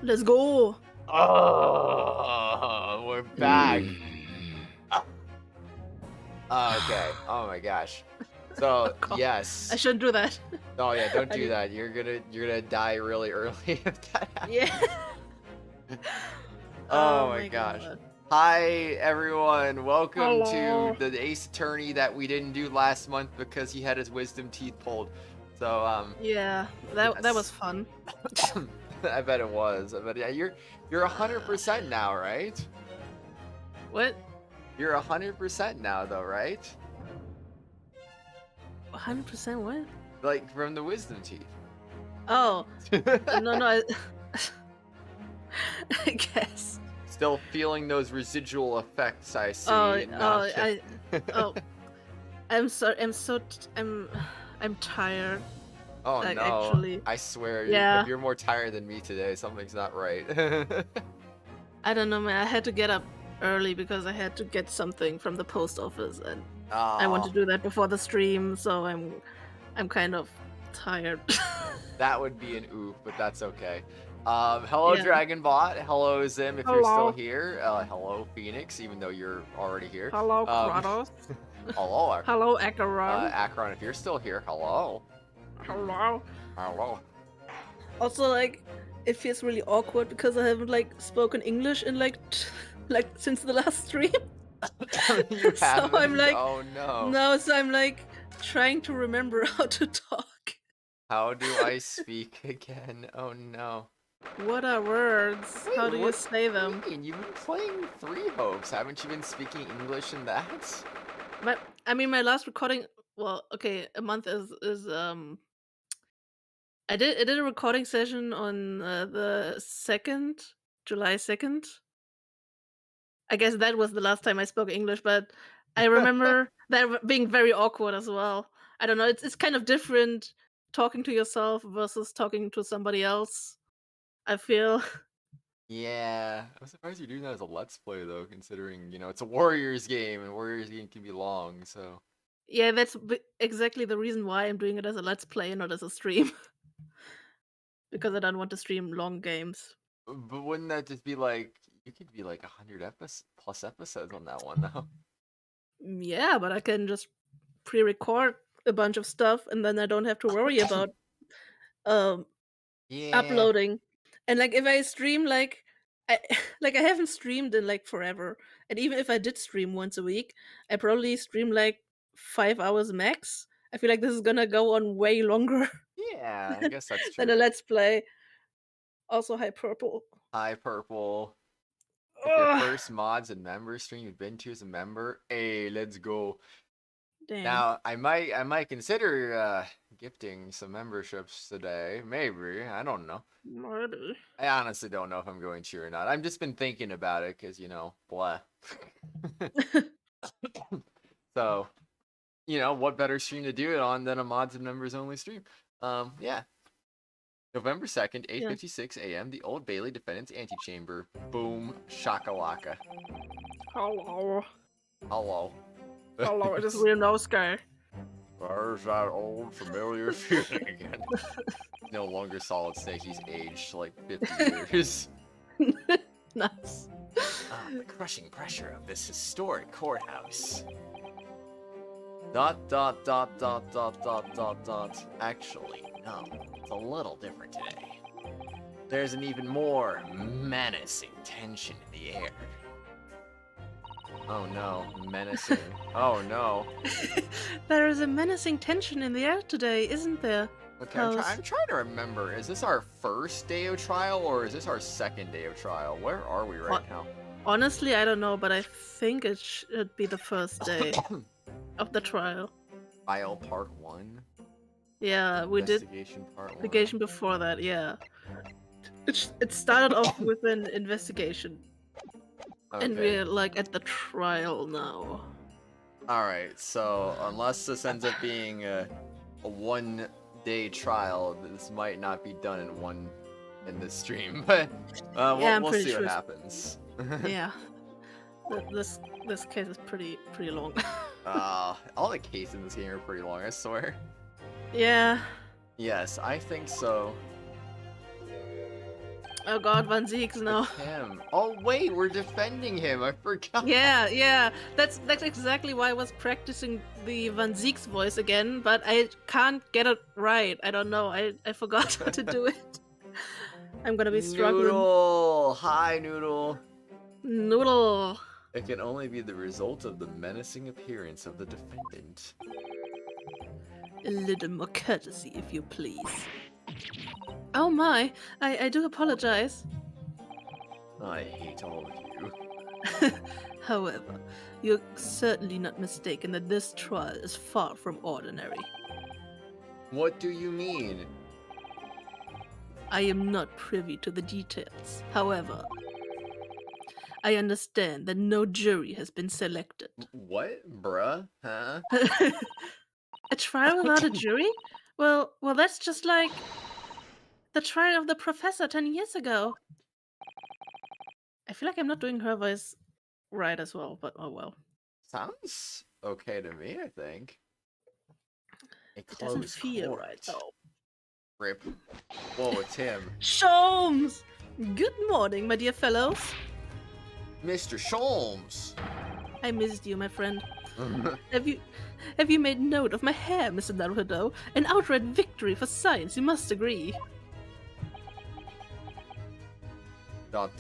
Let's go. Oh, we're back. Okay. Oh my gosh. So God. yes. I shouldn't do that. Oh yeah, don't do that. You're gonna die really early if that happens. Yeah. Oh my gosh. God. Hi everyone. Welcome Hello. to the Ace Attorney that we didn't do last month because he had his wisdom teeth pulled. So Yeah, that was fun. I bet it was. I bet yeah, you're 100% now, right? What? You're 100% now though, right? 100% what? Like from the wisdom teeth. Oh. No. I guess. Still feeling those residual effects, I see. I'm tired. Oh like, no! actually. I swear, Yeah. you're more tired than me today. Something's not right. I don't know, man. I had to get up early because I had to get something from the post office, and I want to do that before the stream. So I'm kind of tired. That would be an oof, but that's okay. Hello, Yeah. Dragonbot. Hello, Zim, if you're still Hello. here. Hello, Phoenix, even though you're already here. Hello, Kratos. Hello, Hello, Acheron. Acheron, if you're still here, hello. Hello. Hello. Also, like, it feels really awkward because I haven't like spoken English in like since the last stream. You So haven't? I'm like, oh no. No, so I'm like trying to remember how to talk. How do I speak again? Oh no. What are words? Wait, How do you say them? You've been playing Three Hopes. Haven't you been speaking English in that? My last recording. Well, okay, a month is I did a recording session on the 2nd, July 2nd. I guess that was the last time I spoke English, but I remember that being very awkward as well. I don't know. It's kind of different talking to yourself versus talking to somebody else. I feel. Yeah, I'm surprised you're doing that as a Let's Play though, considering it's a Warriors game and Warriors game can be long. So Yeah, that's exactly the reason why I'm doing it as a Let's Play and not as a stream. Because I don't want to stream long games. but wouldn't that just be like you could be like 100 plus episodes on that one though? Yeah, but I can just pre-record a bunch of stuff and then I don't have to worry about um Yeah. uploading. And like if I stream I like I haven't streamed in like forever. And even if I did stream once a week, I probably stream like 5 hours max. I feel like this is gonna go on way longer Yeah, I guess that's than true. a Let's Play. Also, Hi Purple. Hi, Purple. If your Ugh, first mods and member stream you've been to as a member, hey, let's go. damn. Now, I might consider gifting some memberships today. Maybe. I don't know. Maybe. I honestly don't know if I'm going to or not. I've just been thinking about it because, blah. So, what better stream to do it on than a mods and members only stream? Yeah. November 2nd, 8:56 a.m., the Old Bailey Defendant's Antechamber. Boom. Shakalaka. Hello. Hello. Hello, it is Ryunosuke. There's that old familiar feeling again. No longer Solid Snake, he's aged like 50 years. Nice. The crushing pressure of this historic courthouse. ... Actually, no, it's a little different today. There's an even more menacing tension in the air. Oh no, menacing. Oh no. There is a menacing tension in the air today, isn't there? Okay, I'm trying to remember. Is this our first day of trial or is this our second day of trial? Where are we right now? Honestly, I don't know, but I think it should be the first day of the trial. Trial part 1? Yeah, we did Investigation part 1. investigation before that, yeah. It started off with an investigation. Okay. And we're like at the trial now. Alright, so unless this ends up being a 1-day trial, this might not be done in this stream, but we'll see what happens. Yeah. This case is pretty long. All the cases in this game are pretty long, I swear. Yeah. Yes, I think so. Oh god, Van Zieks, no. Him. Oh wait, we're defending him. I forgot. Yeah. That's exactly why I was practicing the Van Zieks voice again, but I can't get it right. I don't know. I forgot how to do it. I'm gonna be struggling. Noodle! Hi, Noodle. Noodle. It can only be the result of the menacing appearance of the defendant. A little more courtesy, if you please. Oh my, I do apologize. I hate all of you. However, you're certainly not mistaken that this trial is far from ordinary. What do you mean? I am not privy to the details. However, I understand that no jury has been selected. What? Bruh? Huh? A trial without a jury? Well, that's just like the trial of the professor 10 years ago. I feel like I'm not doing her voice right as well, but oh well. Sounds okay to me, I think. It doesn't feel right, though. Rip. Whoa, it's him. Sholmes! Good morning, my dear fellows. Mr. Sholmes! I missed you, my friend. Have you made note of my hair, Mr. Naruhodo? An outright victory for science, you must agree. Dot.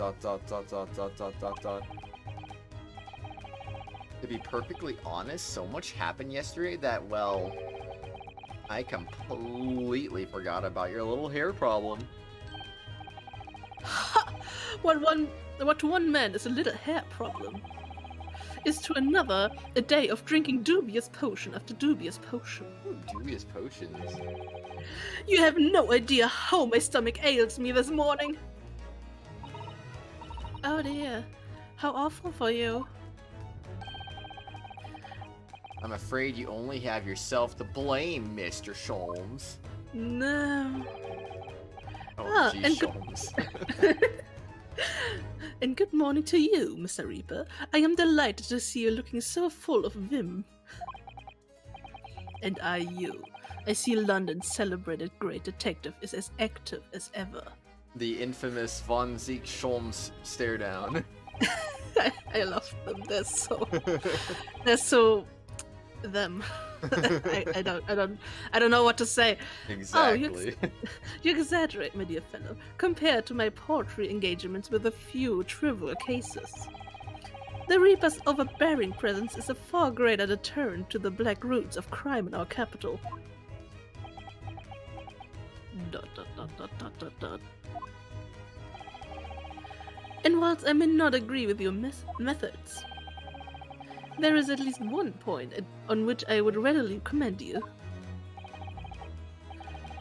To be perfectly honest, so much happened yesterday that, well, I completely forgot about your little hair problem. Ha! What to one man is a little hair problem, is to another a day of drinking dubious potion after dubious potion. Ooh, dubious potions. You have no idea how my stomach ails me this morning. Oh dear, how awful for you. I'm afraid you only have yourself to blame, Mr. Sholmes. No. Oh, gee, Sholmes. And good morning to you, Mr. Reaper. I am delighted to see you looking so full of vim. And I see London's celebrated great detective is as active as ever. The infamous Von Zeke Sholmes stare down. I love them. They're so them. I don't know what to say. Exactly. Oh, you exaggerate, my dear fellow, compared to my paltry engagements with a few trivial cases. The Reaper's overbearing presence is a far greater deterrent to the black roots of crime in our capital. ... And whilst I may not agree with your methods, there is at least one point on which I would readily commend you.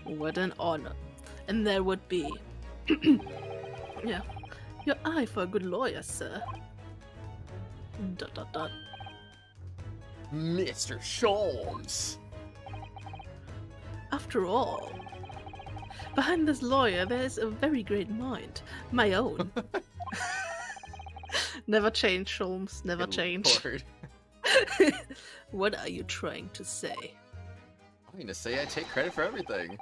What an honor. And there would be... yeah, your eye for a good lawyer, sir. ... Mr. Sholmes! After all, behind this lawyer there is a very great mind, my own. Never change, Sholmes, never Good change. Lord. What are you trying to say? I'm gonna say I take credit for everything.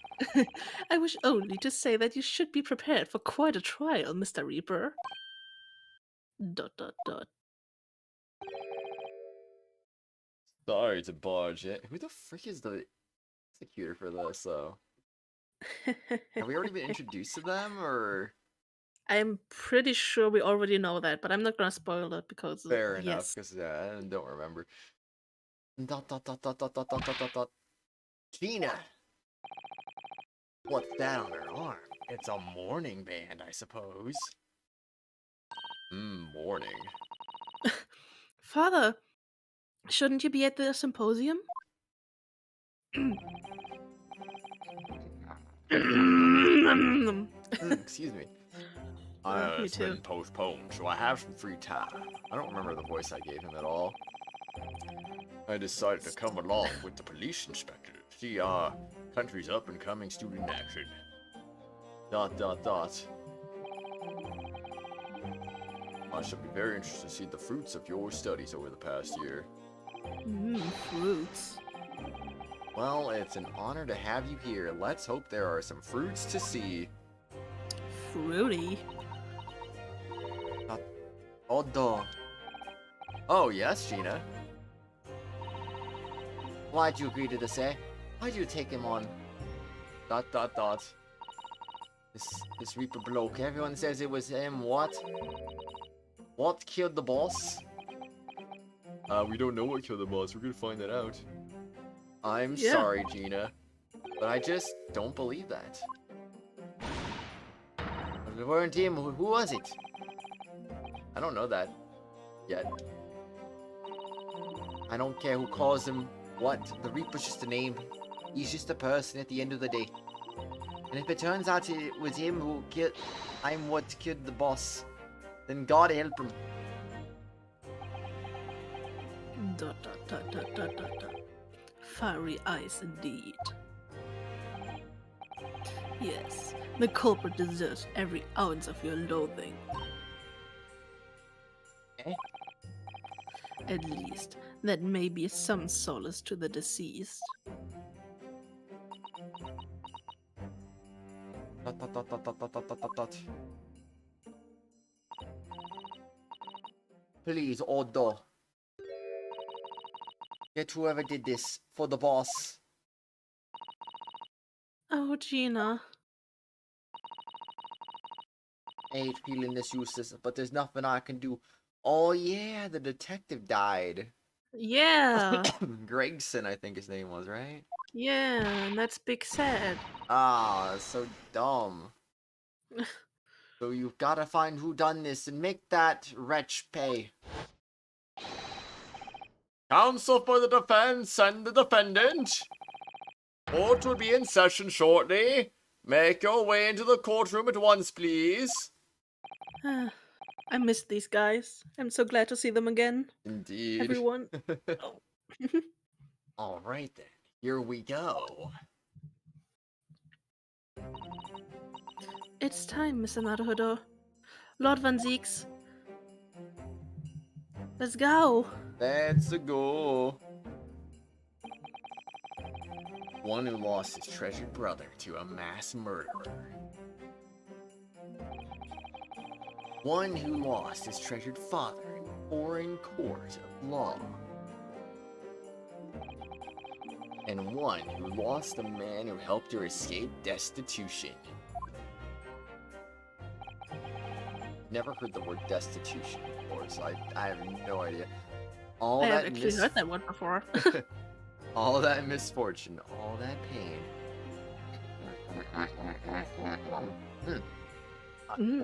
I wish only to say that you should be prepared for quite a trial, Mr. Reaper. ... Sorry to barge in. Who the frick is the executor for this, though? Have we already been introduced to them, or...? I'm pretty sure we already know that, but I'm not gonna spoil it because... Fair enough, yes. because I don't remember. ... Gina! What's that on her arm? It's a mourning band, I suppose. Mourning. Father, shouldn't you be at the symposium? Excuse me. Me It's too. been postponed, so I have some free time. I don't remember the voice I gave him at all. I decided to come along with the police inspector to see our country's up-and-coming student action. ... I shall be very interested to see the fruits of your studies over the past year. Fruits. Well, it's an honor to have you here. Let's hope there are some fruits to see. fruity. Odo. Oh, yes, Gina. Why'd you agree to this, eh? Why'd you take him on? ... This Reaper bloke. Everyone says it was him. What? What killed the boss? We don't know what killed the boss. We're gonna find that out. I'm sorry, Gina, but I just don't believe that. If it weren't him, who was it? I don't know that yet. I don't care who calls him what. The Reaper's just a name. He's just a person at the end of the day. And if it turns out it was him who killed... I'm what killed the boss, then God help him. ... Fiery eyes indeed. Yes, the culprit deserves every ounce of your loathing. Eh? At least, that may be some solace to the deceased. Please, Odo. Get whoever did this for the boss. Oh, Gina. I hate feeling this useless, but there's nothing I can do. Oh yeah, the detective died. Yeah. Gregson, I think his name was, right? Yeah, and that's big sad. Ah, that's so dumb. So you've got to find who done this and make that wretch pay. Counsel for the defense and the defendant. Court will be in session shortly. Make your way into the courtroom at once, please. I missed these guys. I'm so glad to see them again. Indeed. Everyone. Oh. All right then, here we go. It's time, Mr. Naruhodo. Lord Van Zeeks. Let's go. Let's go. One who lost his treasured brother to a mass murderer. One who lost his treasured father in a foreign court of law. And one who lost the man who helped her escape destitution. Never heard the word destitution before, so I have no idea. I have actually heard that one before. All that misfortune, all that pain.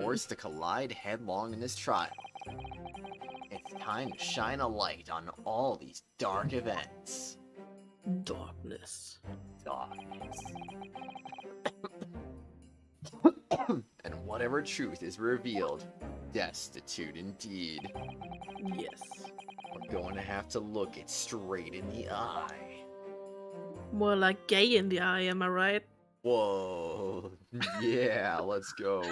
Forced to collide headlong in this trial. It's time to shine a light on all these dark events. Darkness. Darkness. And whatever truth is revealed, destitute indeed. Yes. We're going to have to look it straight in the eye. More like gay in the eye, am I right? Whoa. Yeah, let's go.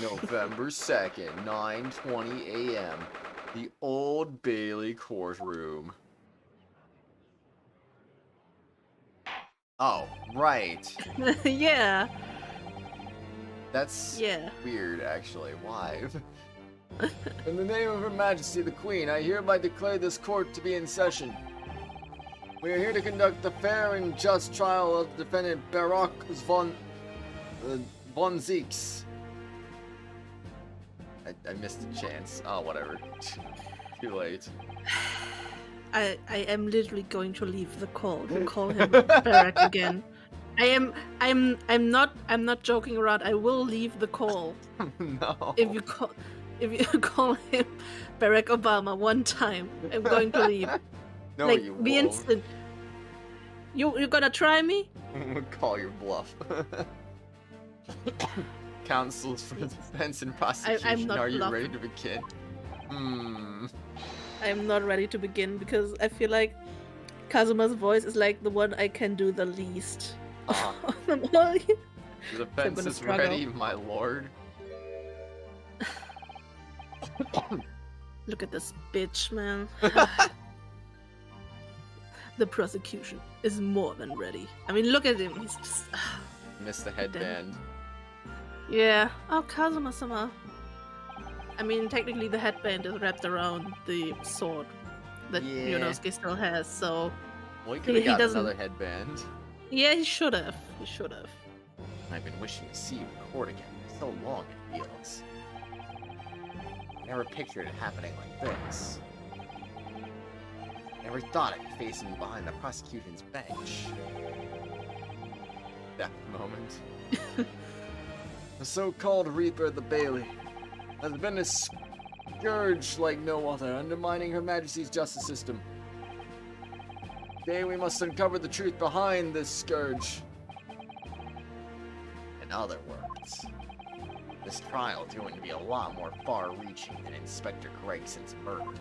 November 2nd, 9:20 a.m. The Old Bailey courtroom. Oh, right. Yeah. That's Yeah. weird, actually. Why? In the name of Her Majesty the Queen, I hereby declare this court to be in session. We are here to conduct the fair and just trial of defendant Barak von Zeeks. I missed a chance. Oh, whatever. Too late. I am literally going to leave the call to call him Barak again. I'm not joking around. I will leave the call. No. If you call him Barack Obama one time, I'm going to leave. No, like, you the won't. instant. You gonna try me? Call your bluff. Counsels for defense and prosecution. I'm not Are you bluffing. ready to begin? I'm not ready to begin because I feel like Kazuma's voice is like the one I can do the least. Of them all. The defense is struggle. ready, my lord. Look at this bitch, man. The prosecution is more than ready. I mean, look at him. He's just... Missed the headband. Yeah. Oh, Kazuma-sama. I mean, technically the headband is wrapped around the sword that Yeah. Ryunosuke still has, so... Well, he could have He gotten doesn't- another headband. Yeah, he should have. He should have. I've been wishing to see you in court again for so long, it feels. Never pictured it happening like this. Never thought I'd be facing you behind the prosecution's bench. That moment. The so-called Reaper of the Bailey has been a scourge like no other, undermining Her Majesty's justice system. Today we must uncover the truth behind this scourge. In other words, this trial is going to be a lot more far-reaching than Inspector Gregson's murder.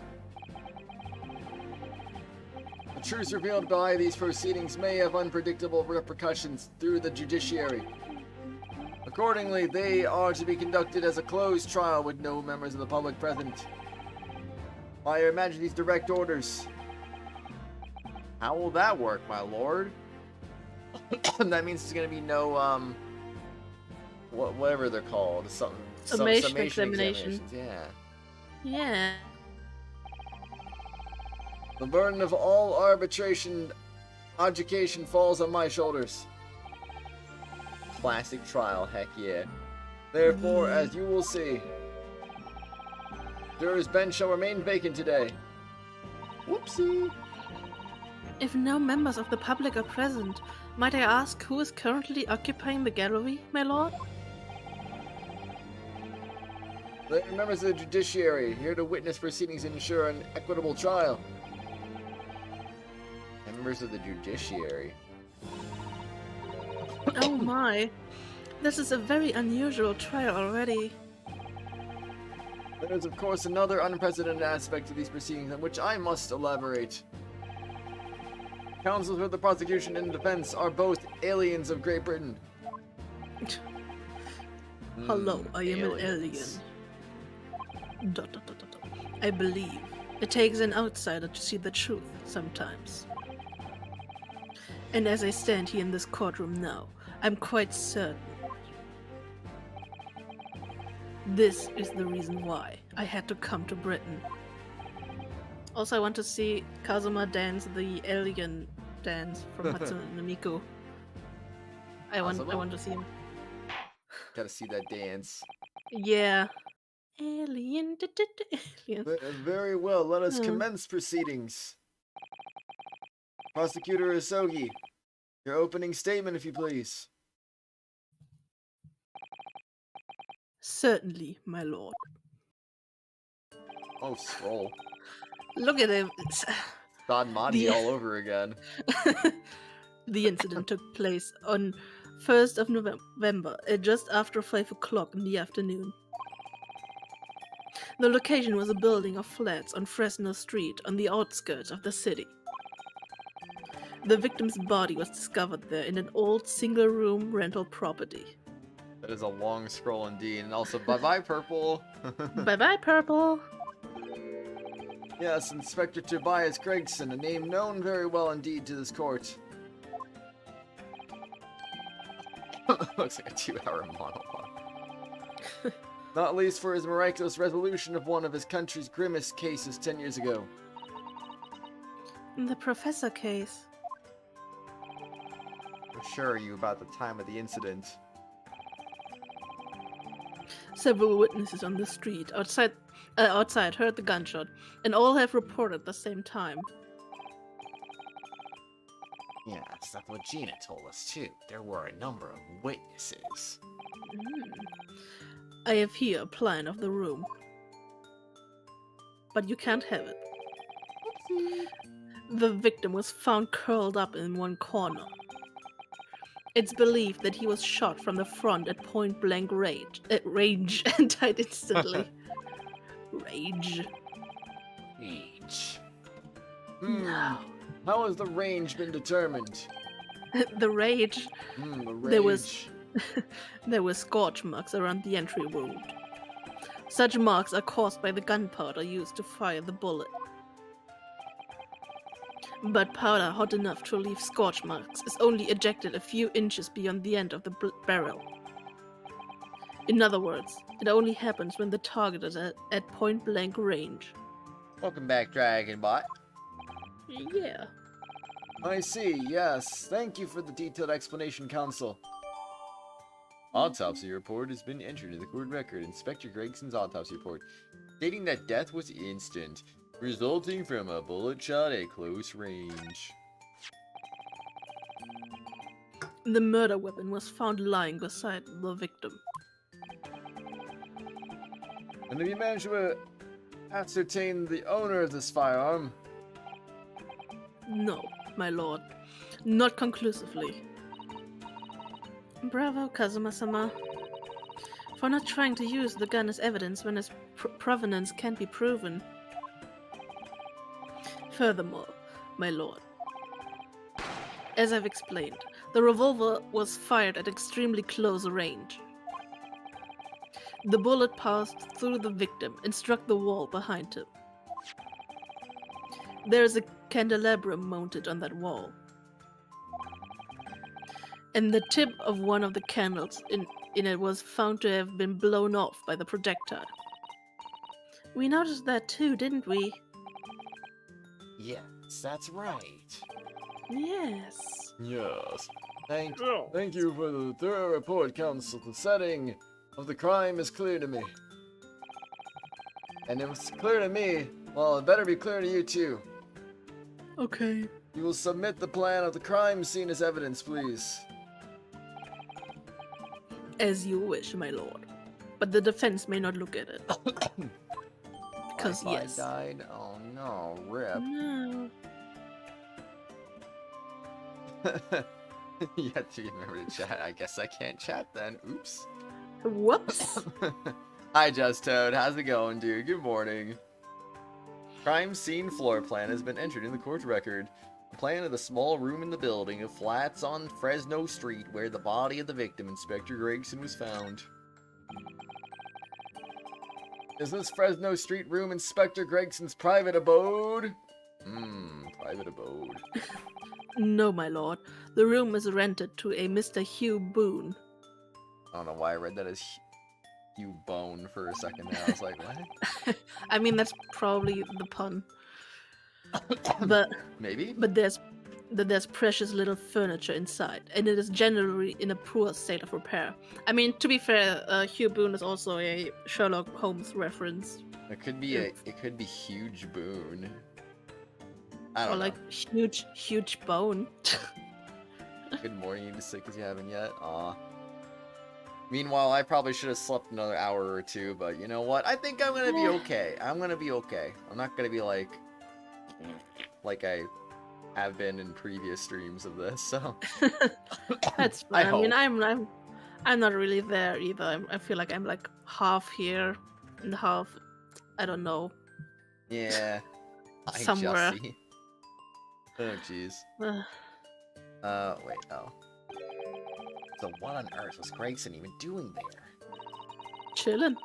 The truths revealed by these proceedings may have unpredictable repercussions through the judiciary. Accordingly, they are to be conducted as a closed trial with no members of the public present. By Your Majesty's direct orders. How will that work, my lord? That means there's gonna be no, whatever they're called. Summation examinations. Yeah. Yeah. The burden of all arbitration adjudication falls on my shoulders. Classic trial, heck yeah. Therefore, as you will see, juror's bench shall remain vacant today. Whoopsie. If no members of the public are present, might I ask who is currently occupying the gallery, my lord? They are members of the judiciary, here to witness proceedings and ensure an equitable trial. Members of the judiciary. Oh my. This is a very unusual trial already. There is, of course, another unprecedented aspect of these proceedings on which I must elaborate. Counsel for the prosecution and defense are both aliens of Great Britain. Hello, I am an alien. I believe it takes an outsider to see the truth sometimes. And as I stand here in this courtroom now, I'm quite certain this is the reason why I had to come to Britain. Also, I want to see Kazuma dance the alien dance from Hatsune no Miku. I want to see him. Gotta see that dance. Yeah. Alien. Alien. Very well, let us commence proceedings. Prosecutor Isogi, your opening statement, if you please. Certainly, my lord. Oh, scroll. Look at him. Don Monty all over again. The incident took place on 1st of November, just after 5 o'clock in the afternoon. The location was a building of flats on Fresno Street on the outskirts of the city. The victim's body was discovered there in an old single-room rental property. That is a long scroll indeed, and also bye-bye, Purple. Bye-bye, Purple. Yes, Inspector Tobias Gregson, a name known very well indeed to this court. Looks like a 2-hour monologue. Not least for his miraculous resolution of one of his country's grimmest cases 10 years ago. The Professor case. Assure you about the time of the incident. Several witnesses on the street outside heard the gunshot, and all have reported the same time. Yes, that's what Gina told us too. There were a number of witnesses. I have here a plan of the room. But you can't have it. The victim was found curled up in one corner. It's believed that he was shot from the front at point-blank range and died instantly. Rage. No. How has the range been determined? The rage. The rage. There were scorch marks around the entry wound. Such marks are caused by the gunpowder used to fire the bullet. But powder hot enough to leave scorch marks is only ejected a few inches beyond the end of the barrel. In other words, it only happens when the target is at point-blank range. Welcome back, Dragonbot. Yeah. I see, yes. Thank you for the detailed explanation, Counsel. Autopsy report has been entered in the court record. Inspector Gregson's autopsy report, stating that death was instant, resulting from a bullet shot at close range. The murder weapon was found lying beside the victim. And have you managed to ascertain the owner of this firearm? No, my lord. Not conclusively. Bravo, Kazuma-sama. For not trying to use the gun as evidence when its provenance can't be proven. Furthermore, my lord, as I've explained, the revolver was fired at extremely close range. The bullet passed through the victim and struck the wall behind him. There is a candelabrum mounted on that wall. And the tip of one of the candles in it was found to have been blown off by the projectile. We noticed that too, didn't we? Yes, that's right. Yes. Yes. Thank you for the thorough report, Counsel. The setting of the crime is clear to me. And if it's clear to me, well, it better be clear to you too. Okay. You will submit the plan of the crime scene as evidence, please. As you wish, my lord. But the defense may not look at it. Because yes. Died? Oh no, rip. No. You have to remember to chat. I guess I can't chat then. Oops. Whoops. Hi, Just Toad. How's it going, dude? Good morning. Crime scene floor plan has been entered in the court record. A plan of the small room in the building of flats on Fresno Street where the body of the victim, Inspector Gregson, was found. Is this Fresno Street room Inspector Gregson's private abode? Private abode. No, my lord. The room is rented to a Mr. Hugh Boone. I don't know why I read that as Hugh Bone for a second there. I was like, what? I mean, that's probably the pun. But maybe. But there's precious little furniture inside, and it is generally in a poor state of repair. I mean, to be fair, Hugh Boone is also a Sherlock Holmes reference. It could be it could be Huge Boone. I don't know. Or like huge bone. Good morning, you sick as you haven't yet. Aw. Meanwhile, I probably should have slept another hour or two, but you know what? I think I'm gonna be okay. I'm gonna be okay. I'm not gonna be like I have been in previous streams of this, so That's fine. I mean, I'm not really there either. I feel like I'm like half here and half, I don't know. Yeah. Somewhere. Jussie. Oh jeez. Wait, oh. So what on earth was Gregson even doing there? Chillin'.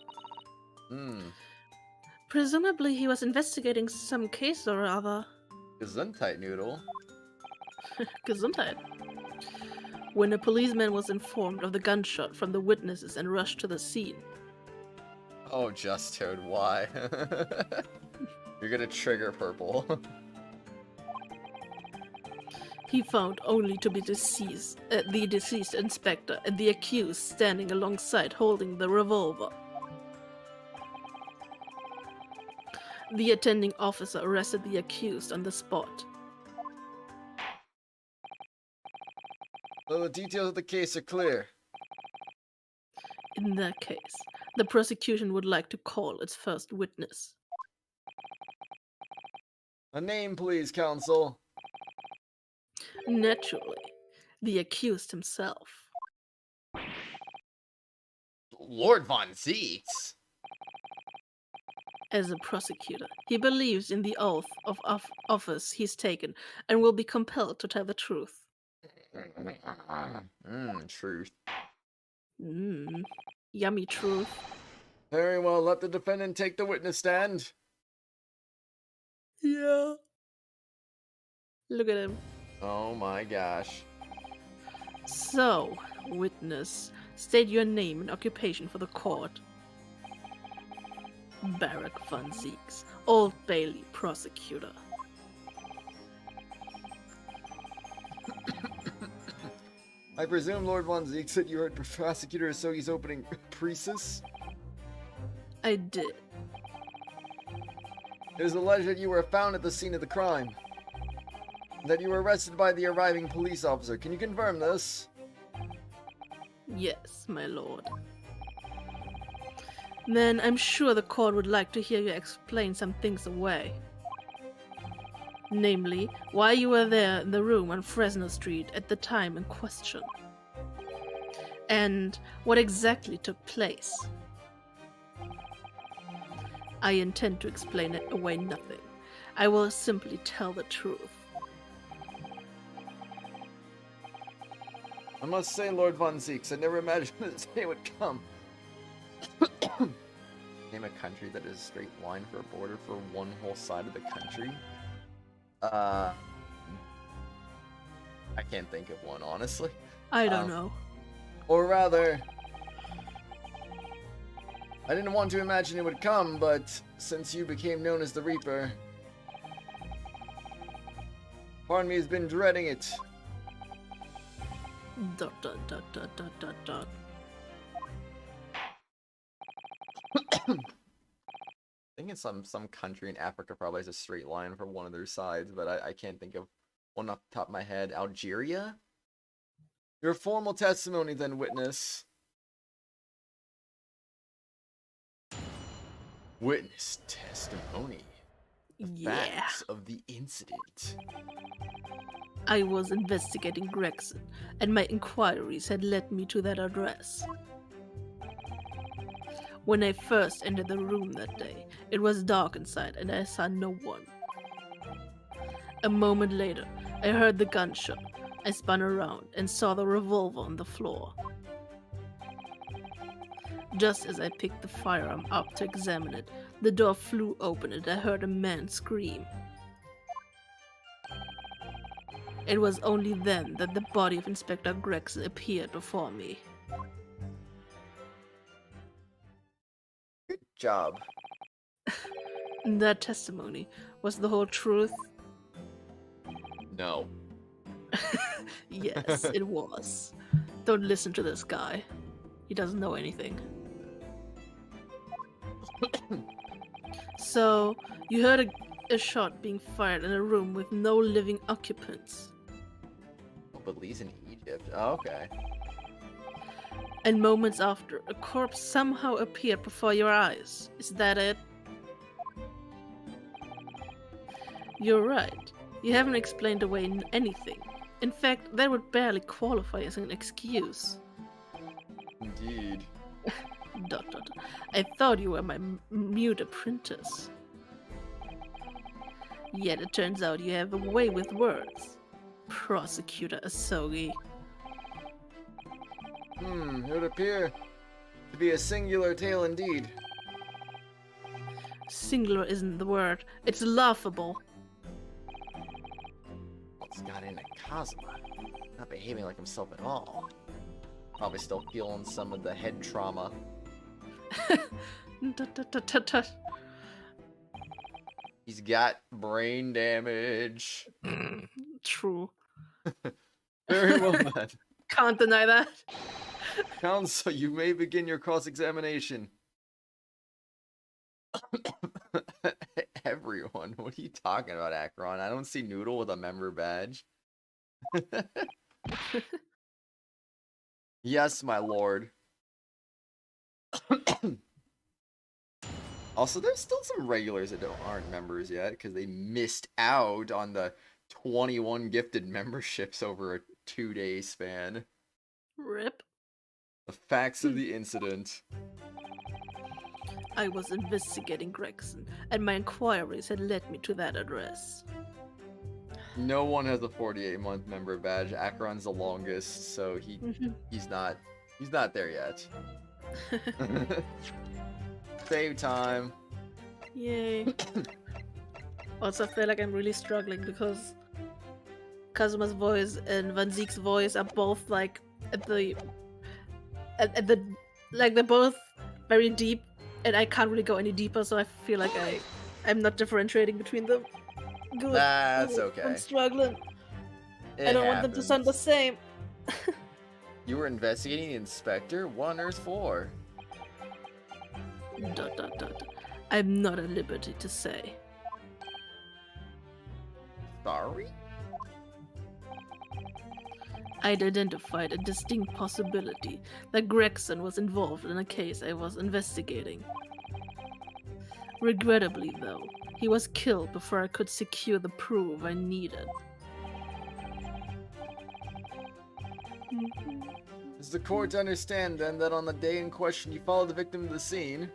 Presumably he was investigating some case or other. Gesundheit, Noodle. Gesundheit. When a policeman was informed of the gunshot from the witnesses and rushed to the scene. Oh, Just Toad, why? You're gonna trigger purple. He found only to be the deceased inspector and the accused standing alongside holding the revolver. The attending officer arrested the accused on the spot. So the details of the case are clear. In that case, the prosecution would like to call its first witness. A name, please, counsel. Naturally, the accused himself. Lord Von Zeitz? As a prosecutor, he believes in the oath of office he's taken and will be compelled to tell the truth. Truth. Yummy truth. Very well, let the defendant take the witness stand. Yeah. Look at him. Oh my gosh. So, witness, state your name and occupation for the court. Barak von Zeeks, Old Bailey prosecutor. I presume Lord Von Zeek said you heard Prosecutor Asogi's opening precis? I did. It is alleged that you were found at the scene of the crime. That you were arrested by the arriving police officer. Can you confirm this? Yes, my lord. Then I'm sure the court would like to hear you explain some things away. Namely, why you were there in the room on Fresno Street at the time in question. And what exactly took place. I intend to explain it away nothing. I will simply tell the truth. I must say, Lord Von Zeeks, I never imagined this day would come. Name a country that is a straight line for a border for one whole side of the country? I can't think of one, honestly. I don't know. Or rather, I didn't want to imagine it would come, but since you became known as the Reaper, part of me has been dreading it. Dot dot dot dot dot dot dot. I think it's some country in Africa probably has a straight line for one of their sides, but I can't think of one off the top of my head. Algeria? Your formal testimony then, witness. Witness testimony. Facts of the incident. I was investigating Gregson, and my inquiries had led me to that address. When I first entered the room that day, it was dark inside and I saw no one. A moment later, I heard the gunshot. I spun around and saw the revolver on the floor. Just as I picked the firearm up to examine it, the door flew open and I heard a man scream. It was only then that the body of Inspector Gregson appeared before me. Good job. That testimony was the whole truth? No. Yes, it was. Don't listen to this guy. He doesn't know anything. So, you heard a shot being fired in a room with no living occupants. Oh, but Lee's in Egypt. Oh, okay. And moments after, a corpse somehow appeared before your eyes. Is that it? You're right. You haven't explained away anything. In fact, that would barely qualify as an excuse. Indeed. Dot, dot, dot. I thought you were my mute apprentice. Yet it turns out you have a way with words. Prosecutor Asogi. It would appear to be a singular tale indeed. Singular isn't the word. It's laughable. What's got into Kazuma? Not behaving like himself at all. Probably still feeling some of the head trauma. Dot, dot, dot, dot, dot. He's got brain damage. True. Very well then. Can't deny that. Counsel, you may begin your cross-examination. Everyone, what are you talking about, Akron? I don't see Noodle with a member badge. Yes, my lord. Also, there's still some regulars that aren't members yet because they missed out on the 21 gifted memberships over a 2-day span. Rip. The facts of the incident. I was investigating Gregson, and my inquiries had led me to that address. No one has a 48-month member badge. Akron's the longest, so he's not there yet. Save time. Yay. Also, I feel like I'm really struggling because Kazuma's voice and Van Ziek's voice are both like at the like they're both very deep, and I can't really go any deeper, so I feel like I'm not differentiating between them. Good. That's Good. okay. I'm struggling. I It don't want them to sound the happens. same. You were investigating the Inspector? What on earth for? ... I'm not at liberty to say. Sorry? I'd identified a distinct possibility that Gregson was involved in a case I was investigating. Regrettably, though, he was killed before I could secure the proof I needed. Does the court understand then that on the day in question you followed the victim to the scene?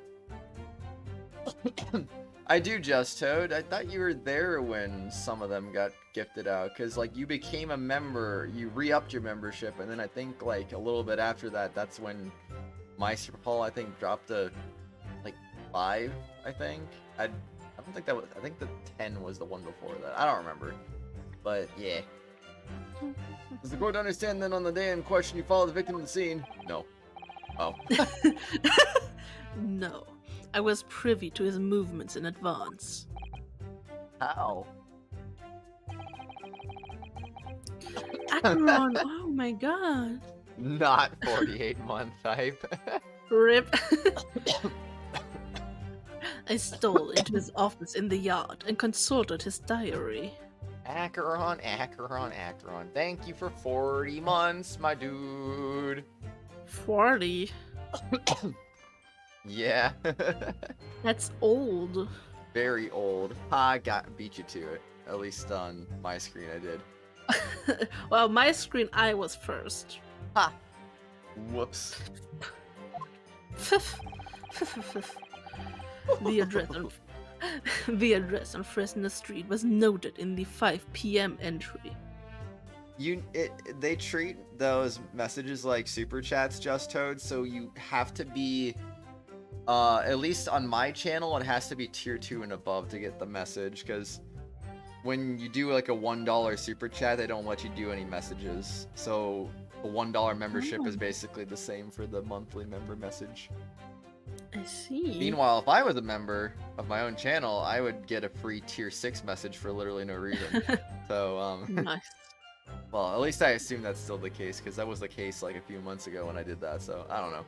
I do, Just Toad. I thought you were there when some of them got gifted out, because like you became a member, you re-upped your membership, and then I think like a little bit after that, that's when my Super Paul I think dropped to like 5. I think I don't think that was. I think the 10 was the one before that. I don't remember, but yeah. Does the court understand then on the day in question you followed the victim to the scene? No. Oh. No. I was privy to his movements in advance. How? Acheron, oh my god. Not 48-month type. Rip. I stole into his office in the yard and consulted his diary. Acheron. Thank you for 40 months, my dude. 40? Yeah. That's old. Very old. I beat you to it. At least on my screen I did. Well, my screen, I was first. Ha! Whoops. The address on Fresno Street was noted in the 5 p.m. entry. They treat those messages like super chats, Just Toad, so you have to be at least on my channel it has to be tier 2 and above to get the message, because when you do like a $1 super chat they don't let you do any messages, so a $1 membership is basically the same for the monthly member message. I see. Meanwhile, if I was a member of my own channel, I would get a free tier 6 message for literally no reason. So, Nice. well, at least I assume that's still the case, because that was the case like a few months ago when I did that, so I don't know.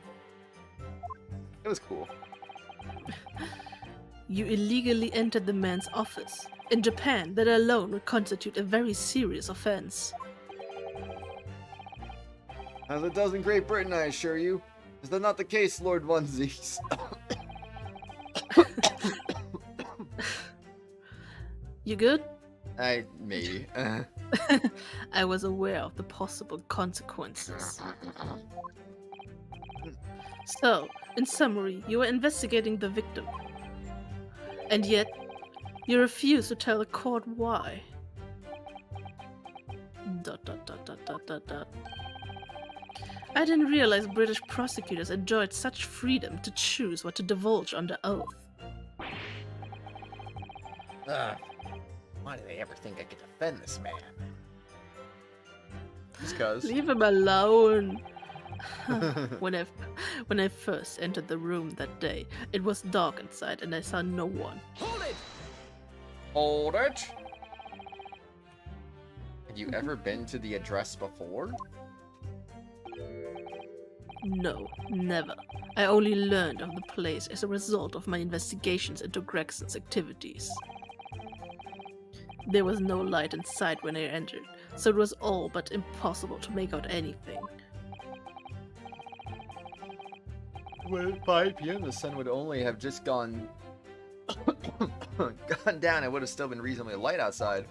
It was cool. You illegally entered the man's office. In Japan, that alone would constitute a very serious offense. As it does in Great Britain, I assure you. Is that not the case, Lord Von Zeeks? You good? Maybe. I was aware of the possible consequences. So, in summary, you were investigating the victim. And yet, you refuse to tell the court why. ... I didn't realize British prosecutors enjoyed such freedom to choose what to divulge under oath. Why do they ever think I could defend this man? Just cause. Leave him alone. When I first entered the room that day, it was dark inside and I saw no one. Hold it! Hold it! Had you ever been to the address before? No, never. I only learned of the place as a result of my investigations into Gregson's activities. There was no light in sight when I entered, so it was all but impossible to make out anything. Well, at 5 p.m. the sun would only have just gone down. It would have still been reasonably light outside.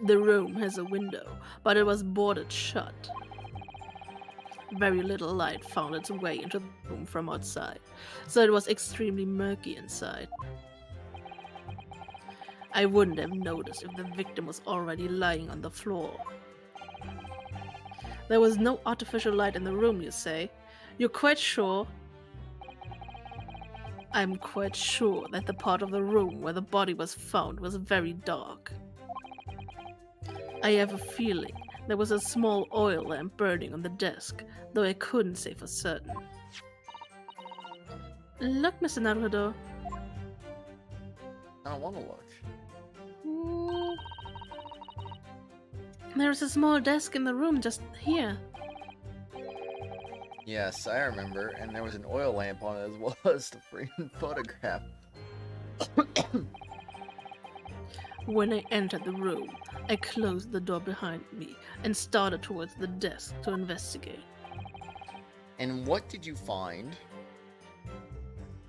The room has a window, but it was boarded shut. Very little light found its way into the room from outside, so it was extremely murky inside. I wouldn't have noticed if the victim was already lying on the floor. There was no artificial light in the room, you say? You're quite sure? I'm quite sure that the part of the room where the body was found was very dark. I have a feeling there was a small oil lamp burning on the desk, though I couldn't say for certain. Look, Mr. Naruhodo. I don't want to look. Ooh. There's a small desk in the room just here. Yes, I remember, and there was an oil lamp on it as well as the framed photograph. When I entered the room, I closed the door behind me and started towards the desk to investigate. And what did you find?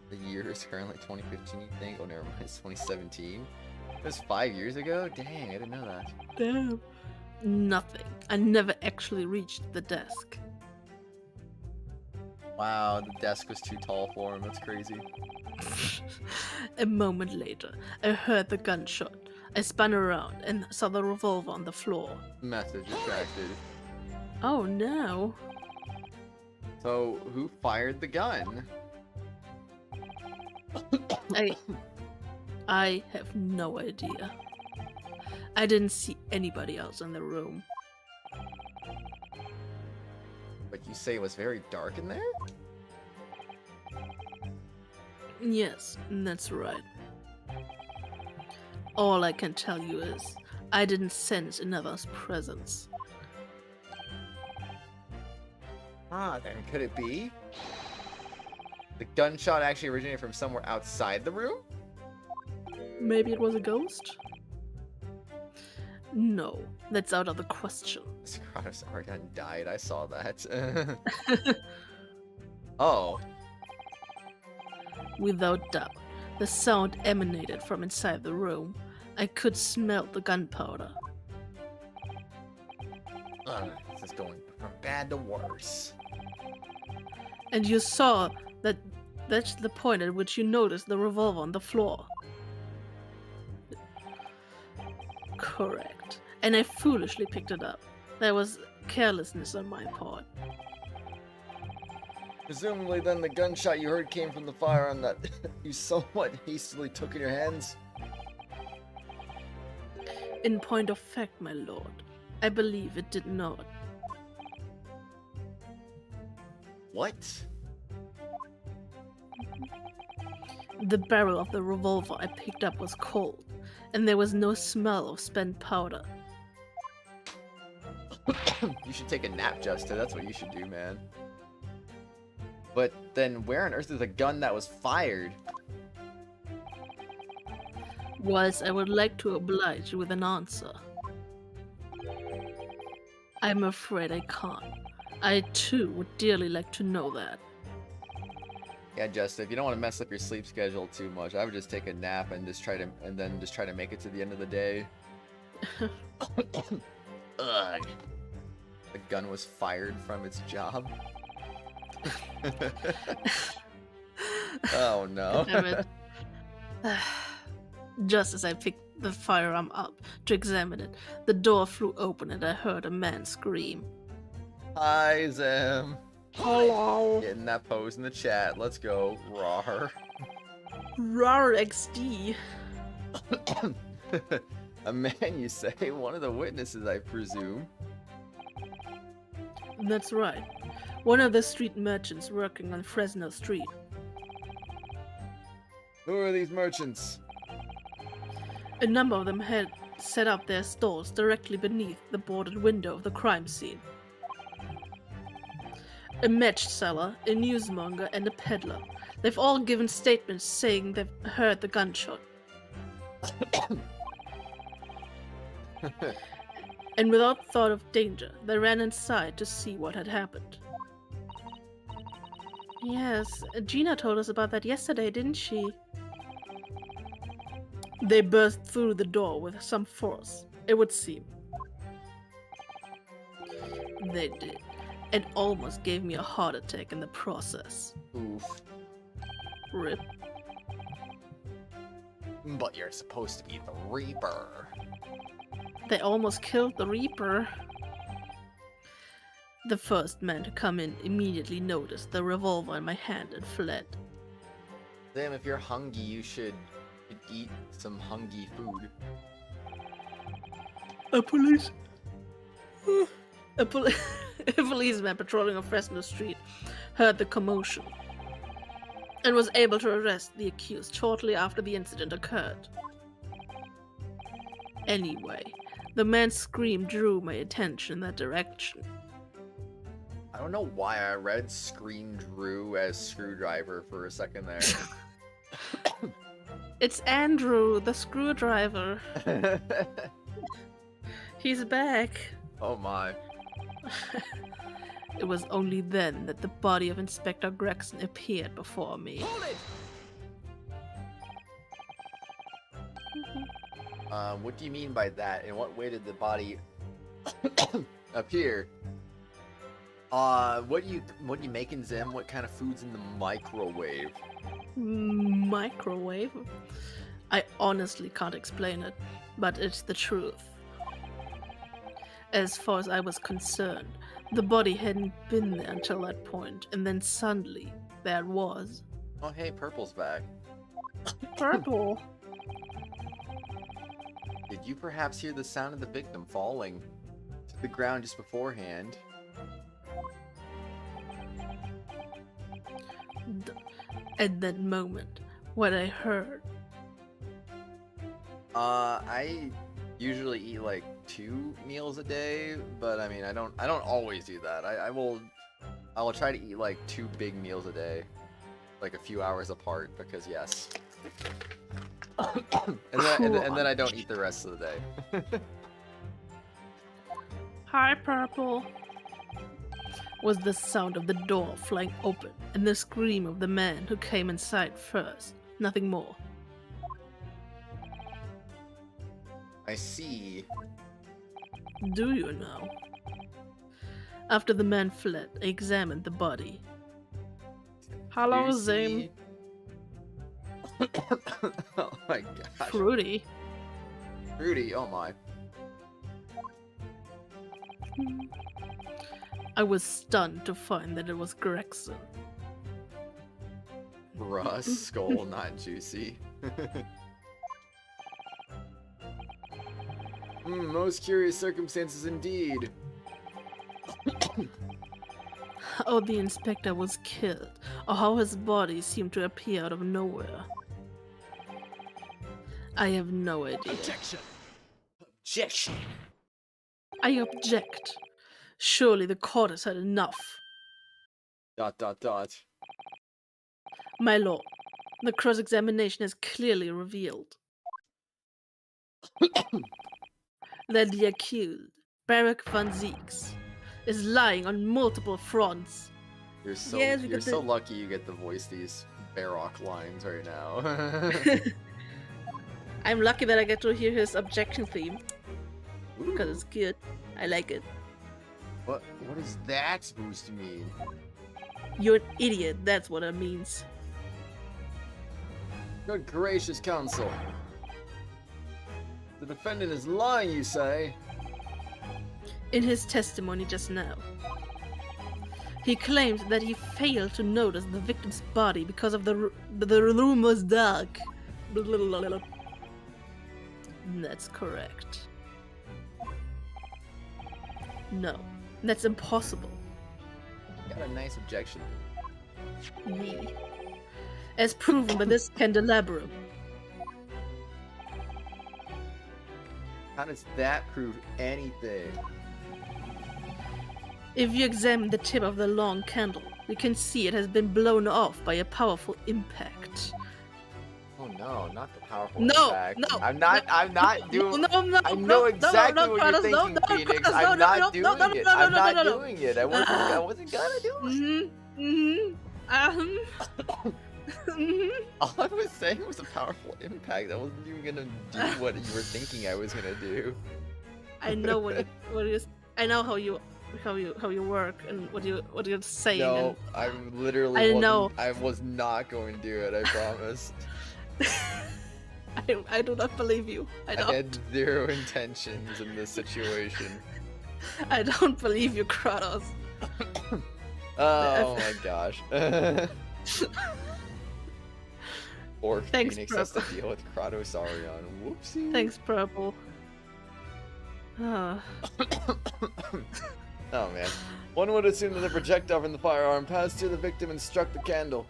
The year is currently 2015, you think? Oh, never mind, it's 2017. It was 5 years ago? Dang, I didn't know that. Damn. Nothing. I never actually reached the desk. Wow, the desk was too tall for him, that's crazy. A moment later, I heard the gunshot. I spun around and saw the revolver on the floor. Message retracted. Oh no. So, who fired the gun? I have no idea. I didn't see anybody else in the room. But you say it was very dark in there? Yes, that's right. All I can tell you is, I didn't sense another's presence. Ah, then could it be? The gunshot actually originated from somewhere outside the room? Maybe it was a ghost? No, that's out of the question. Kratos Argon died, I saw that. Oh. Without doubt, the sound emanated from inside the room. I could smell the gunpowder. This is going from bad to worse. And you saw that that's the point at which you noticed the revolver on the floor. Correct. And I foolishly picked it up. There was carelessness on my part. Presumably then the gunshot you heard came from the firearm that you somewhat hastily took in your hands? In point of fact, my lord, I believe it did not. What? The barrel of the revolver I picked up was cold, and there was no smell of spent powder. You should take a nap, Justa. That's what you should do, man. But then where on earth is a gun that was fired? Whilst I would like to oblige you with an answer, I'm afraid I can't. I too would dearly like to know that. Yeah, Justa, if you don't want to mess up your sleep schedule too much, I would just take a nap and just try to make it to the end of the day. Ugh. The gun was fired from its job. Oh no. Damn it. Just as I picked the firearm up to examine it, the door flew open and I heard a man scream. Hi, Zem. Hello. Getting that pose in the chat. Let's go. Rawr. Rar XD. A man, you say? One of the witnesses, I presume. That's right. One of the street merchants working on Fresno Street. Who are these merchants? A number of them had set up their stalls directly beneath the boarded window of the crime scene. A match seller, a newsmonger, and a peddler. They've all given statements saying they've heard the gunshot. And without thought of danger, they ran inside to see what had happened. Yes, Gina told us about that yesterday, didn't she? They burst through the door with some force, it would seem. They did, and almost gave me a heart attack in the process. Oof. Rip. But you're supposed to be the Reaper. They almost killed the Reaper. The first man to come in immediately noticed the revolver in my hand and fled. Damn, if you're hungry, you should eat some hungry food. A police... A policeman patrolling a Fresno street heard the commotion and was able to arrest the accused shortly after the incident occurred. Anyway, the man's scream drew my attention in that direction. I don't know why I read Scream Drew as Screwdriver for a second there. It's Andrew, the screwdriver. He's back. Oh my. It was only then that the body of Inspector Gregson appeared before me. Hold it! What do you mean by that? In what way did the body appear? What do you making, Zim? What kind of food's in the microwave? Microwave? I honestly can't explain it, but it's the truth. As far as I was concerned, the body hadn't been there until that point, and then suddenly, there it was. Oh hey, Purple's back. Purple? Did you perhaps hear the sound of the victim falling to the ground just beforehand? At that moment, what I heard. I usually eat like 2 meals a day, but I mean, I don't always do that. I will try to eat like 2 big meals a day, like a few hours apart, because yes. and then I don't eat the rest of the day. Hi, Purple. Was the sound of the door flying open and the scream of the man who came inside first. Nothing more. I see. Do you know? After the man fled, I examined the body. Hello, You Zim. see? Oh my gosh. Fruity. Rudy, oh my. I was stunned to find that it was Gregson. Russ, skull not juicy. Most curious circumstances indeed. How the inspector was killed, or how his body seemed to appear out of nowhere. I have no idea. Objection! Objection! I object. Surely the court has had enough. ... My lord, the cross-examination has clearly revealed that the accused, Barak van Zieks, is lying on multiple fronts. You're so Yes, you're so lucky you get to voice these Barak lines right now. I'm lucky that I get to hear his objection theme. Because it's good. I like it. What is that supposed to mean? You're an idiot, that's what it means. Good gracious counsel. The defendant is lying, you say? In his testimony just now, he claimed that he failed to notice the victim's body because of the room was dark. That's correct. No, that's impossible. Got a nice objection. Me. As proven by this candelabrum. How does that prove anything? If you examine the tip of the long candle, you can see it has been blown off by a powerful impact. Oh no, not the powerful No, impact. no, I'm not doing No, I know exactly what you're Kratos, thinking, Phoenix. I'm not doing it. I'm not doing it. I wasn't gonna do it. All I was saying was a powerful impact. I wasn't even gonna do what you were thinking I was gonna do. I know what you I know how you work and what you're saying. No, I'm literally. I know. I was not going to do it. I promise. I do not believe you. I don't. I had zero intentions in this situation. I don't believe you, Kratos. Oh my gosh. Or Thanks, Phoenix has to deal with Kratos Arion. Whoopsie. Thanks, Purple. Oh. Oh man. One would assume that the projectile from the firearm passed through the victim and struck the candle.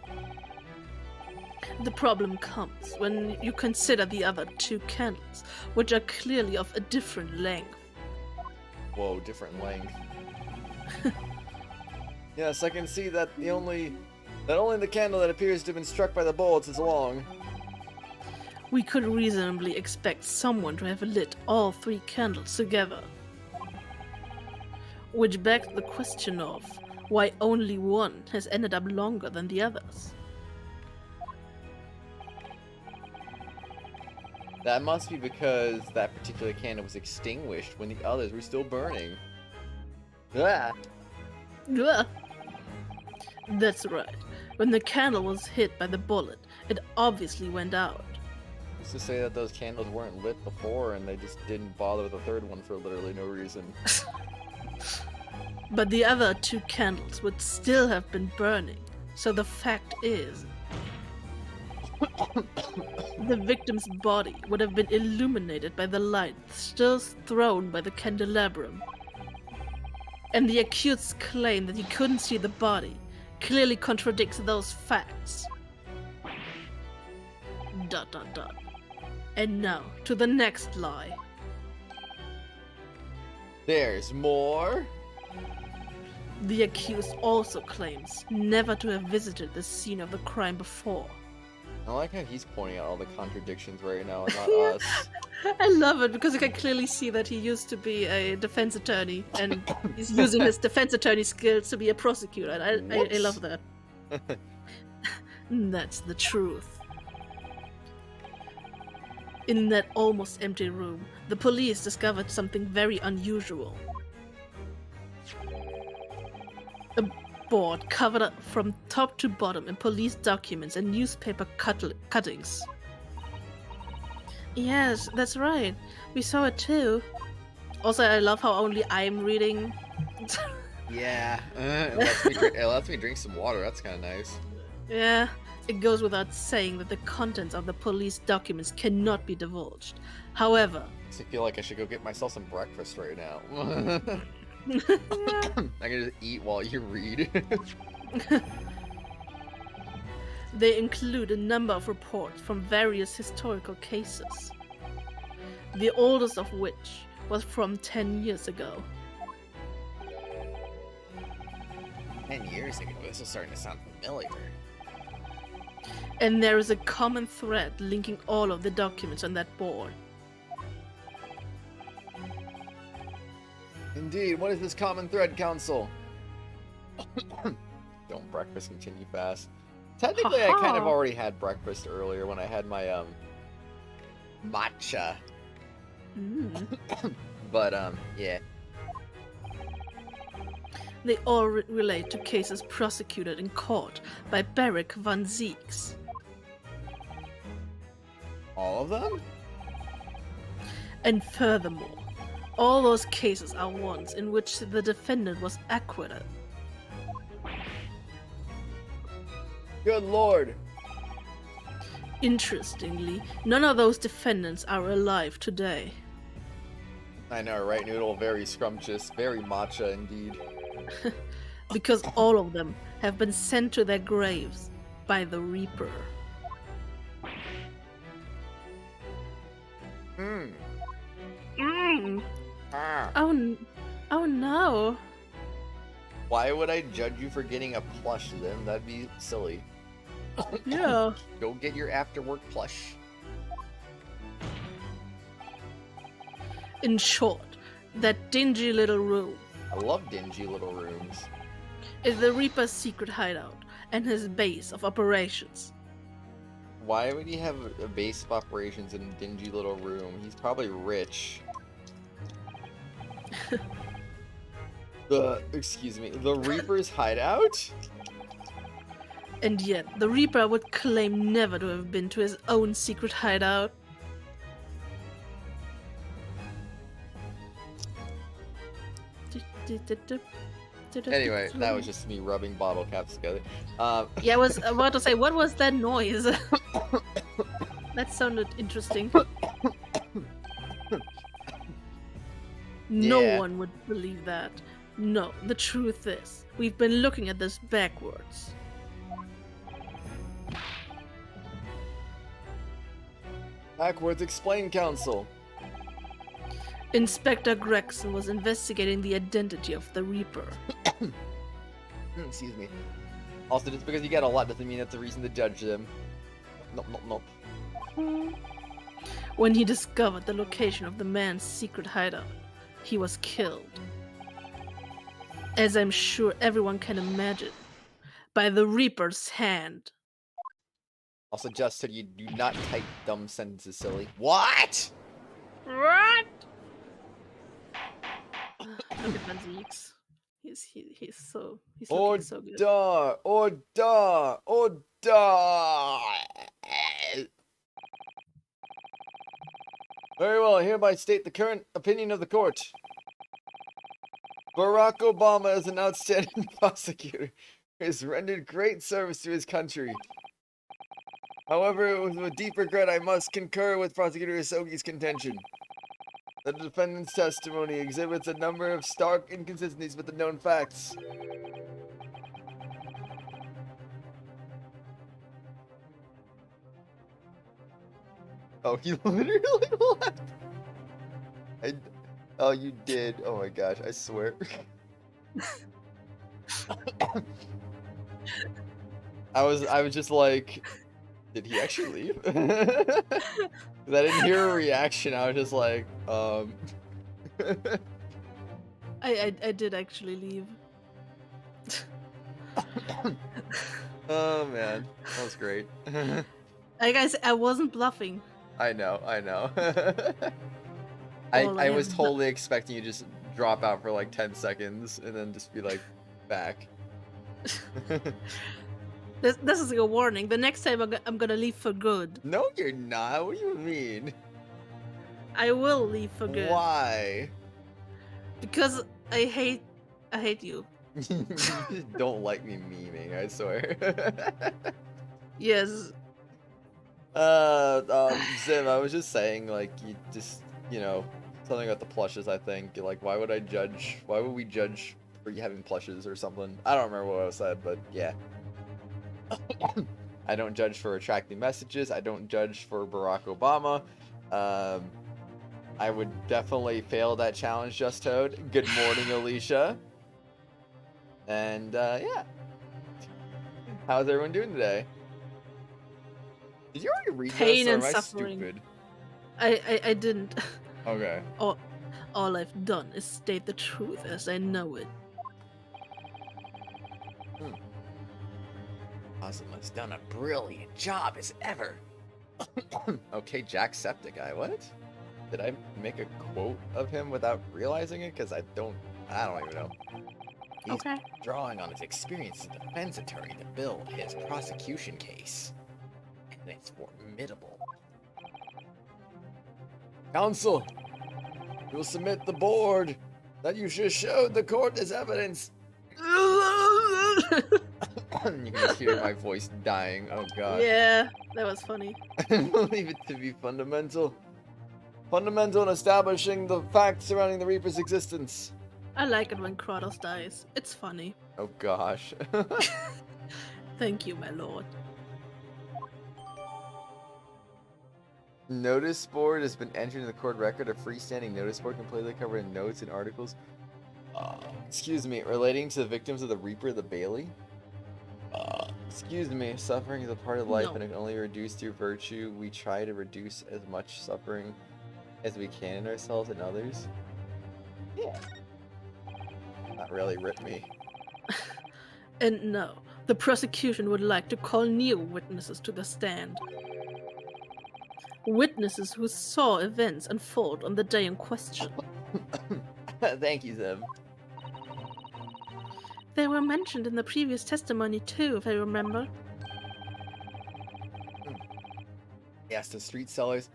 The problem comes when you consider the other two candles, which are clearly of a different length. Whoa, different length. Yes, I can see that only the candle that appears to have been struck by the bullets is long. We could reasonably expect someone to have lit all three candles together. Which begs the question of why only one has ended up longer than the others. That must be because that particular candle was extinguished when the others were still burning. Ah. Ugh. That's right. When the candle was hit by the bullet, it obviously went out. Who's to say that those candles weren't lit before and they just didn't bother with the third one for literally no reason? But the other two candles would still have been burning, so the fact is, the victim's body would have been illuminated by the light still thrown by the candelabrum. And the accused's claim that he couldn't see the body clearly contradicts those facts. ... And now, to the next lie. There's more? The accused also claims never to have visited the scene of the crime before. I like how he's pointing out all the contradictions right now and not Yeah. us. I love it because you can clearly see that he used to be a defense attorney and he's using his defense attorney skills to be a prosecutor. And I love that. That's the truth. In that almost empty room, the police discovered something very unusual. A board covered up from top to bottom in police documents and newspaper cuttings. Yes, that's right. We saw it too. Also, I love how only I'm reading. Yeah, it lets me drink some water. That's kind of nice. Yeah, it goes without saying that the contents of the police documents cannot be divulged. However, I feel like I should go get myself some breakfast right now. I can just eat while you read. they include a number of reports from various historical cases, the oldest of which was from 10 years ago. 10 years ago? This is starting to sound familiar. And there is a common thread linking all of the documents on that board. Indeed, what is this common thread, Counsel? Don't breakfast continue fast. Technically, I kind of already had breakfast earlier when I had my, matcha. But, yeah. They all relate to cases prosecuted in court by Barrick van Zieks. All of them? And furthermore, all those cases are ones in which the defendant was acquitted. Good lord. Interestingly, none of those defendants are alive today. I know, right, Noodle? Very scrumptious, very matcha indeed. Because all of them have been sent to their graves by the Reaper. Oh no. Why would I judge you for getting a plush then? That'd be silly. Yeah. Go get your after work plush. In short, that dingy little room I love dingy little rooms. is the Reaper's secret hideout and his base of operations. Why would he have a base of operations in a dingy little room? He's probably rich. Excuse me, the Reaper's hideout? And yet, the Reaper would claim never to have been to his own secret hideout. Anyway, that was just me rubbing bottle caps together. Yeah, I was about to say, what was that noise? That sounded interesting. No Yeah. one would believe that. No, the truth is, we've been looking at this backwards. Backwards explain, counsel. Inspector Gregson was investigating the identity of the Reaper. Excuse me. Also, just because you get a lot doesn't mean that's a reason to judge them. Nope. When he discovered the location of the man's secret hideout, he was killed. As I'm sure everyone can imagine, by the Reaper's hand. Also, just so you do not type dumb sentences, silly. What? What? Look at Manzeeks. He's looking so good. Order. Very well, I hereby state the current opinion of the court. Barack Obama is an outstanding prosecutor who has rendered great service to his country. However, with deep regret, I must concur with Prosecutor Isogi's contention. The defendant's testimony exhibits a number of stark inconsistencies with the known facts. Oh, he literally left. Oh, you did. Oh my gosh, I swear. I was just like, did he actually leave? 'Cause I didn't hear a reaction. I was just like, I did actually leave. Oh man, that was great. Guys, I wasn't bluffing. I know. All I I was have totally expecting you to just drop out for like 10 seconds and then just be like, back. This is a warning. The next time I'm gonna leave for good. No, you're not. What do you mean? I will leave for good. Why? Because I hate you. You just don't like me memeing, I swear. Yes. Zim, I was just saying, like, you just, something about the plushes, I think. Like, why would we judge for you having plushes or something? I don't remember what I said, but yeah. I don't judge for attracting messages. I don't judge for Barack Obama. I would definitely fail that challenge, Just Toad. Good morning, Alicia. And, yeah. How's everyone doing today? Did you already read Pain this, or and am I suffering. stupid? I didn't. Okay. All I've done is state the truth as I know it. Awesome has done a brilliant job as ever. Okay, Jacksepticeye, what? Did I make a quote of him without realizing it? Because I don't even know. He's Okay. drawing on his experience as a defense attorney to build his prosecution case. And it's formidable. Counsel, you will submit the board that you should show the court as evidence. You can just hear my voice dying. Oh god. Yeah, that was funny. I believe it to be fundamental in establishing the facts surrounding the Reaper's existence. I like it when Kratos dies. It's funny. Oh gosh. Thank you, my lord. Notice board has been entered in the court record. A freestanding notice board completely covered in notes and articles. Excuse me, relating to the victims of the Reaper, the Bailey. Excuse me, suffering is a part of life and it can only be reduced through virtue. We try to reduce as much suffering as we can in ourselves and others. Yeah. Not really rip me. And no, the prosecution would like to call new witnesses to the stand. Witnesses who saw events unfold on the day in question. Thank you, Zim. They were mentioned in the previous testimony too, if I remember. Yes, the street sellers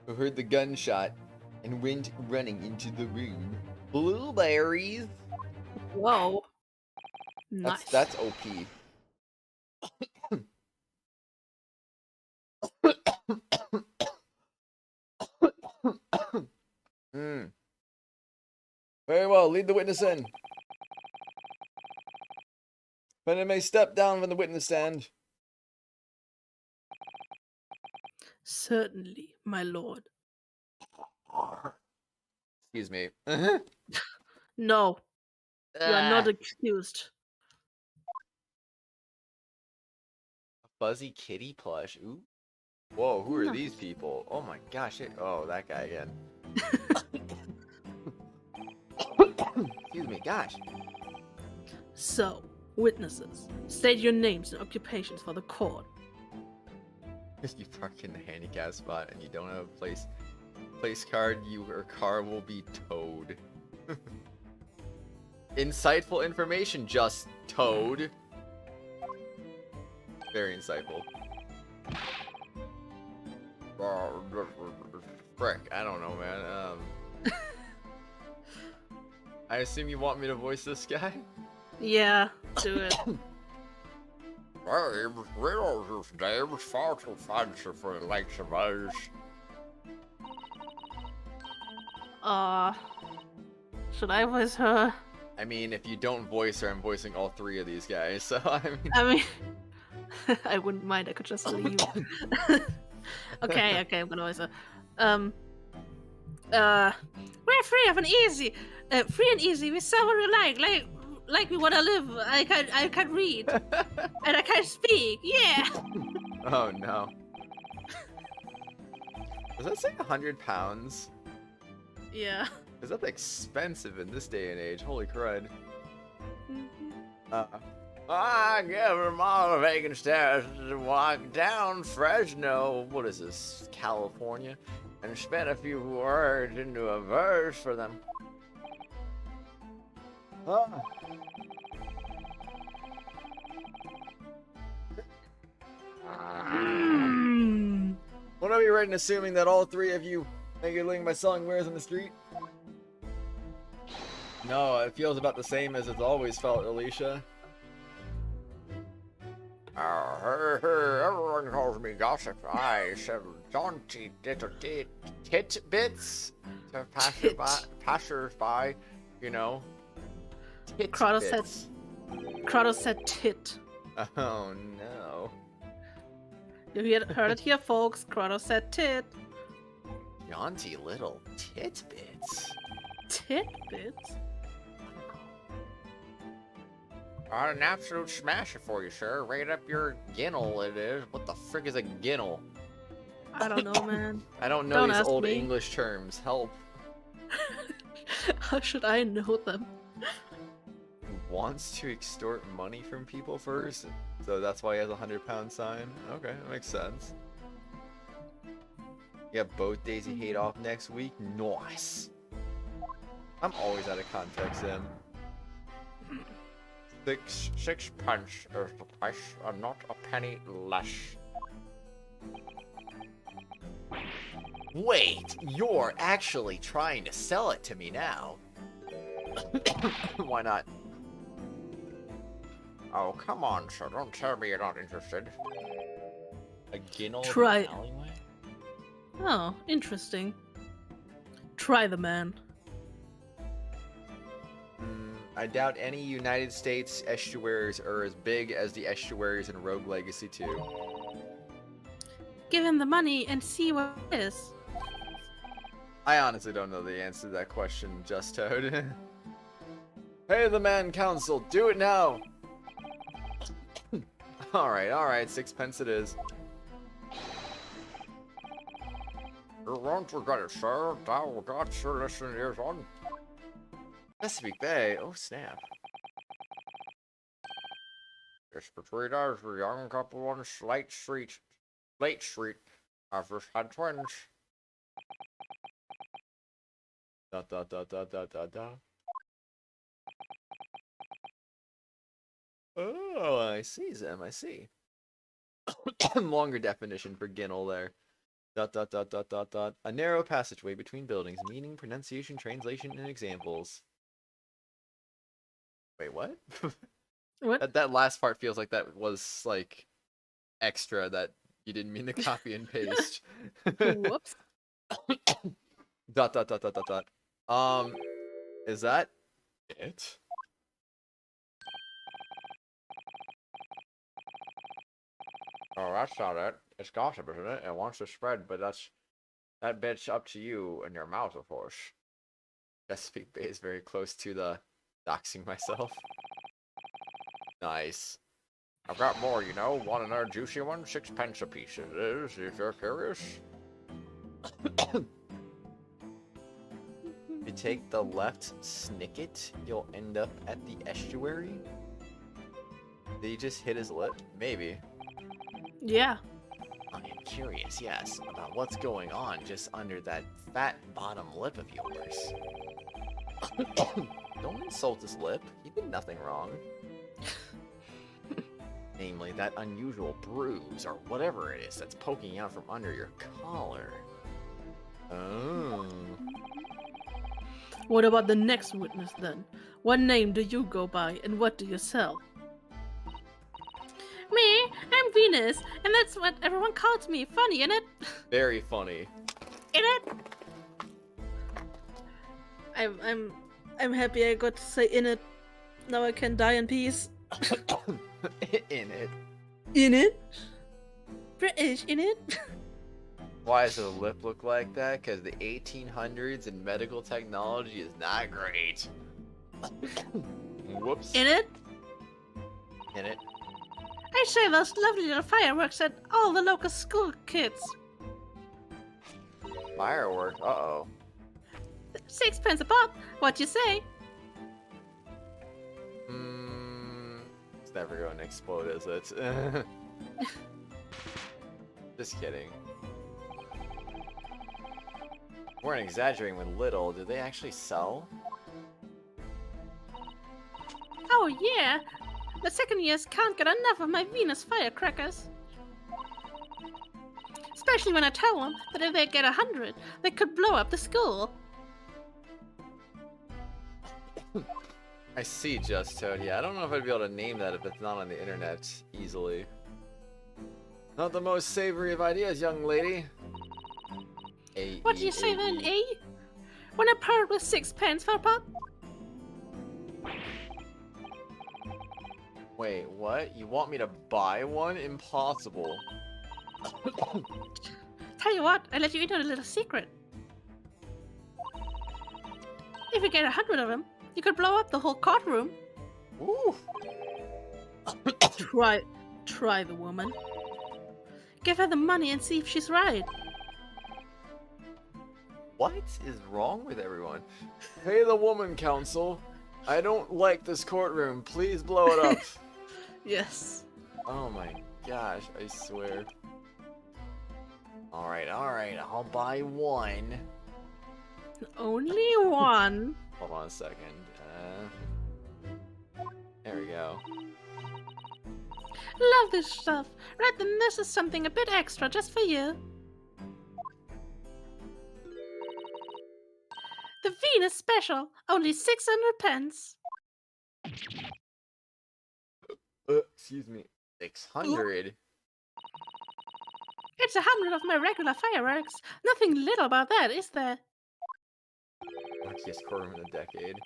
who heard the gunshot and went running into the room. Blueberries. Whoa. Nice. That's OP. lead the witness in. Defendant may step down from the witness stand. Certainly, my lord. Excuse me. No, you are not accused. Fuzzy kitty plush. Ooh. Whoa, who are these people? Oh my gosh. Oh, that guy again. Excuse me, gosh. So, witnesses, state your names and occupations for the court. You park in the handicap spot and you don't have a place card, your car will be towed. Insightful information, just towed. Very insightful. Frick, I don't know, man. I assume you want me to voice this guy? Yeah, do it. Riddles is far too fancy for the likes of us. Should I voice her? I mean, if you don't voice her, I'm voicing all three of these guys, so I mean, I wouldn't mind, I could just leave. Okay, I'm gonna voice her. We're free and easy. Free and easy, we sell what we like we wanna live. I can read. And I can speak, yeah! Oh no. Does that say 100 pounds? Yeah. Is that expensive in this day and age? Holy crud. I give them all the vacant stairs to walk down Fresno. What is this? California? And spin a few words into a verse for them. Would I be right in assuming that all three of you make your living by selling wares on the street? No, it feels about the same as it's always felt, Alicia. Everyone calls me gossip. I sell jaunty little titbits to passers-by, you know. Kratos said tit. Oh no. You heard it here, folks. Kratos said tit. Jaunty little titbits. Titbits? An absolute smasher for you, sir. Rate up your ginnel, it is. What the frick is a ginnel? I don't know, man. I don't know these old me. English terms. Help. How should I know them? Wants to extort money from people first, so that's why he has a 100-pound sign. Okay, that makes sense. You got both days you hate off next week. Nice. I'm always out of context, Em. Sixpence is the price, and not a penny less. Wait, you're actually trying to sell it to me now? Why not? Oh, come on, sir. Don't tell me you're not interested. A ginnel in Try. an alleyway? Oh, interesting. Try the man. I doubt any United States estuaries are as big as the estuaries in Rogue Legacy 2. Give him the money and see what it is. I honestly don't know the answer to that question, Just Toad. Pay the man council, do it now! Alright, 6 pence it is. You won't regret it, sir. Thou got your listen ears on. Chesapeake Bay, oh snap. Just between us, a young couple on Late Street, have just had twins. Da da da da da da da. Oh, I see, Zem, I see. Longer definition for ginnel there. Dot dot dot dot dot dot. A narrow passageway between buildings, meaning, pronunciation, translation, and examples. Wait, what? What? That last part feels like that was like extra that you didn't mean to copy and paste. Whoops. Dot dot dot dot dot dot. Is that It? Oh, that's not it. It's gossip, isn't it? It wants to spread, but that bit's up to you and your mouth, of course. Chesapeake Bay is very close to the doxing myself. Nice. I've got more, you know. Want another juicy one? 6 pence a piece it is, if you're curious. If you take the left snicket, you'll end up at the estuary. Did he just hit his lip? Maybe. Yeah. I am curious, yes, about what's going on just under that fat bottom lip of yours. Don't insult his lip. He did nothing wrong. Namely, that unusual bruise, or whatever it is that's poking out from under your collar. Oh. What about the next witness then? What name do you go by, and what do you sell? Me, I'm Venus, and that's what everyone calls me. Funny, innit? Very funny. Innit? I'm happy I got to say innit. Now I can die in peace. In it. In it? British, in it? Why does the lip look like that? Because the 1800s and medical technology is not great. Whoops. In it? In it. I say those lovely little fireworks at all the local school kids. Firework? Uh-oh. 6 pence a pop. What you say? It's never going to explode, is it? Just kidding. Weren't exaggerating with little. Do they actually sell? Oh yeah. The second years can't get enough of my Venus firecrackers. Especially when I tell them that if they get 100, they could blow up the school. I see, Just Toad. Yeah, I don't know if I'd be able to name that if it's not on the internet easily. Not the most savory of ideas, young lady. What do you say then, eh? When I part with 6 pence for a pop? Wait, what? You want me to buy one? Impossible. Tell you what, I'll let you in on a little secret. If you get 100 of them, you could blow up the whole courtroom. Ooh. Try the woman. Give her the money and see if she's right. What is wrong with everyone? Hey, the woman counsel. I don't like this courtroom. Please blow it up. Yes. Oh my gosh, I swear. Alright, I'll buy one. Only one. Hold on a second. There we go. Love this stuff. Right then, this is something a bit extra just for you. The Venus special, only 600 pence. Excuse me. 600? It's 100 of my regular fireworks. Nothing little about that, is there? Luckiest courtroom in a decade.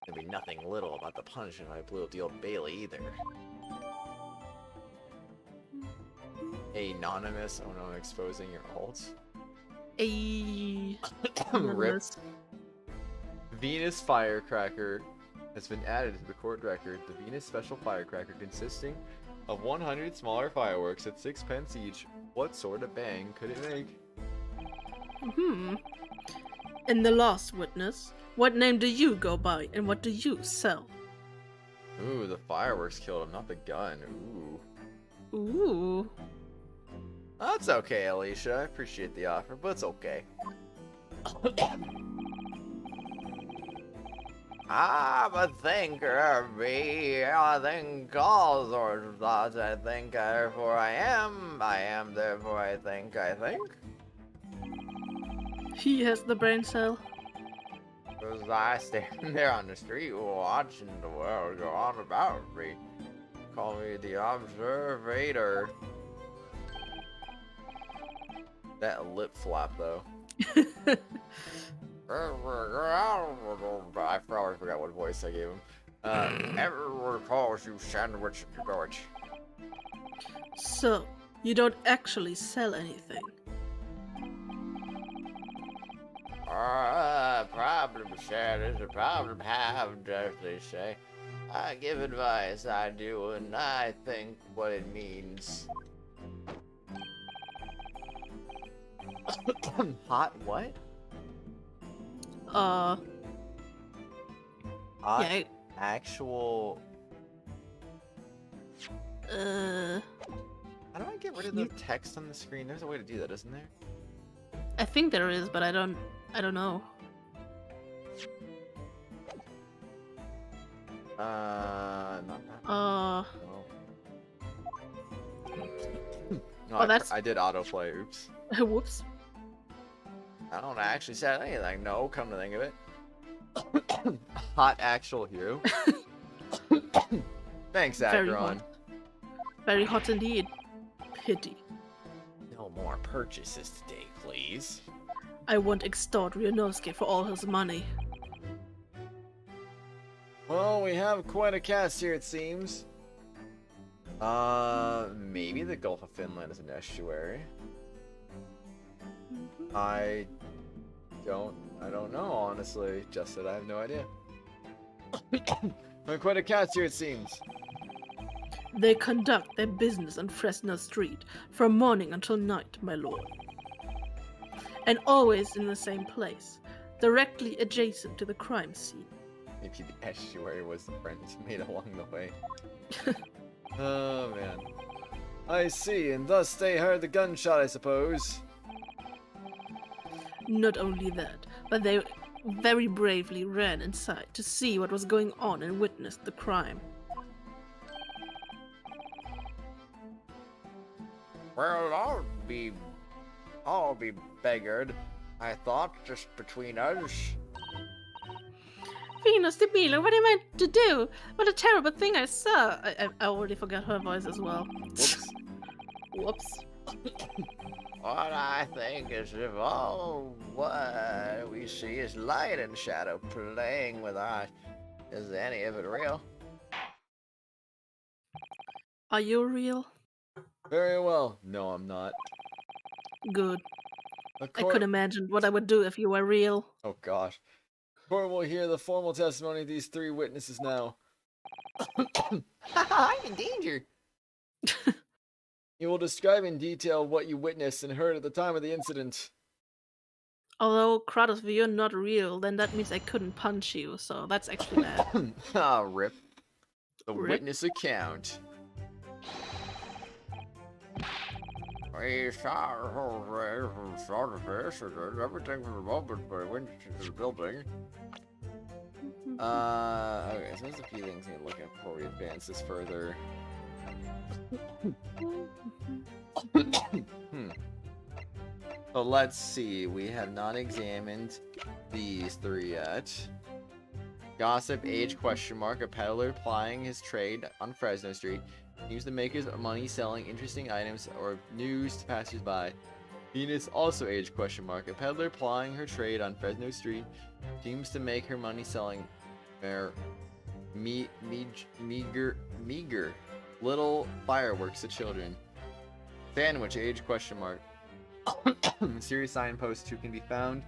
There'd be nothing little about the punishment I blew up the old Bailey either. Anonymous. Oh no, I'm exposing your alt. Rip. Venus Firecracker has been added to the court record. The Venus Special Firecracker consisting of 100 smaller fireworks at 6 pence each. What sort of bang could it make? And the last witness, what name do you go by and what do you sell? Ooh, the fireworks killed him, not the gun. Ooh. Ooh. That's okay, Alicia. I appreciate the offer, but it's okay. I'm a thinker, be I think all sorts of thoughts. I think, therefore I am. I am, therefore I think. He has the brain cell. As I stand there on the street watching the world go on about me. Call me the observator. That lip flap, though. I probably forgot what voice I gave him. Everyone calls you Sandwich George. So, you don't actually sell anything. Problem shared is a problem halved, as they say. I give advice, I do, and I think what it means. Hot what? Hot Yeah. actual... How do I get rid of the text on the screen? There's a way to do that, isn't there? I think there is, but I don't know. Not that. Oh, No, that's... I did autoplay, oops. Whoops. I don't actually say anything, no, come to think of it. Hot actual hero. Thanks, Very Akron. hot. Very hot indeed. Pity. No more purchases today, please. I won't extort Ryunosuke for all his money. Well, we have quite a cast here, it seems. Maybe the Gulf of Finland is an estuary. I don't know, honestly. Just that I have no idea. We're quite a cast here, it seems. They conduct their business on Fresno Street from morning until night, my lord. And always in the same place, directly adjacent to the crime scene. Maybe the estuary was the friends made along the way. Oh, man. I see, and thus they heard the gunshot, I suppose. Not only that, but they very bravely ran inside to see what was going on and witnessed the crime. Well, I'll be beggared. I thought, just between us. Venus de Milo, what am I to do? What a terrible thing I saw! I already forgot her voice as well. Whoops. Whoops. What I think is if all what we see is light and shadow playing with us, is any of it real? Are you real? Very well. No, I'm not. Good. A I court... could imagine what I would do if you were real. Oh gosh. Court will hear the formal testimony of these three witnesses now. I'm in danger. You will describe in detail what you witnessed and heard at the time of the incident. Although, Kratos, if you're not real, then that means I couldn't punch you, so that's actually bad. Ah, rip. The Rip. witness account. We saw the face and everything from the moment we went to the building. Okay, so there's a few things we need to look at before we advance this further. So let's see, we have not examined these three yet. Gossip, age, question mark, a peddler plying his trade on Fresno Street. Seems to make his money selling interesting items or news to passers-by. Venus, also age, question mark, a peddler plying her trade on Fresno Street. Seems to make her money selling meager little fireworks to children. Sandwich, age, question mark. Mysterious signpost who can be found.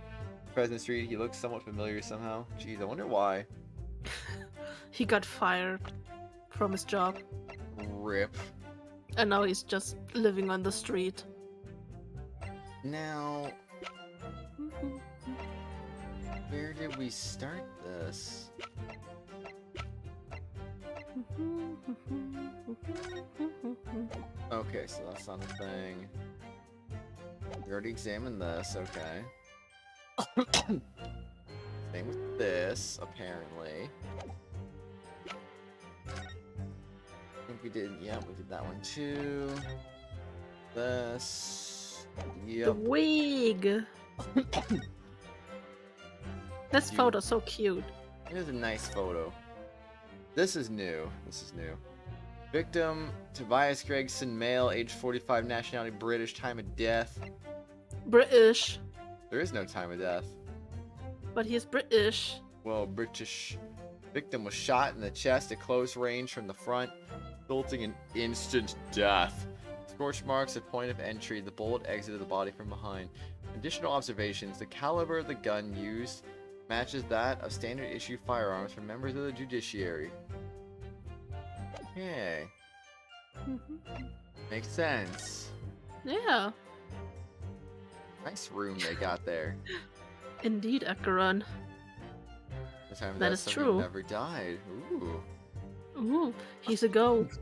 Fresno Street, he looks somewhat familiar somehow. Jeez, I wonder why. He got fired from his job. Rip. And now he's just living on the street. Now, where did we start this? Okay, so that's not a thing. We already examined this, okay. Same with this, apparently. I think we did, yeah, we did that one too. This, yep. The wig! This photo's so cute. It is a nice photo. This is new. Victim, Tobias Gregson, male, age 45, nationality British, time of death. British. There is no time of death. but he is British. Well, British. Victim was shot in the chest at close range from the front, resulting in instant death. Scorch marks at point of entry. The bullet exited the body from behind. Additional observations. The caliber of the gun used matches that of standard issue firearms for members of the judiciary. Okay. Makes sense. Yeah. Nice room they got there. Indeed, Acheron. This time That is somebody true. never died. Ooh. Ooh, he's a ghost.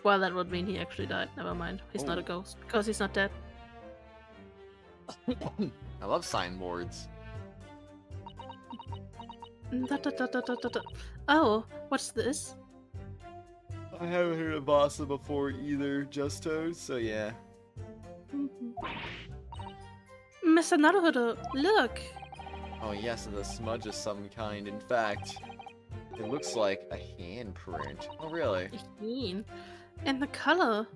Well, that would mean he actually died. Never mind. He's not a Oh. ghost because he's not dead. I love signboards. Da, da, da, da, da, da, da. Oh, what's this? I haven't heard of Vasa before either, just Toad, so yeah. Mr. Naruhodo, look! Oh yes, and the smudge of some kind. In fact, it looks like a handprint. Oh really? Mean. And the color.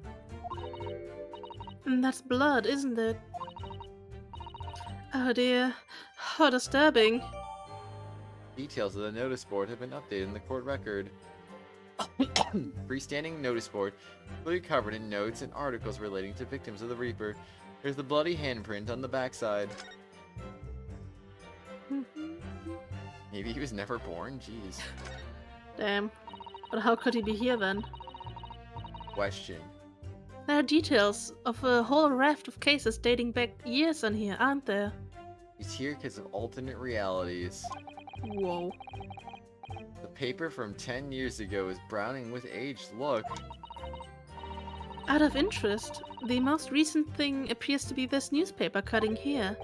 And that's blood, isn't it? Oh dear. How disturbing. Details of the notice board have been updated in the court record. Freestanding notice board, fully covered in notes and articles relating to victims of the Reaper. There's the bloody handprint on the backside. Maybe he was never born? Jeez. Damn. But how could he be here then? Question. There are details of a whole raft of cases dating back years on here, aren't there? He's here because of alternate realities. Whoa. The paper from 10 years ago is browning with age. Look. Out of interest, the most recent thing appears to be this newspaper cutting here.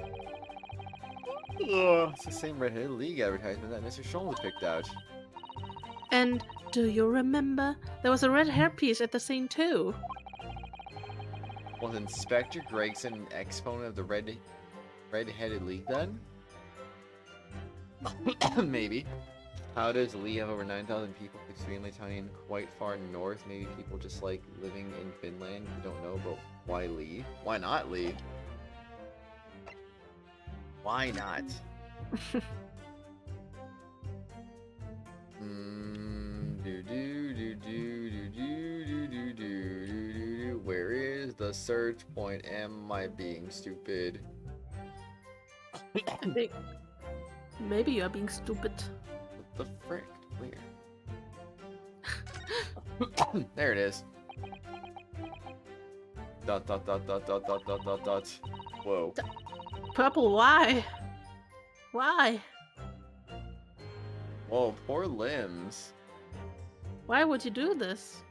Ugh, it's the same Red Headed League advertisement that Mr. Schulman picked out. And do you remember? There was a red hairpiece at the scene too. Was Inspector Gregson an exponent of the Red-Headed League then? Maybe. How does Lee have over 9,000 people? Extremely tiny and quite far north. Maybe people just like living in Finland. We don't know, but why Lee? Why not Lee? Why not? Where is the search point? Am I being stupid? I think maybe you are being stupid. What the frick? Where? There it is. Dot dot dot dot dot dot dot dot dot. Whoa. Purple, why? Why? Whoa, poor limbs. Why would you do this?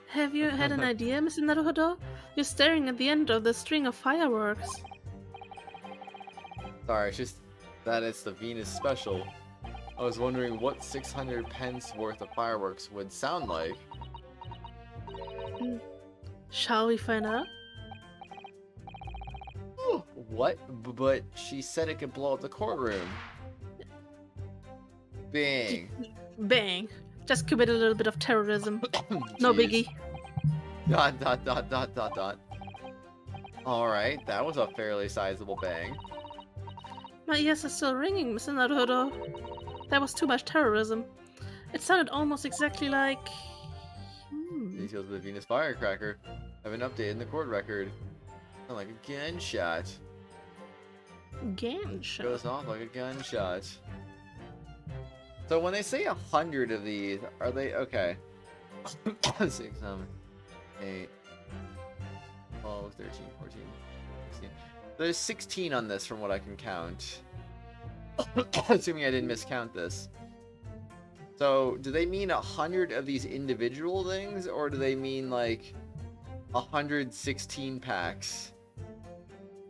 Have you had an idea, Mr. Naruhodo? You're staring at the end of the string of fireworks. Sorry, it's just that it's the Venus special. I was wondering what 600 pence worth of fireworks would sound like. Shall we find out? What? But she said it could blow up the courtroom. Bang. Bang. Just commit a little bit of terrorism. No biggie. Dot dot dot dot dot dot. Alright, that was a fairly sizable bang. My ears are still ringing, Mr. Naruhodo. That was too much terrorism. It sounded almost exactly like... Details of the Venus firecracker have been updated in the court record. Sound like a gunshot. Gunshot. Goes off like a gunshot. So when they say 100 of these, are they okay? 6, 7, 8, 12, 13, 14, 16. There's 16 on this from what I can count. Assuming I didn't miscount this. So do they mean 100 of these individual things, or do they mean like 116 packs?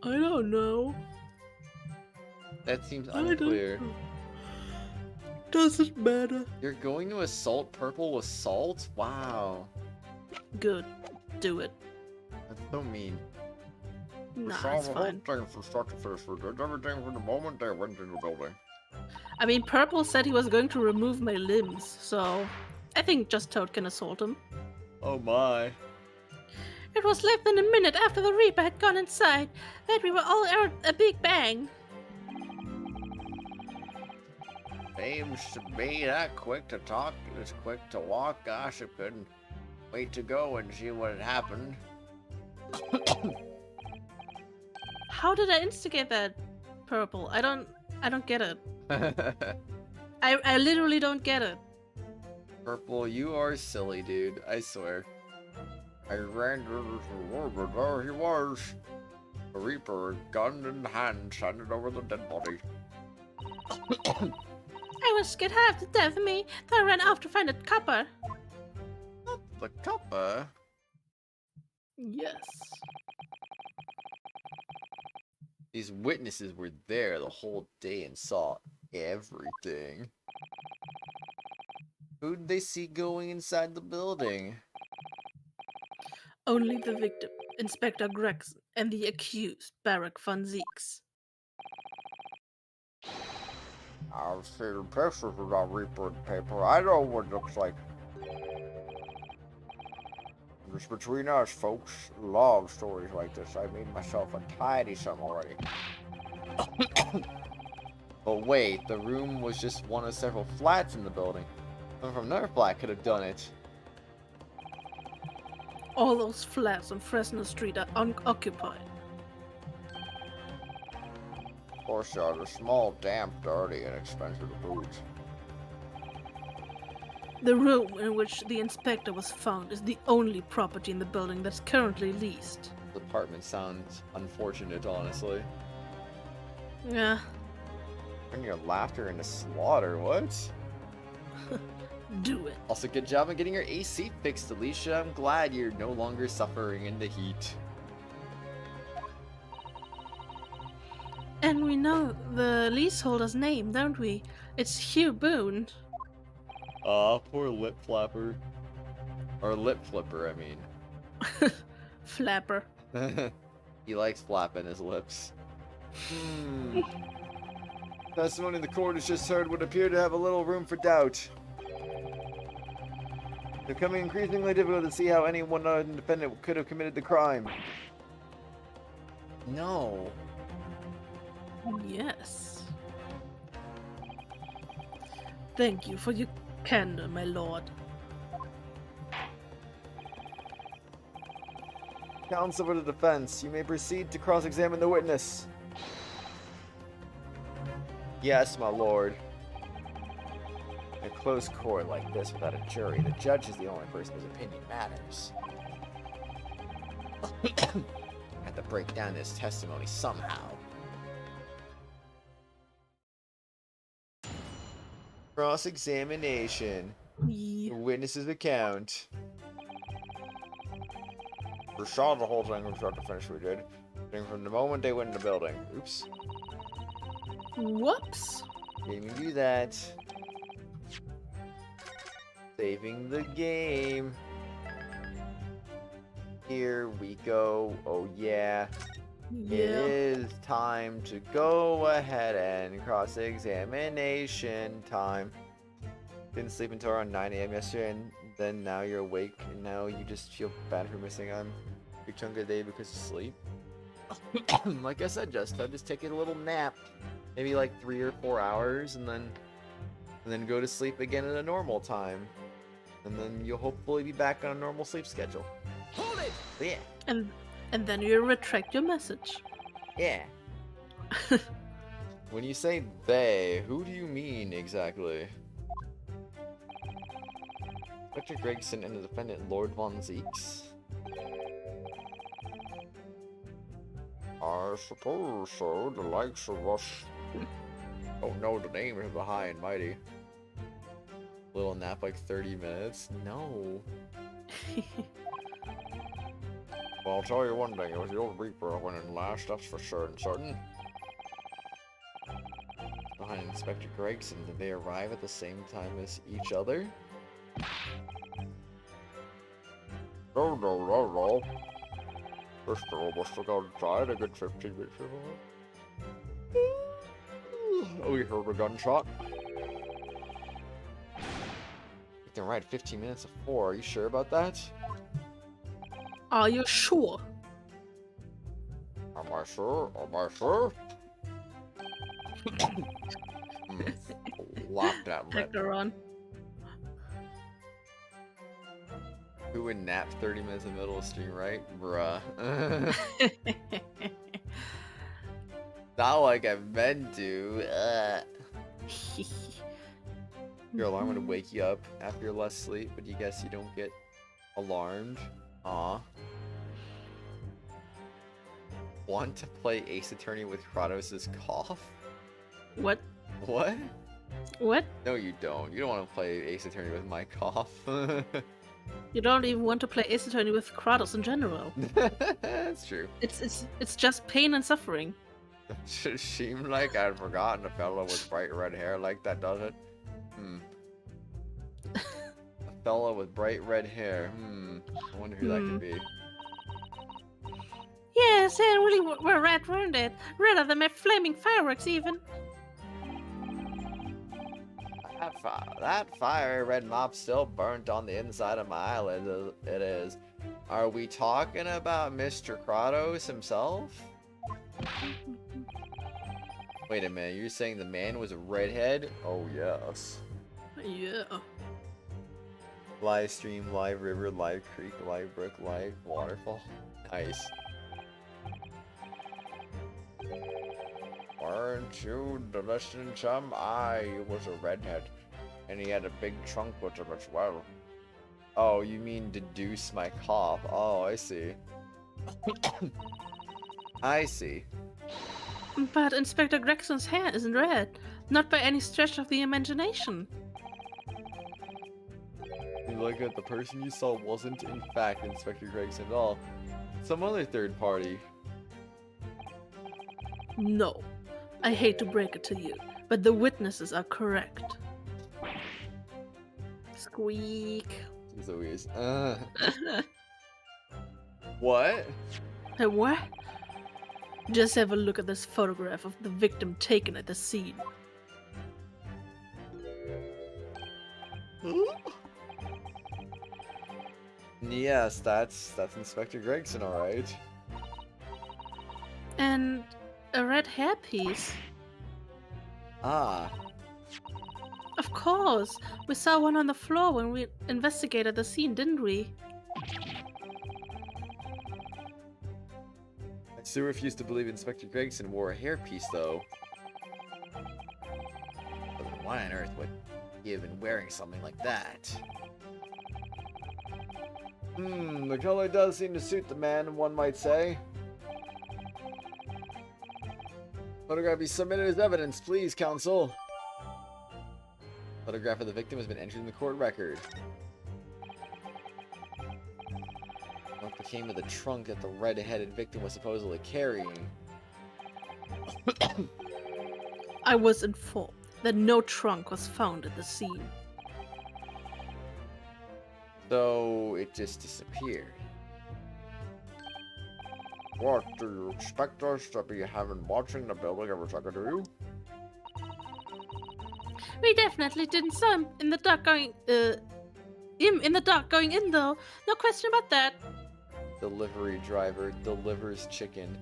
I don't know. That seems unclear. Doesn't matter. You're going to assault Purple with salt? Wow. Good. Do it. That's so mean. Nah, it's fine. Everything from the moment they went in the building. I mean, Purple said he was going to remove my limbs, so I think just Toad can assault him. Oh my. It was less than a minute after the Reaper had gone inside that we were all heard a big bang. Seems to be that quick to talk, this quick to walk. Gosh, I couldn't wait to go and see what had happened. How did I instigate that, Purple? I don't get it. I literally don't get it. Purple, you are silly, dude. I swear. I ran to the room, but there he was. The Reaper, gun in hand, standing over the dead body. I was scared half to death of me, so I ran off to find a copper. The copper? Yes. These witnesses were there the whole day and saw everything. Who did they see going inside the building? Only the victim, Inspector Gregson, and the accused, Barack von Zeeks. I've seen pictures of that Reaper in the paper. I know what it looks like. Just between us, folks, love stories like this. I made myself a tidy some already. But wait, the room was just one of several flats in the building. Someone from another flat could have done it. All those flats on Fresno Street are unoccupied. Of course, they are small, damp, dirty, and expensive to boot. The room in which the inspector was found is the only property in the building that's currently leased. The apartment sounds unfortunate, honestly. Yeah. Turn your laughter into slaughter, what? Do it. Also, good job on getting your AC fixed, Alicia. I'm glad you're no longer suffering in the heat. And we know the leaseholder's name, don't we? It's Hugh Boone. Aw, poor lip flapper. Or lip flipper, I mean. Flapper. He likes flapping his lips. Testimony in the court has just heard would appear to have a little room for doubt. It's becoming increasingly difficult to see how anyone other than the defendant could have committed the crime. No. Yes. Thank you for your candor, my lord. Counsel for the defense, you may proceed to cross-examine the witness. Yes, my lord. In a close court like this without a jury, the judge is the only person whose opinion matters. I have to break down this testimony somehow. Cross-examination. The witness's account. We saw the whole thing from start to finish, we did. From the moment they went in the building. Oops. Whoops. Didn't even do that. Saving the game. Here we go. Oh yeah. Yeah. It is time to go ahead and cross-examination time. Didn't sleep until around 9 AM yesterday, and then now you're awake, and now you just feel bad for missing a big chunk of the day because of sleep. Like I said, just take a little nap, maybe like 3 or 4 hours, and then go to sleep again at a normal time, and then you'll hopefully be back on a normal sleep schedule. Hold it! But yeah. And then you retract your message. Yeah. When you say they, who do you mean exactly? Inspector Gregson and the defendant, Lord Von Zeeks? I suppose so, the likes of us. Oh no, the name of the high and mighty. Little nap like 30 minutes? No. Well, I'll tell you one thing, it was the old Reaper who went in last, that's for sure and certain. Behind Inspector Gregson, did they arrive at the same time as each other? No. This girl must have gone inside a good 15 minutes ago. Oh, we heard a gunshot. You can ride 15 minutes of 4, are you sure about that? Are you sure? Am I sure? Am I sure? Laughed at and let Hector on. Who would nap 30 minutes in the middle of stream, right? Bruh. Not like I meant to. Your alarm would wake you up after you're less sleep, but you guess you don't get alarmed. Aw. Want to play Ace Attorney with Kratos' cough? What? What? What? No, you don't. You don't want to play Ace Attorney with my cough. You don't even want to play Ace Attorney with Kratos in general. That's true. It's just pain and suffering. Should seem like I'd forgotten a fellow with bright red hair like that, does it? A fellow with bright red hair. I wonder who that could be. Yes, they really were red, weren't it? Redder than my flaming fireworks, even. That fiery red mop still burnt on the inside of my eyelid. It is. Are we talking about Mr. Kratos himself? Wait a minute, you're saying the man was a redhead? Oh, yes. Yeah. Live stream, live river, live creek, live brook, live waterfall. Nice. Weren't you the listening chum? He was a redhead. And he had a big trunk with him as well. Oh, you mean deduce my cough. Oh, I see. I see. But Inspector Gregson's hair isn't red. Not by any stretch of the imagination. You look at the person you saw wasn't in fact Inspector Gregson at all. Some other third party. No. I hate to break it to you, but the witnesses are correct. Squeak. It's always. What? What? Just have a look at this photograph of the victim taken at the scene. Yes, that's Inspector Gregson, alright. And a red hairpiece. Ah. Of course! We saw one on the floor when we investigated the scene, didn't we? I still refuse to believe Inspector Gregson wore a hairpiece, though. But why on earth would he have been wearing something like that? The color does seem to suit the man, one might say. Photograph be submitted as evidence, please, counsel. Photograph of the victim has been entered in the court record. What became of the trunk that the red-headed victim was supposedly carrying? I was informed that no trunk was found at the scene. So it just disappeared. What, do you expect us to be having watching the building every second, do you? We definitely didn't saw him in the dark going, in the dark going in though. No question about that. Delivery driver delivers chicken.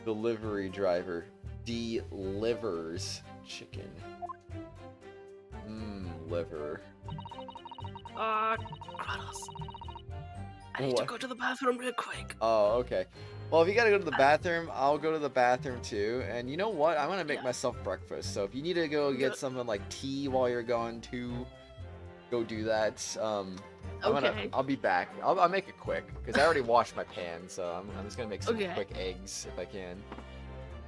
Delivery driver delivers chicken. Liver. Kratos. I need to go to the bathroom real quick. Oh, okay. Well, if you gotta go to the bathroom, I'll go to the bathroom too. And you know what? I'm gonna make myself breakfast. So if you need to go get something like tea while you're going to go do that, I'll be back. I'll make it quick because I already washed my pan. So I'm just gonna make some quick eggs if I can.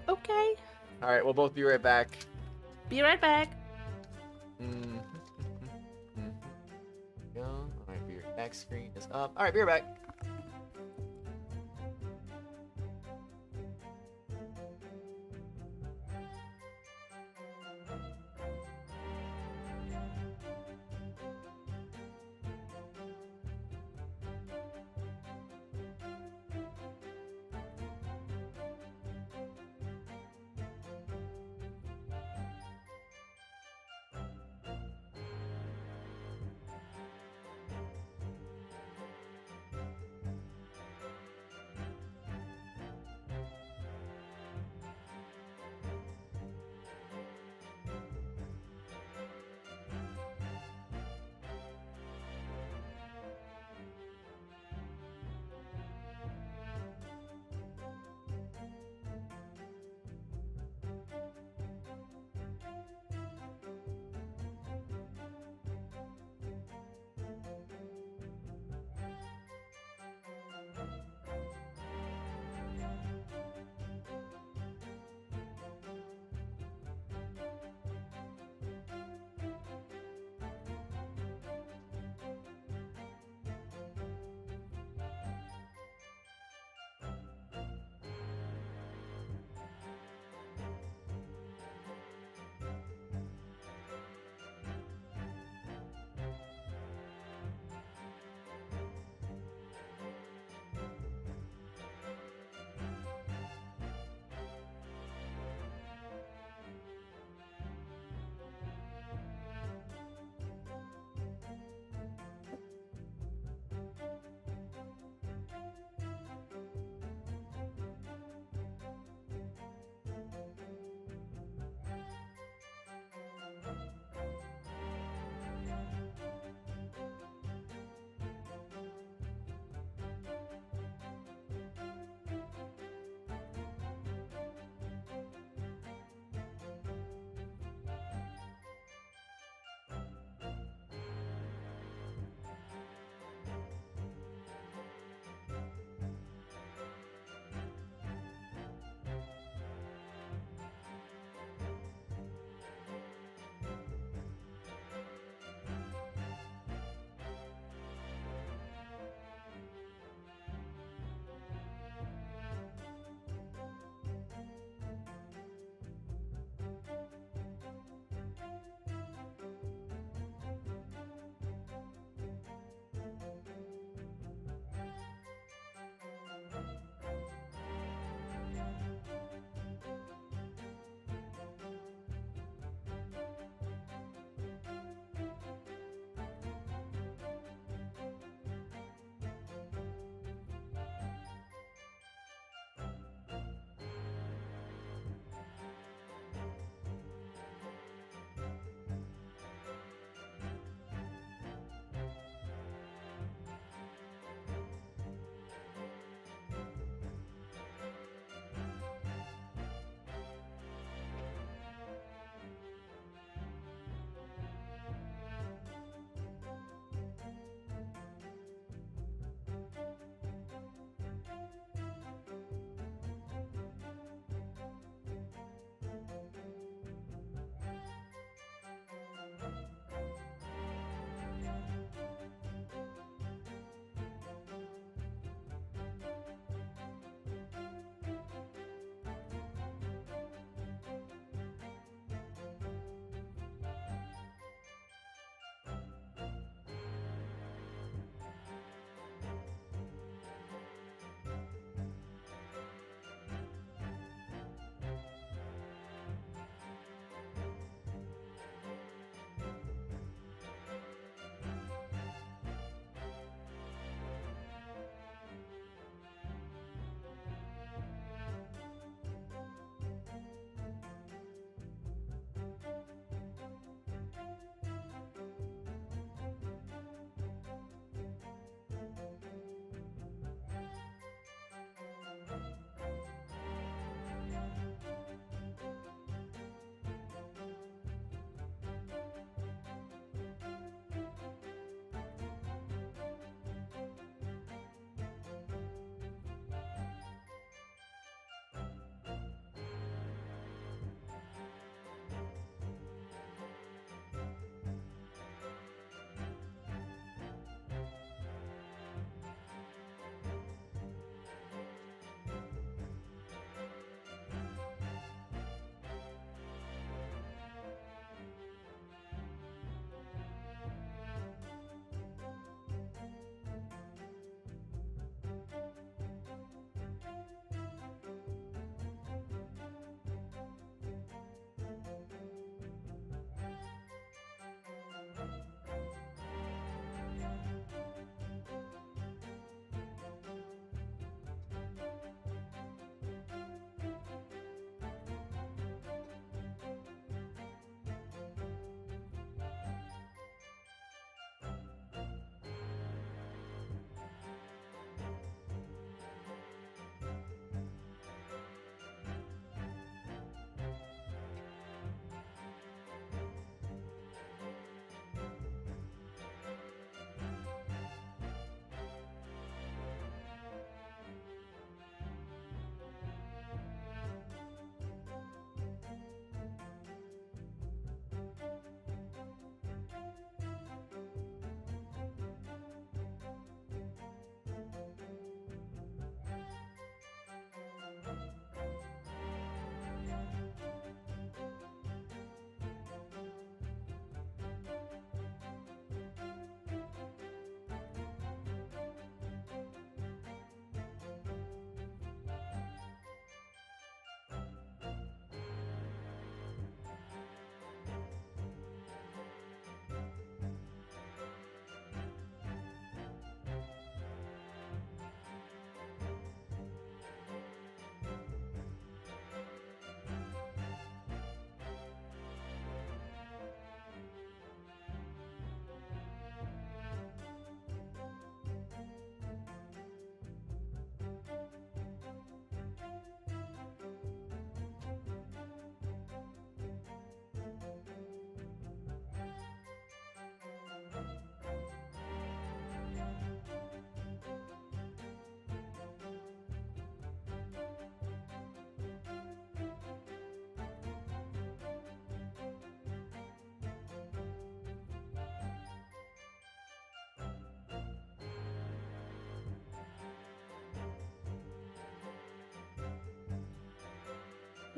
Okay. All right, we'll both be right back. Be right back. Go. All right, your back screen is up. All right, be right back.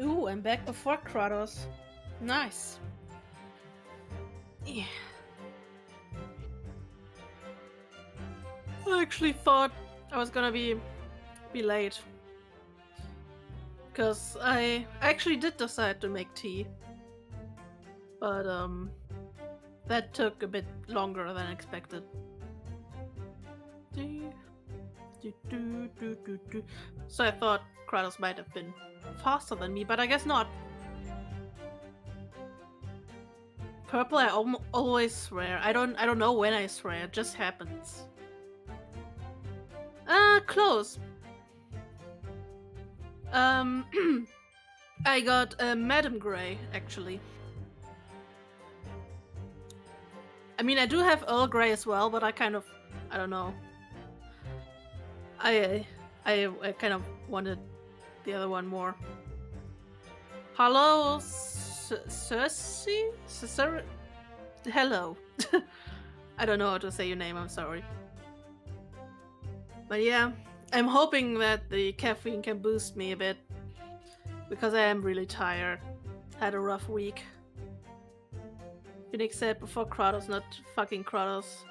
Ooh, I'm back before Kratos. Nice. Yeah. I actually thought I was gonna be late. Because I actually did decide to make tea. But that took a bit longer than expected. So I thought Kratos might have been faster than me, but I guess not. Purple, I always swear. I don't know when I swear. It just happens. Close. I got Madam Grey actually. I mean, I do have Earl Grey as well, but I don't know. I kind of wanted the other one more. Hello, Cersei? Hello. I don't know how to say your name, I'm sorry. But yeah, I'm hoping that the caffeine can boost me a bit. Because I am really tired. Had a rough week. Phoenix said before Kratos, not fucking Kratos.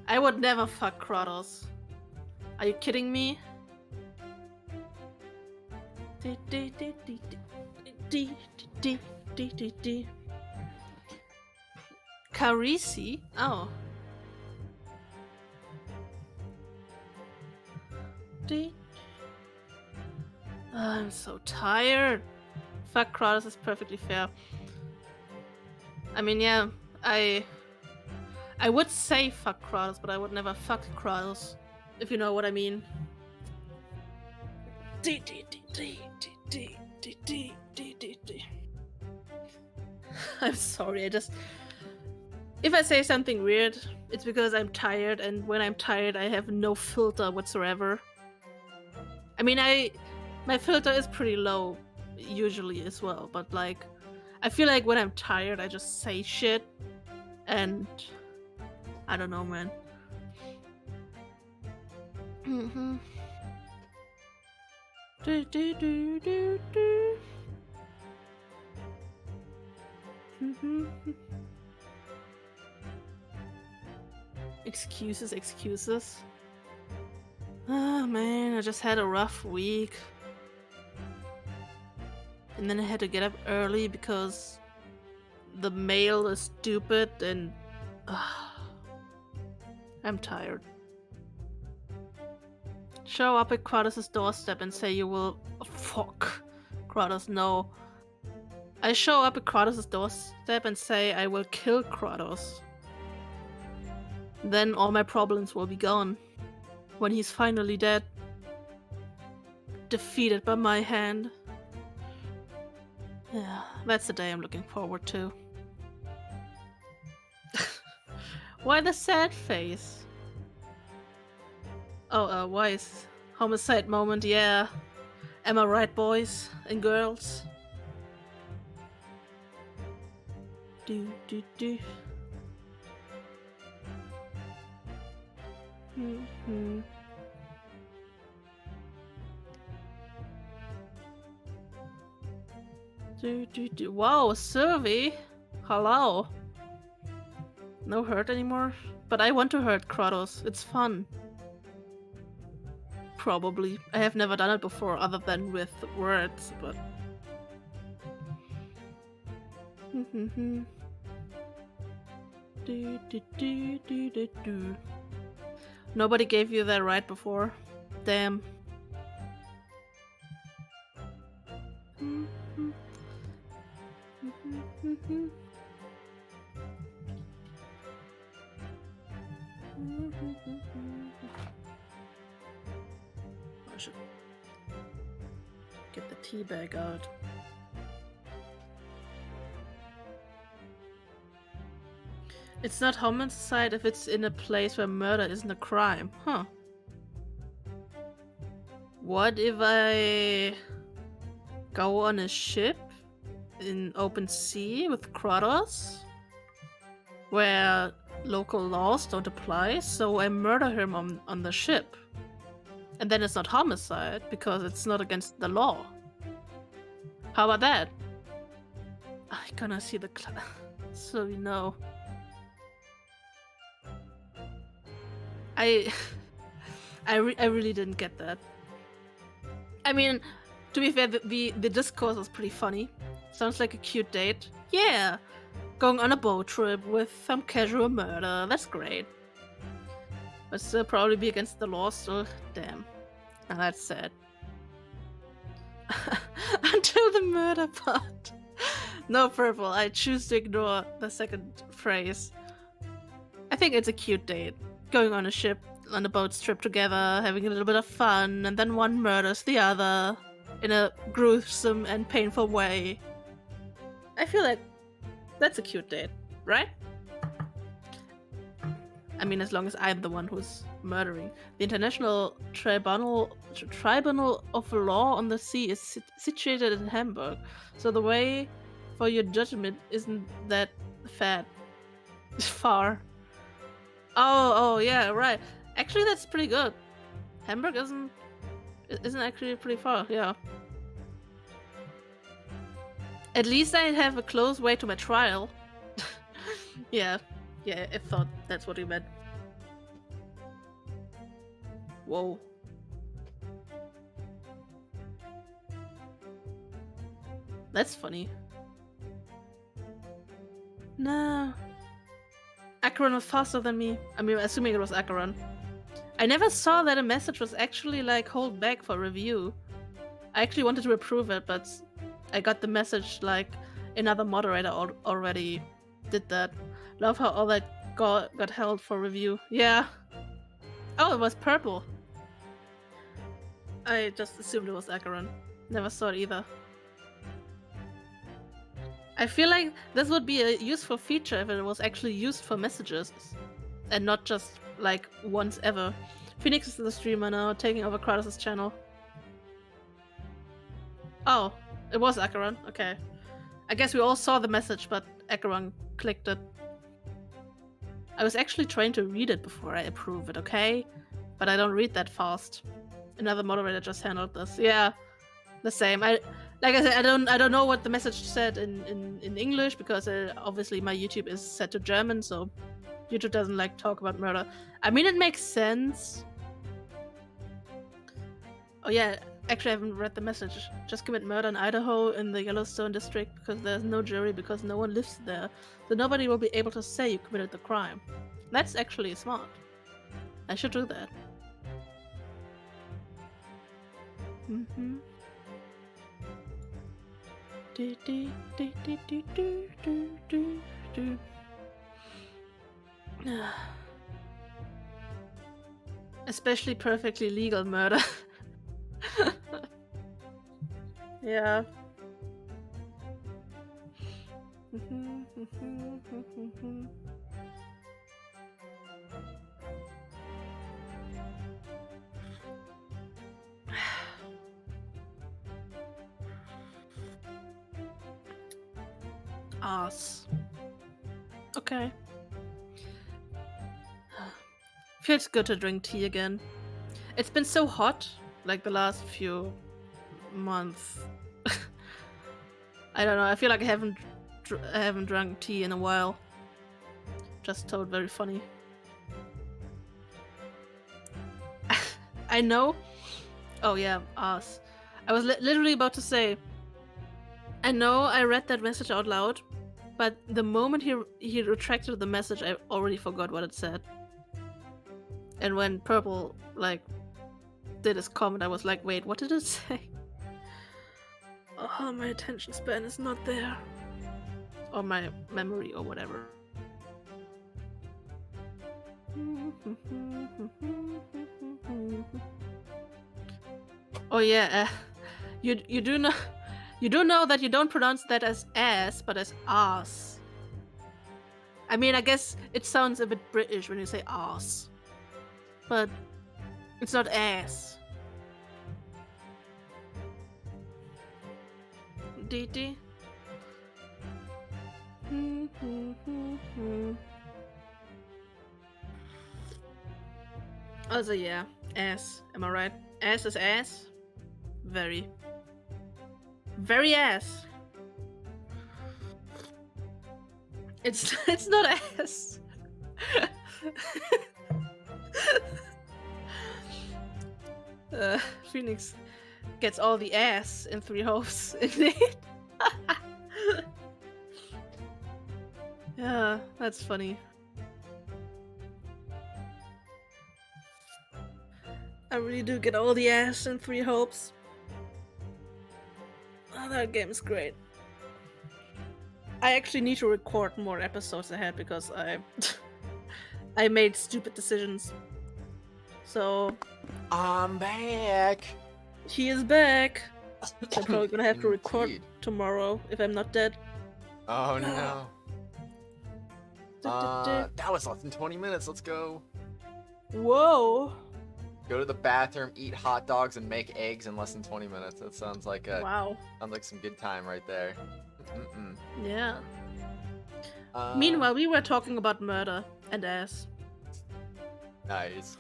I would never fuck Kratos. Are you kidding me? Carisi? Oh. I'm so tired. Fuck Kratos is perfectly fair. I mean, yeah, I would say fuck Kratos, but I would never fuck Kratos, if you know what I mean. I'm sorry, if I say something weird, it's because I'm tired, and when I'm tired, I have no filter whatsoever. I mean, my filter is pretty low, usually as well, but like, I feel like when I'm tired, I just say shit, and I don't know, man. Excuses. Oh man, I just had a rough week. And then I had to get up early because the mail is stupid and I'm tired. Show up at Kratos' doorstep and say you will... fuck. Kratos, no. I show up at Kratos' doorstep and say I will kill Kratos. Then all my problems will be gone. When he's finally dead. Defeated by my hand. Yeah, that's the day I'm looking forward to. Why the sad face? Oh, wise. Homicide moment, yeah. Am I right, boys and girls? Do. Wow, Survey? Hello. No hurt anymore? But I want to hurt Kratos. It's fun. Probably. I have never done it before other than with words, but... Nobody gave you that right before. Damn. I should get the tea bag out. It's not homicide if it's in a place where murder isn't a crime. Huh. What if I go on a ship in open sea with Kratos? Where local laws don't apply, so I murder him on the ship. And then it's not homicide, because it's not against the law. How about that? I'm gonna see the so you know. I really didn't get that. I mean, to be fair, the discourse was pretty funny. Sounds like a cute date. Yeah! Going on a boat trip with some casual murder. That's great. But still probably be against the law, so damn. Now that's sad. Until the murder part. No, Purple, I choose to ignore the second phrase. I think it's a cute date. Going on a ship, on a boat trip together, having a little bit of fun, and then one murders the other in a gruesome and painful way. I feel like that's a cute date, right? I mean, as long as I'm the one who's murdering. The International Tribunal of Law on the Sea is situated in Hamburg. So the way for your judgment isn't that fat. Far. Oh, yeah, right. Actually, that's pretty good. Hamburg isn't actually pretty far, yeah. At least I have a close way to my trial. Yeah, I thought that's what you meant. Whoa. That's funny. No. Acheron was faster than me. I mean, assuming it was Acheron. I never saw that a message was actually like hold back for review. I actually wanted to approve it, but I got the message like another moderator already did that. Love how all that got held for review. Yeah. Oh, it was purple. I just assumed it was Acheron. Never saw it either. I feel like this would be a useful feature if it was actually used for messages and not just like once ever. Phoenix is the streamer now, taking over Kratos' channel. Oh, it was Acheron. Okay. I guess we all saw the message, but Acheron clicked it. I was actually trying to read it before I approve it, okay? But I don't read that fast. Another moderator just handled this. Yeah, the same. Like I said, I don't know what the message said in English because obviously my YouTube is set to German, so YouTube doesn't like talk about murder. I mean, it makes sense. Oh yeah, actually I haven't read the message. Just commit murder in Idaho in the Yellowstone district because there's no jury because no one lives there. So nobody will be able to say you committed the crime. That's actually smart. I should do that. Mm-hmm. Especially perfectly legal murder. Yeah. Ass. Okay. Feels good to drink tea again. It's been so hot, like the last few months. I don't know. I feel like I haven't drunk tea in a while. Just told very funny. I know. Oh yeah, ass. I was literally about to say. I know I read that message out loud, but the moment he retracted the message, I already forgot what it said. And when Purple like did his comment, I was like, wait, what did it say? Oh, my attention span is not there. Or my memory or whatever. Oh yeah, you do know that you don't pronounce that as ass, but as ass. I mean, I guess it sounds a bit British when you say ass, but it's not ass. DD. Also, yeah, ass. Am I right? Ass is ass. Very ass. It's not ass. Phoenix gets all the ass in 3 hopes, indeed. Yeah, that's funny. I really do get all the ass in 3 hopes. Oh, that game's great. I actually need to record more episodes ahead because I made stupid decisions. So I'm back. He is back. I'm probably gonna have to record Indeed. tomorrow if I'm not dead. Oh no. That was less than 20 minutes. Let's go. Whoa. Go to the bathroom, eat hot dogs, and make eggs in less than 20 minutes. That sounds like Wow. sounds like some good time right there. Mm-mm. Yeah. Meanwhile, we were talking about murder and ass. Nice.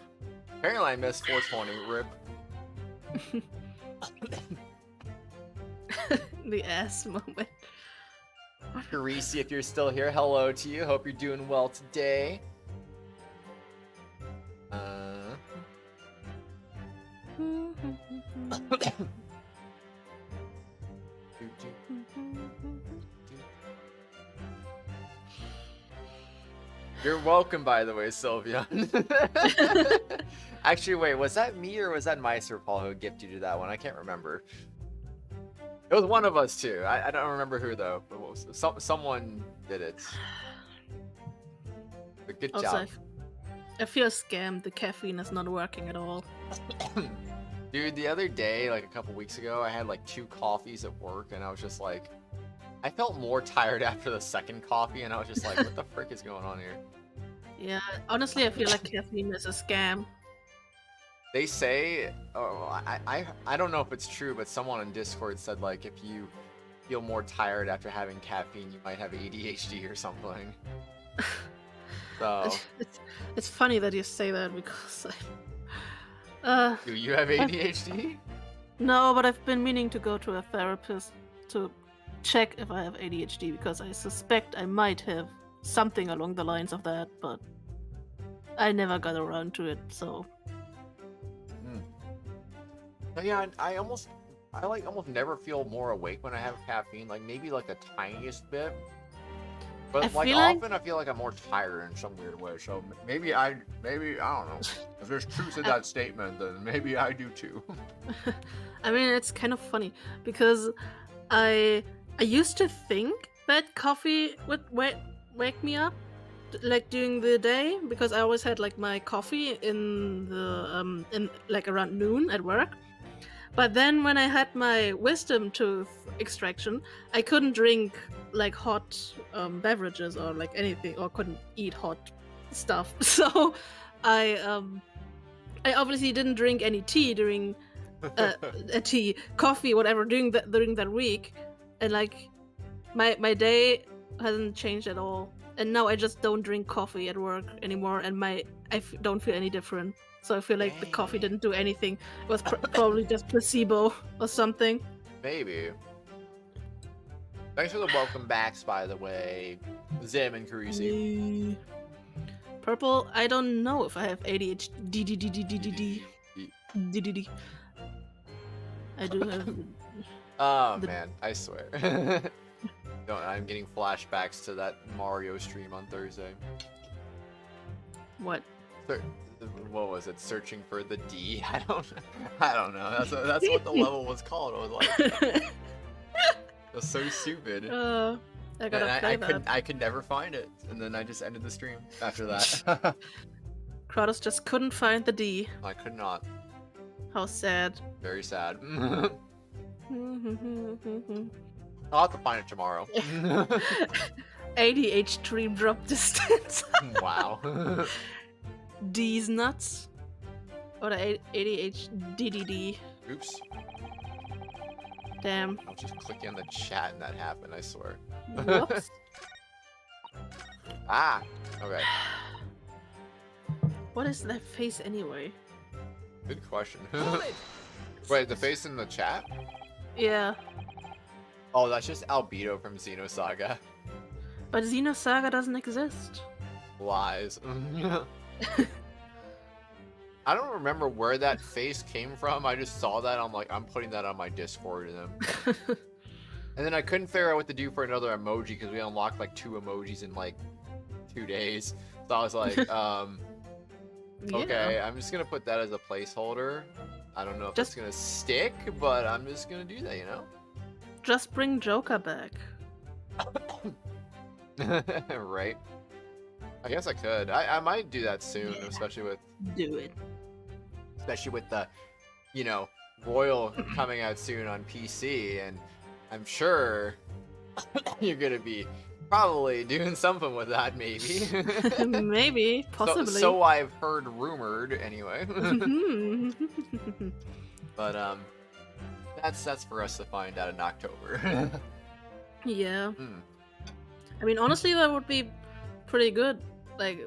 Apparently I missed 420, rip. The ass moment. Carisi, if you're still here, hello to you. Hope you're doing well today. You're welcome, by the way, Sylvia. Actually, wait, was that me or was that Meister Paul who gifted you that one? I can't remember. It was one of us too. I don't remember who though. But what was it? Someone did it. But good job. I feel scammed. The caffeine is not working at all. Dude, the other day, like a couple weeks ago, I had like 2 coffees at work, and I was just like, I felt more tired after the second coffee, and I was just like, what the frick is going on here? Yeah, honestly, I feel like caffeine is a scam. They say, oh, I don't know if it's true, but someone on Discord said like if you feel more tired after having caffeine, you might have ADHD or something. So it's funny that you say that because do you have ADHD? No, but I've been meaning to go to a therapist to check if I have ADHD because I suspect I might have something along the lines of that, but I never got around to it, so. Yeah, I almost never feel more awake when I have caffeine, like maybe like the tiniest bit. But like often I feel like I'm more tired in some weird way. So maybe I don't know. If there's truth in that statement, then maybe I do too. I mean, it's kind of funny because I used to think that coffee would wake me up like during the day because I always had like my coffee in the in like around noon at work. But then when I had my wisdom tooth extraction, I couldn't drink like hot beverages or like anything, or couldn't eat hot stuff. So I obviously didn't drink any tea during coffee, whatever during that week, and like my day hasn't changed at all. And now I just don't drink coffee at work anymore, and don't feel any different. So I feel like the coffee didn't do anything. It was probably just placebo or something. Maybe. Thanks for the welcome backs, by the way, Zim and Carisi. Purple, I don't know if I have ADHD. I do have. Oh man, I swear. I'm getting flashbacks to that Mario stream on Thursday. What? What was it? Searching for the D? I don't know. That's what the level was called. I was like, it was so stupid. I gotta play that. I could never find it, and then I just ended the stream after that. Kratos just couldn't find the D. I could not. How sad. Very sad. I'll have to find it tomorrow. ADH dream drop distance. Wow. D's nuts. Or the ADHDDD. Oops. Damn. I was just clicking on the chat and that happened, I swear. Whoops. Ah, okay. What is that face anyway? Good question. Wait, the face in the chat? Yeah. Oh, that's just Albedo from Xenosaga. But Xenosaga doesn't exist. Lies. I don't remember where that face came from. I just saw that. I'm like, I'm putting that on my Discord and then. And then I couldn't figure out what to do for another emoji because we unlocked like 2 emojis in like 2 days. So I was like, okay, I'm just gonna put that as a placeholder. I don't know if it's gonna stick, but I'm just gonna do that, you know? Just bring Joker back. Right? I guess I could. I might do that soon, especially with... Do it. Especially with the, you know, Royal coming out soon on PC, and I'm sure you're gonna be probably doing something with that, maybe. Maybe, possibly. So I've heard rumored, anyway. But that's for us to find out in October. Yeah. Hmm. I mean, honestly, that would be pretty good. Like,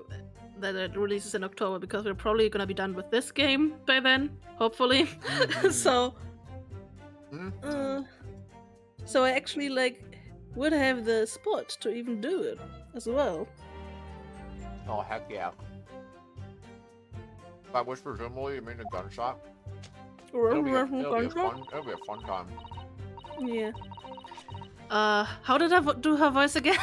that it releases in October because we're probably gonna be done with this game by then, hopefully. Mhm. So, Mhm. so I actually would have the spot to even do it as well. Oh heck yeah! By which presumably you mean a gun shop. It'll be a fun time. Yeah. How did I do her voice again?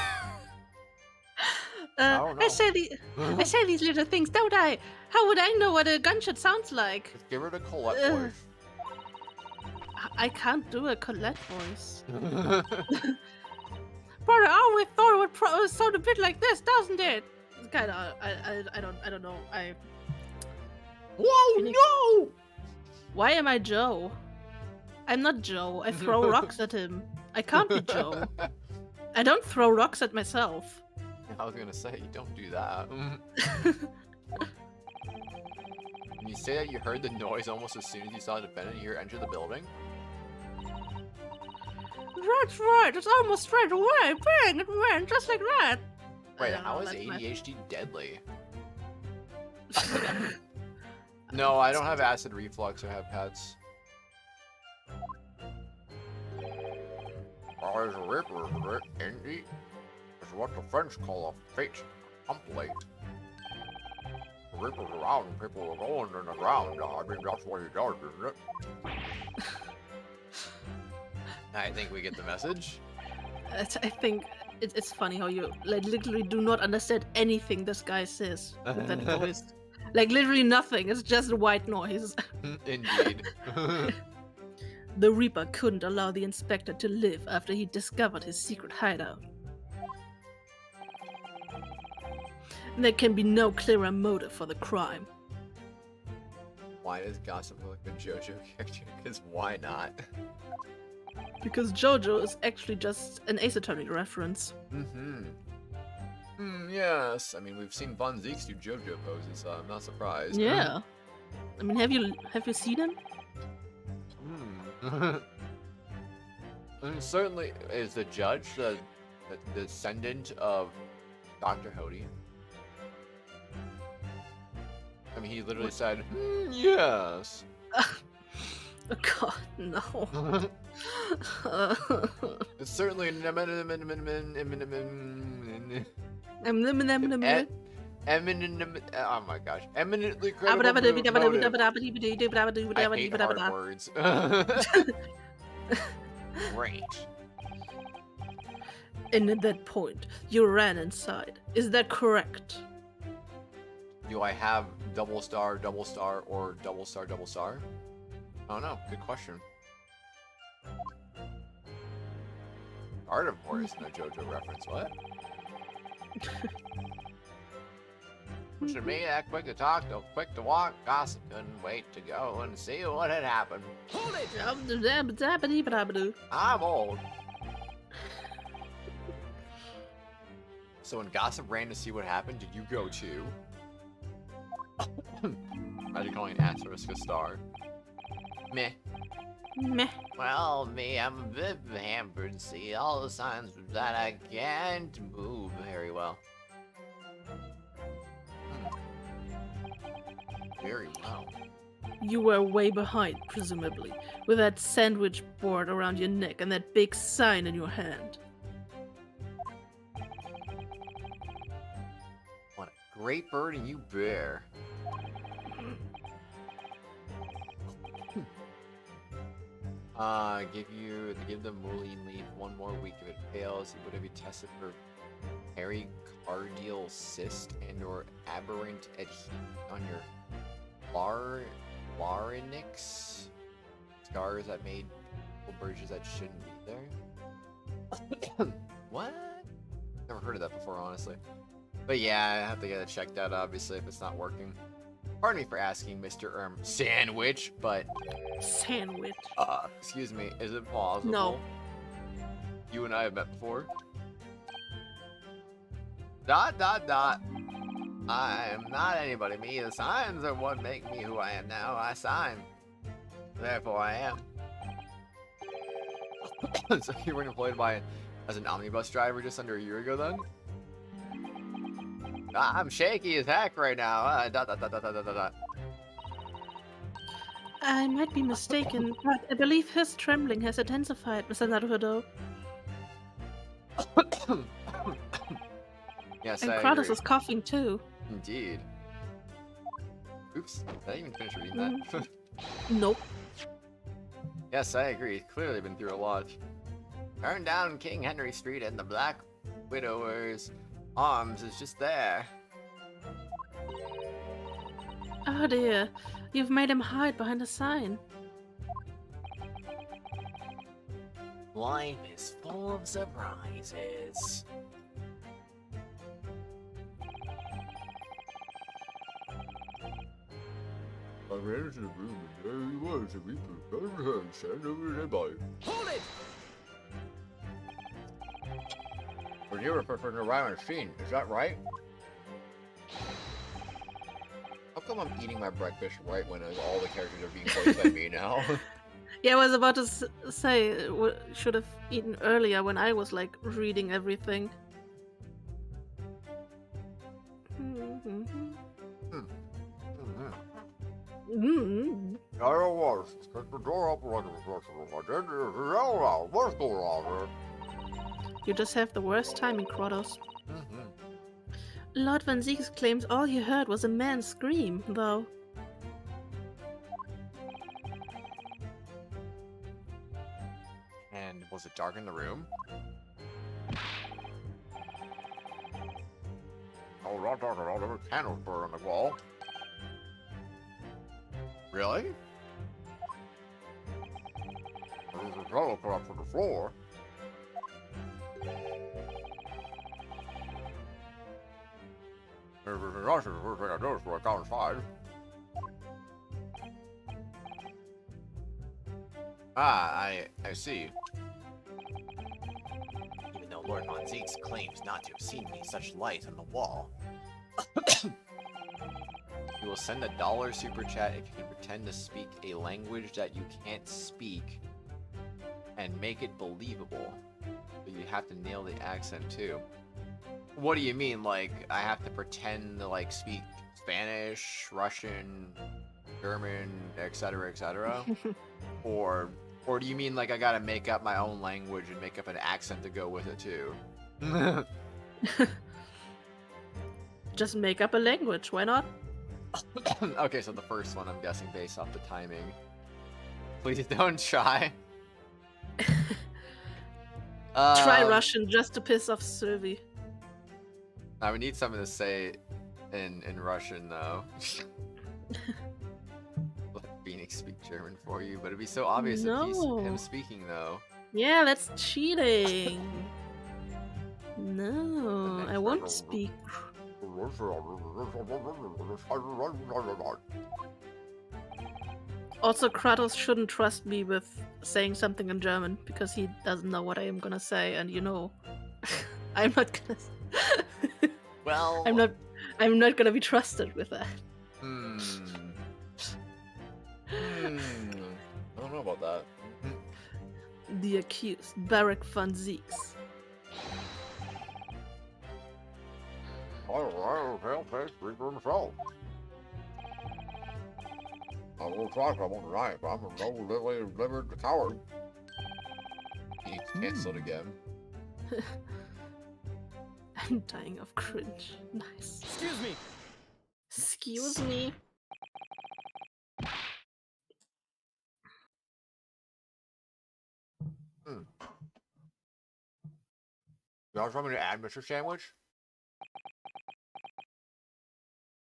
I don't know. I say these little things, don't I? How would I know what a gunshot sounds like? Just give her the Colette voice. I can't do a Colette voice. But I always thought it would sound a bit like this, doesn't it? It's kind of. I don't know. Whoa! Phoenix- No! Why am I Joe? I'm not Joe. I throw rocks at him. I can't be Joe. I don't throw rocks at myself. I was gonna say you don't do that. When you say that you heard the noise almost as soon as you saw the defendant here enter the building. That's right. It's almost straight away. Bang! It went just like that. Wait, how is ADHD deadly? No, I don't have acid reflux. I have pets. As a ripper, indeed, is what the French call a fate complete. The ripper's around and people are going in the ground. I mean, that's what he does, isn't it? I think we get the message. I think it's funny how you literally do not understand anything this guy says with that voice. Like literally nothing. It's just white noise. Indeed. The Reaper couldn't allow the inspector to live after he discovered his secret hideout. There can be no clearer motive for the crime. Why does Gossip look like a JoJo character? Because why not? Because JoJo is actually just an Ace Attorney reference. Yes. I mean, we've seen Von Zeeks do JoJo poses, so I'm not surprised. Yeah. I mean, have you seen him? And certainly, is the judge the descendant of Dr. Hody? I mean, he literally said, yes. Oh God, no. It's certainly oh my gosh, eminently credible motive. I hate hard words. Great. And at that point, you ran inside. Is that correct? Do I have double star, or double star? I don't know. Good question. Gardevoir isn't a JoJo reference. What? To me, that quick to talk, though quick to walk. Gossip couldn't wait to go and see what had happened. Hold it! I'm old. So when Gossip ran to see what happened, did you go too? Imagine calling an asterisk a star. Meh. Meh. Well, me, I'm a bit hampered. See all the signs that I can't move very well. Very well. You were way behind, presumably, with that sandwich board around your neck and that big sign in your hand. What a great bird and you bear. Give the Mullion leaf 1 more week. If it fails, he would have you tested for pericardial cyst and or aberrant adhesion on your larynx. Scars that made bridges that shouldn't be there. What? Never heard of that before, honestly. But yeah, I have to get it checked out, obviously, if it's not working. Pardon me for asking, Mr. Sandwich, but... Sandwich? Excuse me, is it plausible? No. You and I have met before? ... I am not anybody. Me, the signs are what make me who I am now. I sign. Therefore I am. So you were employed by as an omnibus driver just under a year ago then? I'm shaky as heck right now. I might be mistaken, but I believe his trembling has intensified, Mr. Naruhodo. Yes, And I Kratos agree. is coughing too. Indeed. Oops, did I even finish reading that? Nope. Yes, I agree. Clearly been through a lot. Turn down King Henry Street and the Black Widower's Arms is just there. Oh dear, you've made him hide behind a sign. Life is full of surprises. I ran into the room and there he was, and we put our hands over nearby. Hold it! Well, you were preferring around a scene, is that right? How come I'm eating my breakfast right when all the characters are being voiced by me now? Yeah, I was about to say, should have eaten earlier when I was like reading everything. I was. Take the door up like what's going on here? You just have the worst timing, Kratos. Lord Van Zieks claims all he heard was a man scream, though. And was it dark in the room? Oh, not dark at all. There were candles burning on the wall. Really? There's a pillow put up to the floor. There's a Russian who's going to notice what's outside. I see. Even though Lord Von Zieks claims not to have seen any such light on the wall. You will send $1 super chat if you can pretend to speak a language that you can't speak and make it believable. But you have to nail the accent too. What do you mean, like, I have to pretend to, like, speak Spanish, Russian, German, etc., etc.? Or do you mean, like, I gotta make up my own language and make up an accent to go with it too? Just make up a language, why not? Okay, so the first one I'm guessing based off the timing. Please don't try. Try Russian just to piss off Sylvie. I would need something to say in Russian though. Let Phoenix speak German for you, but it'd be so obvious if he's him speaking though. Yeah, that's cheating. No, I won't speak. Also, Kratos shouldn't trust me with saying something in German because he doesn't know what I am gonna say, and you know, I'm not gonna. Well, I'm not gonna be trusted with that. I don't know about that. The accused, Barak Van Zieks. I will try someone tonight, but I'm no delivered the coward. He canceled again. I'm dying of cringe. Nice. Excuse me. Excuse me. You guys want me to add Mr. Sandwich?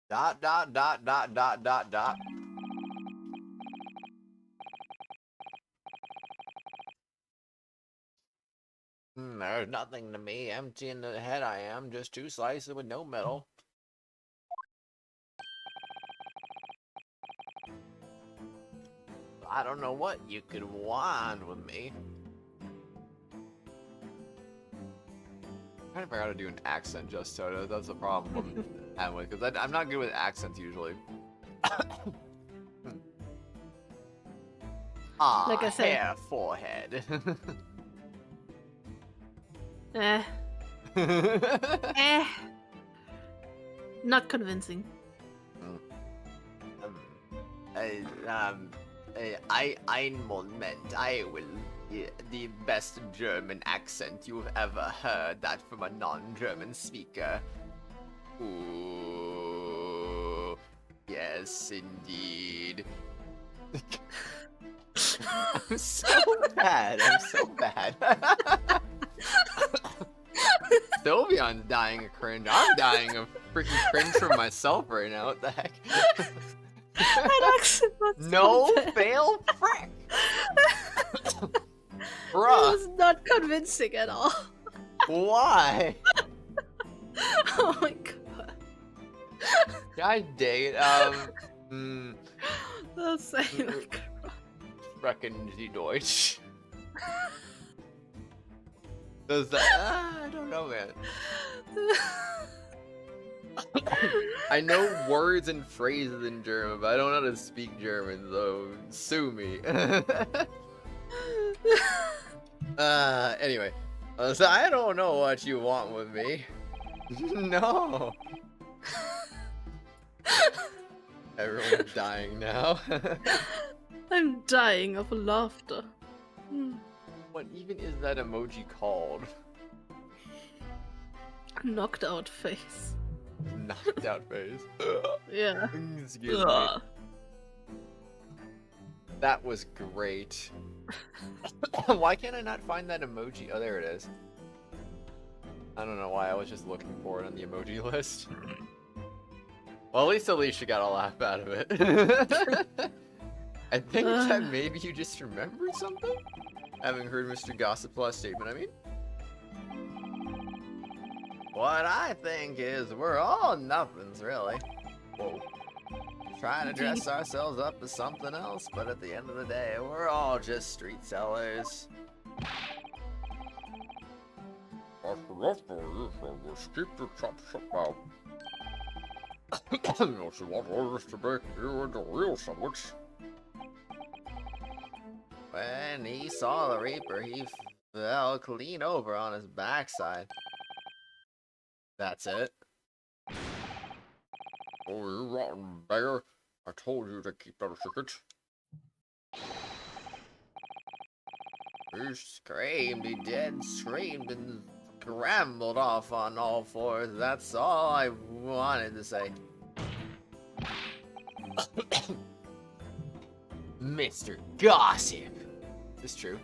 Dot. There's nothing to me. Empty in the head I am. Just 2 slices with no metal. I don't know what you could want with me. I'm trying to figure out how to do an accent just so that's the problem I'm having with, because I'm not good with accents usually. Like I said, hair, forehead. Eh. Eh. Not convincing. Ein Moment, I will. The best German accent you've ever heard, that from a non-German speaker. Ooh, yes, indeed. I'm so bad. Sylveon's dying of cringe. I'm dying of freaking cringe for myself right now. What the heck? That accent was so No bad. fail, frick. It Bruh, was not convincing at all. why? Oh my god. God dang it. That's saying like Sprechen Sie Deutsch. Does that? I don't know, man. I know words and phrases in German, but I don't know how to speak German, so sue me. Anyway. So I don't know what you want with me. No. Everyone's dying now. I'm dying of laughter. Hmm. What even is that emoji called? Knocked out face. Knocked out face. Yeah. Excuse me. Ugh. That was great. Why can't I not find that emoji? Oh, there it is. I don't know why, I was just looking for it on the emoji list. Well, at least Alicia got a laugh out of it. I think that maybe you just remembered something? Having heard Mr. Gossip's last statement, I mean. What I think is we're all nothings, really. Whoa. Trying to dress ourselves up as something else, but at the end of the day, we're all just street sellers. When he saw the Reaper, he fell clean over on his backside. That's it. Oh, you rotten beggar. I told you to keep that a secret. He screamed, he did, screamed and scrambled off on all fours. That's all I wanted to say. Mr. Gossip! Is this true?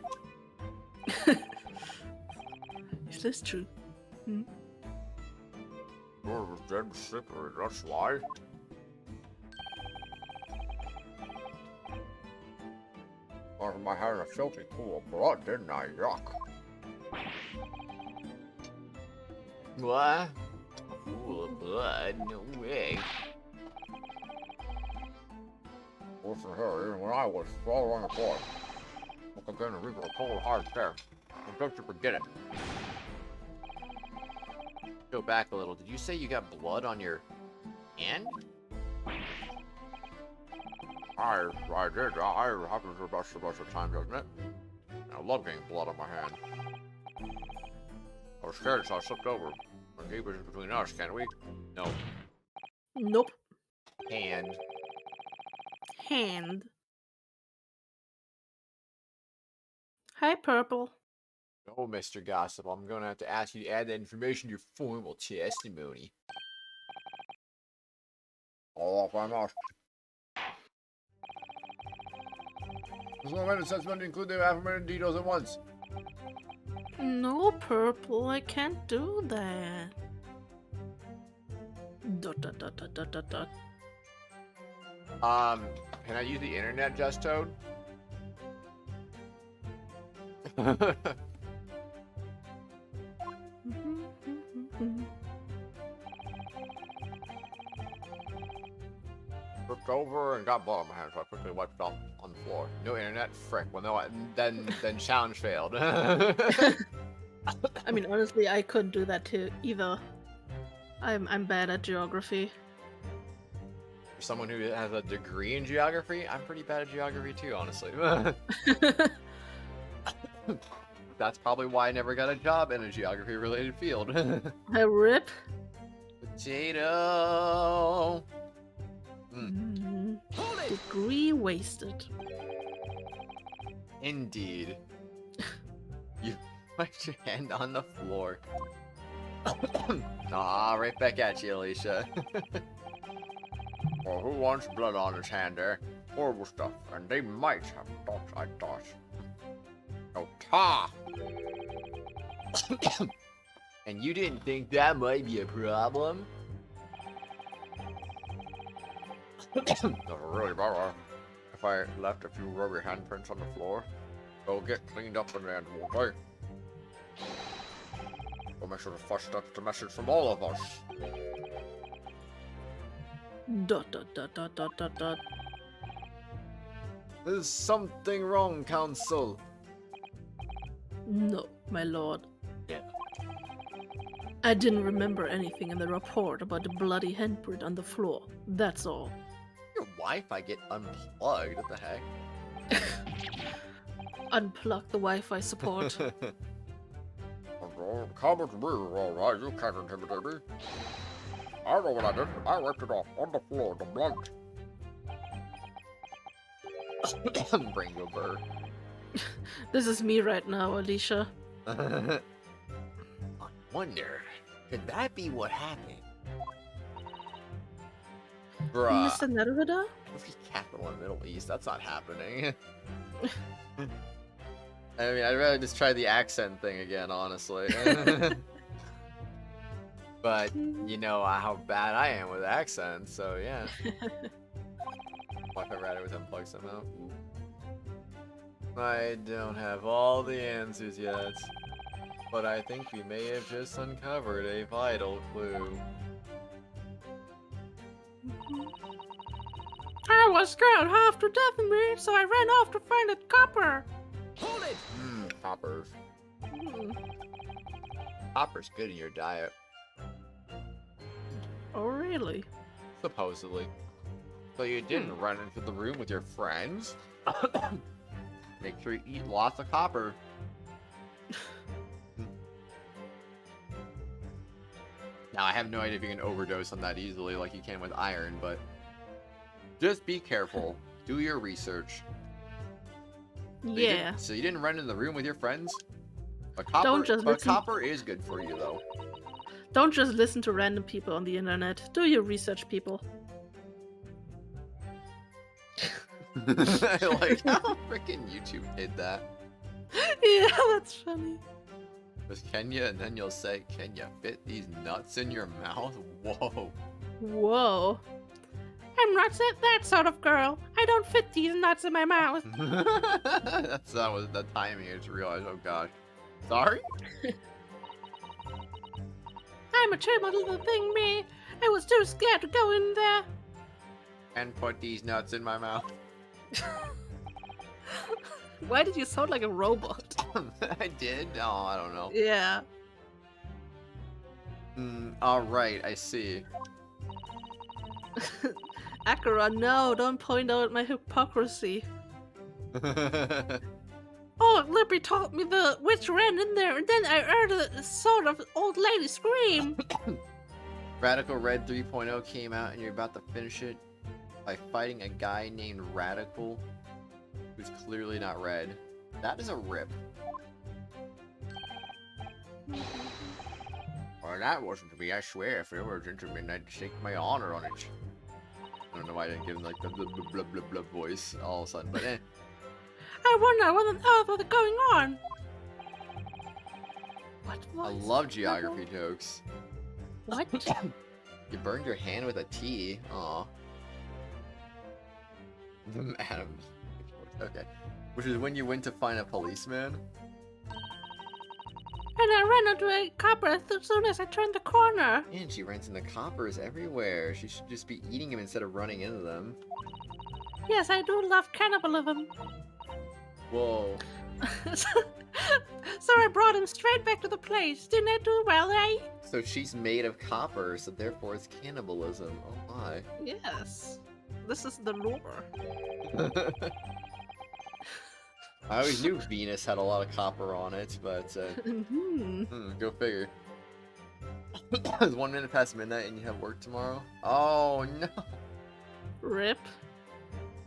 Is this true? Hmm? You're dead slippery, that's why. I had a filthy pool of blood, didn't I? Yuck. What? A pool of blood? No way. Listen here, even when I was swallowing the floor, look again and reap a cold hard stare. Don't you forget it. Go back a little. Did you say you got blood on your hand? I did. I happens a bunch of times, doesn't it? I love getting blood on my hand. I was scared, so I slipped over. We're neighbors between us, can't we? No. Nope. Hand. Hand. Hi, Purple. Oh, Mr. Gossip, I'm gonna have to ask you to add that information to your formal testimony. All off my mouth. There's no amended assessment to include the aforementioned details at once. No, Purple, I can't do that. Dot dot dot dot dot dot dot. Can I use the internet, Just Toad? Flipped over and got blood on my hand, so I quickly wiped it off on the floor. No internet? Frick. Well, no, then challenge failed. I mean, honestly, I couldn't do that too either. I'm bad at geography. For someone who has a degree in geography, I'm pretty bad at geography too, honestly. That's probably why I never got a job in a geography-related field. A rip. Potato. Degree wasted. Indeed. You put your hand on the floor. Right back at you, Alicia. Well, who wants blood on his hand there? Horrible stuff, and they might have thoughts I thought. Oh, ta! And you didn't think that might be a problem? Really, Barbara. If I left a few rubber handprints on the floor, they'll get cleaned up in the end, won't they? We'll make sure to flush that's the message from all of us. Dot dot dot dot dot dot dot. There's something wrong, Counsel. No, my lord. Yeah. I didn't remember anything in the report about the bloody handprint on the floor. That's all. Your Wi-Fi get unplugged? What the heck? Unplug the Wi-Fi support. Come with me, alright, you can't intimidate me. I know what I did. I wiped it off on the floor, the blood. Bringo Burr. This is me right now, Alicia. I wonder, could that be what happened? Bruh. Mr. Naruhodo? Every capital in the Middle East, that's not happening. I mean, I'd rather just try the accent thing again, honestly. But, you know how bad I am with accents, so yeah. Wi-Fi router was unplugged somehow. Ooh. I don't have all the answers yet, but I think we may have just uncovered a vital clue. I was scared half to death of me, so I ran off to find a copper. Hold it! Coppers. Copper's good in your diet. Oh, really? Supposedly. So you didn't run into the room with your friends? Make sure you eat lots of copper. Now, I have no idea if you can overdose on that easily like you can with iron, but just be careful. Do your research. Yeah. So you didn't run in the room with your friends? But copper, Don't just listen. copper is good for you, though. Don't just listen to random people on the internet. Do your research, people. I like how freaking YouTube did that. Yeah, that's funny. Just Kenya, and then you'll say, "Can you fit these nuts in your mouth?" Whoa. Whoa. I'm not that sort of girl. I don't fit these nuts in my mouth. That was the timing. I just realized. Oh gosh. Sorry. I'm a terrible little thing, me. I was too scared to go in there. And put these nuts in my mouth. Why did you sound like a robot? I did? Oh, I don't know. Yeah. Alright, I see. Akira, no, don't point out my hypocrisy. Oh, Lippy told me the witch ran in there, and then I heard a sort of old lady scream. Radical Red 3.0 came out, and you're about to finish it by fighting a guy named Radical, who's clearly not red. That is a rip. Well, that wasn't me, I swear. If it were gentleman, I'd stake my honor on it. I don't know why I didn't give him like the blah blah blah blah voice all of a sudden, but eh. I wonder what on earth was going on. What voice? I love geography jokes. What? You burned your hand with a T. Aw. Adams. Okay. Which is when you went to find a policeman. And I ran into a copper as soon as I turned the corner. And she runs into coppers everywhere. She should just be eating them instead of running into them. Yes, I do love cannibalism. Whoa. So I brought him straight back to the place. Didn't I do well, eh? So she's made of copper, so therefore it's cannibalism. Oh my. Yes. This is the lore. I always knew Venus had a lot of copper on it, but go figure. It's 1 minute past midnight and you have work tomorrow? Oh no. Rip.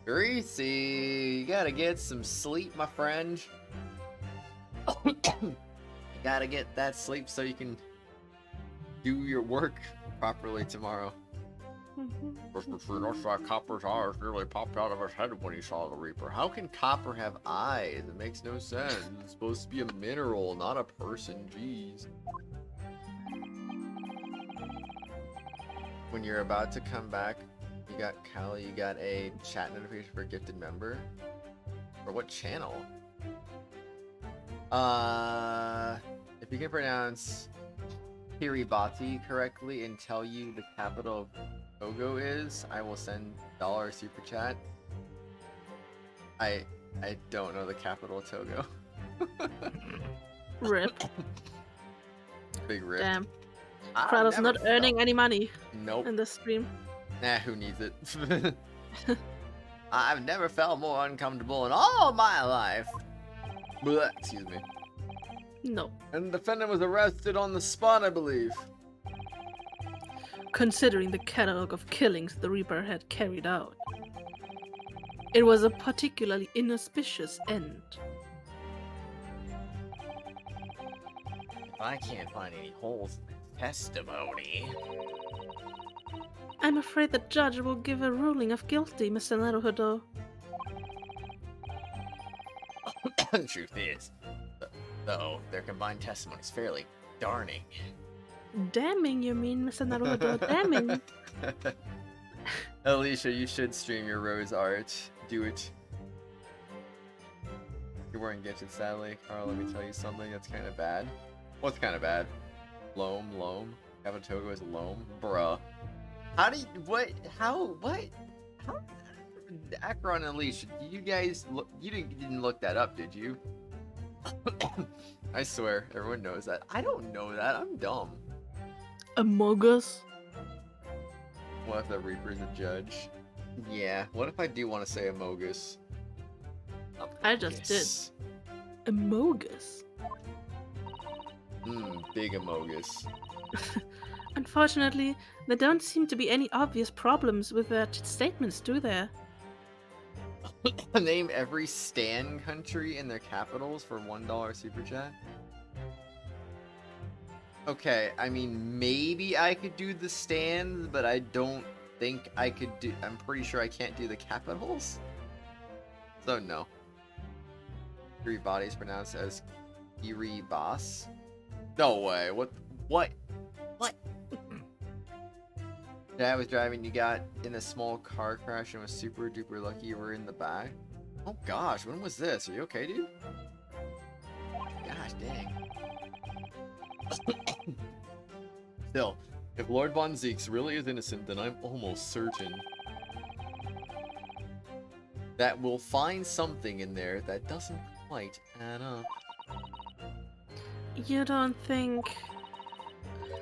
Greasy, you gotta get some sleep, my friend. You gotta get that sleep so you can do your work properly tomorrow. That's why Copper's eyes really popped out of his head when he saw the Reaper. How can copper have eyes? It makes no sense. It's supposed to be a mineral, not a person. Jeez. When you're about to come back, you got Callie, you got a chat notification for a gifted member? For what channel? If you can pronounce Kiribati correctly and tell you the capital of Togo is, I will send $1 super chat. I don't know the capital of Togo. Rip. Big rip. Damn. I've Kratos never not earning felt- any money Nope. in this stream. Nah, who needs it? I've never felt more uncomfortable in all my life. Blech, excuse me. No. And the defendant was arrested on the spot, I believe. Considering the catalog of killings the Reaper had carried out, it was a particularly inauspicious end. I can't find any holes in the testimony. I'm afraid the judge will give a ruling of guilty, Mr. Naruhodo. The truth is, though, their combined testimony is fairly darning. Damning, you mean, Mr. Naruhodo? Damning. Alicia, you should stream your rose art. Do it. You weren't gifted, sadly. Carl, let me tell you something that's kind of bad. What's kind of bad? Loam. Togo is loam? Bruh. How do you, what? How, what? How? Akron and Alicia, you guys, you didn't look that up, did you? I swear, everyone knows that. I don't know that, I'm dumb. Among Us? What if the Reaper's a judge? Yeah, what if I do want to say Amogus? I just did. Amogus? Big Amogus. Unfortunately, there don't seem to be any obvious problems with their statements, do there? Name every Stan country in their capitals for $1 super chat. Okay, I mean, maybe I could do the stands, but I don't think I could do. I'm pretty sure I can't do the capitals. So, no. Kiribati is pronounced as Kiribas. No way. What? Dad was driving, you got in a small car crash and was super duper lucky you were in the back. Oh gosh, when was this? Are you okay, dude? Gosh dang. Still, if Lord Von Zeeks really is innocent, then I'm almost certain that we'll find something in there that doesn't quite add up. You don't think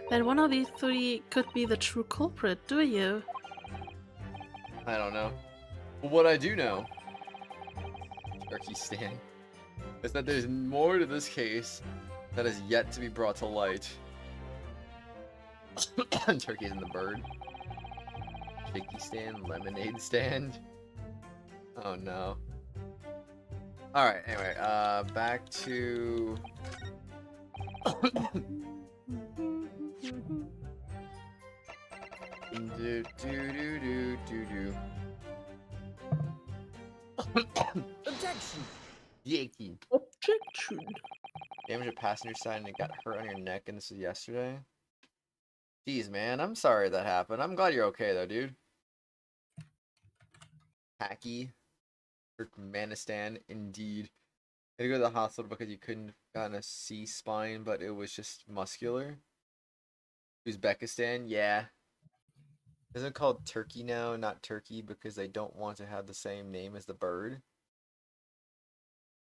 that one of these three could be the true culprit, do you? I don't know. But what I do know, Turkey Stan, is that there's more to this case that is yet to be brought to light. Turkey's in the bird. Shaky stand, lemonade stand. Oh no. Alright, anyway, back to... Objection! Yankee. Objection. Damage a passenger side and it got hurt on your neck, and this is yesterday? Jeez, man, I'm sorry that happened. I'm glad you're okay, though, dude. Hacky. Turkmenistan, indeed. I had to go to the hospital because you couldn't gotten a C-spine, but it was just muscular. Uzbekistan, yeah. Isn't it called Turkey now, not Turkey, because they don't want to have the same name as the bird?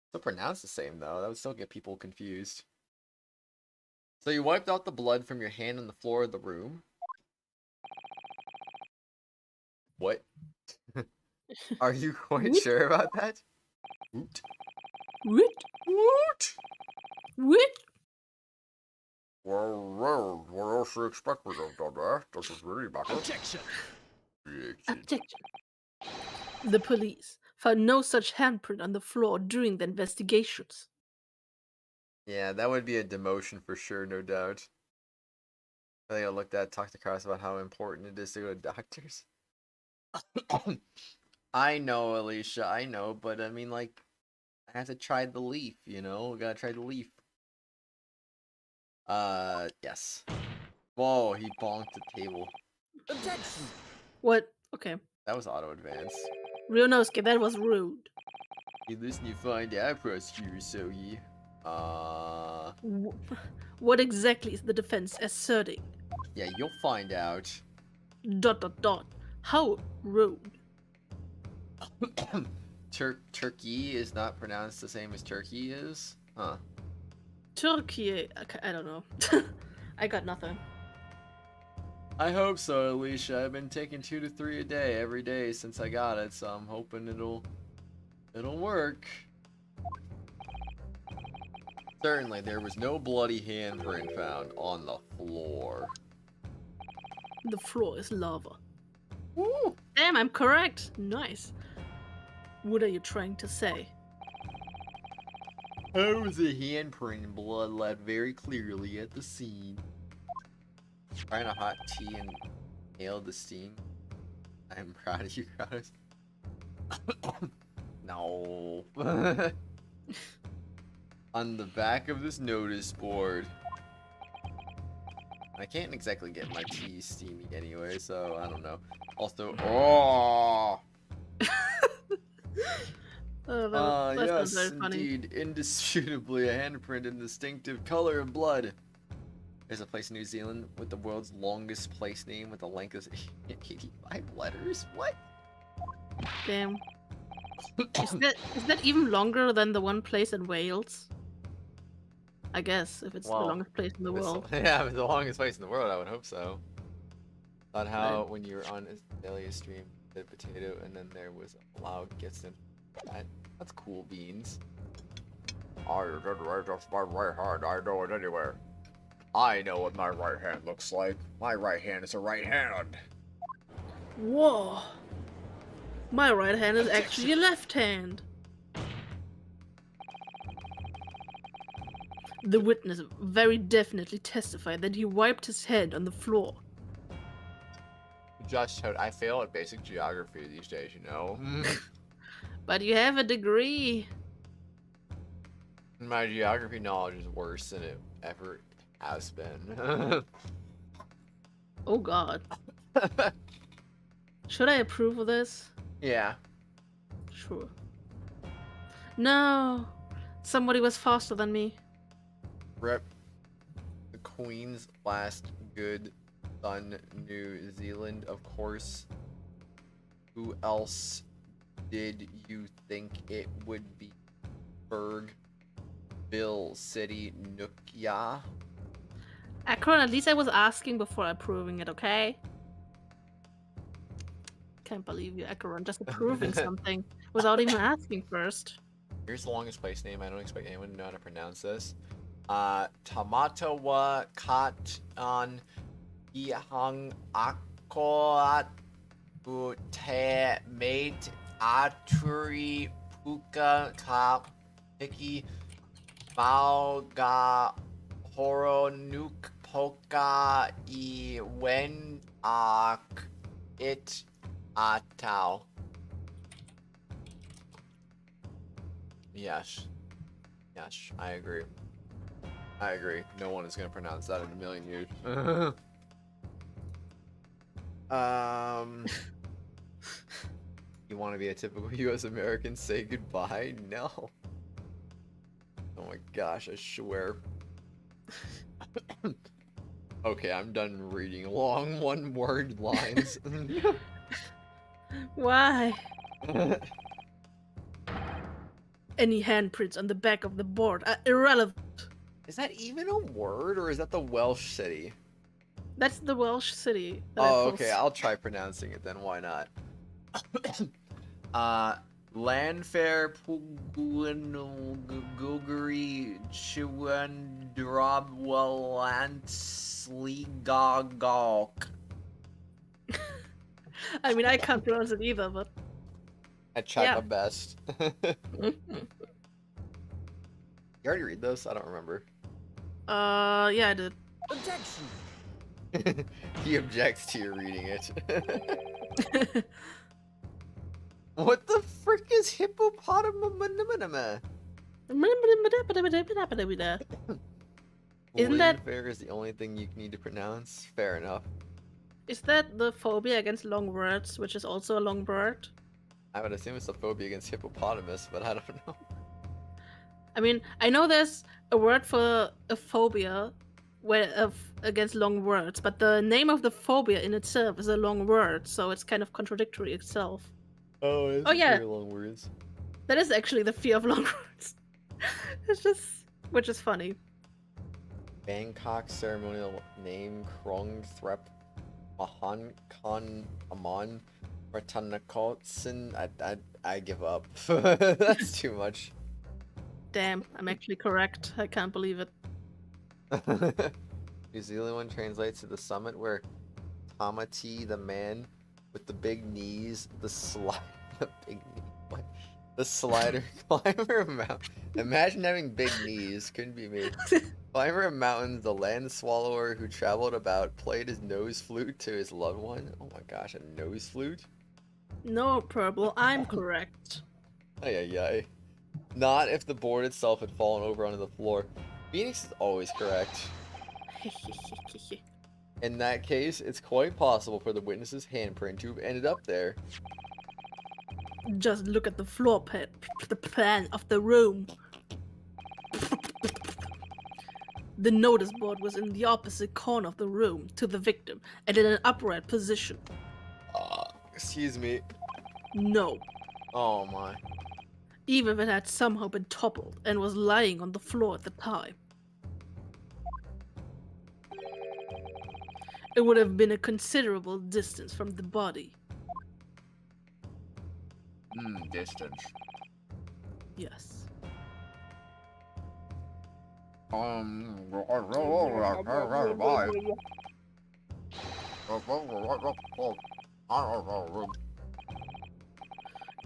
Still pronounced the same, though. That would still get people confused. So you wiped out the blood from your hand on the floor of the room? What? Are you quite sure about that? Oot. What? What? What? Well, what else do you expect me to do that? This is really matter. Objection! Objection. The police found no such handprint on the floor during the investigations. Yeah, that would be a demotion for sure, no doubt. I think I'll talk to Kratos about how important it is to go to doctors. I know, Alicia, I know, but I mean, like, I have to try the leaf, you know? Gotta try the leaf. Yes. Whoa, he bonked the table. Objection! What? Okay. That was auto advance. Ryunosuke, that was rude. You listen, you find out, prosecutor Sogi. What exactly is the defense asserting? Yeah, you'll find out. ... How rude. Turkey is not pronounced the same as Turkey is? Huh. Turkey, I don't know. I got nothing. I hope so, Alicia. I've been taking 2 to 3 a day every day since I got it, so I'm hoping it'll work. Certainly, there was no bloody handprint found on the floor. The floor is lava. Woo! Damn, I'm correct. Nice. What are you trying to say? How was a handprint and blood led very clearly at the scene? Trying a hot tea and nailed the steam. I'm proud of you, Kratos. No. On the back of this notice board. I can't exactly get my tea steamy anyway, so I don't know. Also, oh! That's yes, very funny. indeed. Indisputably a handprint in distinctive color and blood. There's a place in New Zealand with the world's longest place name with a length of 85 letters? What? Damn. Is that even longer than the one place in Wales? I guess, if it's the Well, longest place in the world. Yeah, if it's the longest place in the world, I would hope so. Thought how when you were on Delia's stream, the potato, and then there was a loud gets in. That's cool beans. I did right off my right hand. I know it anywhere. I know what my right hand looks like. My right hand is a right hand. Whoa. My right hand is actually a left hand. The witness very definitely testified that he wiped his head on the floor. Just I fail at basic geography these days, you know. But you have a degree. My geography knowledge is worse than it ever has been. Oh god. Should I approve of this? Yeah. Sure. No. Somebody was faster than me. Rep. The Queen's last good son, New Zealand, of course. Who else did you think it would be? Berg, Bill, City, Nokia. Akron, at least I was asking before approving it, okay? Can't believe you, Akron, just approving something without even asking first. Here's the longest place name. I don't expect anyone to know how to pronounce this. Tamatawa Kat on Ihang Akoat Ute Mate Aturi Puka Ka Piki Mauga Horo Nuk Poka I Wen Ak It Atao. Yes. Yes, I agree. I agree. No one is going to pronounce that in a million years. You want to be a typical US American? Say goodbye? No. Oh my gosh, I swear. Okay, I'm done reading long one-word lines. Why? Any handprints on the back of the board are irrelevant. Is that even a word, or is that the Welsh city? That's the Welsh city. that I Oh, post. okay, I'll try pronouncing it then, why not? Landfair Puguguri Chiwandrabwalansligagok. I mean, I can't pronounce it either, but I tried Yeah. my best. You already read those? I don't remember. yeah, I did. Objection. He objects to your reading it. What the frick is hippopotamus? Isn't that- Landfair is the only thing you need to pronounce? Fair enough. Is that the phobia against long words, which is also a long word? I would assume it's a phobia against hippopotamus, but I don't know. I mean, I know there's a word for a phobia against long words, but the name of the phobia in itself is a long word, so it's kind of contradictory itself. Oh, it's Oh, yeah. very long words. That is actually the fear of long words. It's just, which is funny. Bangkok ceremonial name Krong Threp Mahan Khan Aman Ratanakotsin. I give up. That's too much. Damn, I'm actually correct. I can't believe it. New Zealand one translates to the summit where Tamati, the man with the big knees, the slider climber of mountain. Imagine having big knees. Couldn't be me. Climber of mountains, the land swallower who traveled about, played his nose flute to his loved one. Oh my gosh, a nose flute? No, Purple, I'm correct. Ay ay ay. Not if the board itself had fallen over onto the floor. Phoenix is always correct. In that case, it's quite possible for the witness's handprint to have ended up there. Just look at the floor plan of the room. The notice board was in the opposite corner of the room to the victim and in an upright position. Excuse me. No, Oh my. even if it had somehow been toppled and was lying on the floor at the time. It would have been a considerable distance from the body. Distance. Yes.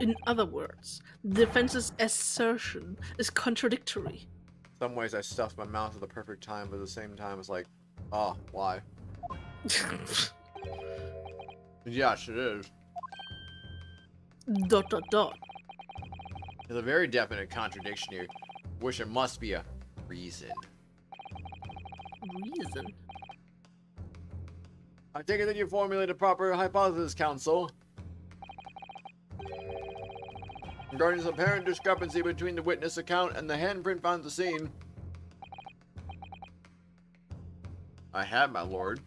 In other words, the defense's assertion is contradictory. Some ways I stuffed my mouth at the perfect time, but at the same time it's like, oh, why? Yes, it is. ... Dot. There's a very definite contradiction here, which there must be a reason. Reason? I take it that you formulated a proper hypothesis, counsel. Regarding this apparent discrepancy between the witness account and the handprint found at the scene. I have, my lord.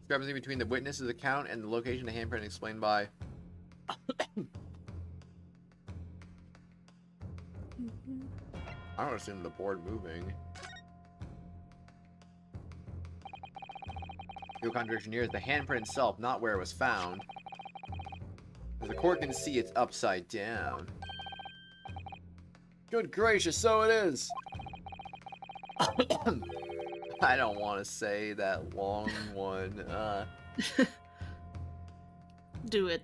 Discrepancy between the witness's account and the location of the handprint explained by... I don't assume the board moving. The contradiction here is the handprint itself, not where it was found. As the court can see, it's upside down. Good gracious, so it is! I don't want to say that long one, Do it.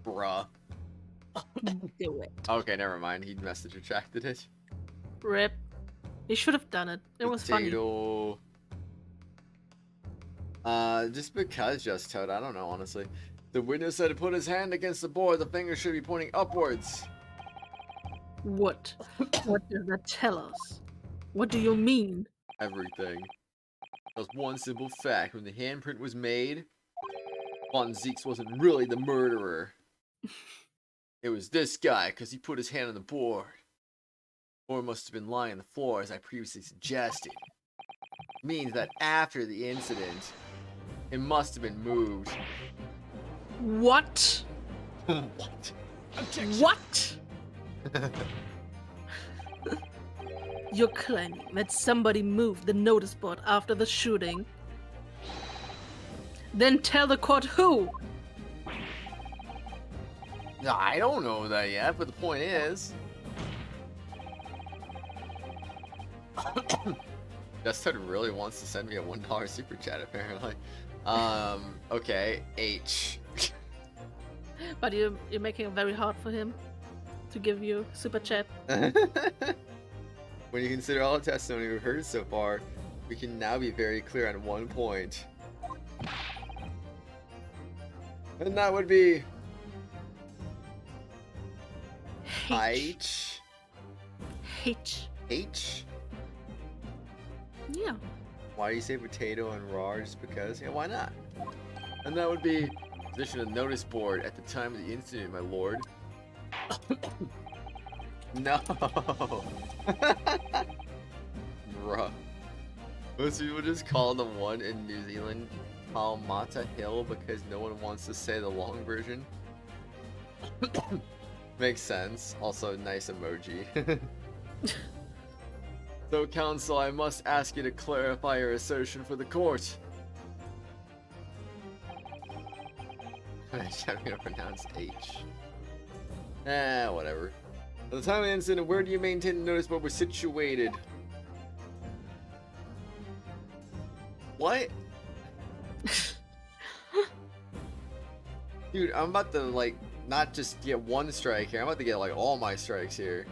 bruh. Do it. Okay, never mind, he message retracted it. Rip. You should have done it. It was funny. Potato. Just because Just Toad, I don't know, honestly. The witness said to put his hand against the board, the finger should be pointing upwards. What? What does that tell us? What do you mean? Everything. That was one simple fact. When the handprint was made, Von Zeeks wasn't really the murderer. It was this guy, because he put his hand on the board. The board must have been lying on the floor, as I previously suggested. Means that after the incident, it must have been moved. What? What? What? You're claiming that somebody moved the notice board after the shooting Then tell the court who. No, I don't know that yet, but the point is... Justin really wants to send me a $1 super chat, apparently. Okay, H. But you're making it very hard for him to give you super chat. When you consider all the testimony we've heard so far, we can now be very clear on one point. And that would be... H. H. H? Yeah. Why do you say potato and raw? Just because? Yeah, why not? And that would be position of notice board at the time of the incident, my lord. No. Bruh. Most people just call the one in New Zealand Palmata Hill because no one wants to say the long version. Makes sense. Also, nice emoji. So, counsel, I must ask you to clarify your assertion for the court. I'm gonna pronounce H. Whatever. At the time of the incident, where do you maintain the notice board was situated? What? Dude, I'm about to, like, not just get one strike here. I'm about to get, like, all my strikes here.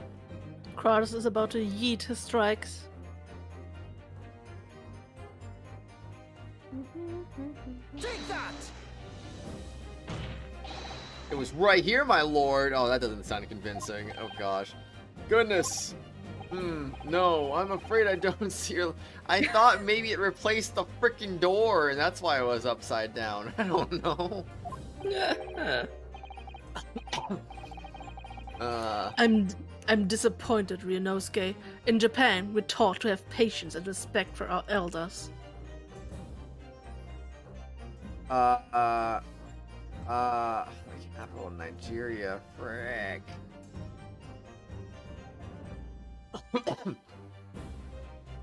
Kratos is about to yeet his strikes. Take that! It was right here, my lord. Oh, that doesn't sound convincing. Oh, gosh. Goodness. No, I'm afraid I don't see her. I thought maybe it replaced the freaking door, and that's why I was upside down. I don't know. I'm disappointed, Ryunosuke. In Japan, we're taught to have patience and respect for our elders. Capital Nigeria, frick.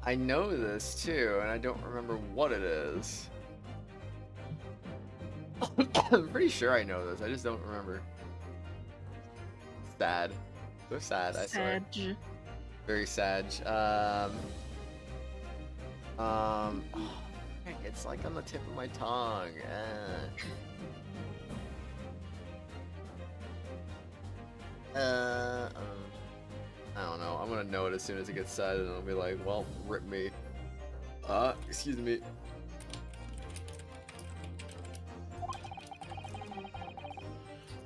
I know this too, and I don't remember what it is. I'm pretty sure I know this, I just don't remember. Sad. So sad, I swear. Sag. Very sad. It's like on the tip of my tongue. I don't know. I'm gonna know it as soon as it gets said, and I'll be like, well, rip me. Excuse me.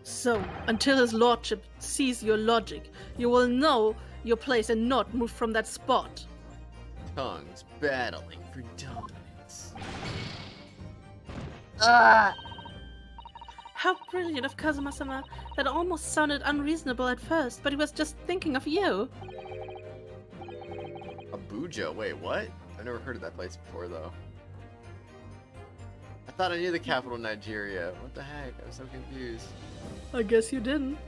So, until his lordship sees your logic, you will know your place and not move from that spot. Tongues battling for dominance. How brilliant of Kazuma-sama. That almost sounded unreasonable at first, but he was just thinking of you. Abuja? Wait, what? I've never heard of that place before, though. I thought I knew the capital of Nigeria. What the heck? I was so confused. I guess you didn't.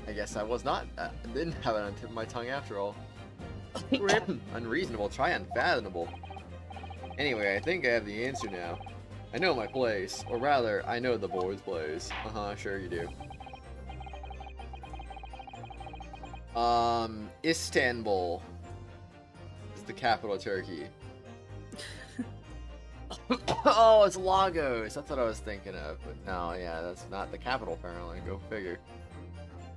I guess I was not. I didn't have it on the tip of my tongue after all. Rip. Unreasonable, try unfathomable. Anyway, I think I have the answer now. I know my place, or rather, I know the board's place. Sure you do. Istanbul is the capital of Turkey. Oh, it's Lagos. That's what I was thinking of, but no, yeah, that's not the capital apparently. Go figure.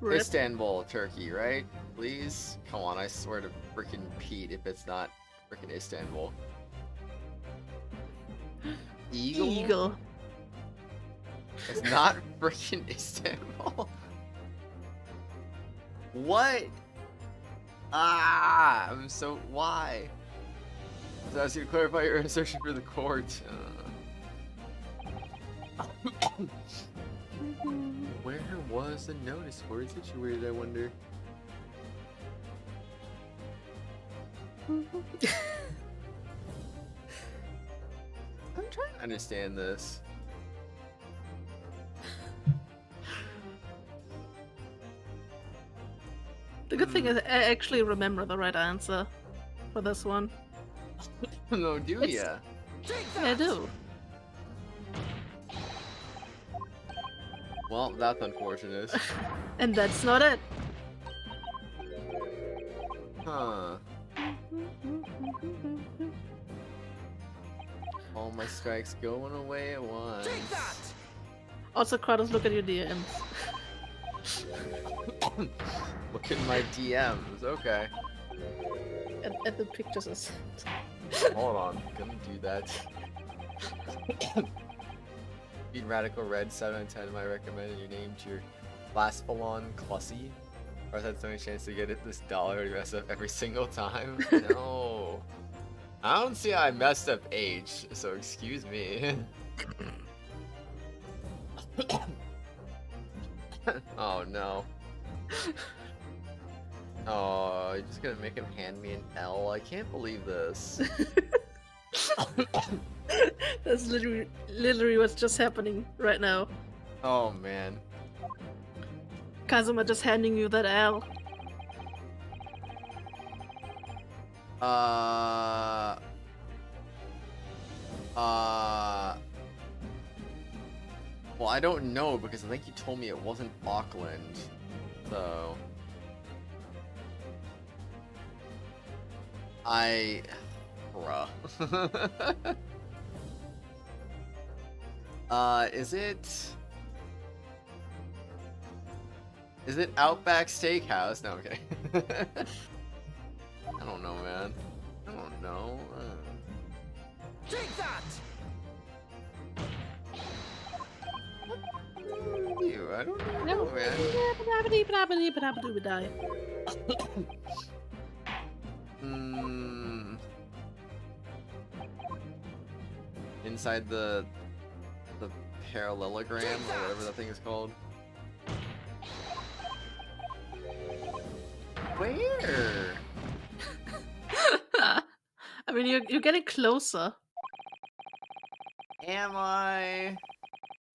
Rip. Istanbul, Turkey, right? Please? Come on, I swear to freaking Pete if it's not freaking Istanbul. Eagle? It's not freaking Istanbul. What? I'm so... Why? So I was going to clarify your assertion for the court. Where was the notice board situated, I wonder? I'm trying to understand this. The good thing is I actually remember the right answer for this one. No, do ya? Yeah, I do. Well, that's unfortunate. And that's not it. Huh. All my strikes going away at once. Take that! Also, Kratos, look at your DMs. Look at my DMs. Okay. And the pictures are sent. Hold on. Gonna do that. Beat Radical Red 7 out of 10. I recommend your name to your Blasphalon Clussy. Or that's the only chance to get it this dollar to mess up every single time. No. I don't see how I messed up age, so excuse me. Oh no. Oh, you're just gonna make him hand me an L? I can't believe this. That's literally what's just happening right now. Oh man. Kazuma just handing you that L. Well, I don't know because I think you told me it wasn't Auckland, so bruh. Is it Outback Steakhouse? No, okay. I don't know, man. I don't know. Take that! You, I don't know, man. Inside the parallelogram or whatever that thing is called. Where? I mean, you're getting closer. Am I?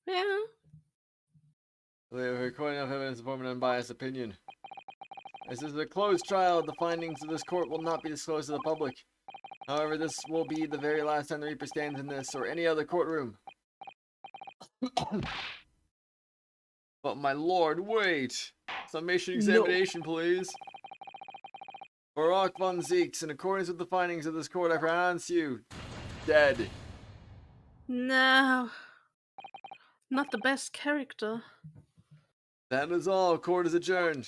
Yeah. We're recording enough evidence to form an unbiased opinion. This is a closed trial. The findings of this court will not be disclosed to the public. However, this will be the very last time the Reaper stands in this or any other courtroom. But my lord, wait! Summation examination, please. Barak von Zeeks, in accordance with the findings of this court, I pronounce you dead. No. Not the best character. That is all. Court is adjourned.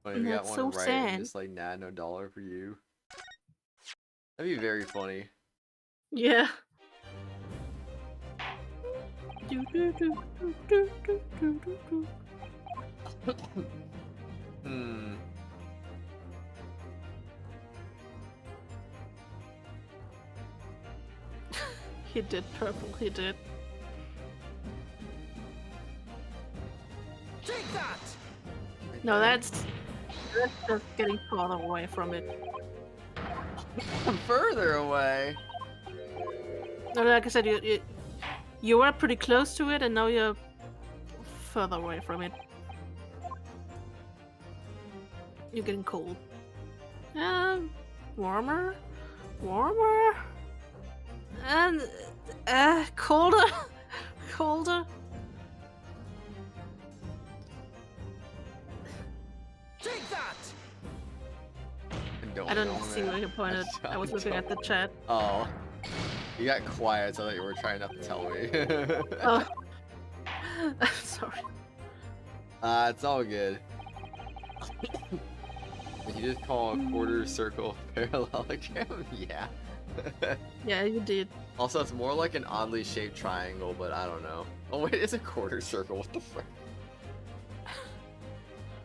Funny, we got That's one so right sad. and just like, nah, no dollar for you. That'd be very funny. Yeah. Hmm. He did purple, he did. Take that! No, that's just getting farther away from it. Further away. No, like I said, you were pretty close to it, and now you're further away from it. You're getting cold. Warmer, warmer, and colder, colder. Take that! I don't see where you pointed. I was looking at the chat. Oh. You got quiet, so I thought you were trying not to tell me. Oh. I'm sorry. It's all good. Did you just call a quarter circle parallelogram? Yeah. Yeah, you did. Also, it's more like an oddly shaped triangle, but I don't know. Oh wait, it's a quarter circle. What the frick?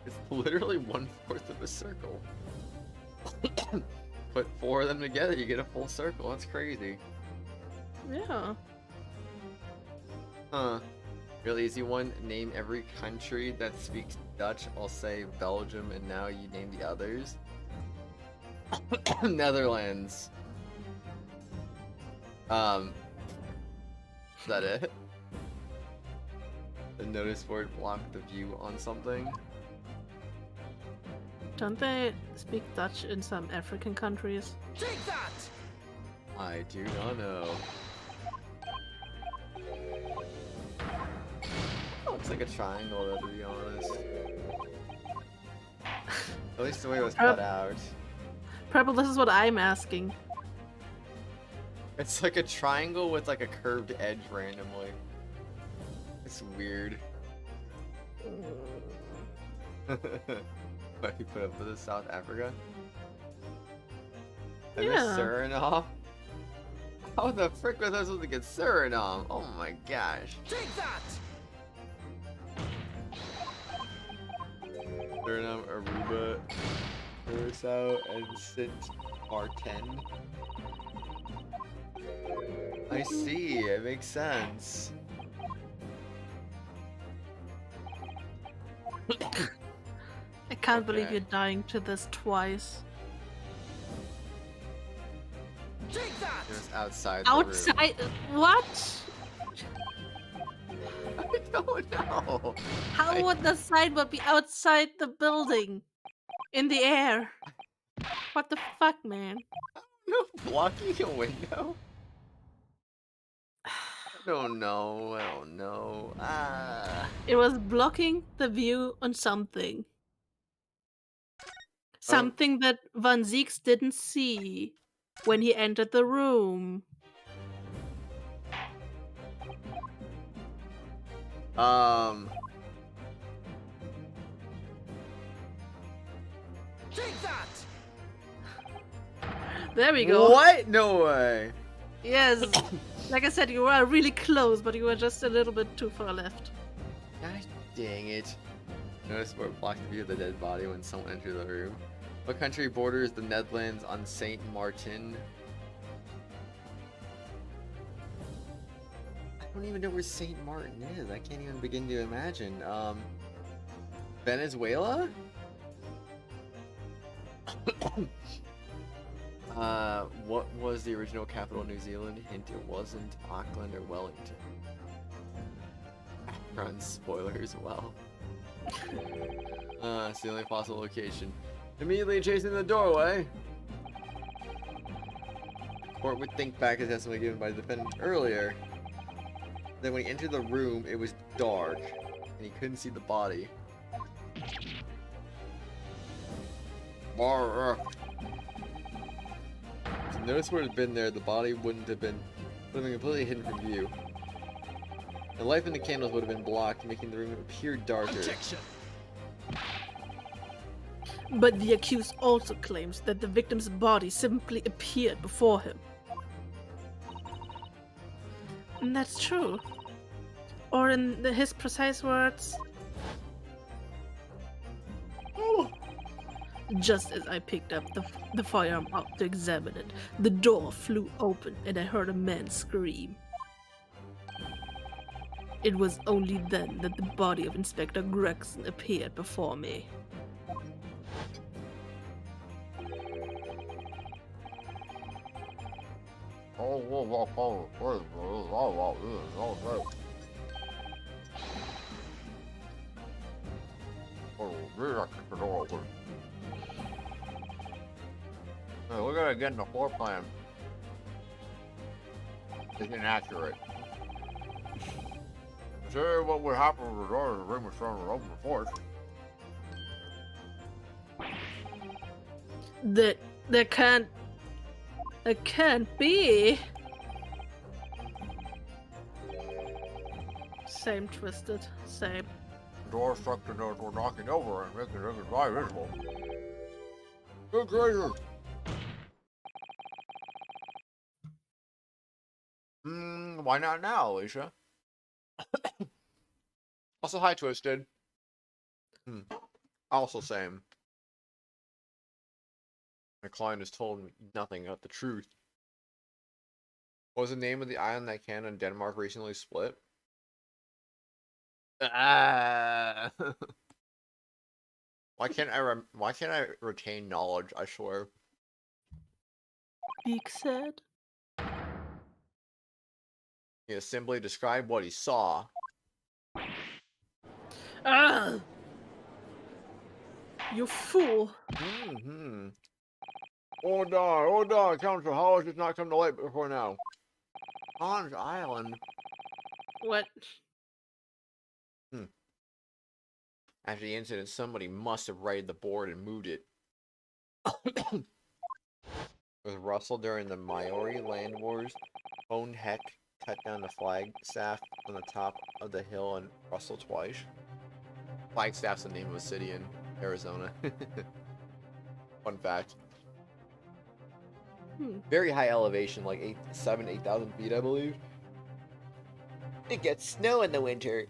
It's literally 1/4 of a circle. Put 4 of them together, you get a full circle. That's crazy. Yeah. Huh. Really easy one. Name every country that speaks Dutch. I'll say Belgium, and now you name the others. Netherlands. Is that it? The notice board blocked the view on something. Don't they speak Dutch in some African countries? Take that! I do not know. like a triangle, though, to be honest. At least the way it was cut out. Purple, this is what I'm asking. It's like a triangle with like a curved edge randomly. It's weird. What you put up with South Africa? I miss Suriname. How the frick was I supposed to get Suriname? Oh my gosh. Take that! Suriname, Aruba, Curacao, and Sint Maarten. I see, it makes sense. I can't believe you're dying to this twice. Take that! It was outside the Outside? What? room. I don't know. How would the sideboard be outside the building? In the air? What the fuck, man? No, blocking a window? I don't know. It was blocking the view on something. Something that Van Zieks didn't see when he entered the room. Take that! There we go. What? No way. Yes. Like I said, you were really close, but you were just a little bit too far left. Gosh dang it. Notice where it blocked the view of the dead body when someone entered the room. What country borders the Netherlands on Saint Martin? I don't even know where Saint Martin is. I can't even begin to imagine. Venezuela? What was the original capital of New Zealand? Hint, it wasn't Auckland or Wellington. Run spoiler as well. It's the only possible location. Immediately adjacent to the doorway. The court would think back as testimony given by the defendant earlier. Then when he entered the room, it was dark, and he couldn't see the body. So notice where it had been there, the body would have been completely hidden from view. The light in the candles would have been blocked, making the room appear darker. Objection! But the accused also claims that the victim's body simply appeared before him. And that's true. Or in his precise words, just as I picked up the firearm up to examine it, the door flew open and I heard a man scream. It was only then that the body of Inspector Gregson appeared before me. Hey, look at it getting the floor plan. It's inaccurate. Sure, what would happen with the door if the room was thrown open before? There can't be. Same twisted, same. The door struck the nose were knocking over and making it very visible. Good gracious! Why not now, Alicia? Also, hi, Twisted. Also, same. My client has told me nothing about the truth. What was the name of the island that Canada and Denmark recently split? Why can't I retain knowledge? I swear. Beak said. He has simply described what he saw. Ah! You fool! Oh darn, Counsel, how has this not come to light before now? Hans Island? What? After the incident, somebody must have righted the board and moved it. With Russell during the Maori land wars, Hone Heck cut down the flagstaff on the top of the hill and Russell twice. Flagstaff's the name of a city in Arizona. Fun fact. Very high elevation, like 8,000 feet, I believe. It gets snow in the winter.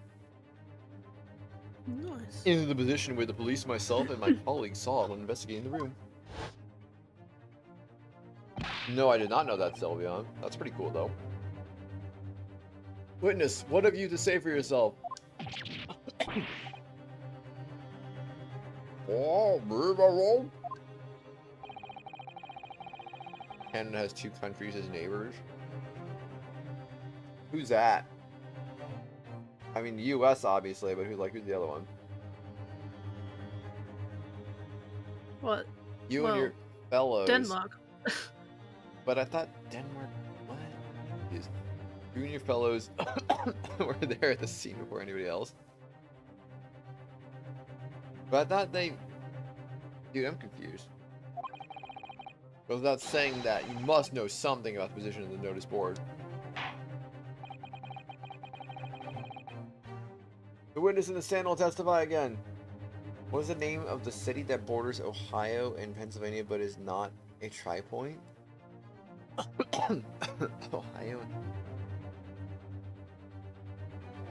Nice. In the position where the police, myself, and my colleagues saw it when investigating the room. No, I did not know that, Sylveon. That's pretty cool, though. Witness, what have you to say for yourself? Canada has 2 countries as neighbors. Who's that? I mean, the U.S. obviously, but who's the other one? What? You and your fellows. Denmark. But I thought Denmark. What? You and your fellows were there at the scene before anybody else. But I thought they. Dude, I'm confused. But without saying that, you must know something about the position of the notice board. The witness in the stand will testify again. What is the name of the city that borders Ohio and Pennsylvania but is not a tri-point? Ohio.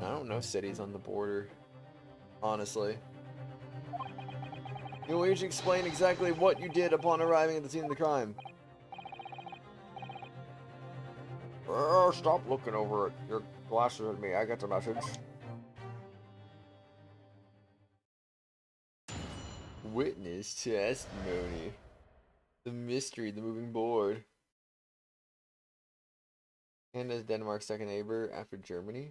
I don't know cities on the border, honestly. You will each explain exactly what you did upon arriving at the scene of the crime. Stop looking over at your glasses at me. I got the message. Witness testimony. The mystery, the moving board. And as Denmark's second neighbor after Germany.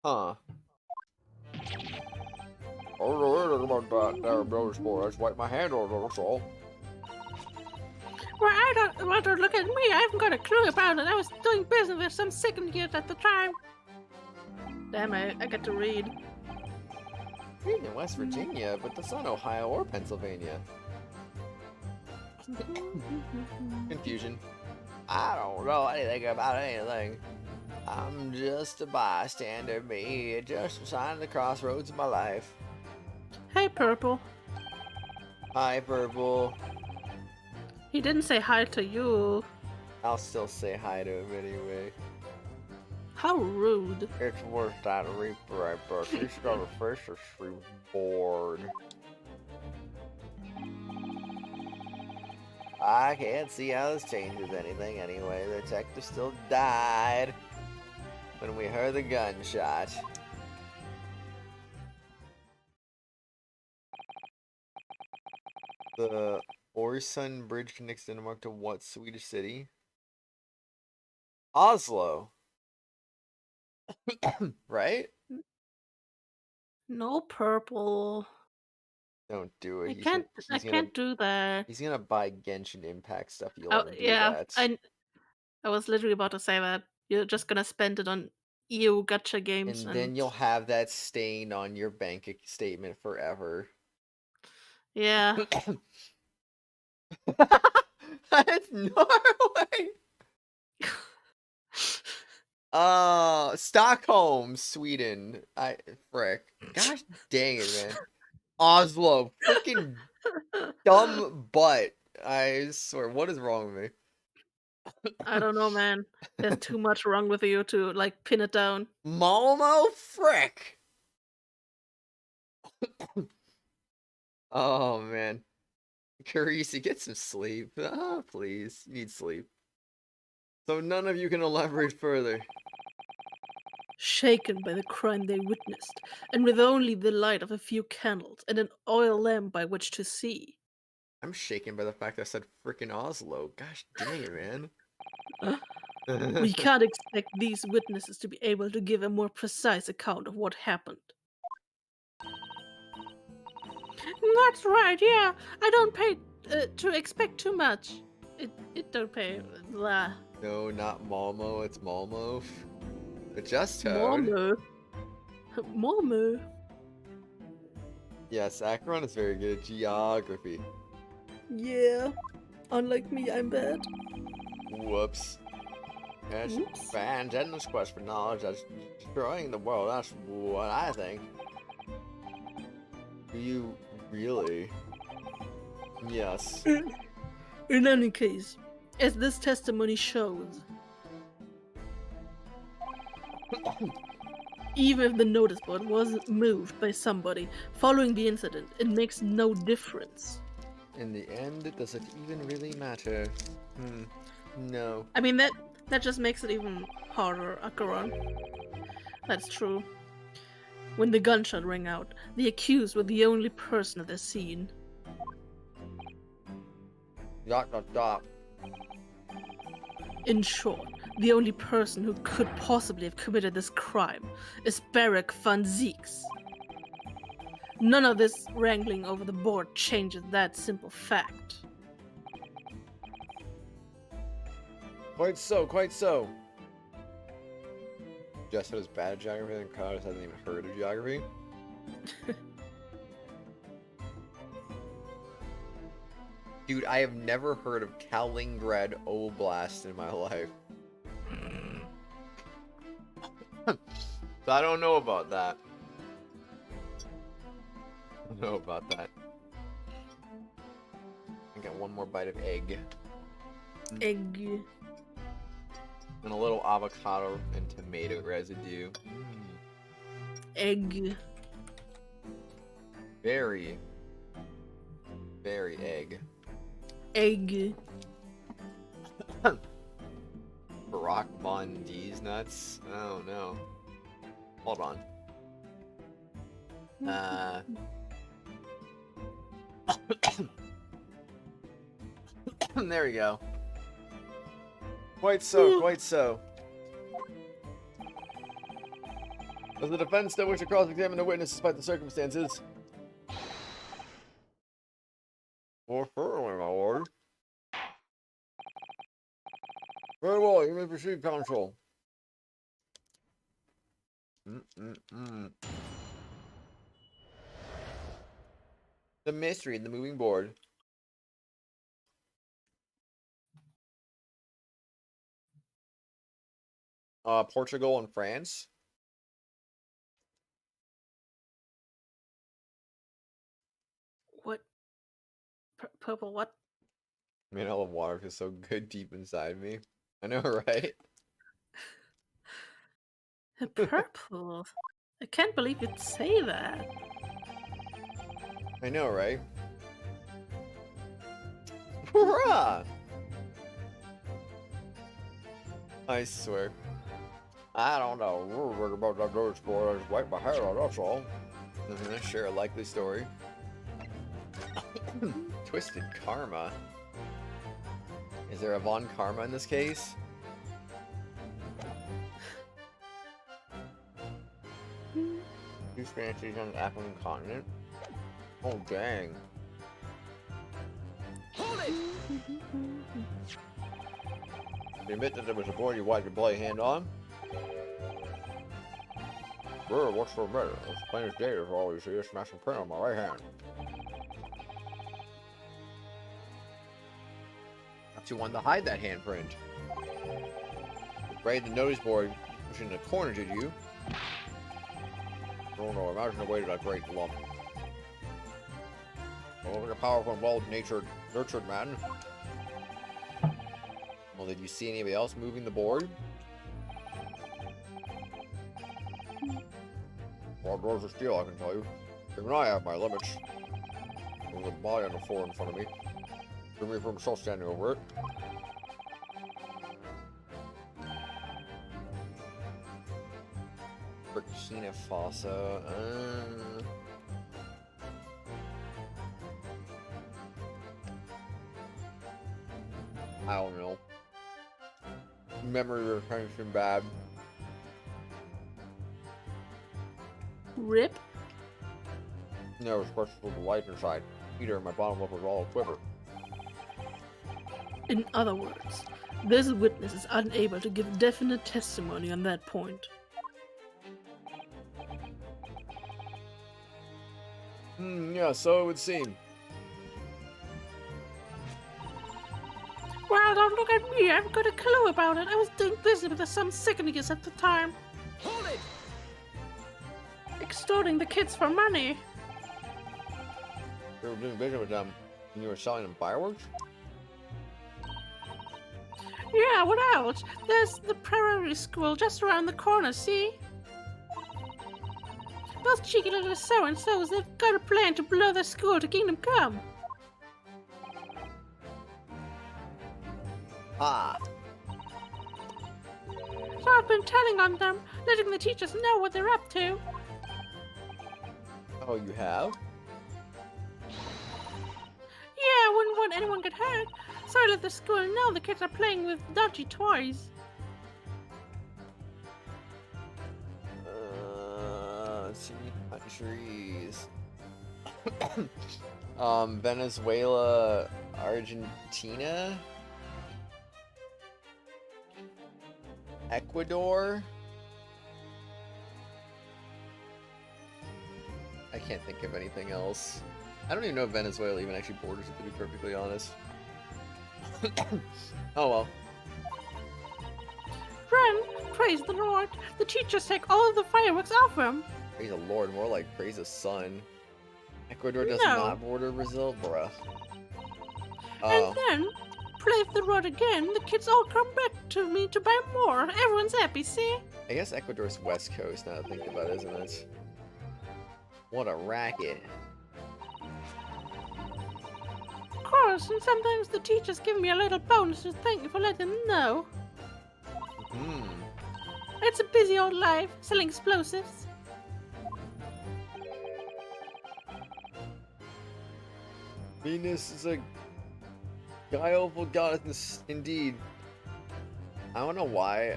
Huh. I don't know anything about that there, notice board. I just wipe my hand over, that's all. Well, I don't want to look at me. I haven't got a clue about it. I was doing business with some second years at the time. Damn, I get to read. Reading in West Virginia, but that's not Ohio or Pennsylvania. Confusion. I don't know anything about anything. I'm just a bystander, me. Just a sign at the crossroads of my life. Hey, Purple. Hi, Purple. He didn't say hi to you. I'll still say hi to him anyway. How rude. It's worth that reaper, but he's got a face board. I can't see how this changes anything anyway. The detective still died when we heard the gunshot. The Øresund Bridge connects Denmark to what Swedish city? Oslo. Right? No, Purple. Don't do it. I can't do that. He's gonna buy Genshin Impact stuff. You Oh, let him do yeah, that. I was literally about to say that. You're just gonna spend it on EU gacha games. And then you'll have that stain on your bank statement forever. Yeah. That's Norway! Stockholm, Sweden. Frick. Gosh dang it, man. Oslo. Freaking dumb butt. I swear, what is wrong with me? I don't know, man. There's too much wrong with you to, like, pin it down. Malmo? Frick! Oh, man. Carisi, get some sleep. Ah, please. You need sleep. So none of you can elaborate further. Shaken by the crime they witnessed, and with only the light of a few candles and an oil lamp by which to see. I'm shaken by the fact I said frickin' Oslo. Gosh dang it, man. We can't expect these witnesses to be able to give a more precise account of what happened. That's right, yeah. I don't pay to expect too much. It don't pay. Blah. No, not Malmo, it's Malmo. But just Toad. Malmo. Momo. Yes, Acheron is very good at geography. Yeah. Unlike me, I'm bad. Whoops. Yes, Whoops. fans endless quest for knowledge that's destroying the world. That's what I think. Do you really? Yes. In any case, as this testimony shows, even if the notice board was moved by somebody following the incident, it makes no difference. In the end, does it even really matter? No. I mean, that just makes it even harder, Acheron. That's true. When the gunshot rang out, the accused were the only person at the scene. Dot dot dot. In short, the only person who could possibly have committed this crime is Barak van Zieks. None of this wrangling over the board changes that simple fact. Quite so, quite so. Jess was bad at geography and Kratos hasn't even heard of geography. Dude, I have never heard of Kaliningrad Oblast in my life. So I don't know about that. I don't know about that. I got one more bite of egg. Egg. And a little avocado and tomato residue. Egg. Very, very egg. Egg. Barack Von D's nuts? Oh no. Hold on. There we go. Quite so, quite so. Does the defense still wish to cross-examine the witness despite the circumstances? Well, certainly, my lord. Very well, you may proceed, counsel. The mystery in the moving board. Portugal and France. What? Purple what? Man, I love water. It feels so good deep inside me. I know, right? Purple? I can't believe you'd say that. I know, right? Hurrah! I swear. I don't know about that dirt sport. I just wipe my hair out, that's all. Sure, a likely story. Twisted Karma. Is there a Von Karma in this case? Two species on the African continent? Oh, dang. Hold it! You admit that there was a board you wiped your bloody hand on? Brr, what's the matter? It's plain as day as all you see a smashing print on my right hand. Perhaps you wanted to hide that handprint. Afraid the notice board was in the corner, did you? Oh no, imagine the weight of that great lump. Oh, look at a powerful and well-natured, nurtured man. Well, did you see anybody else moving the board? Well, doors are steel, I can tell you. Even I have my limits. There's a body on the floor in front of me. Give me from myself standing over it. Burkina Faso. I don't know. Memory retention bad. Rip? There was questionable light inside. Peter, my bottom lip was all a quiver. In other words, this witness is unable to give definite testimony on that point. Yeah, so it would seem. Well, don't look at me. I haven't got a clue about it. I was doing business with some sickeners at the time, Hold it! extorting the kids for money. You were doing business with them, and you were selling them fireworks? Yeah, what else? There's the prairie school just around the corner, see? Those cheeky little so-and-sos, they've got a plan to blow their school to Kingdom Come. Ah. So I've been telling on them, letting the teachers know what they're up to. Oh, you have? Yeah, I wouldn't want anyone get hurt, so I let the school know the kids are playing with dodgy toys. Let's see, countries. Venezuela, Argentina, Ecuador. I can't think of anything else. I don't even know if Venezuela even actually borders it, to be perfectly honest. Oh well. Friend, praise the Lord. The teachers take all of the fireworks off them. Praise the Lord, more like praise the sun. Ecuador does No. not border Brazil, bruh. And then, praise the Lord again, the kids all come back to me to buy more. Everyone's happy, see? I guess Ecuador's west coast, now that I think about it, isn't it? What a racket. Of course, and sometimes the teachers give me a little bonus to thank me for letting them know. It's a busy old life, selling explosives. Venus is a guileful goddess indeed. I don't know why,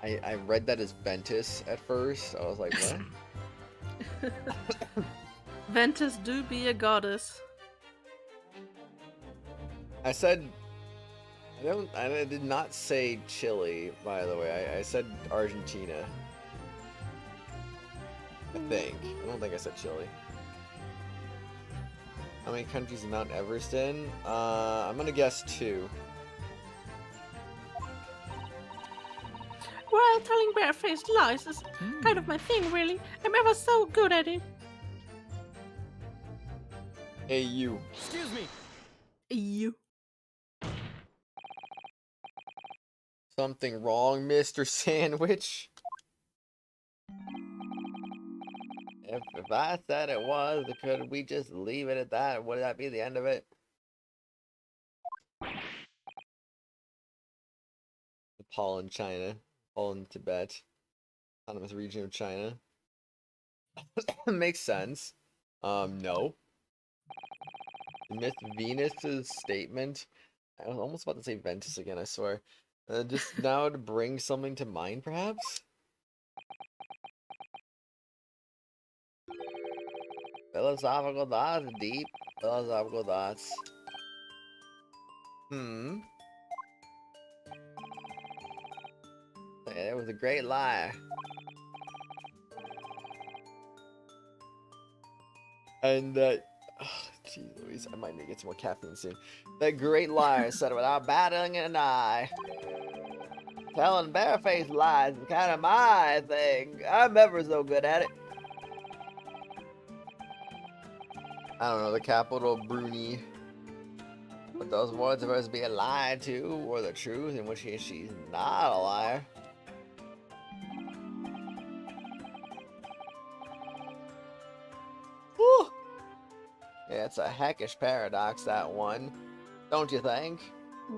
I read that as Ventus at first. I was like, what? Ventus do be a goddess. I said, I did not say Chile, by the way. I said Argentina. I think. I don't think I said Chile. How many countries is Mount Everest in? I'm gonna guess 2. Well, telling barefaced lies is kind of my thing, really. I'm ever so good at it. Hey, you. Excuse me. You. Something wrong, Mr. Sandwich? If I said it was, could we just leave it at that? Would that be the end of it? Nepal and China. Nepal and Tibet. Autonomous region of China. Makes sense. No. Miss Venus's statement. I was almost about to say Ventus again, I swear. Just now to bring something to mind, perhaps? Philosophical thoughts, deep philosophical thoughts. It was a great lie. And that, jeez Louise, I might need to get some more caffeine soon. That great liar said it without batting an eye. Telling barefaced lies is kind of my thing. I'm ever so good at it. I don't know, the capital Bruni. But those words are supposed to be a lie too, or the truth, in which case she's not a liar. Whew. Yeah, it's a heckish paradox, that one. Don't you think?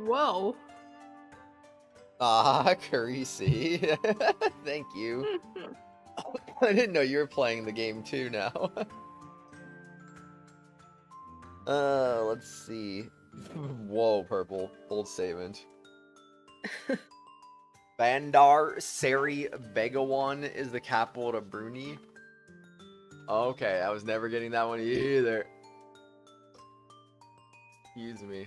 Whoa. Ah, Carisi. Thank you. I didn't know you were playing the game too now. Let's see. Whoa, purple. Bold statement. Bandar Seri Begawan is the capital of Brunei. Okay, I was never getting that one either. Excuse me.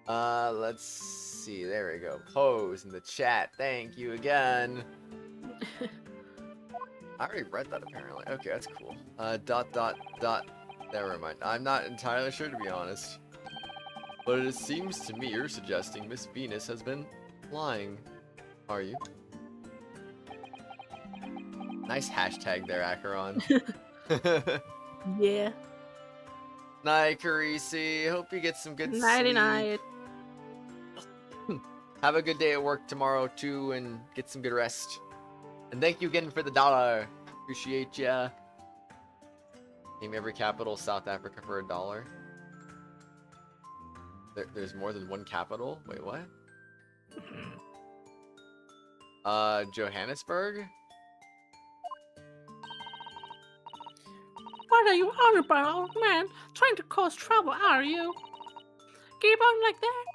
Let's see. There we go. Pose in the chat. Thank you again. I already read that apparently. Okay, that's cool. Never mind. I'm not entirely sure to be honest. But it seems to me you're suggesting Miss Venus has been lying. Are you? Nice hashtag there, Acheron. Yeah. Night, Carisi. Hope you get some good Nighty sleep. night. Have a good day at work tomorrow too, and get some good rest. And thank you again for the $1. Appreciate ya. Name every capital South Africa for $1. There's more than one capital? Wait, what? Johannesburg? What are you on about, old man? Trying to cause trouble, are you? Keep on like that,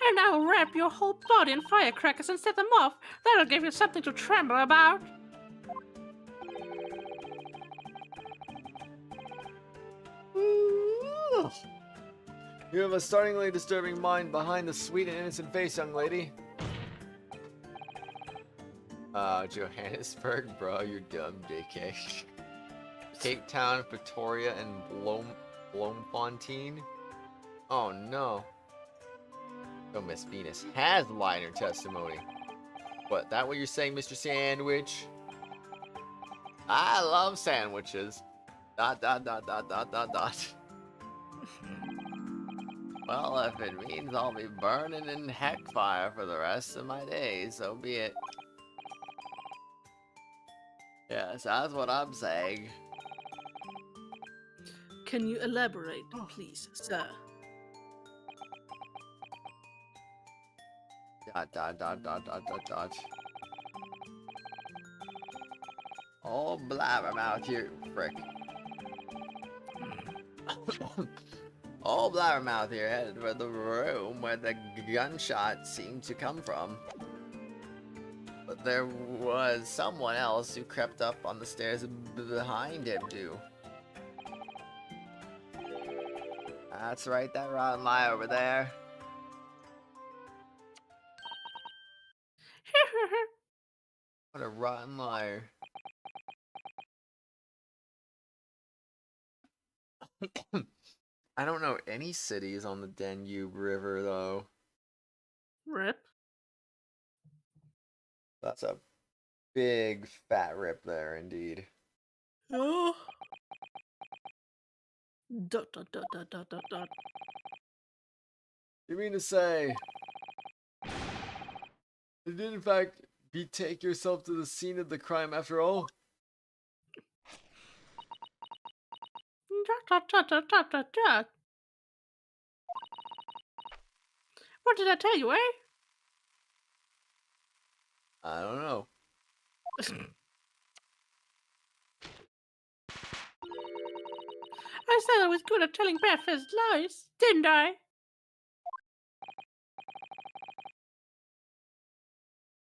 and I'll wrap your whole body in firecrackers and set them off. That'll give you something to tremble about. You have a startlingly disturbing mind behind the sweet and innocent face, young lady. Johannesburg, bro, you're dumb, JK. Cape Town, Pretoria, and Bloemfontein. Oh no. So Miss Venus has lied in her testimony. What, that what you're saying, Mr. Sandwich? I love sandwiches. ... Well, if it means I'll be burning in heckfire for the rest of my days, so be it. Yes, that's what I'm saying. Can you elaborate, please, sir? ... Oh, blabbermouth here, frick. Oh, blabbermouth here headed for the room where the gunshot seemed to come from. But there was someone else who crept up on the stairs behind him, too. That's right, that rotten lie over there. What a rotten liar. I don't know any cities on the Danube River, though. Rip. That's a big fat rip there, indeed. Oh. ... Dot dot dot dot dot dot dot. You mean to say you did in fact betake yourself to the scene of the crime after all? Dot dot dot dot dot dot. What did I tell you, eh? I don't know. I said I was good at telling barefaced lies, didn't I?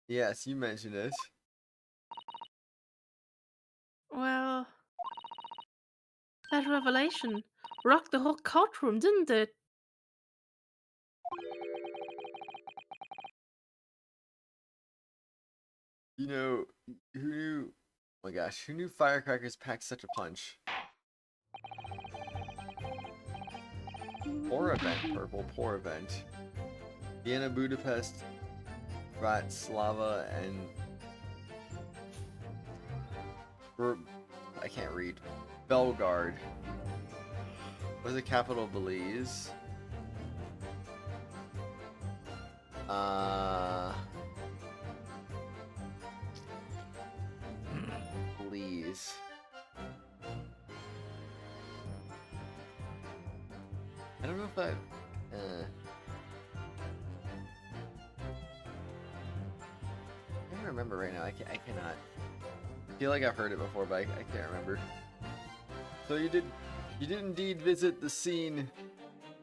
Yes, you mentioned it. Well, that revelation rocked the whole courtroom, didn't it? You know, who knew? Oh my gosh, who knew firecrackers packed such a punch? Poor event, Purple, poor event. Vienna, Budapest, Bratislava, and... I can't read. Belgrade. What is the capital of Belize? Belize. I don't know if I can't remember right now. I cannot. I feel like I've heard it before, but I can't remember. So you did indeed visit the scene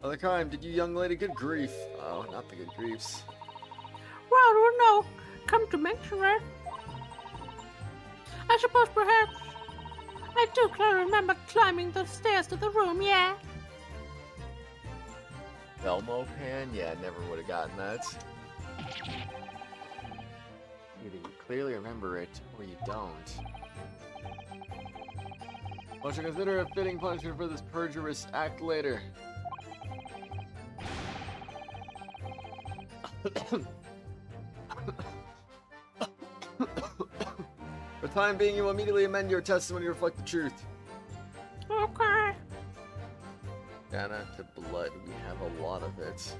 of the crime, did you, young lady? Good grief. Oh, not the good griefs. Well, no, come to mention it, I suppose perhaps I do clearly remember climbing the stairs to the room, yeah? Velmo pan? Yeah, never would have gotten that. clearly remember it, or you don't. What should consider a fitting punishment for this perjurious act later? For the time being, you will immediately amend your testimony to reflect the truth. Okay. Data to blood, we have a lot of it.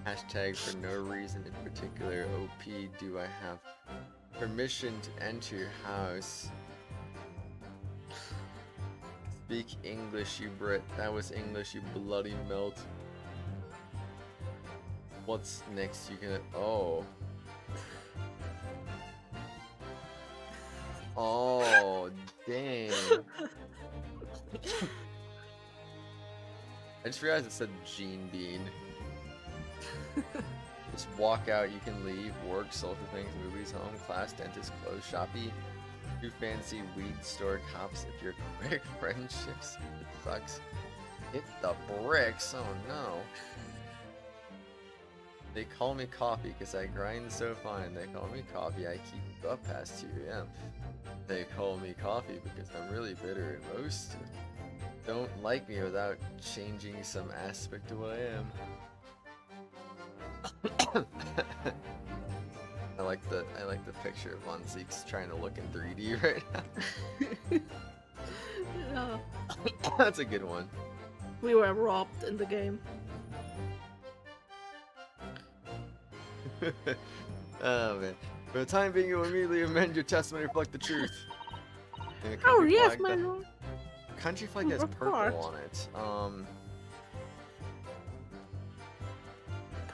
Hashtag for no reason in particular. OP, do I have permission to enter your house? Speak English, you Brit. That was English, you bloody melt. What's next? You can. Oh. Oh, dang. I just realized it said Gene Bean. Just walk out, you can leave, work, social things, movies, home, class, dentist, clothes, shoppy, do fancy weed store, cops, if you're quick, friendships, it sucks. Hit the bricks, oh no. They call me coffee because I grind so fine. They call me coffee, I keep up past 2 a.m. They call me coffee because I'm really bitter and roasted. Don't like me without changing some aspect of what I am. I like the picture of Von Zeke's trying to look in 3D right now. That's a good one. We were robbed in the game. Oh man. For the time being, you will immediately amend your testimony to reflect the truth. Oh yes, my lord. Country flag has purple on it.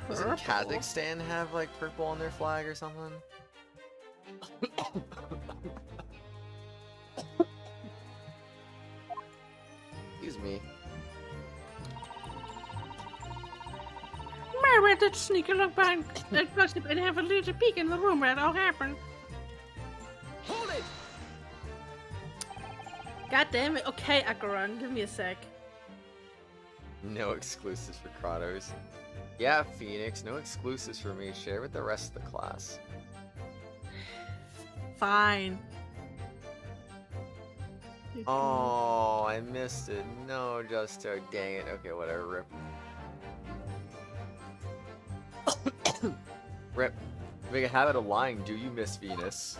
Doesn't Kazakhstan have like purple on their flag or something? Excuse me. Maybe I did sneak a look behind that gossip and have a little peek in the room where it all happened. Hold it! God damn it. Okay, Akaran, give me a sec. No exclusives for Kratos. Yeah, Phoenix, no exclusives for me. Share with the rest of the class. Fine. Oh, I missed it. No, Justo. Dang it. Okay, whatever. Rip. Rip. Make a habit of lying. Do you miss Venus?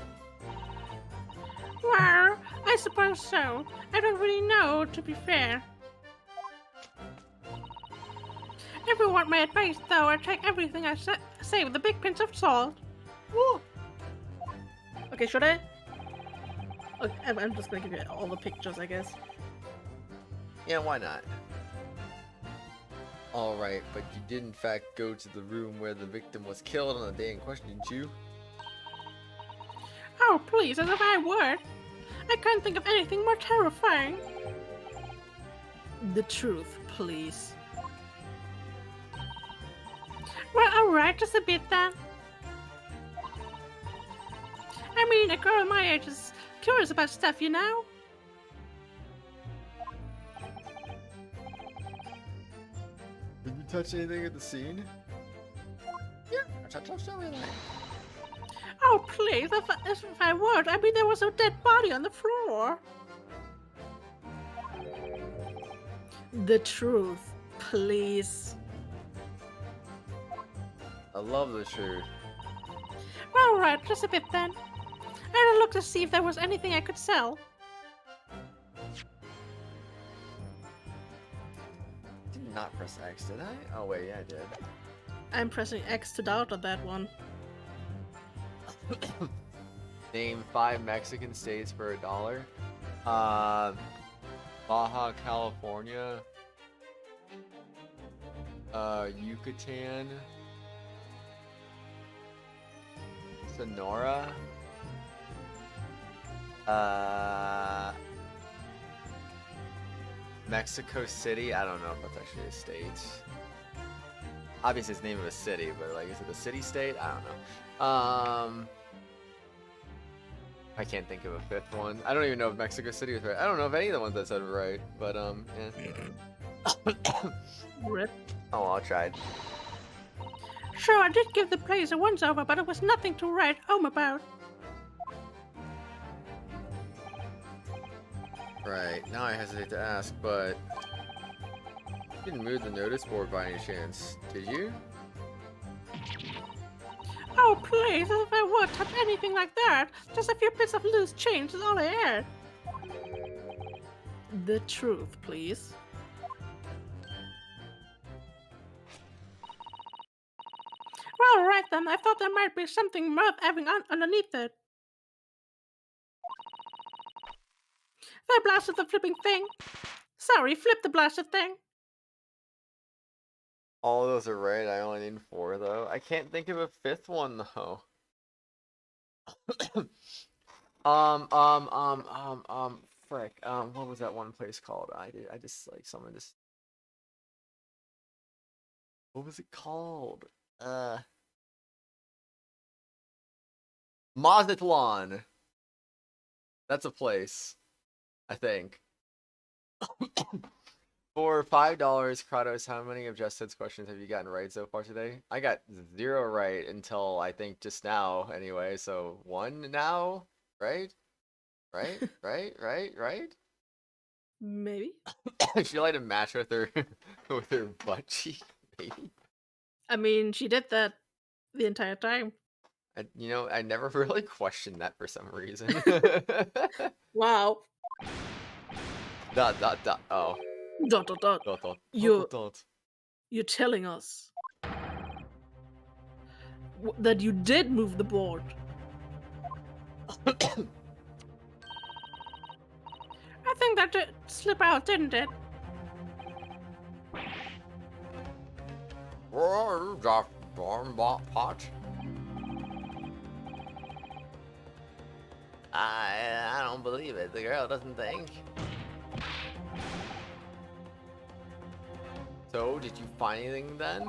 Well, I suppose so. I don't really know, to be fair. If you want my advice, though, I take everything I say with a big pinch of salt. Woo. Okay, should I? Okay, I'm just gonna give you all the pictures, I guess. Yeah, why not? Alright, but you did in fact go to the room where the victim was killed on the day in question, didn't you? Oh, please, as if I would. I can't think of anything more terrifying. The truth, please. Well, alright, just a bit then. I mean, a girl my age is curious about stuff, you know? Did you touch anything at the scene? Yeah, I touched everything. Oh, please, if I would. I mean, there was a dead body on the floor. The truth, please. I love the truth. Well, alright, just a bit then. I had a look to see if there was anything I could sell. Did not press X, did I? Oh wait, yeah I did. I'm pressing X to doubt on that one. Name 5 Mexican states for $1. Baja California. Yucatan. Sonora. Mexico City. I don't know if that's actually a state. Obviously, it's the name of a city, but like, is it a city-state? I don't know. I can't think of a 5th one. I don't even know if Mexico City was right. I don't know if any of the ones that said were right, but yeah. Rip. Oh, I'll try it. Sure, I did give the place a once-over, but it was nothing to write home about. Right, now I hesitate to ask, but... You didn't move the notice board by any chance, did you? Oh, please, as if I would touch anything like that. Just a few bits of loose change is all I had. The truth, please. Well, right then, I thought there might be something worth having underneath it. I blasted the flipping thing. Sorry, flip the blasted thing. All of those are right, I only need 4 though. I can't think of a 5th one though. Frick. What was that one place called? I just like someone just. What was it called? Mazatlan. That's a place, I think. For $5, Kratos, how many of Justin's questions have you gotten right so far today? I got 0 right until I think just now, anyway. So 1 now, right? Right? Maybe. She liked to match with her with her butt cheek, maybe. I mean, she did that the entire time. I never really questioned that for some reason. Wow. Oh. Dot. You're telling us that you did move the board. I think that did slip out, didn't it? Pot. I don't believe it. The girl doesn't think. So, did you find anything then?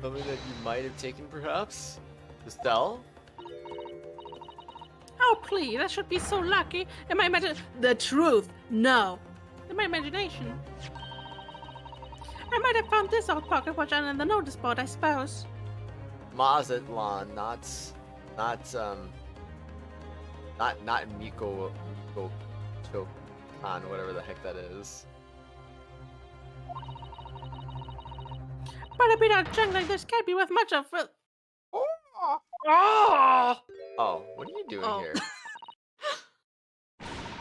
Something that you might have taken, perhaps? Estelle? Oh, please, I should be so lucky. In my the truth, no. In my imagination. I might have found this old pocket watch under the notice board, I suppose. Mazatlan, not Miko Chokan, whatever the heck that is. But a bit of junk like this can't be worth much of it. Oh, what are you doing here?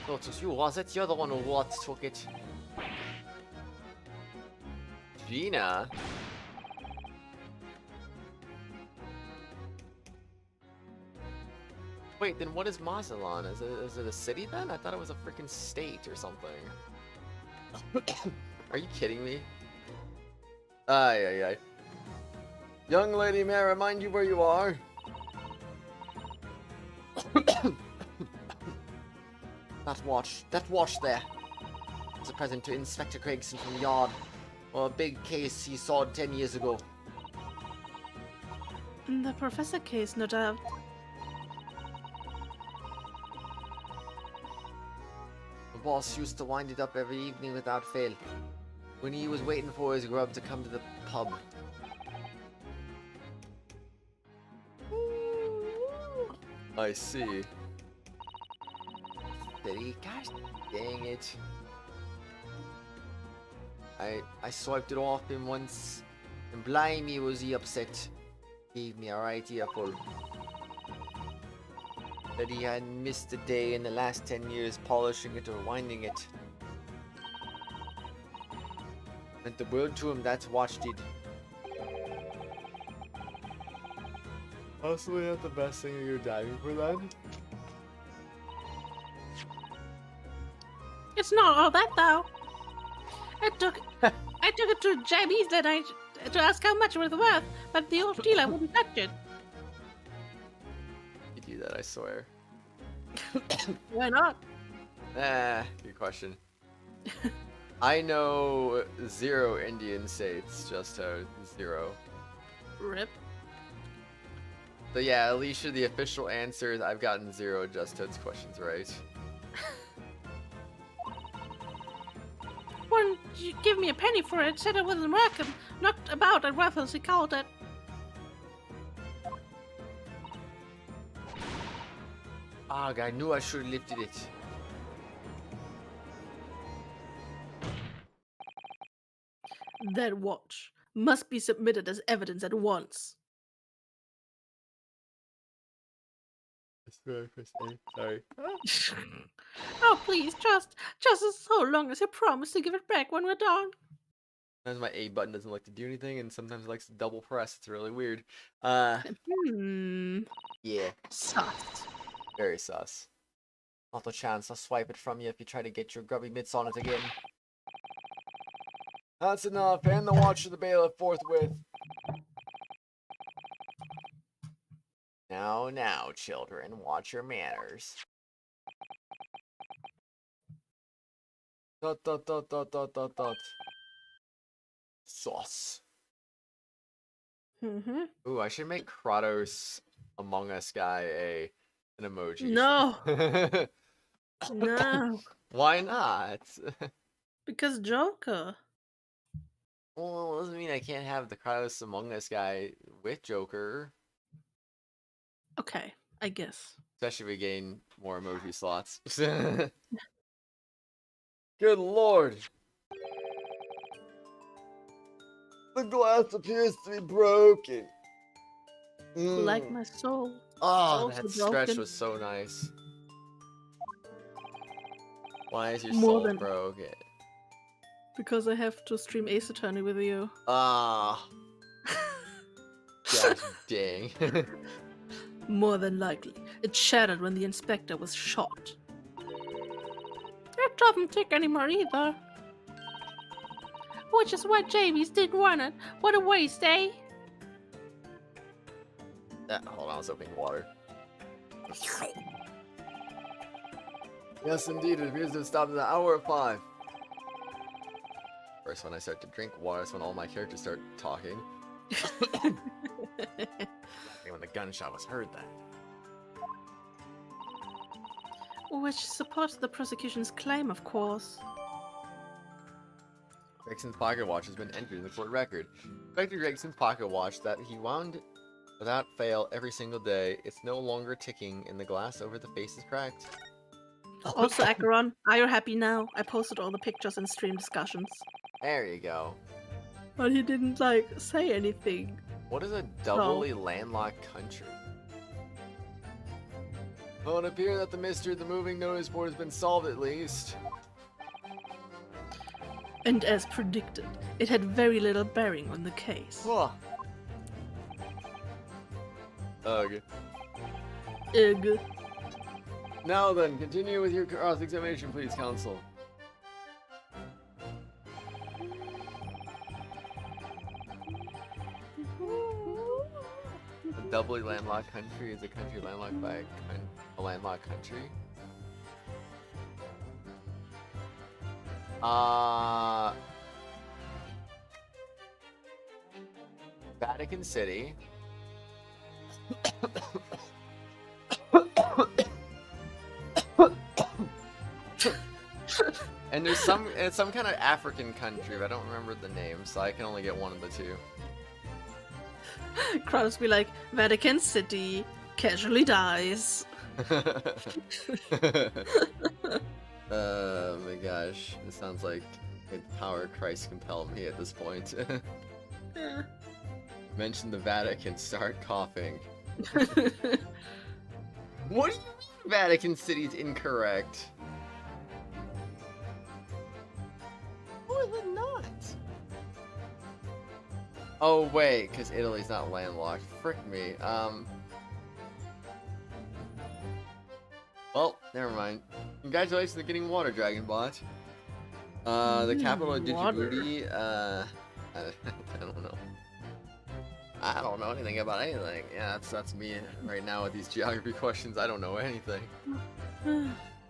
Thought it was you, was it? You're the one who took it. Gina? Wait, then what is Mazatlan? Is it a city then? I thought it was a freaking state or something. Are you kidding me? Ay. Young lady, may I remind you where you are? That watch there. It's a present to Inspector Gregson from Yard. Or a big case he saw 10 years ago. The professor case, no doubt. The boss used to wind it up every evening without fail. When he was waiting for his grub to come to the pub. I see. Steady, gosh dang it. I swiped it off him once, and blimey was he upset. Gave me a right earful. That he hadn't missed a day in the last 10 years polishing it or winding it. Meant the world to him, that's watch did. Possibly not the best thing that you're diving for then? It's not all that though. I took it to JB's that night to ask how much it was worth, but the old dealer wouldn't touch it. You do that, I swear. Why not? Good question. I know 0 Indian states, just 0. Rip. So yeah, Alicia, the official answer is I've gotten 0 Just Toad's questions right. you give me a penny for it, said it wasn't working. Not about as worth as he called it. Ugh, I knew I should have lifted it. That watch must be submitted as evidence at once. Sorry. Oh, please, just as so long as you promise to give it back when we're done. Sometimes my A button doesn't like to do anything, and sometimes it likes to double press. It's really weird. Yeah, Sus. very sus. Not a chance. I'll swipe it from you if you try to get your grubby mitts on it again. That's enough. Hand the watch to the bailiff forthwith. Now, children, watch your manners. Dot. Sauce. Ooh, I should make Kratos Among Us guy an emoji. No. No. Why not? Because Joker. Well, it doesn't mean I can't have the Kratos Among Us guy with Joker. Okay, I guess. Especially if we gain more emoji slots. Good lord. The glass appears to be broken. Like my soul. Oh, Also that stretch broken. was so nice. Why is your More soul than- broken? Because I have to stream Ace Attorney with you. Ah. Gosh dang. More than likely. It shattered when the inspector was shot. It doesn't tick anymore either. Which is why Jamies didn't want it. What a waste, eh? Hold on, I was opening water. Yes, indeed, it appears to have stopped at the hour of 5. First, when I start to drink water, that's when all my characters start talking. When the gunshot was heard then. Which supports the prosecution's claim, of course. Gregson's pocket watch has been entered in the court record. Inspector Gregson's pocket watch that he wound without fail every single day. It's no longer ticking, and the glass over the face is cracked. Also, Acheron, are you happy now? I posted all the pictures and stream discussions. There you go. But he didn't, say anything. What is a doubly landlocked country? Well, it appears that the mystery of the moving notice board has been solved at least. And as predicted, it had very little bearing on the case. Huh. Ugh. Ugh. Now then, continue with your cross-examination, please, counsel. A doubly landlocked country is a country landlocked by a landlocked country. Vatican City. And there's it's some kind of African country, but I don't remember the name, so I can only get one of the two. Kratos be like, Vatican City casually dies. Oh my gosh, it sounds like the power of Christ compelled me at this point. Mention the Vatican, start coughing. What do you mean Vatican City's incorrect? How is it not? Oh wait, because Italy's not landlocked. Frick me. Well, never mind. Congratulations on getting Water Dragon Bot. The capital of Djibouti, I don't know. I don't know anything about anything. Yeah, that's me right now with these geography questions. I don't know anything.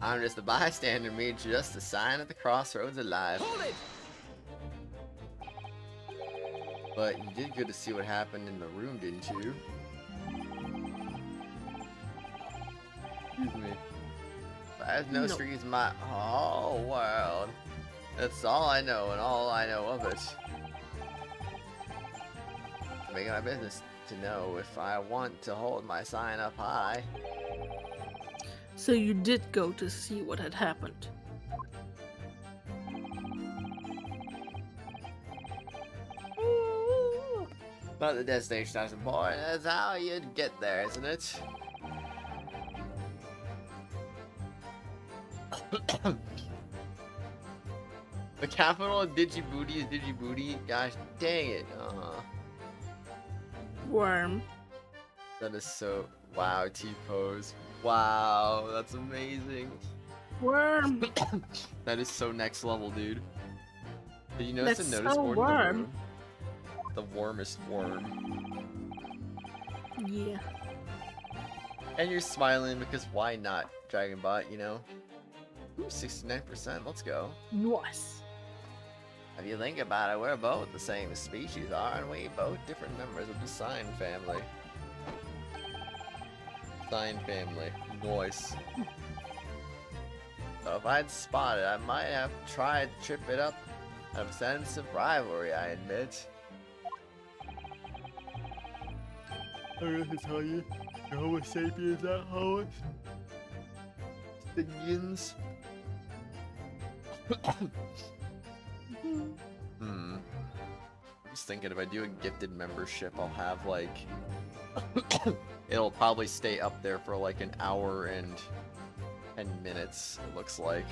I'm just a bystander, me, just a sign at the crossroads of life. Hold it! But you did good to see what happened in the room, didn't you? Excuse me. Fresno Street's my whole world. That's all I know, and all I know of it. Make it my business to know if I want to hold my sign up high. So you did go to see what had happened. But the destination is important. That's how you get there, isn't it? The capital of Djibouti is Djibouti. Gosh dang it. Worm. That is so... Wow, T-pose. Wow, that's amazing. Worm. That is so next level, dude. Did you notice That's the notice so board in the worm. room? The warmest worm. Yeah. And you're smiling because why not, Dragonbot, you know? Ooh, 69%, let's go. Nice. If you think about it, we're both the same species, aren't we? Both different members of the Sign family. Sign family. Nice. So if I'd spotted, I might have tried to trip it up out of a sense of rivalry, I admit. I have to tell you, the Homo sapiens at Homo sapiens. I'm just thinking if I do a gifted membership, I'll have like it'll probably stay up there for like an hour and 10 minutes, it looks like.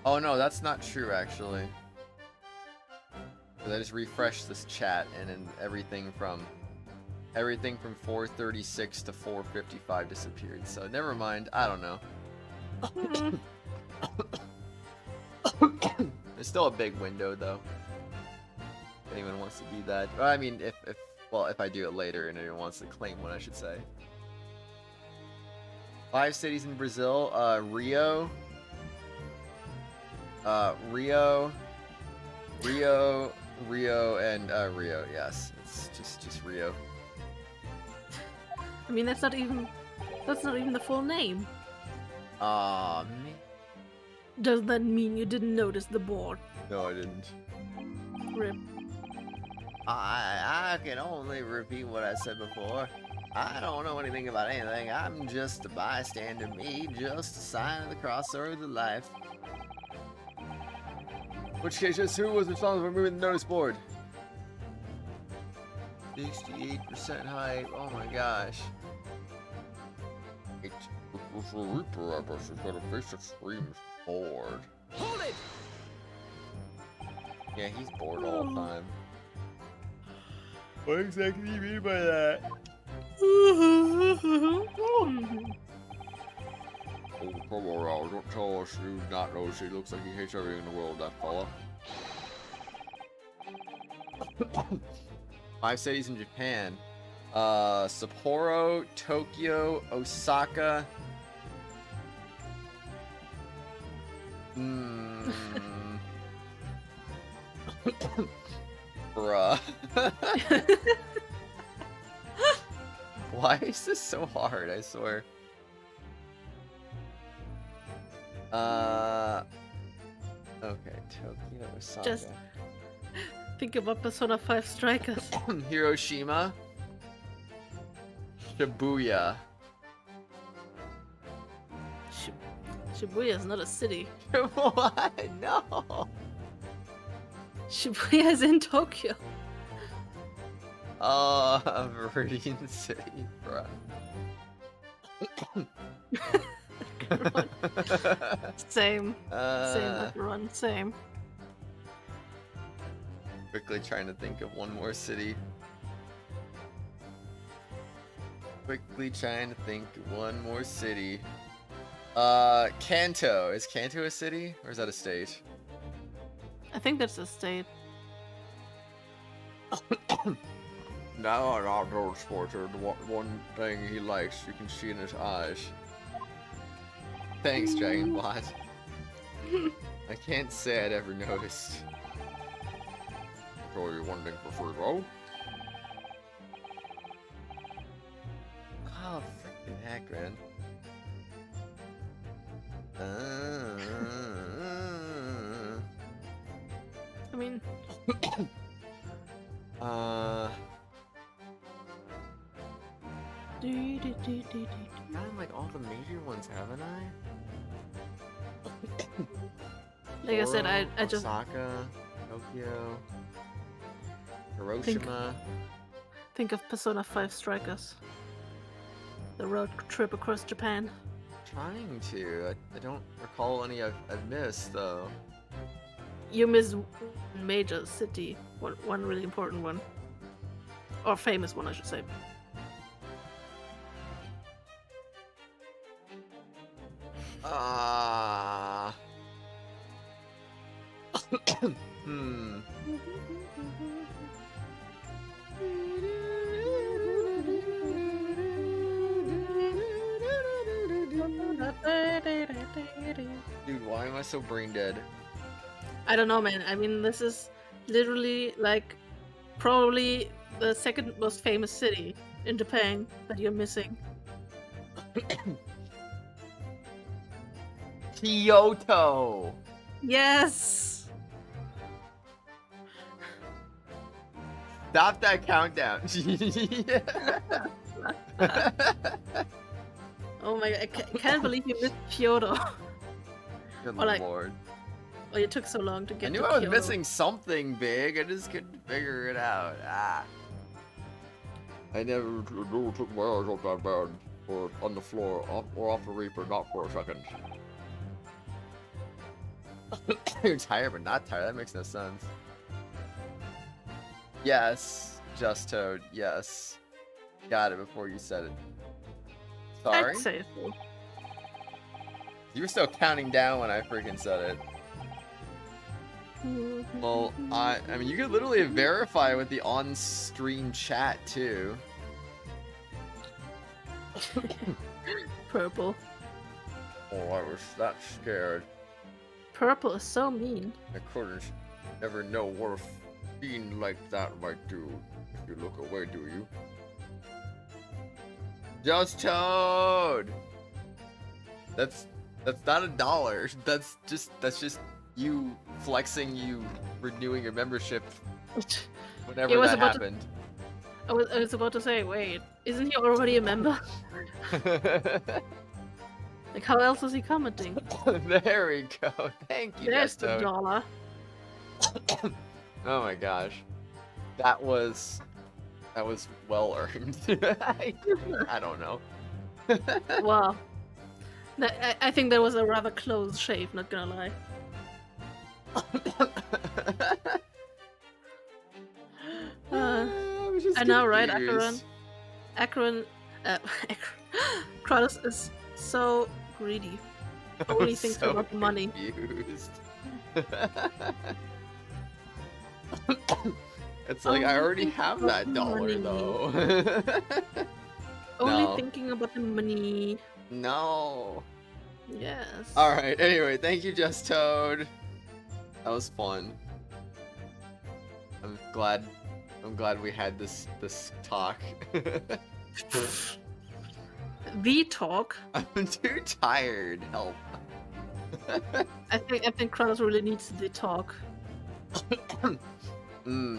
Oh no, that's not true actually. Because I just refreshed this chat and then everything from 436 to 455 disappeared. So never mind, I don't know. There's still a big window though. If anyone wants to do that. Well, I mean, if I do it later and anyone wants to claim one, I should say. 5 cities in Brazil, Rio, and Rio. Yes, it's just Rio. I mean, that's not even the full name. Aw, man. Does that mean you didn't notice the board? No, I didn't. Rip. I can only repeat what I said before. I don't know anything about anything. I'm just a bystander. Me, just a sign of the crossroads of life. Which case, just who was responsible for moving the notice board? 68% hype. Oh my gosh. It's a Reaper ever. She's got a face that screams bored. Hold it! Yeah, he's bored all the time. What exactly do you mean by that? Oh, come on, don't tell us you not know. He looks like he hates everything in the world, that fella. 5 cities in Japan. Sapporo, Tokyo, Osaka. Bruh. Why is this so hard? I swear. Okay, Tokyo, Osaka. Just think about Persona 5 Strikers. Hiroshima. Shibuya. Shibuya is not a city. What? No. Shibuya is in Tokyo. Viridian City, bruh. Same. Same, everyone. Same. Quickly trying to think of one more city. Kanto. Is Kanto a city? Or is that a state? I think that's a state. Now an outdoor sporter, the one thing he likes, you can see in his eyes. Thanks, Dragonbot. I can't say I'd ever noticed. I'll you one thing for free, bro. Oh, freaking heck, man. I mean, gotten like all the major ones, haven't I? like I said, Tokyo, I just Osaka, Tokyo, Hiroshima. think of Persona 5 Strikers. The road trip across Japan. Trying to. I don't recall any I've missed though. You miss one major city, one really important one. Or famous one, I should say. Dude, why am I so brain dead? I don't know, man. I mean, this is literally like probably the second most famous city in Japan that you're missing. Kyoto! Yes! Stop that countdown. Oh my god, I can't believe you missed Kyoto. Good Or like- lord. Oh, it took so long to I get knew to I was Kyoto. missing something big. I just couldn't figure it out. I never took my eyes off that bed or on the floor or off the Reaper, not for a second. You're tired but not tired. That makes no sense. Yes, Just Toad. Yes. Got it before you said it. Sorry? I'd say so. You were still counting down when I freaking said it. Well, I mean, you could literally verify with the on-screen chat, too. Purple. Oh, I was that scared. Purple is so mean. I couldn't never know what a fiend like that might do. If you look away, do you? Just Toad! That's not $1. That's just you flexing, you renewing your membership whenever It was that about to- happened. I was about to say, wait, isn't he already a member? Like, how else is he commenting? There we go. Thank you, There's Just the Toad. dollar. Oh my gosh. That was well earned. I don't know. Wow. I think that was a rather close shave, not gonna lie. I know, right, Acheron? Acheron, Kratos is so greedy. Only thinks about the money. Confused. It's like I already have that dollar money. though. Only No. thinking about the money. No. Yes. Alright, anyway, thank you, Just Toad. That was fun. I'm glad we had this talk. The talk. I'm too tired. Help. I think Kratos really needs the talk.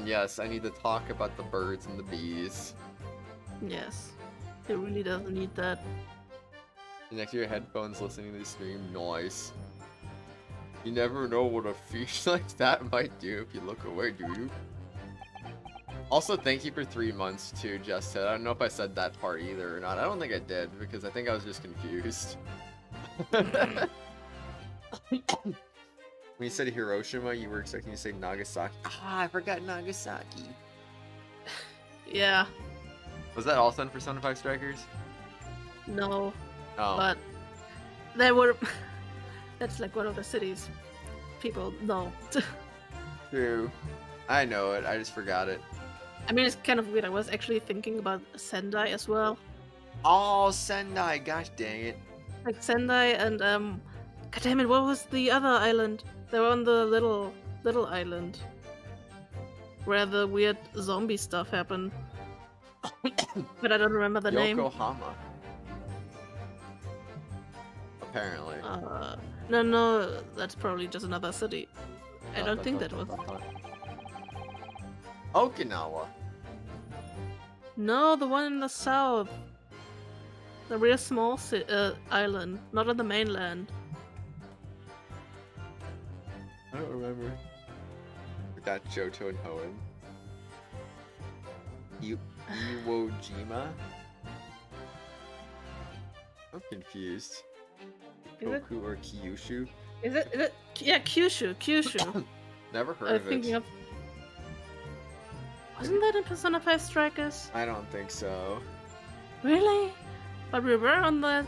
Yes, I need to talk about the birds and the bees. Yes. He really doesn't need that. Next to your headphones listening to the stream, noise. You never know what a fish like that might do if you look away, do you? Also, thank you for 3 months too, Just Toad. I don't know if I said that part either or not. I don't think I did, because I think I was just confused. When you said Hiroshima, you were expecting to say Nagasaki. Ah, I forgot Nagasaki. Yeah. Was that also in Persona 5 Strikers? No. Oh. But there were. That's like one of the cities people know. True. I know it, I just forgot it. I mean, it's kind of weird. I was actually thinking about Sendai as well. Oh, Sendai, gosh dang it. Like Sendai and God damn it, what was the other island? They were on the little island where the weird zombie stuff happened. But I don't remember the name. Yokohama. Apparently. No, that's probably just another city. I don't think that was. Okinawa. No, the one in the south. The real small island, not on the mainland. I don't remember. Forgot Johto and Hoenn. Iwo Jima? I'm confused. Is it? Koku or Kyushu? Is it? Yeah, Kyushu. Kyushu. Never heard I'm of thinking it. of. Wasn't that in Persona 5 Strikers? I don't think so. Really? But we were on that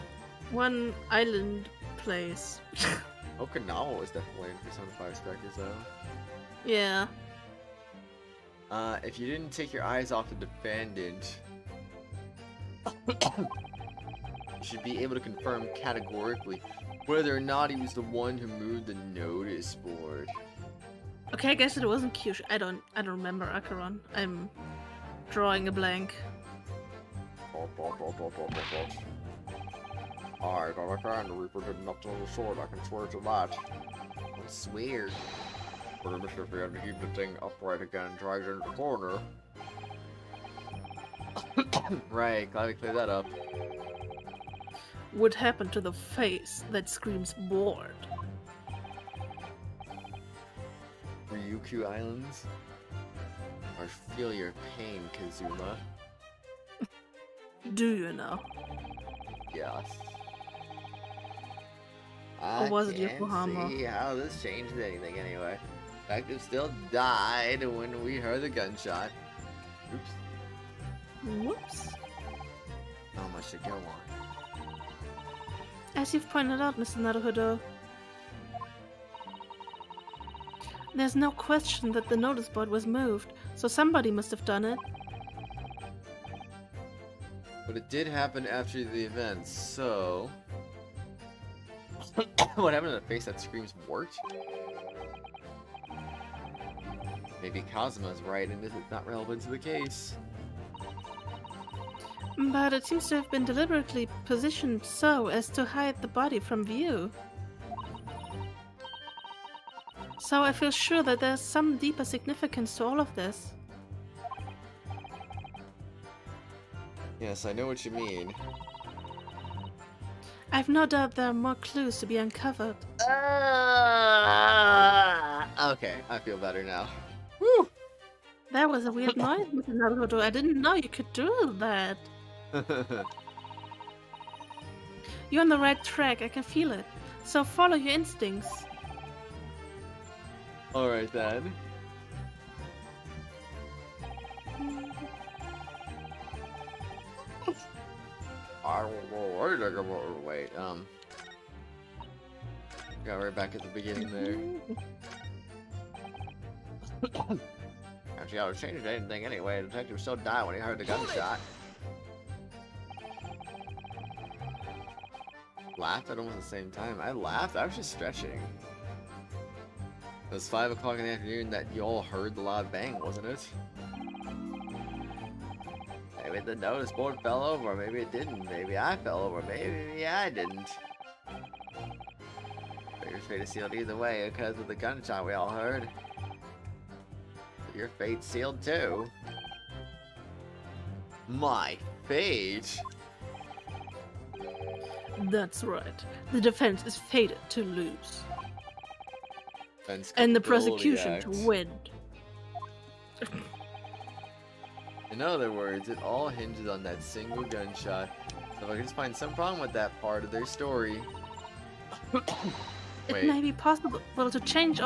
one island place. Okinawa was definitely in Persona 5 Strikers though. Yeah. If you didn't take your eyes off the defendant, you should be able to confirm categorically whether or not he was the one who moved the notice board. Okay, I guess it wasn't Kyushu. I don't remember Acheron. I'm drawing a blank. I got a kind of Reaper did not tell the sword, I can swear to that. I swear. But I'm sure if we had to keep the thing upright again and drag it into the corner. Right, glad we cleared that up. What happened to the face that screams bored? Ryukyu Islands? I feel your pain, Kazuma. Do you know? Yes. Or was it I can't Yokohama? see how this changed anything anyway. Detective still died when we heard the gunshot. Oops. Whoops. Not much to go on. As you've pointed out, Mr. Naruhodo, there's no question that the notice board was moved, so somebody must have done it. But it did happen after the event, so... What happened to the face that screams worked? Maybe Kazuma's right and this is not relevant to the case. But it seems to have been deliberately positioned so as to hide the body from view. So I feel sure that there's some deeper significance to all of this. Yes, I know what you mean. I've no doubt there are more clues to be uncovered. Okay, I feel better now. Woo! That was a weird noise, Mr. Naruhodo. I didn't know you could do that. You're on the right track, I can feel it. So follow your instincts. Alright then. Wait, got right back at the beginning there. Actually, I was changing anything anyway. The detective still died when he heard the gunshot. Laughed at almost the same time. I laughed. I was just stretching. It was 5 o'clock in the afternoon that you all heard the loud bang, wasn't it? Maybe the notice board fell over, maybe it didn't. Maybe I fell over, maybe I didn't. But your fate is sealed either way because of the gunshot we all heard. But your fate's sealed too. My fate? That's right. The defense is fated to lose. Defense And the Culpability prosecution to Act. win. In other words, it all hinges on that single gunshot. So if I can just find some problem with that part of their story. It Wait. may be possible to change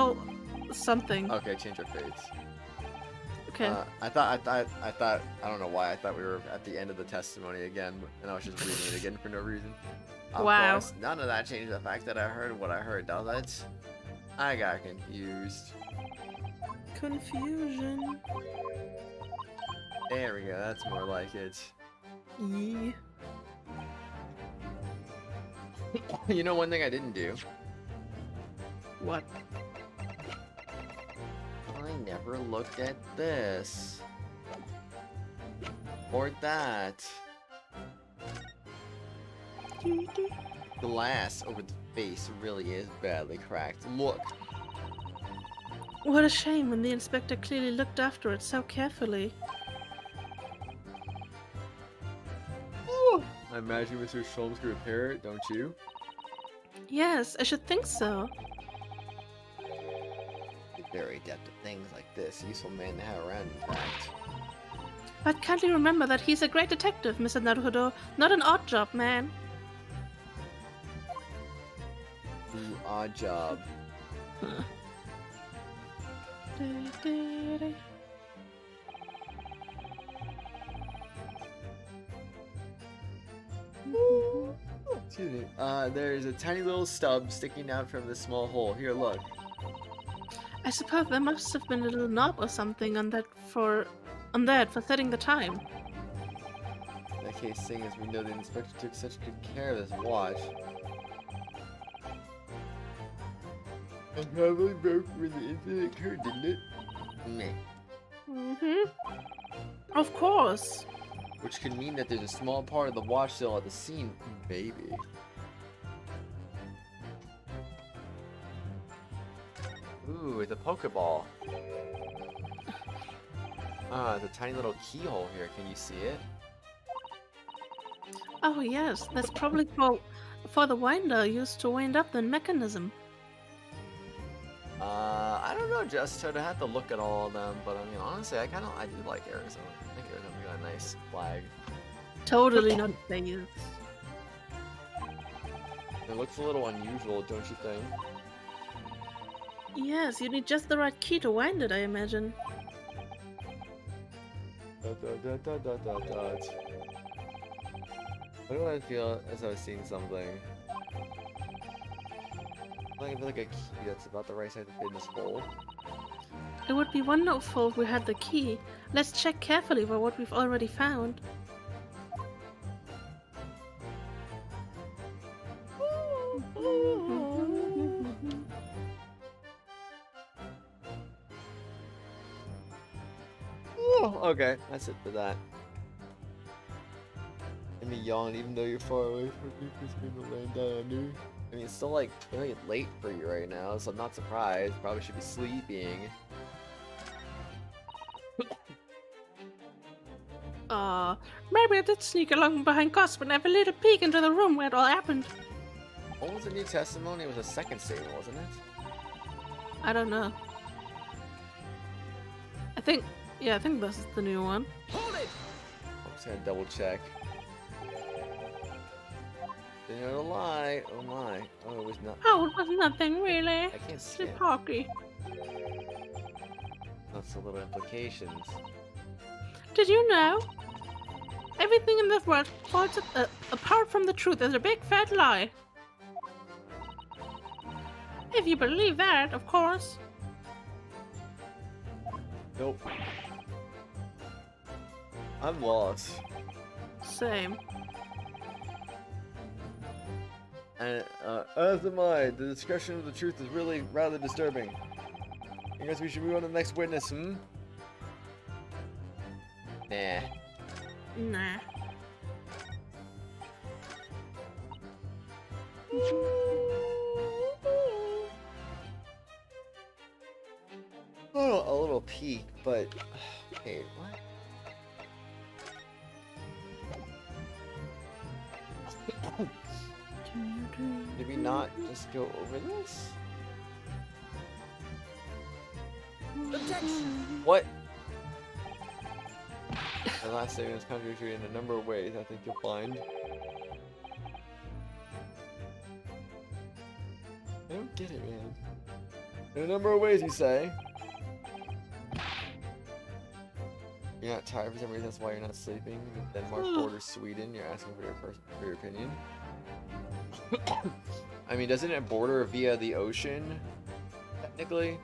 something. Okay, change our fates. Okay. I thought, I don't know why, I thought we were at the end of the testimony again, and I was just reading it again for no reason. Of Wow. course, none of that changed the fact that I heard what I heard, does it? I got confused. Confusion. There we go, that's more like it. Yeah. You know one thing I didn't do? What? I never looked at this. Or that. Glass over the face really is badly cracked. Look. What a shame when the inspector clearly looked after it so carefully. I imagine Mr. Sholmes could repair it, don't you? Yes, I should think so. He's very adept at things like this. Useful man to have around, in fact. But can't you remember that he's a great detective, Mr. Naruhodo, not an odd job man? Ooh, odd job. Excuse me. There's a tiny little stub sticking out from this small hole. Here, look. I suppose there must have been a little knob or something on that for setting the time. In that case, seeing as we know the inspector took such good care of this watch. It probably broke when the incident occurred, didn't it? Meh. Mm-hmm. Of course. Which could mean that there's a small part of the watch still at the scene, baby. Ooh, it's a Pokeball. Ah, it's a tiny little keyhole here. Can you see it? Oh yes, that's probably for the winder used to wind up the mechanism. I don't know, Jess. I'd have to look at all of them, but I mean, honestly, I do like Arizona. I think Arizona got a nice flag. Totally not phased. It looks a little unusual, don't you think? Yes, you need just the right key to wind it, I imagine. Why do I feel as I was seeing something? I feel like a key that's about the right size to fit in this hole. It would be wonderful if we had the key. Let's check carefully for what we've already found. Okay, that's it for that. Let me yawn even though you're far away from me, because you're laying down on you. I mean, it's still like very late for you right now, so I'm not surprised. Probably should be sleeping. Maybe I did sneak along behind Gus and have a little peek into the room where it all happened. What was the new testimony? It was a second statement, wasn't it? I don't know. I think this is the new one. Hold it! I'm just gonna double check. Didn't know to lie. Oh my. Oh, it was not. Oh, it was nothing really. I can't see it. Sleepwalky. That's the little implications. Did you know? Everything in this world falls apart from the truth is a big fat lie. If you believe that, of course. Nope. I'm lost. Same. And, as am I. The discussion of the truth is really rather disturbing. I guess we should move on to the next witness, hmm? Nah. Nah. Oh, a little peek, but... Okay, what? Did we not just go over this? Objection! What? The last statement is contradictory in a number of ways, I think you'll find. I don't get it, man. In a number of ways, you say. You're not tired for some reason, that's why you're not sleeping. Denmark borders Sweden, you're asking for your opinion. I mean, doesn't it border via the ocean, technically?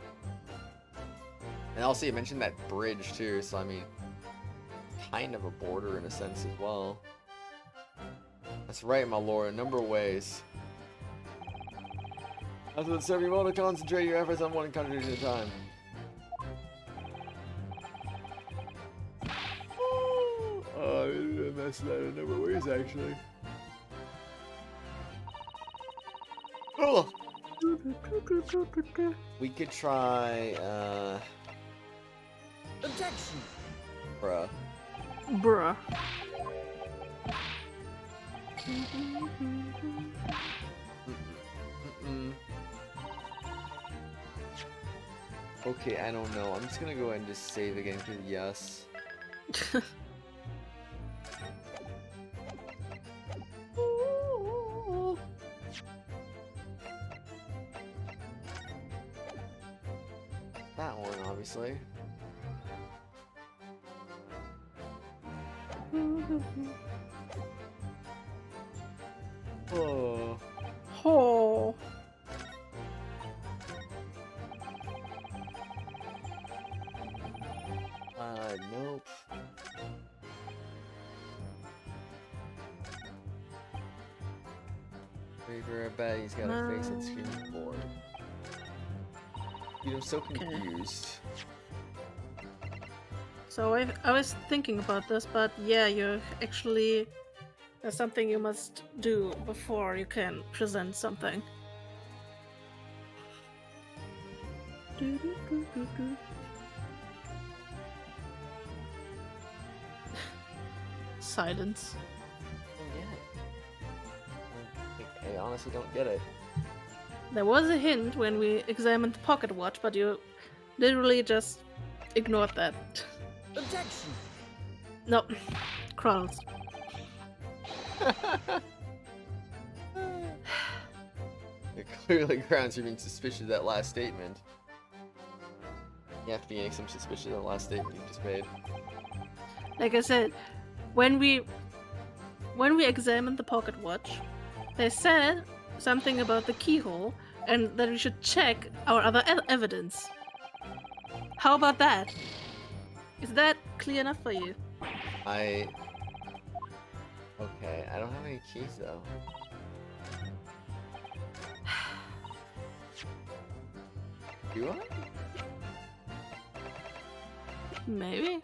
And also, you mentioned that bridge, too, so I mean, kind of a border in a sense as well. That's right, my lord, a number of ways. That's what serve you well to concentrate your efforts on one country at a time. Oh, I messed that in a number of ways, actually. Oh! We could try, Objection! bruh. Bruh. Mm-mm. Okay, I don't know. I'm just gonna go ahead and just save again because yes. That one, obviously. Oh. Oh. Nope. Favor, I bet he's got a face on screen board. Dude, I'm so confused. So I was thinking about this, but yeah, you actually there's something you must do before you can present something. Silence. I don't get it. I honestly don't get it. There was a hint when we examined the pocket watch, but you literally just ignored that. Objection! No, Kratos. It clearly grounds you being suspicious of that last statement. Yeah, Phoenix, I'm suspicious of the last statement you just made. Like I said, when we examined the pocket watch, they said something about the keyhole and that we should check our other evidence. How about that? Is that clear enough for you? Okay, I don't have any keys though. Do I? Maybe.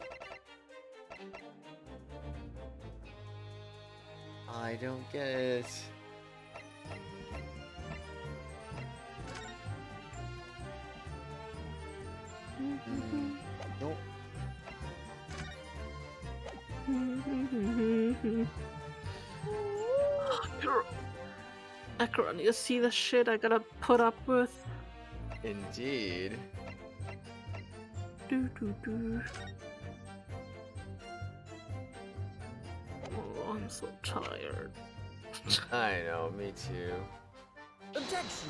I don't get it. Nope. Akron, you see the shit I gotta put up with? Indeed. Do. Oh, I'm so tired. I know, me too. Objection!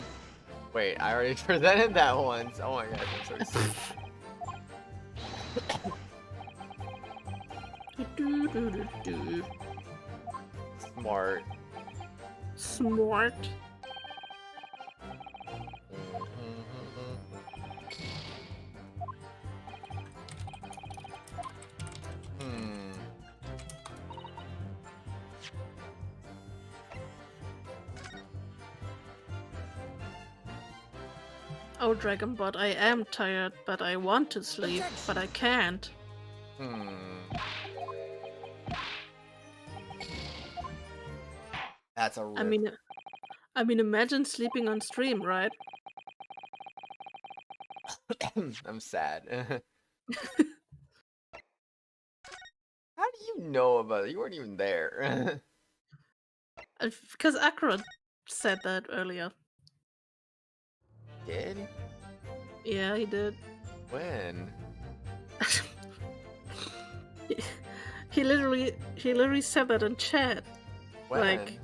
Wait, I already presented that once. Oh my gosh, I'm so excited. Do. Smart. Smart. Oh, Dragonbot, I am tired, but I want to sleep, but I can't. That's a rip. I mean, imagine sleeping on stream, right? I'm sad. How do you know about it? You weren't even there. Because Akron said that earlier. Did? Yeah, he did. When? he literally said that in chat. When? Like,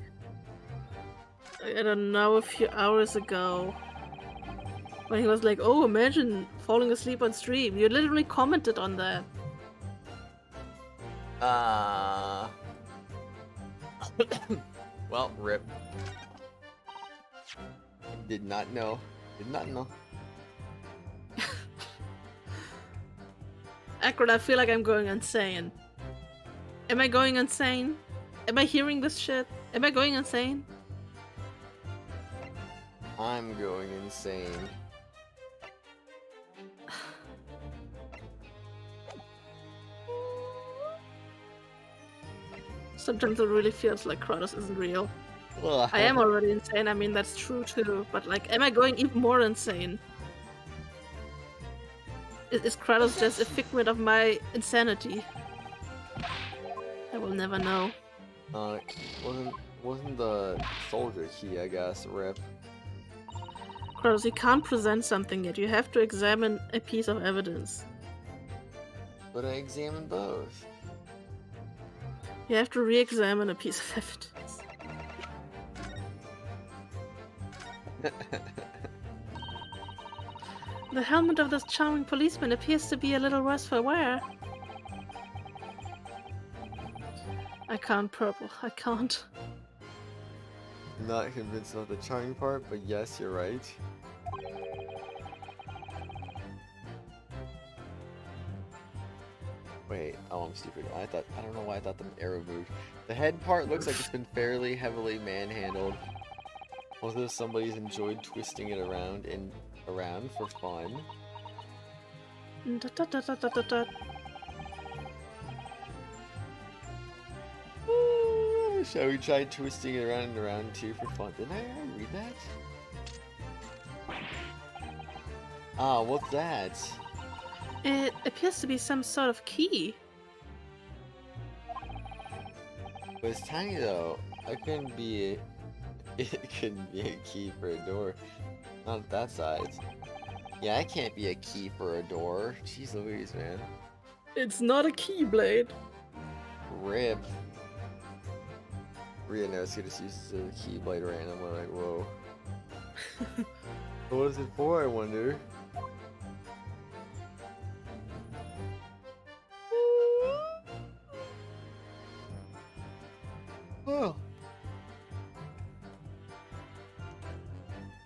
I don't know, a few hours ago. When he was like, oh, imagine falling asleep on stream. You literally commented on that. Well, rip. Did not know. Did not know. Akron, I feel like I'm going insane. Am I going insane? Am I hearing this shit? Am I going insane? I'm going insane. Sometimes it really feels like Kratos isn't real. I am already insane. I mean, that's true too. But like, am I going even more insane? Is Kratos just a figment of my insanity? I will never know. Wasn't the soldier key, I guess, rip. Kratos, you can't present something yet. You have to examine a piece of evidence. But I examined both. You have to re-examine a piece of evidence. The helmet of this charming policeman appears to be a little worse for wear. I can't, Purple. I can't. Not convinced about the charming part, but yes, you're right. Wait, oh, I'm stupid. I don't know why I thought the arrow moved. The head part looks like it's been fairly heavily manhandled. Although somebody's enjoyed twisting it around for fun. Shall we try twisting it around and around too for fun? Didn't I already read that? Ah, what's that? It appears to be some sort of key. But it's tiny though. It couldn't be a key for a door. Not that size. Yeah, it can't be a key for a door. Jeez Louise, man. It's not a keyblade. Rip. Ryunosuke just uses the keyblade random. I'm like, whoa. What is it for, I wonder? Oh.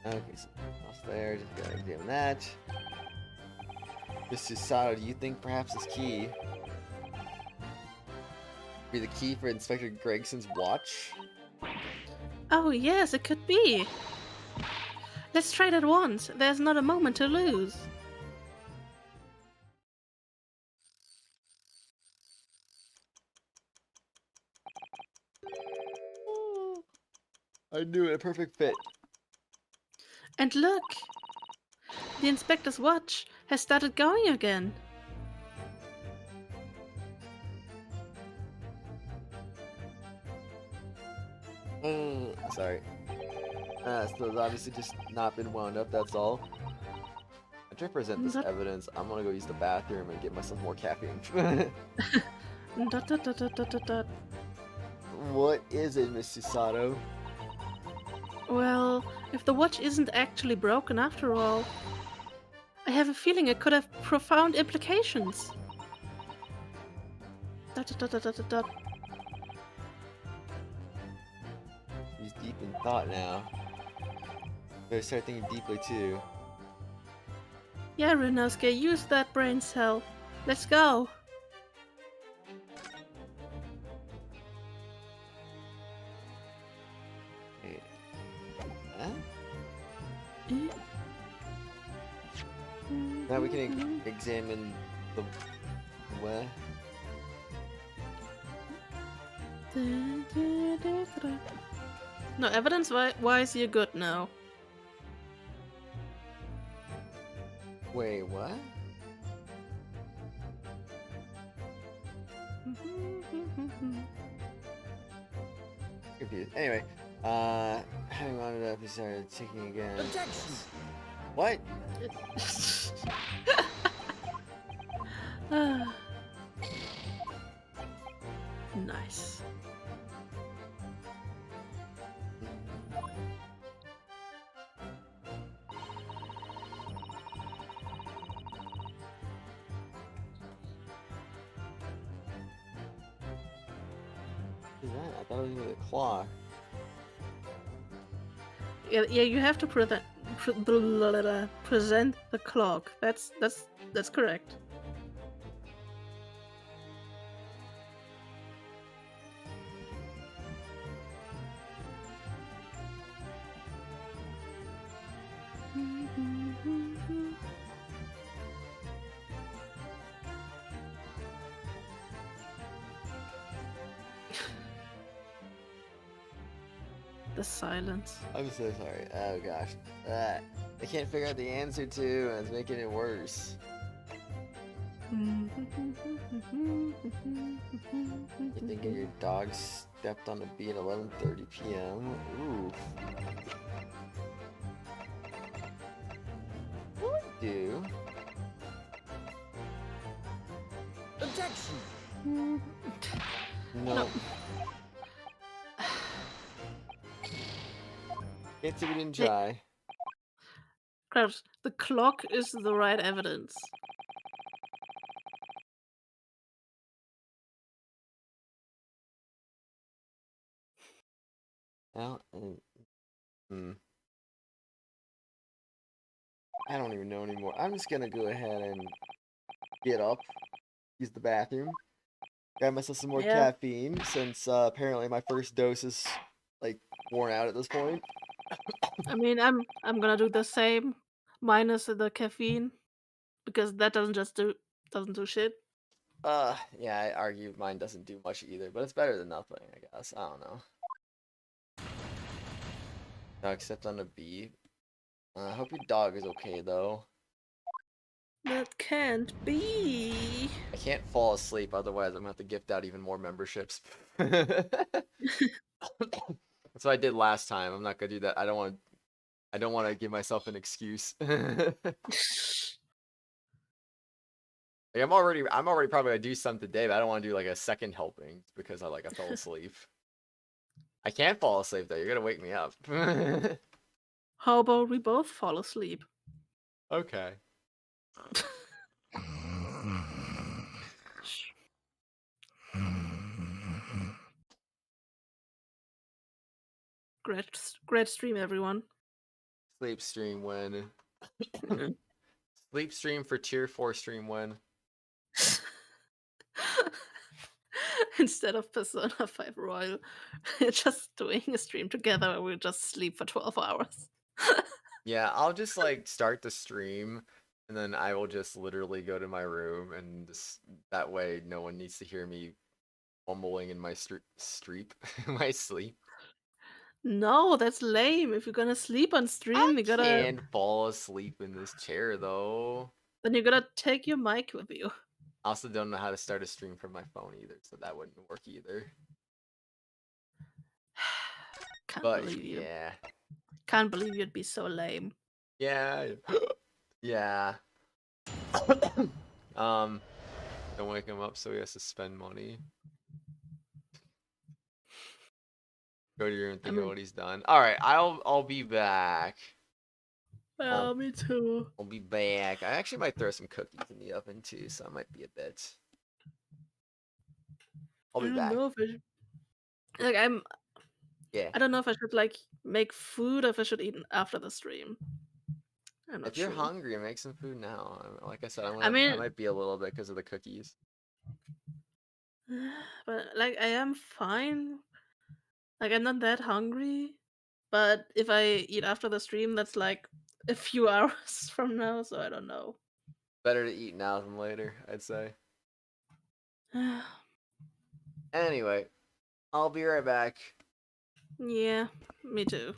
Okay, so else there, just gotta examine that. Mr. Sato, do you think perhaps this key be the key for Inspector Gregson's watch? Oh yes, it could be. Let's try it at once. There's not a moment to lose. I knew it, a perfect fit. And look! The inspector's watch has started going again. Sorry. So it's obviously just not been wound up, that's all. To present this evidence, I'm gonna go use the bathroom and get myself more caffeine. What is it, Mr. Sato? Well, if the watch isn't actually broken after all, I have a feeling it could have profound implications. He's deep in thought now. Better start thinking deeply too. Yeah, Ryunosuke, use that brain cell. Let's go. Hey. Huh? Now we can examine the what? No, evidence-wise, you're good now. Wait, what? Confused. Anyway, having wound it up, he started ticking again. Objection! What? Nice. What is that? I thought it was gonna be the clock. Yeah, you have to present the clock. That's correct. The silence. I'm so sorry. Oh gosh. I can't figure out the answer to, and it's making it worse. You thinking your dog stepped on a bee at 11:30 p.m.? Ooh. What would I do? Objection. No. Can't say we didn't try. Kratos, the clock is the right evidence. Well, I don't even know anymore. I'm just gonna go ahead and get up, use the bathroom, grab myself some more Yeah. caffeine since apparently my first dose is like worn out at this point. I mean, I'm gonna do the same, minus the caffeine, because that doesn't do shit. Yeah, I argue mine doesn't do much either, but it's better than nothing, I guess. I don't know. No, except on a bee. I hope your dog is okay though. That can't be. I can't fall asleep, otherwise I'm gonna have to gift out even more memberships. That's what I did last time. I'm not gonna do that. I don't want to give myself an excuse. Like, I'm already probably gonna do some today, but I don't want to do like a second helping because I fell asleep. I can't fall asleep though. You're gonna wake me up. How about we both fall asleep? Okay. Great stream, everyone. Sleep stream win. Sleep stream for tier 4 stream win. Instead of Persona 5 Royal, just doing a stream together where we just sleep for 12 hours. Yeah, I'll just like start the stream and then I will just literally go to my room and just, that way no one needs to hear me mumbling in my my sleep. No, that's lame. If you're gonna sleep on stream, I you gotta can't fall asleep in this chair though. then you gotta take your mic with you. I also don't know how to start a stream from my phone either, so that wouldn't work either. Can't But believe you. yeah. Can't believe you'd be so lame. Yeah. Yeah. Don't wake him up so he has to spend money. Go to your room and think of what he's done. Alright, I'll be back. Well, me too. I'll be back. I actually might throw some cookies in the oven too, so I might be a bit. I'll be I don't back. know if I should, like Yeah. I don't know if I should like make food or if I should eat after the stream. I'm not If you're sure. hungry, make some food now. Like I said, I mean, I might be a little bit because of the cookies. but like I am fine. Like I'm not that hungry. But if I eat after the stream, that's like a few hours from now, so I don't know. Better to eat now than later, I'd say. Anyway, I'll be right back. Yeah, me too.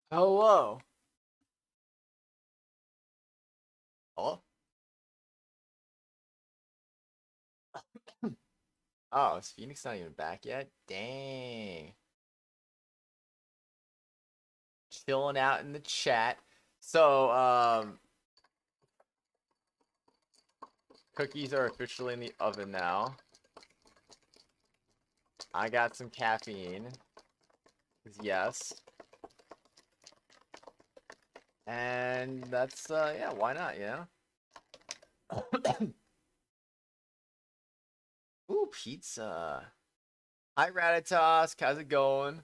Hello. Hello? Oh, is Phoenix not even back yet? Dang. Chilling out in the chat. So, cookies are officially in the oven now. I got some caffeine. Yes. And that's, yeah, why not, you know? Ooh, pizza. Hi, Ratatosk. How's it going?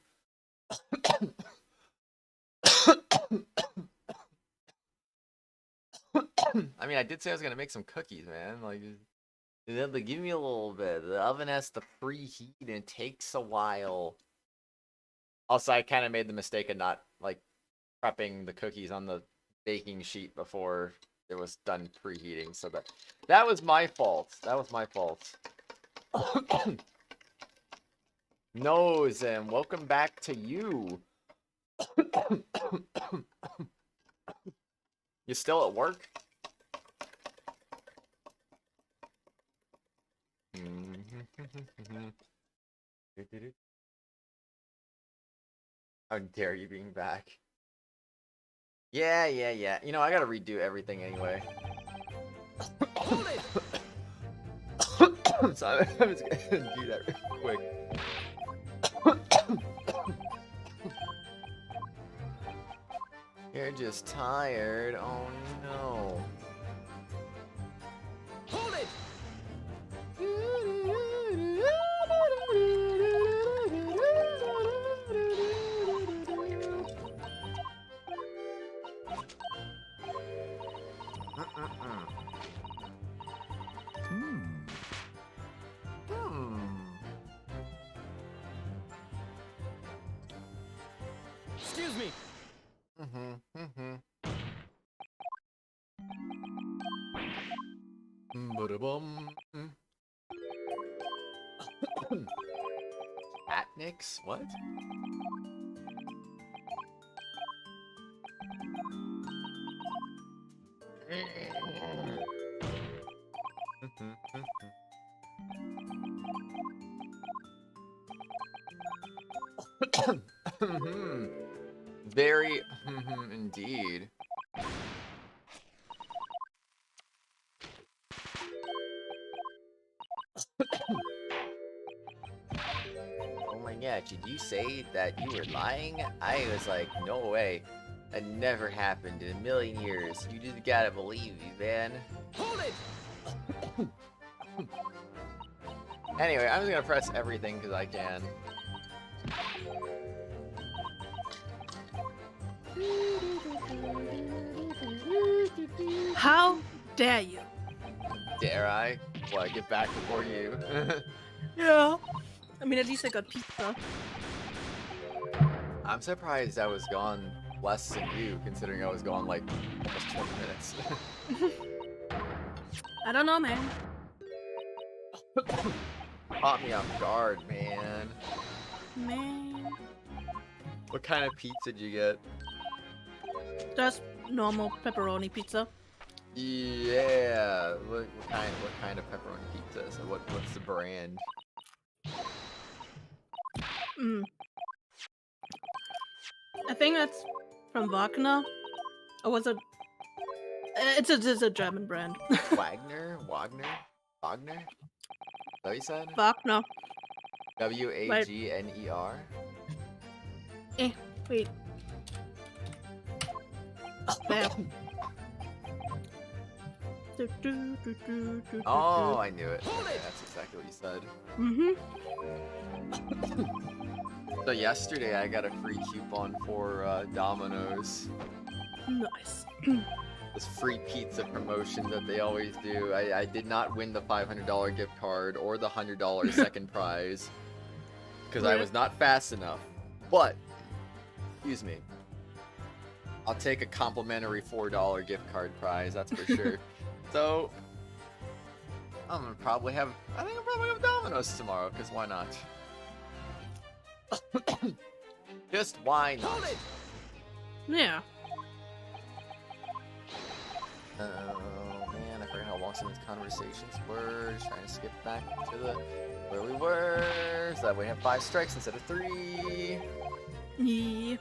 I mean, I did say I was gonna make some cookies, man. Like, you have to give me a little bit. The oven has to preheat, and it takes a while. Also, I kind of made the mistake of not, like, prepping the cookies on the baking sheet before it was done preheating. So that was my fault. That was my fault. Nose, and welcome back to you. You still at work? How dare you being back? Yeah. You know, I gotta redo everything anyway. Hold it! So I'm just gonna do that real quick. You're just tired. Oh no. Hold it! Excuse me. Ba-da-bum. Atnix? What? Very indeed. Oh my god, did you say that you were lying? I was like, no way. That never happened in a million years. You just gotta believe me, man. Hold it! Anyway, I'm just gonna press everything because I can. How dare you? Dare I? What, get back before you? Yeah. I mean, at least I got pizza. I'm surprised I was gone less than you, considering I was gone like almost 20 minutes. I don't know, man. Caught me off guard, man. Man. What kind of pizza did you get? Just normal pepperoni pizza. Yeah. What kind of pepperoni pizza? So what's the brand? I think that's from Wagner. Or was it? It's a German brand. Wagner? Is that what you said? Wagner. Wagner? Wait. There. Oh, I knew it. Okay, that's exactly what you said. So yesterday I got a free coupon for Domino's. Nice. This free pizza promotion that they always do. I did not win the $500 gift card or the $100 second prize because I was not fast enough. But, excuse me, I'll take a complimentary $4 gift card prize, that's for sure. So, I'm gonna probably have, I think I'll probably have Domino's tomorrow, because why not? Just why not? Yeah. Oh man, I forgot how long some of these conversations were. Just trying to skip back to the where we were, so that we have 5 strikes instead of 3. Yeah.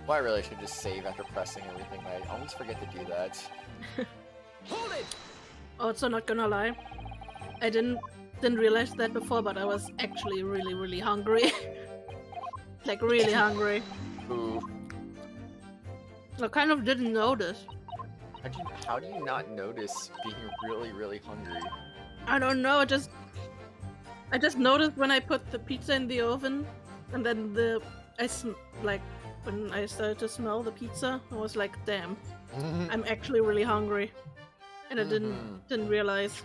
Well, I really should just save after pressing everything. I always forget to do that. Hold it! Also, not gonna lie, I didn't realize that before, but I was actually really hungry. Like really hungry. Ooh. I kind of didn't notice. How do you not notice being really hungry? I don't know. I just noticed when I put the pizza in the oven, and then like when I started to smell the pizza, I was like, damn, I'm actually really hungry, and I didn't realize.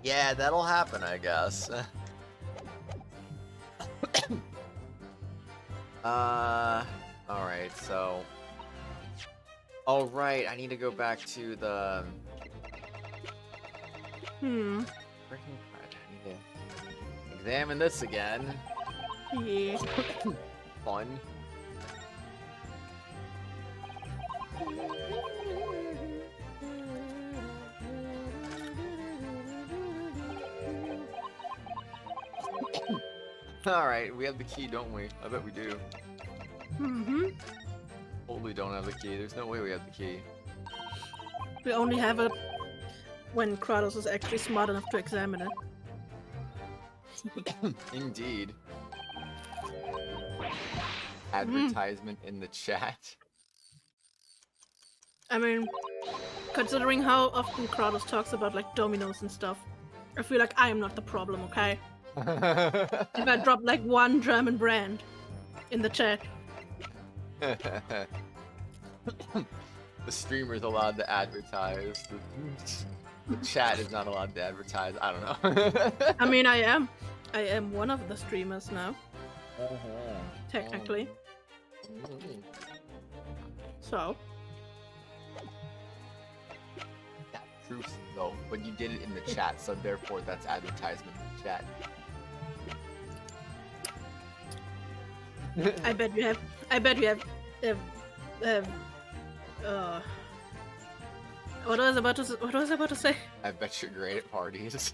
Yeah, that'll happen, I guess. Alright, so... Oh, right, I need to go back to the... Freaking crap, I need to examine this again. Yeah. Fun. Alright, we have the key, don't we? I bet we do. Totally don't have the key. There's no way we have the key. We only have it when Kratos is actually smart enough to examine it. Indeed. Advertisement in the chat. I mean, considering how often Kratos talks about like dominoes and stuff, I feel like I am not the problem, okay? If I drop like one German brand in the chat. The streamer's allowed to advertise. The chat is not allowed to advertise. I don't know. I mean, I am one of the streamers now. Technically. So. That's truth, though. But you did it in the chat, so therefore that's advertisement in the chat. I bet you have. What was I about to say? I bet you're great at parties.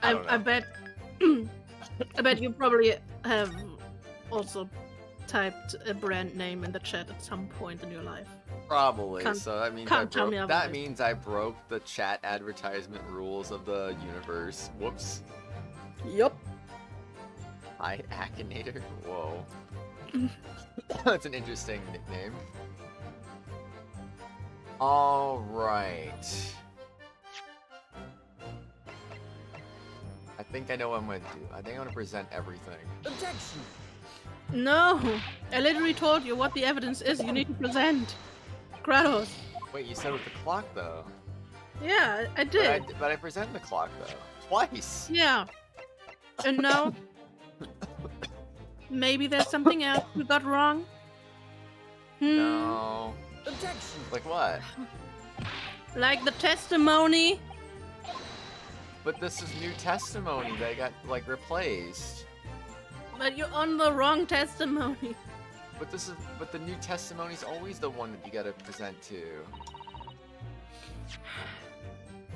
I bet. I bet you probably have also typed a brand name in the chat at some point in your life. Probably. So that means that means I broke the chat advertisement rules of the universe. Whoops. Yup. Hi, Akinator. Whoa. That's an interesting nickname. Alright. I think I know what I'm gonna do. I think I'm gonna present everything. Objection! No! I literally told you what the evidence is you need to present. Kratos. Wait, you said with the clock though. Yeah, I did. But I present the clock though. Twice! Yeah. And now, maybe there's something else we got wrong? No. Objection! Like what? Like the testimony? But this is new testimony that got, like, replaced. But you're on the wrong testimony. But the new testimony's always the one that you gotta present to.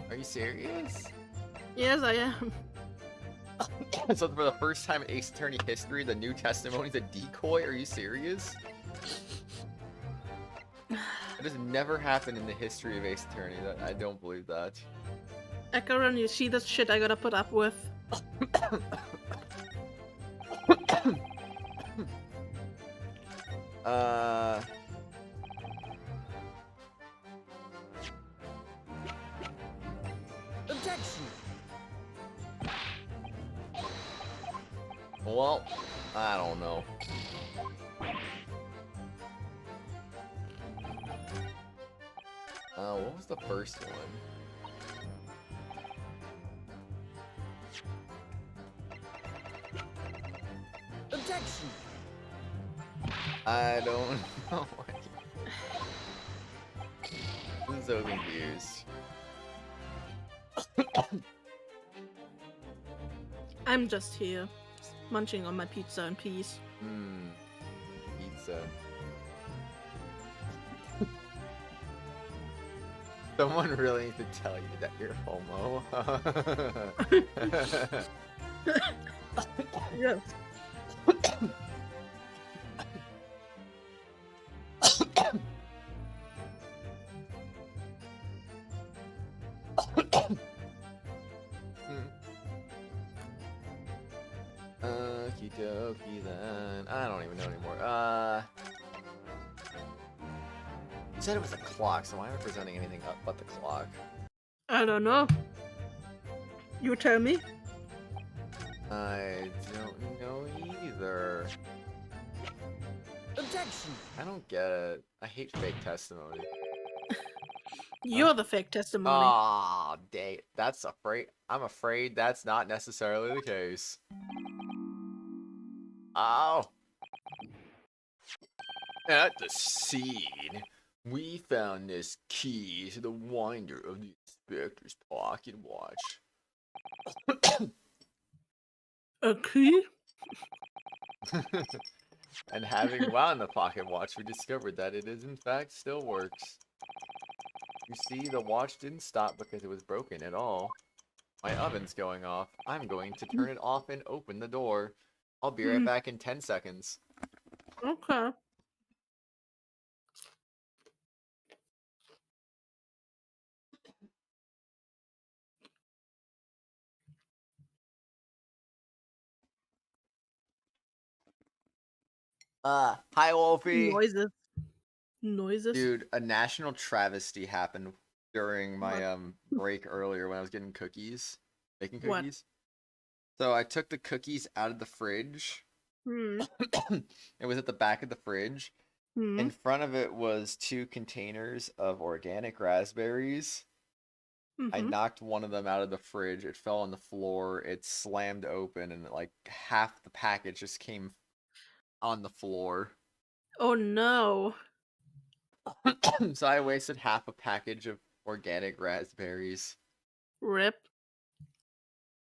Are you serious? Yes, I am. So for the first time in Ace Attorney history, the new testimony's a decoy? Are you serious? That has never happened in the history of Ace Attorney. I don't believe that. Akaran, you see this shit I gotta put up with? Objection! Well, I don't know. What was the first one? Objection! I don't know. I'm so confused. I'm just here, munching on my pizza in peace. Pizza. Someone really needs to tell you that you're homo. Yes. Okie dokie then. I don't even know anymore. You said it was a clock, so why am I presenting anything up but the clock? I don't know. You tell me. I don't know either. Objection. I don't get it. I hate fake testimony. You're the fake testimony. Aw, dang. I'm afraid that's not necessarily the case. Oh. At the scene, we found this key to the winder of the inspector's pocket watch. A key? And having wound the pocket watch, we discovered that it is in fact still works. You see, the watch didn't stop because it was broken at all. My oven's going off. I'm going to turn it off and open the door. I'll be right back in 10 seconds. Okay. Hi Wolfie! Noises. Dude, a national travesty happened during my break earlier when I was getting making What? cookies. So I took the cookies out of the fridge. It was at the back of the fridge. In front of it was 2 containers of organic raspberries. I knocked one of them out of the fridge. It fell on the floor. It slammed open, and like half the package just came on the floor. Oh no. So I wasted half a package of organic raspberries. Rip.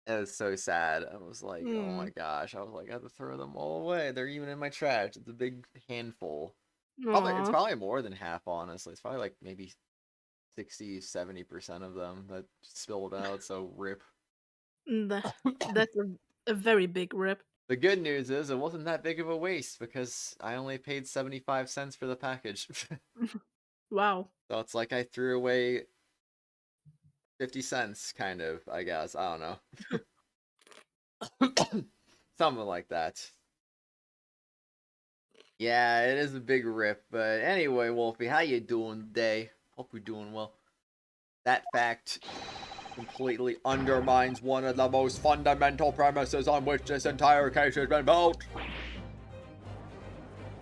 It was so sad. I was like, oh my gosh. I was like, I have to throw them all away. They're even in my trash. It's a big handful. It's probably more than half, honestly. It's probably like maybe 60-70% of them that spilled out, so rip. That's a very big rip. The good news is it wasn't that big of a waste because I only paid 75 cents for the package. Wow. So it's like I threw away 50 cents, kind of, I guess. I don't know. Something like that. Yeah, it is a big rip, but anyway, Wolfie, how you doing today? Hope you're doing well. That fact completely undermines one of the most fundamental premises on which this entire case has been built.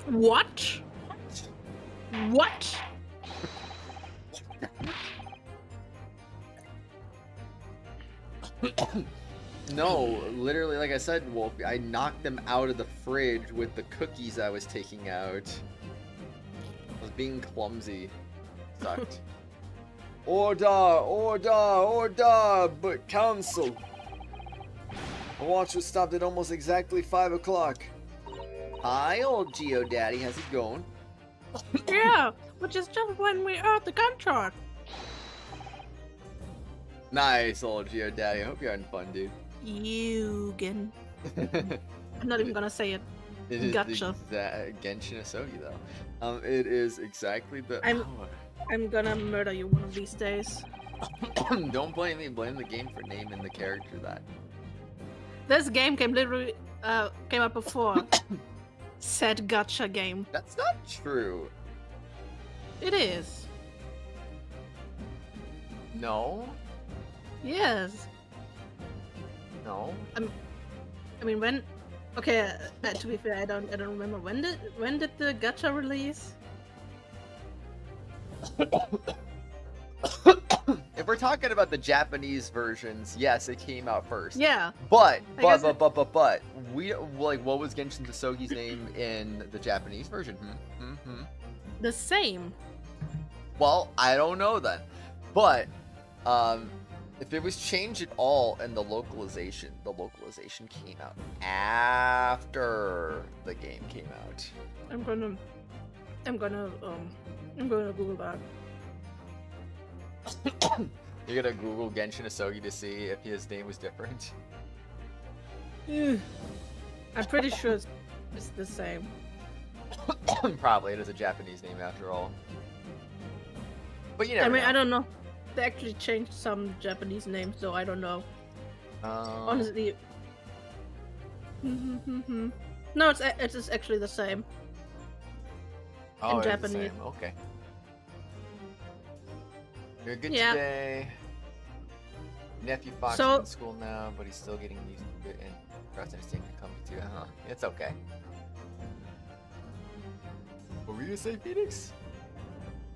What? What? No, literally, like I said, Wolfie, I knocked them out of the fridge with the cookies I was taking out. I was being clumsy. Sucked. Order, but counsel. The watch was stopped at almost exactly 5 o'clock. Hi, old Geodaddy, how's it going? Yeah, which is just when we earned the gunshot. Nice, old Geodaddy. I hope you're having fun, dude. Yugen. I'm not even gonna say it. It is Gotcha. Genshin Asogi, though. It is exactly the hour. I'm gonna murder you one of these days. Don't blame me. Blame the game for naming the character that. This game came out before said gotcha game. That's not true. It is. No. Yes. No. I mean, when? Okay. To be fair, I don't remember when did the gacha release? If we're talking about the Japanese versions, yes, it came out first. Yeah. But we like, what was Genshin Tsusogi's name in the Japanese version? The same. Well, I don't know then. But If it was changed at all in the localization came out after the game came out. I'm gonna Google that. You're gonna Google Genshin Asogi to see if his name was different. I'm pretty sure it's the same. Probably, it is a Japanese name after all. But you never I mean, know. I don't know. They actually changed some Japanese names, so I don't know. Honestly. No, it's just actually the same. Oh, in it's the Japanese. same. Okay. You're good Yeah. today. Nephew Fox So- is in school now, but he's still getting used to it, and Preston is taking company too. It's okay. What were you gonna say, Phoenix?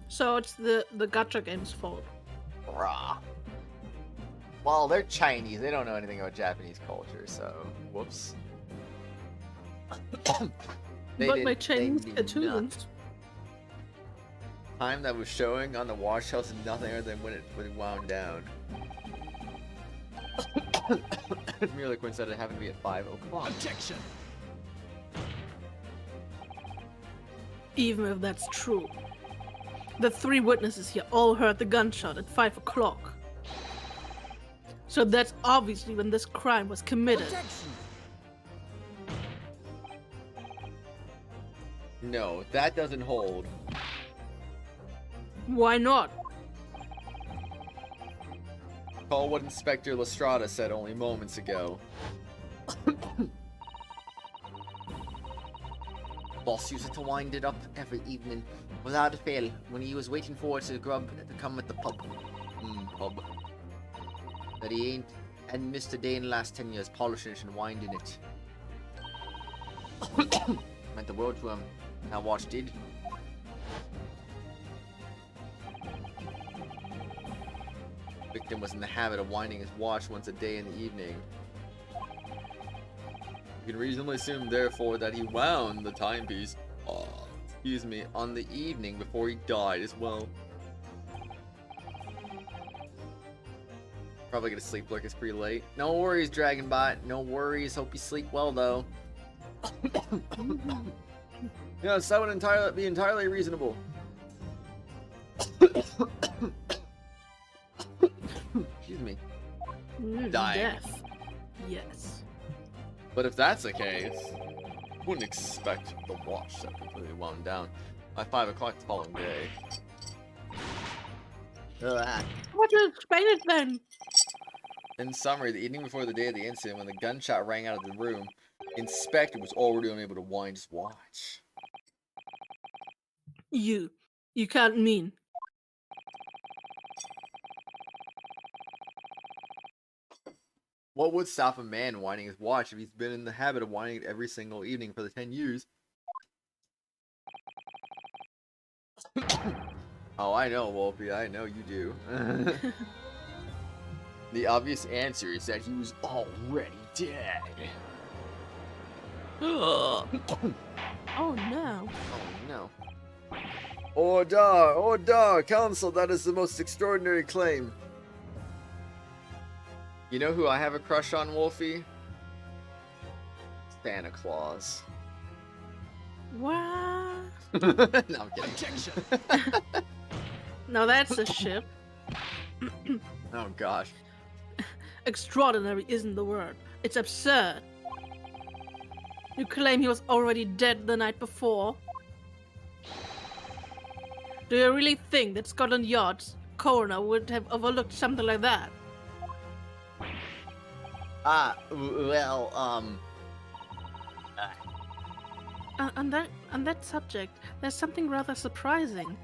So it's the gacha game's fault. Rah. Well, they're Chinese. They don't know anything about Japanese culture, so whoops. But my Chinese do cartoons. not. Time that was showing on the watch shelf is nothing other than when it wound down. It's merely coincided it happened to be at 5:00. Objection. Even if that's true. The 3 witnesses here all heard the gunshot at 5 o'clock. So that's obviously when this crime was committed. Objection. No, that doesn't hold. Why not? Call what Inspector Lestrada said only moments ago. Boss used to wind it up every evening, without fail, when he was waiting for to grub to come at the pub. Pub. That he hadn't missed a day in the last 10 years polishing it and winding it. Meant the world to him. That watch did. Victim was in the habit of winding his watch once a day in the evening. You can reasonably assume, therefore, that he wound the timepiece, on the evening before he died as well. Probably gonna sleep like it's pretty late. No worries, Dragonbot. No worries. Hope you sleep well, though. Yeah, that would be entirely reasonable. Excuse me. Dying. Death. Yes. But if that's the case, wouldn't expect the watch to completely wound down by 5 o'clock the following day. What do you explain it then? In summary, the evening before the day of the incident, when the gunshot rang out of the room, Inspector was already unable to wind his watch. You can't mean. What would stop a man winding his watch if he's been in the habit of winding it every single evening for the 10 years? Oh, I know, Wolfie. I know you do. The obvious answer is that he was already dead. Oh no. Oh no. Order, Council, that is the most extraordinary claim. You know who I have a crush on, Wolfie? Santa Claus. What? No, I'm kidding. Objection. Now that's a ship. Oh gosh. Extraordinary isn't the word. It's absurd. You claim he was already dead the night before? Do you really think that Scotland Yard's coroner would have overlooked something like that? On that subject, there's something rather surprising.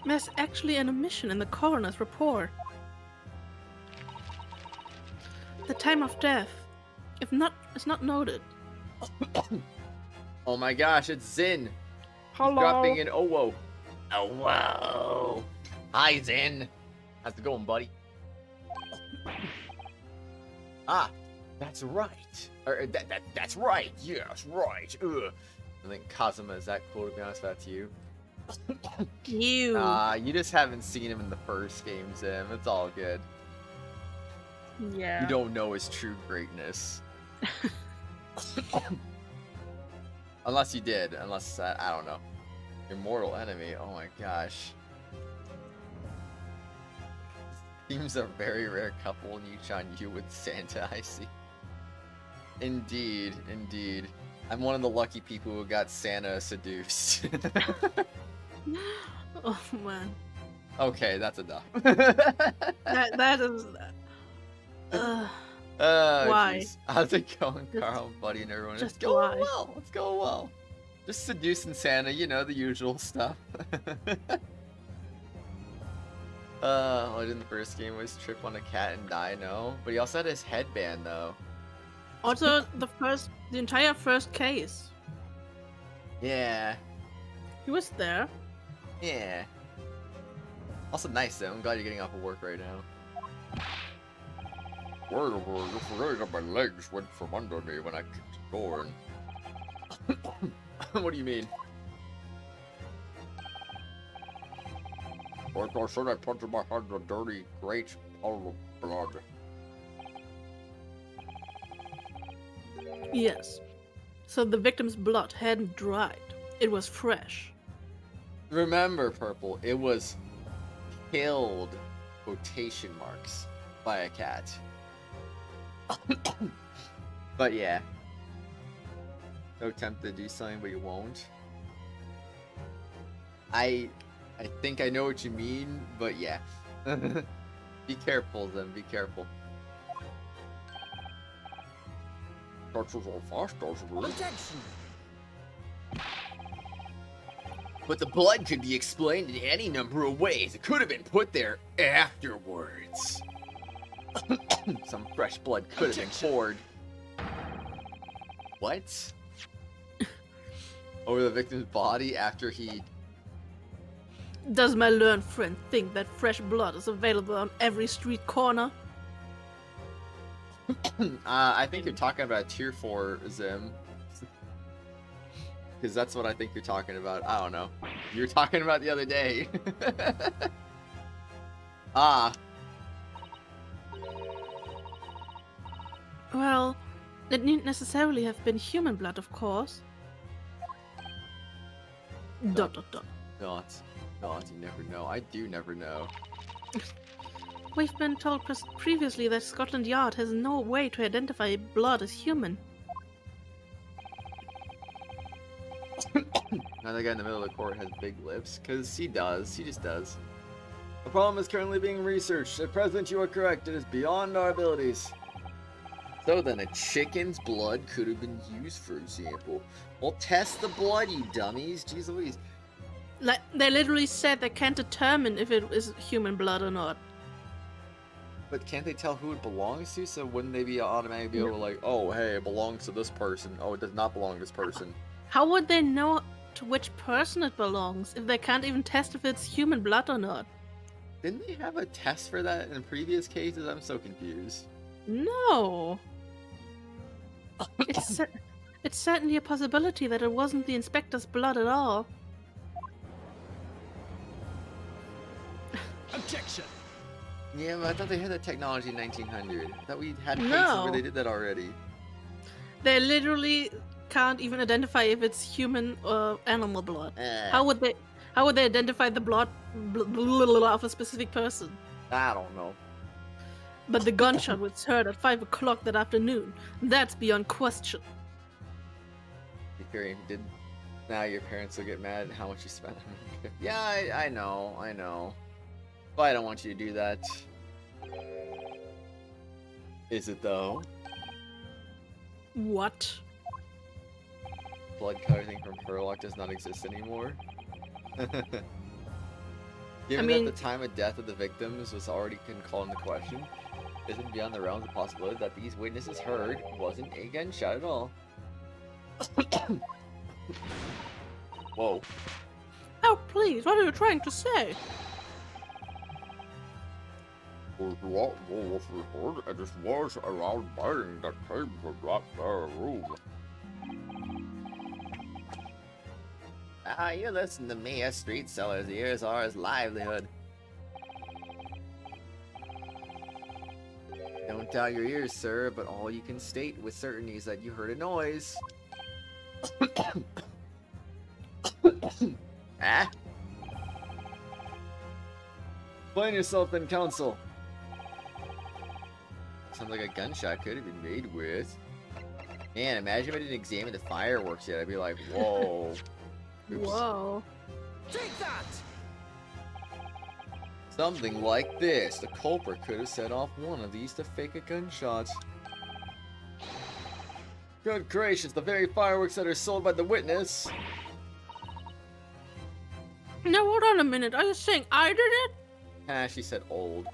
There's actually an omission in the coroner's report. The time of death, is not noted. Oh my gosh, it's Zin. Hello. Dropping in. Oh whoa. Oh whoa. Hi Zin. How's it going, buddy? That's right. That's right. Yes, right. Ugh. I think Kazuma is that cool, to be honest. That's you. You. You just haven't seen him in the first game, Zim. It's all good. Yeah. You don't know his true greatness. Unless you did. Unless, I don't know. Your mortal enemy. Oh my gosh. Seems a very rare couple, Nietzsche on you with Santa, I see. Indeed, indeed. I'm one of the lucky people who got Santa seduced. Oh man. Okay, that's enough. That is. Why? Geez. How's it going, Carl, buddy, and everyone? It's Just going why? well. It's going well. Just seducing Santa, you know, the usual stuff. What in the first game was trip on a cat and die? No, but he also had his headband though. Also, the entire first case. Yeah, He was there. yeah. Also nice though. I'm glad you're getting off of work right now. Word over, you forgot that my legs went from under me when I kicked the door in. What do you mean? Like I said, I punched my head in a dirty, great puddle of blood. Yes. So the victim's blood hadn't dried. It was fresh. Remember, Purple, it was killed, quotation marks, by a cat. But yeah. So tempted to do something, but you won't. I think I know what you mean, but yeah. Be careful then, be careful. Objection. But the blood could be explained in any number of ways. It could have been put there afterwards. Some fresh blood could have been poured. What? Over the victim's body after he... Does my learned friend think that fresh blood is available on every street corner? I think you're talking about Tier 4, Zim. Because that's what I think you're talking about. I don't know. You were talking about the other day. Ah. Well, it needn't necessarily have been human blood, of course. Dot dot dot. Not, you never know. I do never know. We've been told previously that Scotland Yard has no way to identify blood as human. Now that guy in the middle of the court has big lips, because he does. He just does. The problem is currently being researched. At present, you are correct. It is beyond our abilities. So then, a chicken's blood could have been used, for example. Well, test the blood, you dummies. Jeez Louise. Like, they literally said they can't determine if it is human blood or not. But can't they tell who it belongs to? So wouldn't they be automatically be able to like, oh, hey, it belongs to this person. Oh, it does not belong to this person. How would they know to which person it belongs if they can't even test if it's human blood or not? Didn't they have a test for that in previous cases? I'm so confused. No. It's certainly a possibility that it wasn't the inspector's blood at all. Objection. Yeah, but I thought they had that technology in 1900. I thought we had cases No. where they did that already. They literally can't even identify if it's human or animal blood. How would they identify the blood of a specific person? I don't know. But the gunshot was heard at 5 o'clock that afternoon. That's beyond question. If you did, now your parents will get mad at how much you spent. Yeah, I know. But I don't want you to do that. Is it though? What? Blood cutting from Furlock does not exist anymore. Given mean- that the time of death of the victims was already called into question, isn't beyond the realms of possibility that these witnesses heard wasn't a gunshot at all. Whoa. Oh, please, what are you trying to say? What was reported, and it was around biting that came from that room. Ah, you listen to me, a street seller's ears are his livelihood. Don't doubt your ears, sir, but all you can state with certainty is that you heard a noise. Ah? Explain yourself then, counsel. Sounds like a gunshot could have been made with. Man, imagine if I didn't examine the fireworks yet. I'd be like, whoa. Oops. Whoa. Take that! Something like this. The culprit could have set off one of these to fake a gunshot. Good gracious, the very fireworks that are sold by the witness. Now hold on a minute. Are you saying I did it? Ah, she said old.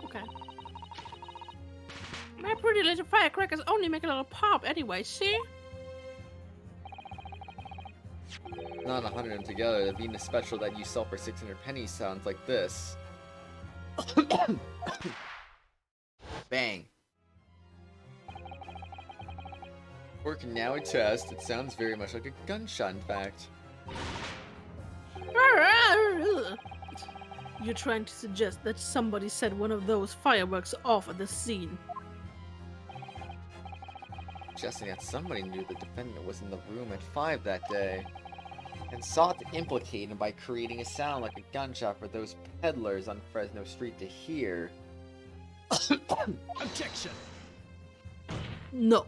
Okay. My pretty little firecrackers only make a little pop anyway, see? Not 100 of them together. The Venus special that you sell for 600 pennies sounds like this. Bang. We can now attest, it sounds very much like a gunshot, in fact. You're trying to suggest that somebody set one of those fireworks off at the scene. Suggesting that somebody knew the defendant was in the room at 5 that day, and sought to implicate him by creating a sound like a gunshot for those peddlers on Fresno Street to hear. Objection! No.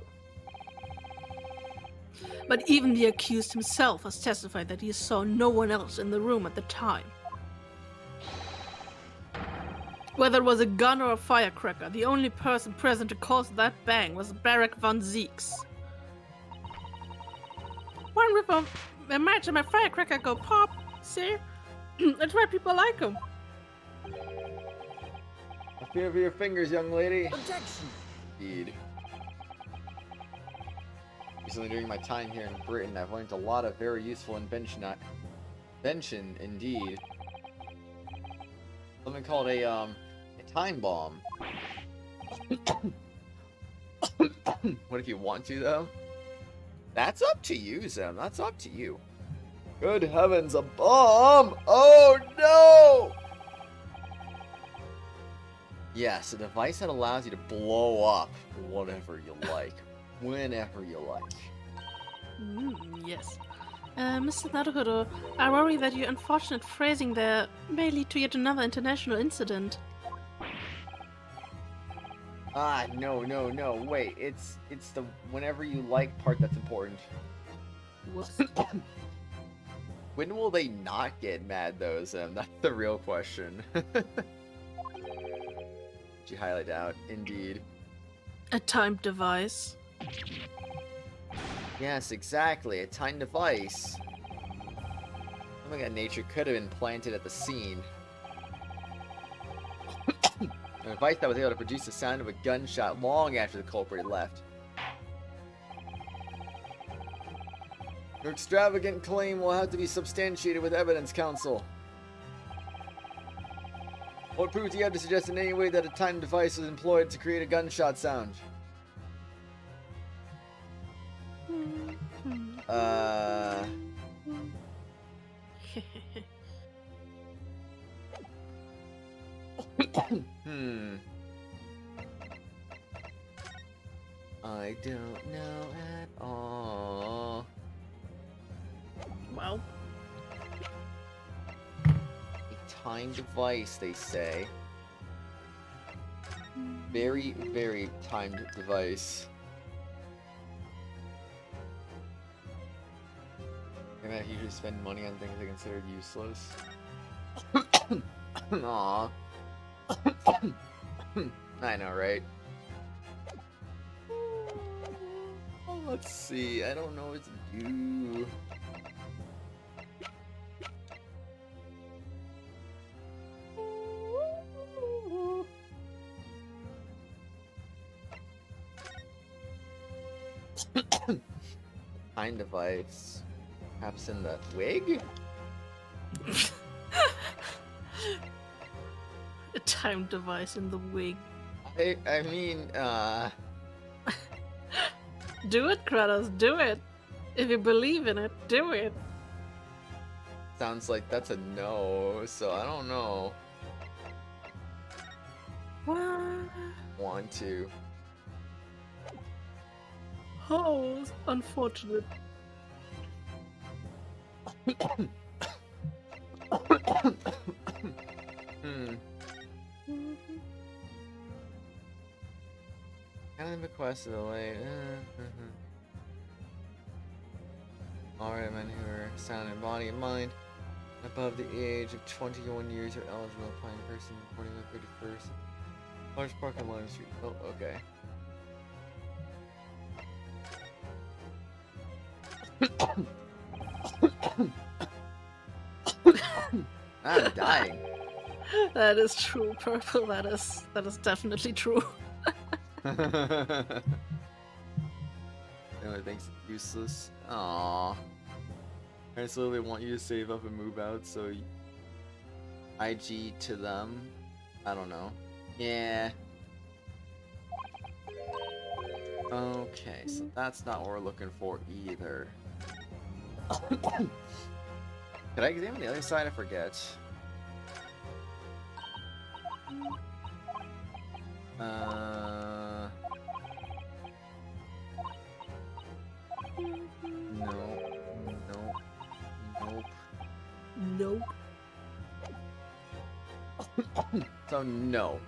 But even the accused himself has testified that he saw no one else in the room at the time. Whether it was a gun or a firecracker, the only person present to cause that bang was Barak von Zeeks. One with a imagine my firecracker go pop, see? That's why people like him. A fear for your fingers, young lady. Objection! Indeed. Recently, during my time here in Britain, I've learned a lot of very useful invention, indeed. Something called a time bomb. What if you want to, though? That's up to you, Zem. That's up to you. Good heavens, a bomb! Oh, no! Yes, a device that allows you to blow up whatever you like. Whenever you like. Yes. Mr. Naruhodo, I worry that your unfortunate phrasing there may lead to yet another international incident. Ah, no, wait, it's the whenever you like part that's important. Whoops. When will they not get mad, though, Zem? That's the real question. Did you highlight out? Indeed. A timed device. Yes, exactly, a timed device. Something that nature could have been planted at the scene. A device that was able to produce the sound of a gunshot long after the culprit left. Your extravagant claim will have to be substantiated with evidence, counsel. What proof do you have to suggest in any way that a timed device was employed to create a gunshot sound? I don't know at all. Well. A timed device, they say. Very, very timed device. And I usually spend money on things I consider useless. Aww. I know, right? Let's see, I don't know what to do. Time device. Perhaps in the wig? A timed device in the wig. I mean, Do it, Kratos, do it! If you believe in it, do it! sounds like that's a no, so I don't know. What? Want to. Oh, unfortunate. Kind of bequest of the late. Alright, men who are sound in body and mind, above the age of 21 years are eligible to apply in person reporting the 31st. Large park on Lime Street. Oh, okay. I'm dying. That is true, Purple. That is definitely true. The only thing's useless. Aww. I slowly want you to save up and move out, so IG to them. I don't know. Yeah. Okay, so that's not what we're looking for either. Could I examine the other side? I forget. Nope. So no.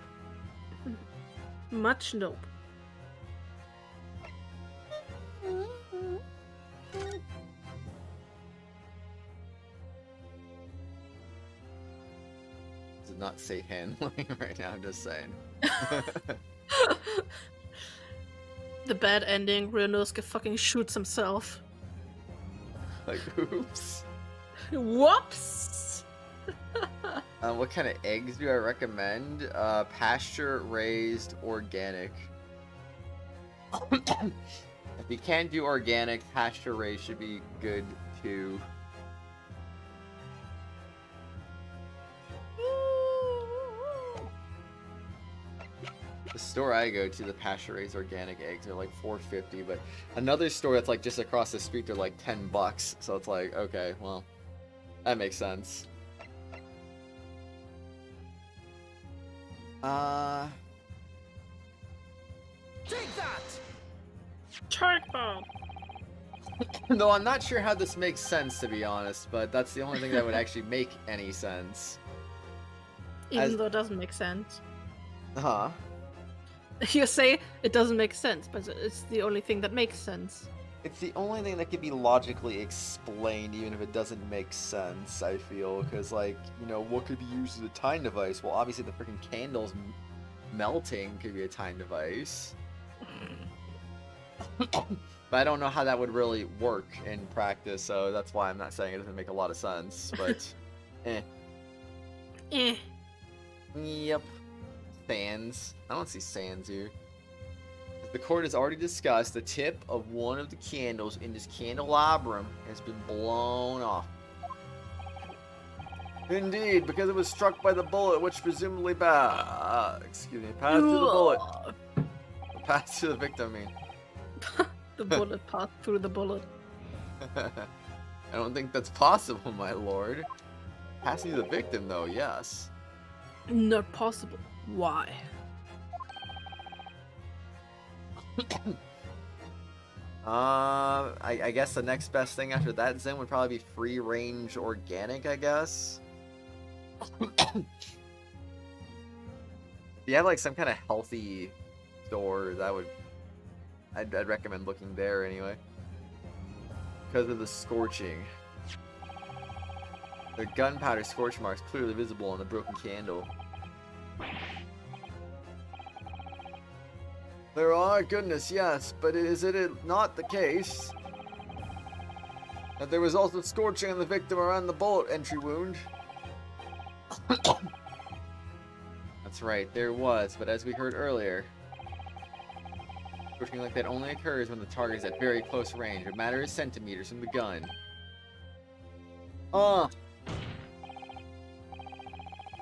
Much nope. Does not say handling right now, I'm just saying. The bad ending, Ryunosuke fucking shoots himself. Like, oops. Whoops! What kind of eggs do I recommend? Pasture-raised organic. If you can't do organic, pasture-raised should be good too. The store I go to, the pasture-raised organic eggs are like $4.50, but another store that's like just across the street, they're like $10. So it's like, okay, well, that makes sense. Take that! Shark bomb! No, I'm not sure how this makes sense, to be honest, but that's the only thing that would actually make any sense. Even though it doesn't make sense. Huh? You say it doesn't make sense, but it's the only thing that makes sense. It's the only thing that can be logically explained, even if it doesn't make sense, I feel. Because, like, you know, what could be used as a time device? Well, obviously the freaking candles melting could be a time device. But I don't know how that would really work in practice, so that's why I'm not saying it doesn't make a lot of sense, but eh. Yep. Sands. I don't see sands here. The court has already discussed the tip of one of the candles in this candelabrum has been blown off. Indeed, because it was struck by the bullet, which presumably passed through the bullet. Passed through the victim, I mean. The bullet passed through the bullet. I don't think that's possible, my lord. Passing through the victim, though, yes. Not possible. Why? I guess the next best thing after that Zen would probably be free range organic, I guess. If you have like some kind of healthy store, that would I'd recommend looking there anyway. Because of the scorching. The gunpowder scorch marks clearly visible on the broken candle. There are, goodness, yes, but is it not the case that there was also scorching on the victim around the bullet entry wound? That's right, there was, but as we heard earlier, scorching like that only occurs when the target is at very close range, a matter of centimeters from the gun.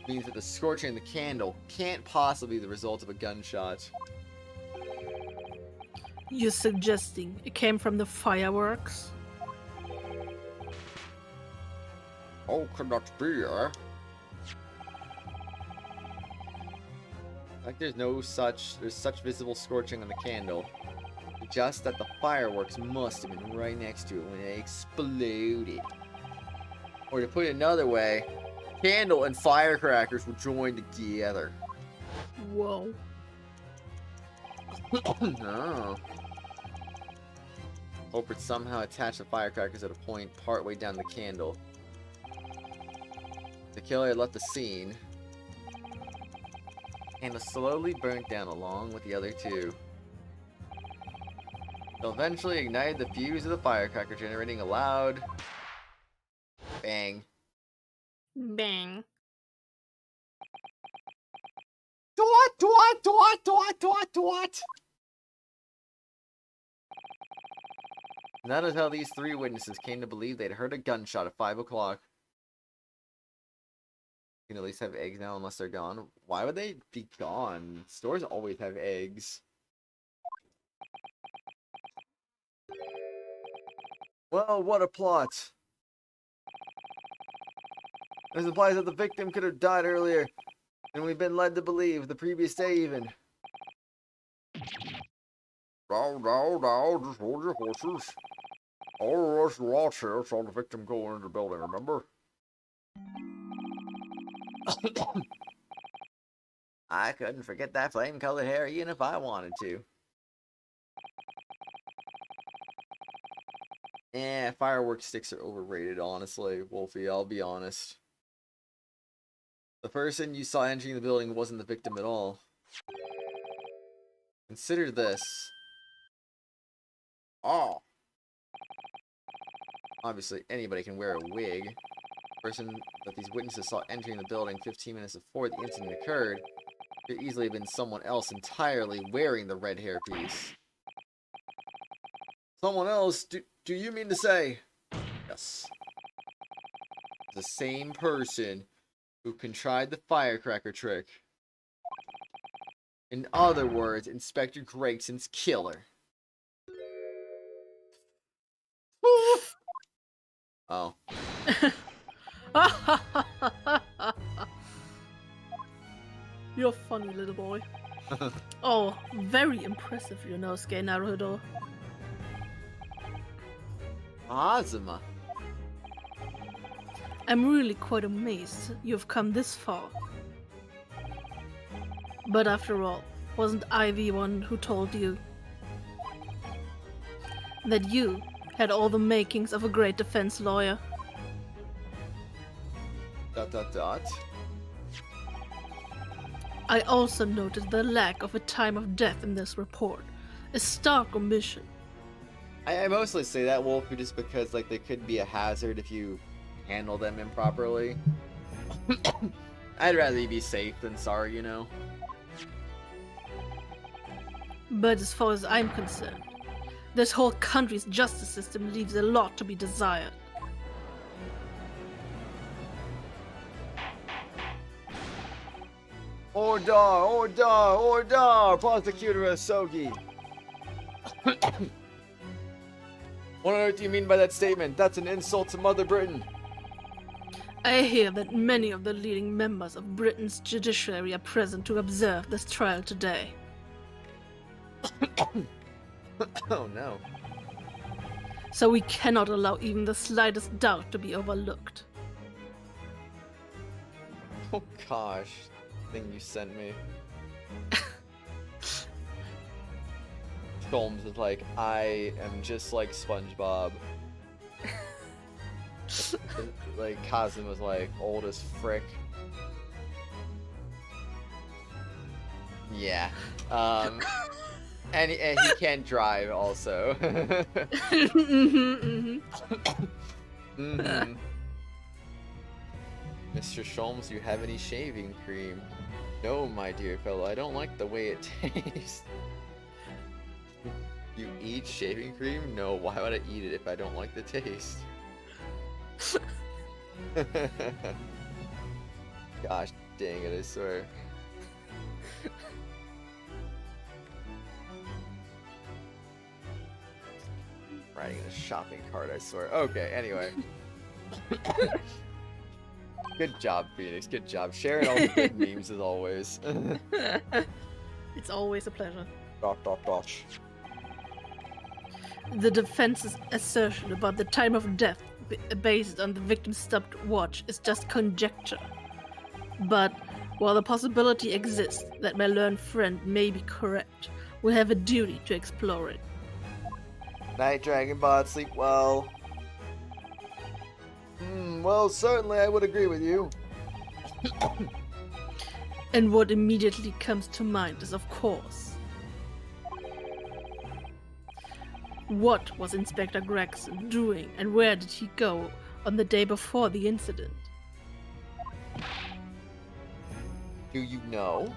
Means that the scorching in the candle can't possibly be the result of a gunshot. You're suggesting it came from the fireworks? How could that be, eh? Like there's such visible scorching on the candle. Just that the fireworks must have been right next to it when it exploded. Or to put it another way, candle and firecrackers were joined together. Whoa. Oh. Culprit somehow attached the firecrackers at a point partway down the candle. The killer had left the scene. And was slowly burnt down along with the other two. They'll eventually ignite the fuse of the firecracker, generating a loud bang. Bang. Dot. And that is how these three witnesses came to believe they'd heard a gunshot at 5 o'clock. You can at least have eggs now unless they're gone. Why would they be gone? Stores always have eggs. Well, what a plot. This implies that the victim could have died earlier, and we've been led to believe the previous day even. No, just hold your horses. All of us watch here saw the victim go into the building, remember? I couldn't forget that flame-colored hair even if I wanted to. Fireworks sticks are overrated, honestly, Wolfie, I'll be honest. The person you saw entering the building wasn't the victim at all. Consider this. Oh. Obviously, anybody can wear a wig. The person that these witnesses saw entering the building 15 minutes before the incident occurred could easily have been someone else entirely wearing the red hairpiece. Someone else? Do you mean to say? Yes. The same person who contrived the firecracker trick. In other words, Inspector Gregson's killer. Oh. You're funny, little boy. Oh, very impressive, Ryunosuke Naruhodo. Azuma. I'm really quite amazed you've come this far. But after all, wasn't I the one who told you that you had all the makings of a great defense lawyer? ... I also noted the lack of a time of death in this report. A stark omission. I mostly say that, Wolfie, just because like they could be a hazard if you handle them improperly. I'd rather you be safe than sorry, you know. But as far as I'm concerned, this whole country's justice system leaves a lot to be desired. Order, Prosecutor Asogi. What on earth do you mean by that statement? That's an insult to Mother Britain. I hear that many of the leading members of Britain's judiciary are present to observe this trial today. Oh no. So we cannot allow even the slightest doubt to be overlooked. Oh gosh, thing you sent me. Holmes is like, I am just like SpongeBob. Like Kazim was like old as frick. Yeah. And he can't drive also. Mr. Sholmes, do you have any shaving cream? No, my dear fellow, I don't like the way it tastes. You eat shaving cream? No, why would I eat it if I don't like the taste? Gosh dang it, I swear. Riding in a shopping cart, I swear. Okay, anyway. Good job, Phoenix. Good job. Sharing all the good memes as always. It's always a pleasure. Dot, dot, dot. The defense's assertion about the time of death based on the victim's stopped watch is just conjecture. But while the possibility exists that my learned friend may be correct, we have a duty to explore it. Night, Dragonbot. Sleep well. Well, certainly I would agree with you. And what immediately comes to mind is, of course, what was Inspector Gregson doing and where did he go on the day before the incident? Do you know?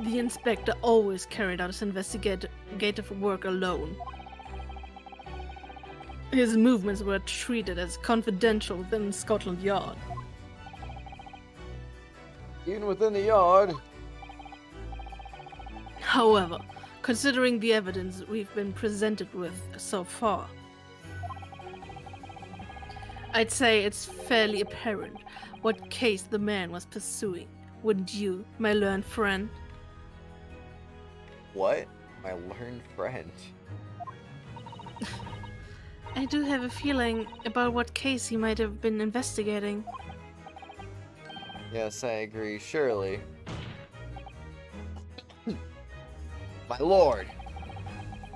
The inspector always carried out his investigative work alone. His movements were treated as confidential within Scotland Yard. Even within the yard? However, considering the evidence we've been presented with so far, I'd say it's fairly apparent what case the man was pursuing. Wouldn't you, my learned friend? What? My learned friend? I do have a feeling about what case he might have been investigating. Yes, I agree, surely. My lord!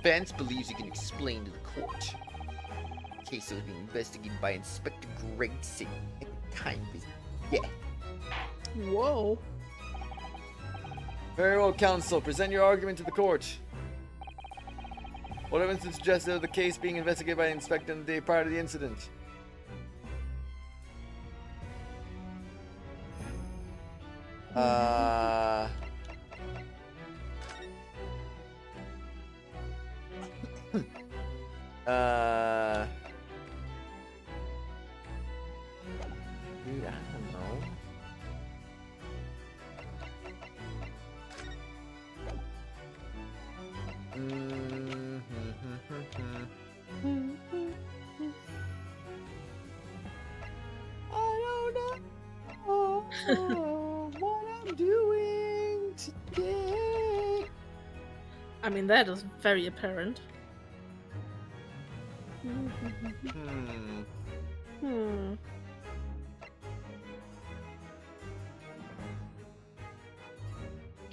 Vance believes he can explain to the court. The case was being investigated by Inspector Gregson at the time of his death. Whoa. Very well, counsel. Present your argument to the court. What evidence suggested of the case being investigated by the inspector on the day prior to the incident? Dude, I don't know. I don't know what I'm doing today. I mean, that is very apparent.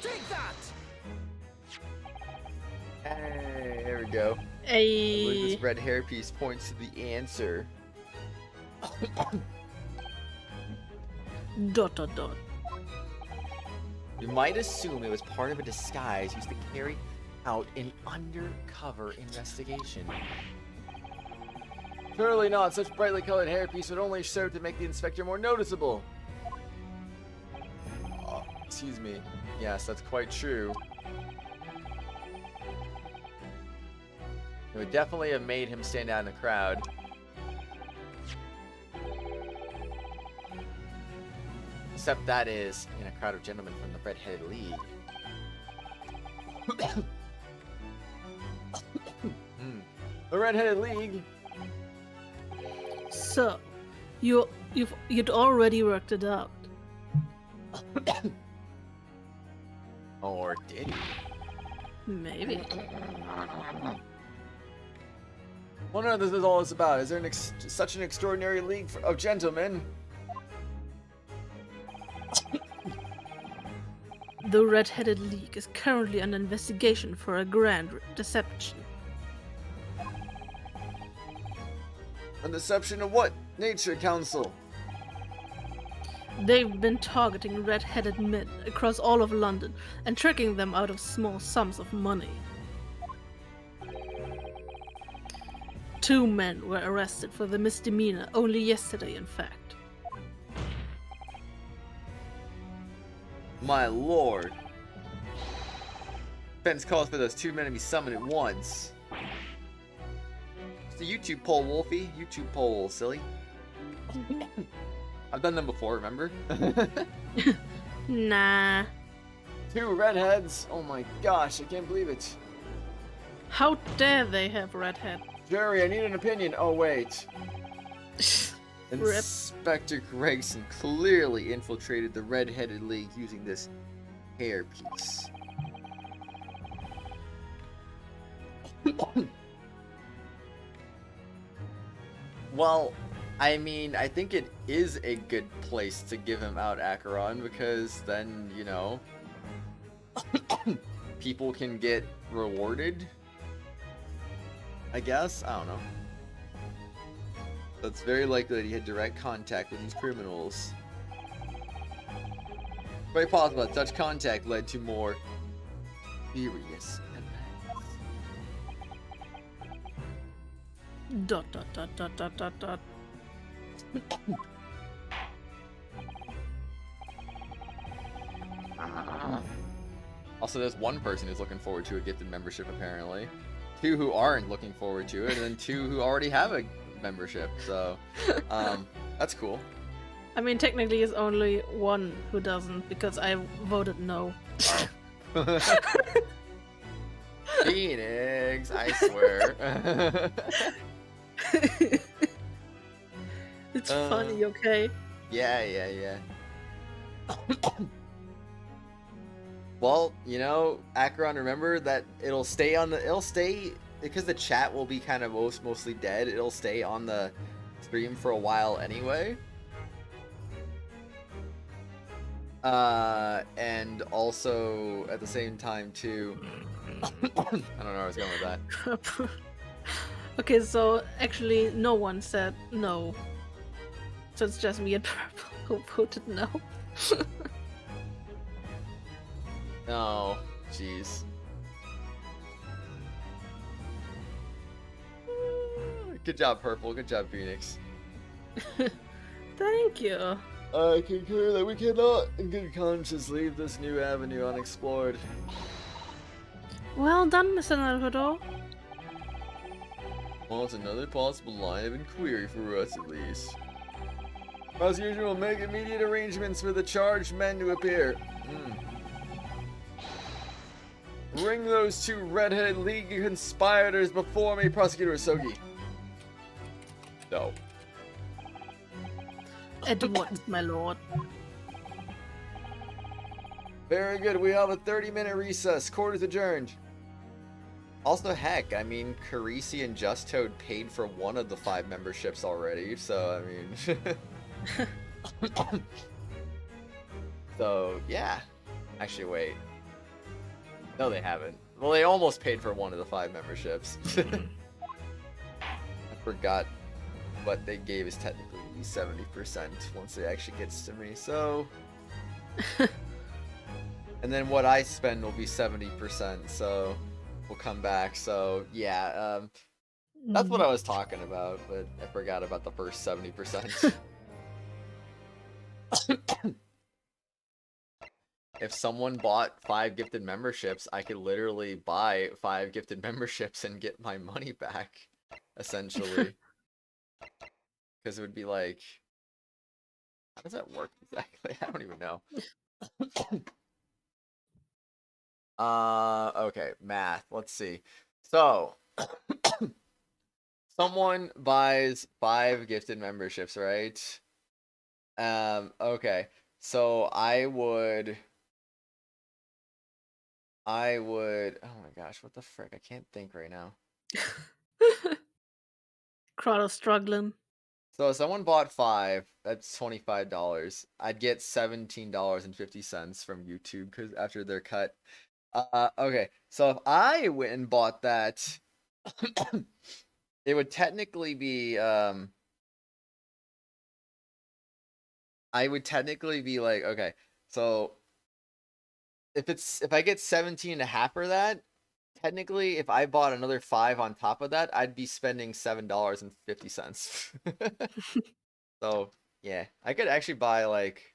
Take that! Hey, there we go. I believe this red hairpiece points to the answer. Dot dot dot. You might assume it was part of a disguise used to carry out an undercover investigation. Surely not. Such brightly colored hairpiece would only serve to make the inspector more noticeable. Oh, excuse me. Yes, that's quite true. It would definitely have made him stand out in the crowd. Except that is in a crowd of gentlemen from the Red-Headed League. The Red-Headed League? So, you'd already worked it out. Or did he? Maybe. Wonder what this is all about. Is there such an extraordinary league of gentlemen? The Red-Headed League is currently under investigation for a grand deception. A deception of what nature, counsel? They've been targeting red-headed men across all of London and tricking them out of small sums of money. 2 men were arrested for the misdemeanor only yesterday, in fact. My lord. Fence calls for those 2 men to be summoned at once. It's a YouTube poll, Wolfie. YouTube poll, silly. I've done them before, remember? Nah. 2 redheads? Oh my gosh, I can't believe it. How dare they have redhead? Jury, I need an opinion. Oh wait. Inspector Gregson clearly infiltrated the Red-Headed League using this hairpiece. Well, I mean, I think it is a good place to give him out, Acheron, because then, you know, people can get rewarded, I guess? I don't know. It's very likely that he had direct contact with these criminals. Very possible that such contact led to more serious events. Dot dot dot dot dot dot dot. Also, there's one person who's looking forward to a gifted membership, apparently. 2 who aren't looking forward to it, and then 2 who already have a membership, so that's cool. I mean, technically, it's only 1 who doesn't because I voted no. Oh. Phoenix, I swear. It's funny, okay? Yeah. Well, you know, Acheron, remember that it'll stay because the chat will be kind of mostly dead. It'll stay on the stream for a while anyway. And also at the same time too. I don't know where I was going with that. Okay, so actually, no one said no. So it's just me and Purple who voted no. Oh, jeez. Good job, Purple. Good job, Phoenix. Thank you. I concur that we cannot, in good conscience, leave this new avenue unexplored. Well done, Mr. Naruhodo. Well, it's another possible line of inquiry for us, at least. Prosecution will make immediate arrangements for the charged men to appear. Bring those 2 Red-Headed League conspirators before me, Prosecutor Asogi. No. At once, my lord. Very good, we have a 30-minute recess. Court is adjourned. Also, heck, I mean, Carisi and Just Toad paid for 1 of the 5 memberships already, so, I mean... So, yeah. Actually, wait. No, they haven't. Well, they almost paid for 1 of the 5 memberships. I forgot what they gave is technically 70% once it actually gets to me, so... And then what I spend will be 70%, so we'll come back. So, yeah, that's what I was talking about, but I forgot about the first 70%. If someone bought 5 gifted memberships, I could literally buy 5 gifted memberships and get my money back, essentially. Because it would be like... How does that work exactly? I don't even know. Okay, math. Let's see. So, someone buys 5 gifted memberships, right? Okay. So I would, oh my gosh, what the frick? I can't think right now. Kratos struggling. So if someone bought 5, that's $25. I'd get $17.50 from YouTube because after they're cut. Okay, so if I went and bought that, it would technically be, I would technically be like, okay, so if I get 17.5 for that, technically if I bought another 5 on top of that, I'd be spending $7.50. So yeah, I could actually buy like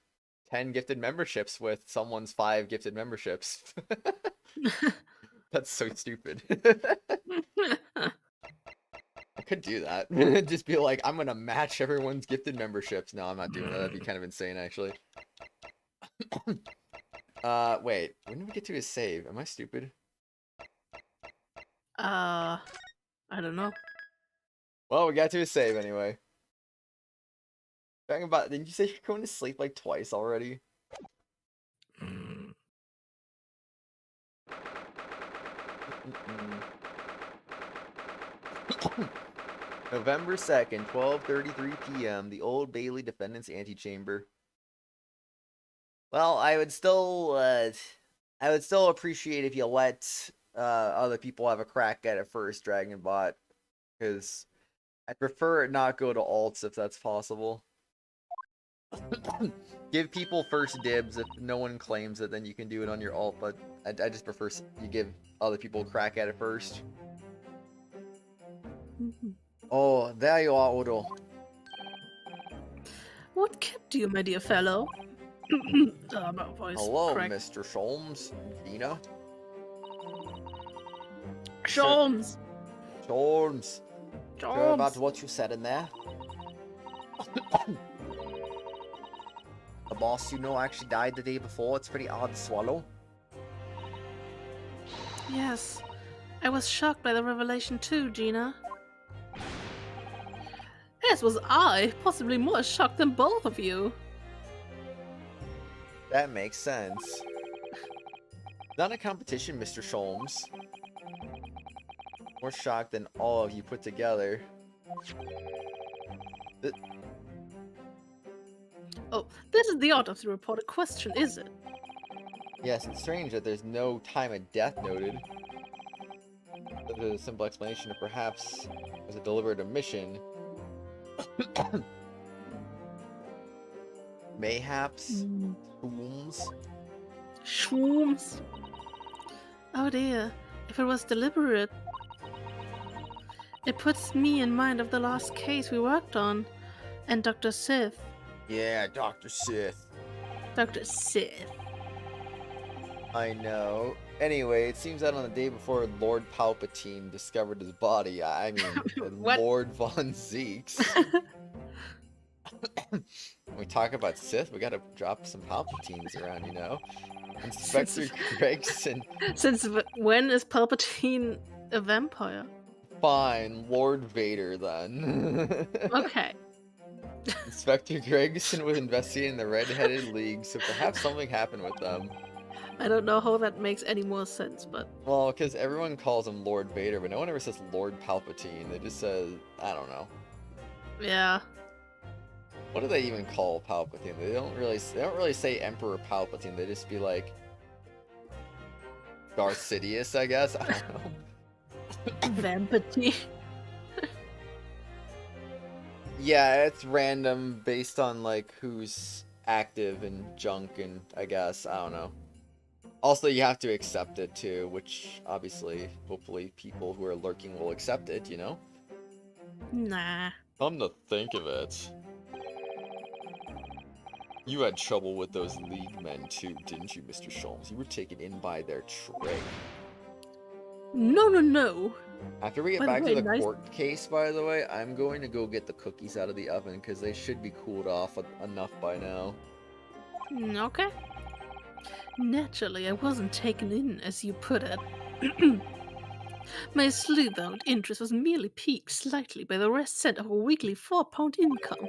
10 gifted memberships with someone's 5 gifted memberships. That's so stupid. I could do that. Just be like, I'm gonna match everyone's gifted memberships. No, I'm not doing that. That'd be kind of insane, actually. Wait. When did we get to his save? Am I stupid? I don't know. Well, we got to his save anyway. Talking about, didn't you say you're going to sleep like twice already? November 2nd, 12:33 p.m. The Old Bailey Defendant's Antechamber. Well, I would still appreciate if you let other people have a crack at it first, Dragonbot, because I prefer it not go to alts if that's possible. Give people first dibs. If no one claims it, then you can do it on your alt, but I just prefer you give other people a crack at it first. Oh, there you are, Odo. What kept you, my dear fellow? My voice Hello, cracked. Mr. Sholmes. Gina? Sholmes! Sholmes. Sure about what you said in there? The boss you know actually died the day before. It's pretty hard to swallow. Yes, I was shocked by the revelation too, Gina. As was I, possibly more shocked than both of you. That makes sense. Not a competition, Mr. Sholmes. More shocked than all of you put together. Oh, this is the autopsy report. A question, is it? Yes, it's strange that there's no time of death noted. There's a simple explanation, or perhaps it was a deliberate omission. Mayhaps? Schwooms? Schwooms. Oh dear, if it was deliberate. It puts me in mind of the last case we worked on, and Dr. Sith. Yeah, Dr. Sith. Dr. Sith. I know. Anyway, it seems that on the day before Lord Palpatine discovered his body, I mean, Lord Von Zeeks. When we talk about Sith, we gotta drop some Palpatines around, you know? Inspector Gregson. Since when is Palpatine a vampire? Fine, Lord Vader then. Okay. Inspector Gregson was investigating the Red-Headed League, so perhaps something happened with them. I don't know how that makes any more sense, but... Well, because everyone calls him Lord Vader, but no one ever says Lord Palpatine. They just say, I don't know. Yeah. What do they even call Palpatine? They don't really say Emperor Palpatine. They just be like Darth Sidious, I guess. I don't know. Vampatine. Yeah, it's random based on like who's active and junk, and I guess I don't know. Also, you have to accept it too, which obviously, hopefully, people who are lurking will accept it. You know. Nah. Come to think of it. You had trouble with those League men too, didn't you, Mr. Sholmes? You were taken in by their trick. No. After we get back to the court case, by the way, I'm going to go get the cookies out of the oven, because they should be cooled off enough by now. Okay. Naturally, I wasn't taken in, as you put it. My sleuth-out interest was merely piqued slightly by the rest scent of a weekly £4 income.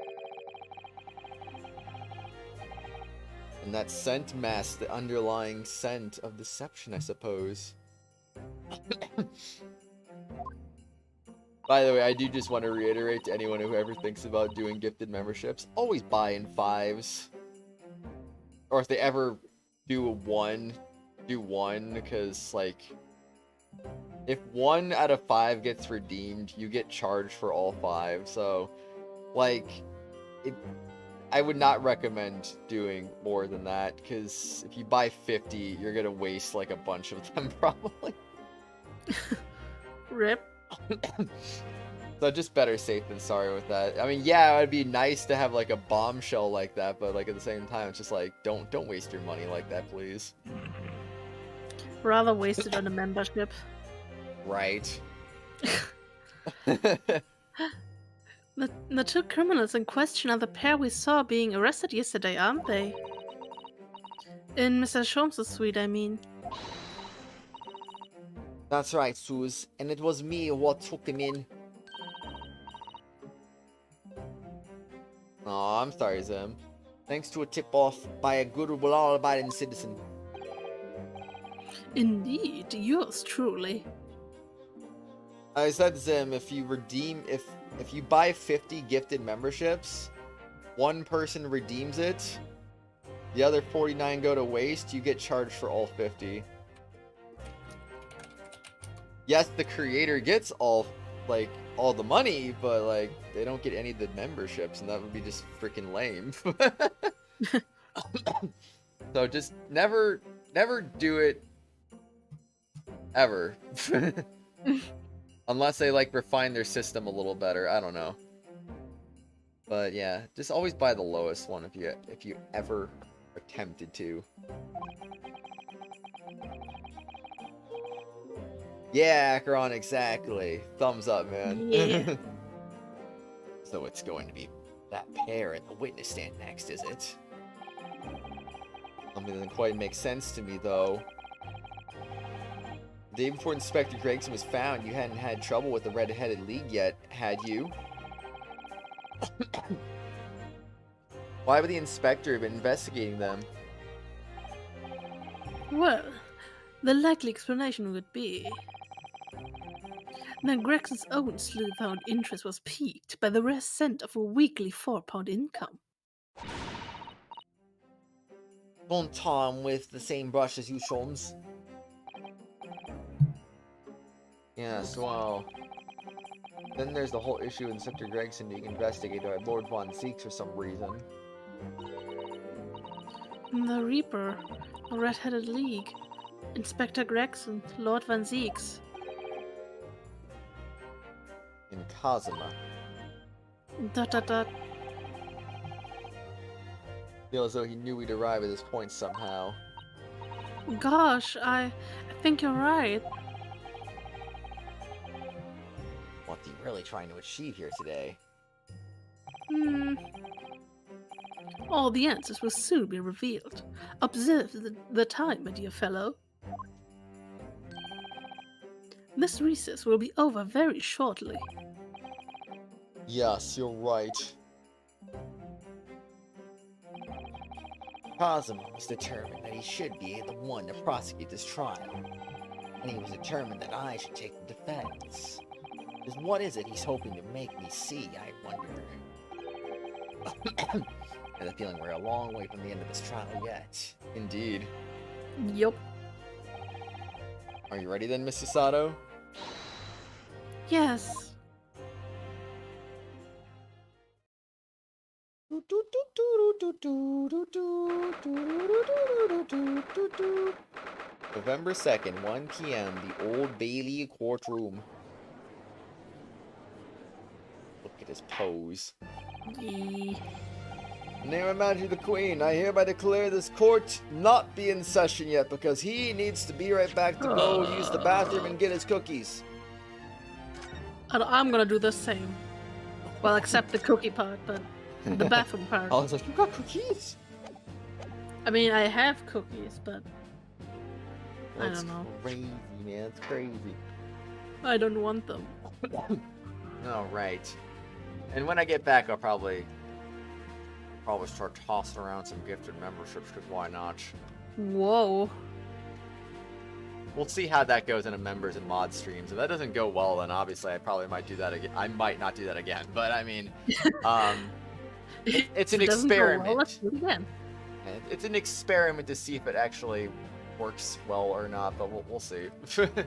And that scent masked the underlying scent of deception, I suppose. By the way, I do just want to reiterate to anyone who ever thinks about doing gifted memberships, always buy in 5s. Or if they ever do one, because, like, if 1 out of 5 gets redeemed, you get charged for all 5, so, like, I would not recommend doing more than that, because if you buy 50, you're gonna waste, like, a bunch of them, probably. Rip. So just better safe than sorry with that. I mean, yeah, it'd be nice to have like a bombshell like that, but like at the same time, it's just like don't waste your money like that, please. Rather waste it on a membership. Right. The two criminals in question are the pair we saw being arrested yesterday, aren't they? In Mr. Sholmes' suite, I mean. That's right, Suze, and it was me what took them in. Oh, I'm sorry, Zim. Thanks to a tip-off by a good, law-abiding citizen. Indeed, yours truly. I said, Zim, if you buy 50 gifted memberships, one person redeems it, the other 49 go to waste, you get charged for all 50. Yes, the creator gets all the money, but like they don't get any of the memberships, and that would be just freaking lame. So just never do it ever. Unless they like refine their system a little better. I don't know. But yeah, just always buy the lowest one if you ever attempted to. Yeah, Akron, exactly. Thumbs up, man. Yeah. So it's going to be that pair at the witness stand next, is it? Something doesn't quite make sense to me, though. The day before Inspector Gregson was found, you hadn't had trouble with the Red-Headed League yet, had you? Why would the inspector have been investigating them? Well, the likely explanation would be that Gregson's own sleuth-hound interest was piqued by the rare scent of a weekly £4 income. Bon time with the same brush as you, Sholmes. Yes, well... Then there's the whole issue with Inspector Gregson being investigated by Lord Von Zeeks for some reason. The Reaper, the Red-Headed League, Inspector Gregson, Lord Van Zeeks. In Kazuma. ... Feel as though he knew we'd arrive at this point somehow. Gosh, I think you're right. What's he really trying to achieve here today? All the answers will soon be revealed. Observe the time, my dear fellow. This recess will be over very shortly. Yes, you're right. Kazuma was determined that he should be the one to prosecute this trial, and he was determined that I should take the defense. Just what is it he's hoping to make me see, I wonder? I have a feeling we're a long way from the end of this trial yet. Indeed. Yup. Are you ready then, Mr. Sato? Yes. November 2nd, 1 p.m., the Old Bailey courtroom. Look at his pose. Yee. In the name of Magic the Queen, I hereby declare this court not be in session yet because he needs to be right back to go use the bathroom and get his cookies. And I'm gonna do the same. Well, except the cookie part, but the bathroom part. I was like, you got cookies? I mean, I have cookies, but I That's don't know. crazy, man. It's crazy. I don't want them. All right. And when I get back, I'll probably start tossing around some gifted memberships, because why not? Whoa. We'll see how that goes in a members and mod streams. If that doesn't go well, then obviously I probably might do that again. I might not do that again, but I mean, it's an If it doesn't go experiment. well, let's do it again. It's an experiment to see if it actually works well or not, but we'll see. Because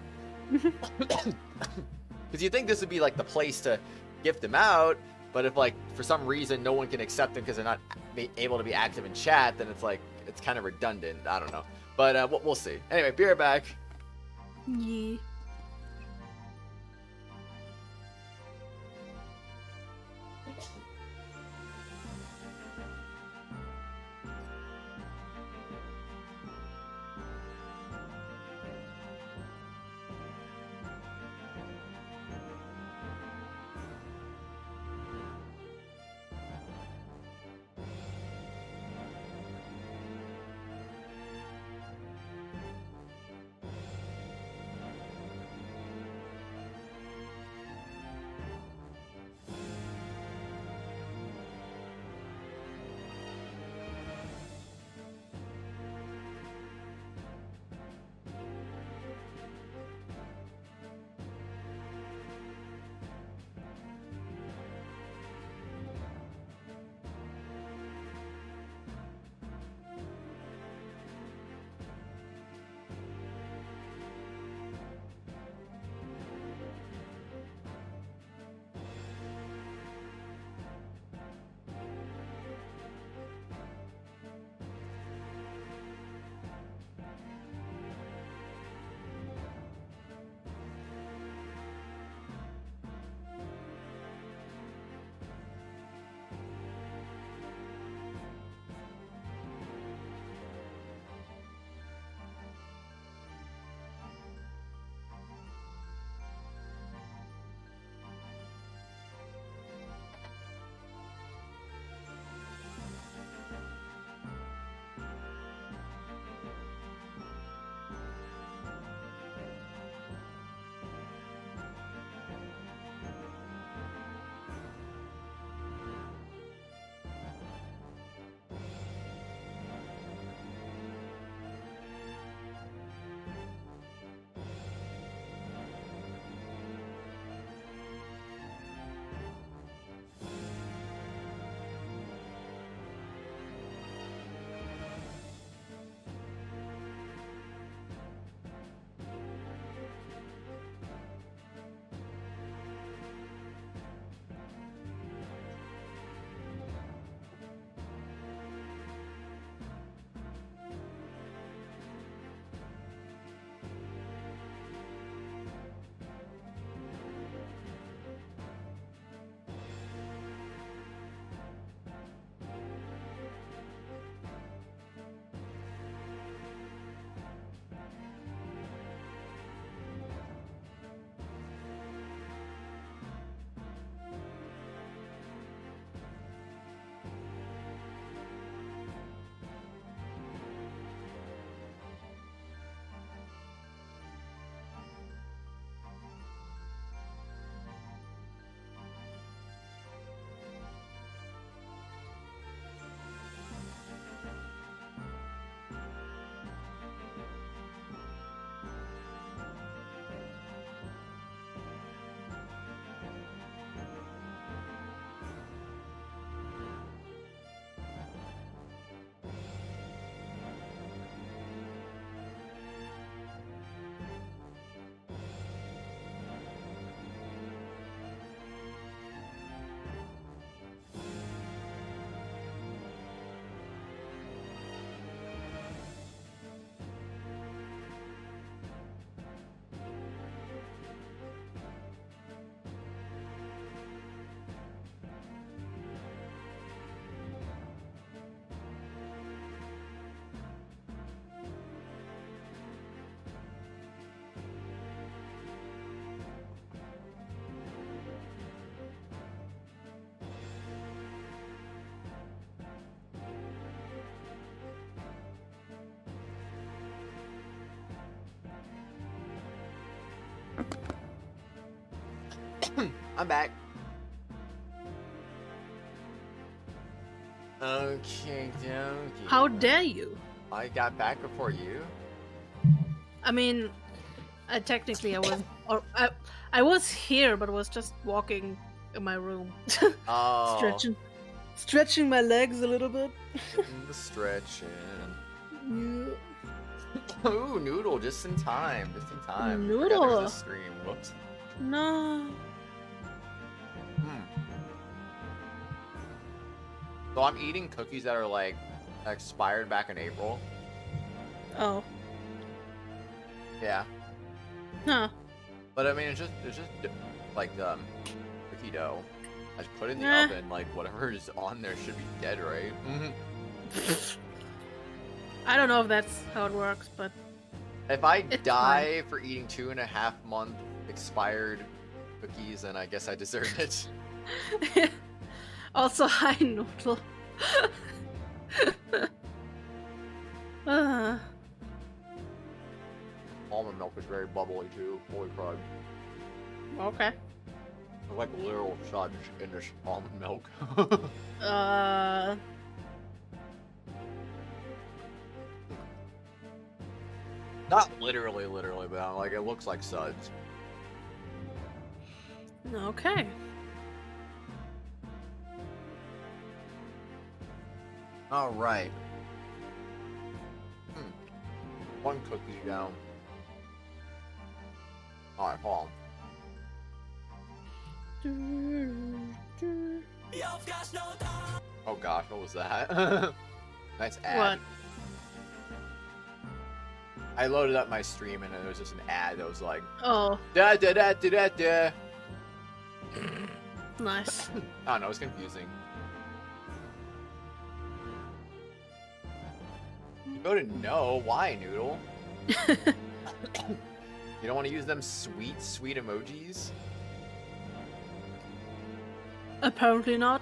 you think this would be like the place to gift them out, but if like for some reason no one can accept them because they're not able to be active in chat, then it's like it's kind of redundant. I don't know, but we'll see. Anyway, be right back. Yeah. I'm back. Okay, dokie. How dare you? I got back before you. I mean, I was, or I was here, but was just walking in my room, Oh. stretching my legs a little bit. The stretching. Yeah. Ooh, Noodle, just in time. Just in time. Noodle. Forgot there was a stream. Whoops. No. So I'm eating cookies that are like expired back in April. Oh. Yeah. Huh. But I mean, it's just like cookie dough. I just put it in the oven. Like whatever is on there should be dead, right? I don't know if that's how it works, but If I it's die for eating 2.5 month expired cookies, then I guess I deserve it. Also, hi, Noodle. Almond milk is very bubbly too. Holy crud. Okay. I like literal suds in this almond milk. Not literally, but I'm like, it looks like suds. Okay. Alright. One cookie down. Alright, hold on. Oh gosh, what was that? Nice ad. What? I loaded up my stream and it was just an ad that was like, Oh, da da da da da da. nice. I don't know, it's confusing. You voted no. Why, Noodle? You don't want to use them sweet, sweet emojis? Apparently not.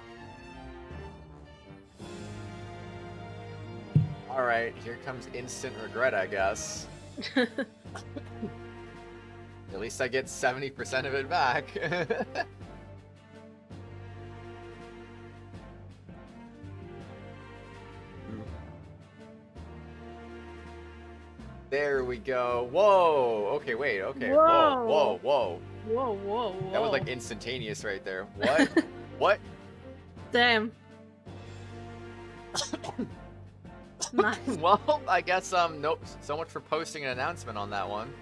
Alright, here comes instant regret, I guess. At least I get 70% of it back. There we go. Whoa! Okay, wait, okay. Whoa, whoa, whoa. Whoa, whoa, whoa. That was like instantaneous right there. What? What? Damn. Nice. Well, I guess nope. So much for posting an announcement on that one.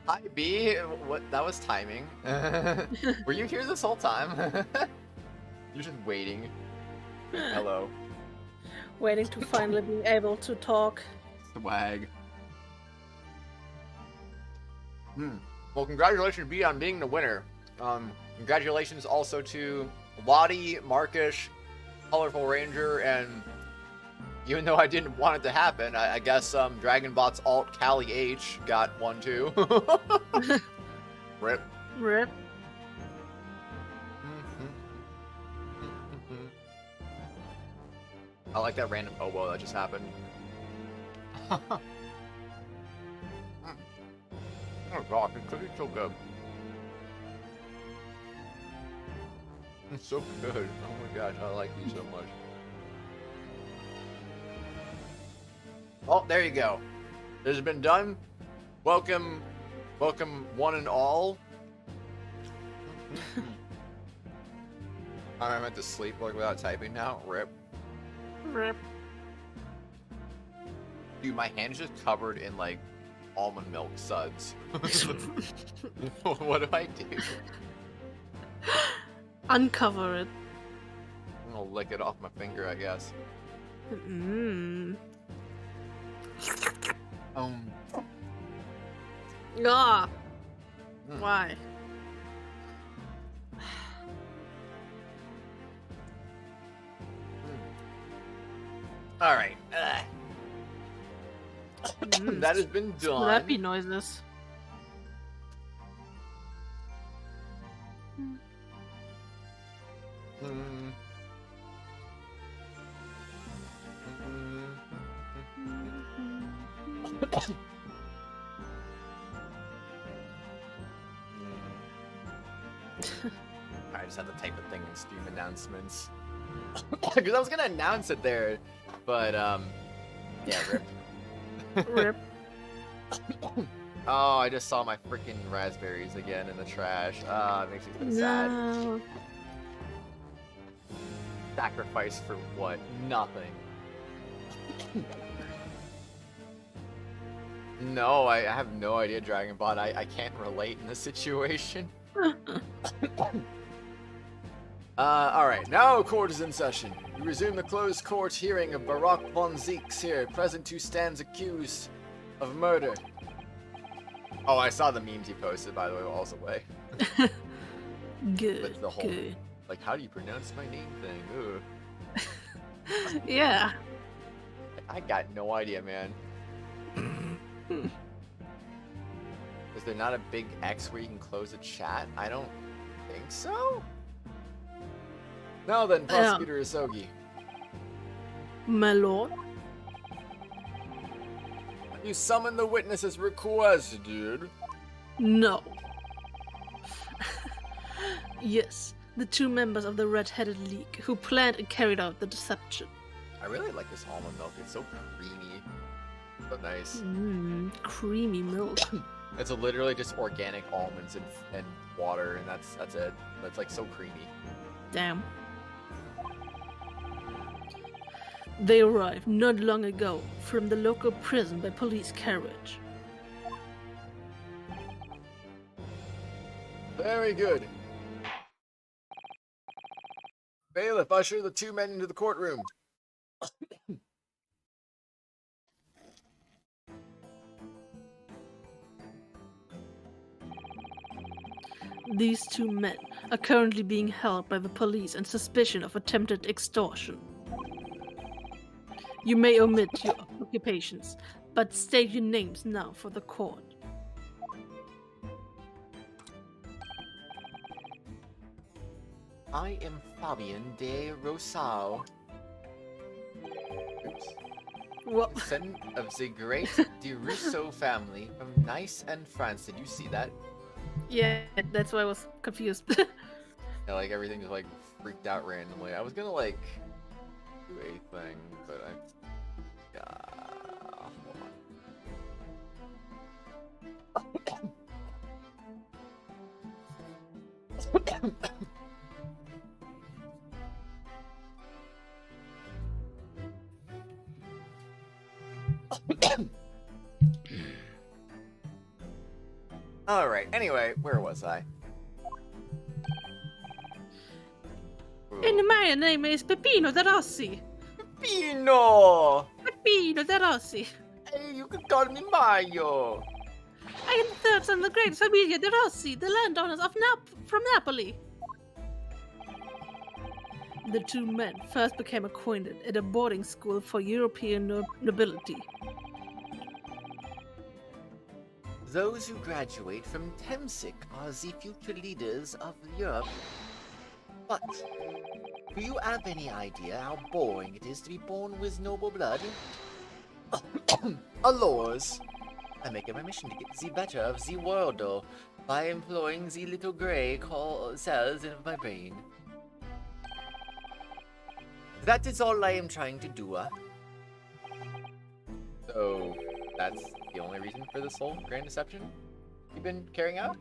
Hi B, what? That was timing. Were you here this whole time? You're just waiting. Hello. Waiting to finally be able to talk. Swag. Well, congratulations B on being the winner. Congratulations also to Lottie, Markish, Colorful Ranger, and even though I didn't want it to happen, I guess Dragonbot's alt Callie H got one too. Rip. Rip. I like that random hobo that just happened. Oh god, the cookie's so good. It's so good. Oh my gosh, I like these so much. Oh, there you go. This has been done. Welcome, welcome one and all. I meant to sleep like without typing now. Rip. Rip. Dude, my hand's just covered in like almond milk suds. What do I do? Uncover it. I'm gonna lick it off my finger, I guess. Ah. Why? All right. That has been done. Slappy noises. not the type of thing in stream announcements. Because I was gonna announce it there, but yeah, rip. Rip. Oh, I just saw my freaking raspberries again in the trash. Ah, it makes me feel sad. No. Sacrifice for what? Nothing. No, I have no idea, Dragonbot. I can't relate in this situation. Alright, now court is in session. We resume the closed court hearing of Barak von Zeeks here, present who stands accused of murder. Oh, I saw the memes he posted, by the way, also way. Good. With the whole, Good. like, how do you pronounce my name thing? Ugh. Yeah. I got no idea, man. Is there not a big X where you can close a chat? I don't think so. Now then, Prosecutor Isogi. My lord. You summon the witness as requested. No. Yes, the two members of the Red-Headed League who planned and carried out the deception. I really like this almond milk. It's so creamy. So nice. Creamy milk. It's literally just organic almonds and water, and that's it. It's like so creamy. Damn. They arrived not long ago from the local prison by police carriage. Very good. Bailiff, usher the two men into the courtroom. These two men are currently being held by the police on suspicion of attempted extortion. You may omit your occupations, but state your names now for the court. I am Fabian de Rosao. Oops. What? Descendant of the great de Rousseau family from Nice and France. Did you see that? Yeah, that's why I was confused. Yeah, like everything just like freaked out randomly. I was gonna like do a thing, but hold on. Alright, anyway, where was I? And my name is Peppino de Rossi. Pino! Peppino de Rossi. Hey, you can call me Mario! I am the third son of the great Familia de Rossi, the landowners of from Napoli. The two men first became acquainted at a boarding school for European nobility. Those who graduate from Temsic are the future leaders of Europe. But, do you have any idea how boring it is to be born with noble blood? Allures. I make it my mission to get the better of the world, though, by employing the little grey cells in my brain. That is all I am trying to do. So, that's the only reason for this whole grand deception you've been carrying out?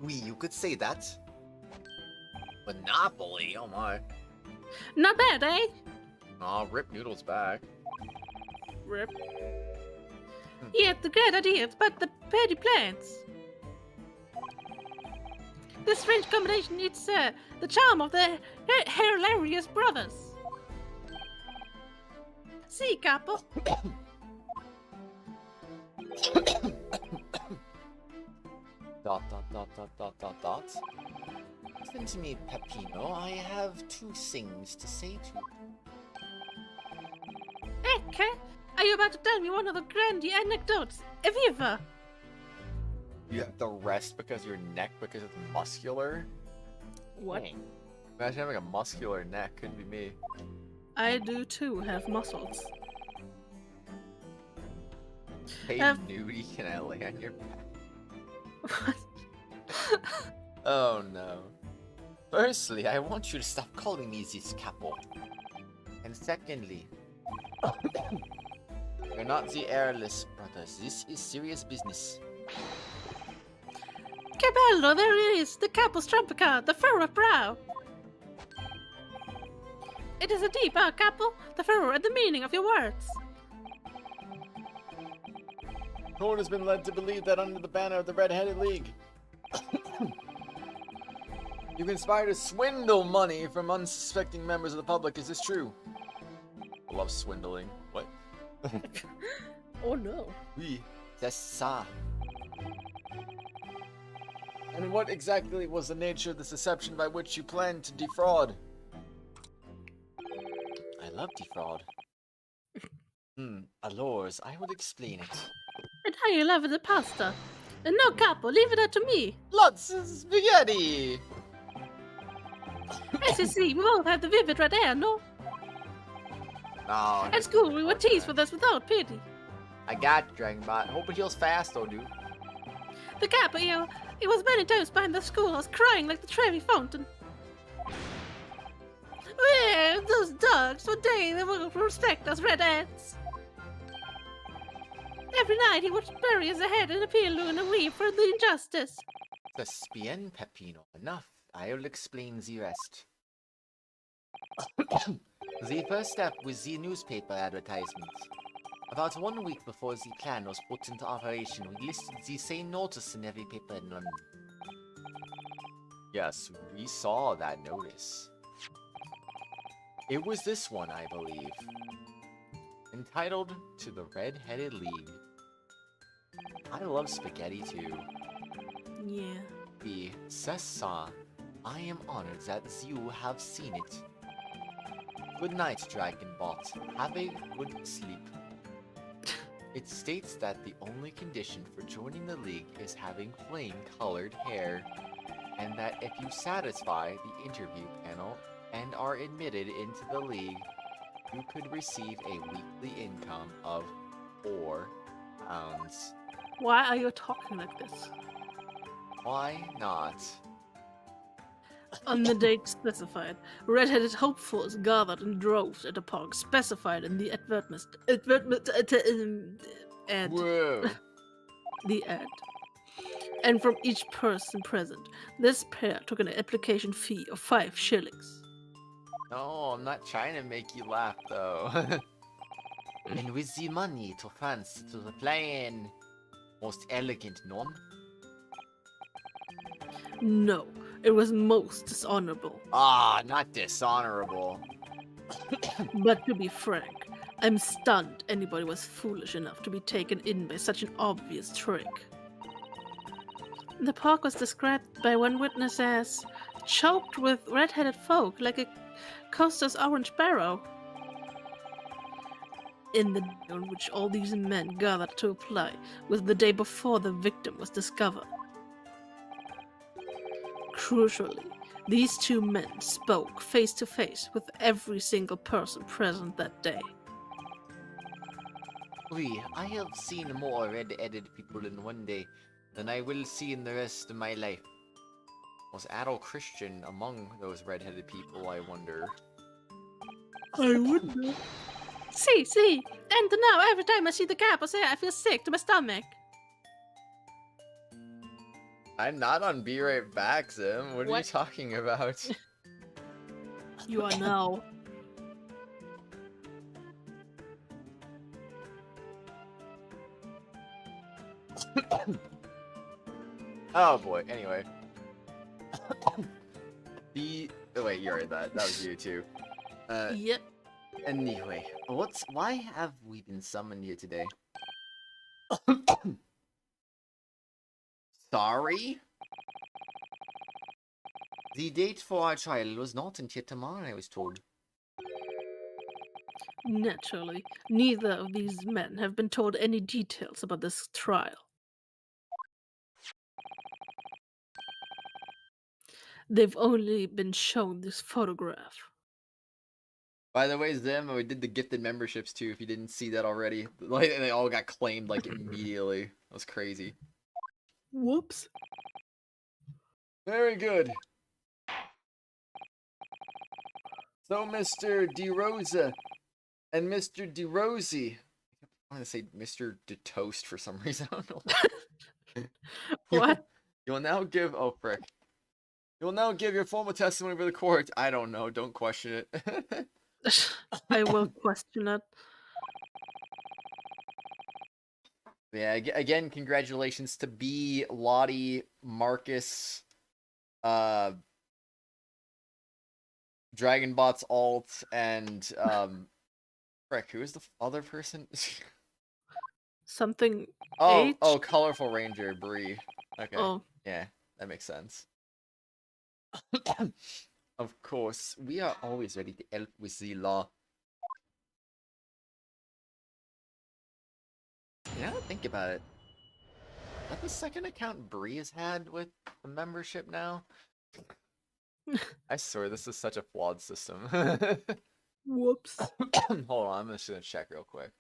You could say that. Monopoly, oh my. Not bad, eh? Aw, Rip Noodle's back. Rip. He had the great ideas, but the petty plans. This strange combination needs the charm of the hilarious brothers. See, capo. Dot. Listen to me, Peppino. I have two things to say to you. Okay. Are you about to tell me one of the grand anecdotes? Eviva! You have to rest because your neck because it's muscular? What? Dang. Imagine having a muscular neck. Couldn't be me. I do too have muscles. Hey, Uh, nudie, can I lay on your back? What? Oh no. Firstly, I want you to stop calling me this capo. And secondly, you're not the airless brothers. This is serious business. Que bello, there it is, the Capo's trump card, the furrowed brow. It is a deep, Capo, the furrow and the meaning of your words. Court has been led to believe that under the banner of the Red-Headed League, you conspire to swindle money from unsuspecting members of the public. Is this true? I love swindling. What? Oh no. Oui, c'est ça. And what exactly was the nature of this deception by which you planned to defraud? I love defraud. Allures, I will explain it. And how you love the pasta. And no, Capo, leave it up to me. Lots of spaghetti! As you see, we both have the vivid red hair, no? No. At school, we were teased for this without pity. I got you, Dragonbot. Hope it heals fast, though, dude. The Capo, he was many times behind the schoolhouse crying like the Trevi fountain. Well, those dogs, one day they will respect us redheads. Every night he would bury his head in a pillow and weep for the injustice. Bien, Peppino. Enough. I'll explain the rest. The first step was the newspaper advertisement. About 1 week before the plan was put into operation, we listed the same notice in every paper in London. Yes, we saw that notice. It was this one, I believe. Entitled To the Red-Headed League. I love spaghetti too. Yeah. C'est ça. I am honored that you have seen it. Good night, Dragonbot. Have a good sleep. It states that the only condition for joining the league is having flame-colored hair, and that if you satisfy the interview panel and are admitted into the league, you could receive a weekly income of £4. Why are you talking like this? Why not? On the date specified, red-headed hopefuls gathered in droves at a park specified in the ad. Whoa. The ad. And from each person present, this pair took an application fee of 5 shillings. No, I'm not trying to make you laugh, though. And with the money to France to the plan. Most elegant, non? No, it was most dishonorable. Ah, not dishonorable. But to be frank, I'm stunned anybody was foolish enough to be taken in by such an obvious trick. The park was described by one witness as choked with red-headed folk like a coaster's orange barrow. In the day on which all these men gathered to apply was the day before the victim was discovered. Crucially, these 2 men spoke face to face with every single person present that day. Oui, I have seen more red-headed people in one day than I will see in the rest of my life. Was Adol Christian among those red-headed people, I wonder? I wonder. See, and now every time I see the Capo say I feel sick to my stomach. I'm not on Be Right Back, Zim. What are you What? talking about? You are now. Oh boy, anyway. Oh wait, you heard that. That was you too. Yep. Anyway, why have we been summoned here today? Sorry? The date for our trial was not until tomorrow, I was told. Naturally, neither of these men have been told any details about this trial. They've only been shown this photograph. By the way, Zim, we did the gifted memberships too. If you didn't see that already, like they all got claimed like immediately. That was crazy. Whoops. Very good. So, Mr. DeRosa and Mr. DeRosie. I want to say Mr. DeToast for some reason. I don't know. What? You'll now give. Oh, frick. You'll now give your formal testimony for the court. I don't know. Don't question it. I will question it. Yeah, again, congratulations to B, Lottie, Marcus, Dragonbot's alt, and frick, who is the other person? Something. Oh, H? oh, Colorful Ranger, Bree. Okay, Oh, yeah, that makes sense. Of course, we are always ready to help with the law. Yeah, think about it. Is that the second account Bree has had with the membership now? I swear, this is such a flawed system. whoops. Hold on, I'm just gonna check real quick.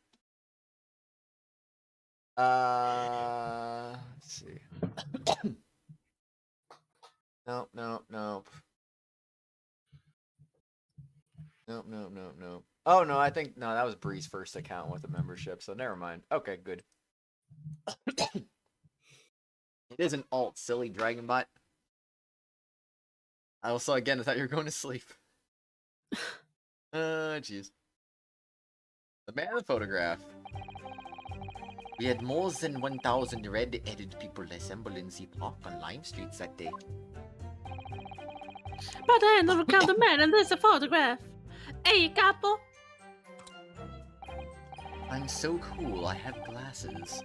Let's see. Nope, nope, nope. Nope, nope, nope, nope. Oh, no, I think, no, that was Bree's first account with the membership, so never mind. Okay, good. It is an alt, silly Dragonbot. I also, again, I thought you were going to sleep. Jeez. The man in the photograph. We had more than 1,000 red-headed people assemble in the park on Lime Street that day. But I never count the man in this photograph. Hey, couple. I'm so cool, I have glasses.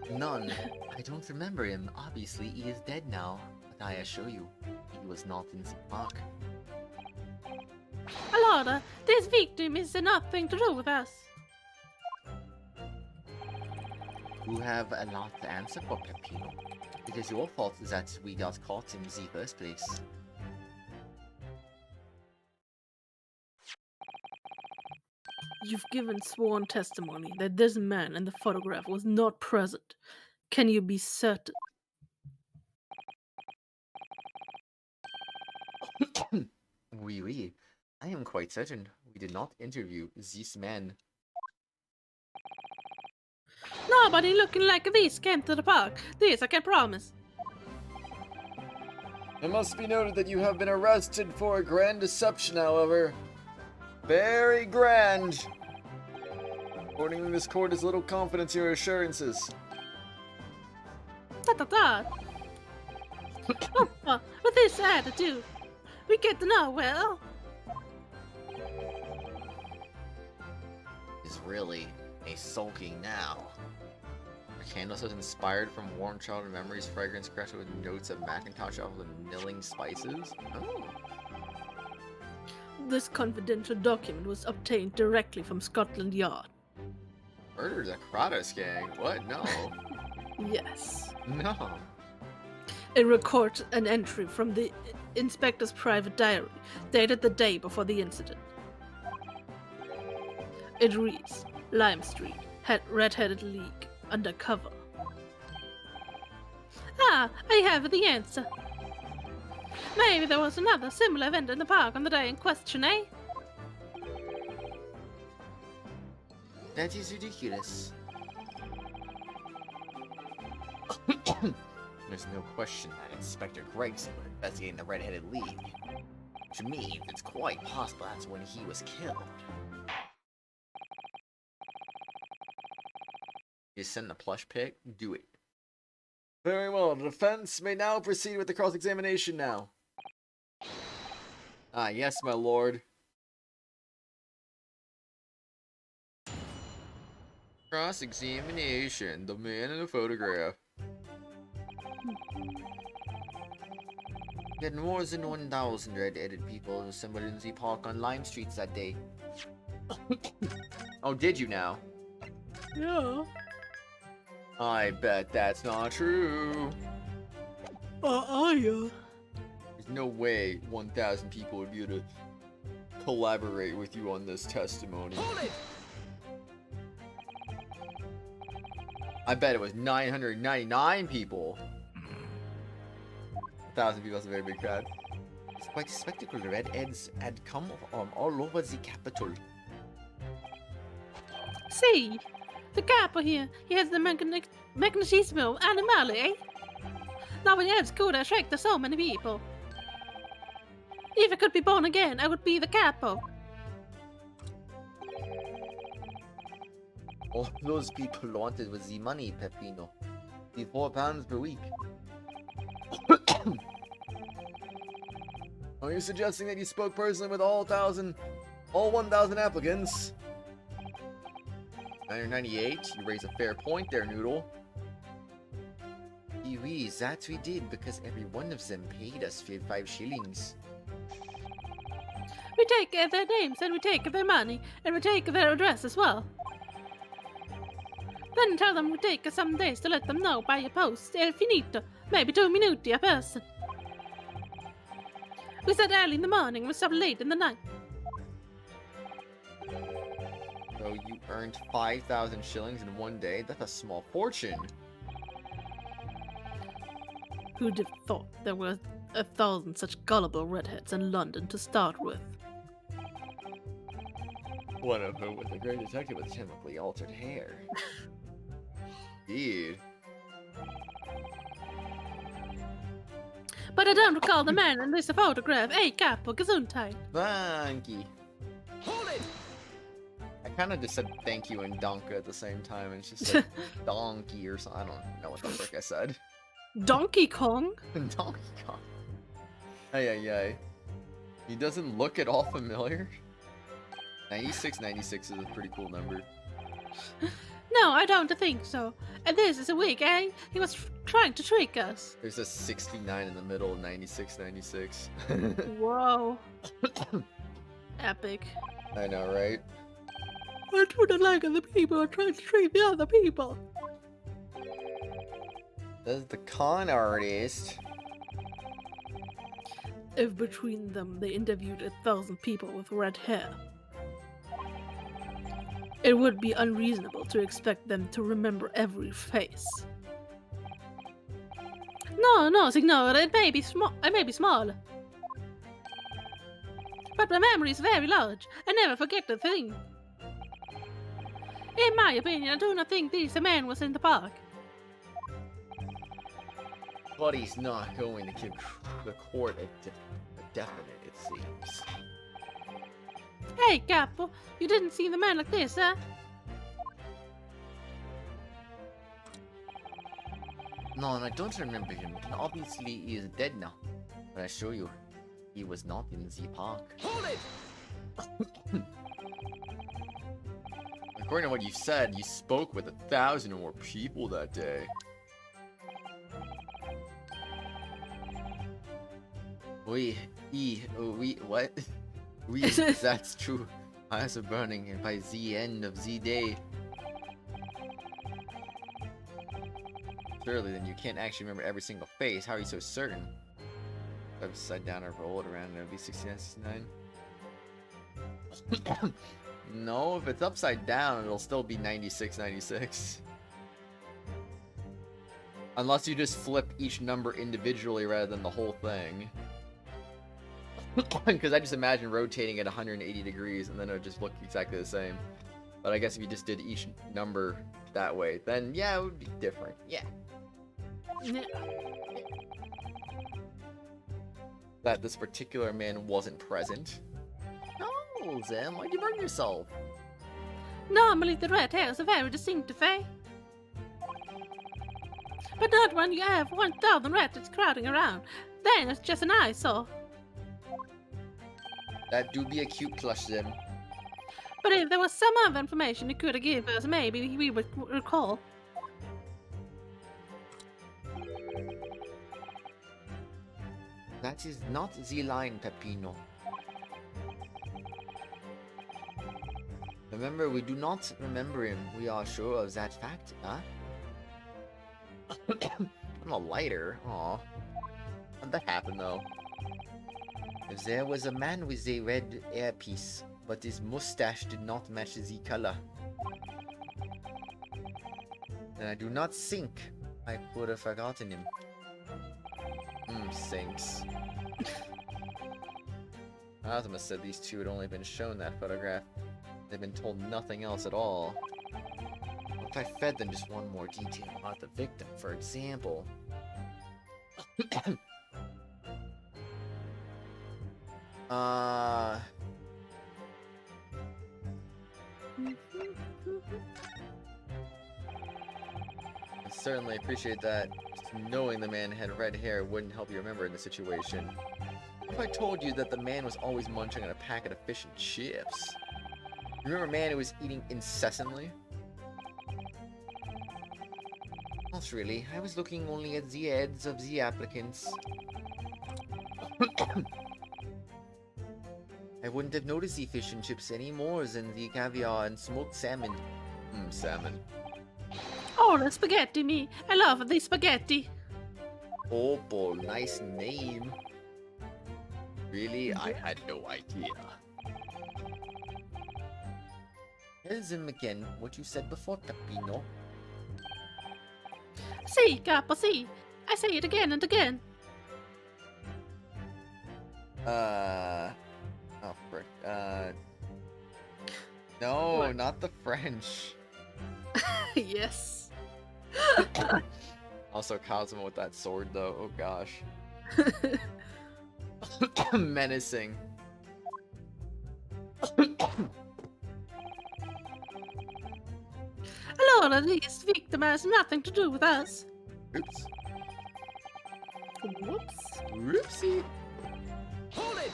None. I don't remember him. Obviously, he is dead now. But I assure you, he was not in the park. Allora, this victim is nothing to do with us. You have a lot to answer for, Peppino. It is your fault that we got caught in the first place. You've given sworn testimony that this man in the photograph was not present. Can you be certain? Oui, oui. I am quite certain we did not interview this man. Nobody looking like this came to the park. This I can promise. It must be noted that you have been arrested for a grand deception, however. Very grand. According to this court is little confidence in your assurances. Ta-ta-ta. With this attitude, we get to know well. Is really a sulking now. Candace was inspired from warm childhood memories, fragrance crafted with notes of Macintosh off with milling spices. Oh. This confidential document was obtained directly from Scotland Yard. Murder the Kratos gang? What? No. Yes. No. It records an entry from the inspector's private diary, dated the day before the incident. It reads, Lime Street, Red-Headed League, undercover. Ah, I have the answer. Maybe there was another similar event in the park on the day in question, eh? That is ridiculous. There's no question that Inspector Gregson was investigating the Red-Headed League. To me, it's quite possible that's when he was killed. You send the plush pic? Do it. Very well, the defense may now proceed with the cross-examination now. Ah, yes, my lord. Cross-examination, the man in the photograph. We had more than 1,000 red-headed people assembled in the park on Lime Street that day. Oh, did you now? Yeah. I bet that's not true. Yeah. There's no way 1,000 people would be able to collaborate with you on this testimony. Hold it! I bet it was 999 people. 1,000 people is a very big crowd. It's quite a spectacle. The redheads had come all over the capital. See, the capo here, he has the magnetismo animale, eh? Nobody else could attract so many people. If I could be born again, I would be the capo. All those people wanted was the money, Peppino. The £4 per week. Are you suggesting that you spoke personally with all 1,000 applicants? 998, you raise a fair point there, Noodle. Oui, that we did, because every one of them paid us 5 shillings. We take their names, and we take their money, and we take their address as well. Then tell them we take some days to let them know by a post, el finito, maybe 2 minuti a person. We start early in the morning, we stop late in the night. So you earned 5,000 shillings in one day? That's a small fortune. Who'd have thought there were 1,000 such gullible redheads in London to start with? One of whom was a great detective with chemically altered hair. Dude. But I don't recall the man in this photograph. Hey, capo, gesundheit. Thank you. Hold it! I kind of just said thank you and donka at the same time, and it's just like donkey or something. I don't know what the frick I said. Donkey Kong? Donkey Kong. Ay. He doesn't look at all familiar. 96 is a pretty cool number. No, I don't think so. And this is a wig, eh? He was trying to trick us. There's a 69 in the middle of 96. Whoa. Epic. I know, right? I do not like other people who try to trick the other people. That's the con artist. If between them they interviewed 1,000 people with red hair, it would be unreasonable to expect them to remember every face. No, signore, it may be small. But my memory is very large. I never forget a thing. In my opinion, I do not think this man was in the park. But he's not going to give the court a definite, it seems. Hey, capo, you didn't see the man like this, huh? No, and I don't remember him. Obviously, he is dead now. But I assure you, he was not in the park. Hold it! According to what you said, you spoke with 1,000 or more people that day. What? That's true. Eyes are burning, and by the end of the day. Surely, then you can't actually remember every single face. How are you so certain? Upside down or rolled around, and it would be 69. No, if it's upside down, it'll still be 96. Unless you just flip each number individually rather than the whole thing. Because I just imagine rotating at 180 degrees and then it would just look exactly the same. But I guess if you just did each number that way, then yeah, it would be different. Yeah. That this particular man wasn't present. No, Zem, why'd you burn yourself? Normally the red hair is a very distinctive, eh? But not when you have 1,000 rabbits crowding around. Then it's just an eyesore. That do be a cute plush, Zem. But if there was some other information you could have given us, maybe we would recall. That is not the line, Peppino. Remember, we do not remember him. We are sure of that fact, huh? I'm a lighter. Aw. How'd that happen, though? There was a man with a red earpiece, but his mustache did not match the color. And I do not think I could have forgotten him. Thanks. Asuma said these two had only been shown that photograph. They've been told nothing else at all. What if I fed them just one more detail about the victim, for example? I certainly appreciate that. Just knowing the man had red hair wouldn't help you remember in the situation. If I told you that the man was always munching on a packet of fish and chips? You remember a man who was eating incessantly? Not really. I was looking only at the heads of the applicants. I wouldn't have noticed the fish and chips any more than the caviar and smoked salmon. Salmon. Oh, the spaghetti me. I love the spaghetti. Oh, boy, nice name. Really? I had no idea. Tell them again what you said before, Peppino. See, Capo, see. I say it again and again. Oh, frick. No, What? not the French. Yes. Also, Cosmo with that sword, though. Oh, gosh. Menacing. A lot of these victim has nothing to do with us. Oops. Whoops. Whoopsie. Hold it!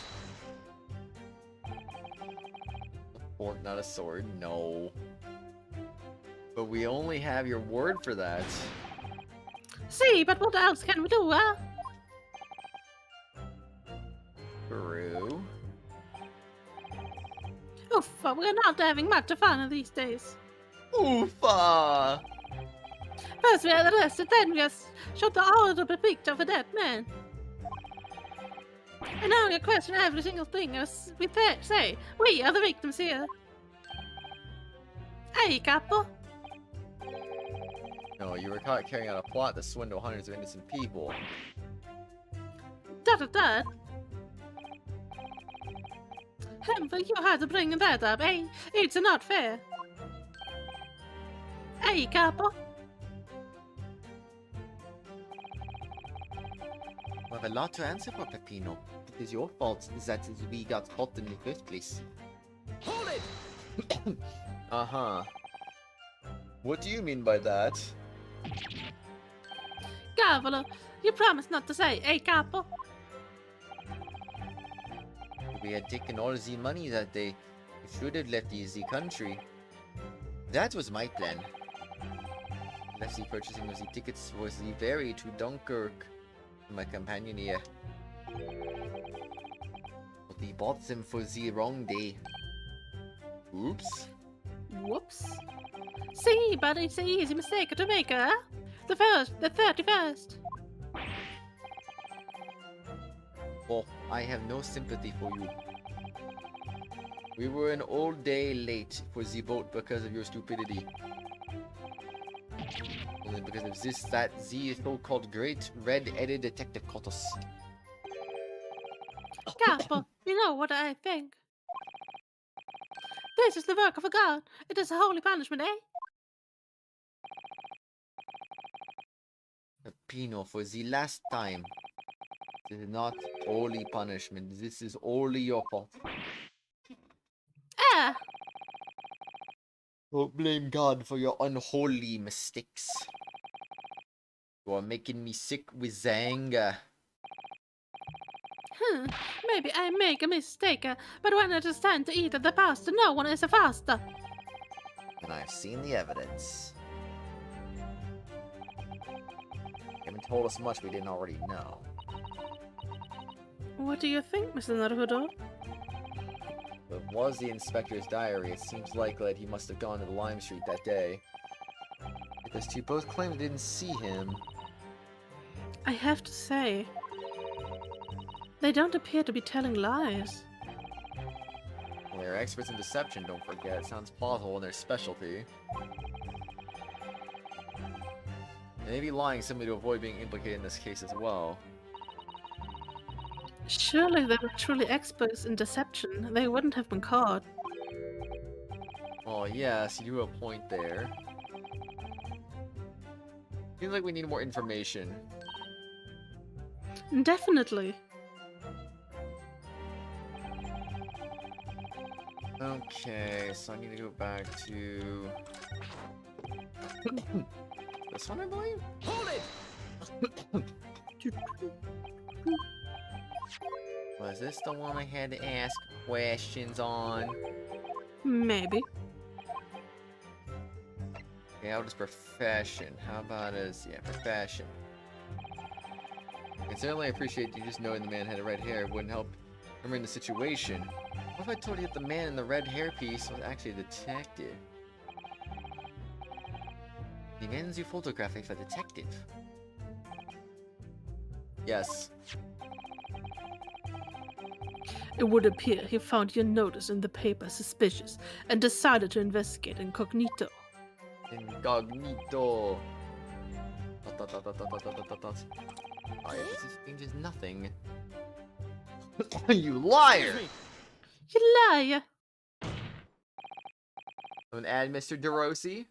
A fork, not a sword. No. But we only have your word for that. See, but what else can we do, huh? True. Oof, we're not having much fun these days. Oofa! First we are arrested, then we are shot the horrible picture of a dead man. And now we question every single thing as we say. We are the victims here. Hey, Capo. No, you were caught carrying out a plot to swindle hundreds of innocent people. Da. Hamper, you had to bring that up, eh? It's not fair. Hey, Capo. We have a lot to answer for, Peppino. It is your fault that we got caught in the first place. Hold it! Uh-huh. What do you mean by that? Cavolo, you promised not to say, eh, Capo? We had taken all the money that day. We should have left the country. That was my plan. Left the purchasing of the tickets for the ferry to Dunkirk. My companion here. But we bought them for the wrong day. Oops. Whoops. See, but it's an easy mistake to make, huh? The 31st. Oh, I have no sympathy for you. We were an all day late for the boat because of your stupidity. Only because of this, that, the so-called great red-headed detective Kratos. Capo, you know what I think. This is the work of a god. It is a holy punishment, eh? Pino, for the last time. This is not only punishment. This is only your fault. Ah, Don't blame God for your unholy mistakes. You are making me sick with anger. maybe I make a mistake, but when it is time to eat the pasta, no one is faster. And I've seen the evidence. You haven't told us much we didn't already know. What do you think, Mr. Naruhodo? If it was the inspector's diary, it seems likely that he must have gone to the Lime Street that day. Because you both claim they didn't see him. I have to say, They don't appear to be telling lies. Well, they're experts in deception, don't forget. Sounds plausible in their specialty. They may be lying simply to avoid being implicated in this case as well. Surely they were truly experts in deception. They wouldn't have been caught. Well, yes, you do have a point there. Seems like we need more information. Definitely. Okay, so I need to go back to this one, I believe? Hold it! Was this the one I had to ask questions on? Maybe. Okay, how does profession? How about as, yeah, profession. I can certainly appreciate you just knowing the man had red hair wouldn't help remembering the situation. What if I told you that the man in the red hairpiece was actually a detective? The man's you photographic for detective. Yes. It would appear he found your notice in the paper suspicious and decided to investigate incognito. Incognito. Alright, this changes nothing. You liar! You liar! An ad, Mr. DeRossi.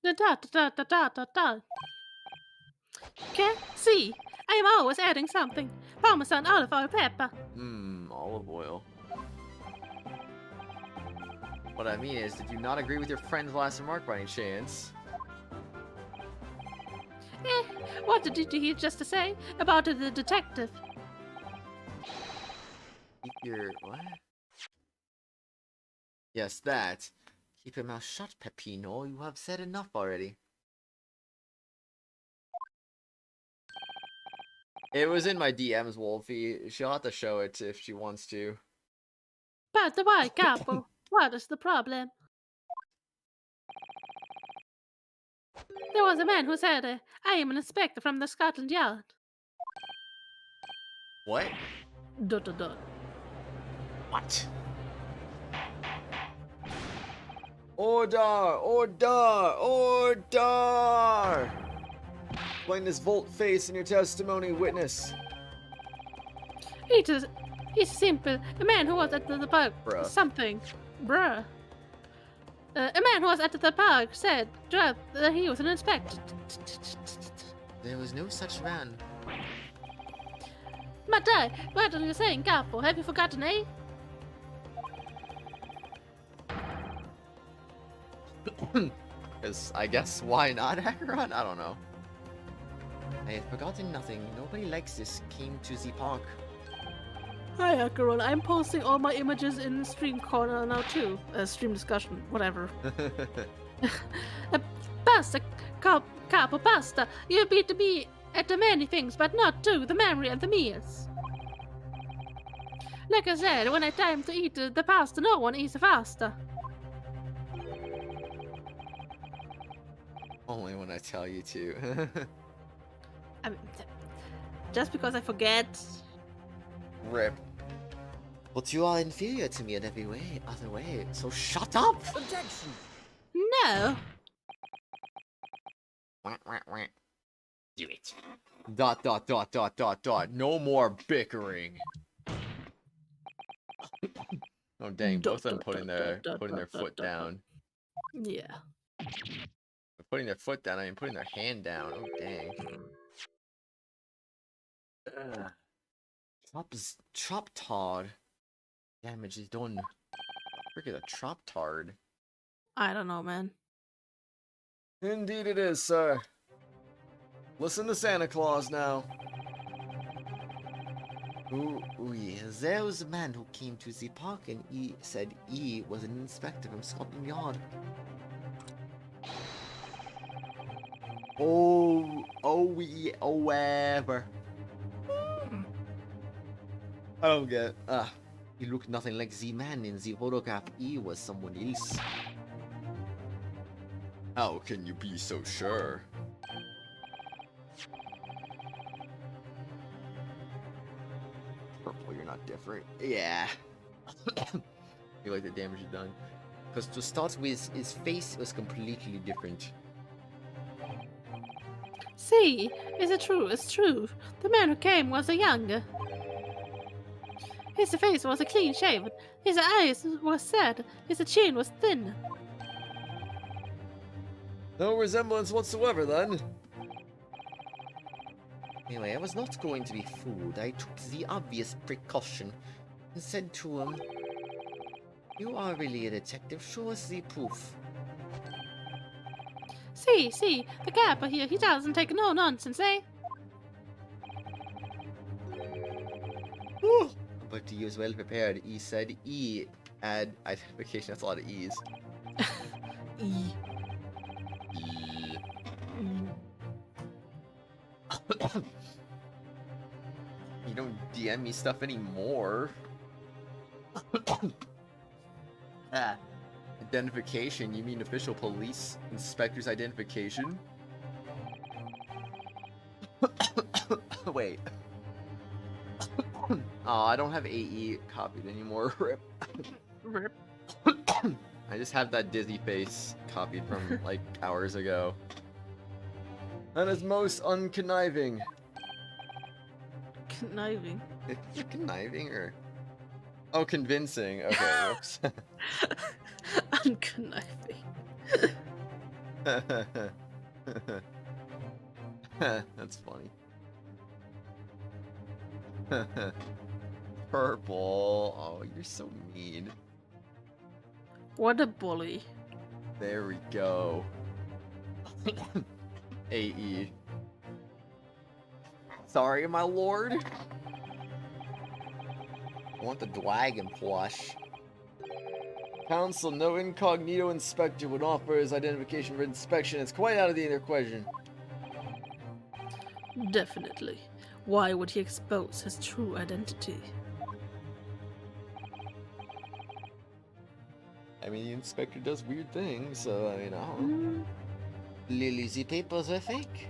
Da da da da da da da. Okay, see, I am always adding something. Parmesan olive oil pepper. Olive oil. What I mean is, did you not agree with your friend's last remark by any chance? What did he just say about the detective? Keep your... what? Yes, that. Keep your mouth shut, Peppino. You have said enough already. It was in my DMs, Wolfie. She'll have to show it if she wants to. But the white couple, what is the problem? There was a man who said, I am an inspector from the Scotland Yard. What? Dot dot dot. What? Order! Order! Order! Explain this volte-face in your testimony, witness. It is simple. A man who was at the park. Bruh. Something. Bruh. A man who was at the park said that he was an inspector. There was no such man. Matai, what are you saying, Capo? Have you forgotten, eh? Because I guess why not, Acheron? I don't know. I have forgotten nothing. Nobody likes this came to the park. Hi, Acheron. I'm posting all my images in Stream Corner now too. Stream discussion, whatever. Pasta, Capo, pasta. You beat me at the many things, but not to the memory of the meals. Like I said, when it's time to eat the pasta, no one eats pasta. Only when I tell you to. I mean, just because I forget. Rip. But you are inferior to me in every way, other way, so shut up! Objection! No. Do it. Dot dot dot dot dot dot. No more bickering. Oh dang, both of them putting their foot down. Yeah. Putting their foot down, I mean putting their hand down. Oh dang. Trap tard. Damage is done. Frick is a trap tard. I don't know, man. Indeed it is, sir. Listen to Santa Claus now. There was a man who came to the park and he said he was an inspector from Scotland Yard. Whatever. I don't get it. He looked nothing like the man in the photograph. He was someone else. How can you be so sure? Purple, you're not different. Yeah. You like the damage you've done. Because to start with, his face was completely different. See, is it true? It's true. The man who came was a younger. His face was a clean shaven. His eyes were sad. His chin was thin. No resemblance whatsoever, then. Anyway, I was not going to be fooled. I took the obvious precaution and said to him, "You are really a detective. Show us the proof." See, the Kappa here, he doesn't take no nonsense, eh? Whew. But he was well prepared. He said add identification. That's a lot of E's. E. You don't DM me stuff anymore. Identification, you mean official police inspector's identification? Wait. Oh, I don't have AE copied anymore. Rip. Rip. I just have that dizzy face copied from like hours ago. That is most unconniving. Conniving. Is it conniving or? Oh, convincing. Okay, whoops. Unconniving. That's funny. Purple. Oh, you're so mean. What a bully. There we go. AE. Sorry, my lord. I want the dragon plush. Counsel, no incognito inspector would offer his identification for inspection. It's quite out of the question. Definitely. Why would he expose his true identity? I mean, the inspector does weird things, so I mean, I don't know. Lily, the papers are fake.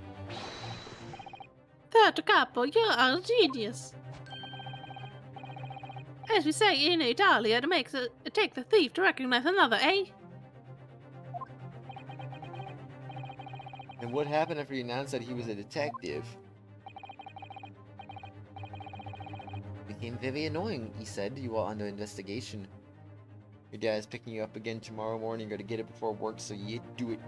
That Capo, you are a genius. As we say in Italia, it take the thief to recognize another, eh? And what happened after he announced that he was a detective? Became very annoying. He said you are under investigation. Your dad is picking you up again tomorrow morning. You gotta get it before work, so you do it.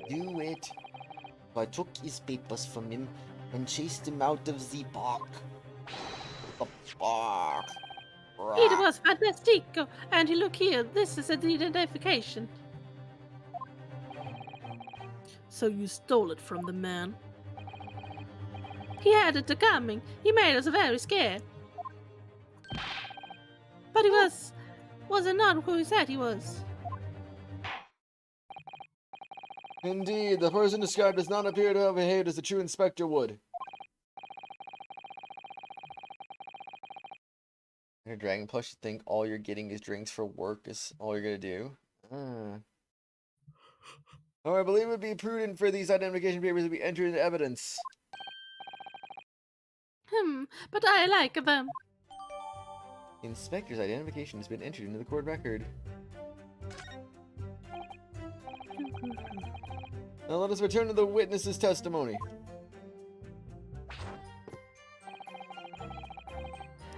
Do it. I took his papers from him and chased him out of the park. The park. It was fantastico, and look here, this is the identification. So you stole it from the man? He had it coming. He made us very scared. But he was it not who he said he was? Indeed, the person described does not appear to have behaved as a true inspector would. Your dragon plush, you think all you're getting is drinks for work is all you're gonna do? Oh, I believe it would be prudent for these identification papers to be entered into evidence. But I like them. The inspector's identification has been entered into the court record. Now let us return to the witness's testimony.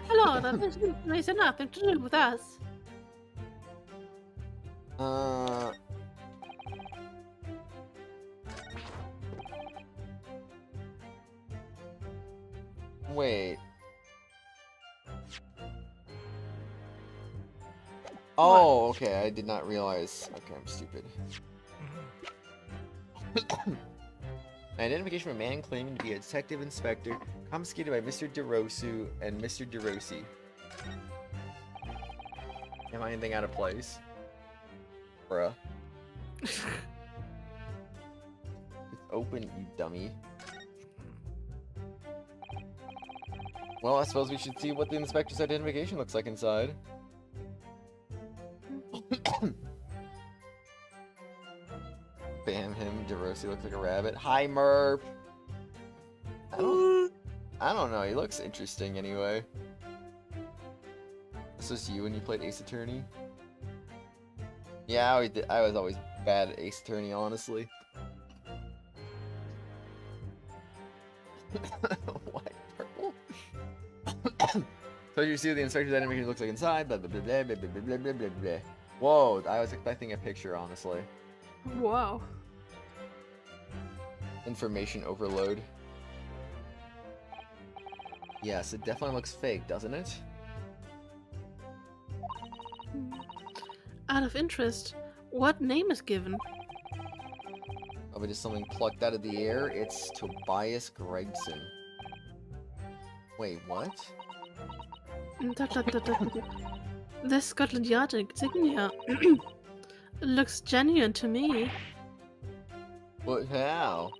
Hello, this has nothing to do with us. Wait. Oh, okay, I did not realize. Okay, I'm stupid. An identification of a man claiming to be a detective inspector, confiscated by Mr. DeRosu and Mr. DeRosi. Am I anything out of place? Bruh. It's open, you dummy. Well, I suppose we should see what the inspector's identification looks like inside. Bam him, DeRosi looks like a rabbit. Hi, Merp! I don't know. He looks interesting anyway. This was you when you played Ace Attorney? Yeah, I was always bad at Ace Attorney, honestly. White, purple. So you see what the inspector's animation looks like inside. Blah blah blah blah blah blah blah blah blah. Whoa! I was expecting a picture, honestly. Wow. Information overload. Yes, it definitely looks fake, doesn't it? Out of interest, what name is given? Of it is something plucked out of the air. It's Tobias Gregson. Wait, what? The Scotland Yard insignia looks genuine to me. What? How?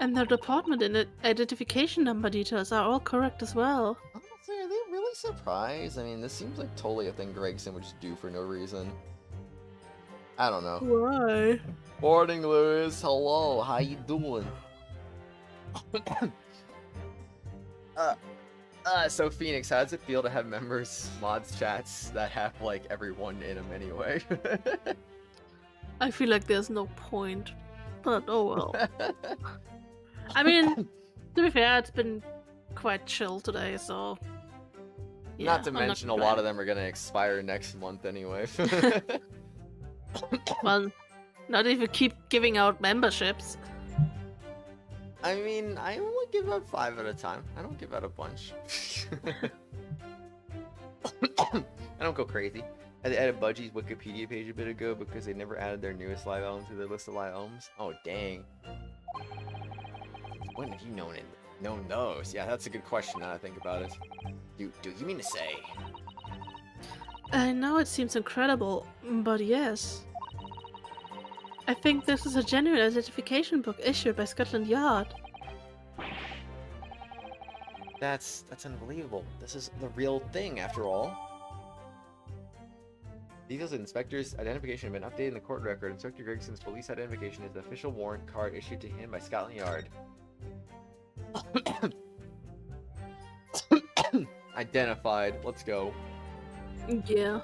And the department and identification number details are all correct as well. Honestly, are they really surprised? I mean, this seems like totally a thing Gregson would just do for no reason. I don't know. Why? Morning, Lewis. Hello. How you doing? So Phoenix, how does it feel to have members, mods, chats that have like everyone in them anyway? I feel like there's no point, but oh well. I mean, to be fair, it's been quite chill today, so. Yeah, Not to mention, a lot of them are gonna expire next month anyway. Well, not if you keep giving out memberships. I mean, I only give out 5 at a time. I don't give out a bunch. I don't go crazy. I added Budgie's Wikipedia page a bit ago because they never added their newest live album to their list of live albums. Oh, dang. When have you known those? Yeah, that's a good question now that I think about it. Do you mean to say? I know it seems incredible, but yes. I think this is a genuine identification book issued by Scotland Yard. That's unbelievable. This is the real thing, after all. Details of the inspector's identification have been updated in the court record. Inspector Gregson's police identification is the official warrant card issued to him by Scotland Yard. Identified. Let's go. Yeah.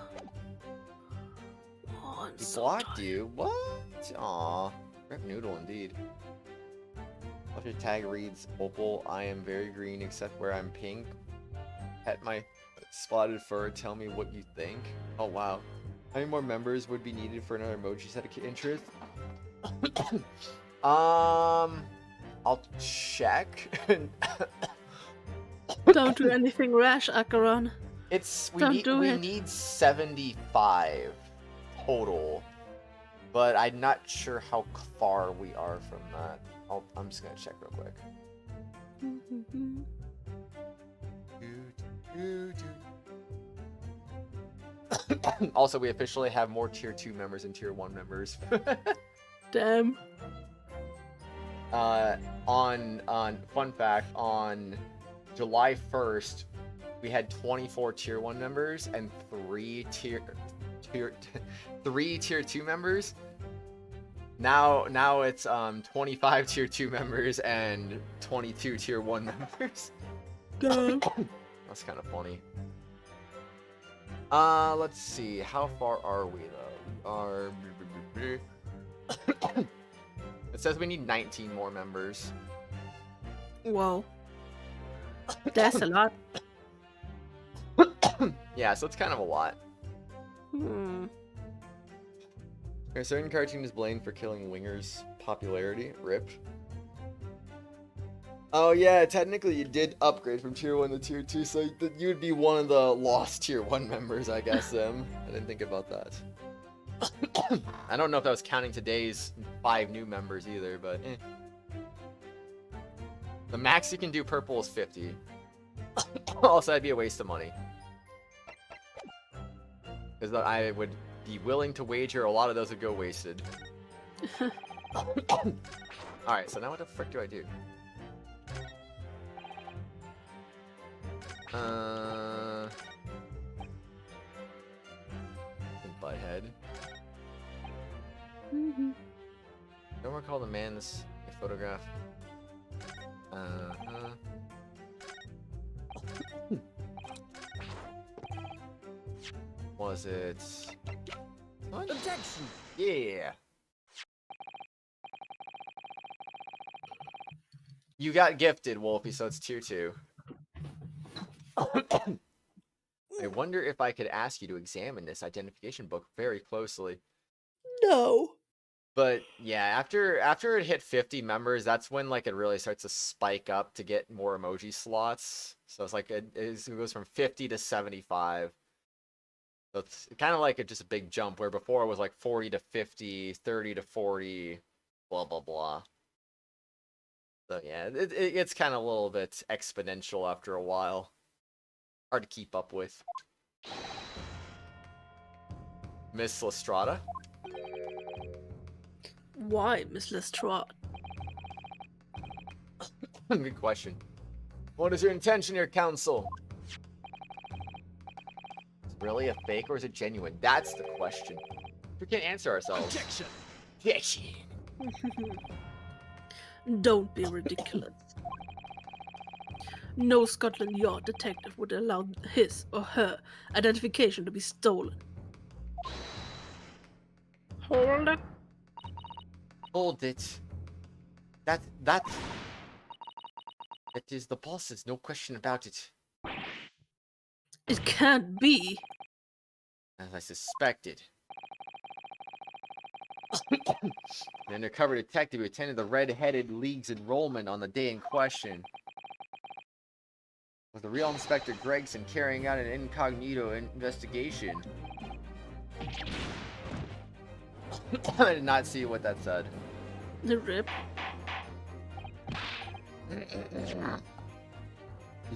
Oh, I'm He so blocked tired. you? What? Aw. Rip noodle indeed. Left your tag reads, Opal, I am very green except where I'm pink. Pet my spotted fur, tell me what you think. Oh wow. How many more members would be needed for another emoji set of interest? I'll check. Don't do anything rash, Acheron. We need 75 total. But I'm not sure how far we are from that. I'm just gonna check real quick. Also, we officially have more tier 2 members than tier 1 members. Damn. On fun fact, on July 1st, we had 24 tier 1 members and 3 tier 2 members. Now it's 25 tier 2 members and 22 tier 1 members. Damn. That's kind of funny. Let's see. How far are we though? We are. It says we need 19 more members. Whoa. That's a lot. Yeah, so it's kind of a lot. Hmm. A certain cartoon is blamed for killing Winger's popularity. Rip. Oh yeah, technically you did upgrade from tier 1 to tier 2, so you would be one of the lost tier 1 members, I guess. I didn't think about that. I don't know if that was counting today's 5 new members either, but eh. The max you can do purple is 50. Also, that'd be a waste of money. Because I would be willing to wager a lot of those would go wasted. Alright, so now what the frick do I do? Butthead. Don't recall the man's photograph. Uh-huh. Was it? What? Objection. Yeah. You got gifted, Wolfie, so it's tier 2. I wonder if I could ask you to examine this identification book very closely. No. But yeah, after it hit 50 members, that's when like it really starts to spike up to get more emoji slots. So it's like it goes from 50 to 75. So it's kind of like just a big jump where before it was like 40 to 50, 30 to 40, blah blah blah. So yeah, it gets kind of a little bit exponential after a while. Hard to keep up with. Miss Lestrada? Why, Miss Lestrade? Good question. What is your intention here, counsel? Is it really a fake or is it genuine? That's the question. We can't answer ourselves. Objection. Objection. Don't be ridiculous. No Scotland Yard detective would allow his or her identification to be stolen. Hold it. Hold it. That is the boss's, no question about it. It can't be. As I suspected. An undercover detective who attended the Red-Headed League's enrollment on the day in question. With the real Inspector Gregson carrying out an incognito investigation. I did not see what that said. The rip.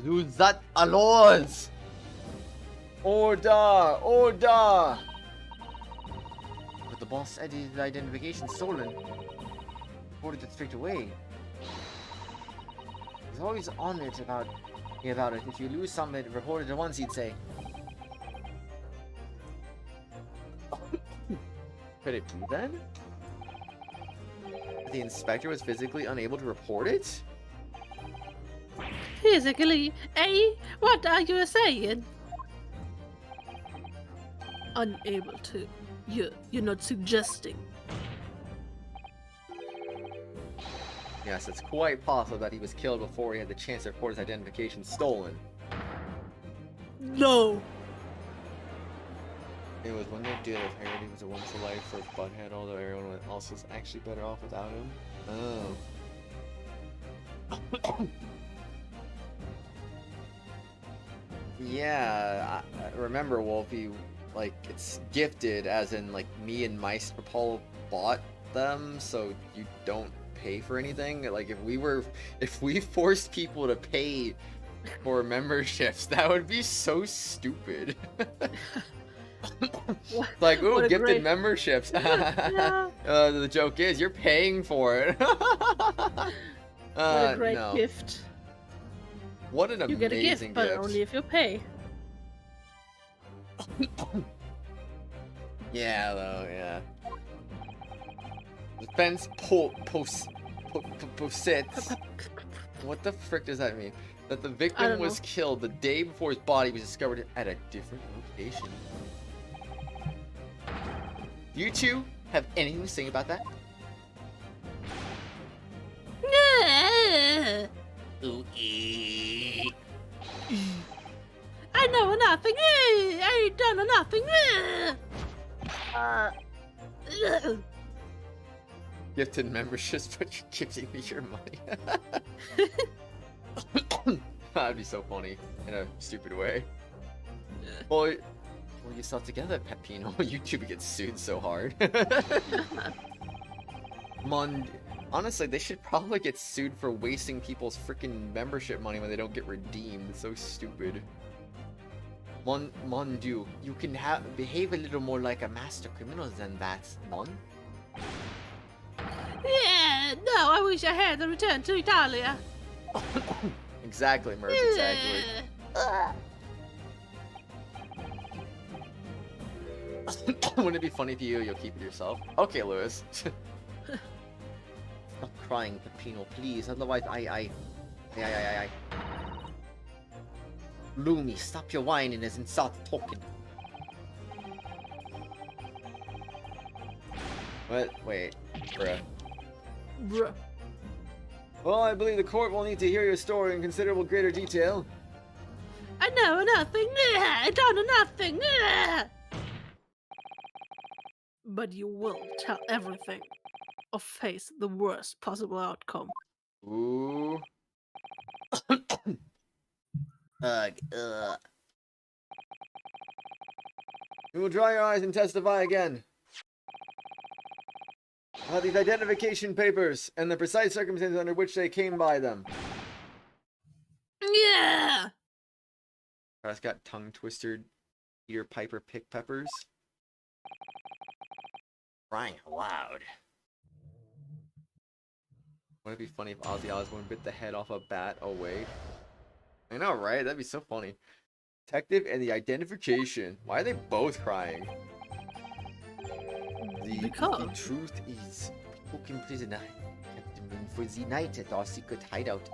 Lose that allows. Order! Order! But the boss said his identification stolen. Reported it straight away. He's always on it about it. If you lose something, report it at once, he'd say. Could it be then? The inspector was physically unable to report it? Physically, eh? What are you saying? Unable to. You're not suggesting. Yes, it's quite possible that he was killed before he had the chance to report his identification stolen. No. It was when they did it, Harry was a once a life for Butthead, although everyone else was actually better off without him. Oh. Yeah, I remember, Wolfie, like, it's gifted, as in, like, me and Meister Paul bought them, so you don't pay for anything. Like, if we forced people to pay for memberships, that would be so stupid. Like, ooh, gifted great... memberships. Yeah. The joke is, you're paying for it. What a great no. gift. What an You amazing get a gift, but only if you pay. Yeah, though, yeah. Defense posits. What the frick does that mean? That the victim was killed the day before his body was discovered at a different location. You two have anything to say about that? I know nothing. I ain't done nothing. Gifted memberships, but you're gifting me your money. That'd be so funny in a stupid way. Well, you saw together, Pepino. You two get sued so hard. Honestly, they should probably get sued for wasting people's freaking membership money when they don't get redeemed. It's so stupid. Mondu, you can behave a little more like a master criminal than that, Mon. Yeah, no, I wish I had the return to Italia. Exactly, Merv, exactly. Wouldn't it be funny if you'll keep it yourself? Okay, Lewis. Stop crying, Peppino, please. Otherwise, Aye. Lumi, stop your whining and start talking. What? Wait. Bruh. Bruh. Well, I believe the court will need to hear your story in considerable greater detail. I know nothing. I don't know nothing. But you will tell everything or face the worst possible outcome. Ooh. You will dry your eyes and testify again. About these identification papers and the precise circumstances under which they came by them. Yeah. Kratos got tongue twistered. Peter Piper pick peppers. Crying aloud. Wouldn't it be funny if Ozzy Osbourne bit the head off a bat? Oh wait. I know, right? That'd be so funny. Detective and the identification. Why are they both crying? The truth is, we took him prisoner, kept him in for the night at our secret hideout.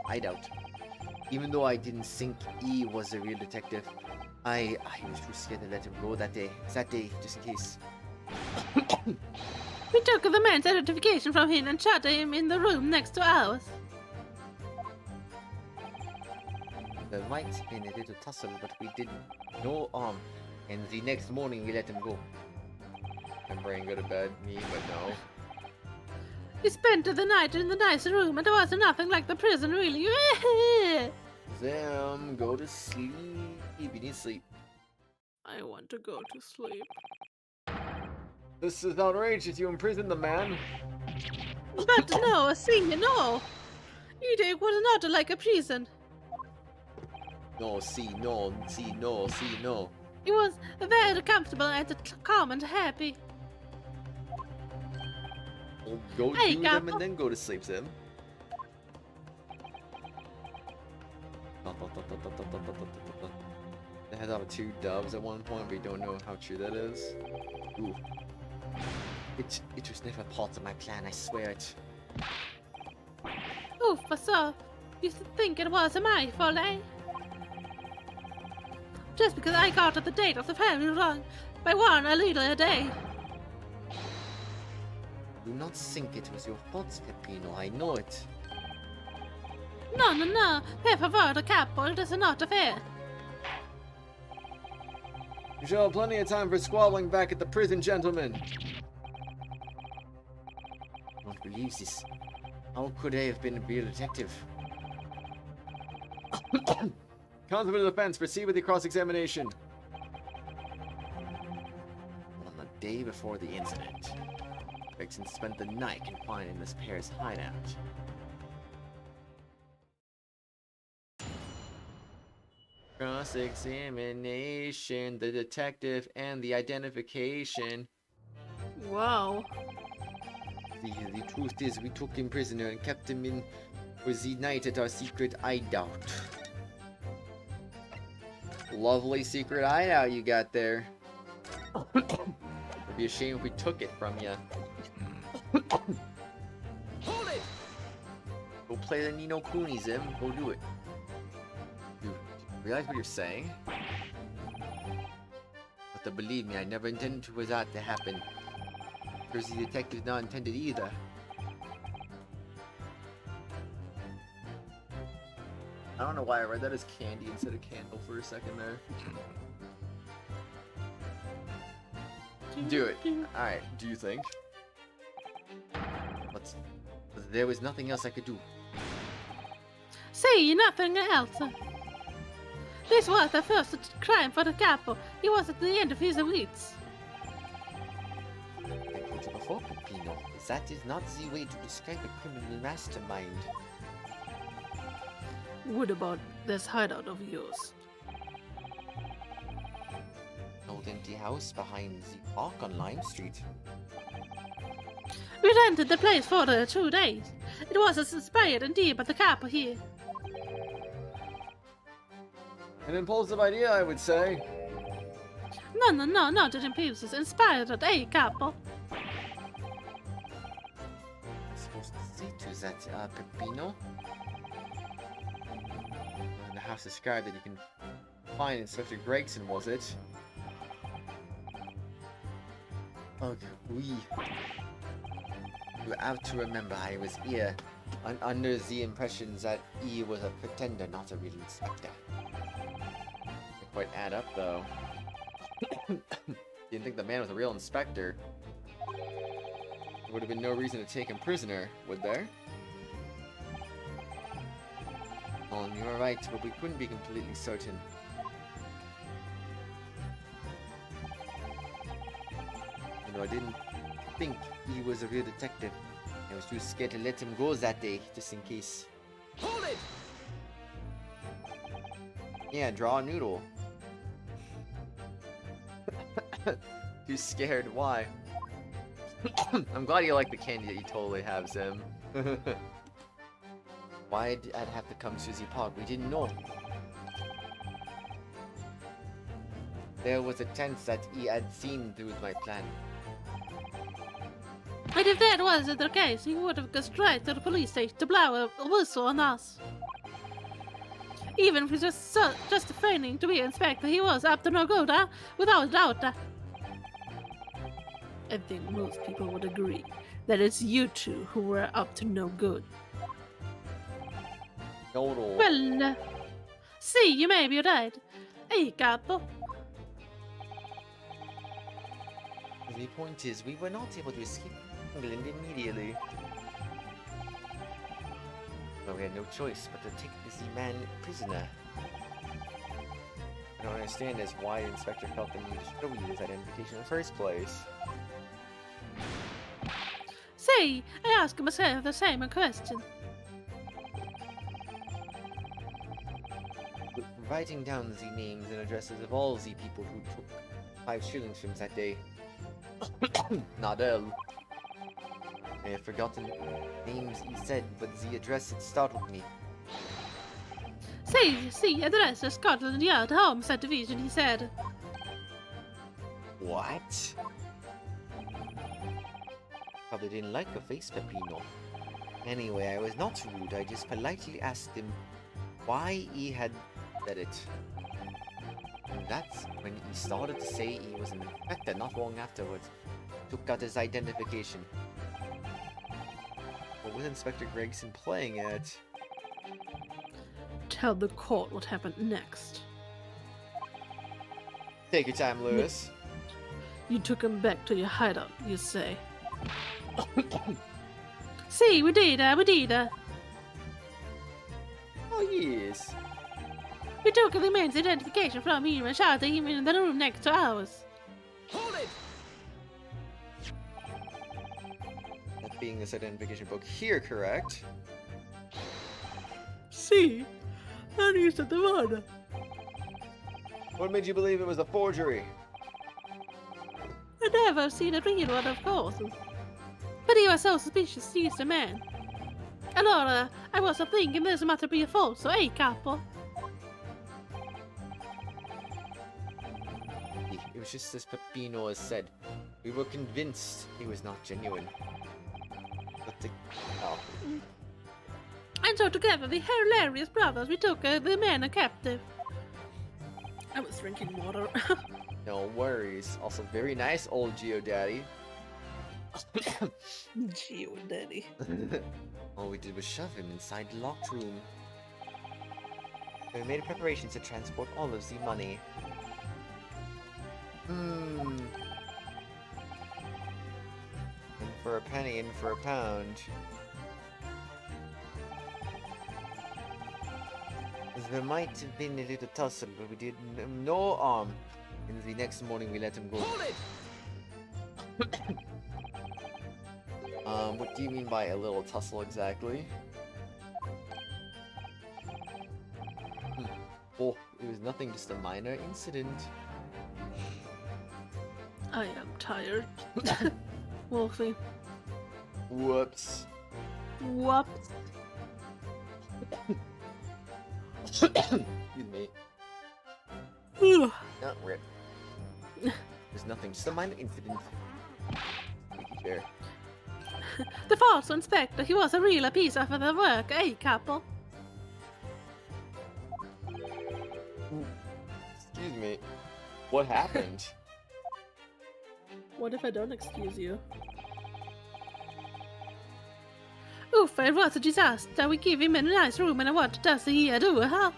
Even though I didn't think he was a real detective, I was too scared to let him go that day, just in case. We took the man's identification from him and shut him in the room next to ours. There might have been a little tussle, but we didn't. No harm. And the next morning we let him go. My brain go to bed. Me, but no. We spent the night in the nice room and there was nothing like the prison, really. Them go to sleep. You need to sleep. I want to go to sleep. This is outrageous. You imprisoned the man. But no, no. It was not like a prison. No. It was very comfortable and calm and happy. Well, go Hey, do them Gapo. and then go to sleep, Sim. They had out 2 doves at one point, but we don't know how true that is. Ooh. It was never part of my plan, I swear it. Oof, so you think it was my fault, eh? Just because I got the date of the family wrong by one a little a day. Do not think it was your fault, Peppino, I know it. No. Per favore, capo, it is not fair. You shall have plenty of time for squabbling back at the prison, gentlemen. I don't believe this. How could I have been a real detective? Constable of defense, proceed with the cross-examination. On the day before the incident, Vixen spent the night confined in this pair's hideout. Cross-examination, the detective, and the identification. Wow. The truth is, we took him prisoner and kept him in for the night at our secret hideout. Lovely secret hideout you got there. It'd be a shame if we took it from you. Hold it! Go play the Nino Cooney, Zim. Go do it. You realize what you're saying? But believe me, I never intended for that to happen. Because the detective not intended either. I don't know why I read that as candy instead of candle for a second there. Do it. Alright, do you think? But there was nothing else I could do. Say nothing else. This was the first crime for the capo. He was at the end of his wits. I told you before, Peppino, that is not the way to describe a criminal mastermind. What about this hideout of yours? Old empty house behind the park on Lime Street. We rented the place for 2 days. It was as inspired indeed by the capo here. An impulsive idea, I would say. No, not an impulses. Inspired at a capo. I'm supposed to say to that, Peppino. perhaps a scar that you can find Inspector Gregson, was it? Okay, you have to remember I was here under the impressions that he was a pretender, not a real inspector. Didn't quite add up, though. Didn't think the man was a real inspector. There would have been no reason to take him prisoner, would there? Oh, you're right, but we couldn't be completely certain. You know, I didn't think he was a real detective. I was too scared to let him go that day, just in case. Hold it! Yeah, draw a noodle. Too scared, why? I'm glad you like the candy that you totally have, Zim. Why'd I have to come to the park? We didn't know. There was a chance that he had seen through my plan. And if that wasn't the case, he would have gone straight to the police station to blow a whistle on us. Even if he's just feigning to be an inspector, he was up to no good, huh? Without a doubt. I think most people would agree that it's you two who were up to no good. Total. Well, see, you maybe you're right. Hey, capo. The point is, we were not able to escape England immediately. But we had no choice but to take this man prisoner. I don't understand as why the inspector felt the need to show you his identification in the first place. See, I asked myself the same question. Writing down the names and addresses of all the people who took 5 shillings from that day. Nadel. I have forgotten names he said, but the address had startled me. See, address of Scotland Yard Homicide Division, he said. What? Probably didn't like the face, Peppino. Anyway, I was not rude, I just politely asked him why he had said it. And that's when he started to say he was an inspector not long afterwards. Took out his identification. What was Inspector Gregson playing at? Tell the court what happened next. Take your time, Lewis. You took him back to your hideout, you say. See, we did. Oh, yes. We took the man's identification from him and shot him in the room next to ours. Hold it! That being this identification book here, correct? See, and you said the one. What made you believe it was a forgery? I never seen a real one, of course. But he was so suspicious, he's the man. Allora, I was thinking this might be a false, so hey, capo. It was just as Peppino has said. We were convinced he was not genuine. But the... Oh. And so together, the hilarious brothers, we took the man captive. I was drinking water. No worries. Also, very nice old Geodaddy. Geodaddy. All we did was shove him inside the locked room. We made preparations to transport all of the money. In for a penny, in for a pound. There might have been a little tussle, but we did no harm. And the next morning we let him go. Hold it! What do you mean by a little tussle exactly? Oh, it was nothing, just a minor incident. I am tired. Wolfie. Whoops. Whoops. Excuse me. Not rip. There's nothing, just a minor incident. Chair. The false inspector, he was a real piece of the work, eh, couple? me. What happened? What if I don't excuse you? Oof, it was a disaster. We gave him a nice room and what does he do, huh?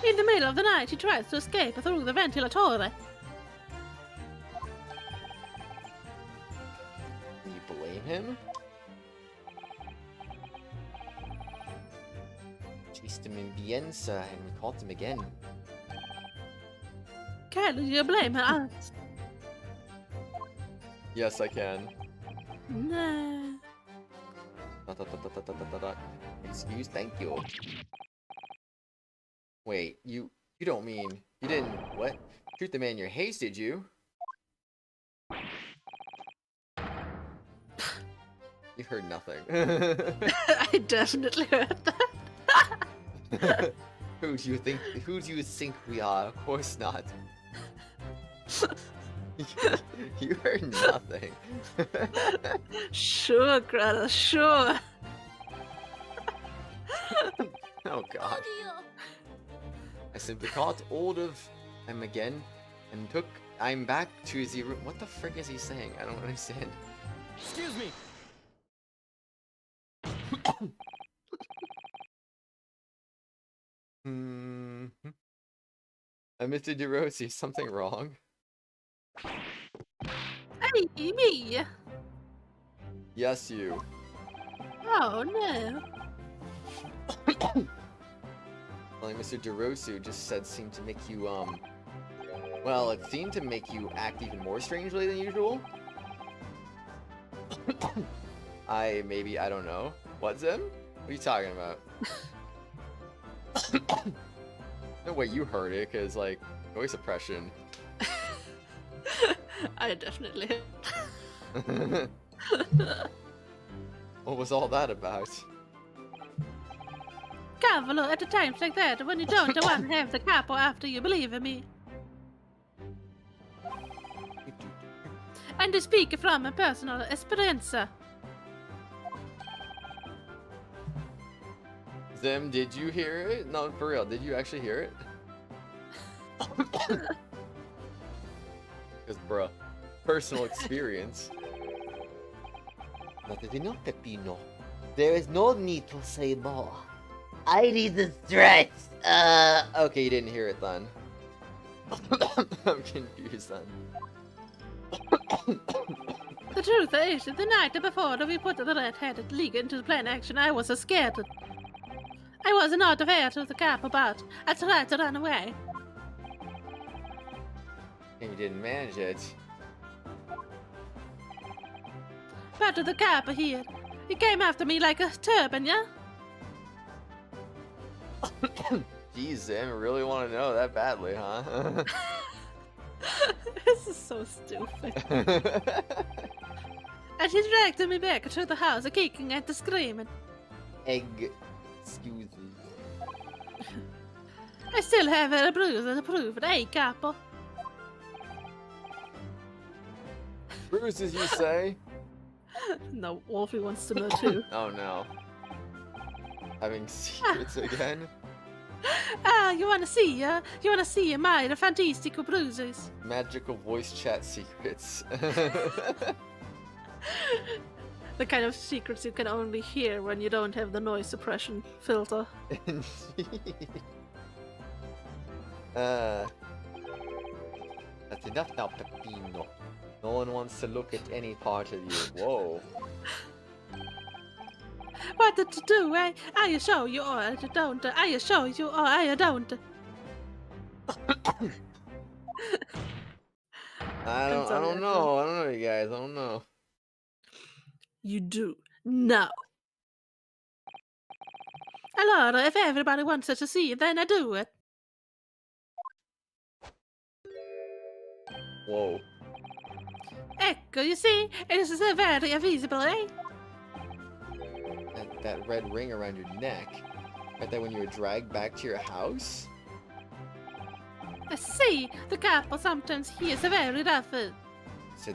In the middle of the night, he tries to escape through the ventilatore. Do you blame him? Chased him in Bienza and we caught him again. Can you blame us? Yes, I can. No. Excuse, thank you. Wait, you don't mean you didn't what? Shoot the man in your haste, did you? You heard nothing. I definitely heard that. Who do you think we are? Of course not. You heard nothing. Sure, Kratos, sure. Oh god. I simply caught hold of him again and I'm back to the room. What the frick is he saying? I don't understand. Excuse me. Mr. DeRossi, is something wrong? Hey, me. Yes, you. Oh, no. Like Mr. DeRossi just said seemed to make you, well, it seemed to make you act even more strangely than usual. I don't know. What's him? What are you talking about? No way you heard it, cause like, voice suppression. I definitely. What was all that about? Cavolo, at times like that, when you don't want to have the capo after you believe in me. And I speak from a personal experience. Zim, did you hear it? No, for real, did you actually hear it? Because, bruh, personal experience. Not enough, Peppino. There is no need to say more. I need the threats. Okay, you didn't hear it then. I'm confused then. The truth is, the night before we put the red-headed league into plan action, I was scared. I was not fair to the capo, but I tried to run away. And you didn't manage it. But the capo here, he came after me like a turban, yeah? Jeez, Zim, really want to know that badly, huh? This is so stupid. And he dragged me back to the house, kicking and screaming. Excuse me. I still have a bruise to prove it, eh, capo? Bruises, you say? No, Wolfie wants to know too. Oh no. Having secrets again? Ah, you wanna see my fantastical bruises? Magical voice chat secrets. The kind of secrets you can only hear when you don't have the noise suppression filter. That's enough now, Peppino. No one wants to look at any part of you. Whoa. What to do, eh? I show you or I don't. I show you or I don't. I don't know, you guys. I don't know. You do. No. Allora, if everybody wants to see it, then I do it. Whoa. Ecco, you see? It is very visible, eh? That red ring around your neck. Right there when you were dragged back to your house? See, the capo sometimes he is very rough. Said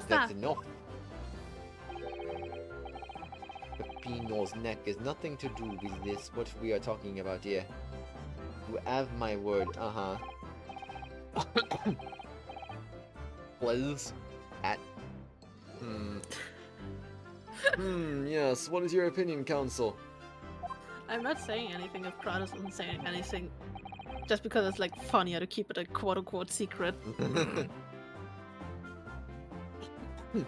Stop. that's enough. Peppino's neck has nothing to do with this, what we are talking about here. You have my word. Please. At. Yes, what is your opinion, Council? I'm not saying anything if Kratos isn't saying anything. Just because it's like funnier to keep it a quote-unquote secret. I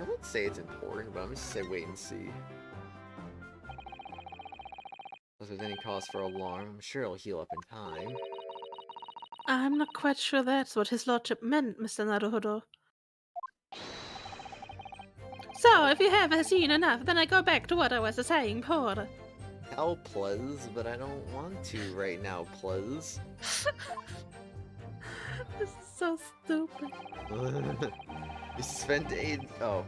would say it's important, but I'm just gonna say wait and see. If there's any cause for alarm, I'm sure it'll heal up in time. I'm not quite sure that's what his lordship meant, Mr. Naruhodo. So, if you haven't seen enough, then I go back to what I was saying, Porter. Oh, please, but I don't want to right now, please. This is so stupid. You spent Oh.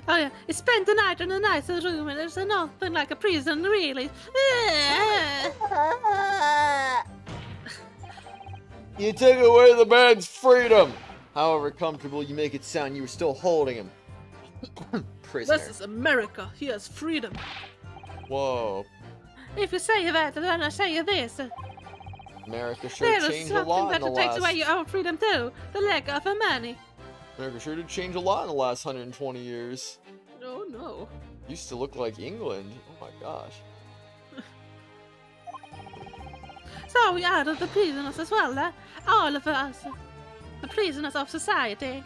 Oh yeah, he spent the night in a nice room and there's nothing like a prison, really. You took away the man's freedom! However comfortable you make it sound, you were still holding him. Prisoner. This is America. He has freedom. Whoa. If you say that, then I say this. America sure There is changed a something lot that in the takes away last... your own freedom too. The lack of money. America sure did change a lot in the last 120 years. Oh no. Used to look like England. Oh my gosh. So we are the prisoners as well, all of us. The prisoners of society.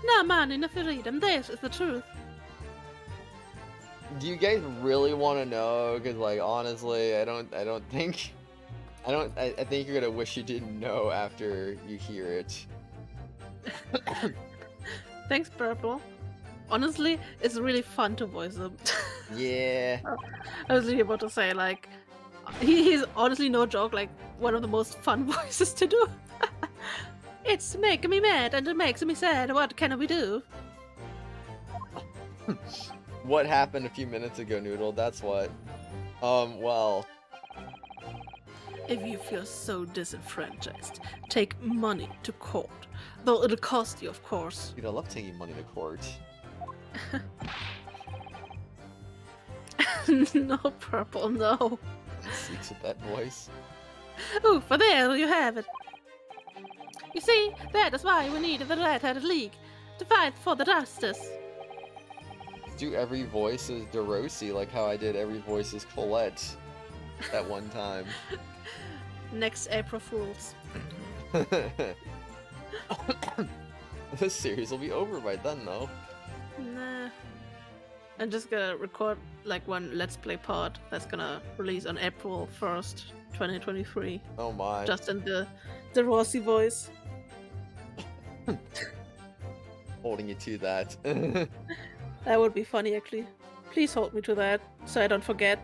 No money, no freedom. This is the truth. Do you guys really want to know? Because, like, honestly, I think you're gonna wish you didn't know after you hear it. Thanks, Purple. Honestly, it's really fun to voice him. Yeah. I was really about to say, like, he's honestly no joke, like, one of the most fun voices to do. It's making me mad and it makes me sad. What can we do? What happened a few minutes ago, Noodle? That's what. Well. If you feel so disenfranchised, take money to court. Though it'll cost you, of course. Dude, I love taking money to court. No, Purple, no. Speaks with that voice. Ooh, for there you have it. You see, that is why we needed the Red-Headed League, to fight for the justice. Do every voice as DeRossi, like how I did every voice as Colette at one time. Next April Fools. This series will be over by then, though. Nah. I'm just gonna record like one Let's Play pod that's gonna release on April 1st, 2023. Oh my. Just in the Rossi voice. Holding you to that. That would be funny, actually. Please hold me to that, so I don't forget.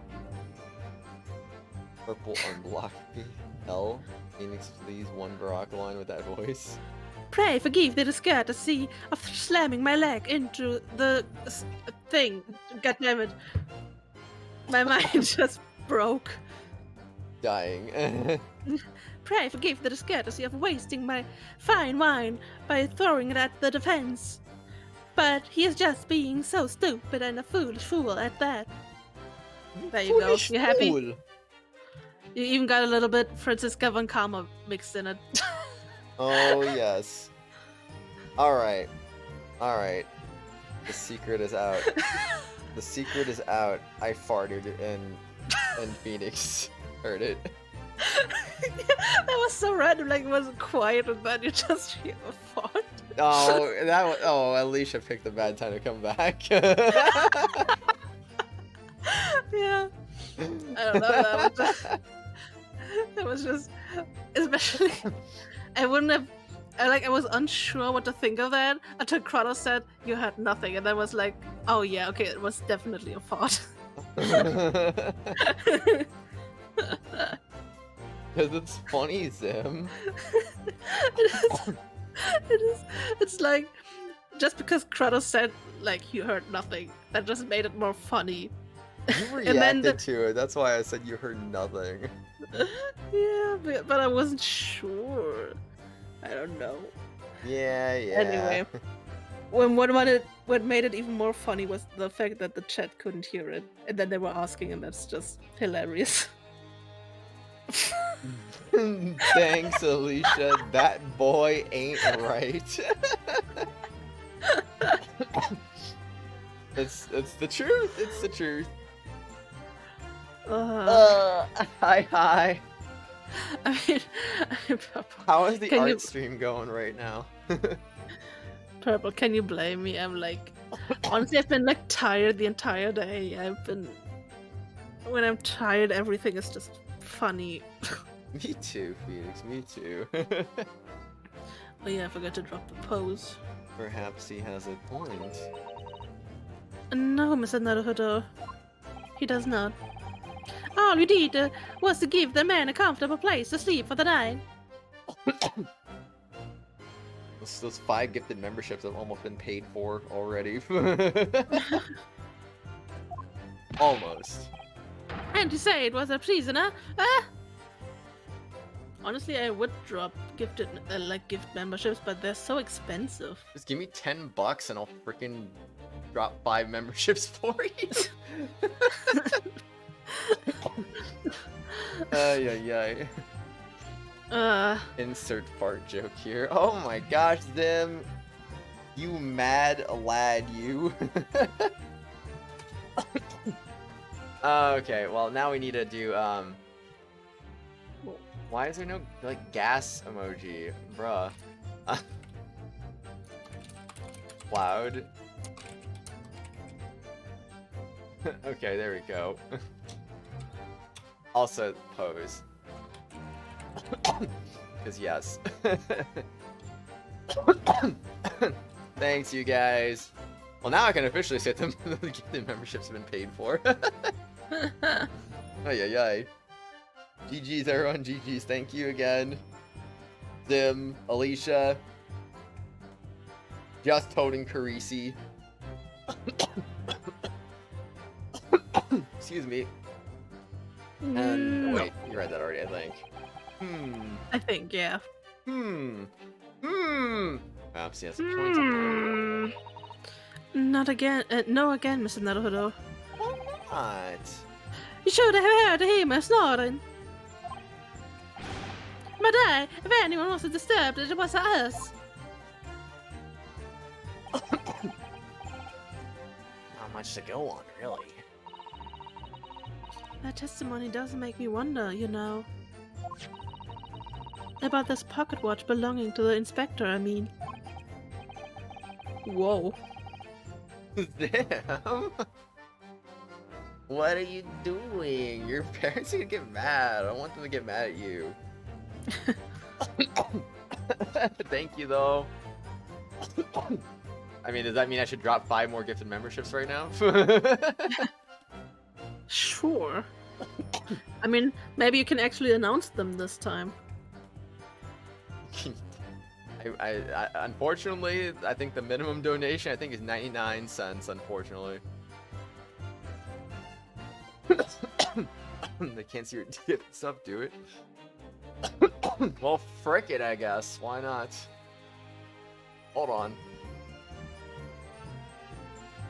Purple unblock me. L. Phoenix, please, one Barack line with that voice. Pray forgive the discourtesy of slamming my leg into the thing. God damn it. My mind just broke. Dying. Pray forgive the discourtesy of wasting my fine wine by throwing it at the defense. But he is just being so stupid and a foolish fool at that. There you go. You happy? Fool. You even got a little bit Franziska von Karma mixed in it. Oh, yes. Alright. Alright. The secret is out. The secret is out. I farted and Phoenix heard it. That was so random, like it wasn't quiet and then you just hear a fart. Oh, that was, oh, Alicia picked a bad time to come back. Yeah. I don't know, that was just, especially, I wouldn't have, I was unsure what to think of that until Kratos said you had nothing, and then was like, oh yeah, okay, it was definitely a fart. Because it's funny, Zim. It's like, just because Kratos said, like, you heard nothing, that just made it more funny. You reacted to it, that's why I said you heard nothing. Yeah, but I wasn't sure. I don't know. Yeah. Anyway. what made it even more funny was the fact that the chat couldn't hear it, and then they were asking, and that's just hilarious. Thanks, Alicia. That boy ain't right. It's the truth. It's the truth. Hi. I mean, Purple, How is the Can art you- stream going right now? Purple, can you blame me? I'm like, honestly, I've been like tired the entire day. When I'm tired, everything is just funny. Me too, Phoenix. Me too. Oh yeah, I forgot to drop the pose. Perhaps he has a point. No, Mr. Naruhodo. He does not. All you need was to give the man a comfortable place to sleep for the night. Those 5 gifted memberships have almost been paid for already. Almost. And you say it was a prisoner? Ah! Honestly, I would drop gift memberships, but they're so expensive. Just give me $10 and I'll freaking drop 5 memberships for you. Ay. Insert fart joke here. Oh my gosh, Zim. You mad lad, you. Okay, well now we need to do, why is there no, like, gas emoji? Bruh. Cloud. Okay, there we go. Also, pose. Because yes. Thanks, you guys. Well, now I can officially say the gifted memberships have been paid for. Ay. GG's, everyone. GG's. Thank you again. Zim, Alicia. Just toting Carisi. Excuse me. And wait, you read that already, I think. I think, yeah. Perhaps he has a point. Not again. No again, Mr. Naruhodo. Why not? You should have heard him snoring. But if anyone was disturbed, it was us. Not much to go on, really. That testimony does make me wonder, you know. About this pocket watch belonging to the inspector, I mean. Whoa. Damn. What are you doing? Your parents are gonna get mad. I don't want them to get mad at you. Thank you, though. I mean, does that mean I should drop 5 more gifted memberships right now? Sure. I mean, maybe you can actually announce them this time. I unfortunately, I think the minimum donation is 99 cents. Unfortunately, they can't see your dip stuff. Do it. Well, frick it, I guess. Why not? Hold on.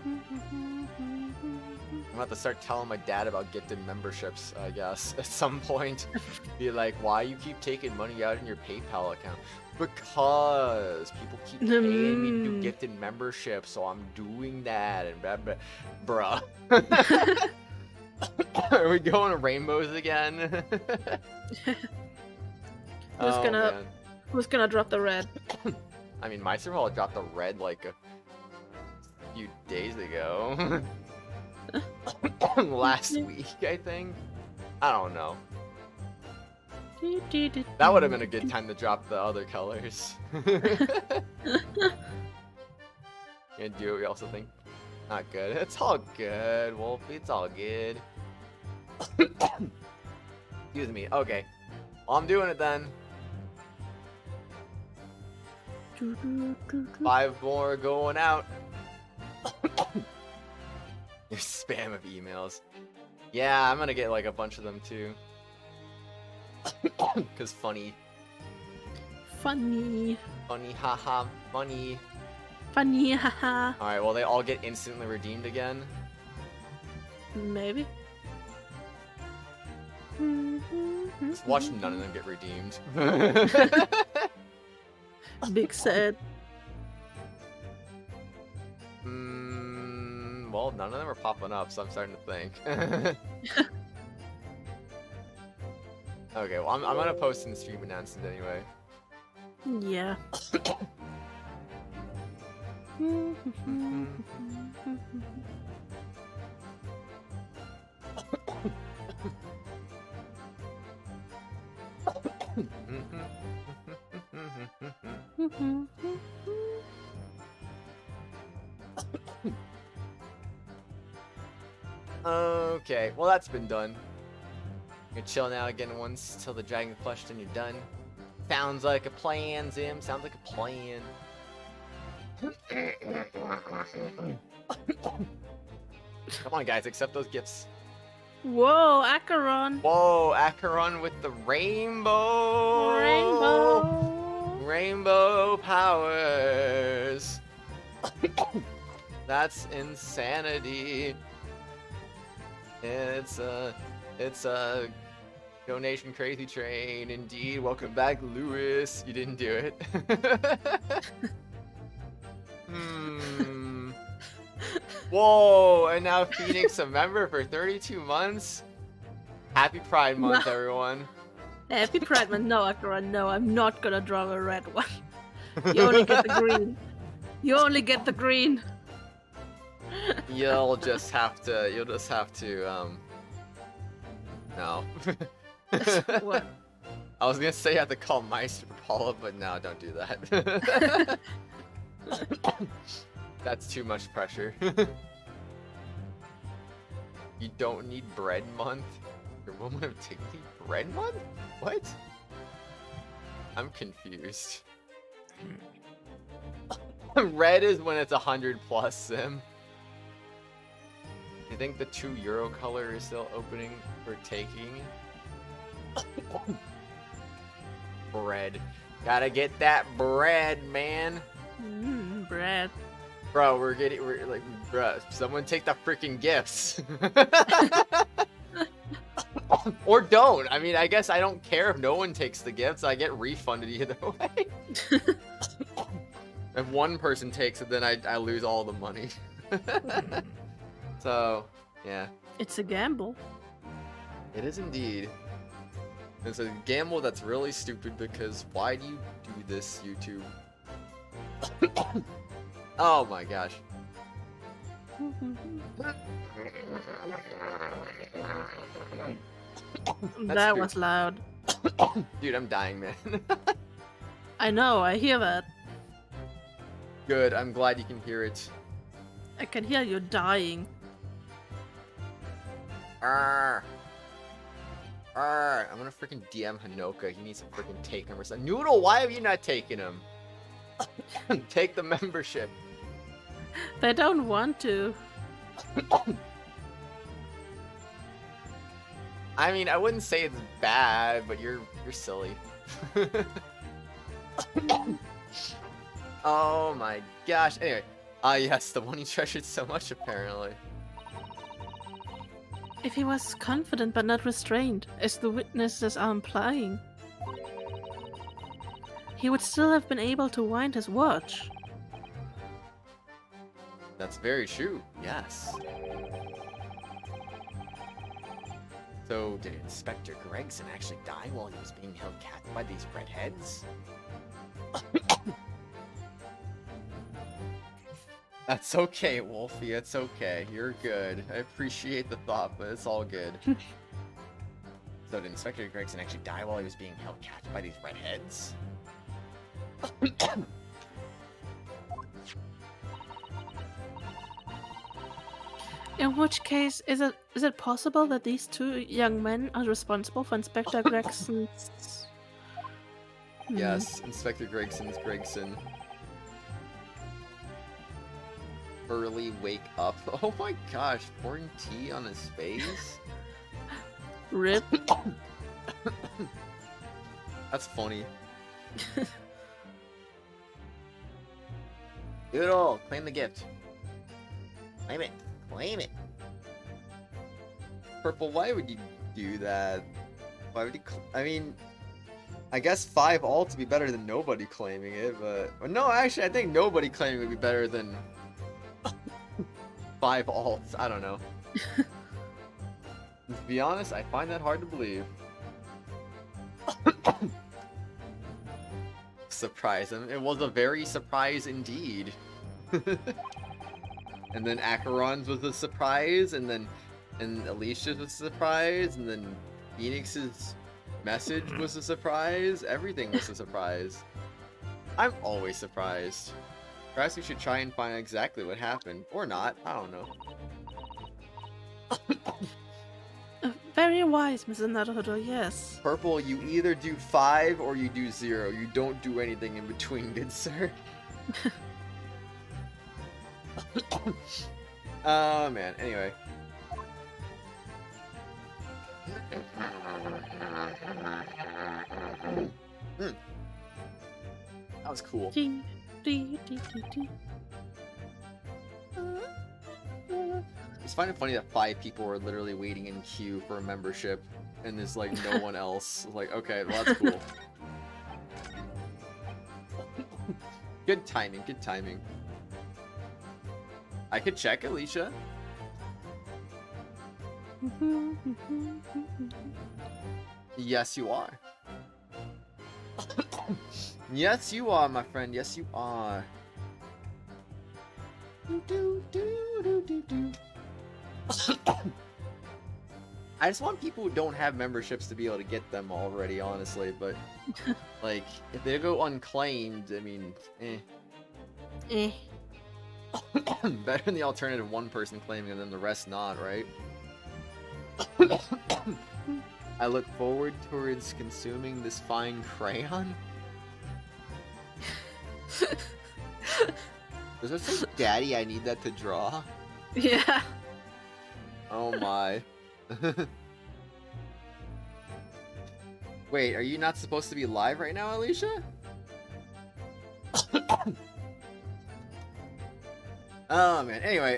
I'm about to start telling my dad about gifted memberships, I guess, at some point. Be like, why you keep taking money out in your PayPal account? Because people keep paying me to do gifted memberships, so I'm doing that, and blah, blah. Bruh. Are we going to rainbows again? Who's gonna drop the red? I mean, my server dropped the red like a few days ago. Last week, I think. I don't know. That would have been a good time to drop the other colors. You do what we also think. Not good. It's all good, Wolfie. It's all good. Excuse me. Okay. Well, I'm doing it then. 5 more going out. Your spam of emails. Yeah, I'm gonna get like a bunch of them too. Cause funny. Funny. Funny, haha, funny. Funny, haha. Alright, well, they all get instantly redeemed again. Maybe. Just watch none of them get redeemed. Big sad. Well, none of them are popping up, so I'm starting to think. Okay, well, I'm gonna post in the stream announcement anyway. Yeah. Okay, well, that's been done. You can chill now again once till the dragon flushed and you're done. Sounds like a plan, Zim. Sounds like a plan. Come on, guys, accept those gifts. Whoa, Acheron. Whoa, Acheron with the rainbow. Rainbow powers. That's insanity. It's a donation crazy train. Indeed. Welcome back, Lewis. You didn't do it. Whoa, and now Phoenix a member for 32 months. Happy Pride Month, everyone. Happy Pride Month. No, Acheron, no, I'm not gonna draw a red one. You only get the green. You only get the green. You'll just have to, no. What? I was gonna say you have to call Meister Paula, but no, don't do that. That's too much pressure. You don't need bread month? Your moment of dignity bread month? What? I'm confused. Red is when it's 100 plus, Sim. You think the €2 color is still opening for taking? Bread. Gotta get that bread, man. Bread. Bro, we're like, bro, someone take the freaking gifts. Or don't. I mean, I guess I don't care if no one takes the gifts. I get refunded either way. If one person takes it, then I lose all the money. So, yeah. It's a gamble. It is indeed. It's a gamble that's really stupid because why do you do this, YouTube? Oh my gosh. That was loud. Dude, I'm dying, man. I know, I hear that. Good, I'm glad you can hear it. I can hear you dying. Arr. Arr. I'm gonna freaking DM Hanoka. He needs to freaking take him or something. Noodle, why have you not taken him? Take the membership. They don't want to. I mean, I wouldn't say it's bad, but you're silly. Oh my gosh. Anyway, yes, the one he treasured so much apparently. If he was confident but not restrained, as the witnesses are implying, he would still have been able to wind his watch. That's very true, yes. So, did Inspector Gregson actually die while he was being held captive by these redheads? That's okay, Wolfie, it's okay. You're good. I appreciate the thought, but it's all good. So, did Inspector Gregson actually die while he was being held captive by these redheads? In which case, is it possible that these two young men are responsible for Inspector Gregson's... Yes, Inspector Gregson's Gregson. Early wake up. Oh my gosh, pouring tea on his face? Rip. That's funny. Do it all. Claim the gift. Claim it. Claim it. Purple, why would you do that? Why would you? I mean, I guess 5 alts would be better than nobody claiming it, but no, actually, I think nobody claiming would be better than 5 alts. I don't know. To be honest, I find that hard to believe. Surprise him. It was a very surprise indeed. And then Acheron's was a surprise, and Alicia's was a surprise, and then Phoenix's message was a surprise. Everything was a surprise. I'm always surprised. Perhaps we should try and find exactly what happened. Or not. I don't know. Very wise, Mr. Naruhodo, yes. Purple, you either do 5 or you do 0. You don't do anything in between, good sir. Oh man, anyway. That was cool. It's kind of funny that 5 people were literally waiting in queue for a membership, and there's like no one else. Like, okay, well that's cool. Good timing, good timing. I could check, Alicia. Yes, you are. Yes, you are, my friend. Yes, you are. I just want people who don't have memberships to be able to get them already, honestly. But, like, if they go unclaimed, I mean, eh. Better than the alternative one person claiming and then the rest not, right? I look forward towards consuming this fine crayon. Does it say, Daddy, I need that to draw? Yeah. Oh my. Wait, are you not supposed to be live right now, Alicia? Oh man, anyway,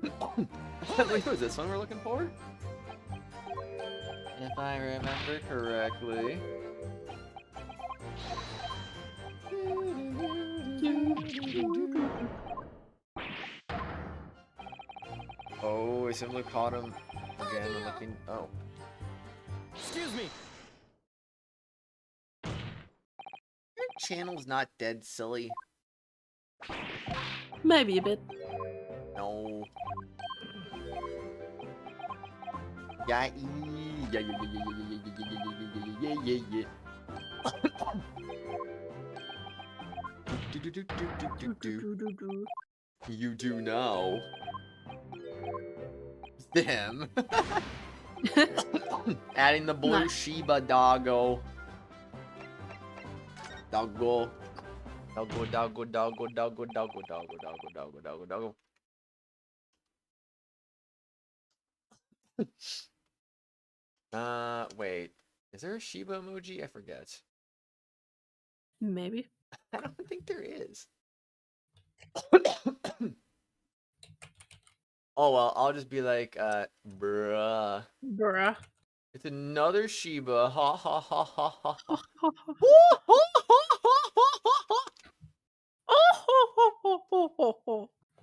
wait, who is this one we're looking for? If I remember correctly. Oh, I simply caught him again. I'm looking. Oh. Excuse me. Your channel's not dead, silly. Maybe a bit. No. Yeah, yeah, yeah. You do now. Them. Adding the blue Nice. Shiba doggo. Doggo. Doggo. Wait. Is there a Shiba emoji? I forget. Maybe. I don't think there is. Oh well, I'll just be like, bruh. Bruh. It's another Shiba. Ha ha ha ha ha ha.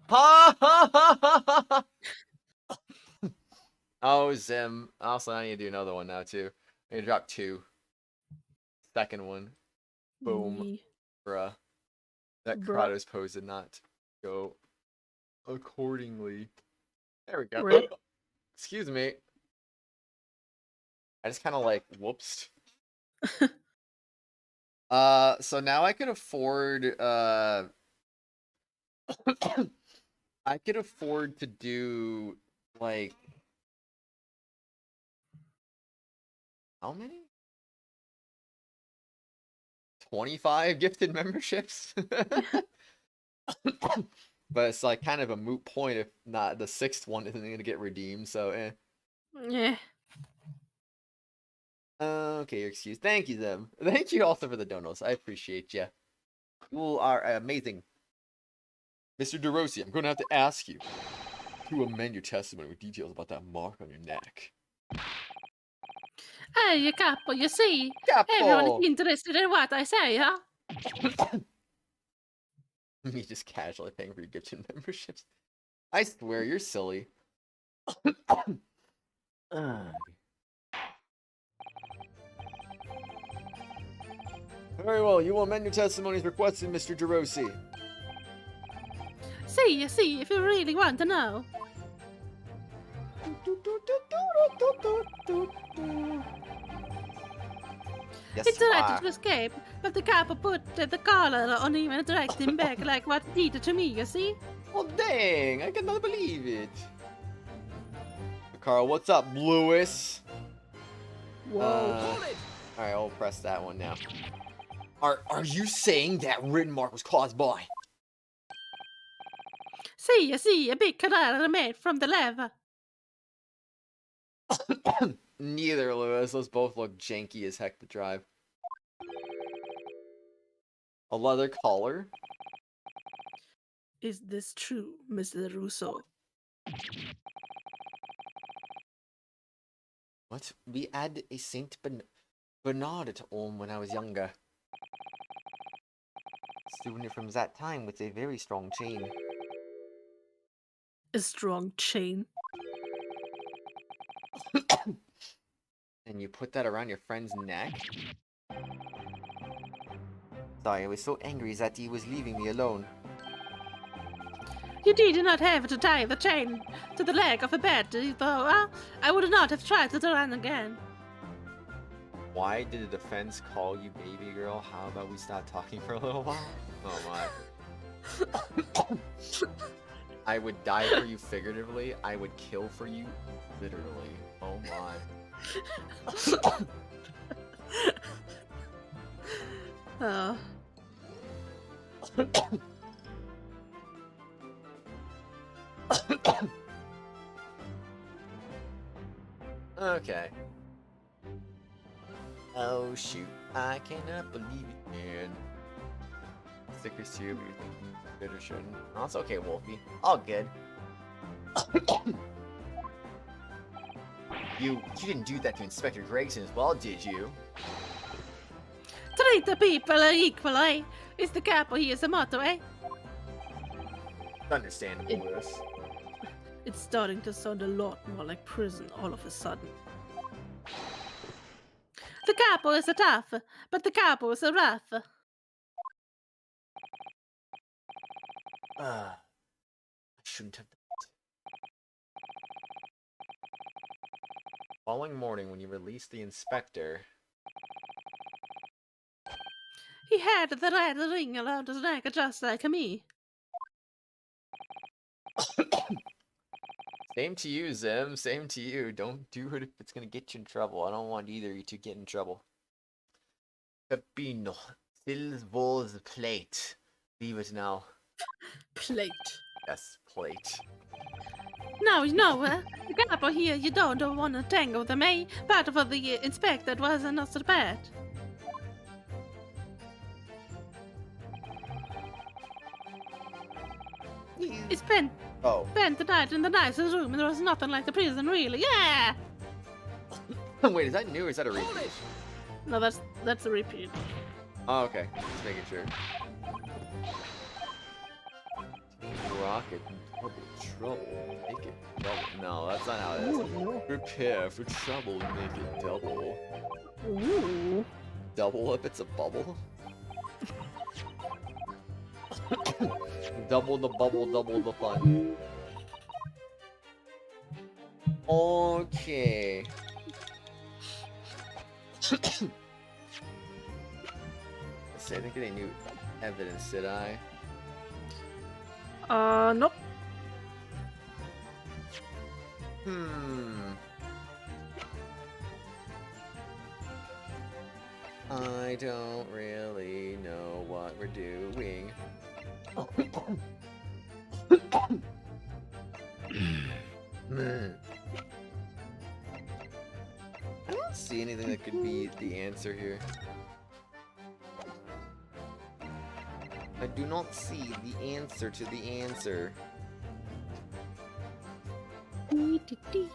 Ha ha ha ha ha. Oh, Zim. Also, I need to do another one now, too. I need to drop 2. Second one. Boom. Bruh. That Bruh. Kratos pose did not go accordingly. There we go. Rip. Excuse me. I just kind of like, whoops. So now I could afford, I could afford to do, like, how many? 25 gifted memberships? But it's like kind of a moot point if not the 6th one isn't going to get redeemed, so eh. Yeah. Okay, you're excused. Thank you, them. Thank you also for the donos. I appreciate you. You are amazing. Mr. DeRossi, I'm going to have to ask you to amend your testimony with details about that mark on your neck. Hey, Capo, you see, everyone Capo! is interested in what I say, huh? Me just casually paying for your gifted memberships. I swear, you're silly. Very well, you will amend your testimony as requested, Mr. DeRossi. See, if you really want to know. Yes, He tried why? to escape, but the Capo put the collar on him and dragged him back like what he did to me, you see? Well, dang, I cannot believe it. Carl, what's up, Lewis? Whoa. Hold it! Alright, I'll press that one now. Are you saying that written mark was caused by? See, a big collar made from the leather. Neither, Lewis. Those both look janky as heck to drive. A leather collar? Is this true, Mr. Russo? What? We had a Saint Bernard at home when I was younger. Souvenir from that time with a very strong chain. A strong chain. And you put that around your friend's neck? Sorry, I was so angry that he was leaving me alone. You did not have to tie the chain to the leg of a bed, though. I would not have tried to run again. Why did the defense call you baby girl? How about we stop talking for a little while? Oh my. I would die for you figuratively. I would kill for you literally. Oh my. Oh. Okay. Oh shoot. I cannot believe it, man. Stickers too, but you're thinking good or shouldn't. Oh, it's okay, Wolfie. All good. You didn't do that to Inspector Gregson as well, did you? Treat the people equally. Is the Capo here's the motto, eh? Understandable, Lewis. It's starting to sound a lot more like prison all of a sudden. The Capo is a tough, but the Capo is a rough. I shouldn't have. Following morning, when you released the inspector, He had the red ring around his neck just like me. same to you, Zim. Same to you. Don't do it if it's gonna get you in trouble. I don't want either of you to get in trouble. Peppino. Silvo's plate. Leave it now. Plate. Yes, plate. No, the Capo here, you don't want to tangle with me, but for the inspector it was not so bad. He spent Oh. the night in the nicest room and there was nothing like the prison, really. Yeah! Wait, is that new or is that a Hold repeat? it! No, that's a repeat. Oh, okay. Just making sure. Team Rocket in trouble. Make it double. No, that's not how it is. Prepare for trouble, make it double. Ooh. Double if it's a bubble? Double the bubble, double the fun. Okay. I didn't get any new evidence, did I? Nope. I don't really know what we're doing. I don't see see anything that could be the answer here. I do not see the answer to the answer. Taking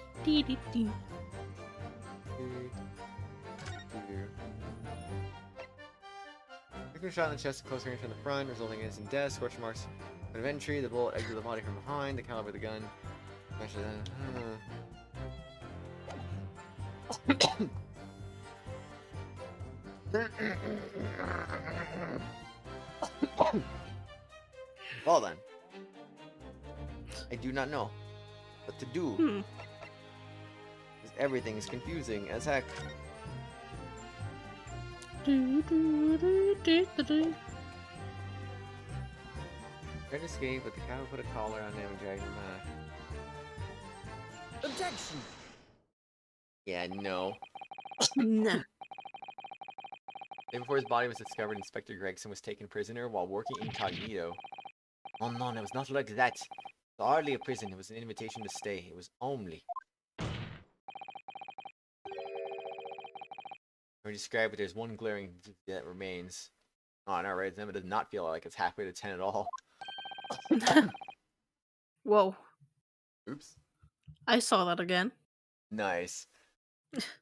a shot in the chest, close range from the front, resulting in instant death. Scorch marks point of entry. The bullet exits the body from behind. The caliber of the gun. Well then, I do not know what to do. Because everything is confusing as heck. Try to escape, but the cow put a collar on him and dragged him back. Objection! Yeah, no. Nah. Day before his body was discovered, Inspector Gregson was taken prisoner while working incognito. Oh no, it was not like that. It was hardly a prison, it was an invitation to stay. It was only. I describe it, there's one glaring that remains. Oh, no, right, then it does not feel like it's halfway to 10 at all. Whoa. Oops. I saw that again. Nice.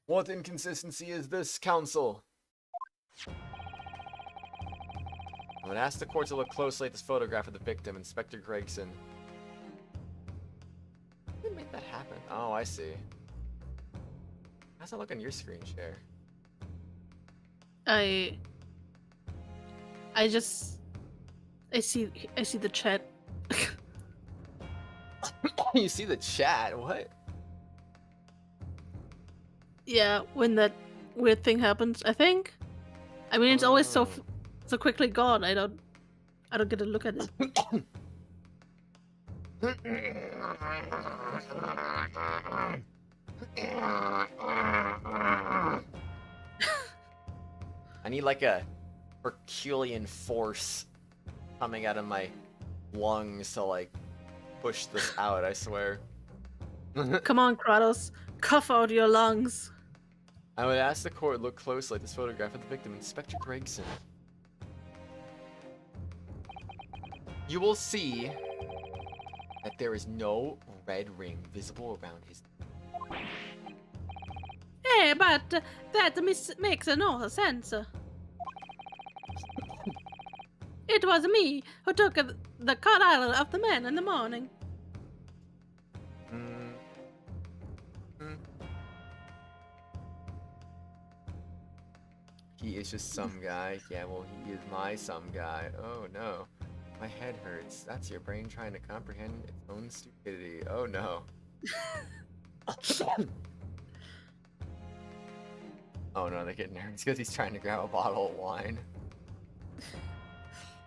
What inconsistency is this, counsel? I would ask the court to look closely at this photograph of the victim, Inspector Gregson. How did it make that happen? Oh, I see. How's that look on your screen share? I see the chat. You see the chat? What? Yeah, when that weird thing happens, I think. I mean, it's always so quickly gone. I don't get to look at it. I need like a Herculean force coming out of my lungs to like push this out, I swear. Come on, Kratos. Cough out your lungs. I would ask the court look closely at this photograph of the victim, Inspector Gregson. You will see that there is no red ring visible around his. Hey, but that makes no sense. It was me who took the cut out of the man in the morning. He is just some guy. Yeah, well, he is my some guy. Oh no. My head hurts. That's your brain trying to comprehend its own stupidity. Oh no. Oh no, they get nervous because he's trying to grab a bottle of wine.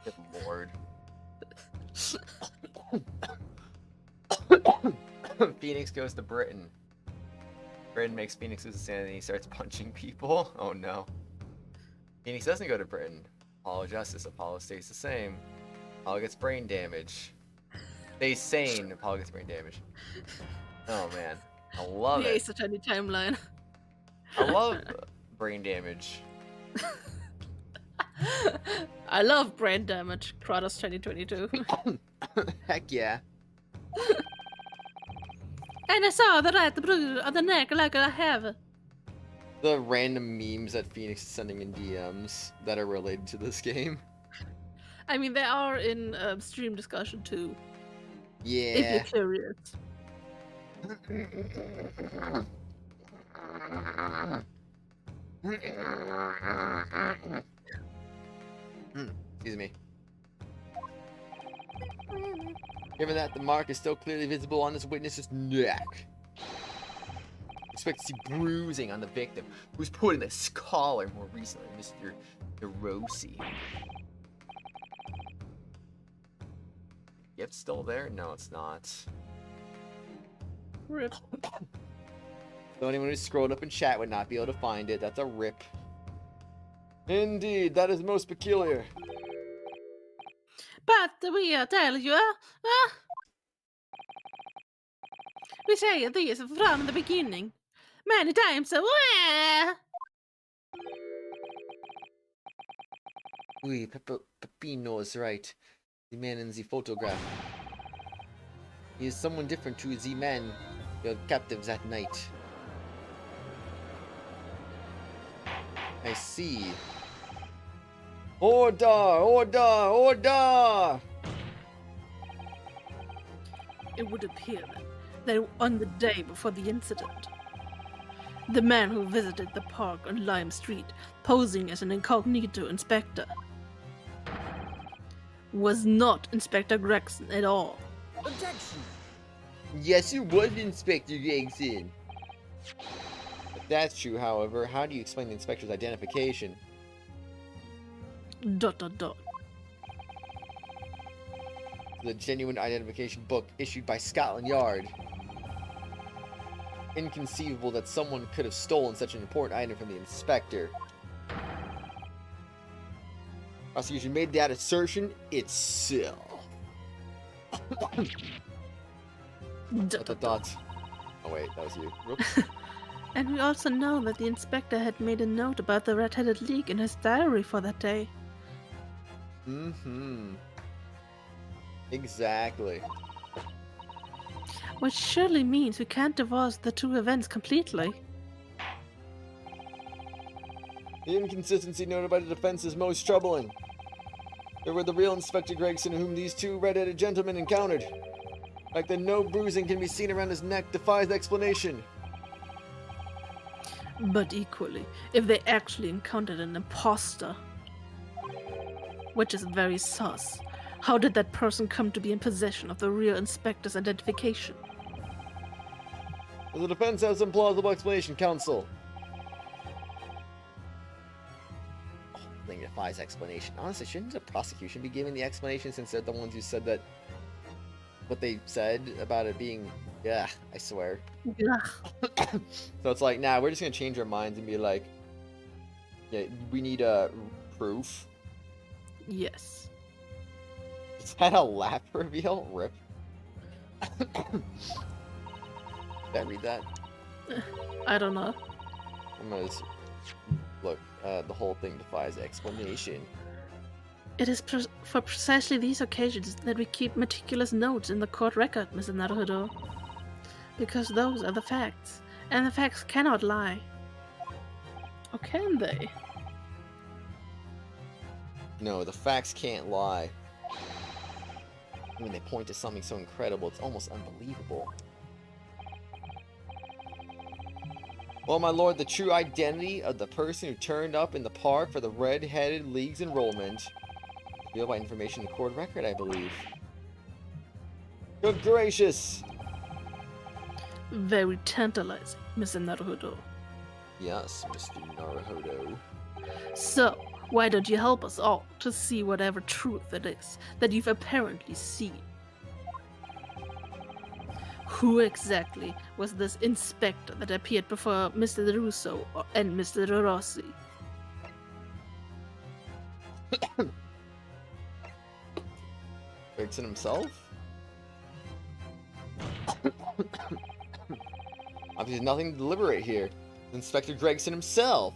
Good lord. Phoenix goes to Britain. Britain makes Phoenix lose his sanity and he starts punching people. Oh no. Phoenix doesn't go to Britain. Apollo Justice. Apollo stays the same. Apollo gets brain damage. Stays sane. Apollo gets brain damage. Oh man. I love The it. Ace Attorney timeline. I love brain damage. I love brain damage. Kratos 2022. Heck yeah. And I saw the right blue on the neck like I have. The random memes that Phoenix is sending in DMs that are related to this game. I mean, they are in stream discussion too. Yeah. If you're curious. Excuse me. Given that the mark is still clearly visible on this witness's neck. Expect to see bruising on the victim, who's put in this collar more recently, Mr. DeRossi. It's still there? No, it's not. Rip. So anyone who scrolled up in chat would not be able to find it. That's a rip. Indeed, that is most peculiar. But we tell you, we say this from the beginning. Many times. Oui, Peppino is right. The man in the photograph. He is someone different to the man held captives at night. I see. Order! Order! Order! It would appear that on the day before the incident, the man who visited the park on Lime Street, posing as an incognito inspector, was not Inspector Gregson at all. Objection! Yes, it was Inspector Gregson. If that's true, however, how do you explain the inspector's identification? ... The genuine identification book issued by Scotland Yard. Inconceivable that someone could have stolen such an important item from the inspector. Prosecution made that assertion itself. Oh wait, that was you. Whoops. And we also know that the inspector had made a note about the red-headed league in his diary for that day. Mm-hmm. Exactly. Which surely means we can't divorce the two events completely. The inconsistency noted by the defense is most troubling. There were the real Inspector Gregson whom these two red-headed gentlemen encountered. The fact that no bruising can be seen around his neck defies explanation. But equally, if they actually encountered an imposter, which is very sus, how did that person come to be in possession of the real inspector's identification? Does the defense have some plausible explanation, counsel? Oh, thing defies explanation. Honestly, shouldn't the prosecution be giving the explanation since they're the ones who said that what they said about it being... Yeah, I swear. Yeah. So it's like, nah, we're just gonna change our minds and be like, yeah, we need proof. Yes. Is that a lap reveal? Rip. Did I read that? I don't know. I'm gonna look. The whole thing defies explanation. It is for precisely these occasions that we keep meticulous notes in the court record, Mr. Naruhodo. Because those are the facts, and the facts cannot lie. Or can they? No, the facts can't lie. When they point to something so incredible, it's almost unbelievable. Well, my lord, the true identity of the person who turned up in the park for the Red-Headed League's enrollment is revealed by information in the court record, I believe. Good gracious! Very tantalizing, Mr. Naruhodo. Yes, Mr. Naruhodo. So, why don't you help us all to see whatever truth it is that you've apparently seen? Who exactly was this inspector that appeared before Mr. Russo and Mr. Rossi? Gregson himself? Obviously, nothing to deliberate here. Inspector Gregson himself.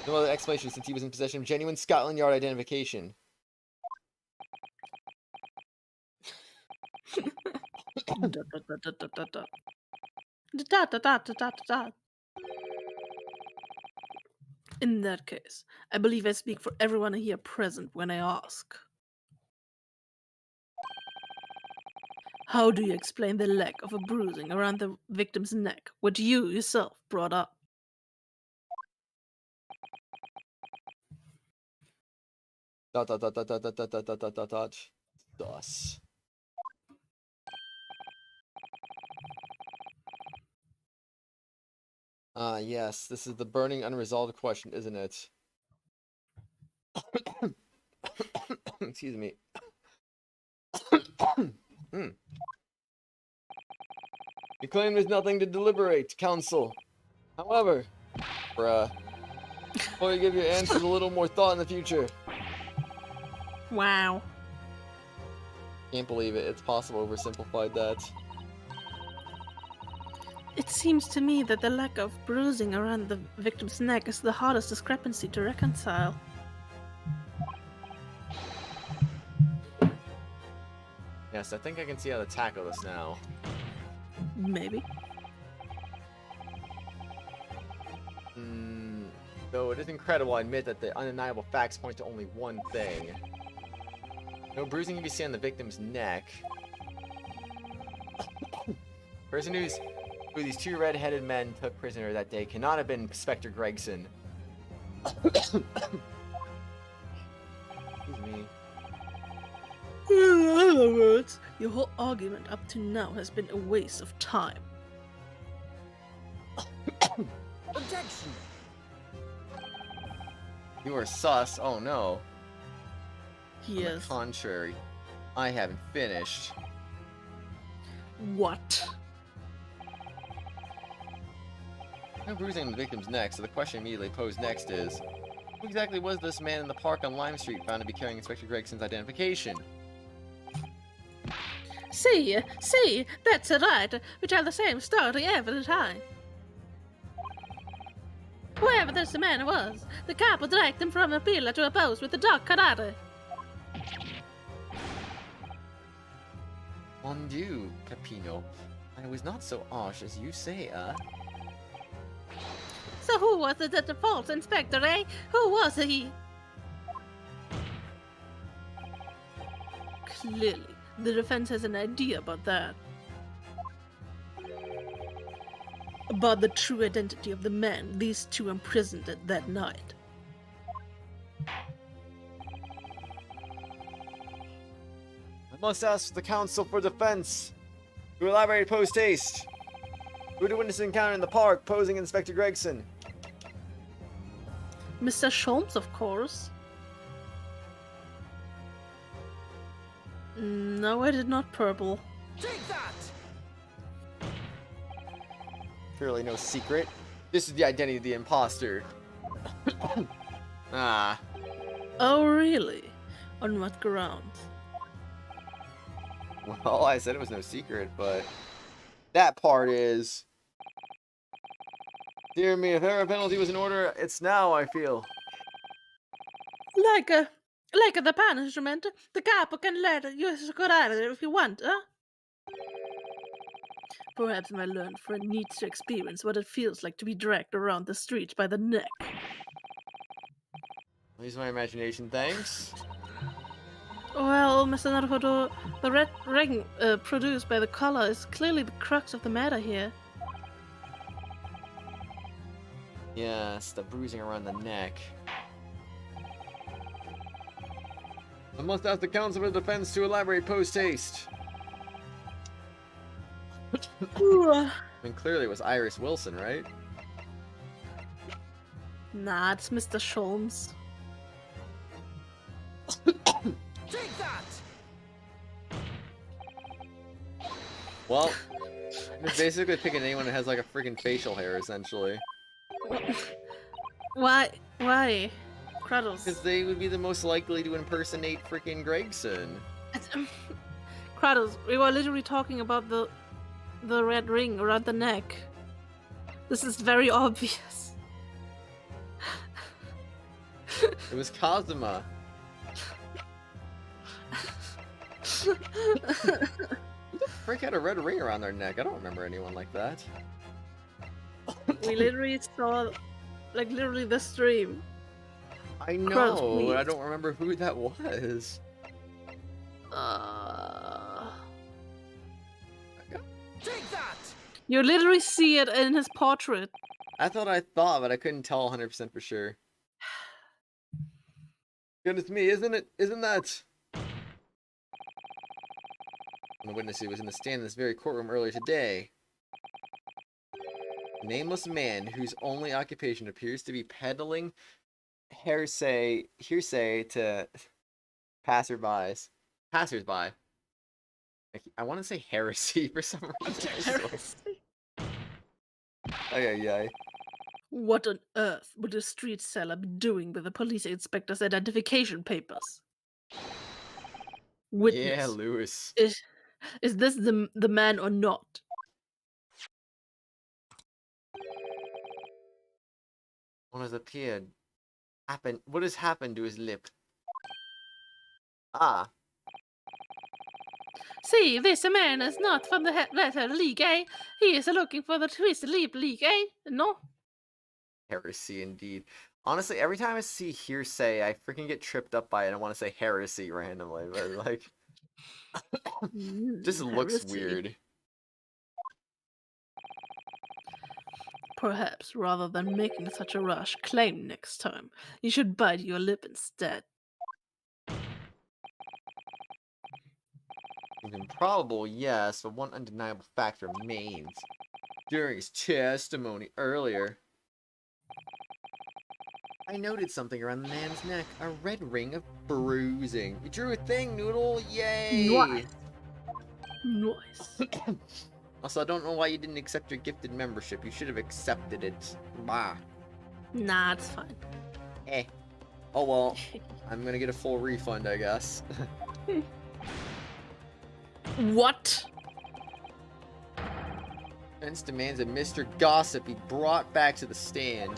No other explanation since he was in possession of genuine Scotland Yard identification. In that case, I believe I speak for everyone here present when I ask. How do you explain the lack of a bruising around the victim's neck, which you yourself brought up? Thus. Yes, this is the burning unresolved question, isn't it? Excuse me. You claim there's nothing to deliberate, counsel. However, bruh, before you give your answers a little more thought in the future. Wow. Can't believe it. It's possible oversimplified that. It seems to me that the lack of bruising around the victim's neck is the hardest discrepancy to reconcile. Yes, I think I can see how to tackle this now. Maybe. Though it is incredible, I admit that the undeniable facts point to only one thing. No bruising can be seen on the victim's neck. Person who these two red-headed men took prisoner that day cannot have been Inspector Gregson. Excuse me. In other words, your whole argument up to now has been a waste of time. Objection! You are sus. Oh no. On the Yes. contrary, I haven't finished. What? No bruising on the victim's neck, so the question immediately posed next is, who exactly was this man in the park on Lime Street found to be carrying Inspector Gregson's identification? See, that's right. We tell the same story every time. Whoever this man was, the cop would drag him from a pillar to a post with a dog karate. Mon Dieu, Capino. I was not so harsh as you say, So who was it at the false inspector, eh? Who was he? Clearly, the defense has an idea about that. About the true identity of the man these two imprisoned at that night. I must ask the counsel for defense to elaborate post haste. Who did witness encounter in the park posing Inspector Gregson? Mr. Sholmes, of course. No, I did not purple. Take that! Surely no secret. This is the identity of the imposter. Ah. Oh, really? On what grounds? Well, I said it was no secret, but that part is. Dear me, if ever a penalty was in order, it's now, I feel. Like the punishment, the capo can let you scorare if you want, huh? Perhaps my learned friend needs to experience what it feels like to be dragged around the streets by the neck. Use my imagination, thanks. Well, Mr. Naruhodo, the red ring produced by the collar is clearly the crux of the matter here. Yes, the bruising around the neck. I must ask the counsel for defense to elaborate post haste. I mean, clearly it was Iris Wilson, right? Nah, it's Mr. Sholmes. Take that! Well, it's basically picking anyone that has like a freaking facial hair, essentially. Why? Kratos. Because they would be the most likely to impersonate freaking Gregson. Kratos, we were literally talking about the red ring around the neck. This is very obvious. It was Kazuma. Who the frick had a red ring around their neck? I don't remember anyone like that. We literally saw, like, literally the stream. I know, Kratos, but I please. don't remember who that was. Take that! You literally see it in his portrait. I thought, but I couldn't tell 100% for sure. Goodness me, isn't it? Isn't that? One of the witnesses was in the stand in this very courtroom earlier today. A nameless man whose only occupation appears to be peddling hearsay to passersby. I want to say heresy for some reason. Ay. What on earth would a street seller be doing with the police inspector's identification papers? Witness. Yeah, Lewis. Is this the man or not? One has appeared. What has happened to his lip? Ah. See, this man is not from the letter League A. He is looking for the Twisted Leap League A. No? Heresy, indeed. Honestly, every time I see hearsay, I freaking get tripped up by it. I want to say heresy randomly, but like, just looks Heresy. weird. Perhaps, rather than making such a rash claim next time, you should bite your lip instead. Seems improbable, yes, but one undeniable fact remains. During his testimony earlier, I noted something around the man's neck, a red ring of bruising. You drew a thing, Noodle! Yay! Nice. Nice. Also, I don't know why you didn't accept your gifted membership. You should have accepted it. Bah. Nah, it's fine. Eh. Oh well. I'm gonna get a full refund, I guess. What? Defense demands that Mr. Gossip be brought back to the stand.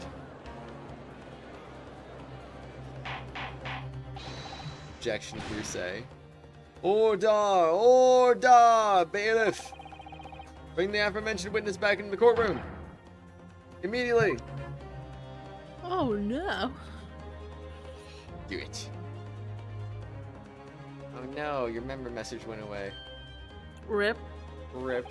Objection, hearsay. Order! Order! Bailiff! Bring the aforementioned witness back into the courtroom. Immediately. Oh no. Do it. Oh no, your member message went away. Rip. Rip.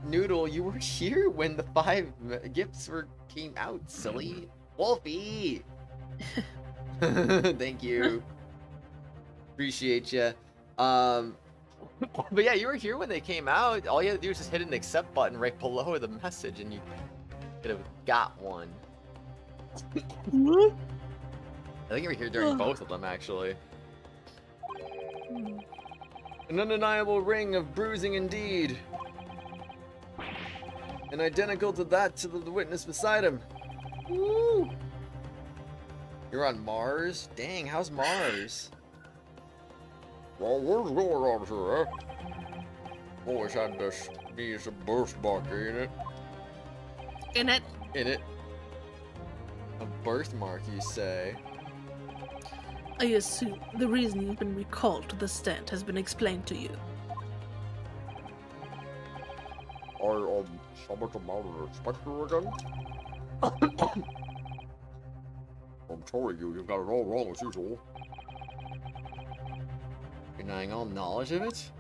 Noodle, you were here when the 5 gifts came out, silly. Wolfie! Thank you. Appreciate ya. But yeah, you were here when they came out. All you had to do was just hit an accept button right below the message and you could have got one. I think you were here during both of them, actually. An undeniable ring of bruising indeed. And identical to that to the witness beside him. Woo! You're on Mars? Dang, how's Mars? Well, what's going on here, eh? Always had to sneeze a birthmark, ain't it? In it. In it. A birthmark, you say? I assume the reason you've been recalled to the stand has been explained to you. Somewhat amount of inspector again? I'm telling you, you've got it all wrong as usual. Denying all knowledge of it?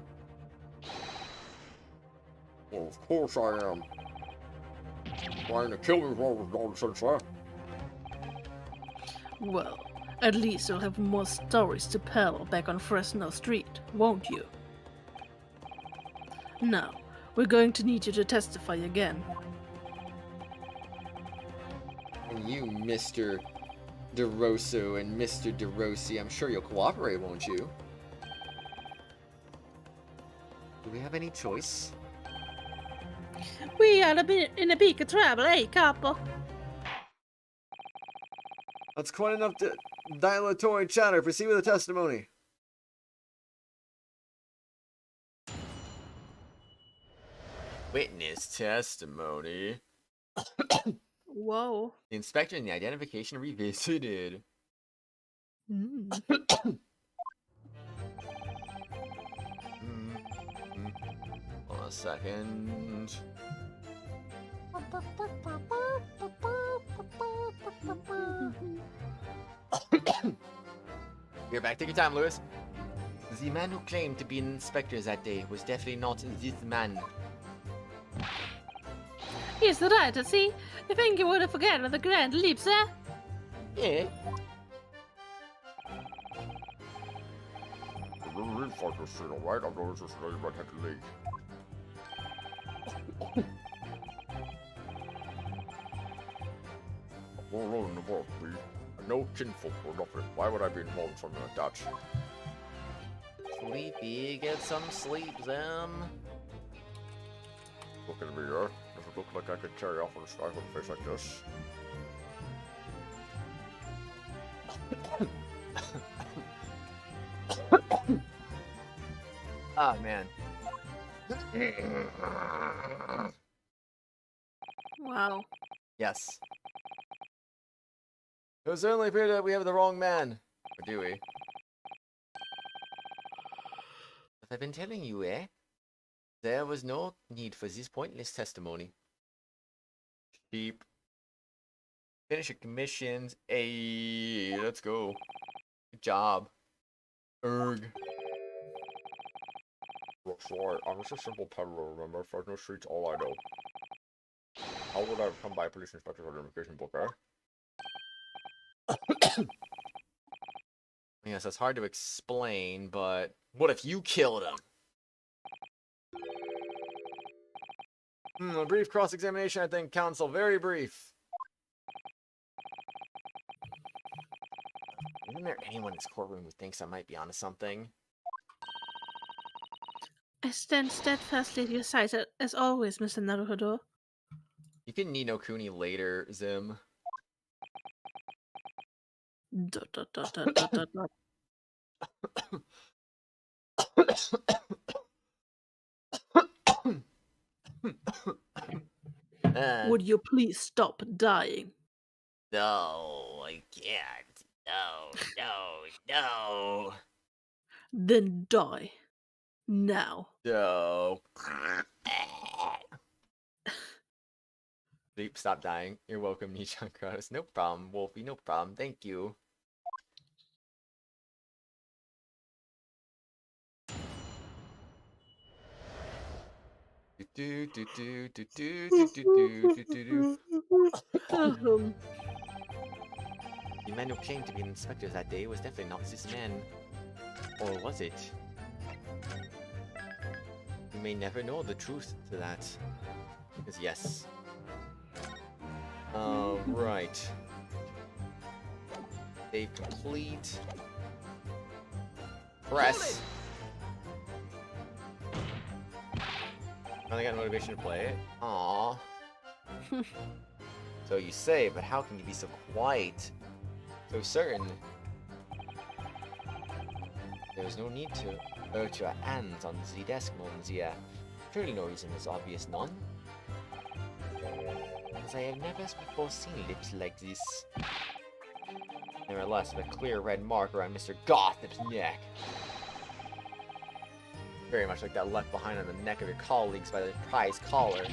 Well, of course I am. Trying to kill me with all this nonsense, eh? Well, at least you'll have more stories to peddle back on Fresno Street, won't you? Now, we're going to need you to testify again. And you, Mr. DeRosso and Mr. DeRossi, I'm sure you'll cooperate, won't you? Do we have any choice? We are in a big trouble, eh, couple? That's quite enough dilatory chatter. Proceed with the testimony. Witness testimony. Whoa. The inspector and the identification revisited. Hold on a second. You're back. Take your time, Lewis. The man who claimed to be an inspector that day was definitely not this man. He's right, see? You think you would have forgotten the grand leaps, eh? Yeah. The little infighter scene, alright? I've noticed this name right at the league. I'm all alone in the world, please. And no kinfolk or nothing. Why would I be involved in something like that? Sleepy, get some sleep, Zem. Look at me, eh? Does it look like I could carry off on a sky with a face like this? Ah, man. Wow. Yes. It would certainly appear that we have the wrong man. Or do we? Have I been telling you, eh? There was no need for this pointless testimony. Cheap. Finish your commissions. Hey, let's go. Good job. Erg. Looks like I'm just a simple peddler, remember? Fresno Street's all I know. How would I have come by a police inspector's identification book, eh? Yes, that's hard to explain, but what if you killed him? A brief cross-examination, I think, counsel. Very brief. Isn't there anyone in this courtroom who thinks I might be onto something? I stand steadfastly at your side as always, Mr. Naruhodo. You can Ni no Kuni later, Zim. Dot, dot, dot, dot, dot, dot, dot. Would you please stop dying? No, I can't. No, no, no. Then die. Now. No. Sleep, stop dying. You're welcome, Nishan Kratos. No problem, Wolfie, no problem. Thank you. Do do do do do do do do do do. The man who claimed to be an inspector that day was definitely not this man. Or was it? You may never know the truth to that. Because yes. Right. Save complete. Press. Finally got motivation to play it. Aww. So you say, but how can you be so quiet? So certain? There's no need to urge your hands on the desk, Monsieur. Surely no reason is obvious, none. As I have never before seen lips like this. Nevertheless, with a clear red mark around Mr. Gothip's neck. Very much like that left behind on the neck of your colleagues by the prize collar.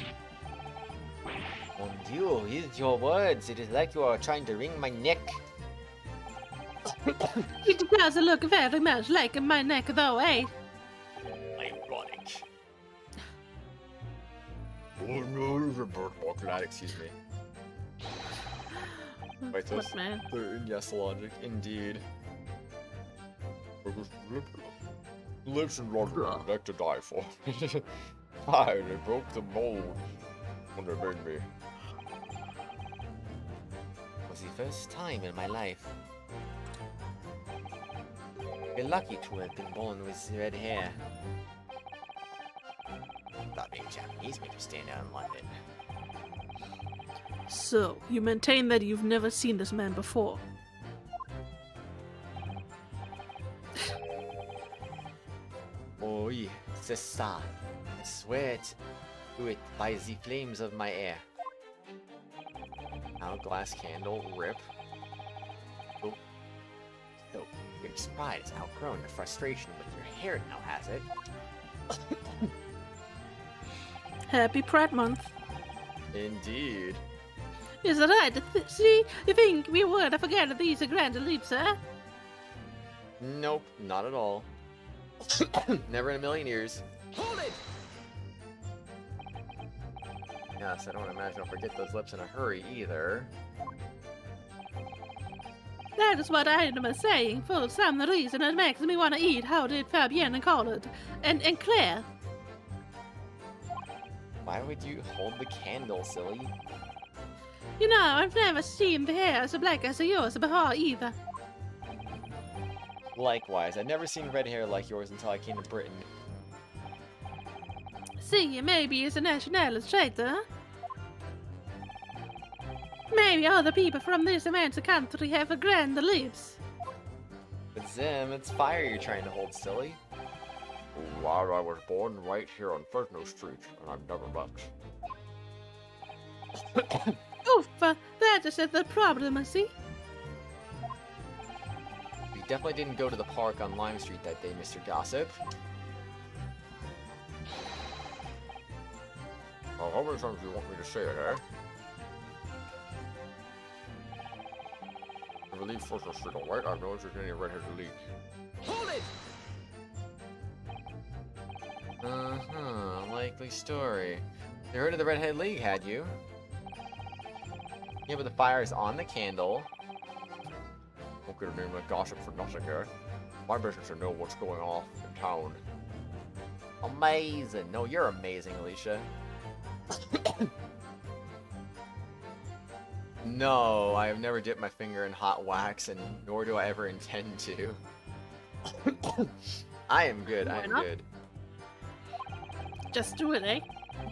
Mon Dieu, use your words. It is like you are trying to wring my neck. It does look very much like my neck, though, eh? Ironic. Oh no, there's a bird lad, excuse me. Wait, What, man? Yes, logic, indeed. Lives and Roger would like to die for. Hi, they broke the mold when they made me. It was the first time in my life. You're lucky to have been born with red hair. Thought being Japanese made you stand out in London. So, you maintain that you've never seen this man before? Oh, c'est ça. I swear to it by the flames of my hair. Hourglass candle, rip. So, your pride has outgrown your frustration with your hair now, has it? Happy Pride Month. Indeed. Is that right? See, you think we would have forgotten these grand leaps, huh? Nope, not at all. Never in a million years. Hold it! Yes, I don't imagine I'll forget those lips in a hurry either. That is what I am saying. For some reason, it makes me want to eat. How did Fabienne and Collard and Claire? Why would you hold the candle, silly? You know, I've never seen the hair so black as yours before either. Likewise, I've never seen red hair like yours until I came to Britain. See, maybe it's a nationalist trait, huh? Maybe other people from this immense country have a grand lips. But Zim, it's fire you're trying to hold, silly. glad I was born right here on Fresno Street, and I've never left. Oof, that is the problem, I see. We definitely didn't go to the park on Lime Street that day, Mr. Gossip. Well, how many times do you want me to say it, eh? I believe Fresno Street, alright? I've no interest in any redheaded league. Hold it! Likely story. You heard of the Redhead League, had you? Yeah, but the fire is on the candle. Don't get a name like gossip for nothing, eh? My business to know what's going on in town. Amazing. No, you're amazing, Alicia. No, I have never dipped my finger in hot wax, and nor do I ever intend to. I am good. I am good. Just do it, eh?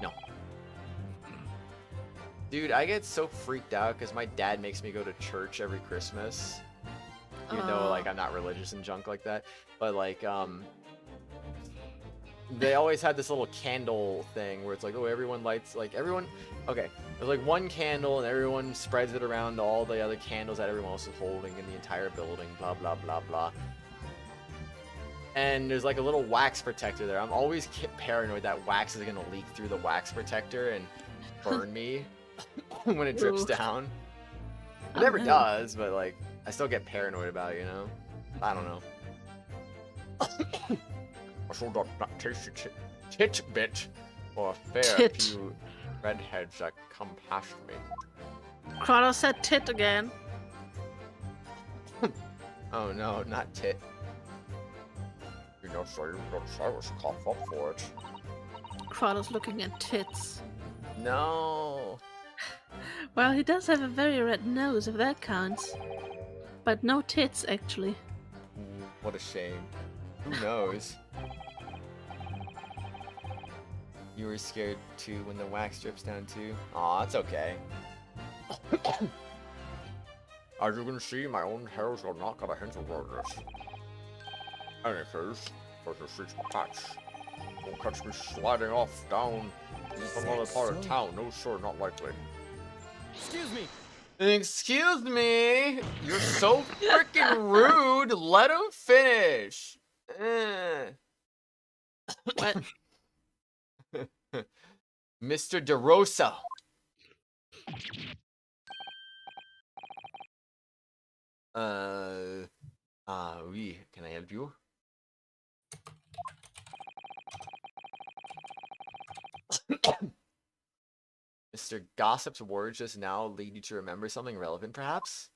No. Dude, I get so freaked out because my dad makes me go to church every Christmas. Even though, like, I'm not religious and junk like that. But, like, they always had this little candle thing where it's like, oh, everyone lights, like, everyone... Okay, there's, like, one candle and everyone spreads it around to all the other candles that everyone else is holding in the entire building, blah, blah, blah, blah. And there's like a little wax protector there. I'm always paranoid that wax is gonna leak through the wax protector and burn me when it drips down. It never does, but like I still get paranoid about it, you know? I don't know. I sold that tasty tit bit for a fair Tit. few redheads that come past me. Kratos said tit again. Oh no, not tit. You know, so you got Cyrus cough up for it. Kratos looking at tits. No. Well, he does have a very red nose, if that counts. But no tits, actually. What a shame. Who knows? You were scared too when the wax drips down too? Aw, it's okay. As you can see, my own hairs are not got a hint of redness. Any case, for the streets attached. Won't catch me sliding off down from another part of town. No, sir, not likely. Excuse me! Excuse me! You're so freaking rude! Let him finish! What? Mr. DeRosa! Oui, can I help you? Mr. Gossip's words just now lead you to remember something relevant, perhaps?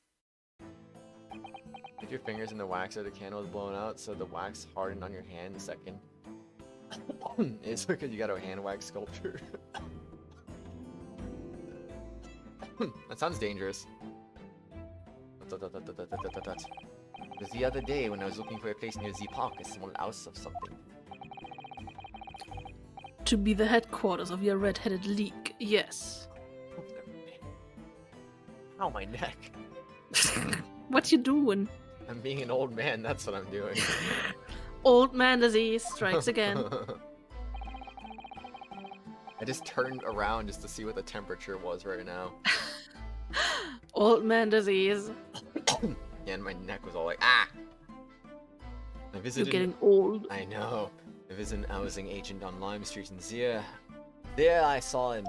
Dip your fingers in the wax or the candle is blown out, so the wax hardened on your hand in a second. It's because you got a hand wax sculpture. That sounds dangerous. It was the other day when I was looking for a place near the park, a small house of something. To be the headquarters of your red-headed league, yes. Ow, my neck. What you doing? I'm being an old man, that's what I'm doing. Old man disease strikes again. I just turned around just to see what the temperature was right now. Old man disease. Yeah, and my neck was all like, ah! I You're visited... getting old. I know. I visited an housing agent on Lime Street in there I saw him.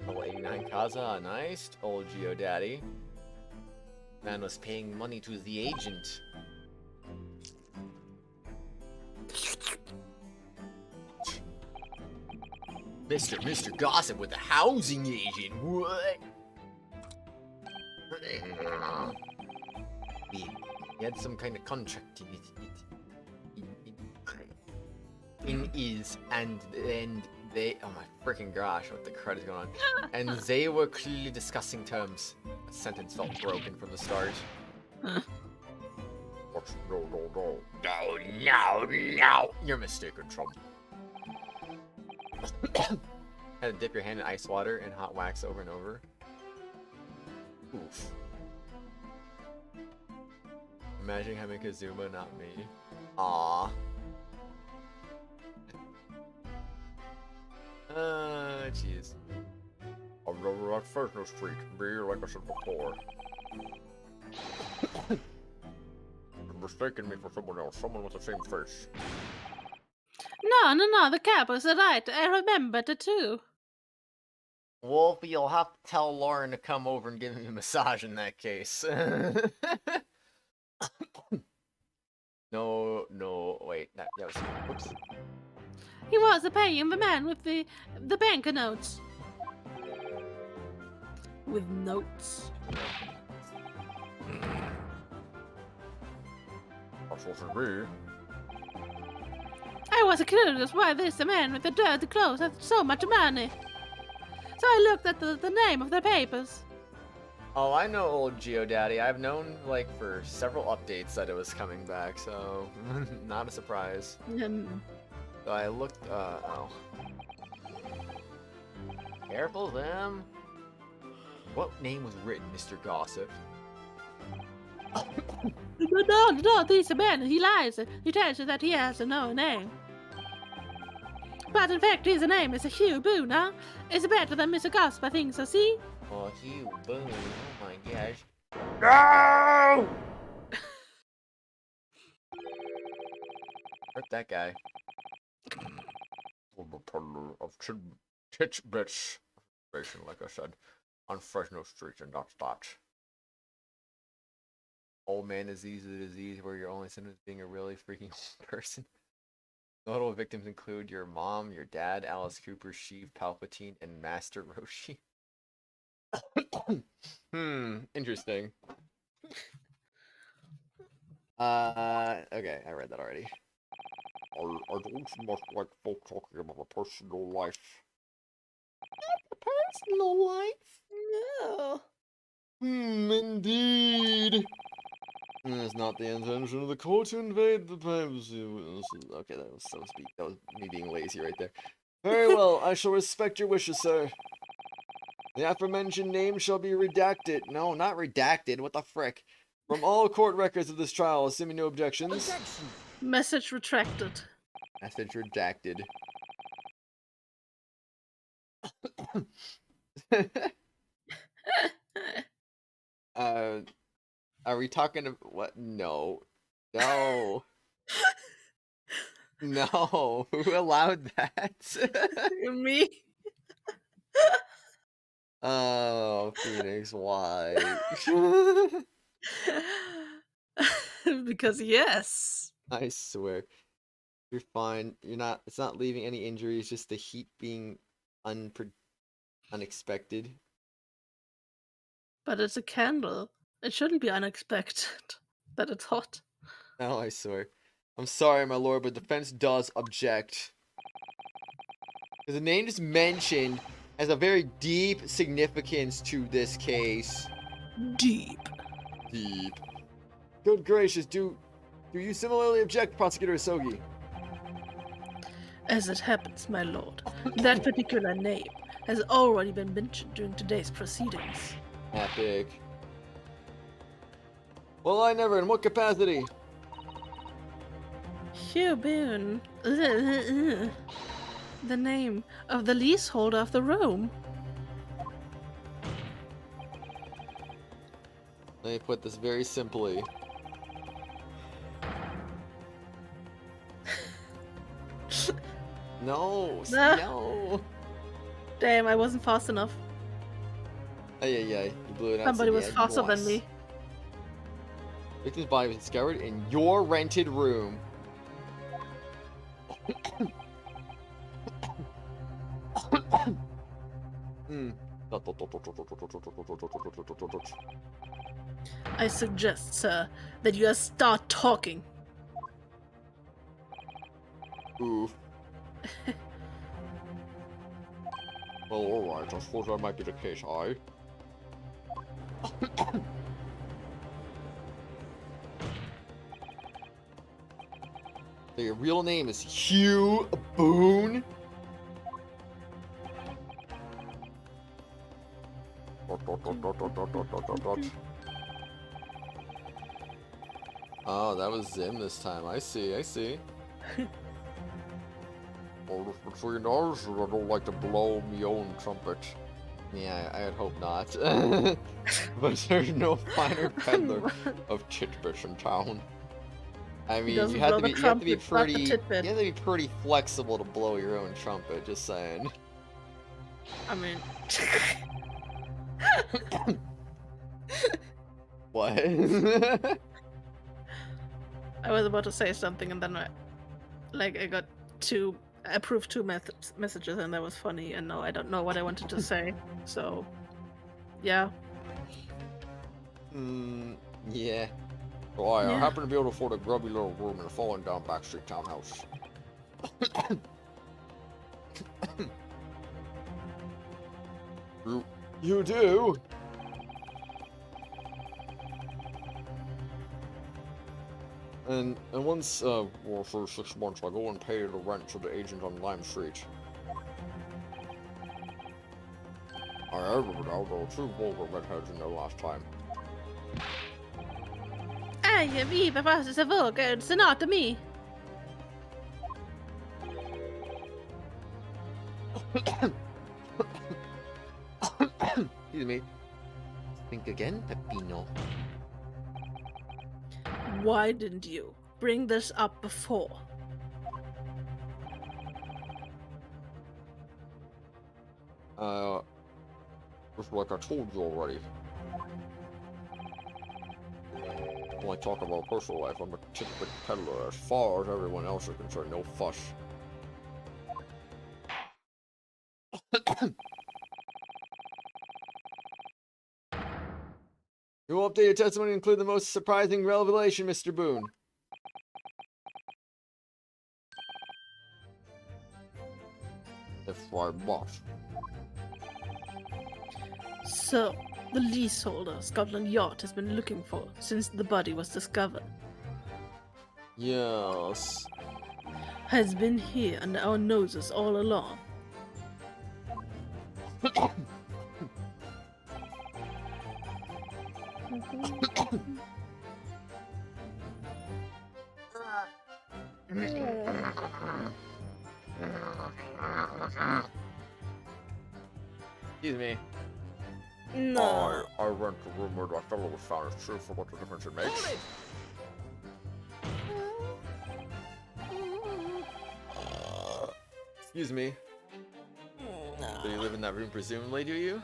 Oh, 89 Kaza, nice. Old Geo Daddy. Man was paying money to the agent. Mr. Gossip with the housing agent. What? He had some kind of contract in his, and then they, oh my freaking gosh, what the crud is going on? And they were clearly discussing terms. The sentence felt broken from the start. What's no. No. You're mistaken, Trump. Had to dip your hand in ice water and hot wax over and over. Oof. Imagine having Kazuma, not me. Aww. Jeez. I've never left Fresno Street. Be like I said before. You're mistaking me for someone else, someone with the same face. No, the capos are right. I remember the two. Wolfie, you'll have to tell Lauren to come over and give me a massage in that case. No, wait. That was... Whoops. He was paying the man with the banknotes. With notes. That's what it be. I was curious why this man with the dirty clothes had so much money. So I looked at the name of the papers. Oh, I know old Geodaddy. I've known, like, for several updates that it was coming back, so... not a surprise. So I looked, oh. Careful, them. What name was written, Mr. Gossip? No, this man, he lies. He tells you that he has no name. But in fact, his name is Hugh Boone, huh? It's better than Mr. Gossip, I think so, see? Oh, Hugh Boone. Oh my gosh. No! Hurt that guy. I'm a peddler of tidbits information, like I said, on Fresno Street, and that's that. Old man disease is a disease where your only symptom is being a really freaking old person. Notable victims include your mom, your dad, Alice Cooper, Sheev Palpatine, and Master Roshi. Interesting. Okay, I read that already. I don't much like folk talking about my personal life. Personal life? No. Indeed. It's not the intention of the court to invade the privacy of witnesses. Okay, that was so to speak. That was me being lazy right there. Very well, I shall respect your wishes, sir. The aforementioned name shall be redacted. No, not redacted. What the frick? From all court records of this trial, assuming no objections. Objection! Message retracted. Message redacted. Are we talking about what? No. No. No. Who allowed that? Me? Oh, Phoenix, why? Because yes. I swear. You're fine. You're not, it's not leaving any injuries, just the heat being unexpected. But it's a candle. It shouldn't be unexpected that it's hot. Oh, I swear. I'm sorry, my lord, but defense does object. Because the name just mentioned has a very deep significance to this case. Deep. Deep. Good gracious, do you similarly object, Prosecutor Isogi? As it happens, my lord, that particular name has already been mentioned during today's proceedings. Epic. Well, I never. In what capacity? Hugh Boone. The name of the leaseholder of the room. Let me put this very simply. No, No. no. Damn, I wasn't fast enough. Ay, you blew it out. Somebody so was yeah, faster than nice. me. Victim's body was discovered in your rented room. I suggest, sir, that you start talking. Oof. Well, alright, I suppose that might be the case, aye? So your real name is Hugh Boone? Oh, that was Zim this time. I see. Well, just between us, I don't like to blow me own trumpet. Yeah, I'd hope not. But there's no finer peddler of tidbits in town. I mean, doesn't you have blow to the be trumpet, but the pretty. You tidbit. have to be pretty flexible to blow your own trumpet. Just saying. I mean, What? I was about to say something, and then I got two. I approved two messages, and that was funny. And no, I don't know what I wanted to say. So, yeah. Yeah. So I Yeah. happen to be able to afford a grubby little room in a fallen down backstreet townhouse. You do? And once, well, for 6 months, I go and pay the rent to the agent on Lime Street. I averaged out there were 2 vulgar redheads in there last time. Vi bevars sig vågar, senat me. Excuse me. Think again, Peppino. Why didn't you bring this up before? Just like I told you already. When I talk about personal life, I'm a tidbit peddler. As far as everyone else is concerned, no fuss. Your updated testimony include the most surprising revelation, Mr. Boone. If I must. So, the leaseholder Scotland Yard has been looking for since the body was discovered Yes. has been here under our noses all along. Excuse me. No. I read the rumor that fellow was found as true for what the difference it makes. Excuse me. Do you live in that room, presumably, do you?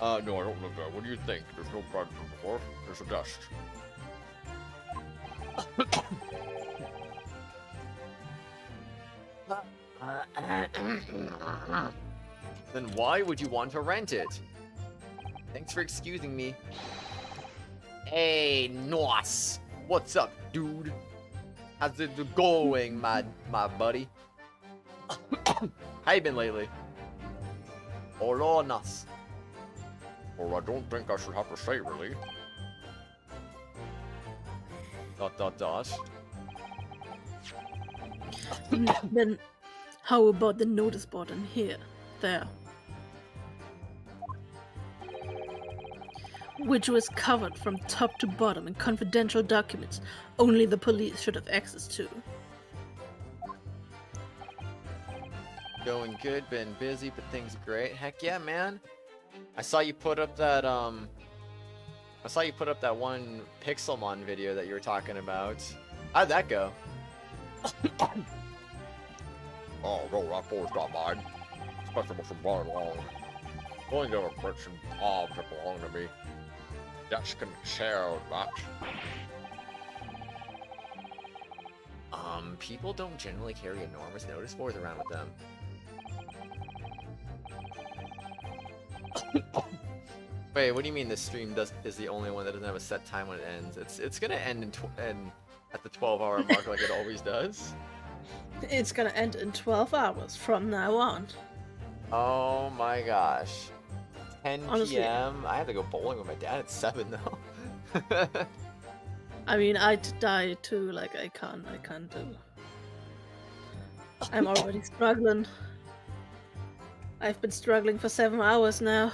No, I don't live there. What do you think? There's no bed on the floor. There's a desk. Then why would you want to rent it? Thanks for excusing me. Hey, Nos. What's up, dude? How's it going, my buddy? How you been lately? Hola, Nos. Well, I don't think I should have to say, really. ... Then, how about the notice board in here? There. Which was covered from top to bottom in confidential documents only the police should have access to. Going good, been busy, but things are great. Heck yeah, man. I saw you put up that one Pixelmon video that you were talking about. How'd that go? Oh, no, that boy's not mine. Especially with some blood along. Only there were bricks and bobs that belong to me. Desk and chair and that. People don't generally carry enormous notice boards around with them. Wait, what do you mean this stream is the only one that doesn't have a set time when it ends? It's gonna end at the 12-hour mark like it always does. It's gonna end in 12 hours from now on. Oh my gosh. 10 Honestly, p.m. I have to go bowling with my dad at 7 though. I mean, I'd die too, like I can't do. I'm already struggling. I've been struggling for 7 hours now.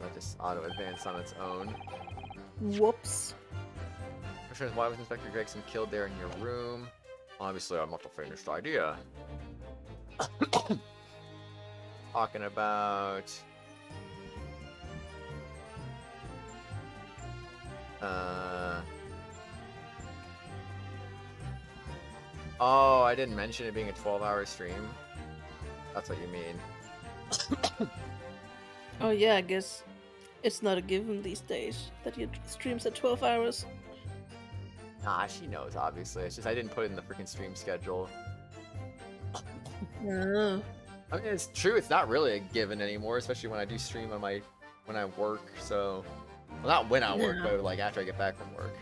Let this auto advance on its own. Whoops. Question is, why was Inspector Gregson killed there in your room? Obviously, I'm not the finished idea. Talking about... Oh, I didn't mention it being a 12-hour stream. That's what you mean. Oh yeah, I guess it's not a given these days that your streams at 12 hours. Nah, she knows, obviously. It's just I didn't put it in the freaking stream schedule. Oh. I mean, it's true. It's not really a given anymore, especially when I do stream on when I work. So, well, not when I work, Yeah. but like after I get back from work.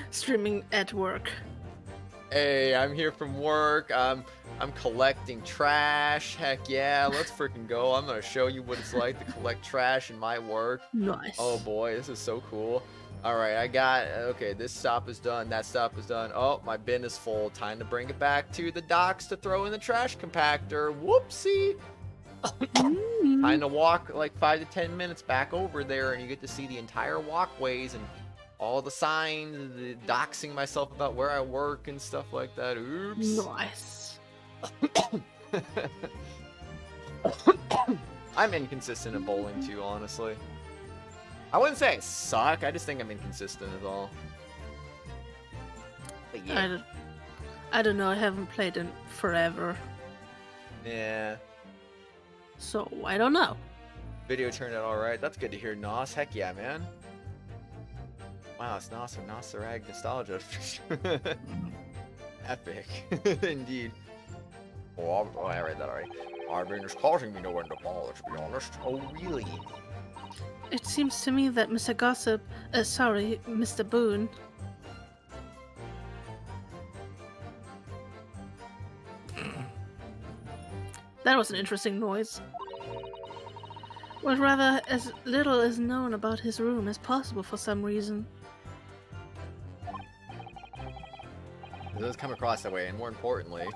Streaming at work. Hey, I'm here from work. I'm collecting trash. Heck yeah, let's freaking go. I'm gonna show you what it's like to collect trash in my work. Nice. Oh boy, this is so cool. All right, I got, okay, this stop is done, that stop is done. Oh, my bin is full. Time to bring it back to the docks to throw in the trash compactor. Whoopsie. Time to walk like 5 to 10 minutes back over there, and you get to see the entire walkways and all the signs, the doxing myself about where I work and stuff like that. Oops. Nice. I'm inconsistent at bowling too, honestly. I wouldn't say I suck, I just think I'm inconsistent is all. But yeah. I don't know, I haven't played in forever, Yeah. so I don't know. Video turned out alright. That's good to hear, Nos. Heck yeah, man. Wow, it's Nos or Nosarag nostalgia. Epic. Indeed. Oh, I read that already. I mean, it's causing me no end of bother, to be honest. Oh, really? It seems to me that Mr. Gossip, sorry, Mr. Boone, that was an interesting noise, would rather as little is known about his room as possible for some reason. It does come across that way, and more importantly...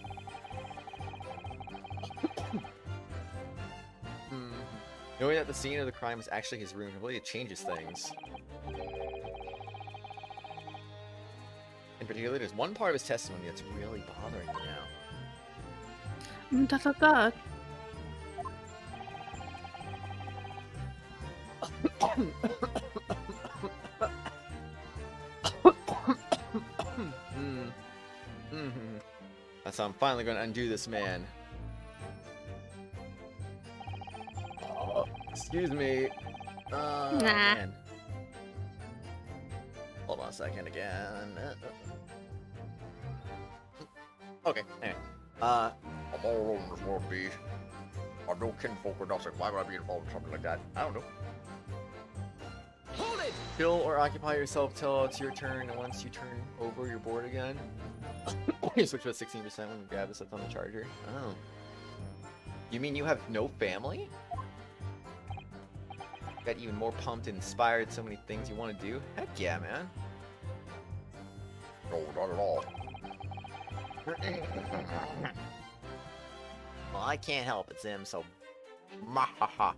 Knowing that the scene of the crime was actually his room really changes things. In particular, there's one part of his testimony that's really bothering me now. Dot dot dot. So I'm finally going to undo this man. Excuse me. Man. Hold on a second again. Okay, anyway. I'm all alone in this world, B. I've no kinfolk or nothing. Why would I be involved in something like that? I don't know. Hold it! Kill or occupy yourself till it's your turn, and once you turn over, you're bored again. You switch to 16% when you grab this up on the charger. Oh. You mean you have no family? Got even more pumped and inspired, so many things you want to do? Heck yeah, man. No, not at all. Well, I can't help it, Zim, so... Mahaha.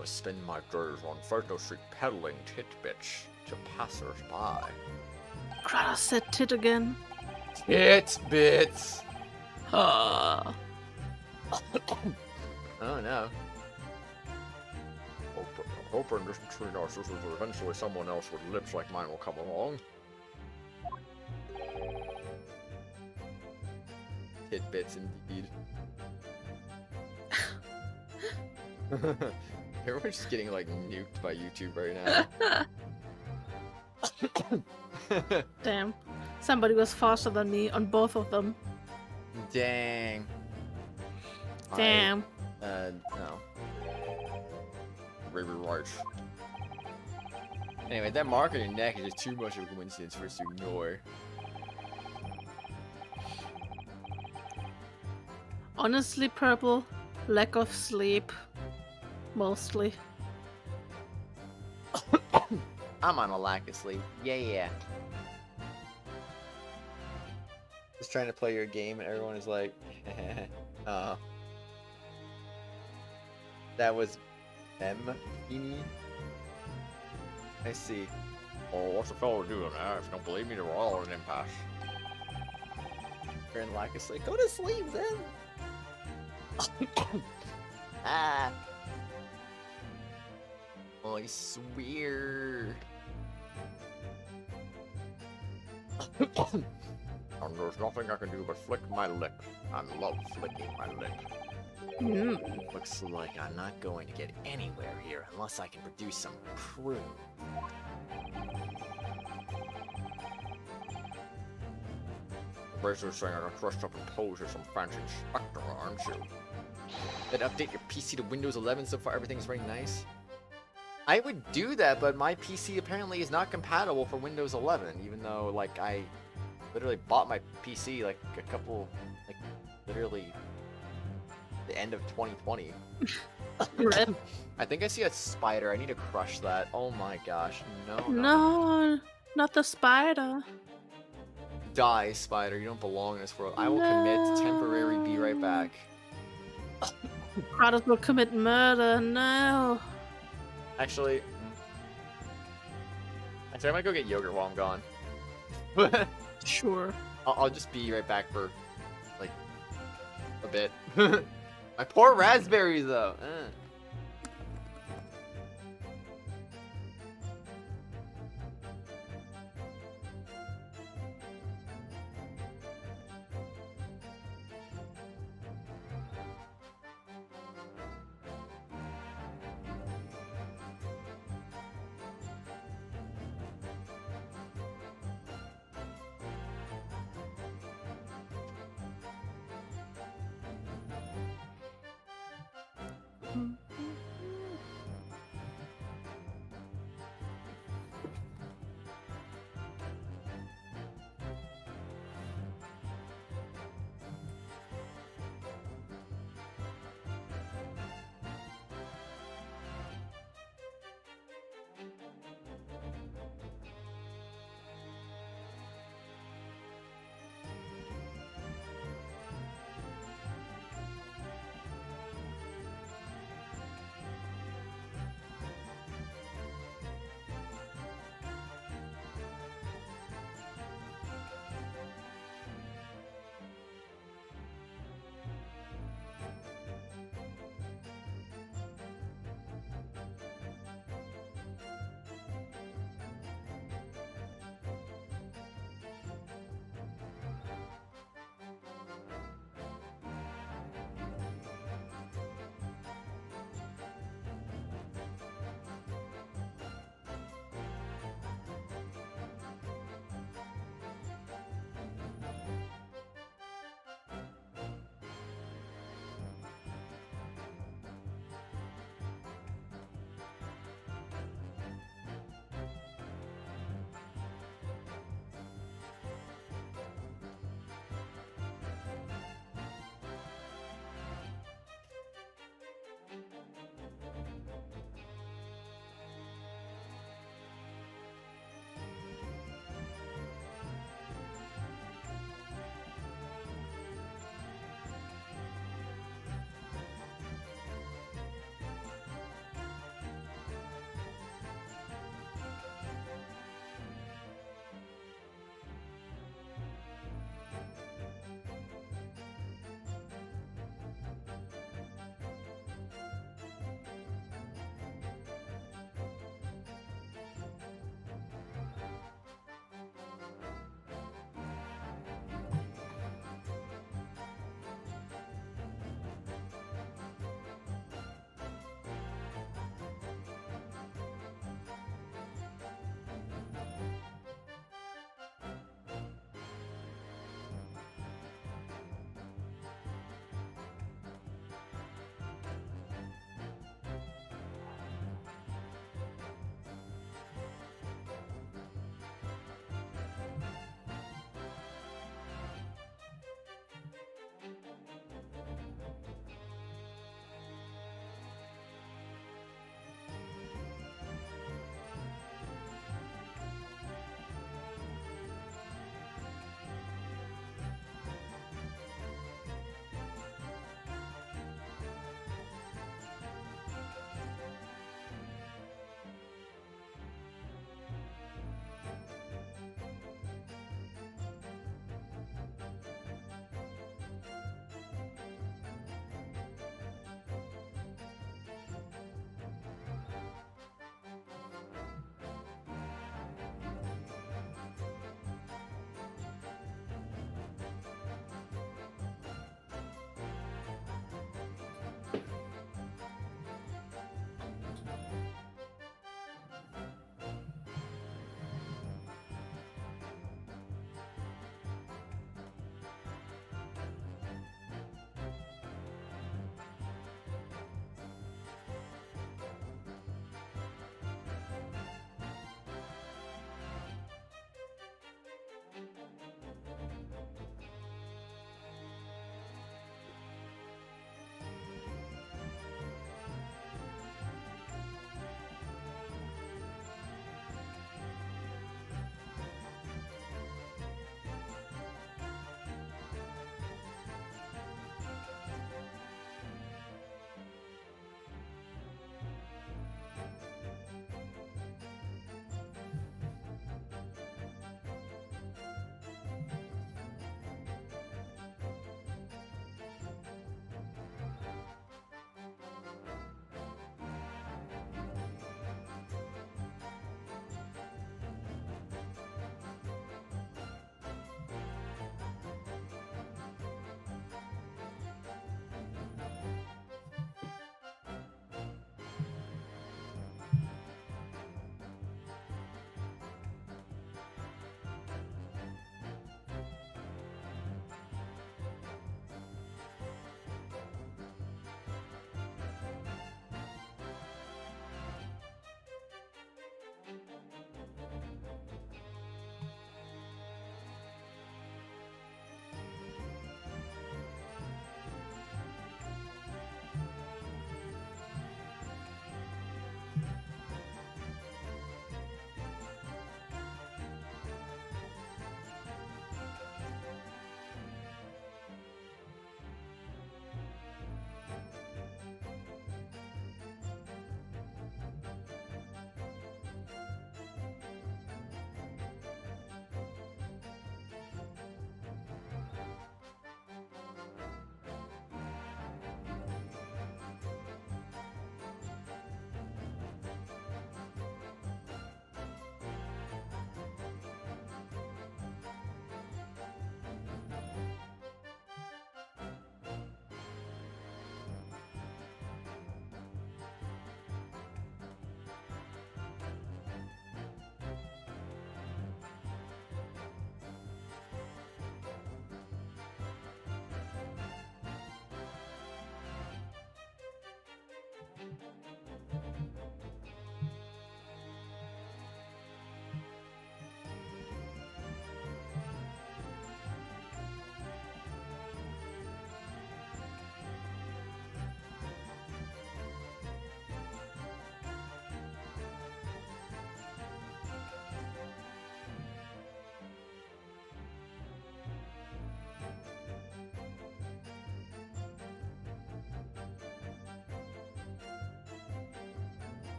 I spend my days on Fresno Street peddling tidbits to passers-by. Kratos said tit again. Tidbits! Ah. Oh no. I'm hoping this between us, this is eventually someone else with lips like mine will come along. Tidbits indeed. Everyone's just getting like nuked by YouTube right now. Damn. Somebody was faster than me on both of them. Dang. Damn. No. Maybe right. Anyway, that mark on your neck is just too much of a coincidence for us to ignore. Honestly, Purple, lack of sleep. Mostly. I'm on a lack of sleep. Yeah. Just trying to play your game and everyone is like, that was Feeny? I see. Oh, what's the fellow doing there? If you don't believe me, they're all in an impasse. Aaron Lacus like, go to sleep then. Ah. Oh, I swear. And there's nothing I can do but flick my lip. I love flicking my lip. Looks like I'm not going to get anywhere here unless I can produce some proof. Basically saying I can dress up and pose as some fancy inspector, aren't you? Then update your PC to Windows 11 so far everything's running nice. I would do that, but my PC apparently is not compatible for Windows 11, even though, like, I literally bought my PC, like, literally the end of 2020. Rip. I think I see a spider. I need to crush that. Oh my gosh. No. No, not the spider. Die, spider. You don't belong in this world. I will commit temporary be right back. Kratos will commit murder. No. Actually, I might go get yogurt while I'm gone. Sure. I'll just be right back for, like, a bit. My poor raspberries, though.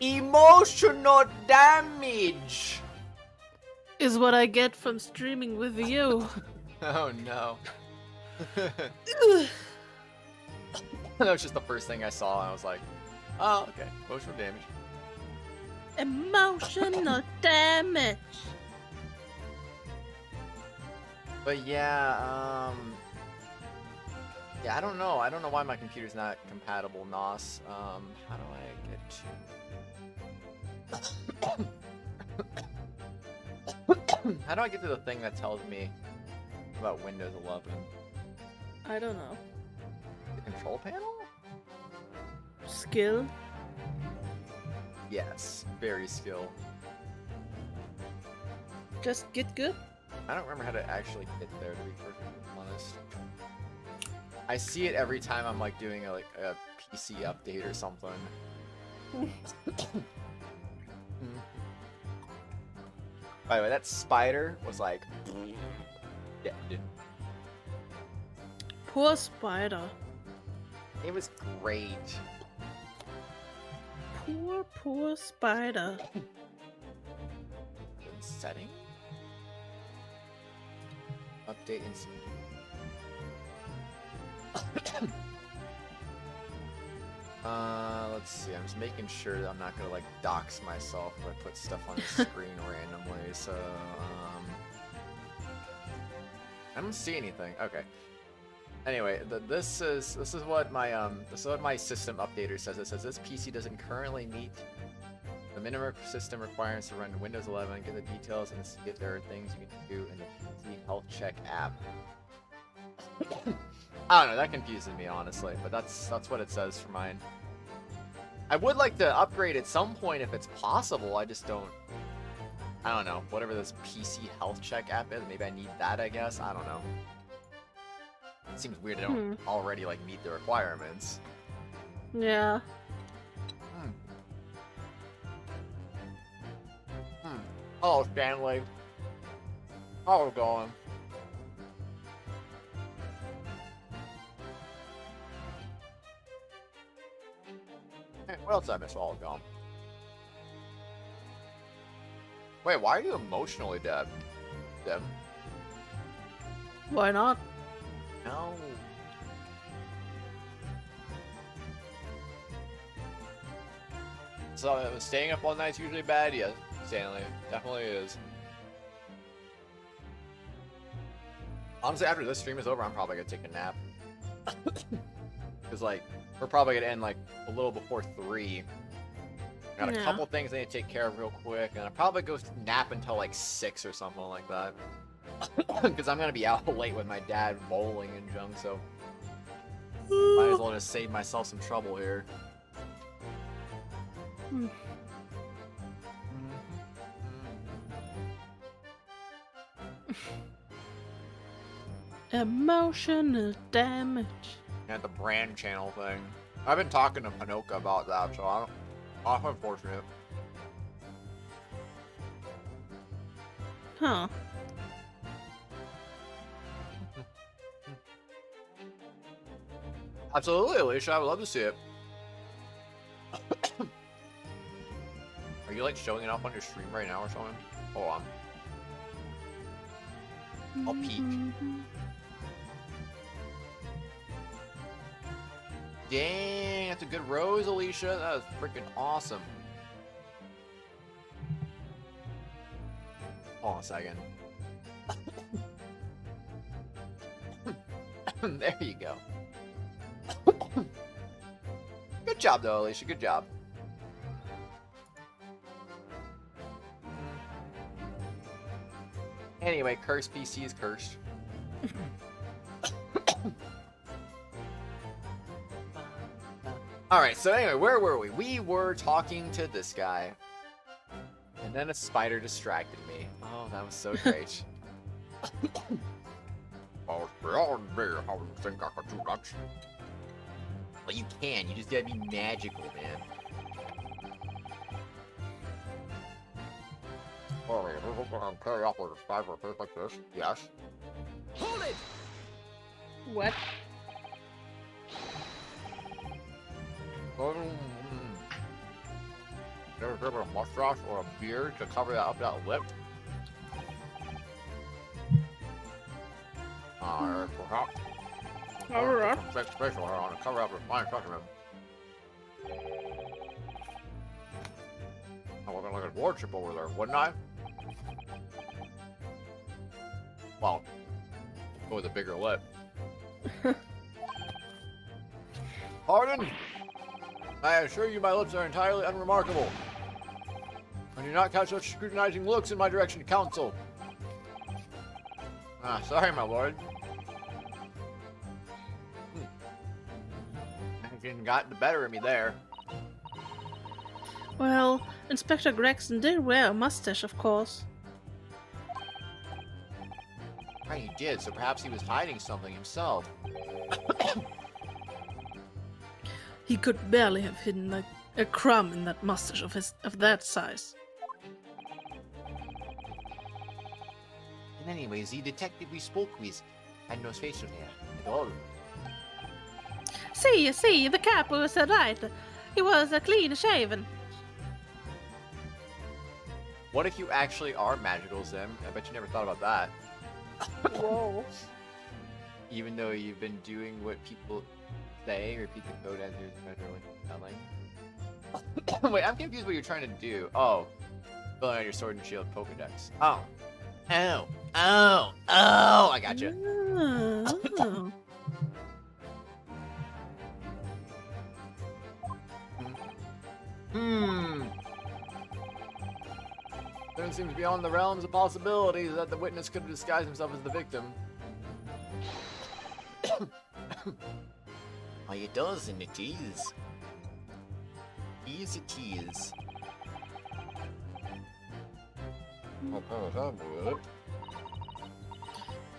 Emotional damage! Is what I get from streaming with you. Oh no. That was just the first thing I saw, and I was like, oh, okay. Emotional damage. Emotional damage. But yeah, yeah, I don't know. I don't know why my computer's not compatible, Nos. How do I get to... How do I get to the thing that tells me about Windows 11? I don't know. The control panel? Skill. Yes, very skill. Just get good. I don't remember how to actually get there, to be perfectly honest. I see it every time I'm like doing a PC update or something. By the way, that spider was like dead. Poor spider. It was great. Poor spider. Setting? Update and let's see. I'm just making sure that I'm not gonna like dox myself if I put stuff on the screen randomly. So I don't see anything. Okay. Anyway, this is what my system updater says. It says this PC doesn't currently meet the minimum system requirements to run Windows 11. Get the details and see if there are things you can do in the PC Health Check app. I don't know, that confuses me honestly, but that's what it says for mine. I would like to upgrade at some point if it's possible. I just don't. I don't know. Whatever this PC Health Check app is, maybe I need that. I guess I don't know. It seems weird I don't already like meet the requirements. Yeah. Oh, Stanley. How are we going? Hey, what else did I miss while I was gone? Wait, why are you emotionally dead? Dead? Why not? No. So, staying up all night is usually bad? Yes, Stanley. Definitely is. Honestly, after this stream is over, I'm probably gonna take a nap. Because, like, we're probably gonna end, like, a little before 3. Got a couple things I need to take care of real quick, and I'll probably go nap until, like, 6 or something like that. Because I'm gonna be out late with my dad bowling and junk, so might as well just save myself some trouble here. Emotional damage. And the brand channel thing. I've been talking to Panoka about that, so I don't. Oh, unfortunate. Huh. Absolutely, Alicia. I would love to see it. Are you like showing it up on your stream right now or something? Hold on. I'll peek. Dang, that's a good rose, Alicia. That was freaking awesome. Hold on a second. There you go. Good job, though, Alicia. Good job. Anyway, cursed PC is cursed. Alright, so anyway, where were we? We were talking to this guy. And then a spider distracted me. Oh, that was so great. Oh, beyond me, how you think I could do that? Well, you can. You just gotta be magical, man. Oh, you're gonna carry up with a spider face like this? Yes. Hold it! What? There's a bit of a mustache or a beard to cover that up that lip. Perhaps. Alright. Some thick facial hair on to cover up his fine specimen. I'm looking like his lordship over there, wouldn't I? Well, go with a bigger lip. Pardon? I assure you my lips are entirely unremarkable. I do not catch such scrutinizing looks in my direction, counsel. Ah, sorry, my lord. Mannequin got the better of me there. Well, Inspector Gregson did wear a mustache, of course. Right, he did, so perhaps he was hiding something himself. He could barely have hidden like a crumb in that mustache of that size. And anyways, the detective we spoke with had no facial hair at all. See, the cap was right. He was clean shaven. What if you actually are magical, Zim? I bet you never thought about that. Whoa. Even though you've been doing what people say, repeat the code as you're telling. Wait, I'm confused what you're trying to do. Oh, filling out your sword and shield Pokedex. Oh. I gotcha. Oh. Then it seems beyond the realms of possibilities that the witness could have disguised himself as the victim. Why, it does, and it is. Yes, it is.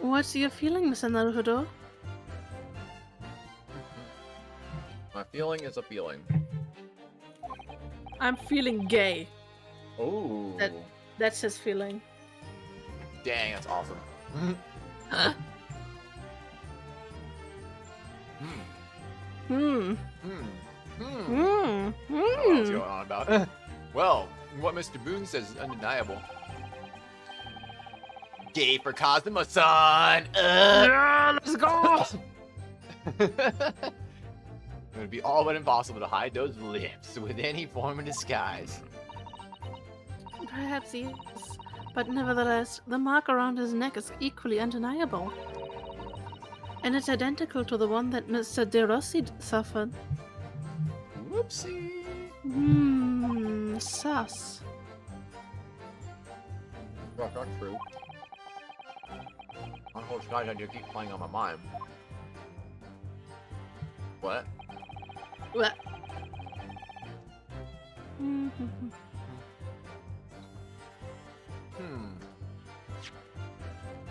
What's your feeling, Mr. Naruhodo? My feeling is a feeling. I'm feeling gay. Oh. That's his feeling. Dang, that's awesome. Hmm. I don't know what's Hmm. going on about. Well, what Mr. Boone says is undeniable. Gay for Cosmo-san! Yeah, let's go! It would be all but impossible to hide those lips with any form of disguise. Perhaps he is, but nevertheless, the mark around his neck is equally undeniable. And it's identical to the one that Mr. De Rossi suffered. Whoopsie! Sus. That's true. On whole skies I do keep playing on my mind. What? What?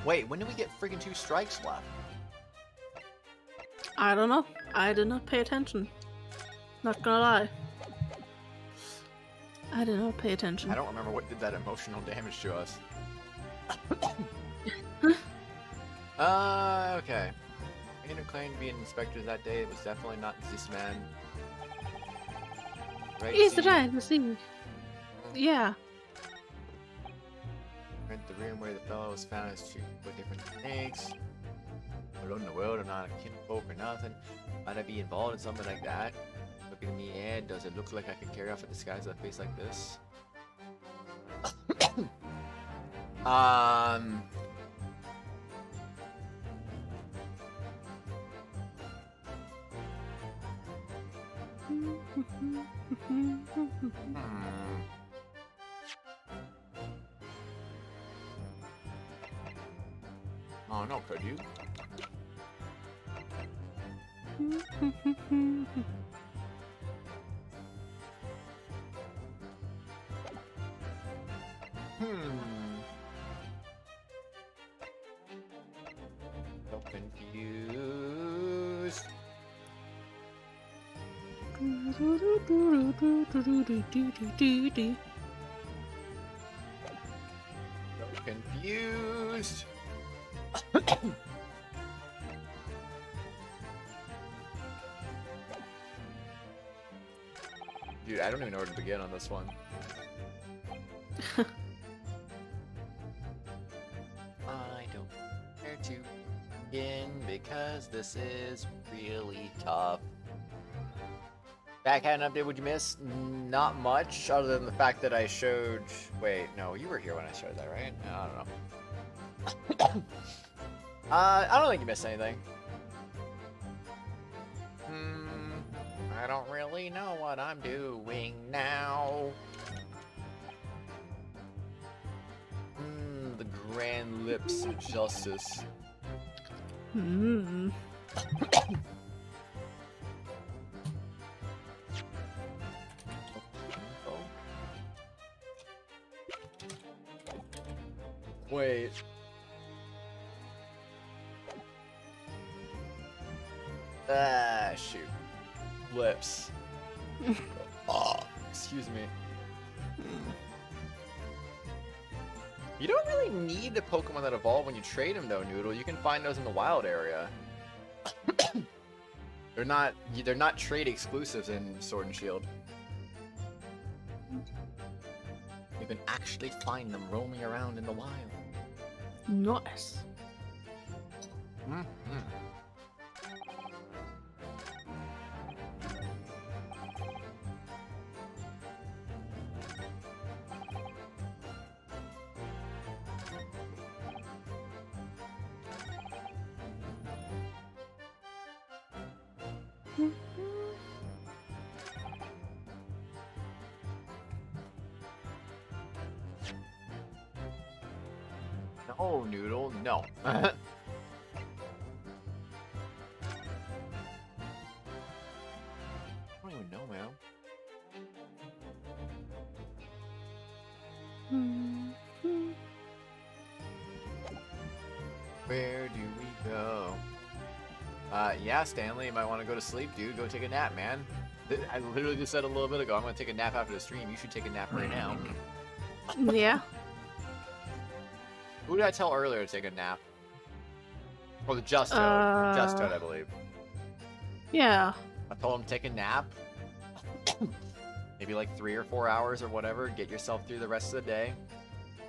Wait, when do we get friggin' 2 strikes left? I don't know. I did not pay attention. Not gonna lie. I did not pay attention. I don't remember what did that emotional damage to us. Okay. Anyone who claimed to be an inspector that day, it was definitely not this man. Right? He's see? right, you see. Yeah. Rent the room where the fellow was found as two different snakes. Alone in the world, I'm not a kinfolk or nothing. Might I be involved in something like that? Looking at me, Ed, does it look like I could carry off a disguise with a face like this? Oh no, could you? So confused. So confused. Dude, I don't even know where to begin on this one. I don't care to begin because this is really tough. Back had an update, would you miss? Not much, other than the fact that I showed... Wait, no, you were here when I showed that, right? I don't know. I don't think you missed anything. I don't really know what I'm doing now. The grand lips of justice. Wait. Ah, shoot. Lips. Oh, excuse me. You don't really need the Pokemon that evolve when you trade them, though, Noodle. You can find those in the wild area. They're not trade exclusives in Sword and Shield. You can actually find them roaming around in the wild. Nice. No, Noodle, no. I don't even know, man. Where do we go? Yeah, Stanley, you might want to go to sleep, dude. Go take a nap, man. I literally just said a little bit ago, I'm going to take a nap after the stream. You should take a nap right now. Yeah. Who did I tell earlier to take a nap? Oh, the Just Toad. Just Toad, I believe. Yeah. I told him to take a nap. Maybe like 3 or 4 hours or whatever. Get yourself through the rest of the day.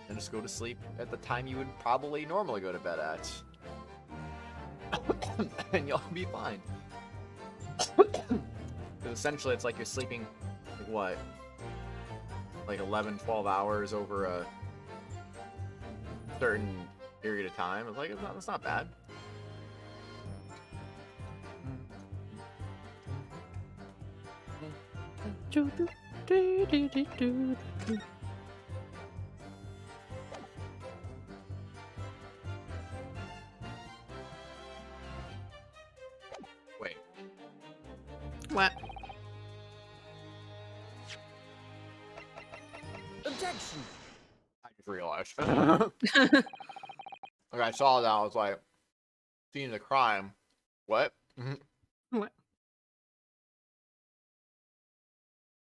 And just go to sleep at the time you would probably normally go to bed at. And you'll be fine. Because essentially it's like you're sleeping, like what? Like 11, 12 hours over a certain period of time. It's like, it's not bad. Wait. What? Objection! I just realized. Like, I saw that, I was like, seeing the crime. What? What?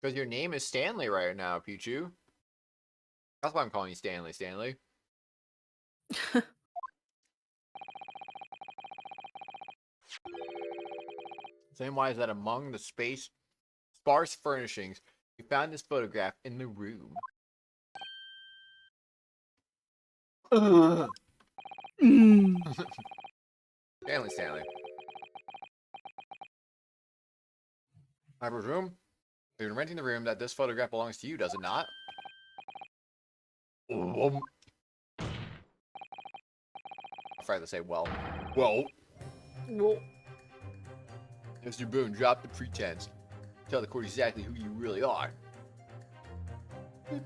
Because your name is Stanley right now, Pichu. That's why I'm calling you Stanley, Stanley. Same wise that among the sparse furnishings, we found this photograph in the room. Stanley. I presume you're renting the room that this photograph belongs to you, does it not? I forgot to say well. Well. Mr. Boone, drop the pretense. Tell the court exactly who you really are. I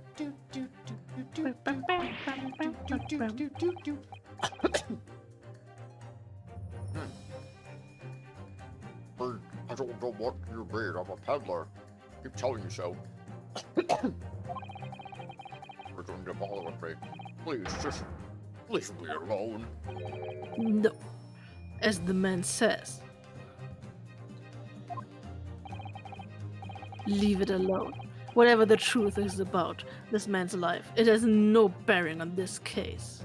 don't know what you mean. I'm a peddler. Keep telling you so. You're going to bother with me. Please, just leave me alone. No. As the man says. Leave it alone. Whatever the truth is about this man's life, it has no bearing on this case.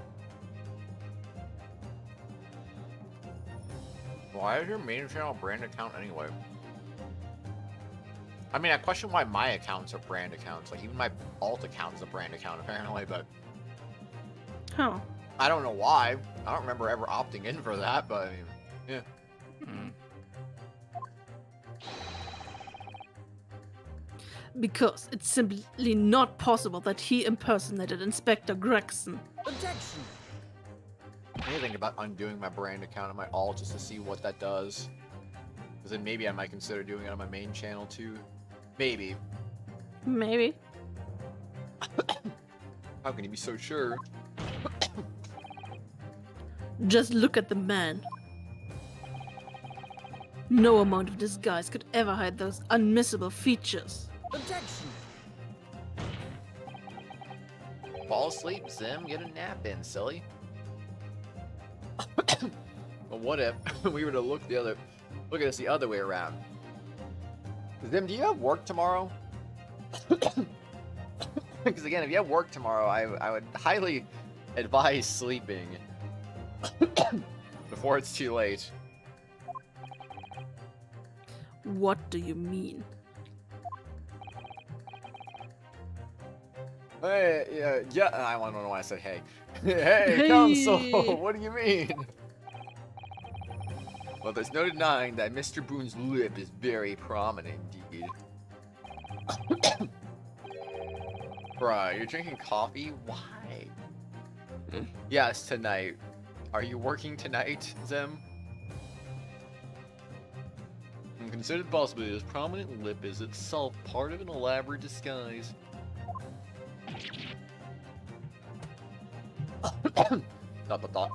Why is your main channel brand account anyway? I mean, I question why my accounts are brand accounts. Like, even my alt account is a brand account, apparently, but Huh. I don't know why. I don't remember ever opting in for that, but I mean, yeah. Because it's simply not possible that he impersonated Inspector Gregson. Objection! I'm thinking about undoing my brand account on my alt just to see what that does. Because then maybe I might consider doing it on my main channel too. Maybe. Maybe. How can you be so sure? Just look at the man. No amount of disguise could ever hide those unmissable features. Objection! Fall asleep, Zim. Get a nap in, silly. But what if we were to look at this the other way around? Zim, do you have work tomorrow? Because again, if you have work tomorrow, I would highly advise sleeping before it's too late. What do you mean? Hey, yeah, I don't know why I said hey. Hey, counsel, what do you mean? Well, there's no denying that Mr. Boone's lip is very prominent indeed. Bruh, you're drinking coffee? Why? Yes, tonight. Are you working tonight, Zem? And consider the possibility this prominent lip is itself part of an elaborate disguise. Dot.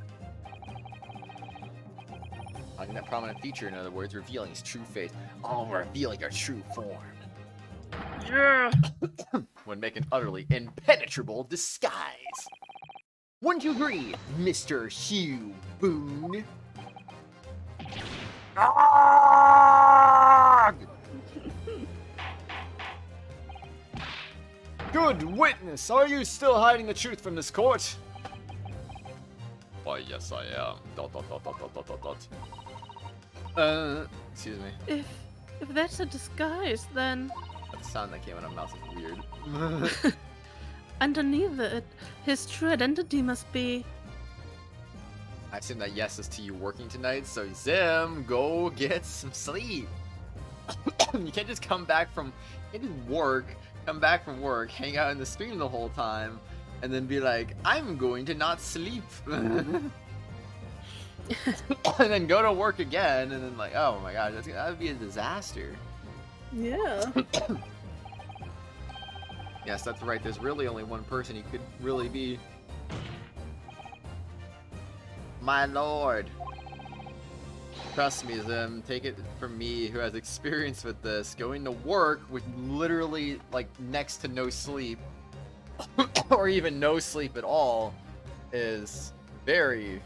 Finding that prominent feature, in other words, revealing his true face. All revealing your true form. Yeah. Would make an utterly impenetrable disguise. Wouldn't you agree, Mr. Hugh Boone? Good witness, are you still hiding the truth from this court? Why, yes, I am. Excuse me. If that's a disguise, then That sound that came out of my mouth is weird. underneath it, his true identity must be. I assume that yes is to you working tonight, so Zim, go get some sleep. You can't just come back from work, hang out in the stream the whole time, and then be like, I'm going to not sleep. And then go to work again, and then like, oh my god, that would be a disaster. Yeah. Yes, that's right, there's really only one person he could really be. My lord. Trust me, Zim, take it from me who has experience with this. Going to work with literally like next to no sleep, or even no sleep at all, is very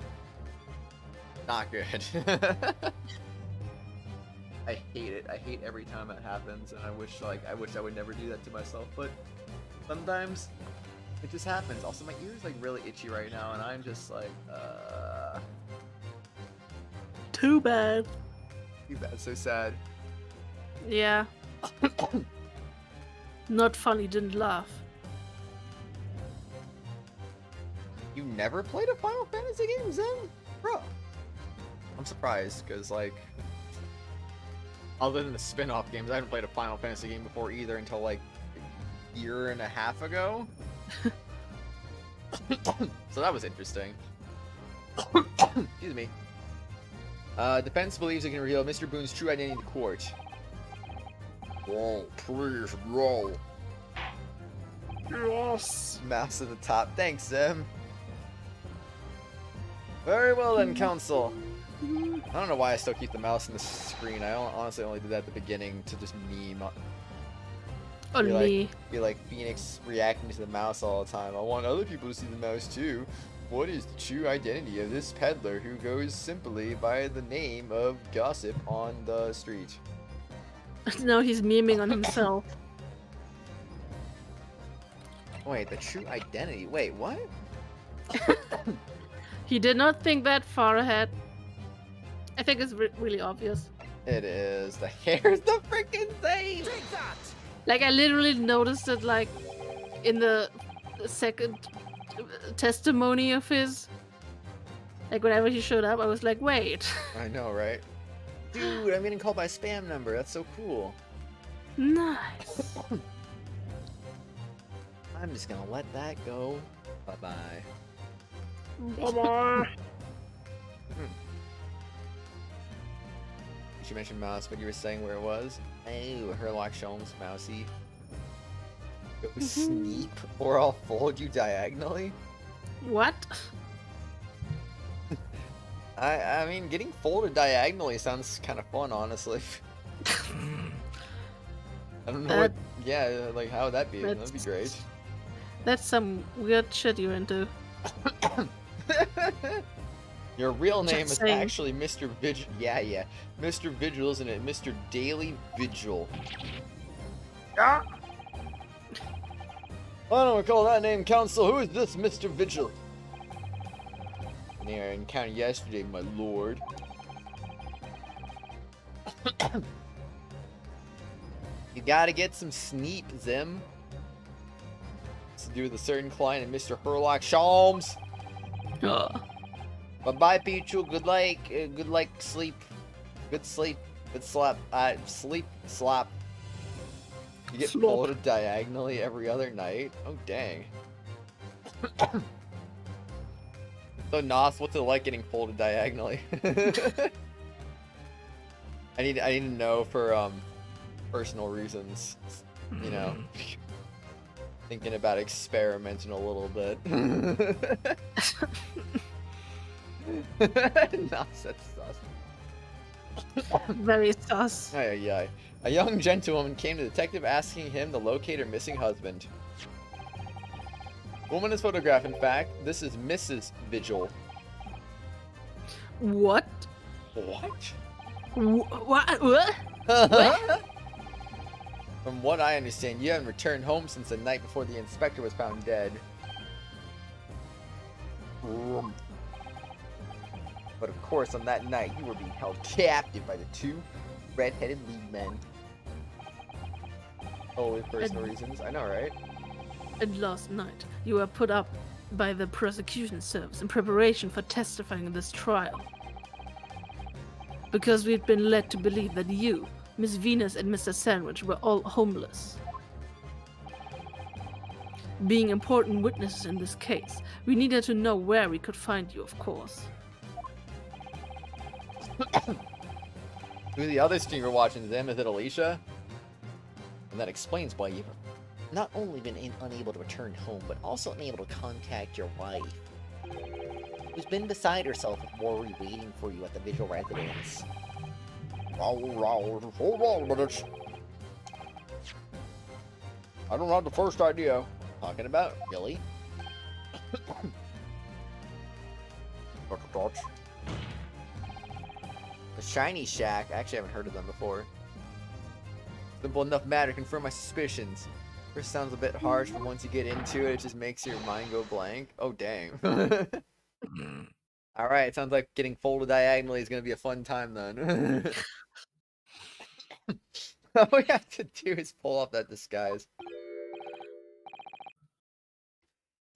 not good. I hate it. I hate every time that happens, and I wish I would never do that to myself, but sometimes it just happens. Also, my ear's like really itchy right now, and I'm just like, Too bad. too bad, so sad. Yeah. Not funny, didn't laugh. You never played a Final Fantasy game, Zen? Bro. I'm surprised, because, like, other than the spin-off games, I haven't played a Final Fantasy game before either until, like, a year and a half ago. So that was interesting. Excuse me. Defense believes it can reveal Mr. Boone's true identity to court. Roll, please, roll. Yes! Mouse at the top. Thanks, Zem. Very well then, counsel. I don't know why I still keep the mouse in the screen. I honestly only did that at the beginning to just meme. Only. Be like Phoenix reacting to the mouse all the time. I want other people to see the mouse too. What is the true identity of this peddler who goes simply by the name of Gossip on the street? Now he's memeing on himself. Wait, the true identity? Wait, what? He did not think that far ahead. I think it's really obvious. It is. The hair's the freaking same. Take that! Like, I literally noticed it, like, in the second testimony of his. Like, whenever he showed up, I was like, wait. I know, right? Dude, I'm getting called by a spam number. That's so cool. Nice. I'm just gonna let that go. Bye-bye. Bye-bye. You mentioned mouse, but you were saying where it was? Oh, Herlock Sholmes, mousy. Go sneap, or I'll fold you diagonally? What? I mean, getting folded diagonally sounds kind of fun, honestly. I don't know what... Yeah, like, how would that be? That'd be great. That's some weird shit you're into. Your real name Just is saying. actually Mr. Vigil. Yeah. Mr. Vigil, isn't it? Mr. Daily Vigil. Ah! I don't recall that name, Counsel. Who is this Mr. Vigil? I encountered yesterday, my lord. You gotta get some sneep, Zim. It's to do with a certain client and Mr. Herlock Sholmes. Bye-bye, Pichu. Good sleep. Good sleep. Good slap. Sleep, slap. You get Slop. folded diagonally every other night? Oh, dang. So, Nos, what's it like getting folded diagonally? I need to know for, personal reasons. You know. Thinking about experimenting a little bit. Nos, that's sus. Very sus. Ay. A young gentlewoman came to the detective asking him to locate her missing husband. The woman is photographed, in fact. This is Mrs. Vigil. What? What? What? From what I understand, you haven't returned home since the night before the inspector was found dead. But of course, on that night, you were being held captive by the two red-headed lead men. Oh, with personal reasons. I know, right? And last night, you were put up by the prosecution service in preparation for testifying in this trial. Because we'd been led to believe that you, Miss Venus and Mr. Sandwich were all homeless. Being important witnesses in this case, we needed to know where we could find you, of course. Who the other streamer watching them? Is it Alicia? And that explains why you've Not only been unable to return home, but also unable to contact your wife, who's been beside herself with worry waiting for you at the Vigil residence. Hold on a minute. I don't have the first idea. talking about. Really? The Shiny Shack. I actually haven't heard of them before. Simple enough matter to confirm my suspicions. First sounds a bit harsh, but once you get into it, it just makes your mind go blank. Oh, dang. Alright, sounds like getting folded diagonally is going to be a fun time then. All we have to do is pull off that disguise.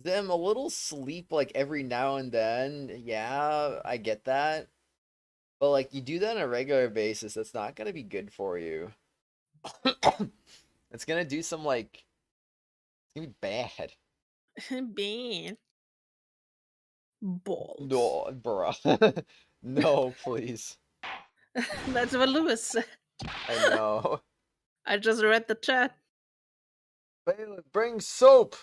Them a little sleep like every now and then. Yeah, I get that. But like you do that on a regular basis, that's not going to be good for you. It's going to do some like... It's going to be bad. Bad. Balls. No, bruh. No, please. That's what Lewis said. I know. I just read the chat. Bailiff, bring soap!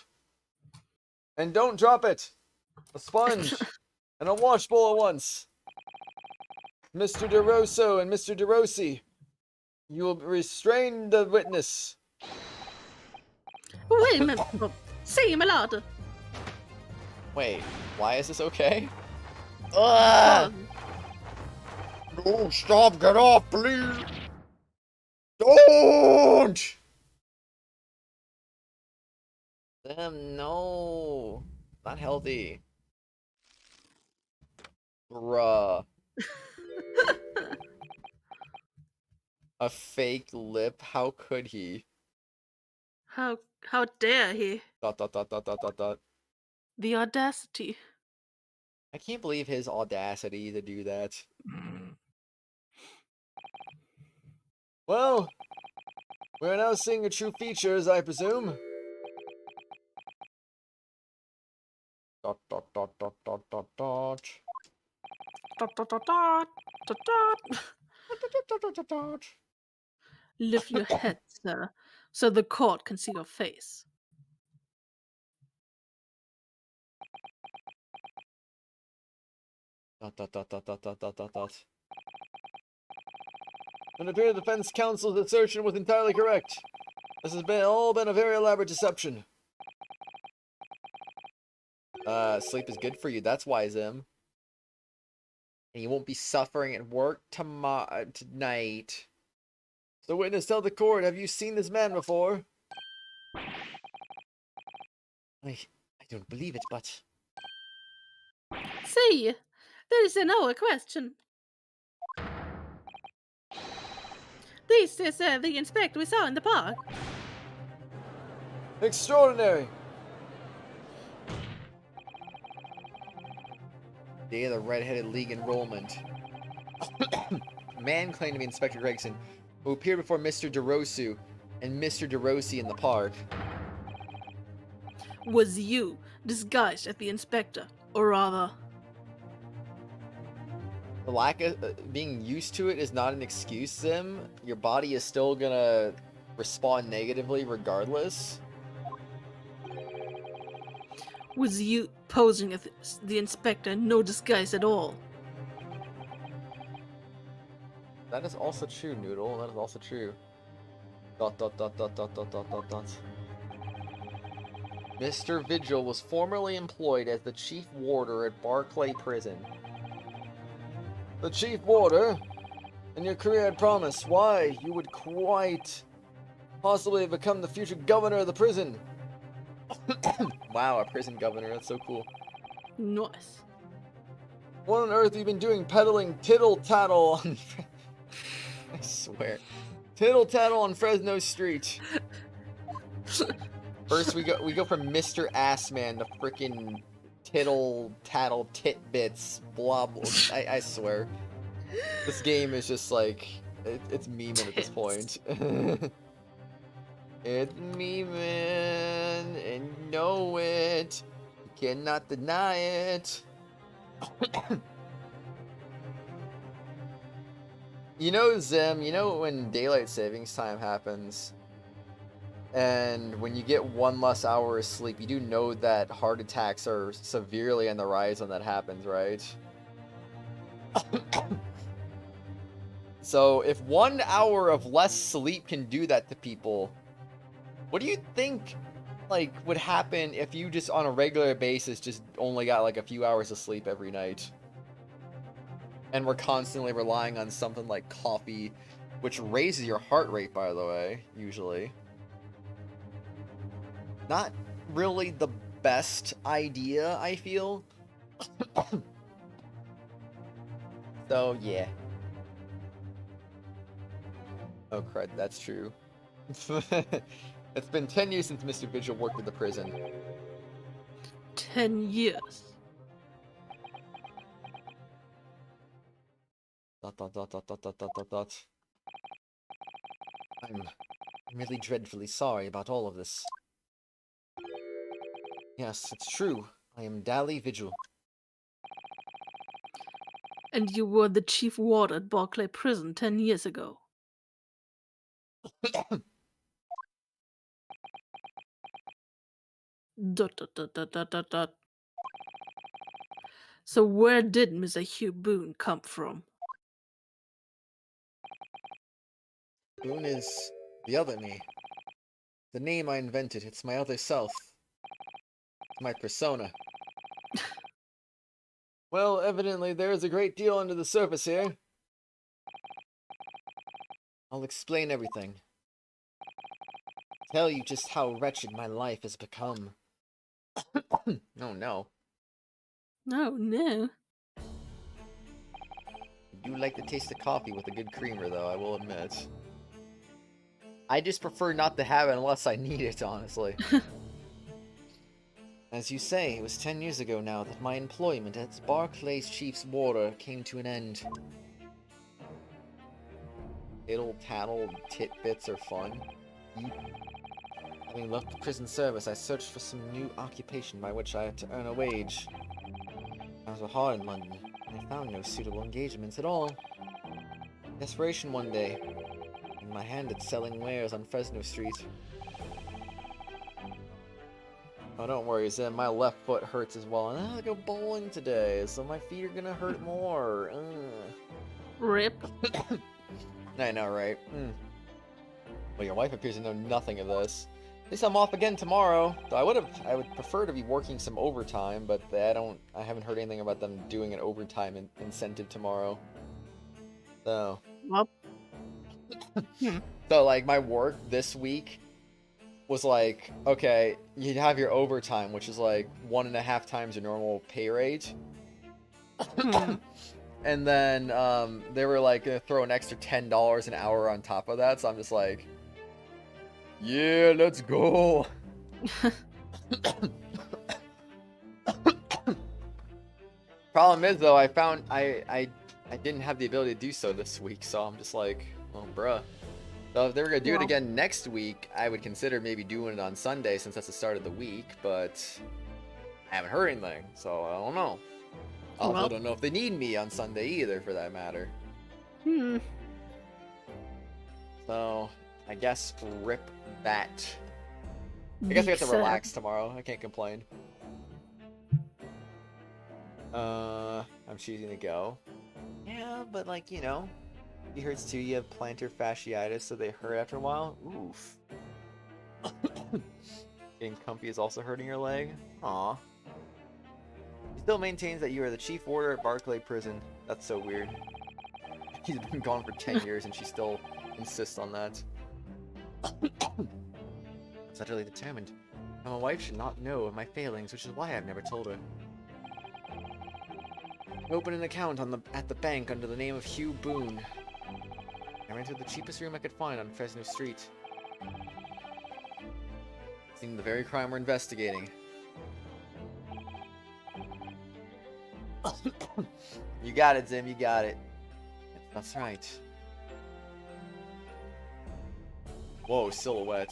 And don't drop it! A sponge! And a washbowl at once! Mr. DeRosso and Mr. DeRossi, you will restrain the witness. Wait a minute. Say my lord. Wait, why is this okay? Oh, No, stop, get off, please! Don't! No. Not healthy. Bruh. A fake lip? How could he? How dare he? Dot dot dot dot dot dot dot. The audacity. I can't believe his audacity to do that. Well, we're now seeing your true features, I presume. Dot dot dot dot dot dot dot. Dot, dot, dot, dot, dot, dot. Dot, dot, dot, dot. Lift your head, sir, so the court can see your face. Dot dot dot dot dot dot dot dot dot. It appears the defense counsel's assertion was entirely correct. This has all been a very elaborate deception. Sleep is good for you. That's why, Zim. And you won't be suffering at work tonight. So, witness, tell the court, have you seen this man before? I don't believe it, but... See, there is no question. This is the inspector we saw in the park. Extraordinary! Day of the Red-Headed League enrollment. Man claimed to be Inspector Gregson, who appeared before Mr. DeRosu and Mr. DeRosi in the park. Was you disguised as the inspector, or rather... The lack of being used to it is not an excuse, Zim. Your body is still gonna respond negatively regardless. Was you posing as the inspector, no disguise at all? That is also true, Noodle. That is also true. Dot dot dot dot dot dot dot dot dot. Mr. Vigil was formerly employed as the chief warder at Barclay Prison. The chief warder? And your career had promised. Why, you would quite possibly have become the future governor of the prison. Wow, a prison governor. That's so cool. Nice. What on earth have you been doing peddling tittle-tattle on... I swear. Tittle-tattle on Fresno Street. First we go from Mr. Assman to frickin' tittle-tattle titbits blah blah. I swear. This game is just like... it's memeing at this point. It's memeing, and you know it. You cannot deny it. You know, Zim, you know when daylight savings time happens, and when you get one less hour of sleep, you do know that heart attacks are severely on the rise when that happens, right? So, if 1 hour of less sleep can do that to people, what do you think, like, would happen if you just on a regular basis just only got like a few hours of sleep every night? And we're constantly relying on something like coffee, which raises your heart rate, by the way, usually. Not really the best idea, I feel. So, yeah. Oh, crud, that's true. It's been 10 years since Mr. Vigil worked at the prison. 10 years. Dot dot dot dot dot dot dot dot dot. I'm really dreadfully sorry about all of this. Yes, it's true. I am Dally Vigil. And you were the chief warder at Barclay Prison 10 years ago. Dot, dot, dot, dot, dot, dot, dot. So where did Mr. Hugh Boone come from? Boone is the other me. The name I invented. It's my other self. It's my persona. Well, evidently there is a great deal under the surface here. I'll explain everything. Tell you just how wretched my life has become. Oh no. Oh no. I do like the taste of coffee with a good creamer though, I will admit. I just prefer not to have it unless I need it, honestly. As you say, it was 10 years ago now that my employment as Barclay's Chief's Warder came to an end. Tittle-tattle titbits are fun. Having left the prison service, I searched for some new occupation by which I had to earn a wage. I was hard in London, and I found no suitable engagements at all. Desperation one day, in my hand at selling wares on Fresno Street. Oh, don't worry, Zim, my left foot hurts as well, and I go bowling today, so my feet are gonna hurt more. Rip. I know, right? Well, your wife appears to know nothing of this. At least I'm off again tomorrow. Though I would prefer to be working some overtime, but I haven't heard anything about them doing an overtime incentive tomorrow. So. Well. So, like, my work this week was like, okay, you'd have your overtime, which is like 1.5 times your normal pay rate. And then they were like gonna throw an extra $10 an hour on top of that, so I'm just like, yeah, let's go. Problem is though, I found I didn't have the ability to do so this week, so I'm just like, well, bruh. So if they were gonna do it again next week, I would consider maybe doing it on Sunday since that's the start of the week, but I haven't heard anything, so I don't know. I also don't know if they need me on Sunday either, for that matter. So, I guess rip that. I guess we have to relax tomorrow. I can't complain. I'm choosing to go. Yeah, but like, you know, it hurts too. You have plantar fasciitis, so they hurt after a while. Oof. Getting comfy is also hurting your leg. Aw. He still maintains that you are the chief warder at Barclay Prison. That's so weird. He's been gone for 10 years and she still insists on that. I'm utterly determined. My wife should not know of my failings, which is why I've never told her. Open an account at the bank under the name of Hugh Boone. I rented the cheapest room I could find on Fresno Street. Seemed the very crime we're investigating. You got it, Zim, you got it. That's right. Whoa, silhouette.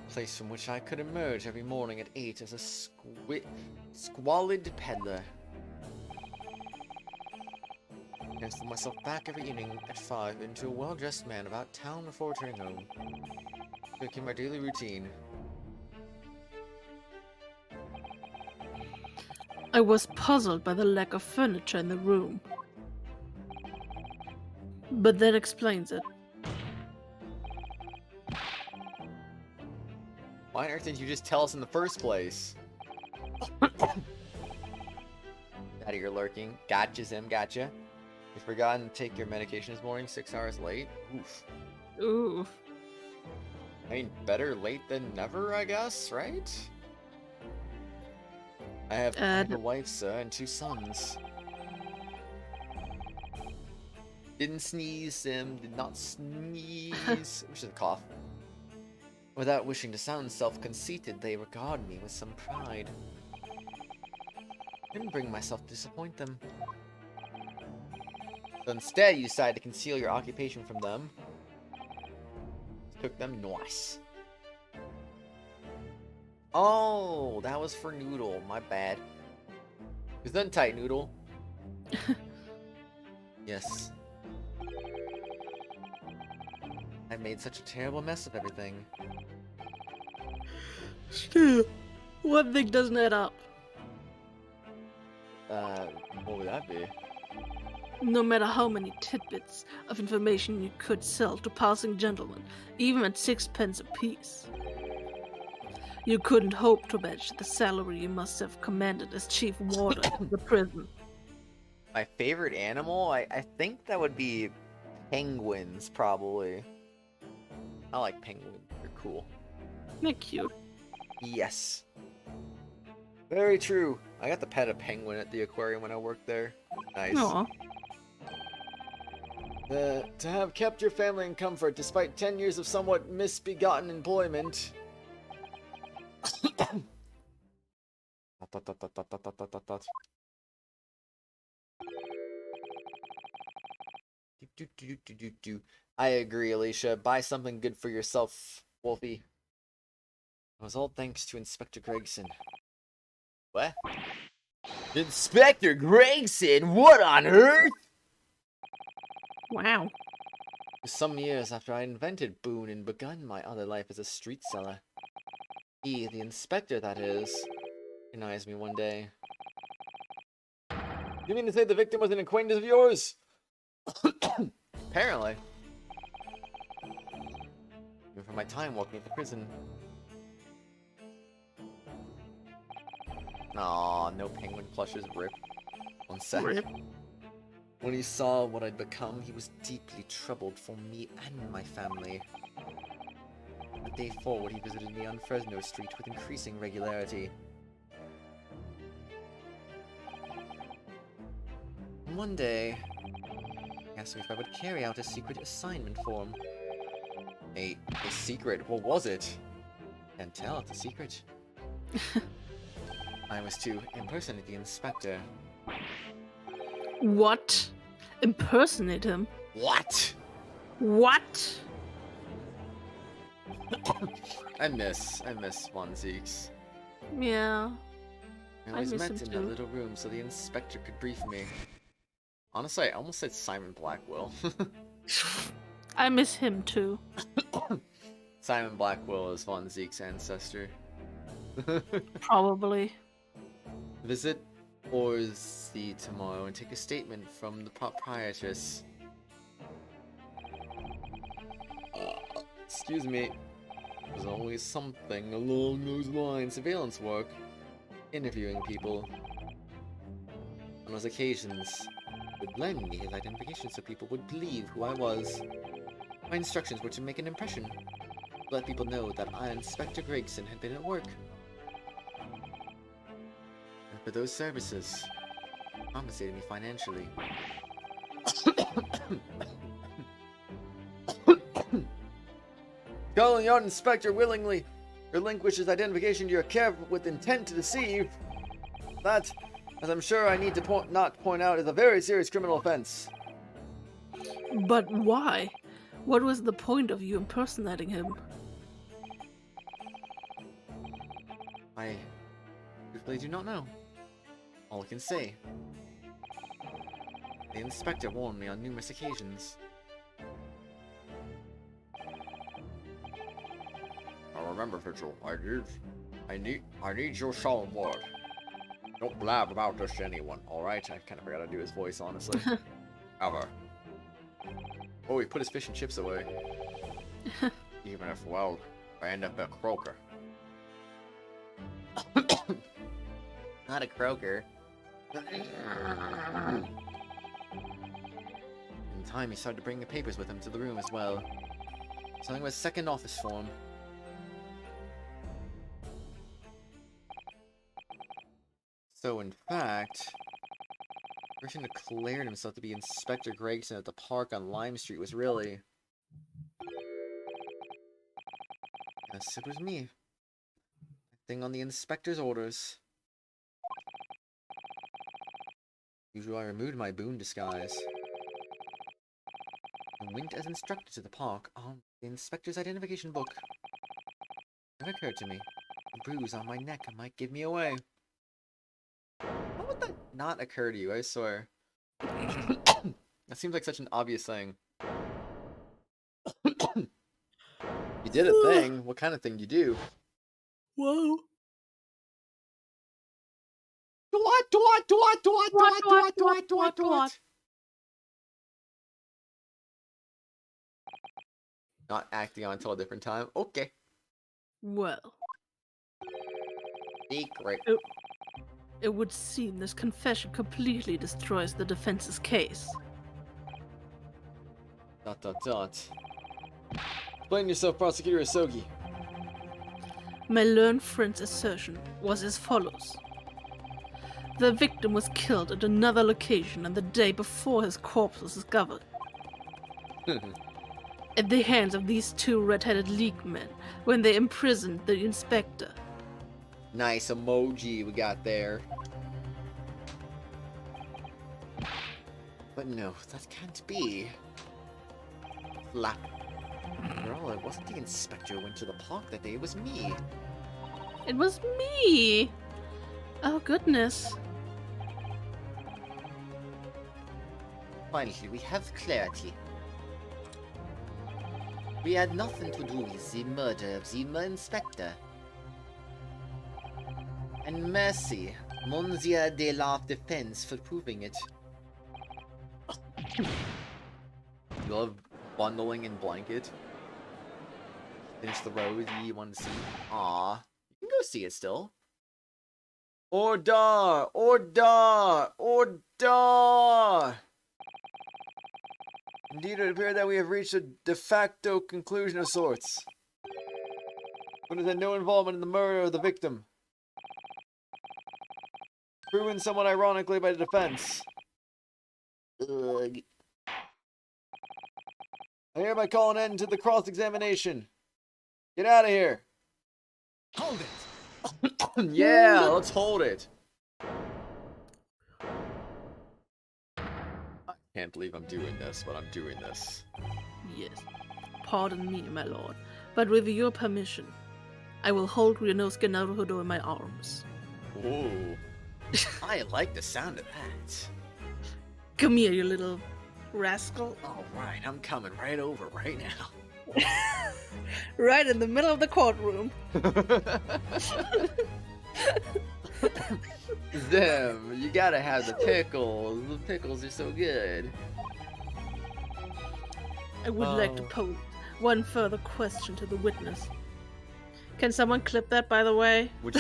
Place from which I could emerge every morning at 8 as a squalid peddler. And for myself back every evening at 5 into a well-dressed man about town before returning home. Making my daily routine. I was puzzled by the lack of furniture in the room. But that explains it. Why on earth did you just tell us in the first place? Out of your lurking. Gotcha, Zim, gotcha. You forgot to take your medication this morning, 6 hours late? Oof. Ooh. I mean, better late than never, I guess, right? I have a wife, sir, and 2 sons. Didn't sneeze, Sim. Did not sneeze. Which is a cough. Without wishing to sound self-conceited, they regard me with some pride. I didn't bring myself to disappoint them. So instead, you decided to conceal your occupation from them. Took them nice. Oh, that was for Noodle. My bad. It was tight, Noodle. Yes. I made such a terrible mess of everything. Still, one thing doesn't add up. What would that be? No matter how many tidbits of information you could sell to passing gentlemen, even at 6p apiece, you couldn't hope to match the salary you must have commanded as chief warder of the prison. My favorite animal? I think that would be penguins, probably. I like penguins. They're cool. They're cute. Yes. Very true. I got to pet a penguin at the aquarium when I worked there. Nice. Aw. To have kept your family in comfort despite 10 years of somewhat misbegotten employment. I agree, Alicia. Buy something good for yourself, Wolfie. It was all thanks to Inspector Gregson. What? Inspector Gregson? What on earth? Wow. Some years after I invented Boone and begun my other life as a street seller. He, the inspector that is, recognized me one day. You mean to say the victim was an acquaintance of yours? Apparently. Even from my time working at the prison. Aw, no penguin plushes, rip. One sec. Rip. When he saw what I'd become, he was deeply troubled for me and my family. The day forward, he visited me on Fresno Street with increasing regularity. And one day, he asked me if I would carry out a secret assignment for him. A secret? What was it? Can't tell, it's a secret. I was to impersonate the inspector. What? Impersonate him? What? What? I miss Von Zeeks. Yeah. I I always miss met him in that too. little room so the inspector could brief me. Honestly, I almost said Simon Blackwell. I miss him too. Simon Blackwell is Von Zeke's ancestor. Probably. Visit Orzi tomorrow and take a statement from the proprietress. Excuse me. There's always something along those lines. Surveillance work. Interviewing people. On those occasions, would lend me his identification so people would believe who I was. My instructions were to make an impression. Let people know that I, Inspector Gregson, had been at work. And for those services, compensated me financially. Scotland Yard Inspector willingly relinquishes identification to your care with intent to deceive. That, as I'm sure I need to not point out, is a very serious criminal offense. But why? What was the point of you impersonating him? I truthfully do not know. All I can say. The inspector warned me on numerous occasions. Now remember, Mitchell, I need your solemn word. Don't blab about this to anyone, alright? I kind of forgot to do his voice, honestly. Ever. Oh, he put his fish and chips away. Even if, well, I end up a croaker. Not a croaker. In time, he started to bring the papers with him to the room as well. Something was second office for him. So, in fact, the person who declared himself to be Inspector Gregson at the park on Lime Street was really... Yes, it was me. Acting on the inspector's orders. Usually I removed my Boone disguise and went as instructed to the park on the inspector's identification book. It never occurred to me. A bruise on my neck might give me away. How would that not occur to you, I swear? That seems like such an obvious thing. You did a thing. What kind of thing you do? Whoa. What? Not acting on until a different time. Okay. Well, Secret. it would seem this confession completely destroys the defense's case. ... Explain yourself, Prosecutor Asogi. My learned friend's assertion was as follows. The victim was killed at another location and the day before his corpse was discovered. at the hands of these two red-headed league men when they imprisoned the inspector. Nice emoji we got there. But no, that can't be. Flap. After all, it wasn't the inspector who went to the park that day, it was me. It was me! Oh, goodness. Finally, we have clarity. We had nothing to do with the murder of the inspector. And mercy, Monsieur de la Defense for proving it. You love bundling in blanket. Finish the road you want to see. Aw, you can go see it still. Order! Order! Order! Indeed, it appears that we have reached a de facto conclusion of sorts. One has had no involvement in the murder of the victim. Proven somewhat ironically by the defense. Ugh. I hereby call an end to the cross-examination. Get out of here. Hold it! Yeah, let's hold it. I can't believe I'm doing this, but I'm doing this. Yes. Pardon me, my lord, but with your permission, I will hold Ryunosuke Naruhodo in my arms. Ooh. I like the sound of that. Come here, you little rascal. Alright, I'm coming right over right now. Right in the middle of the courtroom. Them, you gotta have the pickles. The pickles are so good. I would like to pose one further question to the witness. Can someone clip that, by the way? Would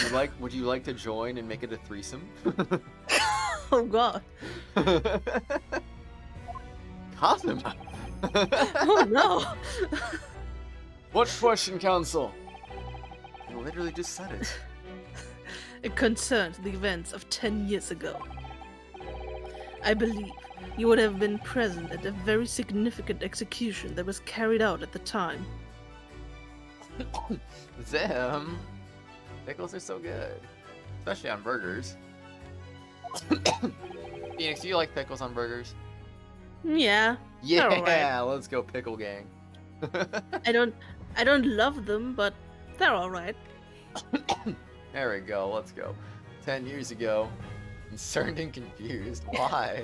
you like to join and make it a threesome? Oh god. Kazuma. Oh no. What question, counsel? You literally just said it. It concerns the events of 10 years ago. I believe you would have been present at a very significant execution that was carried out at the time. Them. Pickles are so good. Especially on burgers. Phoenix, do you like pickles on burgers? Yeah. Yeah, alright. let's go pickle gang. I don't love them, but they're alright. There we go, let's go. 10 years ago. Concerned and confused. Why? ...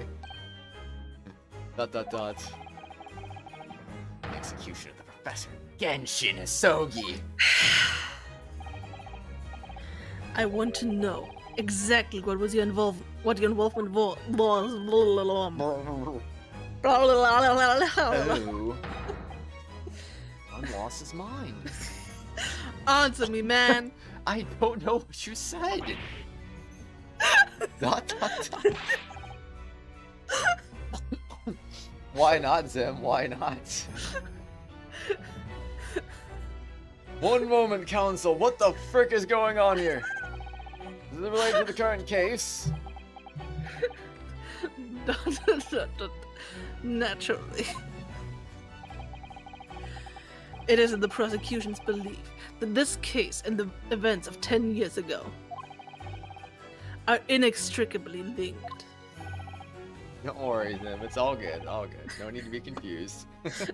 Execution of the professor. Genshin Asogi. I want to know exactly what was your involvement was. Oh. One lost his mind. Answer me, man. I don't know what you said. ... Why not, Zim? Why not? One moment, counsel. What the frick is going on here? Is it related to the current case? Naturally. It is in the prosecution's belief that this case and the events of 10 years ago are inextricably linked. Don't worry, Zim. It's all good. All good. No need to be confused. Does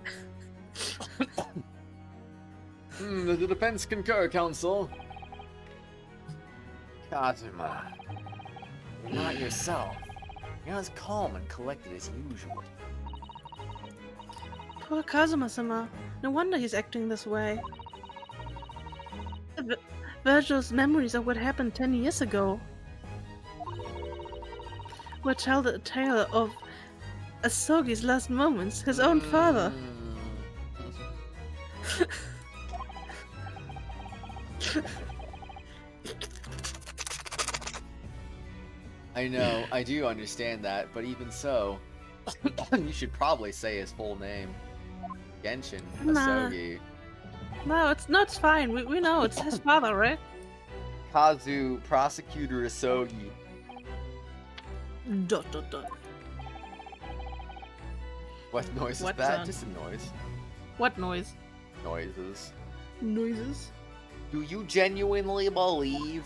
the defense concur, counsel? Kazuma, you're not yourself. You're as calm and collected as usual. Poor Kazuma-sama. No wonder he's acting this way. Virgil's memories of what happened 10 years ago will tell the tale of Asogi's last moments, his own father. I know, I do understand that, but even so, you should probably say his full name. Genshin Asogi. No, it's not fine. We know it's his father, right? Kazu Prosecutor Asogi. ... What noise What is that? sound? Just a noise. What noise? Noises. Noises. Do you genuinely believe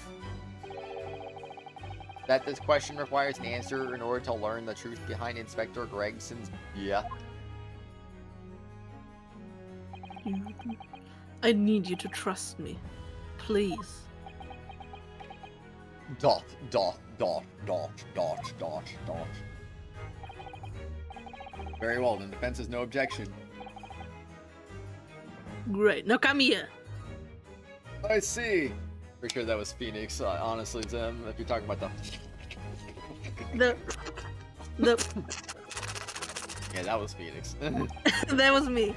that this question requires an answer in order to learn the truth behind Inspector Gregson's... Yeah. I need you to trust me. Please. Dot, dot, dot, dot, dot, dot, dot. Very well, then defense has no objection. Great. Now come here. I see. Pretty sure that was Phoenix, honestly, Tim, if you're talking about The Yeah, that was Phoenix. that was me.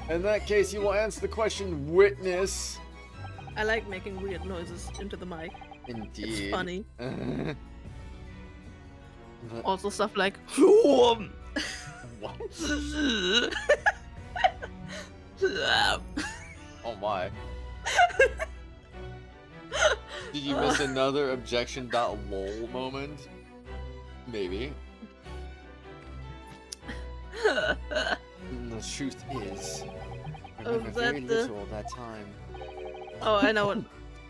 In that case, you will answer the question, witness. I like making weird noises into the mic. Indeed. It's funny. But- Also stuff like what? Oh my. Did you miss another objection.lol moment? Maybe. The truth is, I Oh, remember very that the- little that time. Oh, I know what.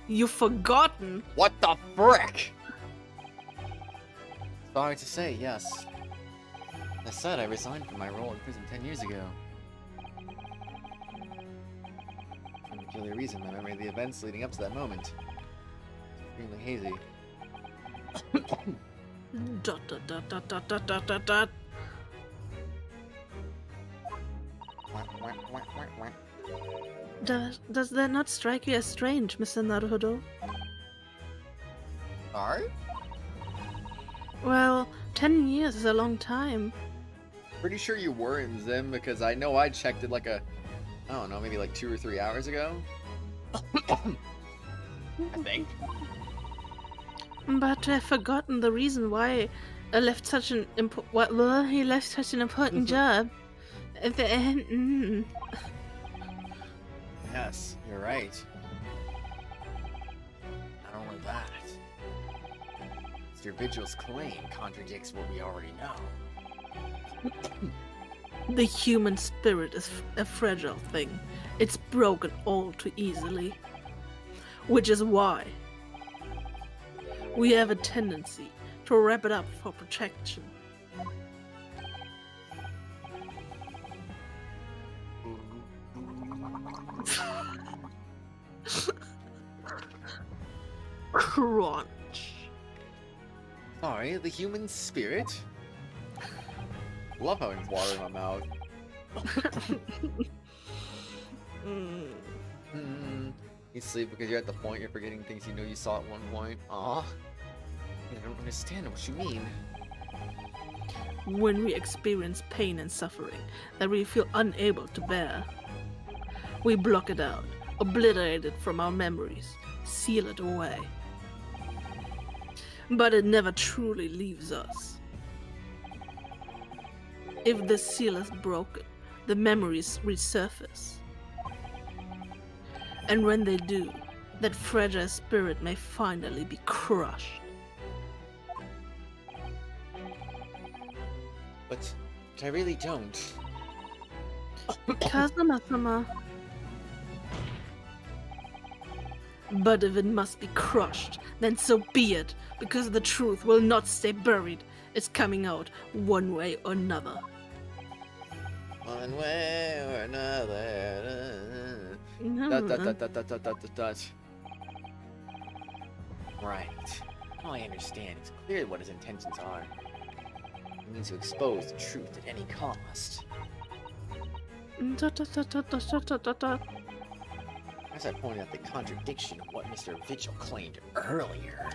You've forgotten. What the frick? Sorry to say, yes. As I said, I resigned from my role in prison 10 years ago. For a peculiar reason, my memory of the events leading up to that moment is extremely hazy. Dot dot dot dot dot dot dot dot dot. Does that not strike you as strange, Mr. Naruhodo? Sorry? Well, 10 years is a long time. Pretty sure you were in Zim because I know I checked it like I don't know, maybe like 2 or 3 hours ago. I think. But I've forgotten the reason why I left such an he left such an important job. At the end. Yes, you're right. Not only that, Mr. Vigil's claim contradicts what we already know. The human spirit is a fragile thing. It's broken all too easily. Which is why we have a tendency to wrap it up for protection. Crunch. Sorry, the human spirit? Love having water in my mouth. You sleep because you're at the point you're forgetting things you know you saw at one point. Aw. I don't understand what you mean. When we experience pain and suffering that we feel unable to bear, we block it out, obliterate it from our memories, seal it away. But it never truly leaves us. If the seal is broken, the memories resurface. And when they do, that fragile spirit may finally be crushed. But I really don't. Kazuma-sama. But if it must be crushed, then so be it, because the truth will not stay buried. It's coming out one way or another. One way or another. Right. Now I understand. It's clear what his intentions are. He means to expose the truth at any cost. As I pointed out the contradiction of what Mr. Vigil claimed earlier,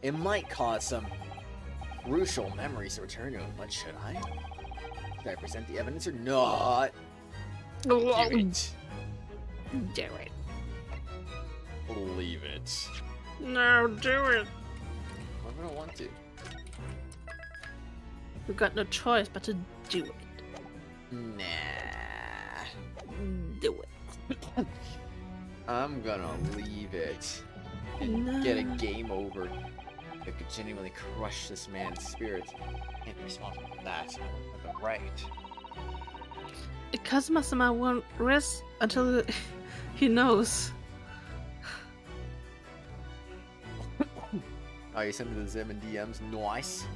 it might cause some crucial memories to return to him, but should I? Should I present the evidence or not? Do it. Do it. Believe it. No, do it. I don't want to. We've got no choice but to do it. Nah. Do it. I'm gonna leave it and get a game over that could genuinely crush this man's spirit. Can't be responsible for that. I have the right Kazuma-sama won't rest until he knows. Oh, you send me the Zim and DMs? Nice.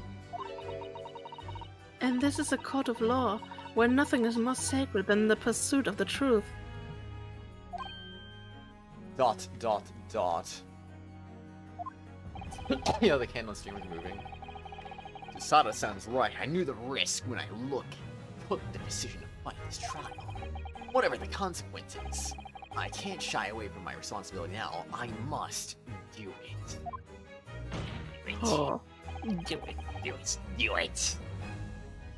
And this is a court of law, where nothing is more sacred than the pursuit of the truth. ... Yeah, the candle stream is moving. Sada sounds right. I knew the risk when I took the decision to fight this trial. Whatever the consequences, I can't shy away from my responsibility now. I must do it. Oh. Do it.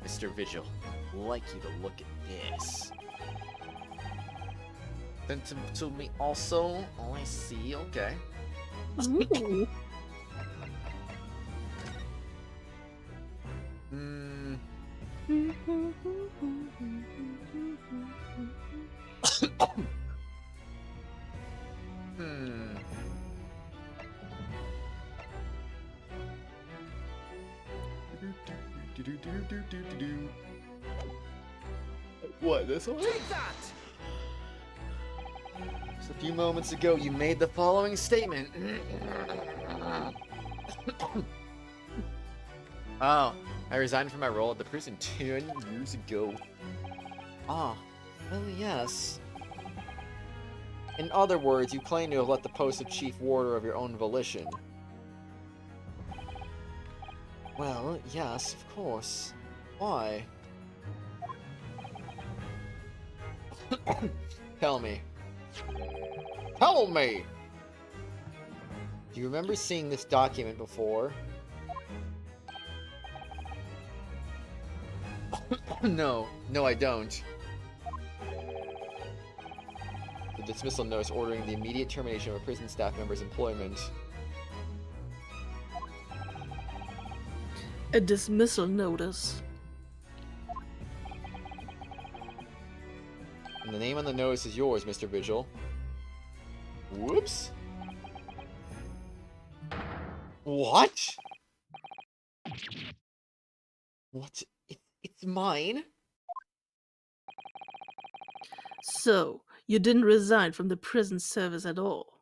Mr. Vigil, I'd like you to look at this. Sent him to me also. Oh, I see. Okay. Ooh. What, this one? Take that! Just a few moments ago, you made the following statement. Oh, I resigned from my role at the prison 10 years ago. Ah, well, yes. In other words, you claim to have left the post of chief warder of your own volition. Well, yes, of course. Why? Tell me. Tell me! Do you remember seeing this document before? No, I don't. The dismissal notice ordering the immediate termination of a prison staff member's employment. A dismissal notice. And the name on the notice is yours, Mr. Vigil. Whoops. What? What? It's mine? So, you didn't resign from the prison service at all.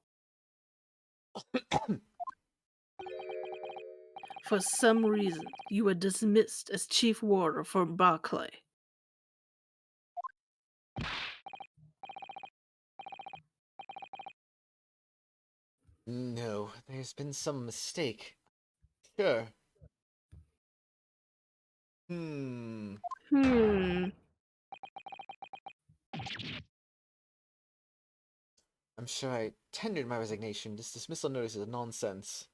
For some reason, you were dismissed as chief warder for Barclay. No, there's been some mistake. Sure. Hmm. I'm sure I tendered my resignation. This dismissal notice is nonsense.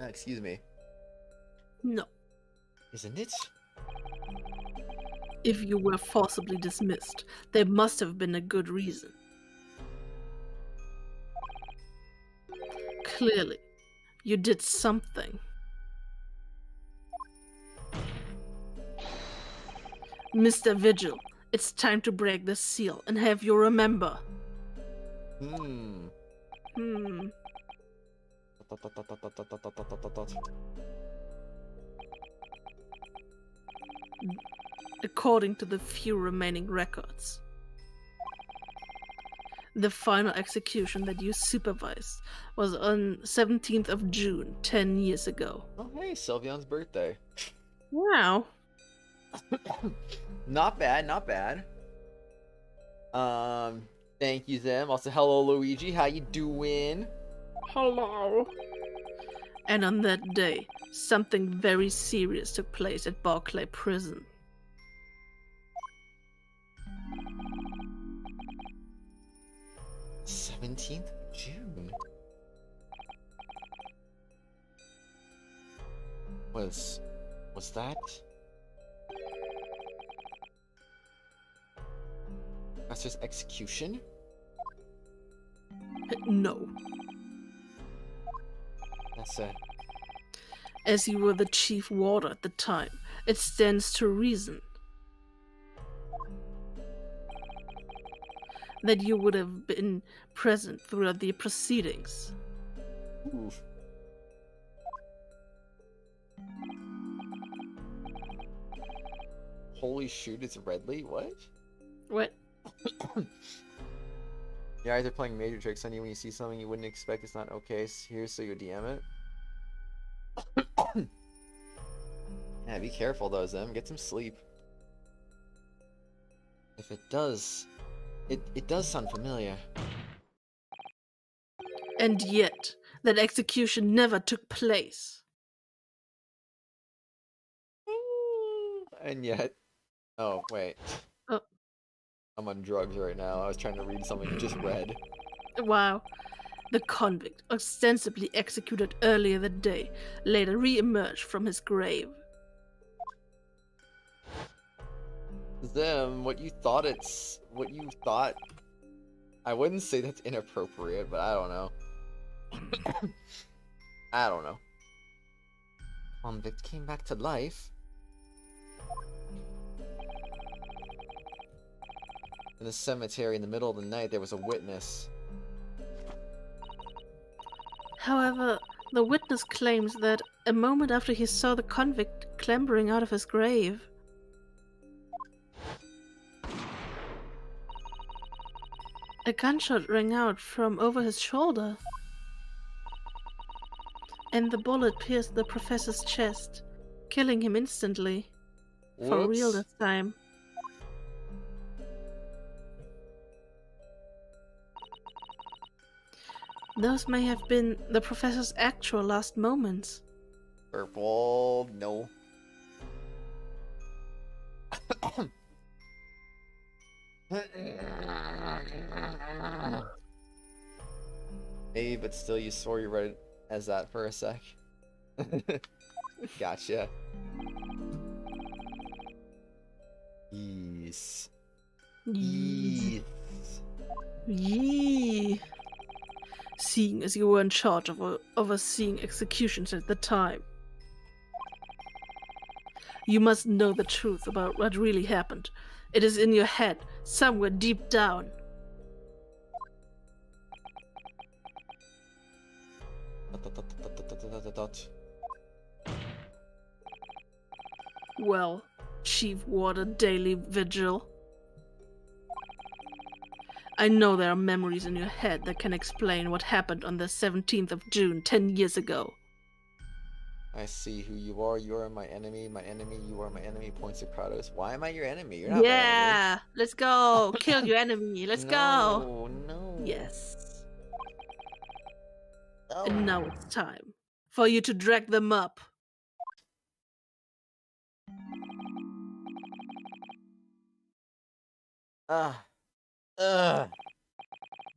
Excuse me. No. Isn't it? If you were forcibly dismissed, there must have been a good reason. Clearly, you did something. Mr. Vigil, it's time to break the seal and have you remember. According to the few remaining records, the final execution that you supervised was on 17th of June, 10 years ago. Oh, hey, Sylvian's birthday. Wow. Not bad, not bad. Thank you, Zem. Also, hello, Luigi. How you doing? Hello. And on that day, something very serious took place at Barclay Prison. '17th of June. Was that? Professor's execution? No. That's it. As you were the chief warder at the time, it stands to reason. that you would have been present throughout the proceedings. Ooh. Holy shoot, it's Redley? What? What? You're either playing major tricks on you when you see something you wouldn't expect. It's not okay. Here, so you DM it. Yeah, be careful though, Zem. Get some sleep. If it does, it does sound familiar. And yet, that execution never took place. And yet, oh wait, Oh, I'm on drugs right now. I was trying to read something you just read. wow. The convict, ostensibly executed earlier that day, later re-emerged from his grave. Zem, what you thought I wouldn't say that's inappropriate, but I don't know. I don't know. Convict came back to life. In the cemetery in the middle of the night, there was a witness. However, the witness claims that a moment after he saw the convict clambering out of his grave, a gunshot rang out from over his shoulder, and the bullet pierced the professor's chest, killing him instantly. For real Whoops. this time. Those may have been the professor's actual last moments. Purple, no. Hey, but still, you swore you read it as that for a sec. Gotcha. Yes. Yee. Yes. Yee. Seeing as you were in charge of overseeing executions at the time. You must know the truth about what really happened. It is in your head, somewhere deep down. Well, Chief Warder Daily Vigil. I know there are memories in your head that can explain what happened on the 17th of June 10 years ago. I see who you are. You are my enemy. My enemy. You are my enemy. Points to Kratos. Why am I your enemy? You're not my enemy. Yeah, let's go. Kill your enemy. Let's go. No, no. Yes. No. And now it's time for you to drag them up.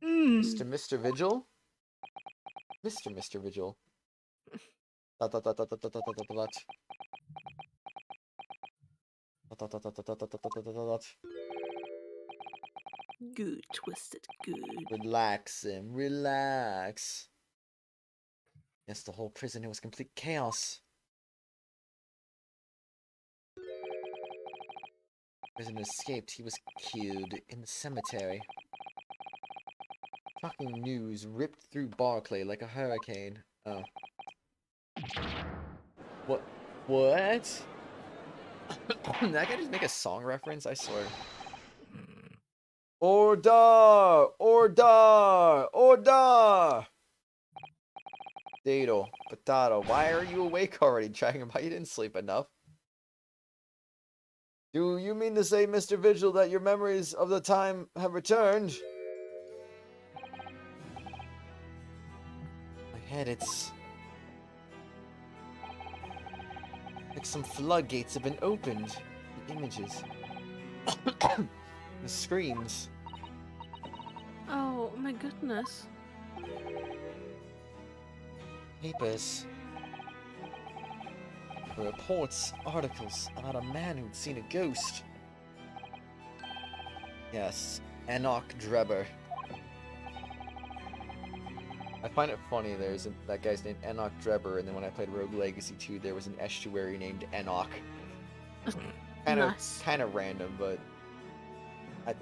Mr. Vigil? Mr. Vigil. Dot, dot, dot, dot, dot, dot, dot, dot, dot. Dot, dot, dot, dot, dot, dot, dot, dot, dot, dot. Good, Twisted, good. Relax, Sim. Relax. Yes, the whole prison, it was complete chaos. Prisoner escaped. He was killed in the cemetery. Shocking news ripped through Barclay like a hurricane. Oh. What? What? Did that guy just make a song reference? I swear. Order! Order! Order! Potato, why are you awake already, Dragon Ball? You didn't sleep enough. Do you mean to say, Mr. Vigil, that your memories of the time have returned? My head, it's like some floodgates have been opened. The images. The screens. Oh my goodness. Papers. Reports, articles about a man who'd seen a ghost. Yes, Enoch Drebber. I find it funny that guy's named Enoch Drebber, and then when I played Rogue Legacy 2, there was an estuary named Enoch. Kind of random, but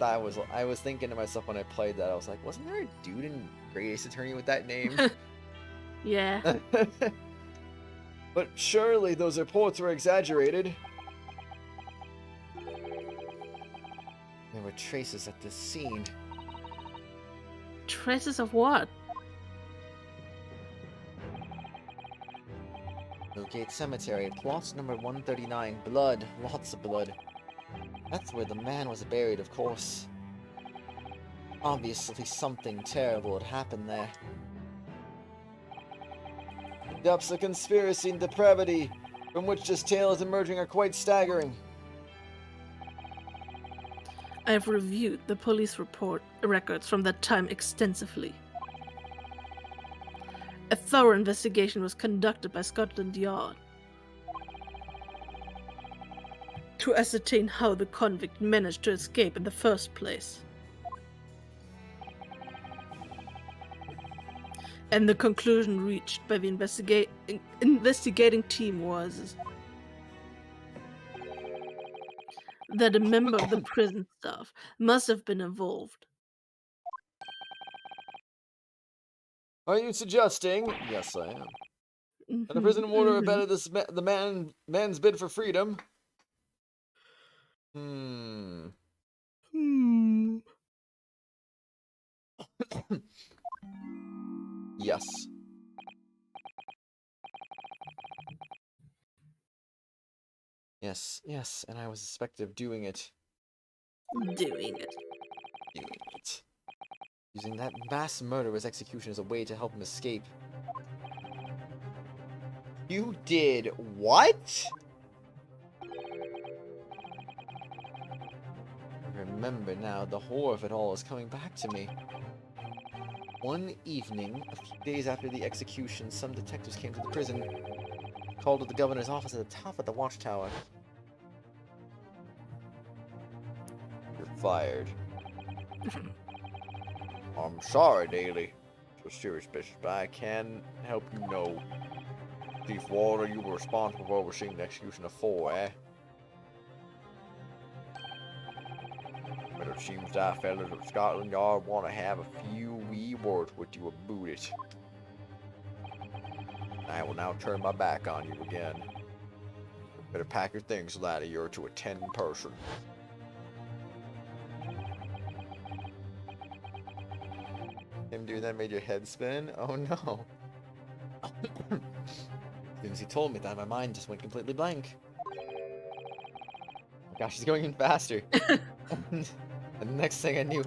I was thinking to myself when I played that, I was like, wasn't there a dude in Great Ace Attorney with that name? Yeah. But surely those reports were exaggerated. There were traces at this scene. Traces of what? Newgate Cemetery, plot number 139. Blood, lots of blood. That's where the man was buried, of course. Obviously, something terrible had happened there. The depths of conspiracy and depravity from which this tale is emerging are quite staggering. I have reviewed the police report records from that time extensively. A thorough investigation was conducted by Scotland Yard to ascertain how the convict managed to escape in the first place. And the conclusion reached by the investigating team was that a member of the prison staff must have been involved. Are you suggesting? Yes, I am. That the prison warder abetted the man's bid for freedom? Yes. Yes, and I was suspected of doing it. Doing it. Using that mass murderer's execution as a way to help him escape. You did what? I remember now, the horror of it all is coming back to me. One evening, a few days after the execution, some detectives came to the prison, called to the governor's office at the top of the watchtower. You're fired. I'm sorry, Daly. It's a serious business, but I can help you know. Chief Walter, you were responsible for overseeing the execution of 4, eh? But it seems that fellas at Scotland Yard want to have a few wee words with you about it. I will now turn my back on you again. Better pack your things, laddie. You're to attend in person. Him doing that made your head spin? Oh no. As soon as he told me that, my mind just went completely blank. Oh gosh, he's going even faster. And the next thing I knew,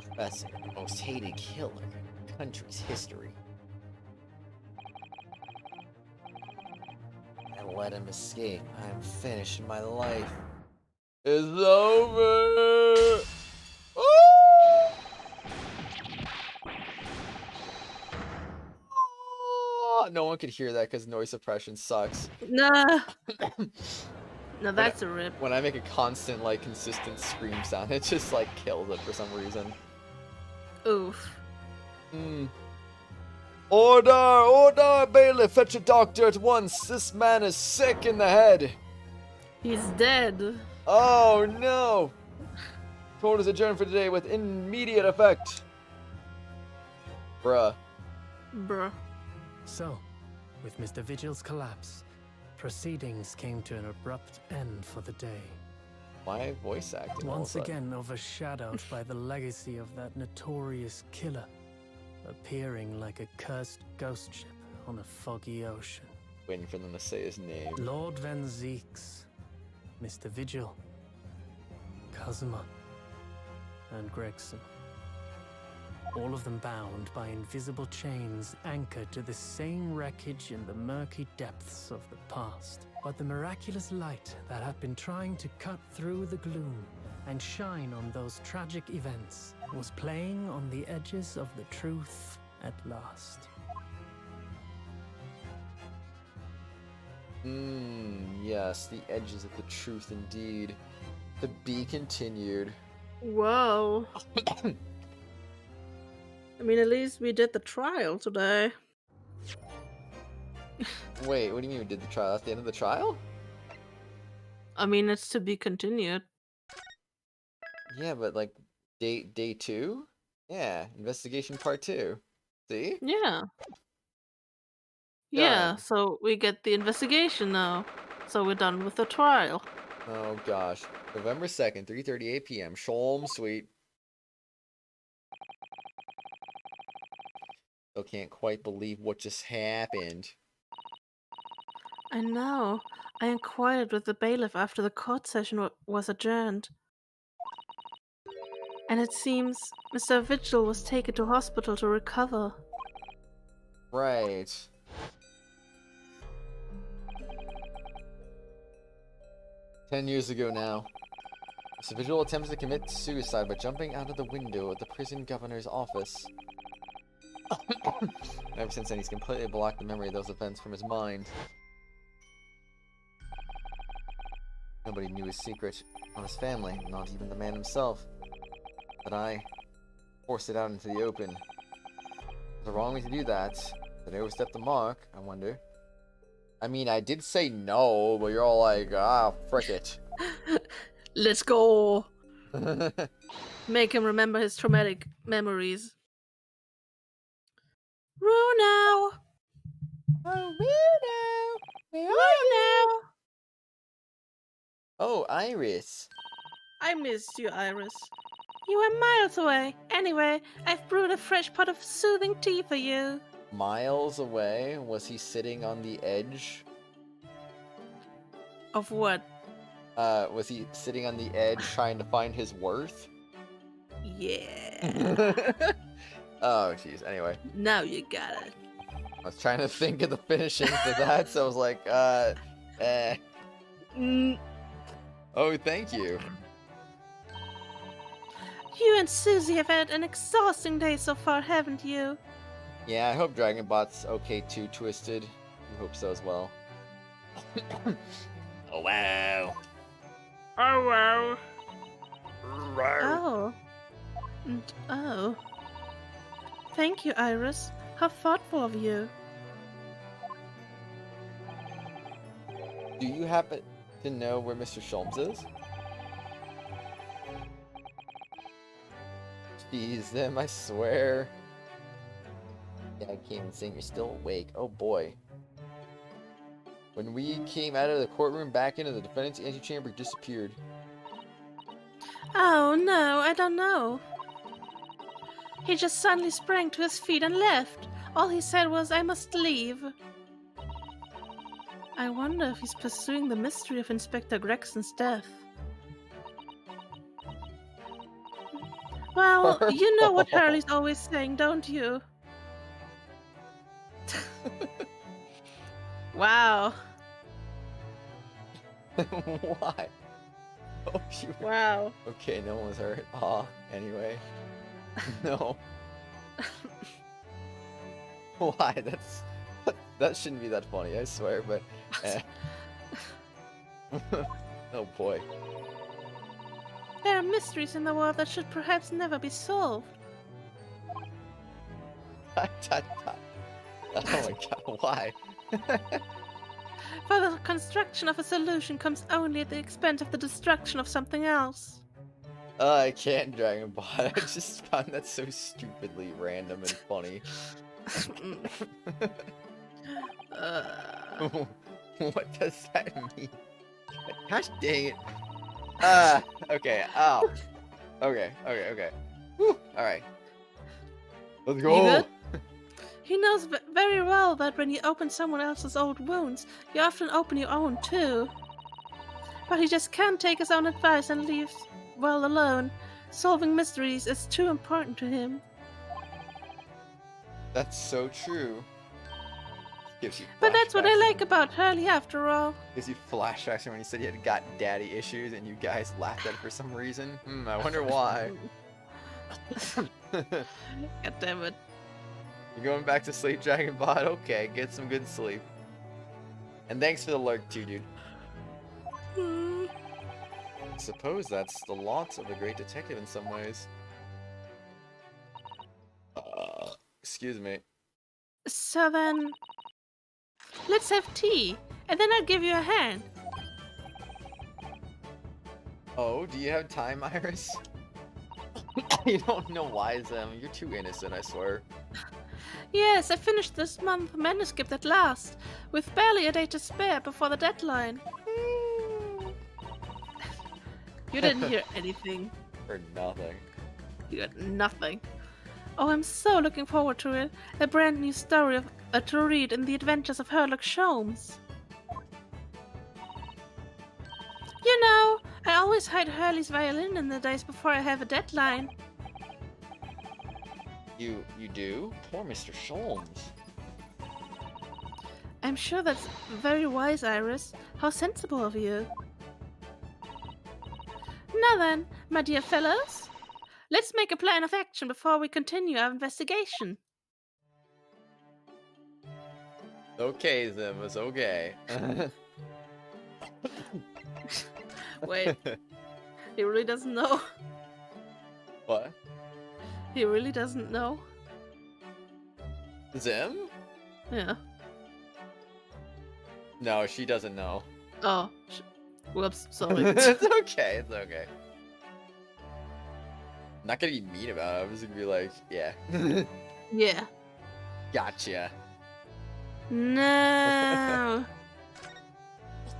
Professor, the most hated killer in the country's history. I let him escape. I am finished in my life. It's over! No one could hear that because noise suppression sucks. Nah. No, that's a rip. When I make a constant, like, consistent scream sound, it just, like, kills it for some reason. Oof. Order! Order! Bailiff, fetch a doctor at once! This man is sick in the head! He's dead. Oh no! Court is adjourned for today with immediate effect. Bruh. So, with Mr. Vigil's collapse, proceedings came to an abrupt end for the day. My voice acting all of a Once sudden. again overshadowed by the legacy of that notorious killer, appearing like a cursed ghost ship on a foggy ocean. Waiting for them to say his name. Lord Van Zeeks, Mr. Vigil, Kazuma, and Gregson. All of them bound by invisible chains anchored to the same wreckage in the murky depths of the past. But the miraculous light that had been trying to cut through the gloom and shine on those tragic events was playing on the edges of the truth at last. Yes, the edges of the truth indeed. To be continued. Whoa. I mean, at least we did the trial today. Wait, what do you mean we did the trial? That's the end of the trial? I mean, it's to be continued. Yeah, but like day 2? Yeah, investigation part 2. See? Yeah. Yeah, Done. so we get the investigation now. So we're done with the trial. Oh gosh. November 2nd, 3:38 p.m. Sholm Suite. Still can't quite believe what just happened. I know. I inquired with the bailiff after the court session was adjourned. And it seems Mr. Vigil was taken to hospital to recover. Right. Ten years ago now. Mr. Vigil attempts to commit suicide by jumping out of the window at the prison governor's office. Ever since then, he's completely blocked the memory of those events from his mind. Nobody knew his secret, not his family, not even the man himself. But I forced it out into the open. Was it wrong of me to do that? Did I overstep the mark, I wonder? I mean, I did say no, but you're all like, ah, frick it. Let's go! Make him remember his traumatic memories. Runo! Oh, Runo! Where are you? Runo! Oh, Iris. I missed you, Iris. You were miles away. Anyway, I've brewed a fresh pot of soothing tea for you. Miles away? Was he sitting on the edge? Of what? Was he sitting on the edge trying to find his worth? Yeah. Oh, jeez. Anyway, Now you got it. I was trying to think of the finishing for that, so I was like, Mm, Oh, thank you. you and Susie have had an exhausting day so far, haven't you? Yeah, I hope Dragonbot's okay too, Twisted. I hope so as well. Oh, wow. Oh, wow. Rawr. Oh. Thank you, Iris. How thoughtful of you. Do you happen to know where Mr. Sholmes is? Jeez, them, I swear. Yeah, I can't even sing. You're still awake. Oh boy. When we came out of the courtroom back into the defendant's antechamber, he disappeared. Oh, no, I don't know. He just suddenly sprang to his feet and left. All he said was, I must leave. I wonder if he's pursuing the mystery of Inspector Gregson's death. Well, you know what Hurley's always saying, don't you? Wow. Why? Oh, you... Wow. Okay, no one was hurt. Aw, anyway. No. Why? That shouldn't be that funny, I swear, but... Oh boy. There are mysteries in the world that should perhaps never be solved. Oh my god, why? For the construction of a solution comes only at the expense of the destruction of something else. I can't, Dragon Ball. I just found that so stupidly random and funny. What does that mean? Gosh dang it. Okay, oh. Okay. Whew, alright. Let's go! You good? He knows very well that when you open someone else's old wounds, you often open your own too. But he just can't take his own advice and leaves well alone. Solving mysteries is too important to him. That's so true. Gives you But that's what I flashbacks. like about Hurley after all. Gives you flashbacks when he said he had got daddy issues and you guys laughed at it for some reason. I wonder why. God damn it. You're going back to sleep, Dragon Bot? Okay, get some good sleep. And thanks for the lurk too, dude. I suppose that's the lot of a great detective in some ways. Excuse me. So then, let's have tea, and then I'll give you a hand. Oh, do you have time, Iris? You don't know why, Zem. You're too innocent, I swear. Yes, I finished this month's manuscript at last, with barely a day to spare before the deadline. You didn't hear anything. For nothing. You got nothing. Oh, I'm so looking forward to it. A brand new story to read in the adventures of Sherlock Holmes. You know, I always hide Hurley's violin in the days before I have a deadline. You do? Poor Mr. Sholmes. I'm sure that's very wise, Iris. How sensible of you. Now then, my dear fellows, let's make a plan of action before we continue our investigation. Okay, Zem, it's okay. Wait, he really doesn't know. What? He really doesn't know. Zem? Yeah. No, she doesn't know. Oh, whoops, sorry. It's okay, it's okay. I'm not gonna be mean about it, I'm just gonna be like, yeah. Yeah. Gotcha. No.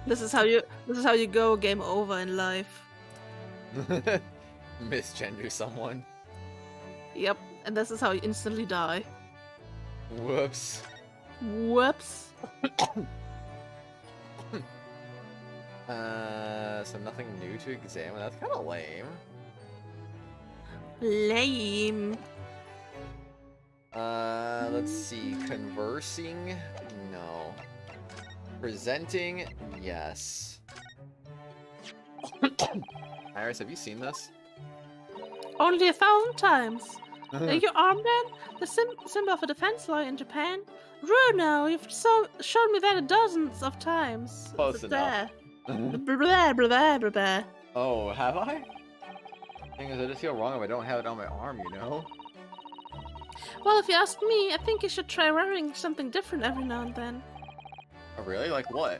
This is how you go game over in life. Misgender someone. Yep, and this is how you instantly die. Whoops. Whoops. So nothing new to examine. That's kind of lame. Lame. Let's see. Conversing? No. Presenting? Yes. Iris, have you seen this? Only 1,000 times. Your armband? The symbol of a defense lawyer in Japan? Runo, you've shown me that dozens of times. Close It's enough. there. Blah, blah, blah, blah, blah. Oh, have I? Thing is, I just feel wrong if I don't have it on my arm, you know? Well, if you ask me, I think you should try wearing something different every now and then. Oh, really? Like what?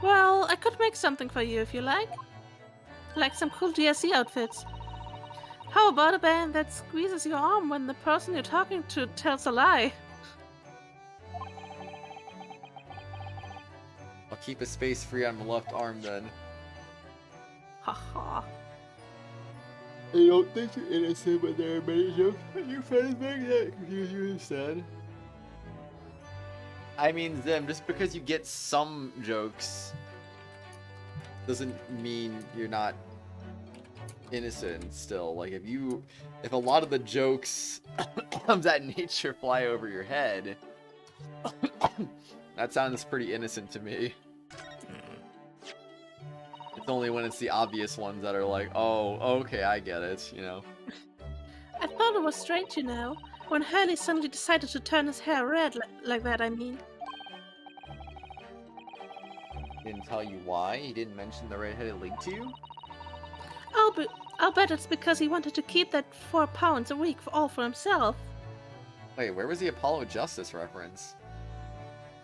Well, I could make something for you if you like. Like some cool DSC outfits. How about a band that squeezes your arm when the person you're talking to tells a lie? I'll keep a space free on my left arm then. Haha. I don't think you're innocent, but there are many jokes that your friends make that confuse you instead. I mean, Zem, just because you get some jokes doesn't mean you're not innocent still. Like, if a lot of the jokes comes at nature fly over your head, that sounds pretty innocent to me. It's only when it's the obvious ones that are like, oh, okay, I get it, you know? I thought it was strange, you know, when Hurley suddenly decided to turn his hair red like that, I mean. Didn't tell you why? He didn't mention the red-headed league to you? I'll bet it's because he wanted to keep that 4 pounds a week all for himself. Wait, where was the Apollo Justice reference?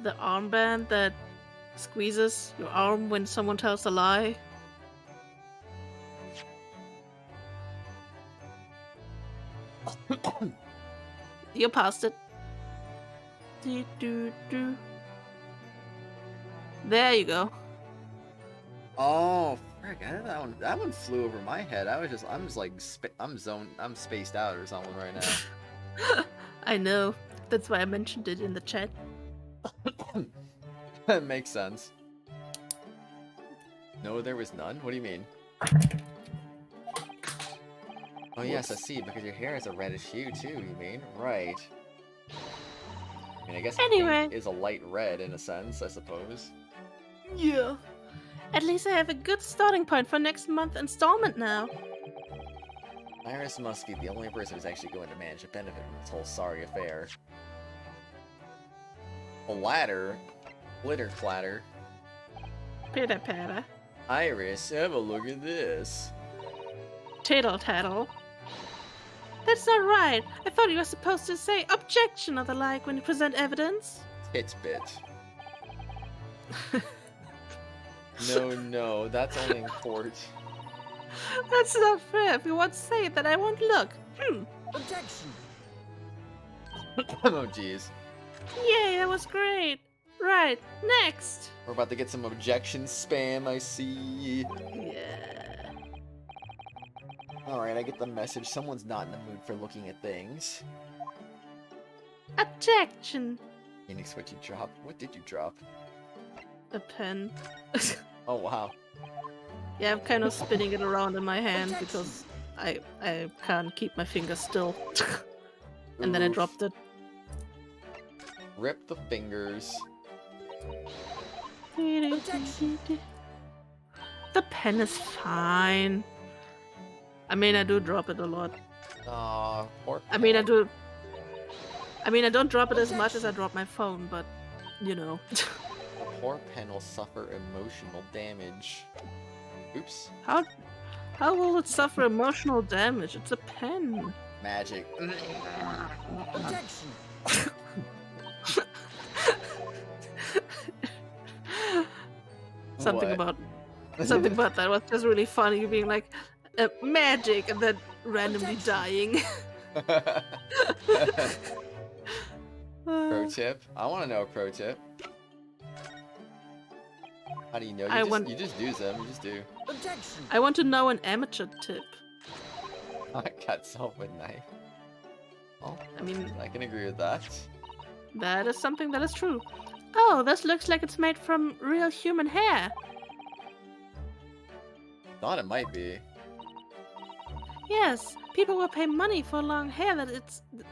The armband that squeezes your arm when someone tells a lie. You passed it. Do. There you go. Oh, frick! That one flew over my head. I'm spaced out or something right now. I know. That's why I mentioned it in the chat. That makes sense. No, there was none? What do you mean? Oh yes, I see, because your hair is a reddish hue too, you mean? Right. I mean, I guess Anyway. pink is a light red in a sense, I suppose. Yeah. At least I have a good starting point for next month's installment now. Iris must be the only person who's actually going to manage to benefit from this whole sorry affair. A ladder? Glitter clatter. Pitter patter. Iris, have a look at this. Tittle tattle. That's not right. I thought you were supposed to say objection or the like when you present evidence. Titbit. No, that's only in court. That's not fair. If you want to say it, then I won't look. Objection. Oh, jeez. Yay, that was great. Right, next. We're about to get some objection spam, I see. Yeah. Alright, I get the message. Someone's not in the mood for looking at things. Objection. Phoenix, what you drop? What did you drop? A pen. Oh, wow. Yeah, I'm kind of spinning it around in my hand because I can't keep my fingers still. And then I Oof. dropped it. Rip the fingers. The pen is fine. I mean, I do drop it a lot. Aw, poor I mean, I don't drop it as much as I drop my phone, but you know. The poor pen will suffer emotional damage. Oops. How will it suffer emotional damage? It's a pen. Magic. Objection. Something What? about that was just really funny. You being like, magic, and then randomly dying. Pro tip? I want to know a pro tip. How do you know? You just do them. You just do. Objection. I want to know an amateur tip. I cut self with knife. Oh, I mean, I can agree with that. that is something that is true. Oh, this looks like it's made from real human hair. Thought it might be. Yes, people will pay money for long hair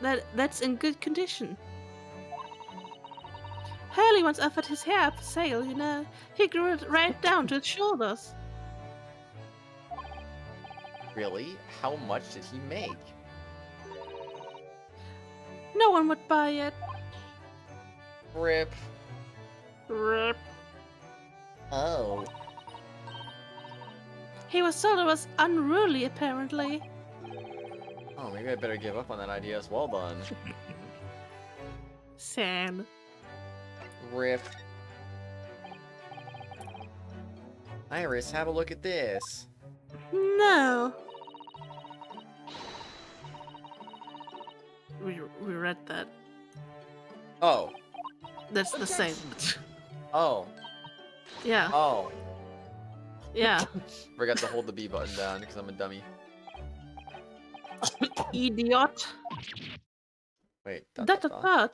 that's in good condition. Hurley once offered his hair up for sale, you know. He grew it right down to his shoulders. Really? How much did he make? No one would buy it. Rip. Rip. Oh. He was told it was unruly, apparently. Oh, maybe I better give up on that idea as well then. Sad. Rip. Iris, have a look at this. No. We read that. Oh. That's the same. Oh. Yeah. Oh. Yeah. Forgot to hold the B button down because I'm a dummy. Idiot. Wait. Da da da.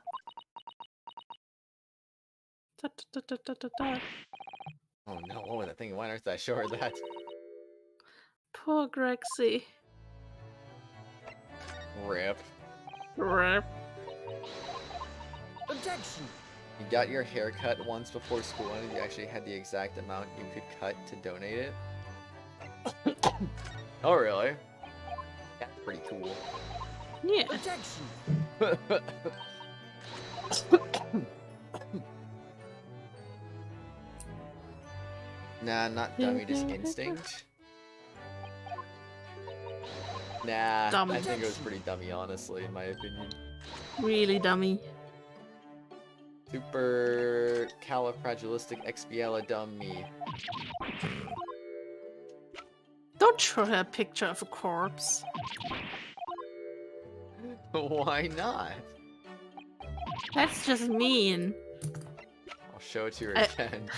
Da da da da da da. Oh no, what was that thing? Why on earth did I show her that? Poor Grexy. Rip. Rip. Objection. You got your hair cut once before school and you actually had the exact amount you could cut to donate it? Oh really? That's pretty cool. Yeah. Objection. Nah, not dummy, just instinct. Nah, Dumb. I think it was pretty dummy, honestly, in my opinion. Really dummy. Super califragilisticexpialidummy. Don't show her a picture of a corpse. Why not? That's just mean. I'll show it to her I- again.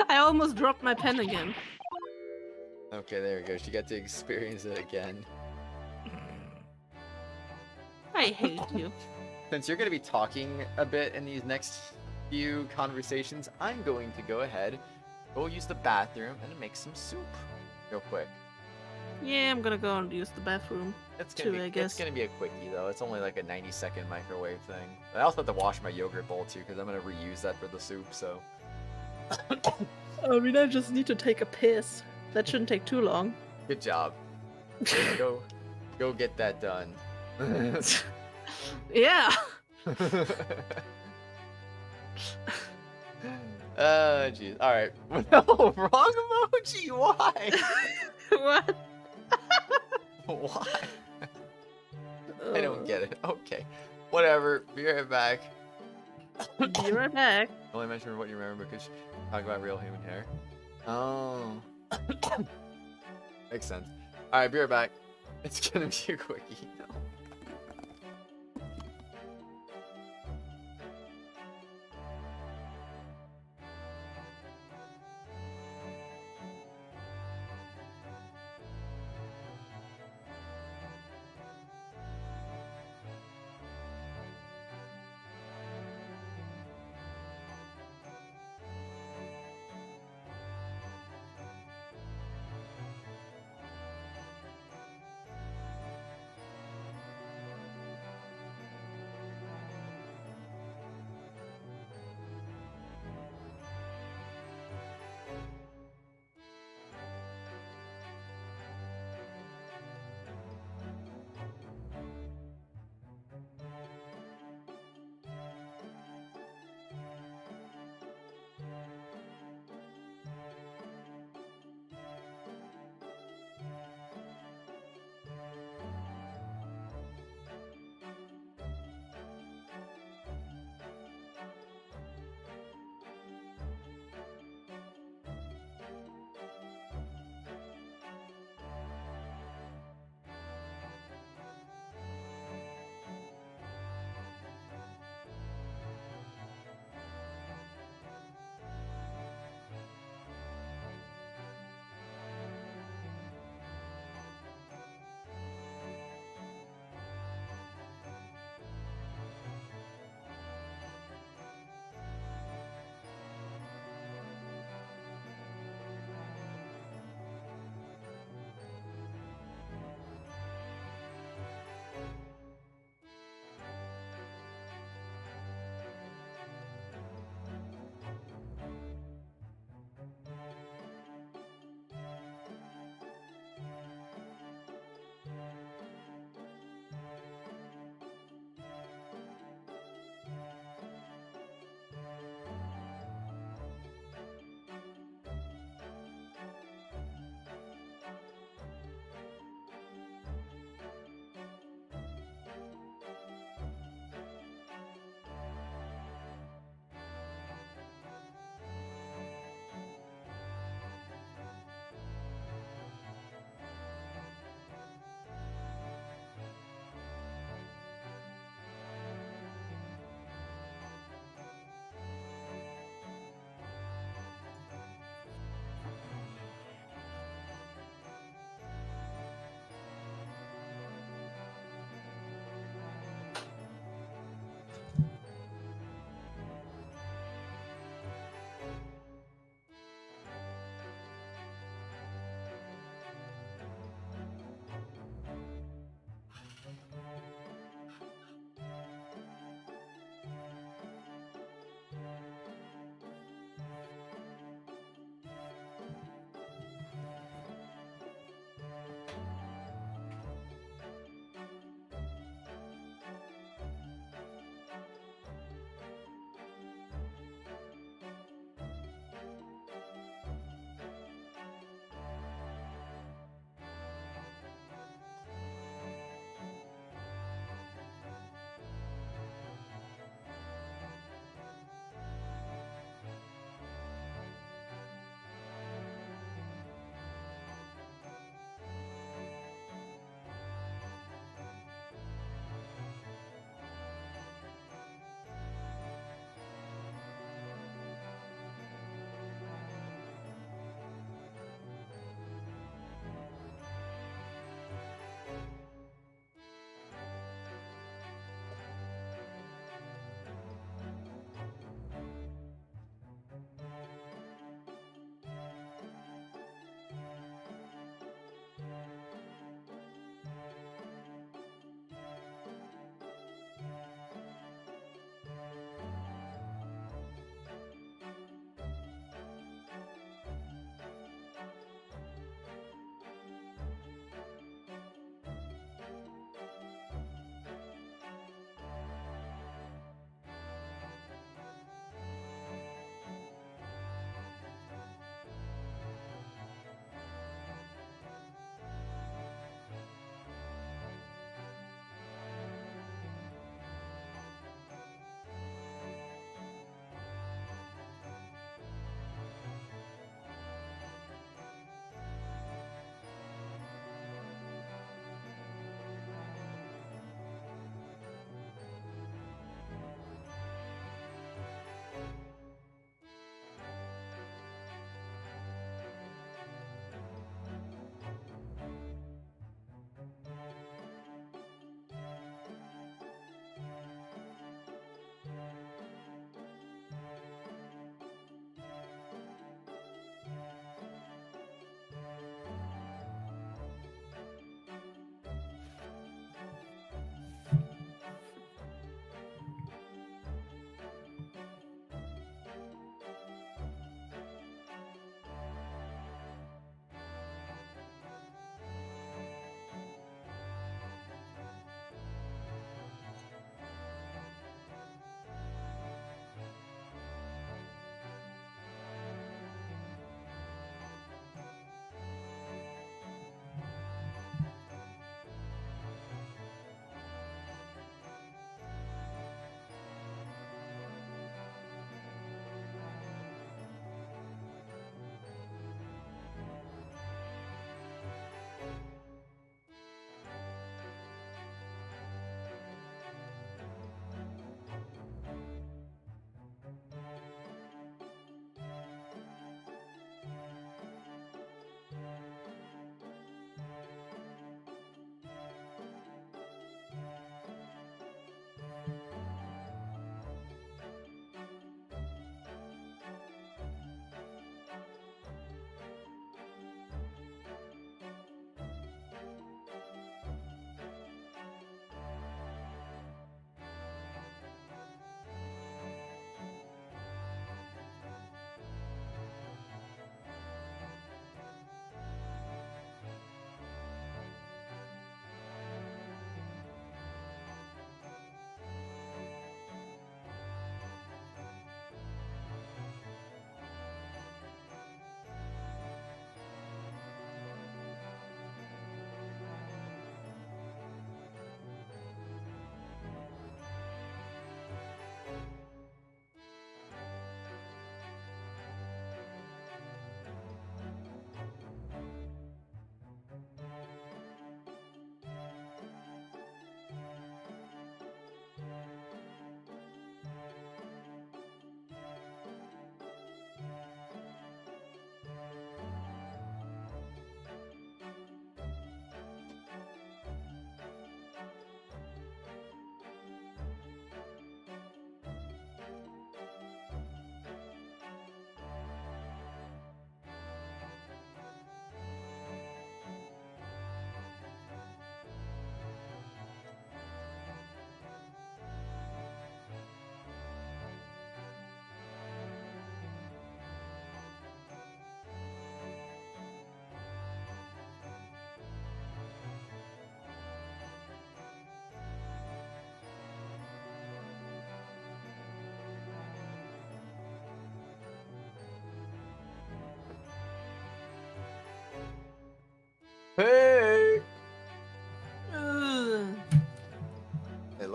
I almost dropped my pen again. Okay, there we go. She got to experience it again. I hate you. Since you're going to be talking a bit in these next few conversations, I'm going to go ahead, go use the bathroom, and make some soup real quick. Yeah, I'm gonna go and use the bathroom. It's gonna Too, be, I guess. It's gonna be a quickie though. It's only like a 90-second microwave thing. I also have to wash my yogurt bowl too because I'm gonna reuse that for the soup. So I mean, I just need to take a piss. That shouldn't take too long. good job. Go get that done. Yeah. Jeez. All right. No, wrong emoji. Why? What? Why? I don't get it. Okay. Whatever. Be right back. Be right back. Only mention what you remember because talk about real human hair. Oh. Makes sense. Alright, be right back. It's gonna be a quickie.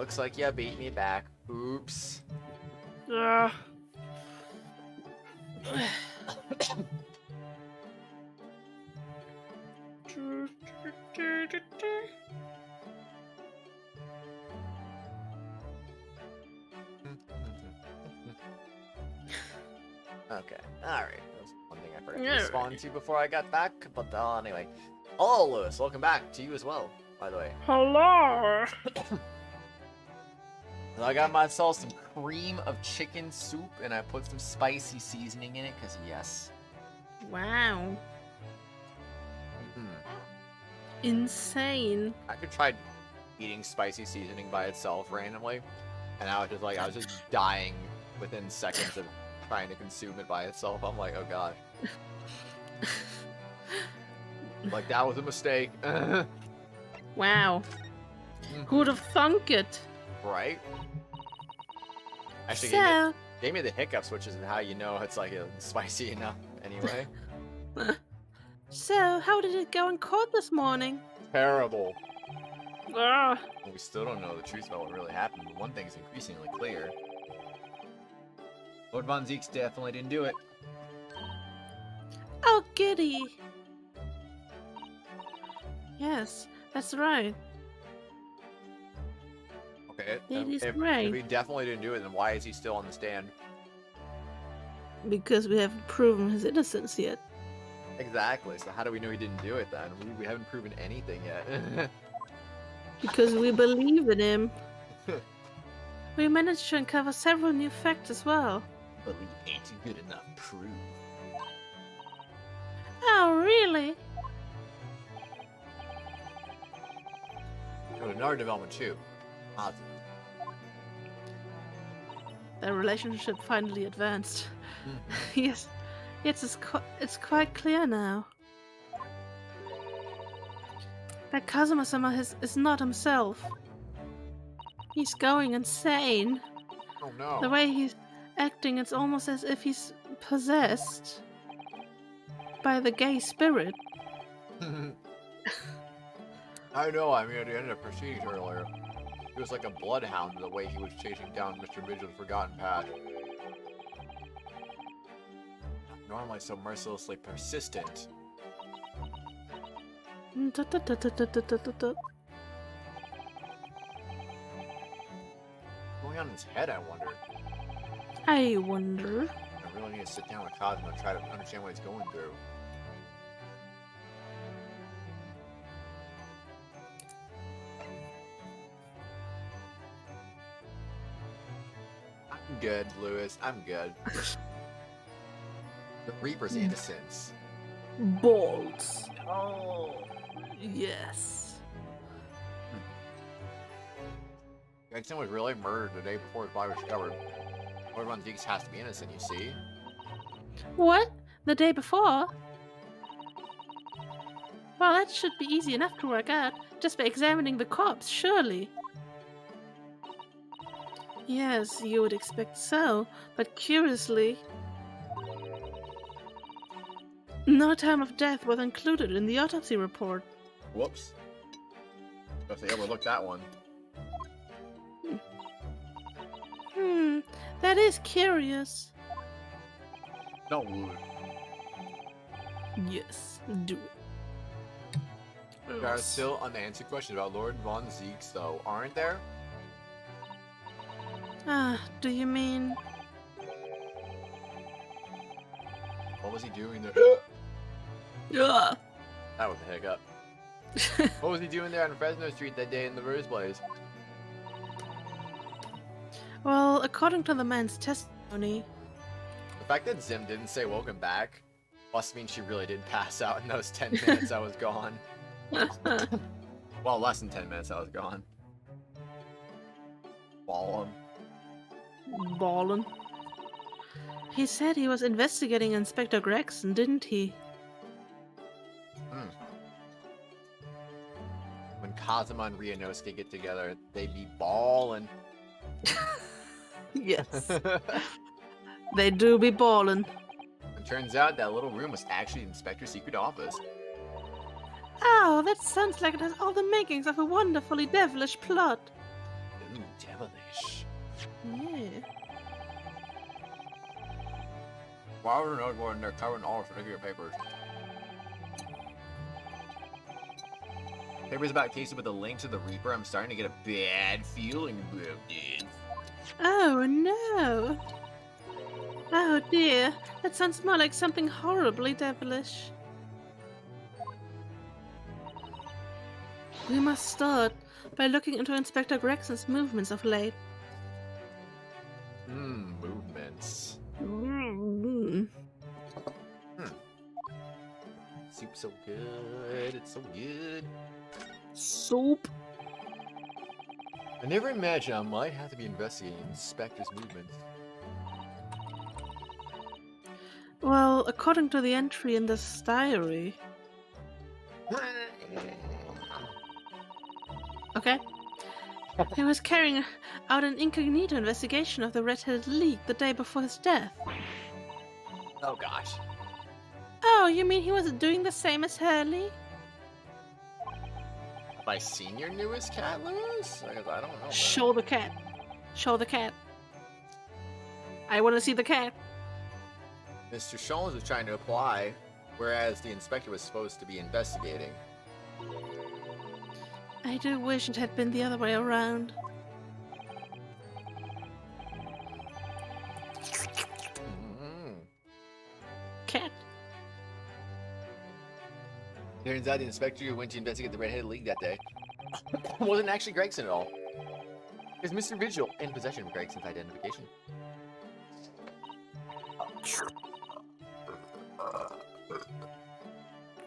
looks like you beat me back. Oops. Ugh. Okay, alright. That was one thing I forgot to Alright. respond to before I got back, but anyway. Hello, Lewis. Welcome back to you as well, by the way. Hello. So I got myself some cream of chicken soup, and I put some spicy seasoning in it, because yes. Wow. Mhm. Insane. I could try eating spicy seasoning by itself randomly, and I was just dying within seconds of trying to consume it by itself. I'm like, oh god. Like, that was a mistake. Wow. Who'd have thunk it? Right? Actually, So, gave me the hiccups, which is how you know it's like spicy enough anyway. so how did it go in court this morning? Terrible. Ugh. We still don't know the truth about what really happened, but one thing's increasingly clear. Lord Von Zeeks definitely didn't do it. Oh, giddy. Yes, that's right. Okay, That is if right. he definitely didn't do it, then why is he still on the stand? Because we haven't proven his innocence yet. Exactly, so how do we know he didn't do it then? We haven't proven anything yet. Because we believe in him. We managed to uncover several new facts as well. Believe ain't good enough proof. Oh, really? Oh, another development too. Awesome. Their relationship finally advanced. Yes, it's quite clear now that Kazuma-sama is not himself. He's going insane. Oh no. The way he's acting, it's almost as if he's possessed by the gay spirit. I know, I mean, at the end of the proceedings earlier, he was like a bloodhound the way he was chasing down Mr. Vigil's forgotten path. Normally so mercilessly persistent. What's going on in his head, I wonder? I wonder. I really need to sit down with Cosmo and try to understand what he's going through. I'm good, Lewis. I'm good. The Reaper's innocence. Balls. Oh. Yes. Gregson was really murdered the day before his body was discovered. Lord Von Zeeks has to be innocent, you see? What? The day before? Well, that should be easy enough to work out, just by examining the corpse, surely. Yes, you would expect so, but curiously, no time of death was included in the autopsy report. Whoops. Guess they overlooked that one. That is curious. No wood. Yes, do it. There are still unanswered questions about Lord Von Zeeks, though, aren't there? Do you mean... What was he doing there? Yeah. That was a hiccup. What was he doing there on Fresno Street that day in the first place? Well, according to the man's testimony... The fact that Zim didn't say welcome back must mean she really did pass out in those 10 minutes I was gone. Well, less than 10 minutes I was gone. Ball him. Ballin'. He said he was investigating Inspector Gregson, didn't he? When Kazuma and Ryunosuke get together, they be ballin'. Yes. They do be ballin'. It turns out that little room was actually the Inspector's secret office. Oh, that sounds like it has all the makings of a wonderfully devilish plot. Ooh. devilish. Yeah. Why would not go in there covering all particular papers? Papers about cases with a link to the Reaper. I'm starting to get a bad feeling about it. Oh no. Oh dear. That sounds more like something horribly devilish. We must start by looking into Inspector Gregson's movements of late. Movements. Mm. Soup's so good. It's so good. Soup. I never imagined I might have to be investigating Inspector's movements. Well, according to the entry in this diary. Okay. He was carrying out an incognito investigation of the Red-Headed League the day before his death. Oh gosh. Oh, you mean he was doing the same as Hurley? Have I seen your newest cat, Lewis? I don't know. Show the cat. Show the cat. I want to see the cat. Mr. Sholmes was trying to apply, whereas the inspector was supposed to be investigating. I do wish it had been the other way around. Cat. Turns out the inspector who went to investigate the Red-Headed League that day wasn't actually Gregson at all. It was Mr. Vigil in possession of Gregson's identification.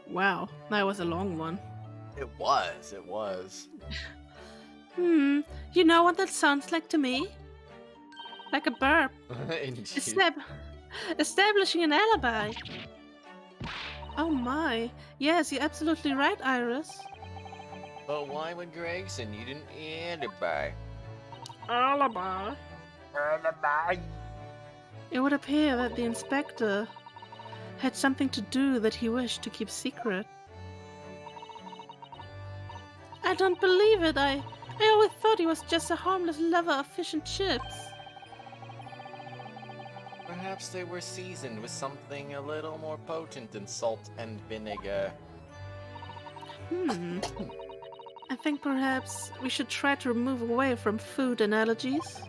Wow, that was a long one. It was. You know what that sounds like to me? Like a burp. Indeed. Establishing an alibi. Oh my. Yes, you're absolutely right, Iris. But why would Gregson need an alibi? Alibi? It would appear that the inspector had something to do that he wished to keep secret. I don't believe it. I always thought he was just a harmless lover of fish and chips. Perhaps they were seasoned with something a little more potent than salt and vinegar. I think perhaps we should try to move away from food analogies.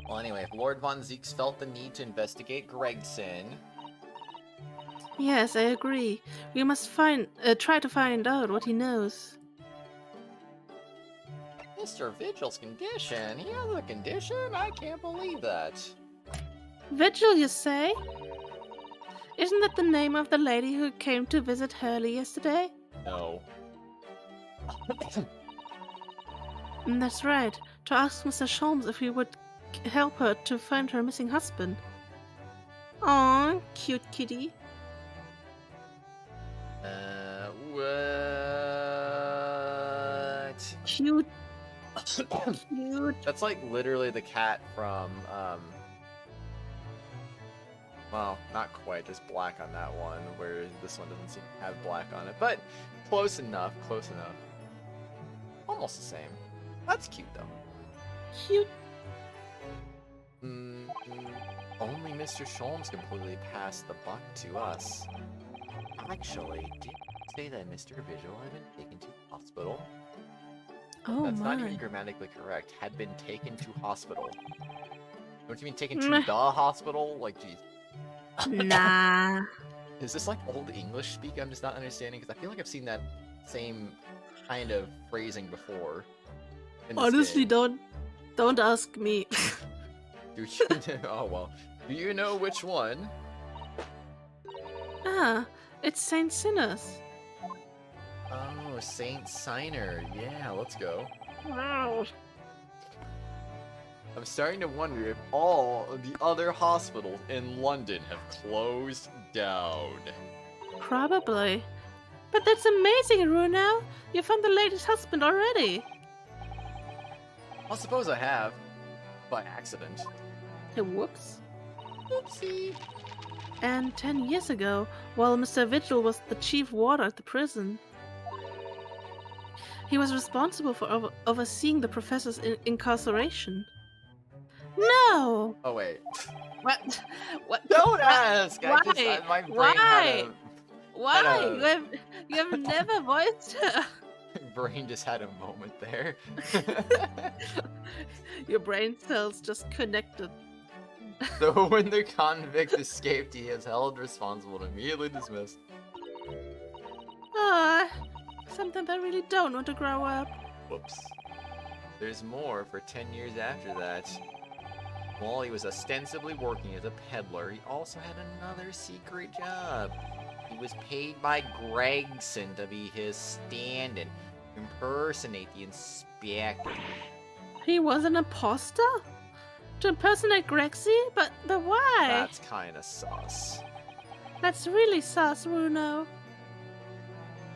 Well, anyway, if Lord Von Zeeks felt the need to investigate Gregson... Yes, I agree. We must try to find out what he knows. Mr. Vigil's condition? He has a condition? I can't believe that. Vigil, you say? Isn't that the name of the lady who came to visit Hurley yesterday? No. That's right. To ask Mr. Sholmes if he would help her to find her missing husband. Aww, cute kitty. What? Cute. Cute. That's like literally the cat from, well, not quite, there's black on that one, where this one doesn't seem to have black on it, but close enough, Almost the same. That's cute, though. Cute. Only Mr. Sholmes completely passed the buck to us. Actually, did you say that Mr. Vigil had been taken to hospital? Oh That's my. not even grammatically correct. Had been taken to hospital. Don't you mean taken to the hospital? Like, geez. Nah. Is this like old English speak I'm just not understanding? Because I feel like I've seen that same kind of phrasing before. in this Honestly, game. don't ask me. Do you know? Oh well. Do you know which one? Ah, it's Saint Sinners. Oh, Saint Signer. Yeah, let's go. Wow. I'm starting to wonder if all of the other hospitals in London have closed down. Probably. But that's amazing, Runo. You found the lady's husband already. I suppose I have. By accident. Whoops. Oopsie. And 10 years ago, while Mr. Vigil was the chief warder at the prison. He was responsible for overseeing the professor's incarceration. No! Oh wait. What? What? Don't ask! Why? My brain Why? Why? a- You have never voiced her. brain just had a moment there. Your brain cells just connected. So when the convict escaped, he is held responsible and immediately dismissed. Ah, sometimes I really don't want to grow up. Whoops. There's more. For 10 years after that, while he was ostensibly working as a peddler, he also had another secret job. He was paid by Gregson to be his stand-in, impersonate the inspector. He was an imposter? To impersonate Grexy? But why? That's kinda sus. That's really sus, Runo.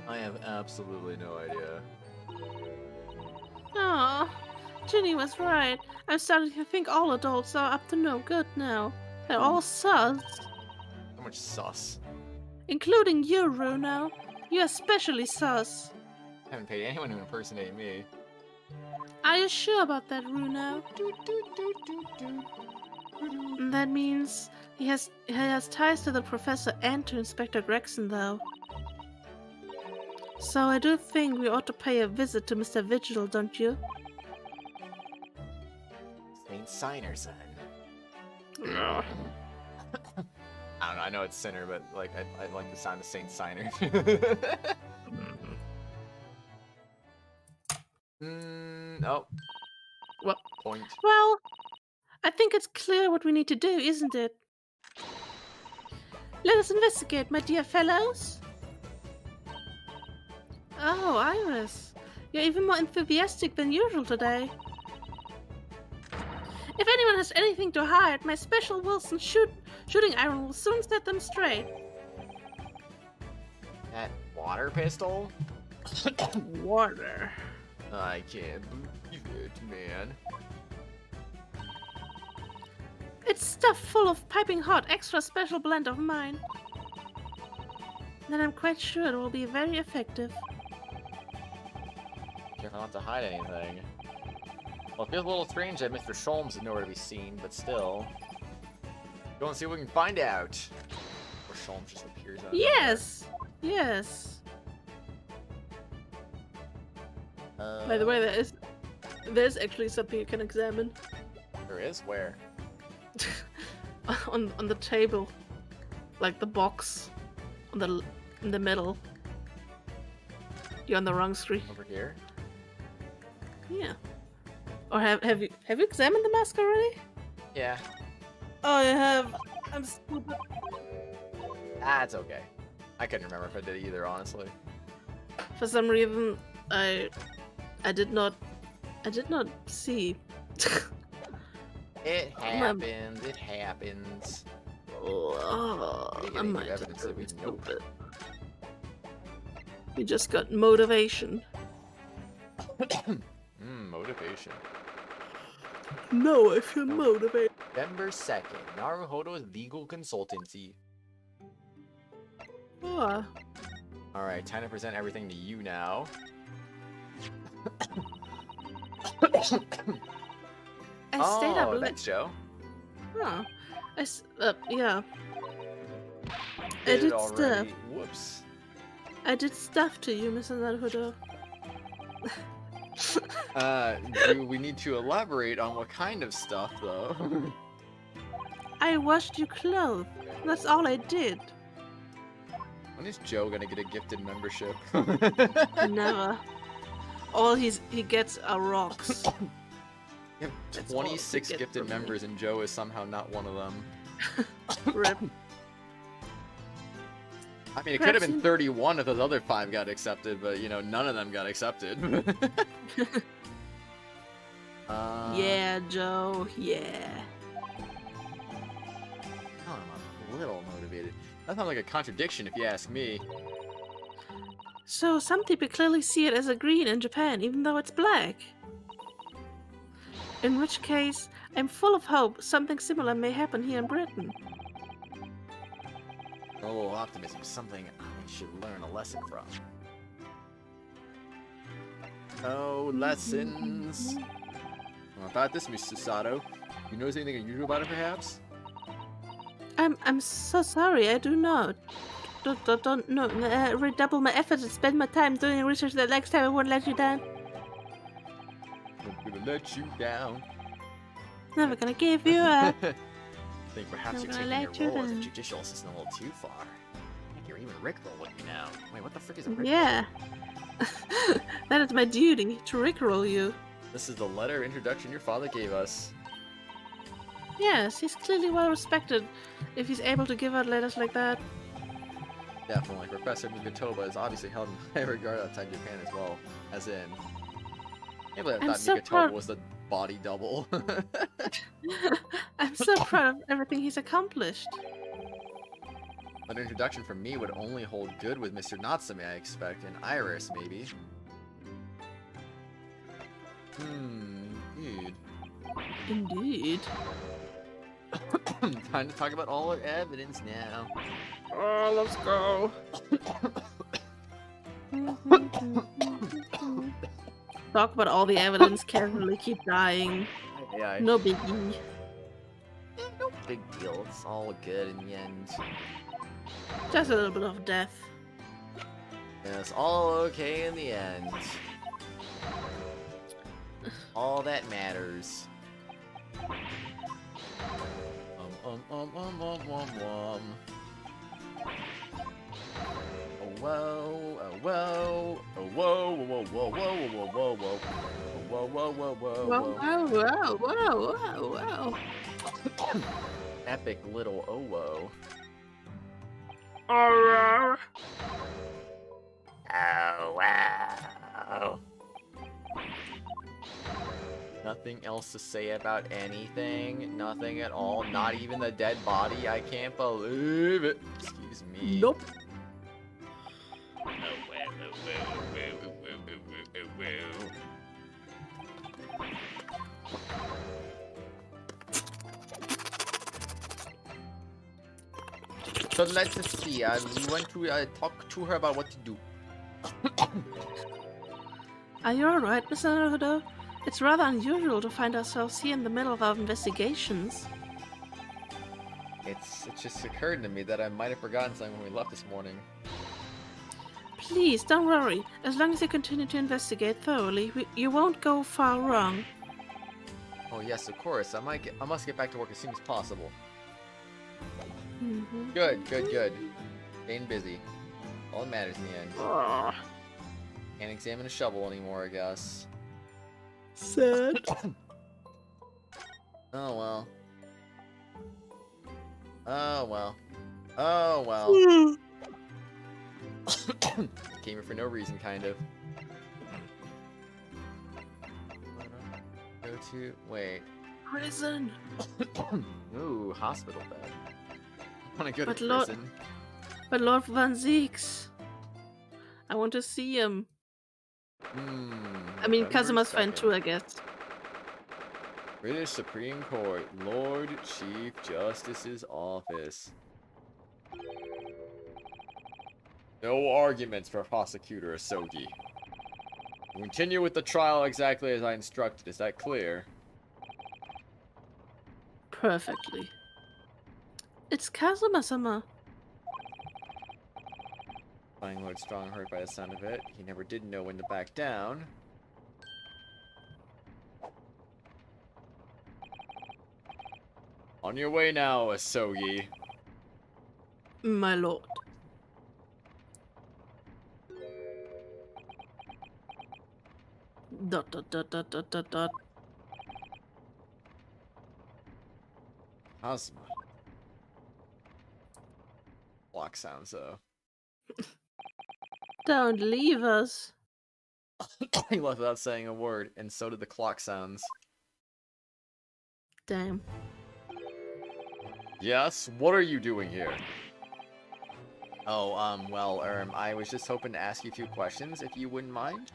I have absolutely no idea. Oh, Ginny was right. I'm starting to think all adults are up to no good now. They're all sus. How much sus? Including you, Runo. You're especially sus. I haven't paid anyone to impersonate me. Are you sure about that, Runo? That means he has ties to the professor and to Inspector Gregson, though. So I do think we ought to pay a visit to Mr. Vigil, don't you? Saint Sinerson. I don't know, I know it's Sinner, but like I like the sound of Saint Signer. Oh. What? Point. Well, I think it's clear what we need to do, isn't it? Let us investigate, my dear fellows. Oh, Iris. You're even more enthusiastic than usual today. If anyone has anything to hide, my special Wilson shooting iron will soon set them straight. That water pistol? Water. I can't believe it, man. It's stuffed full of piping hot, extra special blend of mine. Then I'm quite sure it will be very effective. Careful not to hide anything. Well, it feels a little strange that Mr. Sholmes is nowhere to be seen, but still. Go and see what we can find out. Or Sholmes just appears out of Yes! Yes. nowhere. By the way, there's actually something you can examine. There is? Where? on the table. Like the box. In the middle. You're on the wrong screen. Over here? Yeah. Or have you examined the mask already? Yeah. Oh, you have. I'm stupid. That's okay. I couldn't remember if I did either, honestly. For some reason, I did not see. It happens. It happens. Oh, Maybe I getting new might evidence that we know. stupid. We just got motivation. Motivation. No, I feel motivated. November 2nd, Naruhodo's legal consultancy. Oh, Alright, time to present everything to you now. I stayed up late. That's Joe. Oh, yeah. I Did did already. stuff. Whoops. I did stuff to you, Mr. Naruhodo. Do we need to elaborate on what kind of stuff, though? I washed your clothes. That's all I did. When is Joe gonna get a gifted membership? Never. All he gets are rocks. You have That's all he 26 gets gifted from me. members, and Joe is somehow not one of them. Rip. I mean, it could have Perhaps been you- 31 if those other 5 got accepted, but, you know, none of them got accepted. Yeah, Joe. Yeah. Oh, I'm a little motivated. That sounds like a contradiction if you ask me. So some people clearly see it as a green in Japan, even though it's black. In which case, I'm full of hope something similar may happen here in Britain. A little optimism is something I should learn a lesson from. Oh, lessons. Well, about this, Mr. Sato. You notice anything unusual about it, perhaps? I'm so sorry. I do not. Don't no. Redouble my efforts and spend my time doing research. That next time I won't let you down. I'm gonna let you down. Never gonna give you up. I think perhaps I'm you're gonna taking let your you role as a down. judicial assistant a little too far. I think you're even rickrolling me now. Wait, what the frick is a rickroll? Yeah. That is my duty to rickroll you. This is the letter of introduction your father gave us. Yes, he's clearly well respected if he's able to give out letters like that. Definitely. Professor Mugatoba is obviously held in high regard outside Japan as well. As in... I can't believe I I'm thought so Mugatoba proud- was the body double. I'm so proud of everything he's accomplished. An introduction from me would only hold good with Mr. Natsume, I expect, and Iris, maybe. Indeed. Indeed. Time to talk about all our evidence now. Oh, let's go. Talk about all the evidence, casually keep dying. Yeah, No biggie. no big deal. It's all good in the end. Just a little bit of death. Yeah, it's all okay in the end. All that matters. Oh whoa, oh whoa, oh whoa, whoa, whoa, whoa, whoa, whoa, whoa, whoa, whoa, whoa, whoa, whoa, Whoa, whoa, whoa, whoa, whoa. Epic little oh whoa. Alright. Oh wow. Nothing else to say about anything? Nothing at all? Not even the dead body? I can't believe it. Excuse me. Nope. So let's see. We want to talk to her about what to do. Are you alright, Mr. Naruhodo? It's rather unusual to find ourselves here in the middle of our investigations. It just occurred to me that I might have forgotten something when we left this morning. Please, don't worry. As long as you continue to investigate thoroughly, you won't go far wrong. Oh yes, of course. I must get back to work as soon as possible. Mm-hmm. Good. Staying busy. All that matters in the end. Can't examine a shovel anymore, I guess. Sad. Oh well. Oh well. Came here for no reason, kind of. Go to... Wait. Prison. Ooh, hospital bed. I want to go But to Lord- prison. But Lord Van Zeeks. I want to see him. I mean, November Kazuma's fine 2nd. too, I guess. British Supreme Court, Lord Chief Justice's office. No arguments for Prosecutor Asogi. Continue with the trial exactly as I instructed. Is that clear? Perfectly. It's Kazuma-sama. Flying Lord Strong hurt by the sound of it. He never did know when to back down. On your way now, Asogi. My lord. Dot dot dot dot dot dot dot. Kazuma. Block sounds though. Don't leave us. He left without saying a word, and so did the clock sounds. Damn. Yes? What are you doing here? Oh, well, I was just hoping to ask you a few questions, if you wouldn't mind.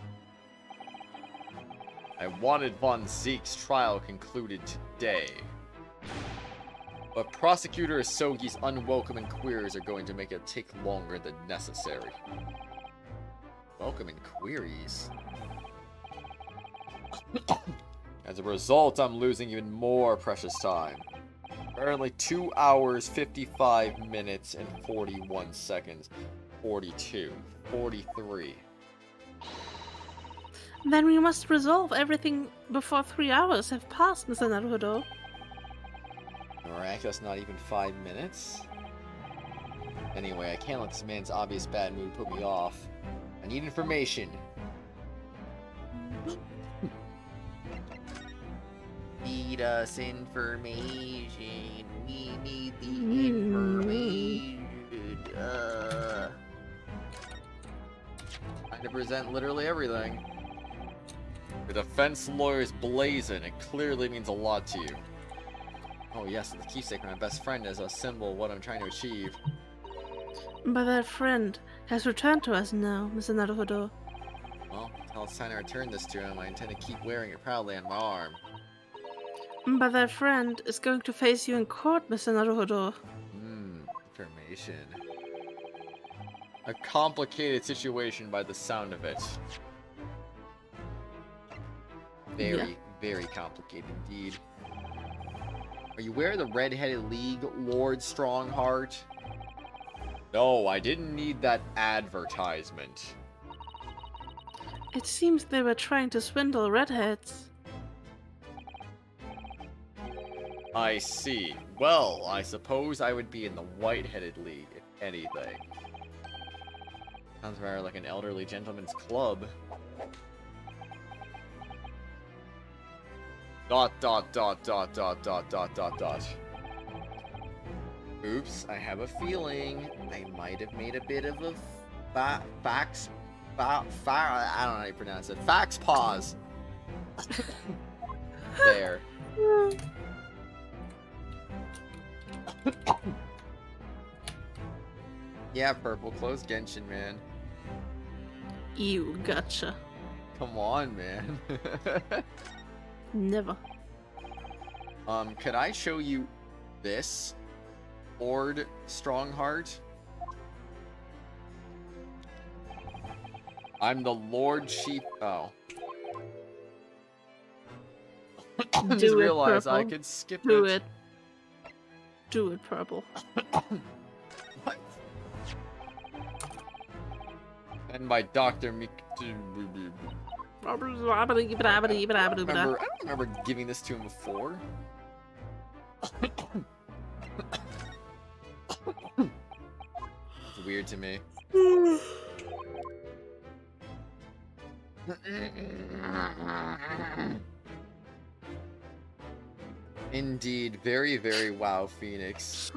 I wanted Von Zeke's trial concluded today. But Prosecutor Asogi's unwelcome inquiries are going to make it take longer than necessary. Welcome inquiries? As a result, I'm losing even more precious time. Currently 2 hours, 55 minutes, and 41 seconds. 42, 43. Then we must resolve everything before 3 hours have passed, Mr. Naruhodo. Miraculous, not even 5 minutes? Anyway, I can't let this man's obvious bad mood put me off. I need information. Feed us information. We need the information. Trying to present literally everything. The defense lawyer's blazing. It clearly means a lot to you. Oh yes, the keepsake of my best friend is a symbol of what I'm trying to achieve. But that friend has returned to us now, Mr. Naruhodo. Well, until it's time to return this to him, I intend to keep wearing it proudly on my arm. But that friend is going to face you in court, Mr. Naruhodo. Information. A complicated situation by the sound of it. Very, very complicated indeed. Are you aware of the Red-Headed League, Lord Strongheart? No, I didn't need that advertisement. It seems they were trying to swindle redheads. I see. Well, I suppose I would be in the White-Headed League, if anything. Sounds rather like an elderly gentleman's club. Dot dot dot dot dot dot dot dot dot. Oops, I have a feeling I might have made a bit of a I don't know how you pronounce it. Fax pause. There. Yeah, purple clothes Genshin, man. Ew, gotcha. Come on, man. Never. Could I show you this? Lord Strongheart? I'm the Lord Chief. Oh. I just Do it, realized I purple. could skip Do it. it. Do it, purple. What? And by Dr. I don't remember giving this to him before. It's weird to me. Indeed, very, very wow, Phoenix.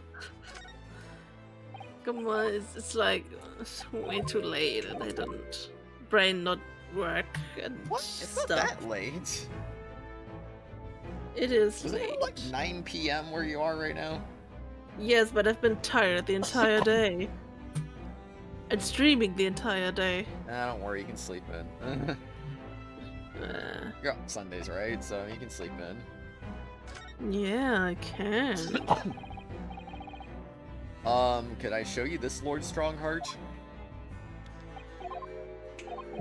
Come on, it's like it's way too late and I didn't brain not work and What? It's not stuff. that late. It is Isn't late. it like 9 p.m. where you are right now? Yes, but I've been tired the entire day. And streaming the entire day. Don't worry, you can sleep in. You're up Sundays, right? So you can sleep in. Yeah, I can. Could I show you this Lord Strongheart?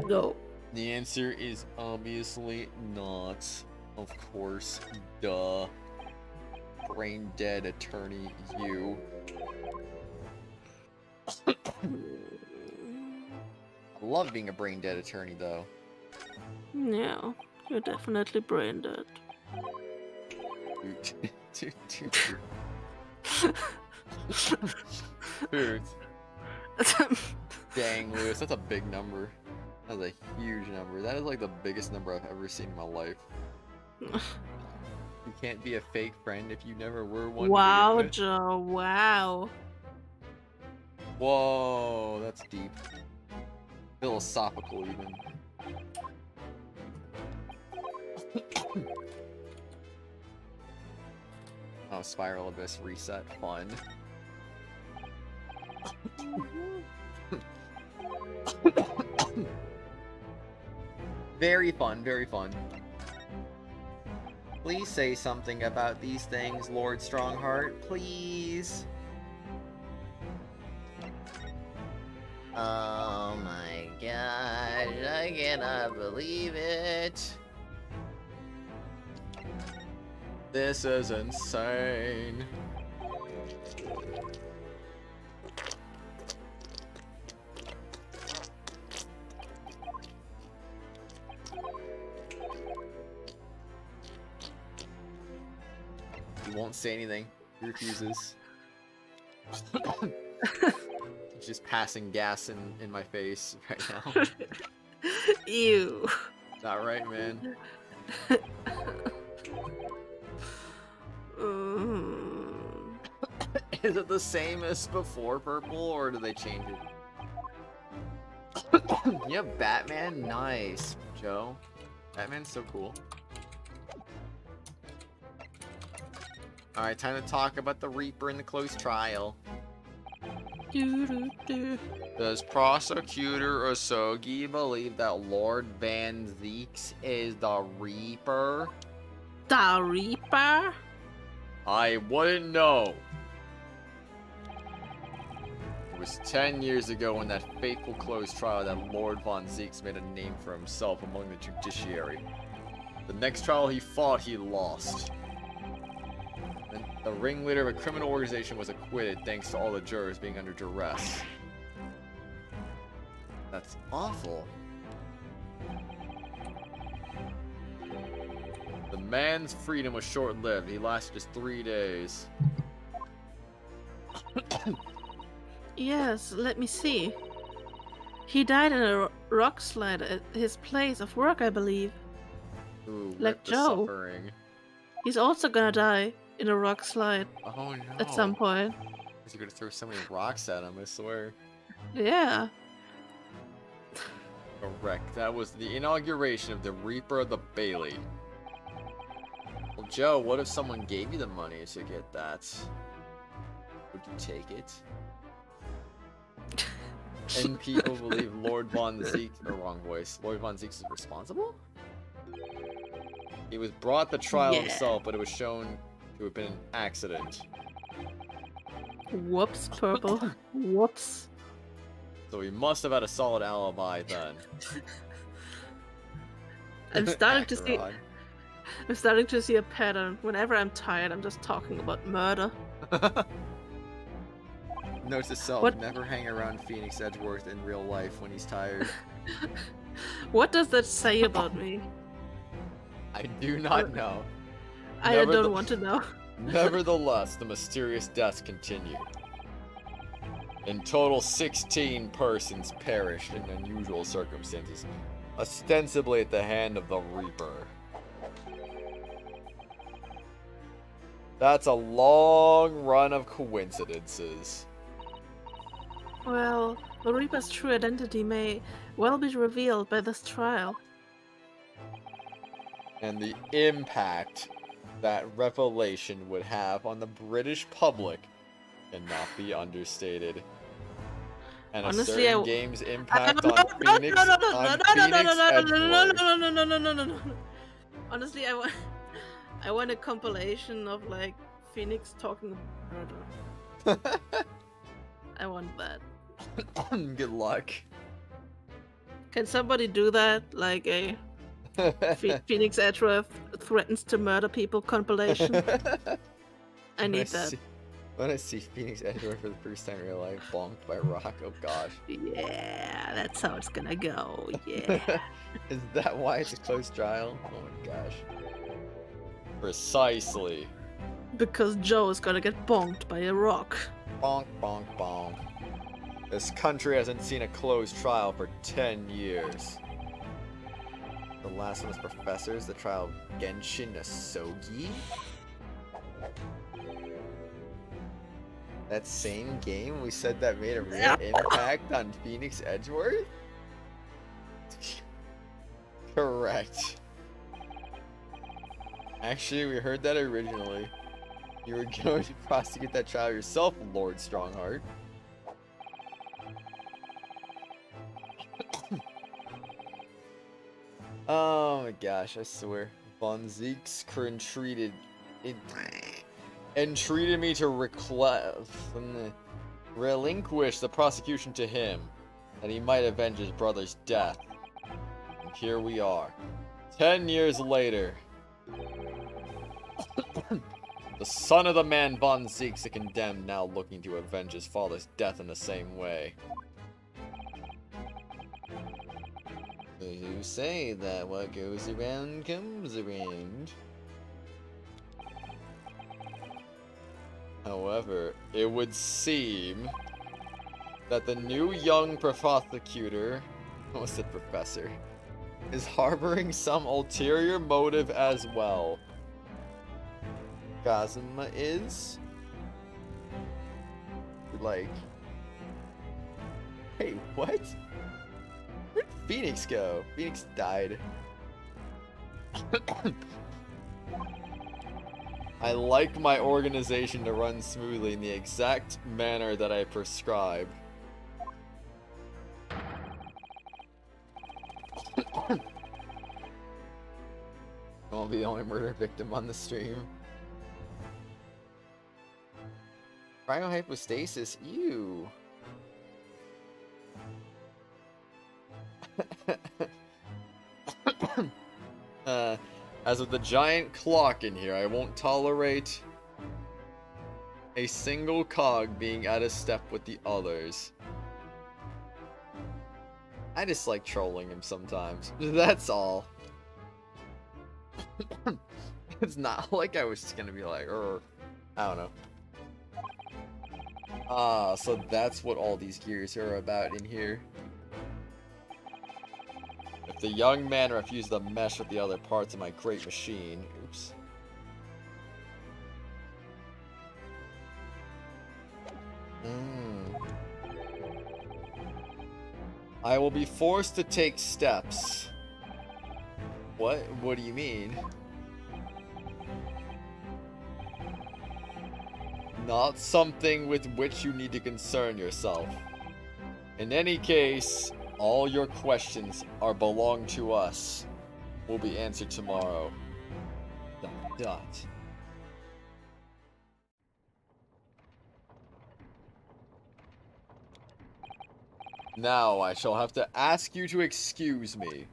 No. The answer is obviously not. Of course, duh. Brain dead attorney, you. I love being a brain dead attorney, though. Yeah, you're definitely brain dead. Dude. Dang, Lewis, that's a big number. That's a huge number. That is like the biggest number I've ever seen in my life. You can't be a fake friend if you never were one. to Wow, begin with. Joe, wow. Whoa, that's deep. Philosophical, even. Oh, Spiral Abyss reset. Fun. Very fun, very fun. Please say something about these things, Lord Strongheart. Please. Oh my gosh, I cannot believe it. This is insane. He won't say anything. He refuses. He's just passing gas in my face right now. Ew. Not right, man. Mm. Is it the same as before purple, or do they change it? Yeah, Batman? Nice, Joe. Batman's so cool. Alright, time to talk about the Reaper in the closed trial. Doo-doo-doo. Does Prosecutor Osogi believe that Lord Van Zeeks is the Reaper? The Reaper? I wouldn't know. It was 10 years ago in that fateful closed trial that Lord Von Zeeks made a name for himself among the judiciary. The next trial he fought, he lost. And the ringleader of a criminal organization was acquitted thanks to all the jurors being under duress. That's awful. The man's freedom was short-lived. He lasted just 3 days. Yes, let me see. He died in a rock slide at his place of work, I believe. Ooh, Like rip the Joe. suffering. He's also gonna die in a rock slide Oh no. at some point. You're gonna throw so many rocks at him, I swear. Yeah. Correct. That was the inauguration of the Reaper of the Bailey. Well, Joe, what if someone gave you the money to get that? Would you take it? And people believe Lord Von Zeeks, or wrong voice, Lord Von Zeeks is responsible? He was brought to trial Yeah. himself, but it was shown to have been an accident. Whoops, purple. Whoops. So he must have had a solid alibi then. I'm starting to see. Rod. I'm starting to see a pattern. Whenever I'm tired, I'm just talking about murder. Note to self, What- never hang around Phoenix Edgeworth in real life when he's tired. What does that say about me? I do not know. I don't want to know. Nevertheless, the mysterious deaths continued. In total, 16 persons perished in unusual circumstances, ostensibly at the hand of the Reaper. That's a long run of coincidences. Well, the Reaper's true identity may well be revealed by this trial. And the impact that revelation would have on the British public cannot be understated. And Honestly, a certain game's impact on Phoenix Edgeworth. No. Honestly, I want a compilation of like Phoenix talking about murder. I want that. Good luck. Can somebody do that? Like a Phoenix Edgeworth threatens to murder people compilation. I need that. When I see Phoenix Edgeworth for the first time in real life, bonked by a rock, oh gosh. Yeah, that's how it's gonna go. Yeah. Is that why it's a close trial? Oh my gosh. Precisely. Because Joe is gonna get bonked by a rock. Bonk, bonk, bonk. This country hasn't seen a closed trial for 10 years. The last one was Professors, the trial of Genshin Asogi. That same game we said that made a real impact on Phoenix Edgeworth? Correct. Actually, we heard that originally. You were going to prosecute that trial yourself, Lord Strongheart. Oh my gosh, I swear. Von Zeeks entreated me to relinquish the prosecution to him, that he might avenge his brother's death. And here we are, 10 years later. The son of the man Von Zeke's the condemned, now looking to avenge his father's death in the same way. Who say that what goes around comes around? However, it would seem that the new young prosecutor, I almost said professor, is harboring some ulterior motive as well. Kazuma is? Like, hey, what? Where'd Phoenix go? Phoenix died. I like my organization to run smoothly in the exact manner that I prescribe. I won't be the only murder victim on the stream. Cryohypostasis, ew. As with the giant clock in here, I won't tolerate a single cog being out of step with the others. I just like trolling him sometimes. That's all. It's not like I was just gonna be like, I don't know. Ah, so that's what all these gears are about in here. If the young man refused to mesh with the other parts of my great machine, oops. I will be forced to take steps. What? What do you mean? Not something with which you need to concern yourself. In any case, all your questions belong to us. Will be answered tomorrow. ... Now I shall have to ask you to excuse me.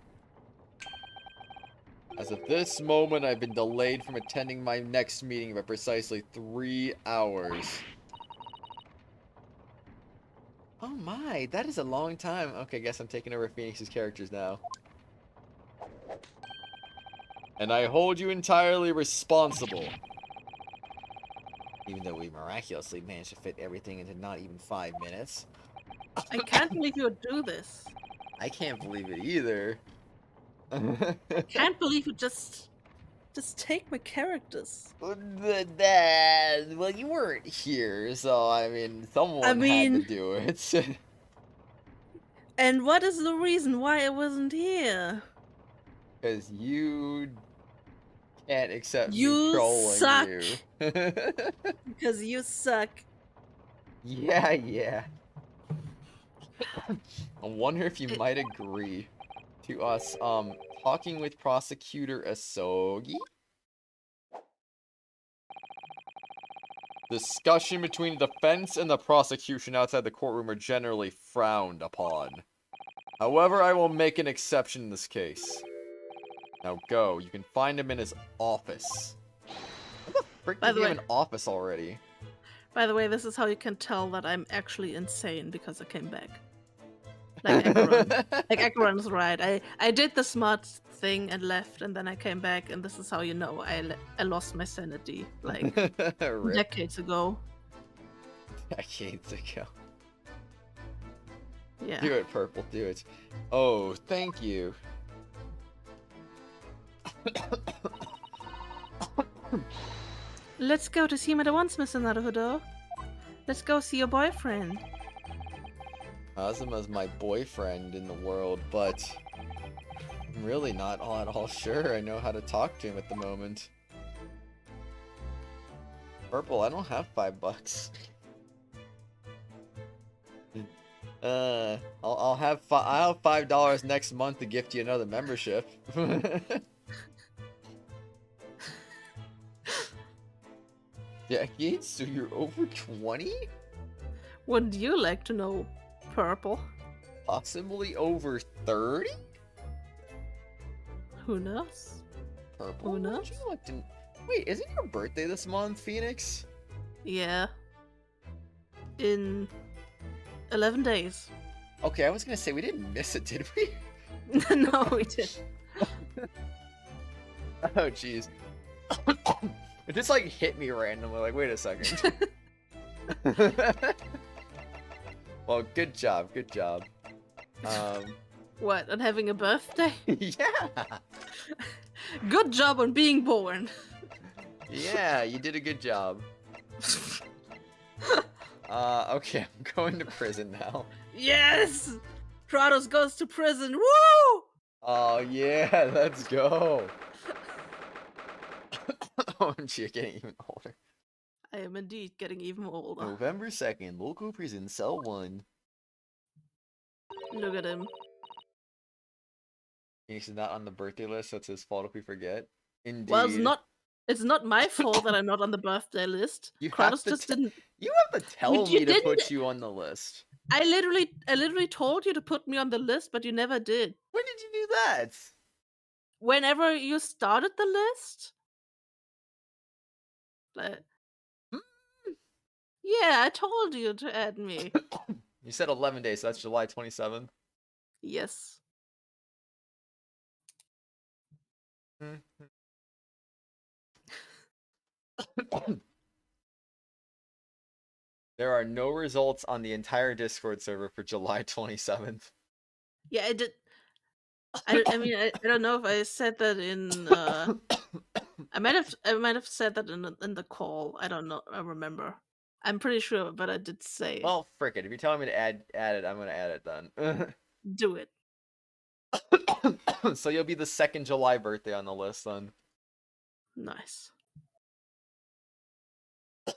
As of this moment, I've been delayed from attending my next meeting by precisely 3 hours. Oh my, that is a long time. Okay, guess I'm taking over Phoenix's characters now. And I hold you entirely responsible. Even though we miraculously managed to fit everything into not even 5 minutes. I can't believe you would do this. I can't believe it either. Can't believe you just take my characters. Well, you weren't here, so I mean, someone had mean- to do it. And what is the reason why I wasn't here? Because you can't accept me You trolling suck. you. Because you suck. Yeah. I wonder if you might agree to us, talking with Prosecutor Asogi? Discussion between the defense and the prosecution outside the courtroom are generally frowned upon. However, I will make an exception in this case. Now go. You can find him in his office. What the frick By does the he have way- an office already? By the way, this is how you can tell that I'm actually insane because I came back. Like Acheron. Like Acheron's right. I did the smart thing and left, and then I came back, and this is how you know I lost my sanity like Rip. decades ago. Decades ago. Yeah. Do it, Purple, do it. Oh, thank you. Let's go to see him at once, Mr. Naruhodo. Let's go see your boyfriend. Kazuma's my boyfriend in the world, but I'm really not all at all sure I know how to talk to him at the moment. Purple, I don't have $5. I'll have $5 next month to gift you another membership. Decades? So you're over 20? Wouldn't you like to know, Purple? Possibly over 30? Who knows? Purple? Who knows? Would you like to... Wait, isn't your birthday this month, Phoenix? Yeah. In 11 days. Okay, I was gonna say we didn't miss it, did we? No, we didn't. Oh, jeez. It just like hit me randomly. Like, wait a second. Well, good job. Good job. What, on having a birthday? Yeah. Good job on being born. Yeah, you did a good job. Okay, I'm going to prison now. Yes! Kratos goes to prison. Woo! Oh yeah, let's go. OMG, you're getting even older. I am indeed getting even older. November 2nd, local prison, cell 1. Look at him. Phoenix is not on the birthday list, so it's his fault if we forget. Indeed. Well, it's not my fault that I'm not on the birthday list. You have Kratos to just didn't. You have to tell you me to put didn't- you on the list. I literally told you to put me on the list, but you never did. When did you do that? Whenever you started the list. Like, yeah, I told you to add me. You said 11 days, so that's July 27th. Yes. There are no results on the entire Discord server for July 27th. Yeah, I did. I mean, I don't know if I said that in. I might have said that in the call. I don't know. I remember. I'm pretty sure, but I did say it. Well, frick it. If you're telling me to add it, I'm gonna add it then. Do it. So you'll be the 2nd July birthday on the list then. Nice.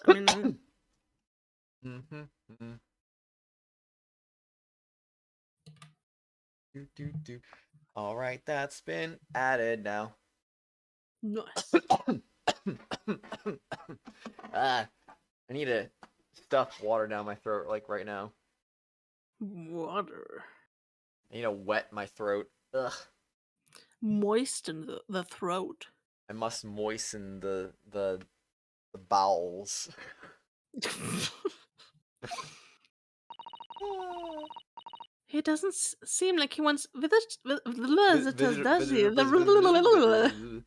I mean, All right, that's been added now. nice. I need to stuff water down my throat like right now. Water. I need to wet my throat. Ugh. Moisten the throat. I must moisten the bowels. He doesn't seem like he wants visitors, does he? Mr.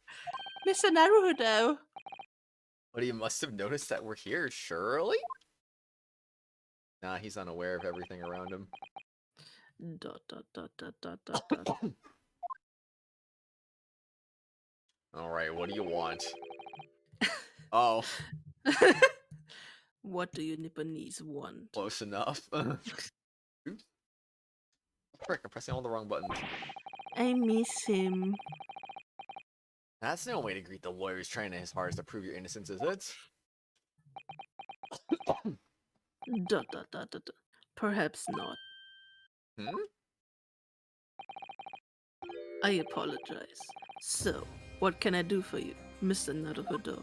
Naruhodo. What, you must have noticed that we're here, surely? Nah, he's unaware of everything around him. Dot, dot, dot, dot, dot, dot, dot. Alright, what do you want? Oh, What do you Nipponese want? close enough. Oops. Frick, I'm pressing all the wrong buttons. I miss him. That's no way to greet the lawyer who's trying his hardest to prove your innocence, is it? Dot, dot, dot, dot, dot. Perhaps not. Hmm? I apologize. So, what can I do for you, Mr. Naruhodo?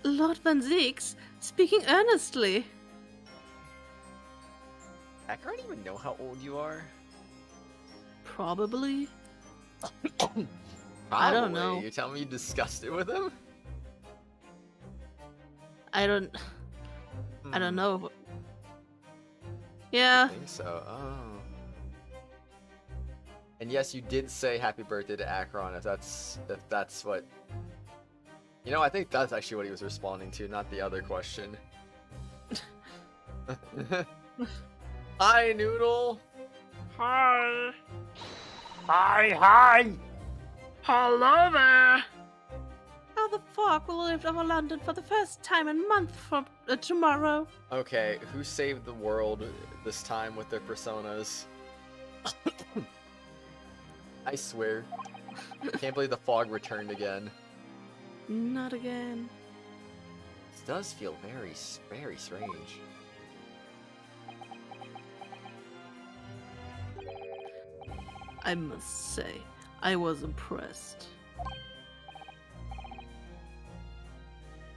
Lord Van Zeeks, speaking earnestly. I don't even know how old you are. Probably. I Probably. don't know. You're telling me you discussed it with him? I don't Hmm, know. But... I Yeah. think so. Oh. And yes, you did say happy birthday to Akron, if that's what... You know, I think that's actually what he was responding to, not the other question. Hi, Noodle! Hi. Hi! Hello there. How the fuck will live over London for the first time in a month from tomorrow? Okay, who saved the world this time with their personas? I swear. I can't believe the fog returned again. Not again. This does feel very, very strange. I must say, I was impressed.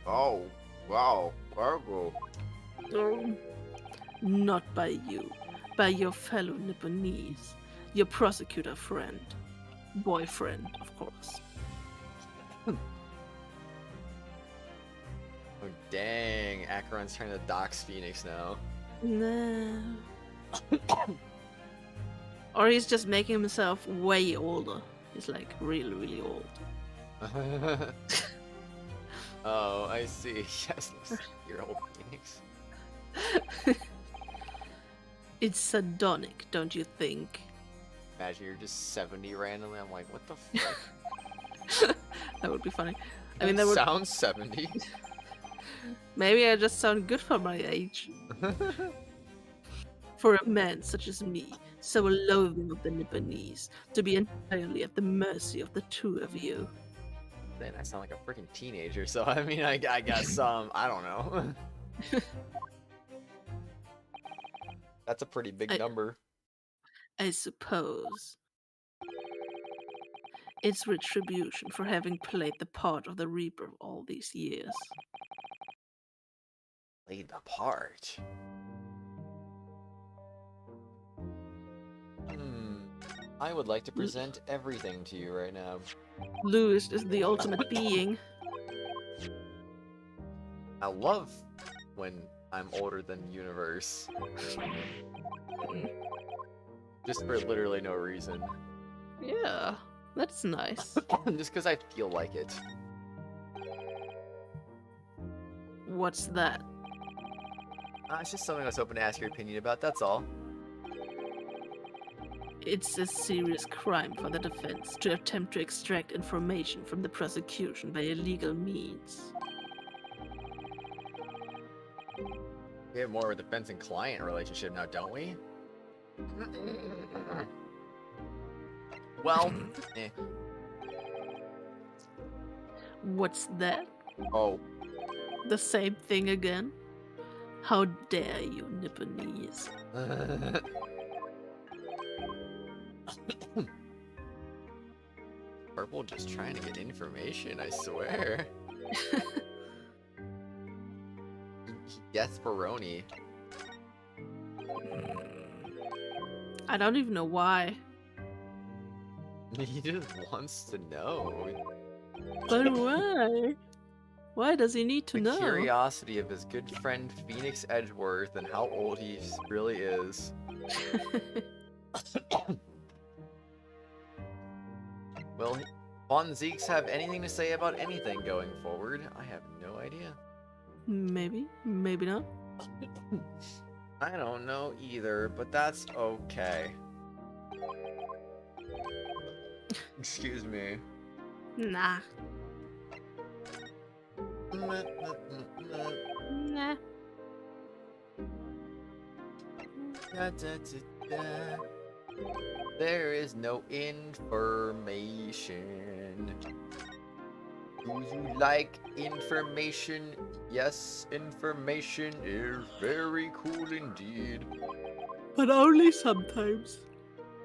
Oh, wow, Virgo. Not by you, by your fellow Nipponese, your prosecutor friend. Boyfriend, of course. Oh, dang. Acheron's trying to dox Phoenix now. No. Or he's just making himself way older. He's like really, really old. Oh, I see. Yes, you're old Phoenix. It's sardonic, don't you think? Imagine you're just 70 randomly. I'm like, what the fuck? That would be funny. I mean, that would. Sounds 70. Maybe I just sound good for my age. For a man such as me, so loathing of the Nipponese, to be entirely at the mercy of the two of you. Then I sound like a freaking teenager, so I mean, I guess, I don't know. That's a pretty big number. I suppose. It's retribution for having played the part of the Reaper all these years. Played the part. I would like to present everything to you right now. Lewis is the ultimate being. I love when I'm older than the universe. Just for literally no reason. Yeah, that's nice. Just because I feel like it. What's that? It's just something I was hoping to ask your opinion about, that's all. It's a serious crime for the defense to attempt to extract information from the prosecution by illegal means. We have more of a defense and client relationship now, don't we? Well, eh. What's that? Oh. The same thing again? How dare you, Nipponese? Purple just trying to get information, I swear. Desperoni. I don't even know why. He just wants to know. But why? Why does he need to The know? curiosity of his good friend Phoenix Edgeworth and how old he really is. Will Von Zeeks have anything to say about anything going forward? I have no idea. Maybe, maybe not. I don't know either, but that's okay. Excuse me. Nah. Nah. There is no information. Do you like information? Yes, information is very cool indeed. But only sometimes.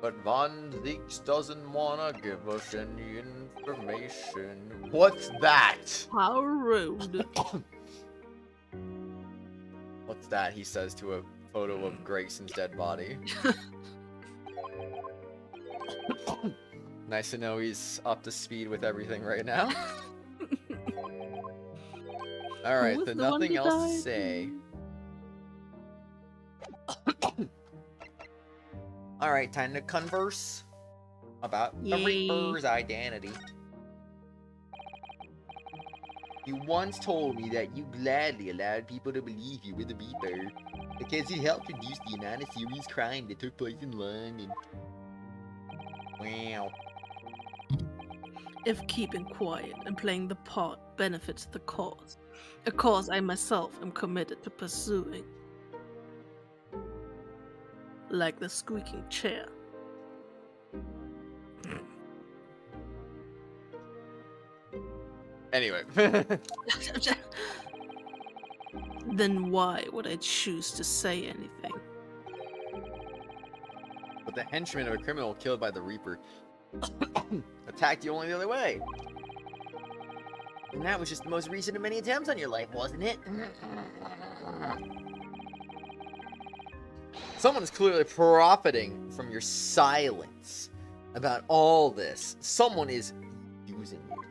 But Von Zeeks doesn't wanna give us any information. What's that? How rude. What's that? He says to a photo of Grayson's dead body. Nice to know he's up to speed with everything right now. Alright, was then the one nothing who else to died? say. Alright, time to converse about the Yay. Reaper's identity. You once told me that you gladly allowed people to believe you were the Reaper because it helped reduce the amount of serious crime that took place in London. Wow. If keeping quiet and playing the part benefits the cause, a cause I myself am committed to pursuing. Like the squeaking chair. Anyway. Then why would I choose to say anything? But the henchman of a criminal killed by the Reaper attacked you only the other way. And that was just the most recent of many attempts on your life, wasn't it? Someone is clearly profiting from your silence about all this. Someone is using you.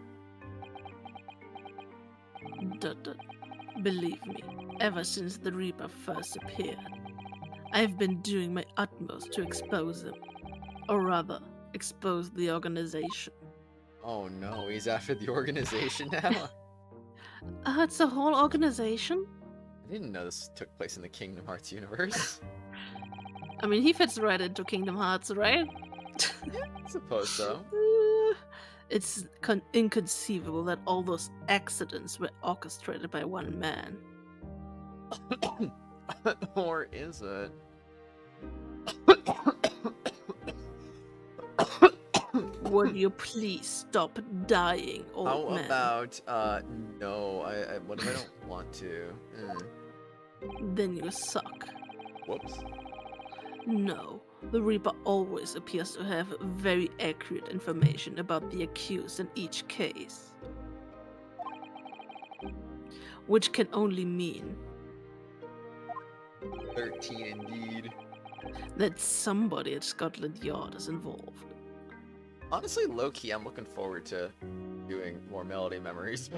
Believe me, ever since the Reaper first appeared, I've been doing my utmost to expose him. Or rather, expose the organization. Oh no, he's after the organization now? It's a whole organization? I didn't know this took place in the Kingdom Hearts universe. I mean, he fits right into Kingdom Hearts, right? I suppose so. It's inconceivable that all those accidents were orchestrated by one man. Or is it? Would you please stop dying, old How man? about, no, what if I don't want to? Then you suck. Whoops. No, the Reaper always appears to have very accurate information about the accused in each case. Which can only mean 13 indeed. that somebody at Scotland Yard is involved. Honestly, low-key, I'm looking forward to doing more Melody Memories.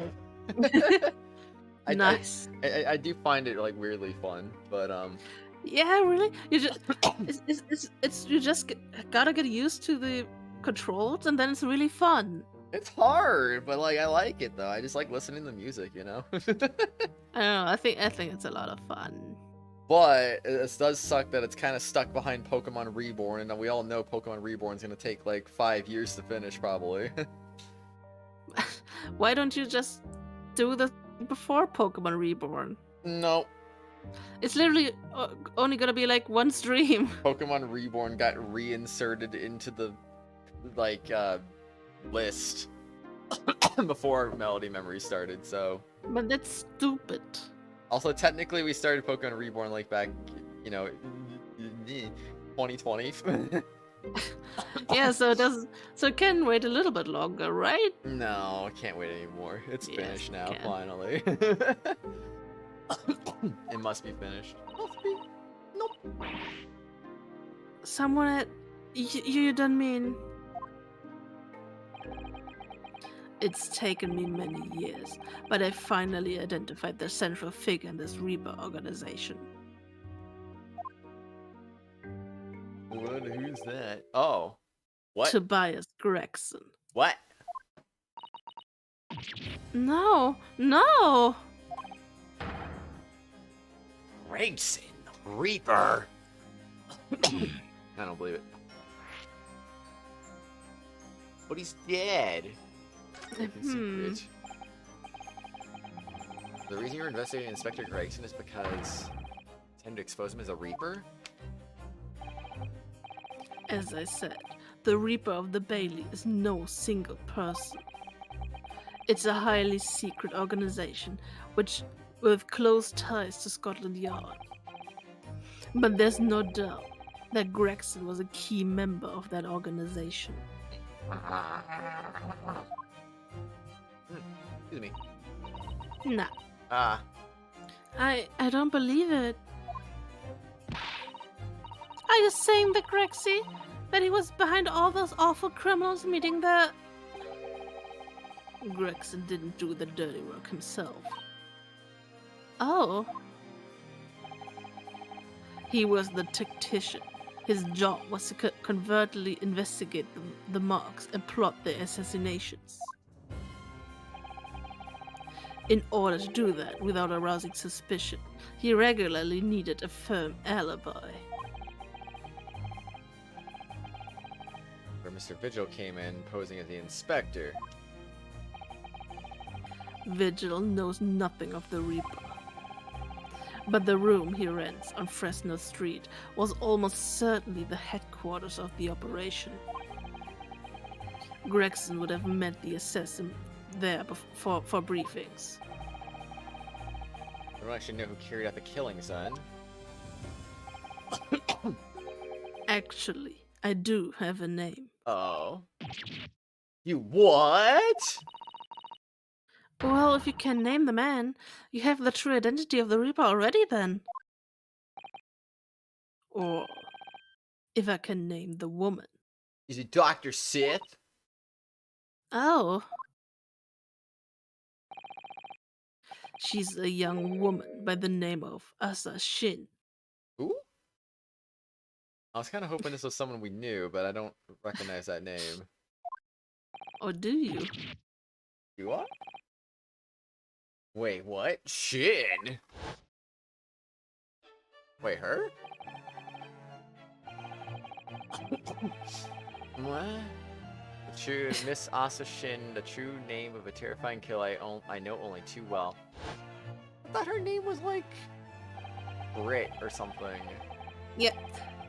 Nice. I do find it, like, weirdly fun, but, Yeah, really? You just you just gotta get used to the controls, and then it's really fun. it's hard, but, like, I like it, though. I just like listening to the music, you know? I don't know. I think it's a lot of fun. But it does suck that it's kind of stuck behind Pokemon Reborn, and we all know Pokemon Reborn is going to take like 5 years to finish, probably. Why don't you just do the before Pokemon Reborn? No, It's literally only gonna be like one stream. Pokemon Reborn got reinserted into the like list before Melody Memory started. So But that's stupid. also technically we started Pokemon Reborn like back, you know, 2020. Yeah, so it can wait a little bit longer, right? No, I can't wait anymore. It's Yes, finished it now, can. finally. It must be finished. Someone at you don't mean. It's taken me many years, but I finally identified the central figure in this Reaper organization. What? Who's that? Oh. What? Tobias Gregson. What? No, no! Grayson, Reaper. I don't believe it. But he's dead. Hmm. The reason you're investigating Inspector Gregson is because you tend to expose him as a Reaper? As I said, the Reaper of the Bailey is no single person. It's a highly secret organization with close ties to Scotland Yard. But there's no doubt that Gregson was a key member of that organization. Excuse me. Nah, Ah, I don't believe it. Are you saying that that he was behind all those awful criminals meeting the... Gregson didn't do the dirty work himself. Oh. He was the tactician. His job was to covertly investigate the marks and plot their assassinations. In order to do that without arousing suspicion, he regularly needed a firm alibi. where Mr. Vigil came in posing as the inspector. Vigil knows nothing of the Reaper. But the room he rents on Fresno Street was almost certainly the headquarters of the operation. Gregson would have met the assassin there for briefings. I don't actually know who carried out the killing, son. Actually, I do have a name. Oh. You what? Well, if you can name the man, you have the true identity of the Reaper already then. Or if I can name the woman. Is it Dr. Sith? Oh. She's a young woman by the name of Asa Shin. Who? I was kind of hoping this was someone we knew, but I don't recognize that name. Or do you? You what? Wait, what? Shin? Wait, her? What? The true Miss Asa Shin, the true name of a terrifying kill I know only too well. I thought her name was like Brit or something. Yeah,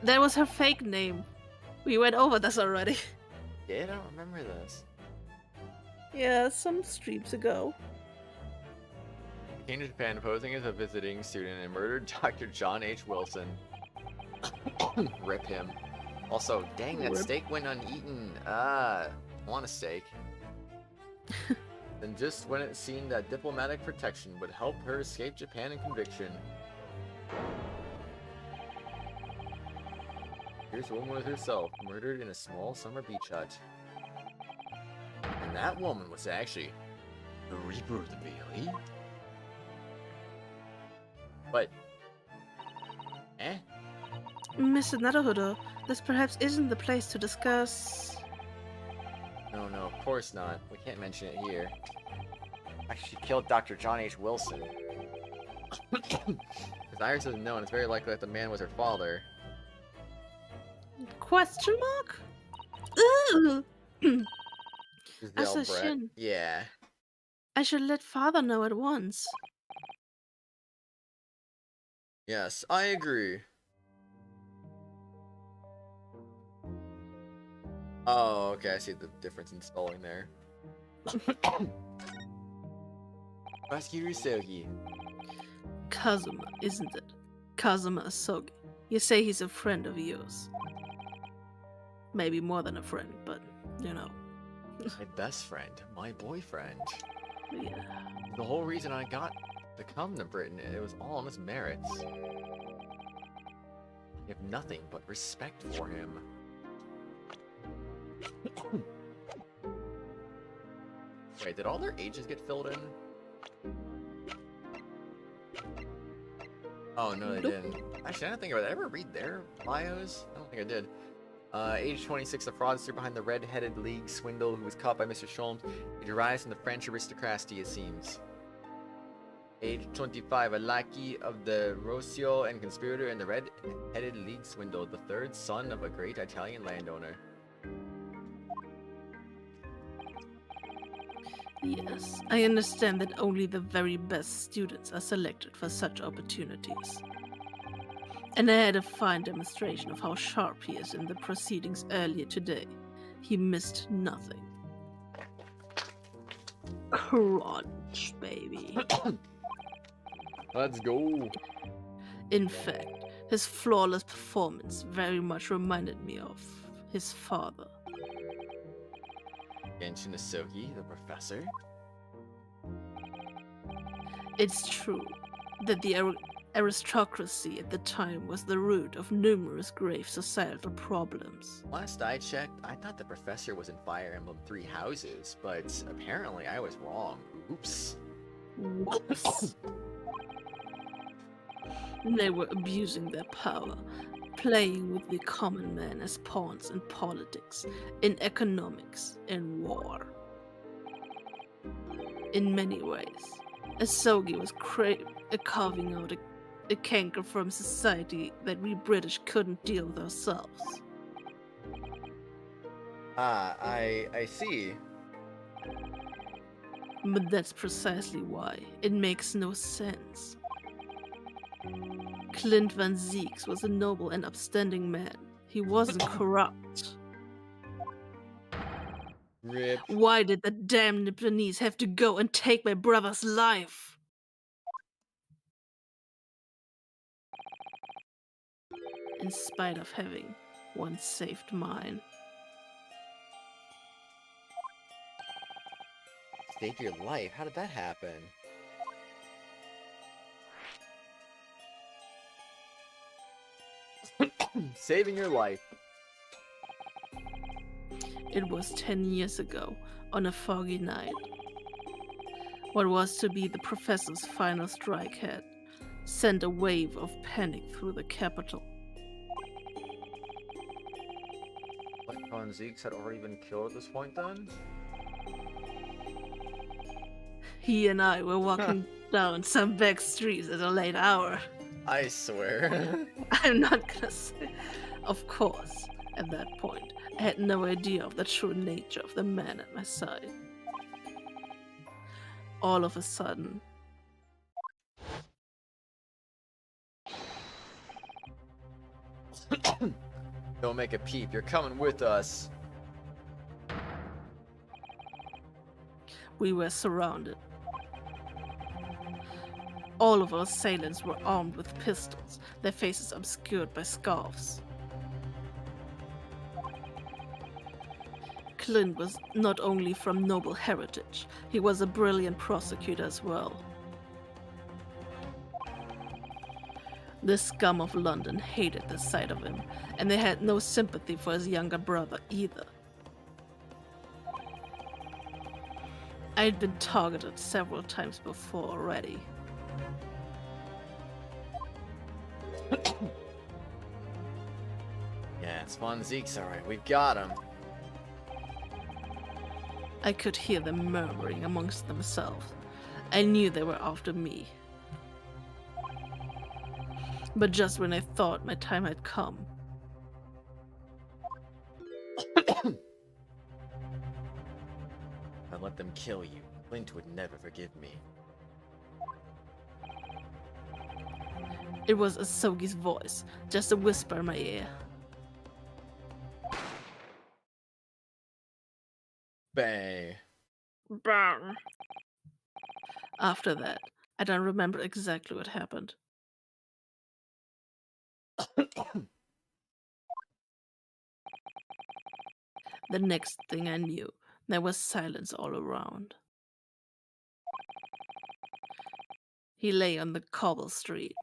that was her fake name. We went over this already. Yeah, I don't remember this. Yeah, some streams ago. Came to Japan posing as a visiting student and murdered Dr. John H. Wilson. Rip him. Also, dang, that Rip. steak went uneaten. I want a steak. And just when it seemed that diplomatic protection would help her escape Japan and conviction. Here's a woman with herself, murdered in a small summer beach hut. And that woman was actually the Reaper of the Bailey? But... Mr. Naruhodo, this perhaps isn't the place to discuss... No, of course not. We can't mention it here. Actually, she killed Dr. John H. Wilson. As Iris doesn't know, and it's very likely that the man was her father. Question mark? Ooh! Giselle Asa Brett. Shin. Yeah. I should let father know at once. Yes, I agree. Oh, okay, I see the difference in spelling there. Prosecutor Sogi. Kazuma, isn't it? Kazuma Asogi. You say he's a friend of yours. Maybe more than a friend, but, you know. My best friend. My boyfriend. Yeah. The whole reason I got to come to Britain, it was all on his merits. I have nothing but respect for him. Wait, did all their ages get filled in? Oh, no, they Nope. didn't. Actually, I don't think I did. I ever read their bios? I don't think I did. Age 26, the fraudster behind the red-headed league swindle who was caught by Mr. Sholmes. He derives from the French aristocracy, it seems. Age 25, a lackey of the Rossio and conspirator in the red-headed league swindle, the third son of a great Italian landowner. Yes, I understand that only the very best students are selected for such opportunities. And I had a fine demonstration of how sharp he is in the proceedings earlier today. He missed nothing. Crunch, baby. Let's go. In fact, his flawless performance very much reminded me of his father. Genshin Asogi, the professor. It's true that the aristocracy at the time was the root of numerous grave societal problems. Last I checked, I thought the professor was in Fire Emblem 3 Houses, but apparently I was wrong. Oops. Whoops. They were abusing their power, playing with the common man as pawns in politics, in economics, in war. In many ways, Asogi was carving out a canker from society that we British couldn't deal with ourselves. Ah, I see. But that's precisely why it makes no sense. Clint Van Zieks was a noble and upstanding man. He wasn't corrupt. Rip. Why did the damn Nipponese have to go and take my brother's life? In spite of having once saved mine. Saved your life? How did that happen? Saving your life. It was 10 years ago, on a foggy night. What was to be the professor's final strike had sent a wave of panic through the capital. Like Von Zeeks had already been killed at this point then? He and I were walking down some back streets at a late hour. I swear. I'm not gonna say. Of course, at that point, I had no idea of the true nature of the man at my side. All of a sudden, Don't make a peep, you're coming with us. we were surrounded. All of our assailants were armed with pistols, their faces obscured by scarves. Clint was not only from noble heritage, he was a brilliant prosecutor as well. The scum of London hated the sight of him, and they had no sympathy for his younger brother either. I'd been targeted several times before already. Yeah, it's Von Zeeks, alright, we've got him. I could hear them murmuring amongst themselves. I knew they were after me. But just when I thought my time had come, I let them kill you. Clint would never forgive me. it was Asogi's voice, just a whisper in my ear. Bang. Bang. After that, I don't remember exactly what happened. The next thing I knew, there was silence all around. He lay on the cobble street.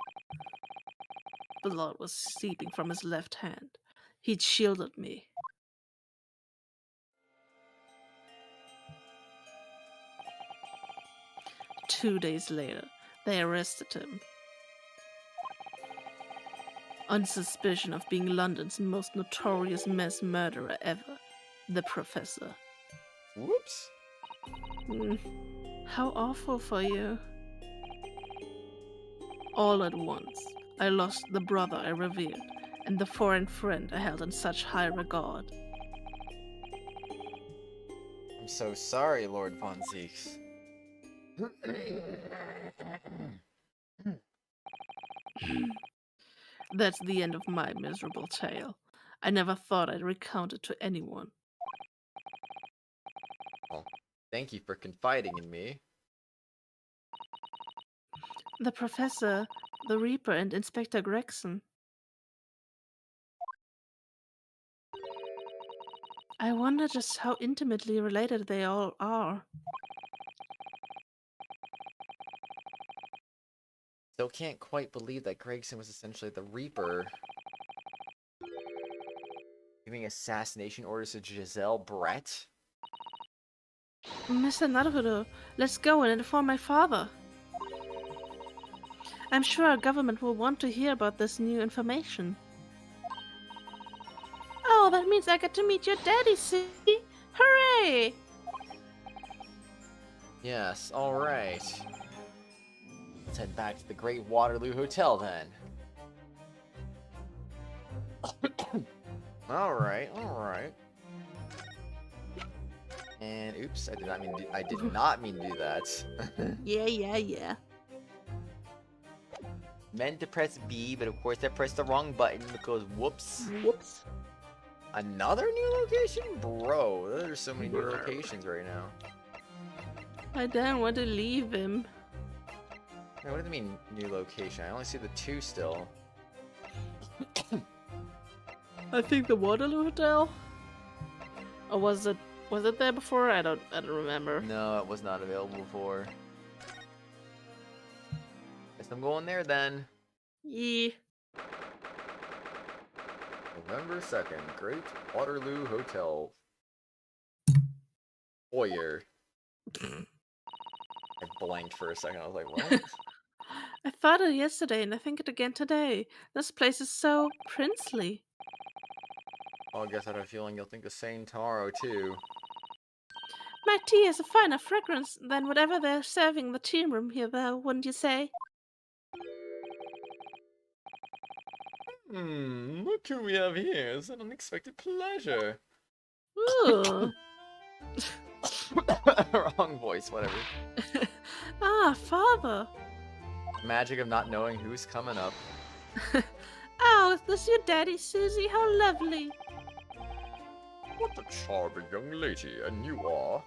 Blood was seeping from his left hand. He'd shielded me. Two days later, they arrested him. On suspicion of being London's most notorious mass murderer ever, the Professor. Whoops. How awful for you. All at once, I lost the brother I revered, and the foreign friend I held in such high regard. I'm so sorry, Lord Von Zeeks. That's the end of my miserable tale. I never thought I'd recount it to anyone. Thank you for confiding in me. The Professor, the Reaper, and Inspector Gregson. I wonder just how intimately related they all are. Still can't quite believe that Gregson was essentially the Reaper. Giving assassination orders to Giselle Brett? Mr. Naruhodo, let's go and inform my father. I'm sure our government will want to hear about this new information. Oh, that means I get to meet your daddy, see? Hooray! Yes, alright. Let's head back to the Great Waterloo Hotel then. Alright, alright. And oops, I did not mean to do that. Yeah. Meant to press B, but of course I pressed the wrong button because whoops. Whoops. Another new location? Bro, there's so many new locations right now. I don't want to leave him. Wait, what do you mean new location? I only see the two still. I think the Waterloo Hotel? Or was it there before? I don't remember. No, it was not available before. Guess I'm going there then. Yeah. November 2nd, Great Waterloo Hotel. Foyer. I blanked for a second. I was like, what? I thought it yesterday and I think it again today. This place is so princely. Well, I guess I had a feeling you'll think the same tomorrow, too. My tea has a finer fragrance than whatever they're serving in the tea room here, though, wouldn't you say? Look who we have here. It's an unexpected pleasure. Ooh. Wrong voice, whatever. Ah, father. Magic of not knowing who's coming up. Oh, is this your daddy, Susie? How lovely. What a charming young lady, and you are.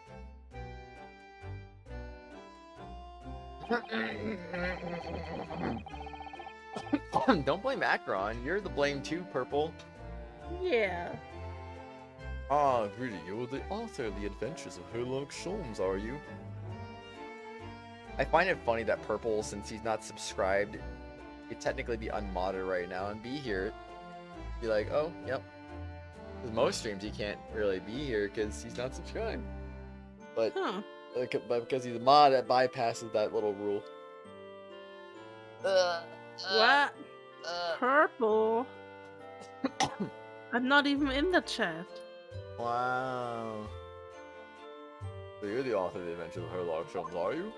Don't blame Akron. You're the blame too, Purple. Yeah. Ah, really, you're the author of the Adventures of Sherlock Holmes, are you? I find it funny that Purple, since he's not subscribed, could technically be unmodded right now and be here. Be like, oh, yep. Because most streams he can't really be here because he's not subscribed. But, Huh. but because he's a mod, that bypasses that little rule. What? Purple. I'm not even in the chat. Wow. So you're the author of the Adventures of Sherlock Holmes, are you?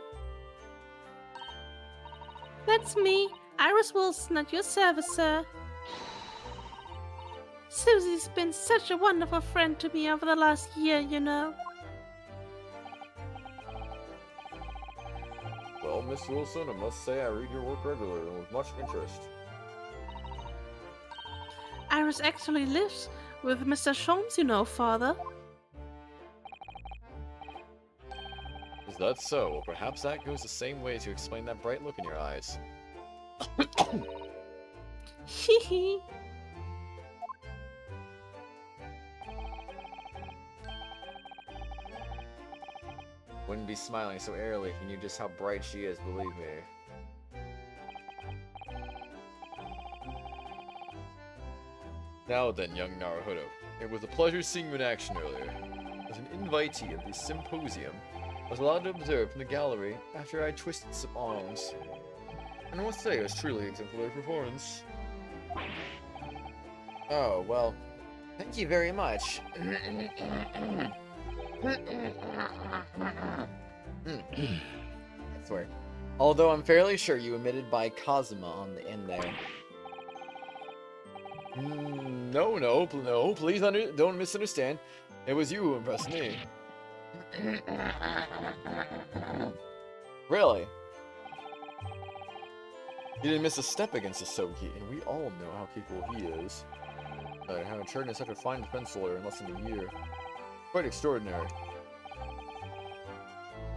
That's me, Iris Wilson, at your service, sir. Susie's been such a wonderful friend to me over the last year, you know. Well, Miss Wilson, I must say I read your work regularly and with much interest. Iris actually lives with Mr. Sholmes, you know, father. Is that so? Well, perhaps that goes the same way to explain that bright look in your eyes. Hee hee. Wouldn't be smiling so airily if you knew just how bright she is, believe me. Now then, young Naruhodo, it was a pleasure seeing you in action earlier. As an invitee of the symposium, I was allowed to observe from the gallery after I twisted some arms. And I must say, it was truly an exemplary performance. Oh, well, thank you very much. I swear. Although I'm fairly sure you omitted by Kazuma on the end there. No, please don't misunderstand. It was you who impressed me. Really? He didn't miss a step against Hisoki, and we all know how capable he is. I haven't turned in such a fine defense lawyer in less than a year. Quite extraordinary.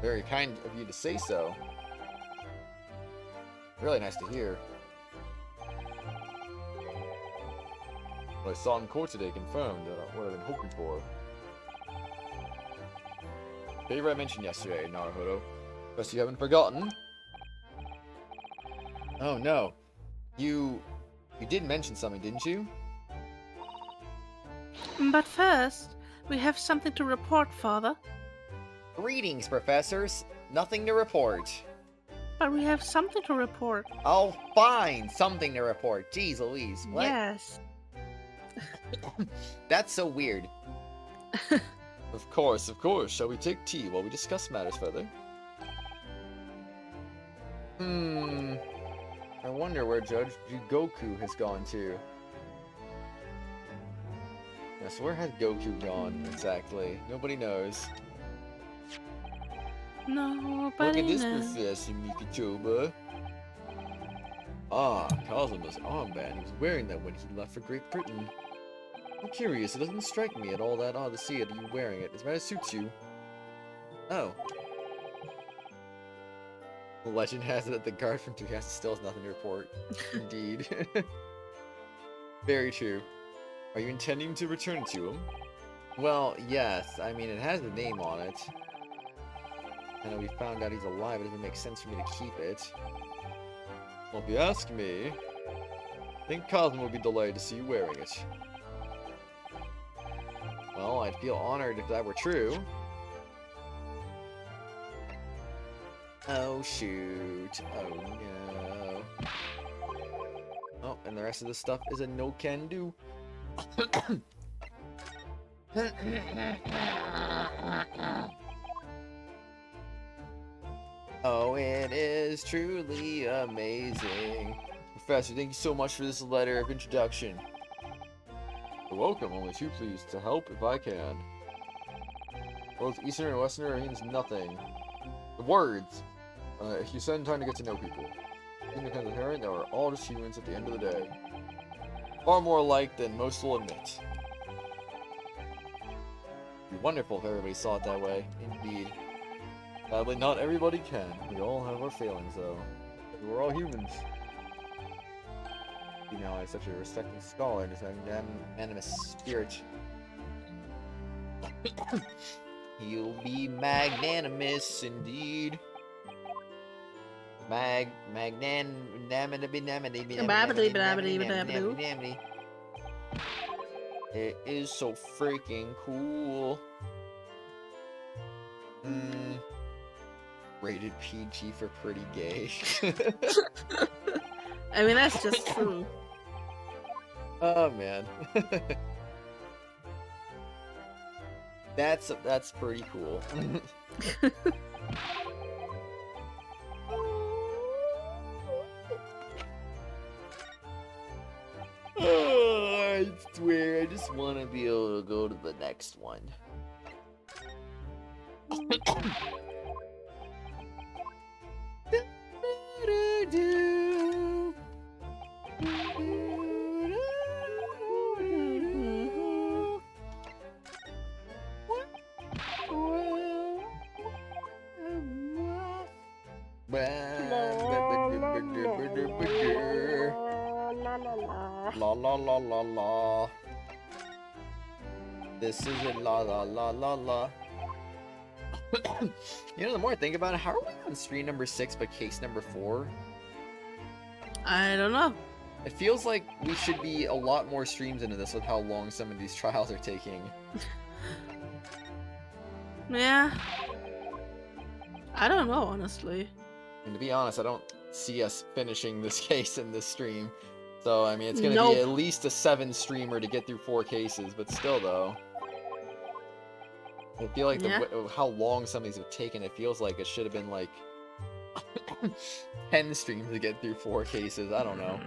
Very kind of you to say so. Really nice to hear. What I saw in court today confirmed what I've been hoping for. Favor I mentioned yesterday, Naruhodo. Guess you haven't forgotten. Oh no. You did mention something, didn't you? But first, we have something to report, father. Greetings, professors. Nothing to report. But we have something to report. Oh, fine. Something to report. Jeez Louise. What? Yes. That's so weird. Of course. Shall we take tea while we discuss matters further? I wonder where Judge Goku has gone to. Yes, where has Goku gone exactly? Nobody knows. Nobody Look at this, knows. Professor Mikitoba. Ah, Kazuma's armband. He was wearing that when he left for Great Britain. I'm curious, it doesn't strike me at all that odd to see you wearing it. As matter suits you. Oh. The legend has it that the guard from Tukasa still has nothing to report. Indeed. Very true. Are you intending to return to him? Well, yes. I mean, it has the name on it. I know we found out he's alive. It doesn't make sense for me to keep it. Well, if you ask me, I think Kazuma would be delighted to see you wearing it. Well, I'd feel honored if that were true. Oh shoot. Oh no. Oh, and the rest of the stuff is a no can do. Oh, it is truly amazing. Professor, thank you so much for this letter of introduction. You're welcome, only too pleased to help if I can. Both Easterner and Westerner means nothing. The words. If you spend time to get to know people. Being becomes inherent that we're all just humans at the end of the day. Far more alike than most will admit. It'd be wonderful if everybody saw it that way. Indeed. Sadly, not everybody can. We all have our failings, though. We're all humans. You know, I'm such a respected scholar and a magnanimous spirit. You'll be magnanimous, indeed. It is so freaking cool. Rated PG for pretty gay. I mean, that's just true. Oh man. That's pretty cool. Oh, I swear, I just want to be able to go to the next one. La la la la la. This isn't la la la la la. You know, the more I think about it, how are we on stream number 6 but case number 4? I don't know. It feels like we should be a lot more streams into this with how long some of these trials are taking. Yeah. I don't know, honestly. And to be honest, I don't see us finishing this case in this stream. So, I mean, it's gonna Nope. be at least a 7 streamer to get through 4 cases, but still, though. I feel like how long some of these have taken, it feels like it should have been like 10 streams to get through 4 cases. I don't know.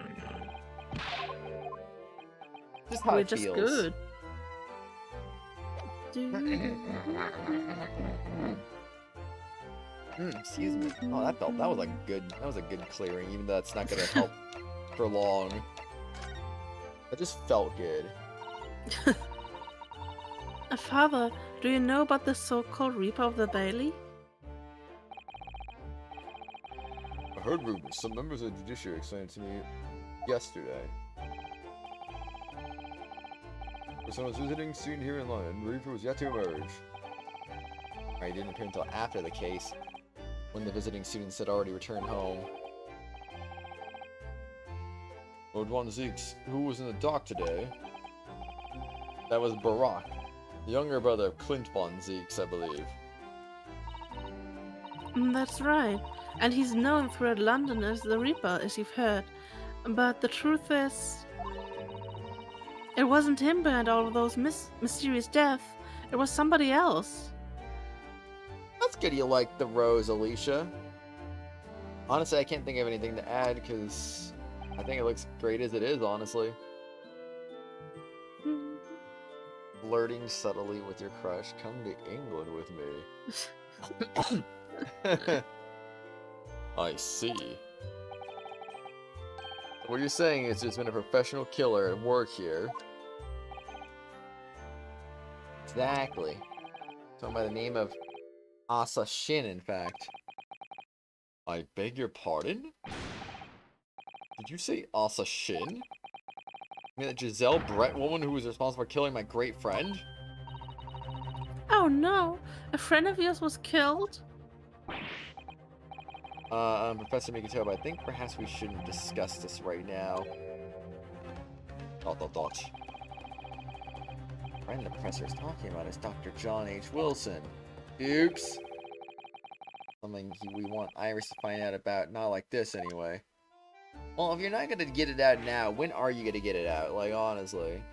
Just how We're it just feels. good. Excuse me. Oh, that was a good clearing, even though that's not gonna help for long. It just felt good. Father, do you know about the so-called Reaper of the Bailey? I heard rumors. Some members of the judiciary explained to me yesterday. For someone's visiting student here in London, the Reaper was yet to emerge. I didn't appear until after the case, when the visiting students had already returned home. Lord Von Zeeks, who was in the dock today? That was Barack, the younger brother of Clint Von Zeeks, I believe. That's right. And he's known throughout London as the Reaper, as you've heard. But the truth is, it wasn't him behind all of those mysterious deaths. It was somebody else. That's good you like the rose, Alicia. Honestly, I can't think of anything to add, because I think it looks great as it is, honestly. Flirting subtly with your crush. Come to England with me. I see. What you're saying is there's been a professional killer at work here. Exactly. Someone by the name of Asa Shin, in fact. I beg your pardon? Did you say Asa Shin? You mean that Giselle Brett woman who was responsible for killing my great friend? Oh no! A friend of yours was killed? Professor Mikitoba, I think perhaps we shouldn't discuss this right now. ... The friend the professor is talking about is Dr. John H. Wilson. Oops. Something we want Iris to find out about. Not like this, anyway. Well, if you're not gonna get it out now, when are you gonna get it out? Like, honestly.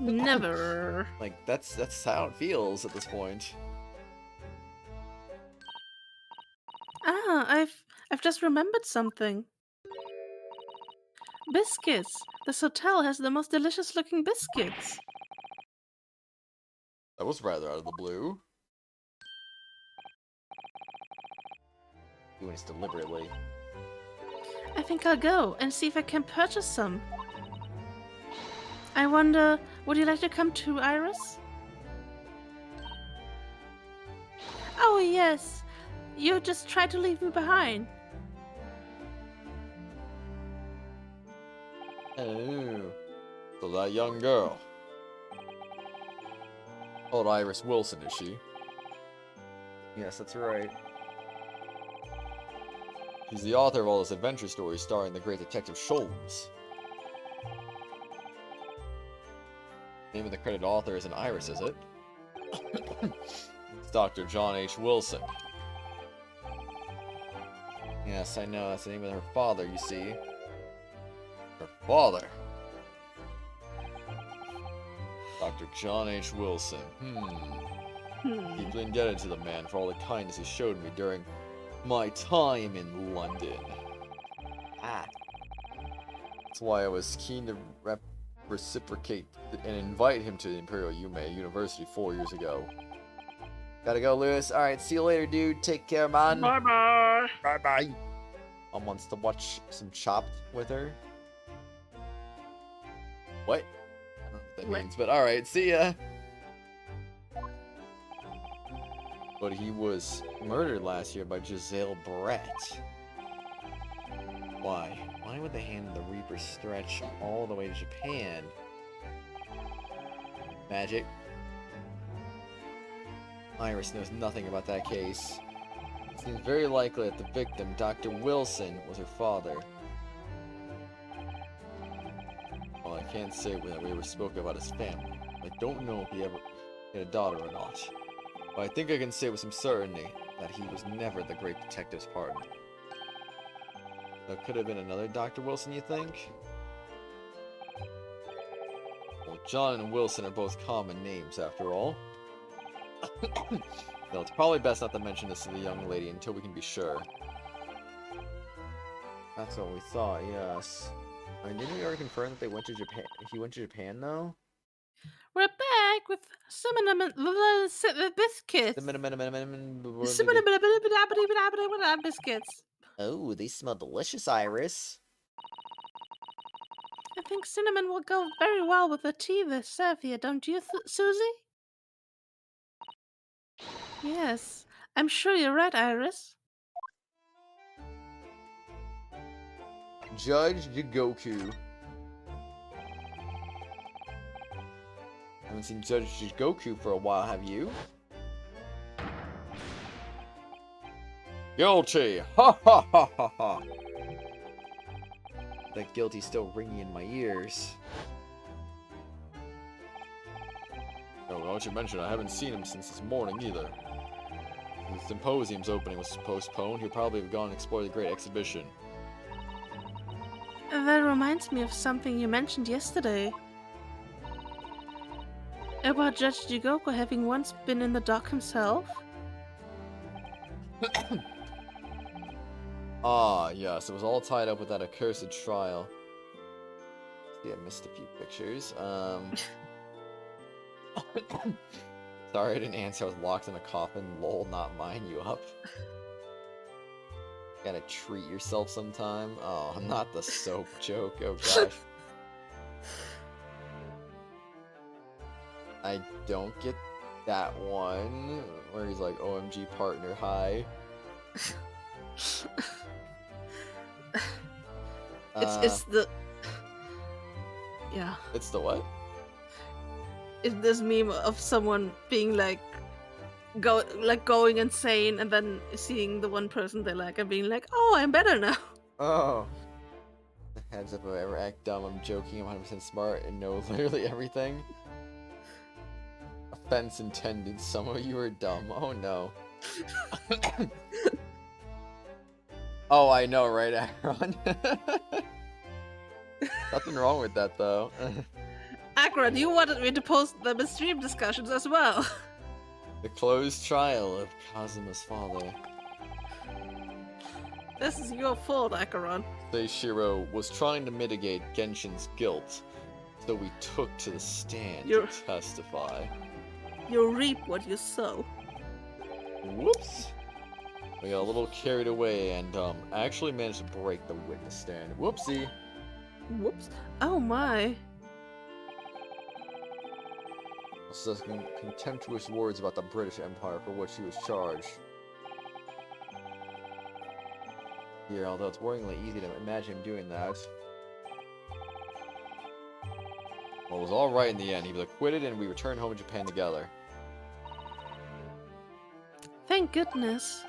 Never. Like, that's how it feels at this point. Ah, I've just remembered something. Biscuits. This hotel has the most delicious looking biscuits. That was rather out of the blue. Doing this deliberately. I think I'll go and see if I can purchase some. I wonder, would you like to come too, Iris? Oh, yes. You just tried to leave me behind. Oh. So that young girl. Old Iris Wilson, is she? Yes, that's right. She's the author of all this adventure stories starring the great Detective Sholmes. Name of the credited author isn't Iris, is it? It's Dr. John H. Wilson. Yes, I know. That's the name of her father, you see. Her father. Dr. John H. Wilson. Deeply indebted to the man for all the kindness he showed me during my time in London. Ah. That's why I was keen to reciprocate and invite him to the Imperial Yume University 4 years ago. Gotta go, Lewis. Alright, see you later, dude. Take care, man. Bye-bye. Bye-bye. Mom wants to watch some Chopped with her. What? I don't know what that What? means, but alright, see ya! But he was murdered last year by Giselle Brett. Why? Why would they hand the Reaper stretch all the way to Japan? Magic. Iris knows nothing about that case. It seems very likely that the victim, Dr. Wilson, was her father. Well, I can't say that we ever spoke about his family. I don't know if he ever had a daughter or not. But I think I can say with some certainty that he was never the great detective's partner. That could have been another Dr. Wilson, you think? Well, John and Wilson are both common names, after all. No, it's probably best not to mention this to the young lady until we can be sure. That's what we thought, yes. I mean, didn't we already confirm that they went to Japan? He went to Japan, though? We're back with cinnamon biscuits. Biscuits. Oh, they smell delicious, Iris. I think cinnamon will go very well with the tea they serve here, don't you, Susie? Yes, I'm sure you're right, Iris. Judge Jigoku. Haven't seen Judge Jigoku for a while, have you? Guilty! Ha ha ha ha ha! That guilty's still ringing in my ears. Oh, well, don't you mention I haven't seen him since this morning either. The symposium's opening was postponed. He'll probably have gone and explored the great exhibition. That reminds me of something you mentioned yesterday. About Judge Jigoku having once been in the dock himself? Ah, yes, it was all tied up with that accursed trial. See, I missed a few pictures. Sorry I didn't answer, I was locked in a coffin. Lol, not mine, you up? Gotta treat yourself sometime. Oh, not the soap joke, oh gosh. I don't get that one, where he's like, OMG partner, hi. It's the... Yeah. It's the what? It's this meme of someone being like going insane and then seeing the one person they like and being like, oh, I'm better now. Oh. Heads up, if I ever act dumb, I'm joking, I'm 100% smart and know literally everything. Offense intended, some of you are dumb. Oh no. Oh, I know, right, Aaron? Nothing wrong with that, though. Akron, you wanted me to post them in stream discussions as well. The closed trial of Kazuma's father. This is your fault, Akron. Seishiro was trying to mitigate Genshin's guilt, so we took to the stand You're- to testify. You reap what you sow. Whoops! We got a little carried away and actually managed to break the witness stand. Whoopsie! Whoops. Oh my. Says contemptuous words about the British Empire for which he was charged. Here, although it's worryingly easy to imagine him doing that. Well, it was alright in the end. He was acquitted and we returned home to Japan together. Thank goodness.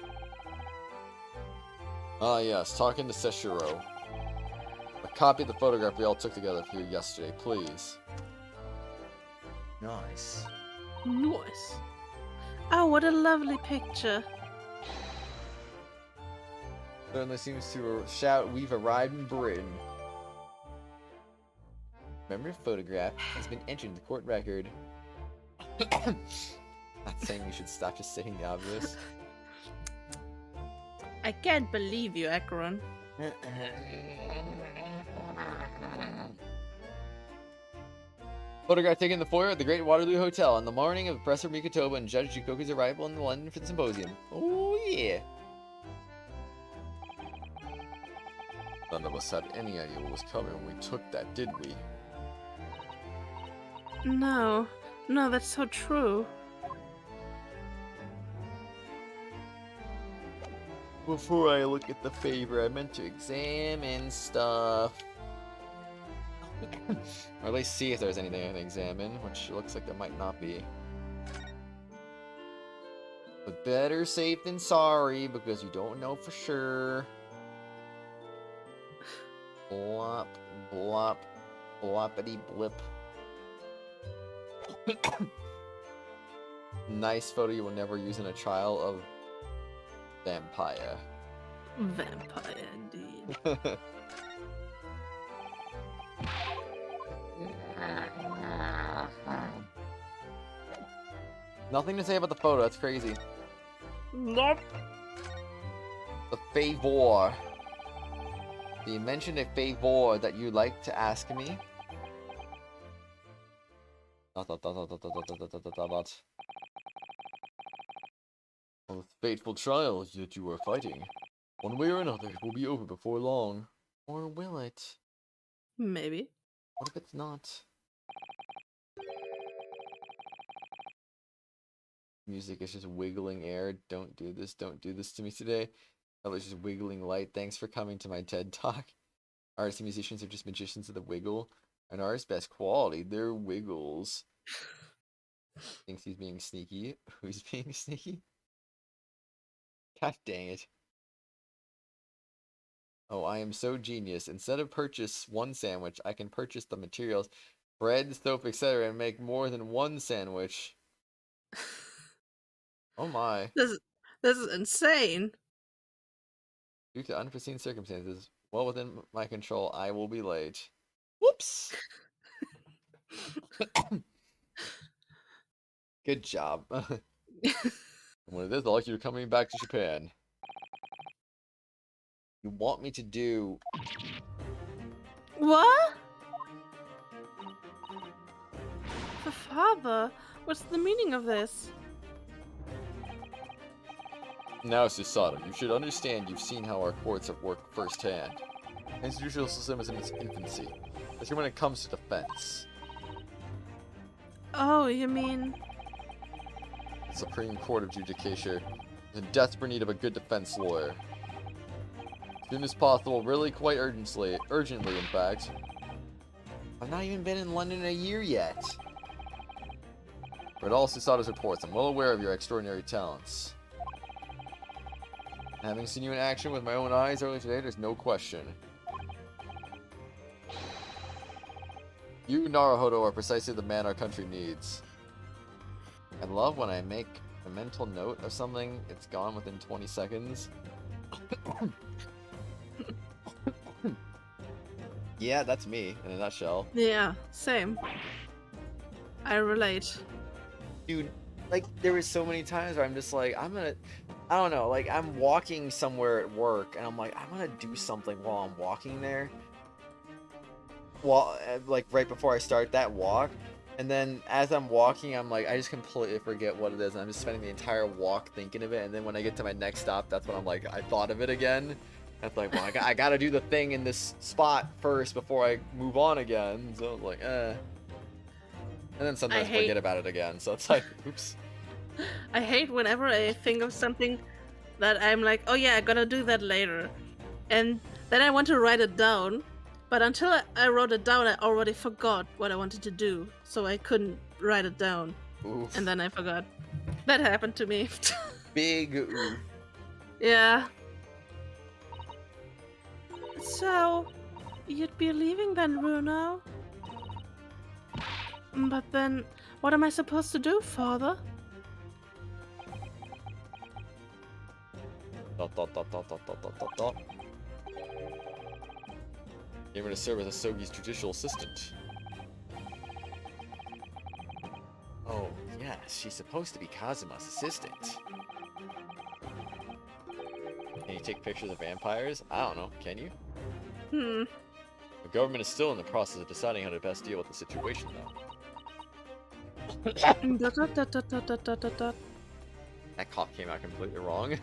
Ah yes, talking to Seishiro. A copy of the photograph we all took together for you yesterday, please. Nice. Nice. Oh, what a lovely picture. Certainly seems to shout, we've arrived in Britain. Remember, photograph has been entered in the court record. Not saying we should stop just saying the obvious. I can't believe you, Akron. Photograph taken in the foyer at the Great Waterloo Hotel on the morning of Professor Mikotoba and Judge Jukoku's arrival in London for the symposium. Oh yeah! None of us had any idea what was coming when we took that, did we? No. No, that's so true. Before I look at the favor, I meant to examine stuff. Or at least see if there's anything I can examine, which looks like there might not be. But better safe than sorry, because you don't know for sure. Blop, blop, bloppity blip. Nice photo you will never use in a trial of vampire. Vampire, indeed. Nothing to say about the photo, that's crazy. Nope. The favor. You mentioned a favor that you'd like to ask me? Well, the fateful trial that you are fighting. One way or another, it will be over before long. Or will it? Maybe. What if it's not? Music is just wiggling air. Don't do this to me today. I was just wiggling light. Thanks for coming to my TED Talk. Artists and musicians are just magicians of the wiggle. An artist's best quality, they're wiggles. Thinks he's being sneaky. Who's being sneaky? God dang it. Oh, I am so genius. Instead of purchase one sandwich, I can purchase the materials, bread, soap, etc. and make more than one sandwich. Oh my. This is insane. Due to unforeseen circumstances, well within my control, I will be late. Whoops! Good job. When it is, I'd like you coming back to Japan. You want me to do... What? The father? What's the meaning of this? Now, Susato, you should understand you've seen how our courts have worked firsthand. The institutional system is in its infancy, especially when it comes to defense. Oh, you mean... The Supreme Court of Judicature is in desperate need of a good defense lawyer. As soon as possible, really quite urgently in fact. I've not even been in London in a year yet. Read all Susato's reports. I'm well aware of your extraordinary talents. Having seen you in action with my own eyes earlier today, there's no question. You, Naruhodo, are precisely the man our country needs. I love when I make a mental note of something, it's gone within 20 seconds. Yeah, that's me in a nutshell. Yeah, same. I relate. Dude, like, there was so many times where I'm just like, I don't know, like, I'm walking somewhere at work, and I'm like, I'm gonna do something while I'm walking there. Well, like, right before I start that walk, and then as I'm walking, I'm like, I just completely forget what it is, and I'm just spending the entire walk thinking of it, and then when I get to my next stop, that's when I'm like, I thought of it again. It's like, well, I gotta do the thing in this spot first before I move on again, so I'm like, And then sometimes I forget about it again, so it's like, oops. I hate whenever I think of something that I'm like, oh yeah, I gotta do that later. And then I want to write it down, but until I wrote it down, I already forgot what I wanted to do, so I couldn't write it down. Oof. And then I forgot. That happened to me. Big oof. Yeah. So, you'd be leaving then, Runo? But then, what am I supposed to do, Father? Dot. You're going to serve as Asogi's judicial assistant. Oh, yes, she's supposed to be Kazuma's assistant. Can you take pictures of vampires? I don't know, can you? The government is still in the process of deciding how to best deal with the situation, though. That cough came out completely wrong.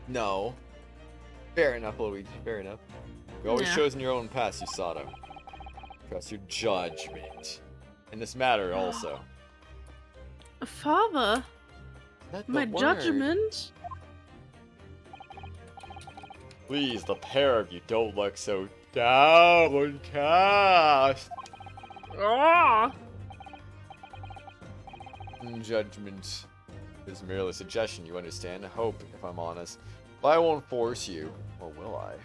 No. Fair enough, Luigi. Fair enough. You always chosen your own path, Susato. Trust your judgment. In this matter, also. Father? That's the My word. judgment? Please, the pair of you don't look so downcast. Ah! Judgment is merely a suggestion, you understand. I hope, if I'm honest. But I won't force you. Or will I?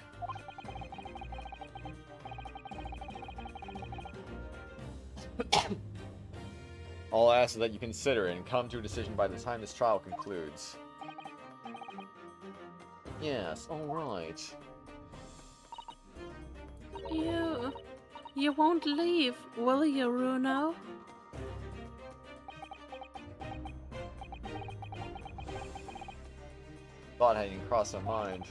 All I ask is that you consider it and come to a decision by the time this trial concludes. Yes, alright. You won't leave, will you, Runo? Thought hadn't even crossed my mind.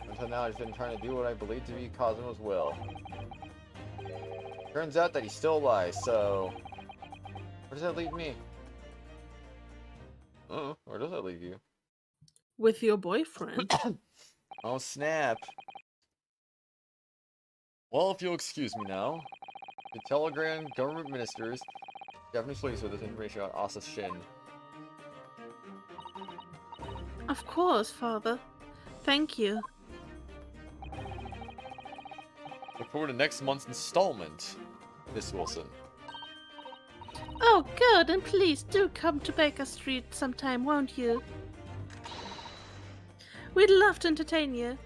Until now, I've been trying to do what I believe to be Cosmo's will. Turns out that he's still alive, so... Where does that leave me? Oh, where does that leave you? With your boyfriend. Oh, snap. Well, if you'll excuse me now. The telegram government ministers Japanese police with this information on Asa Shin. Of course, Father. Thank you. Look forward to next month's installment, Miss Wilson. Oh, good, and please do come to Baker Street sometime, won't you? We'd love to entertain you.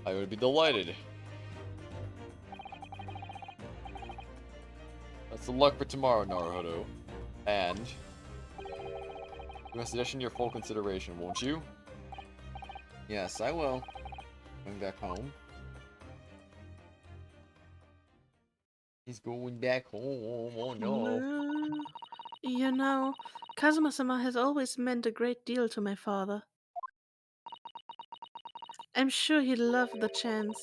I would be delighted. That's the luck for tomorrow, Naruhodo. And... give a suggestion your full consideration, won't you? Yes, I will. Going back home. He's going back home, oh no. You know, Kazuma-sama has always meant a great deal to my father. I'm sure he'd love the chance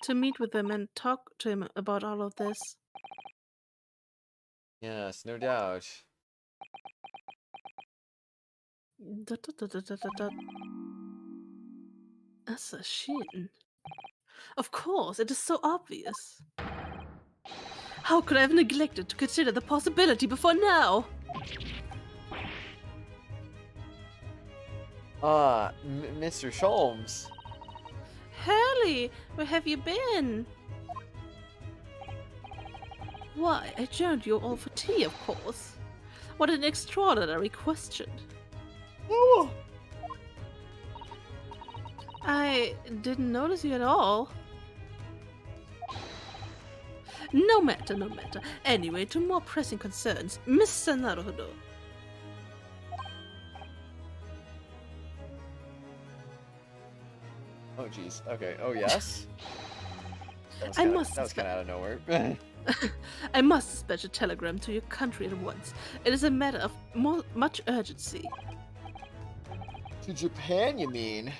to meet with him and talk to him about all of this. Yes, no doubt. Assassin. Of course, it is so obvious. How could I have neglected to consider the possibility before now? Mr. Sholmes. Hurley, where have you been? Why, I joined you all for tea, of course. What an extraordinary question. Oh. I didn't notice you at all. No matter, no matter. Anyway, to more pressing concerns. Mr. Naruhodo. Oh, jeez. Okay. Oh, yes? I That must was kind of out of nowhere. I must dispatch a telegram to your country at once. It is a matter of much urgency. To Japan, you mean?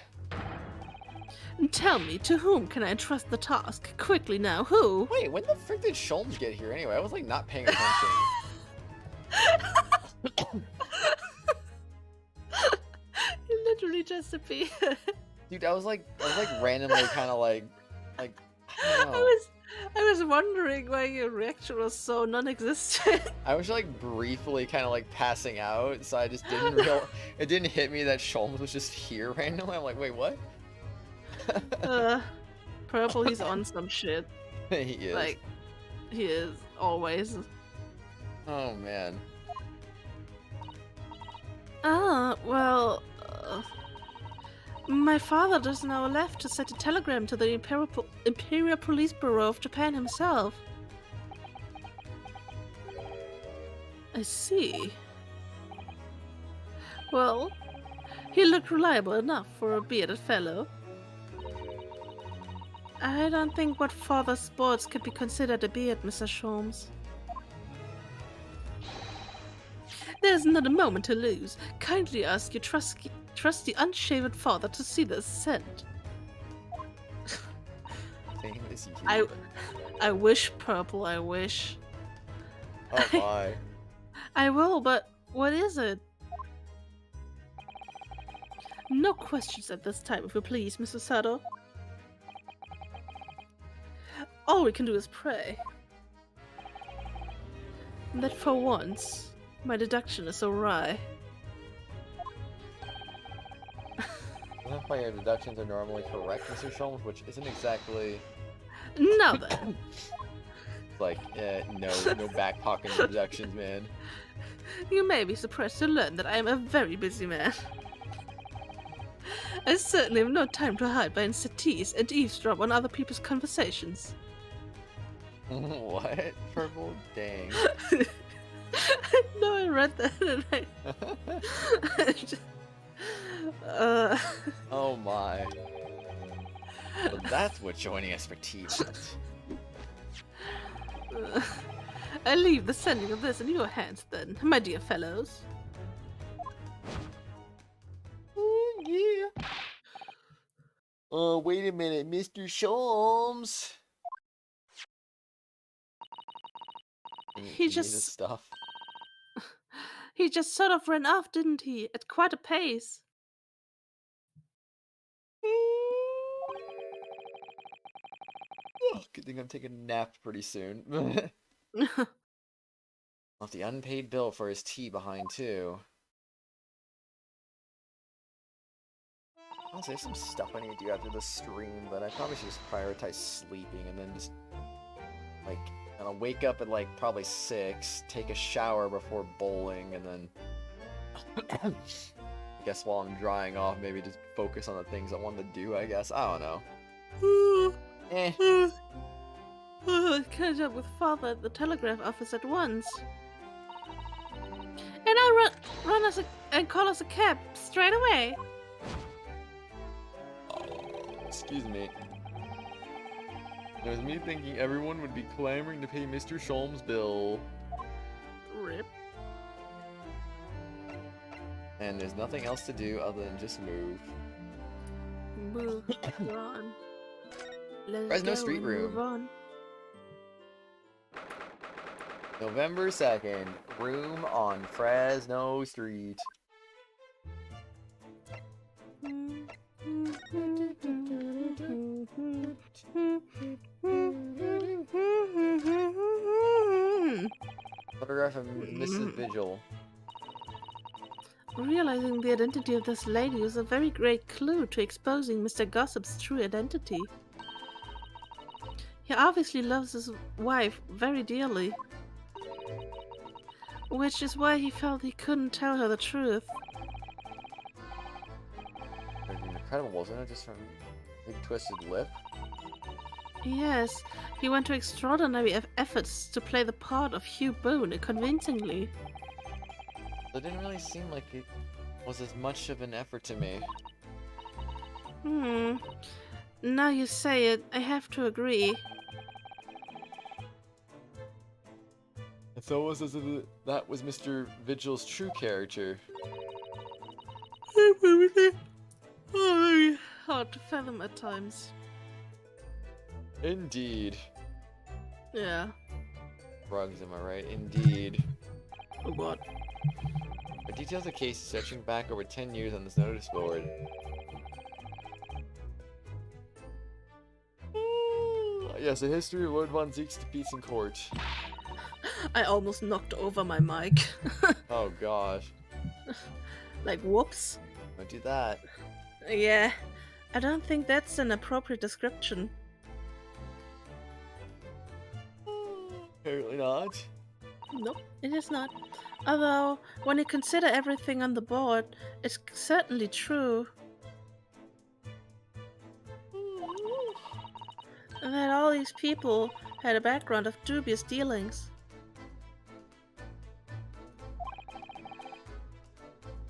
Tell me, to whom can I entrust the task? Quickly now, who? Wait, when the frick did Sholmes get here anyway? I was like not paying attention. You literally just appeared. Dude, I was like randomly kind of like, I don't know. I was wondering why your reaction was so non-existent. I was like briefly kind of like passing out, so I just didn't it didn't hit me that Sholmes was just here randomly. I'm like, wait, what? Purple, he's on some shit. He is. Like, he is always. Oh man. Well, my father does now left to send a telegram to the Imperial Police Bureau of Japan himself. I see. Well, he looked reliable enough for a bearded fellow. I don't think what father sports could be considered a beard, Mr. Sholmes. There's not a moment to lose. Kindly ask your trusty unshaven father to see this sent. Famous you. I wish, Purple, I wish. Oh my. I will, but what is it? No questions at this time, if you please, Mr. Sato. All we can do is pray. That for once, my deduction is awry. That's why your deductions are normally correct, Mr. Sholmes, which isn't exactly Now then. like, no back pocket deductions, man. You may be surprised to learn that I am a very busy man. I certainly have no time to hide behind settees and eavesdrop on other people's conversations. What? Purple? Dang. No, I read that and Oh my. Well, that's what joining us for tea meant. I leave the sending of this in your hands then, my dear fellows. Yeah. Wait a minute, Mr. Sholmes. He this just stuff. He just sort of ran off, didn't he? At quite a pace. Oh, good thing I'm taking a nap pretty soon. Left the unpaid bill for his tea behind too. Honestly, there's some stuff I need to do after the stream, but I probably should just prioritize sleeping and then just like I'll wake up at like probably 6, take a shower before bowling, and then guess while I'm drying off, maybe just focus on the things I want to do, I guess. I don't know. Catch up with father at the telegraph office at once. And I'll run us and call us a cab straight away. Excuse me. It was me thinking everyone would be clamoring to pay Mr. Sholmes' bill. Rip. And there's nothing else to do other than just move. Move on. Let's Fresno go Street and Room. move on. November 2nd, room on Fresno Street. Photograph of Mrs. Vigil. Realizing the identity of this lady is a very great clue to exposing Mr. Gossip's true identity. He obviously loves his wife very dearly, which is why he felt he couldn't tell her the truth. Incredible, wasn't it? Just from big twisted lip. Yes, he went to extraordinary efforts to play the part of Hugh Boone convincingly. It didn't really seem like it was as much of an effort to me. Now you say it, I have to agree. It's almost as if that was Mr. Vigil's true character. Very hard to fathom at times. Indeed. Yeah. Rugs, am I right? Indeed. What? The details of the case stretching back over 10 years on this notice board. Yes, a history of Lord Von Zeke's defeats in court. I almost knocked over my mic. Oh gosh. Like, whoops. Don't do that. Yeah, I don't think that's an appropriate description. Apparently not. Nope, it is not. Although, when you consider everything on the board, it's certainly true. That all these people had a background of dubious dealings.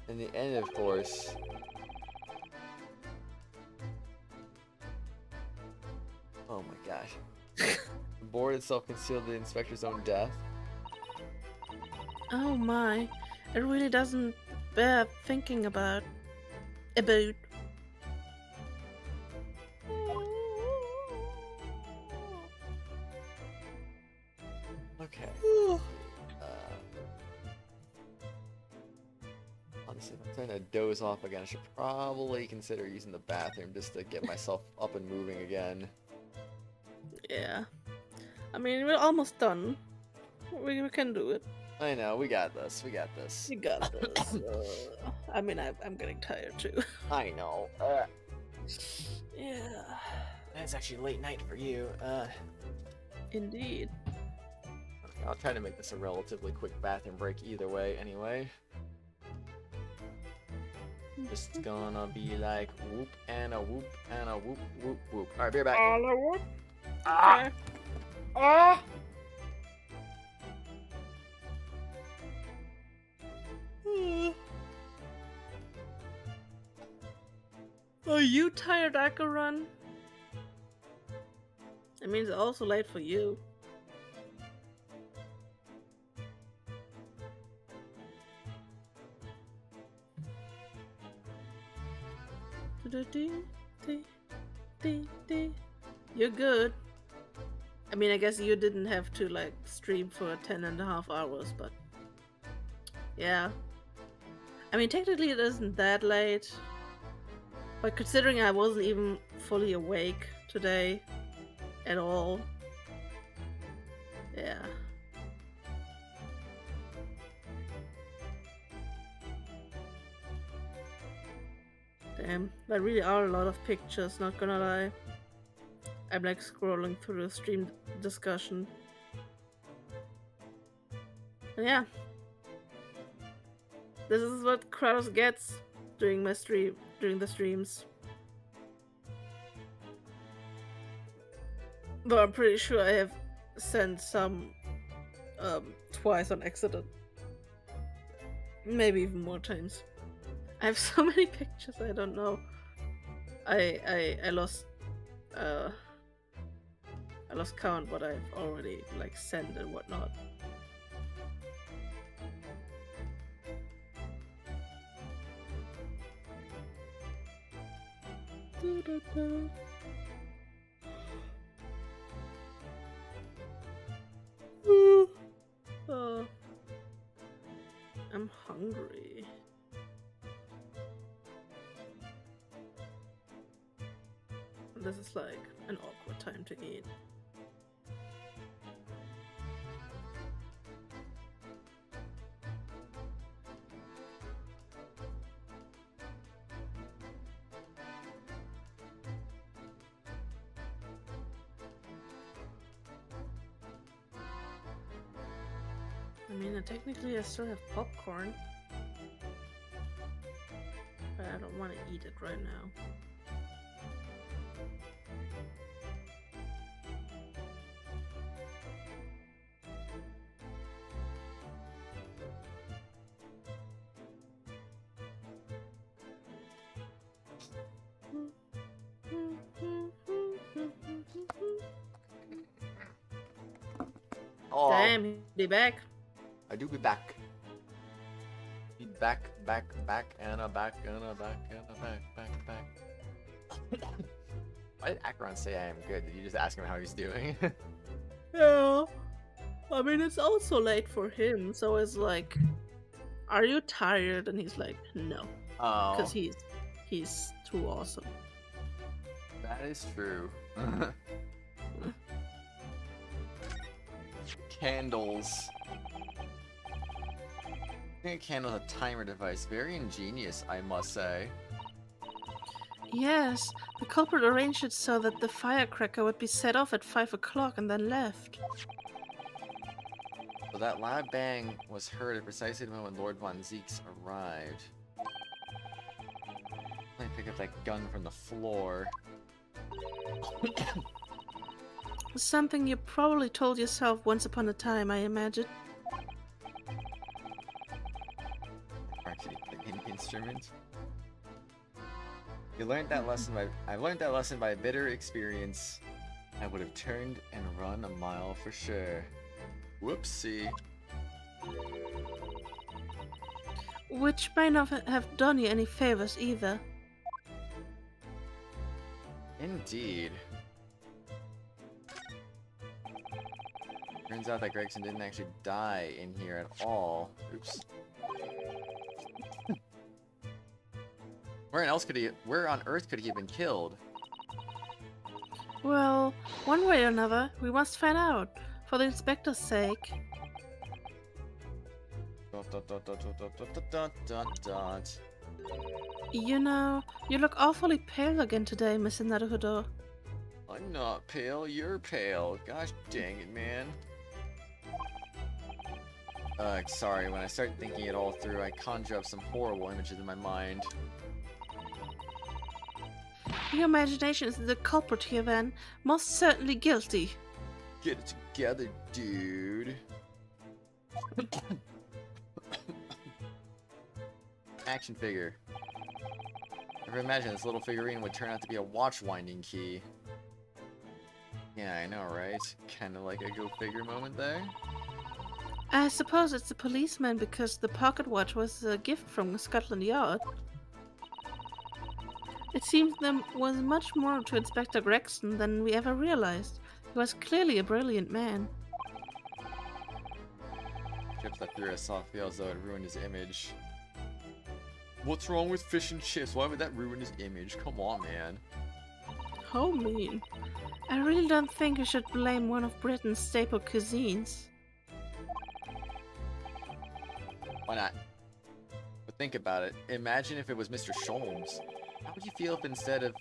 In the end, of course. Oh my gosh. The board itself concealed the inspector's own death. Oh my, it really doesn't bear thinking about. Okay. Honestly, if I'm trying to doze off again, I should probably consider using the bathroom just to get myself up and moving again. Yeah. I mean, we're almost done. We can do it. I know, we got this. We got this. We got this. I mean, I'm getting tired too. I know. Yeah. It's actually late night for you. Indeed. Okay, I'll try to make this a relatively quick bathroom break either way, anyway. Just gonna be like whoop and a whoop and a whoop whoop whoop. Alright, be right back. Whoop. Ah! Ah! Are you tired, Akaran? It means it's also late for you. You're good. I mean, I guess you didn't have to, like, stream for 10.5 hours, but... yeah. I mean, technically it isn't that late. But considering I wasn't even fully awake today at all. Yeah. Damn, there really are a lot of pictures, not gonna lie. I'm like scrolling through the stream discussion. And yeah. This is what Kratos gets during the streams. Though I'm pretty sure I have sent some twice on accident. Maybe even more times. I have so many pictures, I don't know. I lost count what I've already like sent and whatnot. I'm hungry. This is like an awkward time to eat. I mean, technically I still have popcorn, but I don't want to eat it right now. Oh, Damn, he'll be back. I do be back. Be back, and a back, and a back, and a back. Why did Acheron say I am good? Did you just ask him how he's doing? Yeah. I mean, it's also late for him, so it's like, are you tired? And he's like, no, Oh, because he's too awesome. that is true. Candles. I think a candle's a timer device. Very ingenious, I must say. Yes, the culprit arranged it so that the firecracker would be set off at 5 o'clock and then left. So that loud bang was heard at precisely the moment when Lord Von Zeeks arrived. Let me pick up that gun from the floor. Something you probably told yourself once upon a time, I imagine. Actually, an instrument. You learned that lesson by. I learned that lesson by bitter experience. I would have turned and run a mile for sure. Whoopsie. Which may not have done you any favors either. Indeed. Turns out that Gregson didn't actually die in here at all. Oops. Where on earth could he have been killed? Well, one way or another, we must find out, for the inspector's sake. Dot, dot, dot, dot, dot, dot, dot, dot, dot, dot. You know, you look awfully pale again today, Mr. Naruhodo. I'm not pale, you're pale. Gosh dang it, man. Sorry, when I start thinking it all through, I conjure up some horrible images in my mind. Your imagination is the culprit here, then. Most certainly guilty. Get it together, dude. Action figure. Never imagined this little figurine would turn out to be a watch winding key. Yeah, I know, right? Kinda like a go figure moment there. I suppose it's a policeman because the pocket watch was a gift from Scotland Yard. It seems there was much more to Inspector Gregson than we ever realized. He was clearly a brilliant man. Chips that threw a soft feel as though it ruined his image. What's wrong with fish and chips? Why would that ruin his image? Come on, man. How mean. I really don't think we should blame one of Britain's staple cuisines. Why not? But think about it. Imagine if it was Mr. Sholmes. How would you feel if instead of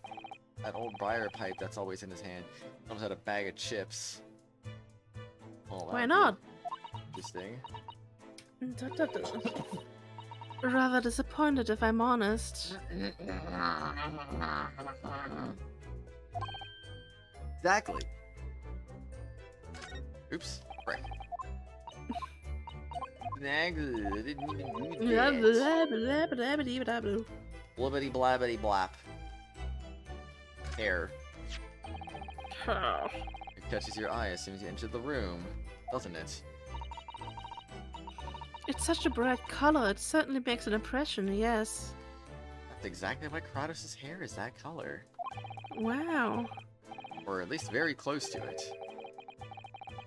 that old briar pipe that's always in his hand, Sholmes had a bag of chips? Well, Why not? Interesting. Rather disappointed, if I'm honest. Exactly. Oops. Right. Exactly. I didn't even do that. Blibbity blabbity blap. Hair. It catches your eye as soon as you enter the room, doesn't it? It's such a bright color, it certainly makes an impression, yes. That's exactly why Kratos' hair is that color. Wow. Or at least very close to it.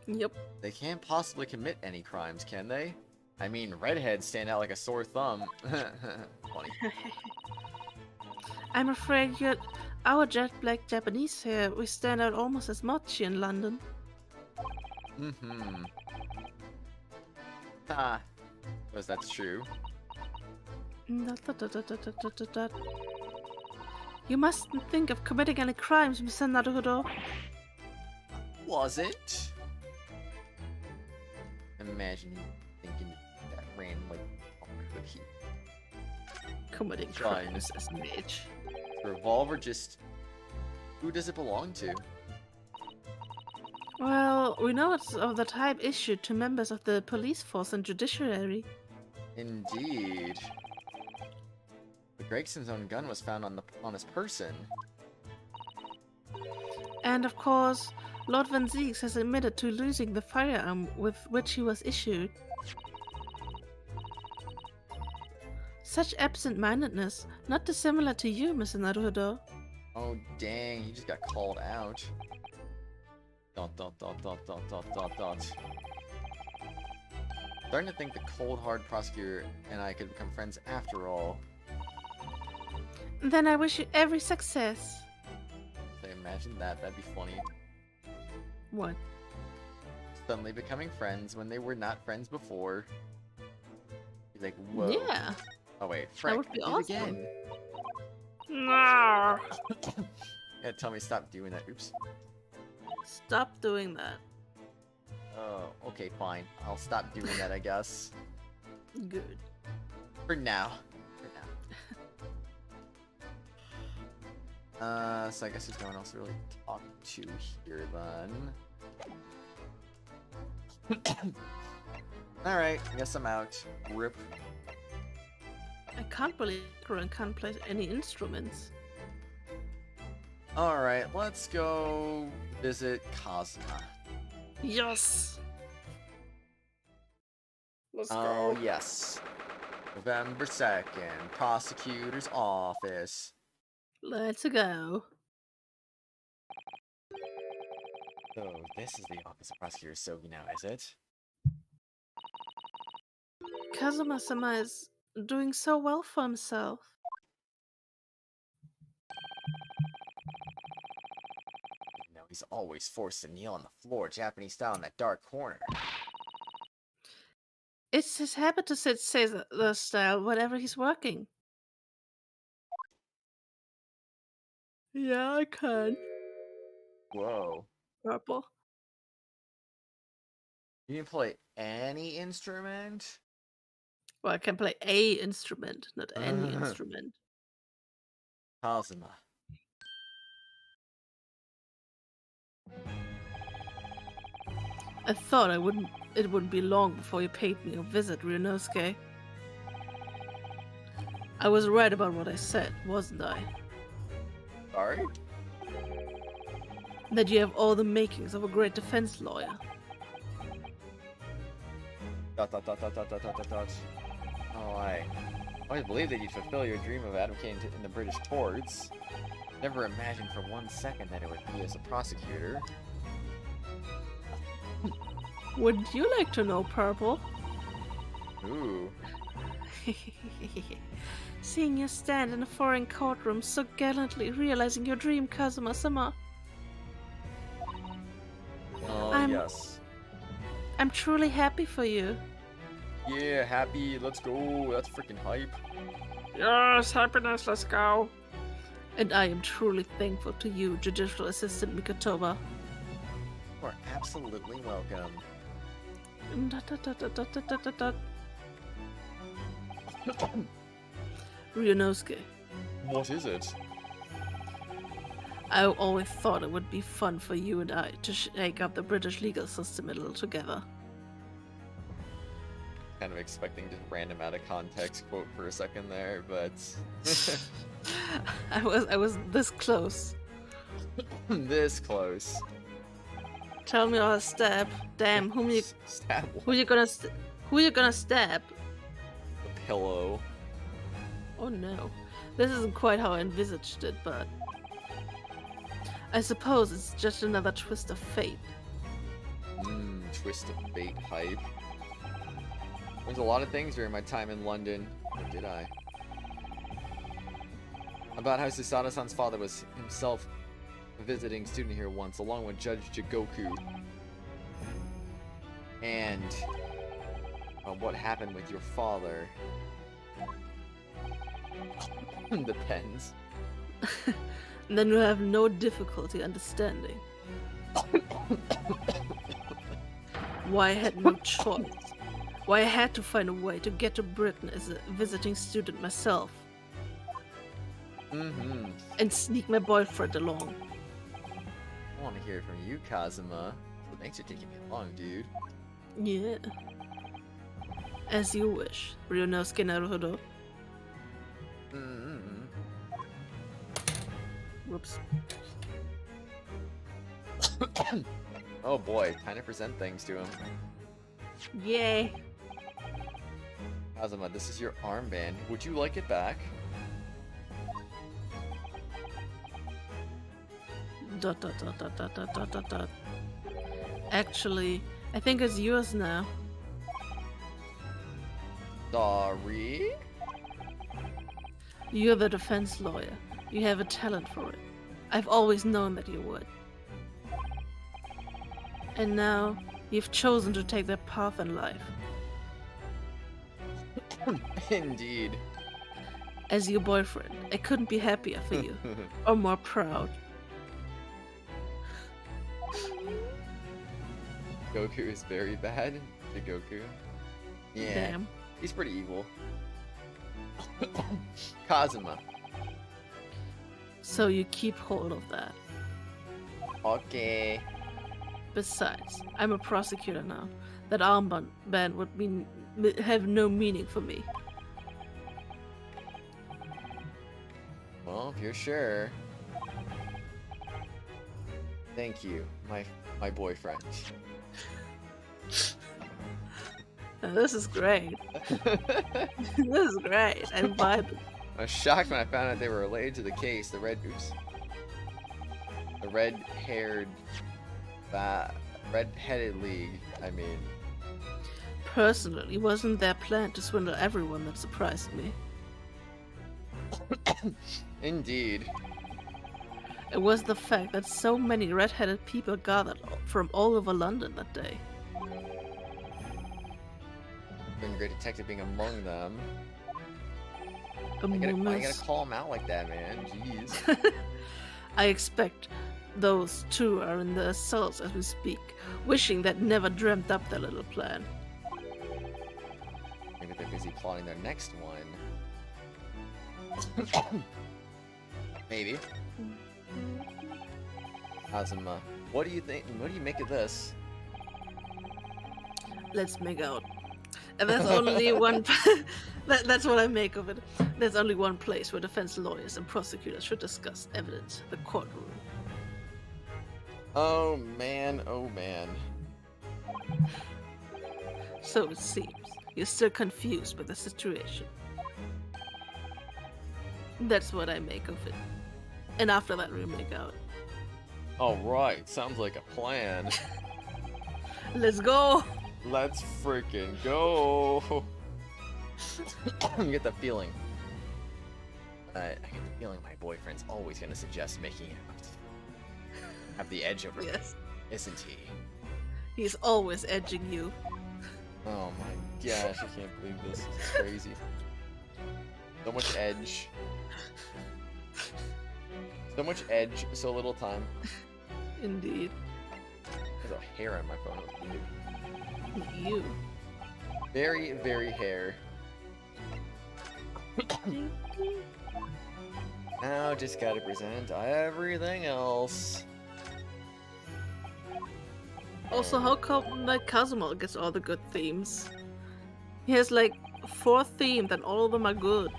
Yep. They can't possibly commit any crimes, can they? I mean, redheads stand out like a sore thumb. Funny. I'm afraid our jet black Japanese hair, we stand out almost as much here in London. Mm-hmm. Ah. Suppose that's true. You mustn't think of committing any crimes, Mr. Naruhodo. Was it? Imagine you thinking that randomly. Oh, could he? Committing Fine. crimes as mage. The revolver just. Who does it belong to? Well, we know it's of the type issued to members of the police force and judiciary. Indeed. But Gregson's own gun was found on his person. And of course, Lord Van Zieks has admitted to losing the firearm with which he was issued. Such absent-mindedness, not dissimilar to you, Mr. Naruhodo. Oh dang, he just got called out. Dot dot dot dot dot dot dot dot. Starting to think the cold hard prosecutor and I could become friends after all. Then I wish you every success. I imagine that, that'd be funny. What? Suddenly becoming friends when they were not friends before. He's like, whoa. Yeah. Oh wait, Frank, would be do it awesome. again. No. Yeah, tell me stop doing that. Oops. Stop doing that. Oh, okay, fine. I'll stop doing that, I guess. Good. For now. So I guess there's no one else to really talk to here then. Alright, I guess I'm out. Rip. I can't believe Kuran can't play any instruments. Alright, let's go visit Kazuma. Yes. Let's Oh, yes. November 2nd, prosecutor's office. Let's go. So, this is the office of Prosecutor Sogi now, is it? Kazuma-sama is doing so well for himself. No, he's always forced to kneel on the floor, Japanese style, in that dark corner. It's his habit to say the style whenever he's working. Yeah, I can. Whoa. Purple. You didn't play any instrument? Well, I can play a instrument, not any instrument. Kazuma. I thought it wouldn't be long before you paid me a visit, Ryunosuke. I was right about what I said, wasn't I? Sorry? That you have all the makings of a great defense lawyer. Dot dot dot dot dot dot dot dot dot. Oh, I always believed that you'd fulfill your dream of advocating in the British courts. Never imagined for 1 second that it would be as a prosecutor. Wouldn't you like to know, Purple? Ooh. Seeing you stand in a foreign courtroom so gallantly realizing your dream, Kazuma-sama. Oh, yes. I'm truly happy for you. Yeah, happy, let's go. That's freaking hype. Yes, happiness, let's go. And I am truly thankful to you, Judicial Assistant Mikotoba. You are absolutely welcome. Ryunosuke, What is it? I always thought it would be fun for you and I to shake up the British legal system a little together. Kind of expecting just random out of context quote for a second there, but I was this close. this close. Tell me I'll stab. Damn, who you Stab gonna stab? the pillow. Oh no. This isn't quite how I envisaged it, but I suppose it's just another twist of fate. Twist of fate hype. There's a lot of things during my time in London. Or did I? About how Susato-san's father was himself a visiting student here once, along with Judge Jigoku. And what happened with your father. Depends. Then you have no difficulty understanding why I had no choice. Why I had to find a way to get to Britain as a visiting student myself. And sneak my boyfriend along. I want to hear from you, Kazuma. So thanks for taking me along, dude. Yeah. As you wish, Ryunosuke Naruhodo. Whoops. Oh boy, time to present things to him. Yay. Kazuma, this is your armband. Would you like it back? Dot dot dot dot dot dot dot dot dot. Actually, I think it's yours now. Sorry? You're the defense lawyer. You have a talent for it. I've always known that you would. And now, you've chosen to take that path in life. Indeed. As your boyfriend, I couldn't be happier for you, or more proud. Goku is very bad to Goku. Yeah, Damn. he's pretty evil. Kazuma. So you keep hold of that. Okay. Besides, I'm a prosecutor now. That armband would have no meaning for me. Well, if you're sure. Thank you, my boyfriend. This is great. This is great. I'm vibing. I was shocked when I found out they were related to the case. The red-haired, red-headed league. I mean, Personally, it wasn't their plan to swindle everyone that surprised me. indeed. It was the fact that so many red-headed people gathered from all over London that day. Been Great Detective being among them. Among I gotta us. call him out like that, man. Jeez. I expect those two are in their cells as we speak, wishing they'd never dreamt up their little plan. Maybe they're busy plotting their next one. Maybe. Kazuma, what do you think? What do you make of this? Let's make out. And that's only one. That's what I make of it. There's only one place where defense lawyers and prosecutors should discuss evidence: the courtroom. Oh man, oh man. So it seems you're still confused by the situation. That's what I make of it. And after that, we make out. Alright, sounds like a plan. Let's go. Let's freaking go. I get the feeling. I get the feeling my boyfriend's always gonna suggest making out. Have the edge over Yes. me, isn't he? He's always edging you. Oh my gosh, I can't believe this. This is crazy. So much edge. So much edge, so little time. Indeed. There's a hair on my phone. Weird. You. Very, very hair. Now just gotta present everything else. Also, how come that Kazuma gets all the good themes? He has like 4 themes and all of them are good.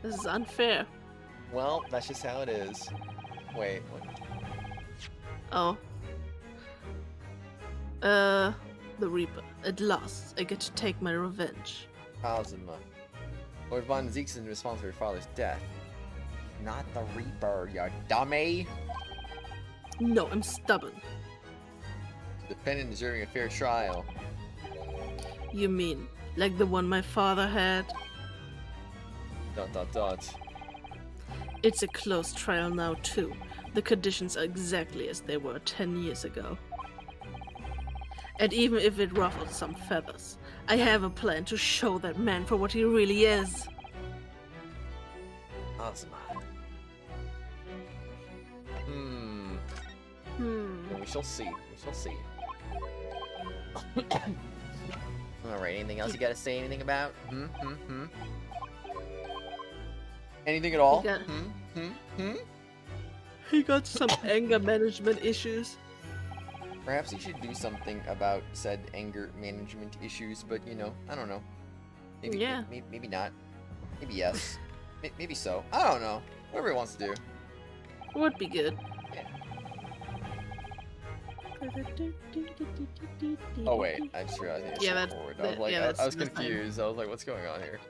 This is unfair. Well, that's just how it is. Wait, what? Oh. The Reaper. At last, I get to take my revenge. Kazuma. Lord Von Zeke's is responsible for your father's death. Not the Reaper, you dummy! No, I'm stubborn. The defendant deserving a fair trial. You mean, like the one my father had? ... It's a close trial now, too. The conditions are exactly as they were 10 years ago. And even if it ruffles some feathers, I have a plan to show that man for what he really is. Kazuma. We shall see. We shall see. Alright, anything else you gotta say anything about? Anything at all? He got some anger management issues. Perhaps you should do something about said anger management issues, but you know, I don't know. Maybe, Yeah. maybe not. Maybe yes. Maybe so. I don't know. Whatever he wants to do. Would be good. Oh wait, I just realized I need to Yeah, step that's- forward. I was that- like, yeah, I was that's fine. confused. I was like, what's going on here?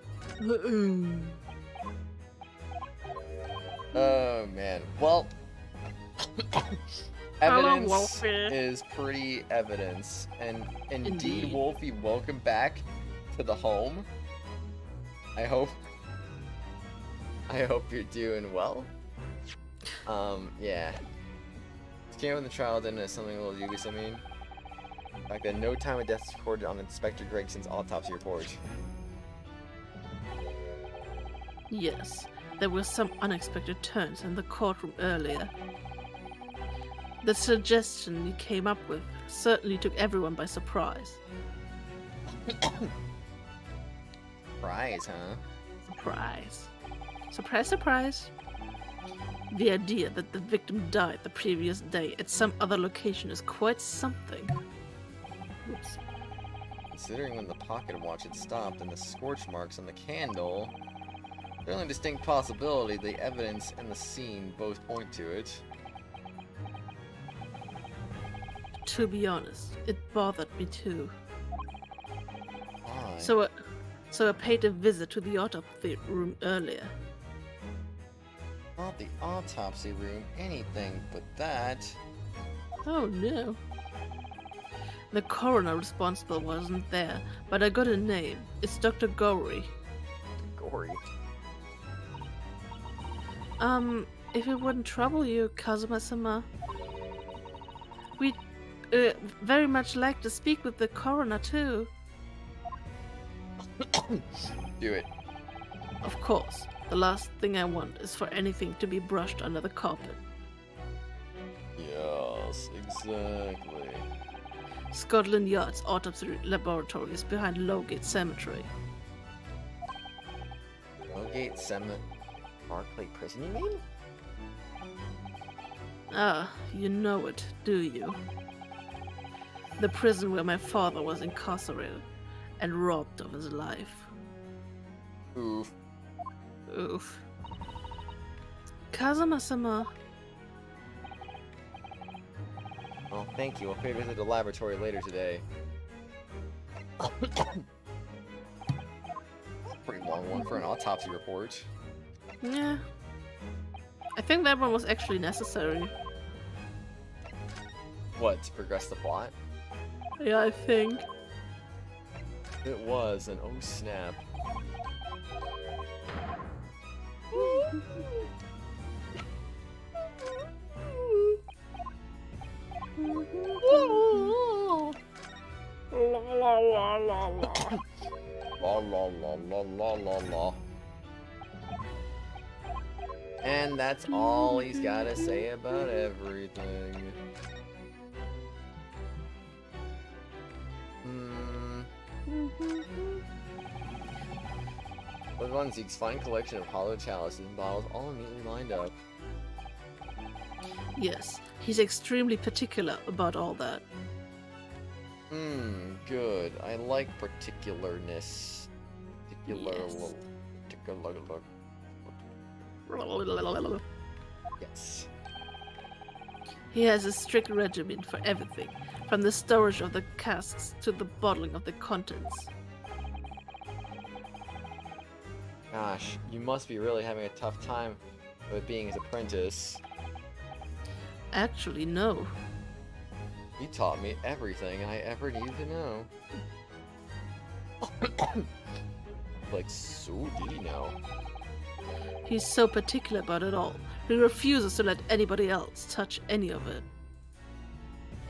Oh man. Well, Hello, evidence Wolfie. is pretty evidence, and indeed, Indeed. Wolfie, welcome back to the home. I hope you're doing well. Yeah. This came with the trial, didn't it? Something a little dubious, I mean. In fact, that no time of death is recorded on Inspector Gregson's autopsy report. Yes, there were some unexpected turns in the courtroom earlier. The suggestion you came up with certainly took everyone by surprise. Surprise, huh? Surprise. Surprise, surprise. The idea that the victim died the previous day at some other location is quite something. Oops. Considering when the pocket watch had stopped and the scorch marks on the candle, the only distinct possibility the evidence and the scene both point to it. To be honest, it bothered me too. Why? So I paid a visit to the autopsy room earlier. Not the autopsy room, anything but that. Oh no. The coroner responsible wasn't there, but I got a name. It's Dr. Gory. Gory. If it wouldn't trouble you, Kazuma-sama, we'd very much like to speak with the coroner too. Do it. Of course, the last thing I want is for anything to be brushed under the carpet. Yes, exactly. Scotland Yard's autopsy laboratory is behind Lowgate Cemetery. Lowgate Cemetery. Barclay Prison, you mean? Ah, you know it, do you? The prison where my father was incarcerated and robbed of his life. Oof. Oof. Kazuma-sama, Well, thank you. I'll pay a visit to the laboratory later today. Pretty long one for an autopsy report. yeah. I think that one was actually necessary. What, to progress the plot? Yeah, I think. It was, and oh snap. La la la la la la la. And that's all he's gotta say about everything. With one Zeke's fine collection of hollow chalices and bottles all immediately lined up. Yes, he's extremely particular about all that. Good. I like particularness. Yes. Yes. He has a strict regimen for everything, from the storage of the casks to the bottling of the contents. Gosh, you must be really having a tough time with being his apprentice. Actually, no. He taught me everything I ever needed to know. Like, so did he know? He's so particular about it all. He refuses to let anybody else touch any of it.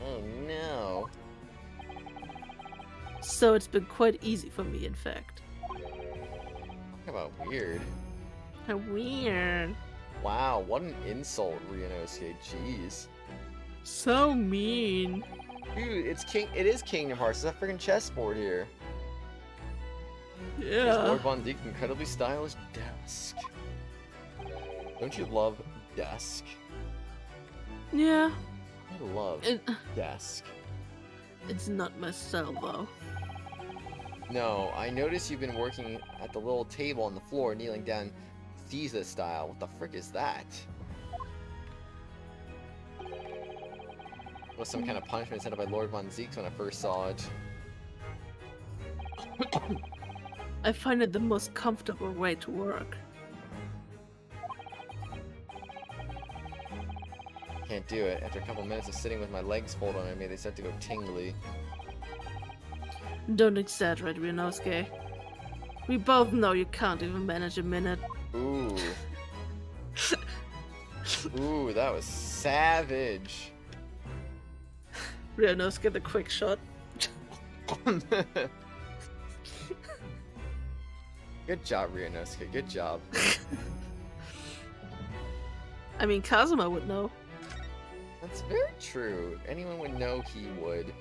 Oh no. So it's been quite easy for me, in fact. Talk about weird. How weird. Wow, what an insult, Ryunosuke. Jeez. So mean. Dude, it is Kingdom Hearts. It's a freaking chessboard here. There's Yeah. Lord Von Deek's incredibly stylish desk. Don't you love desk? Yeah. I love desk. It's not my style, though. No, I noticed you've been working at the little table on the floor, kneeling down Thiza style. What the frick is that? was some kind of punishment sent by Lord Von Zeeks when I first saw it. I find it the most comfortable way to work. Can't do it. After a couple minutes of sitting with my legs folded on me, they start to go tingly. Don't exaggerate, Ryunosuke. We both know you can't even manage a minute. Ooh. Ooh, that was savage. Ryunosuke the quick shot. Good job, Ryunosuke. Good job. I mean, Kazuma would know. That's very true. Anyone would know he would.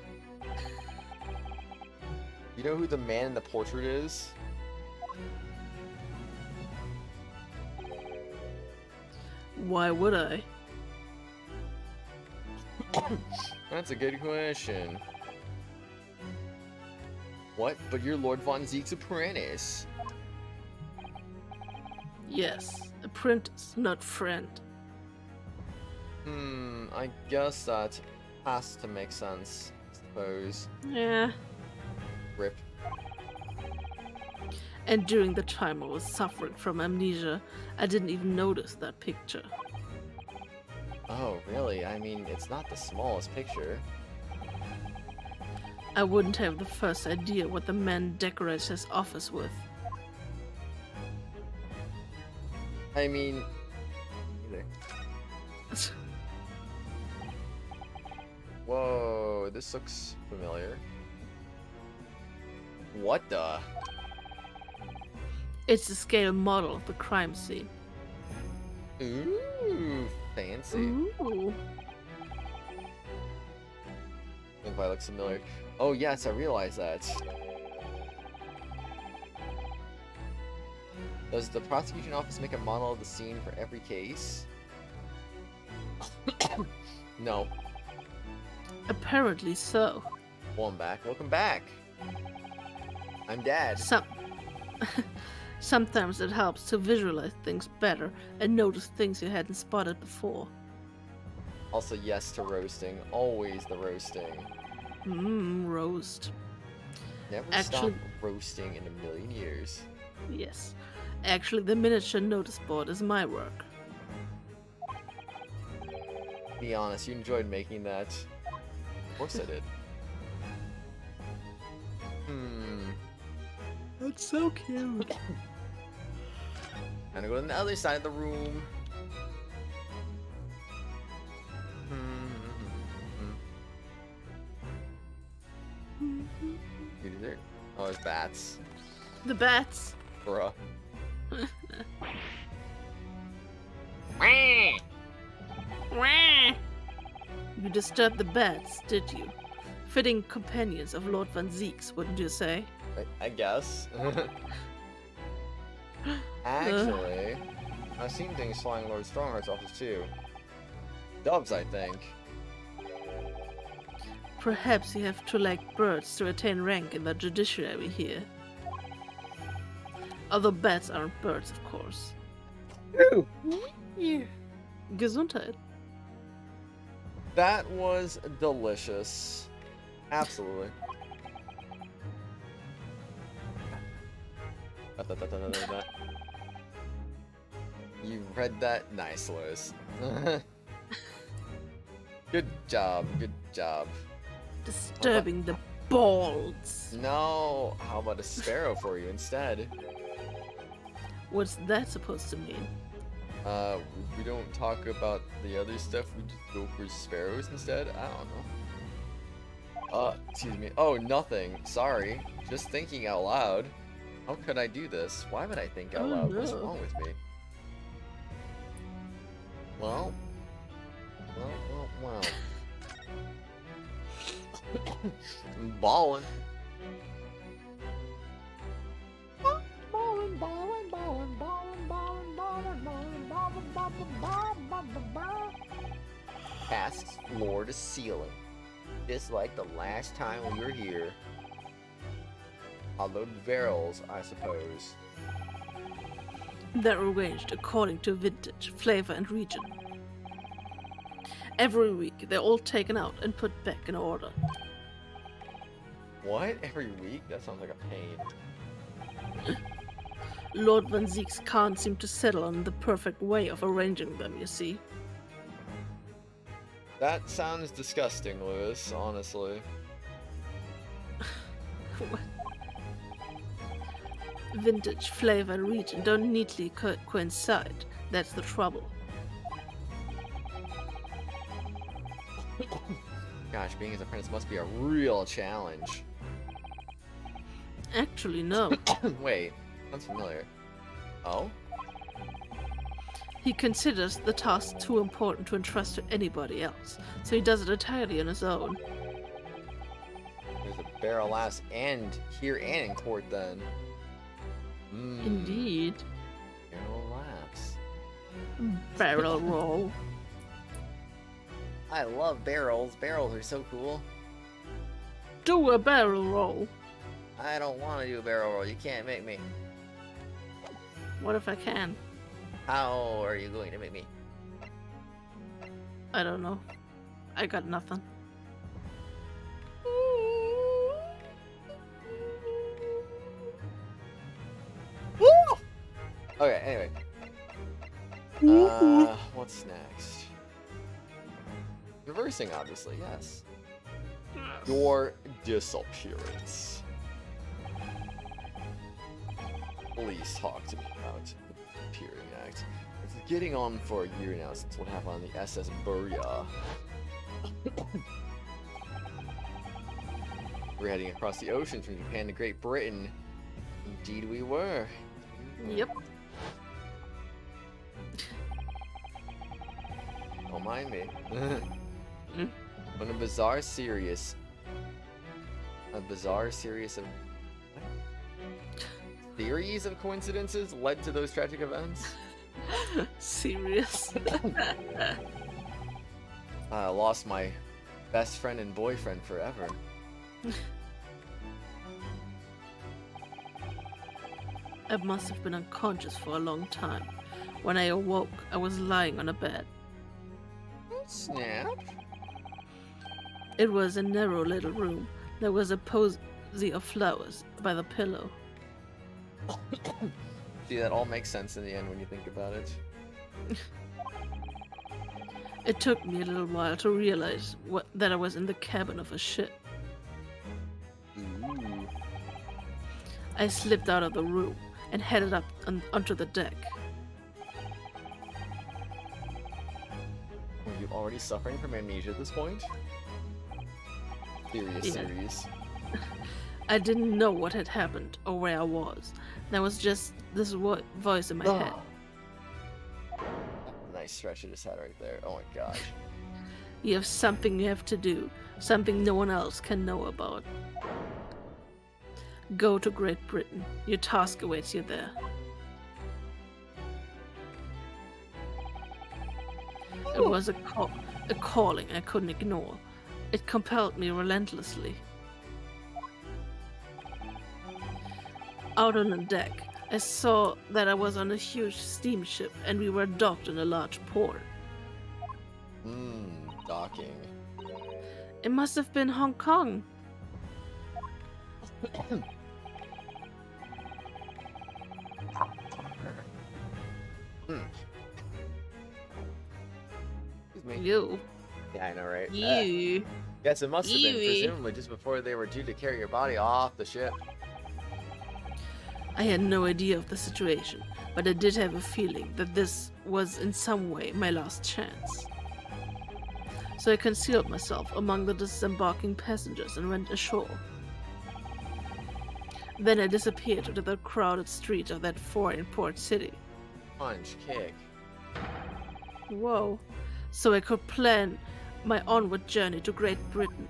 You know who the man in the portrait is? Why would I? That's a good question. What? But you're Lord Von Zeek's apprentice. Yes, apprentice, not friend. I guess that has to make sense, I suppose. Yeah. Rip. And during the time I was suffering from amnesia, I didn't even notice that picture. Oh, really? I mean, it's not the smallest picture. I wouldn't have the first idea what the man decorates his office with. I mean, either. Whoa, this looks familiar. What the? It's a scale model of the crime scene. Ooh, fancy. Ooh. If I look familiar. Oh yes, I realize that. Does the prosecution office make a model of the scene for every case? No. Apparently so. Well, I'm back. Welcome back. I'm Dad. Sometimes it helps to visualize things better and notice things you hadn't spotted before. Also, yes to roasting. Always the roasting. Roast. Never Actually- stop roasting in a million years. Yes. Actually, the miniature notice board is my work. Be honest, you enjoyed making that. Of course I did. That's so cute. Gonna go to the other side of the room. You did. Oh, there's bats. The bats. Bruh. You disturbed the bats, did you? Fitting companions of Lord Van Zeeks, wouldn't you say? I guess. Actually, I've seen things flying Lord Strongheart's office too. Doves, I think. Perhaps you have to like birds to attain rank in the judiciary here. Although bats aren't birds, of course. Gesundheit. That was delicious. Absolutely. You read that? Nice, Lois. Good job, good job. Disturbing the balls. No, how about a sparrow for you instead? What's that supposed to mean? We don't talk about the other stuff, we just go for sparrows instead? I don't know. Excuse me. Oh, nothing. Sorry. Just thinking out loud. How could I do this? Why would I think out Oh, loud? What's no. wrong with me? Well. I'm ballin'. Asks floor to ceiling. Just like the last time we were here. Hollowed barrels, I suppose. They're arranged according to vintage, flavor, and region. Every week, they're all taken out and put back in order. What? Every week? That sounds like a pain. Lord Van Zieks can't seem to settle on the perfect way of arranging them, you see. That sounds disgusting, Lewis, honestly. What? Vintage, flavor, and region don't neatly coincide. That's the trouble. Gosh, being his apprentice must be a real challenge. Actually, no. Wait, sounds familiar. Oh? He considers the task too important to entrust to anybody else, so he does it entirely on his own. There's a barrel laughs and here and in court then. Indeed. Barrel laughs. Barrel roll. I love barrels. Barrels are so cool. Do a barrel roll. I don't want to do a barrel roll. You can't make me. What if I can? How are you going to make me? I don't know. I got nothing. Okay, anyway. What's next? Reversing, obviously, yes. Your disappearance. Please talk to me about the disappearing act. It's getting on for a year now since what happened on the SS Burya. We're heading across the ocean from Japan to Great Britain. Indeed we were. Yep. Don't mind me. When a bizarre series of theories of coincidences led to those tragic events. Serious. I lost my best friend and boyfriend forever. I must have been unconscious for a long time. When I awoke, I was lying on a bed. Snap. It was a narrow little room. There was a posy of flowers by the pillow. See, that all makes sense in the end when you think about it. It took me a little while to realize that I was in the cabin of a ship. Ooh. I slipped out of the room and headed up onto the deck. Were you already suffering from amnesia at this point? Serious. I didn't know what had happened or where I was. There was just this voice in my head. Nice stretch of his head right there. Oh my gosh. You have something you have to do, something no one else can know about. Go to Great Britain. Your task awaits you there. It was a calling I couldn't ignore. It compelled me relentlessly. Out on the deck, I saw that I was on a huge steamship and we were docked in a large port. Docking. It must have been Hong Kong. Excuse me. You. Yeah, I know, right? You. Yes, it must have been, Yui. presumably just before they were due to carry your body off the ship. I had no idea of the situation, but I did have a feeling that this was in some way my last chance. So I concealed myself among the disembarking passengers and went ashore. Then I disappeared into the crowded streets of that foreign port city. Punch, kick. Whoa. So I could plan my onward journey to Great Britain.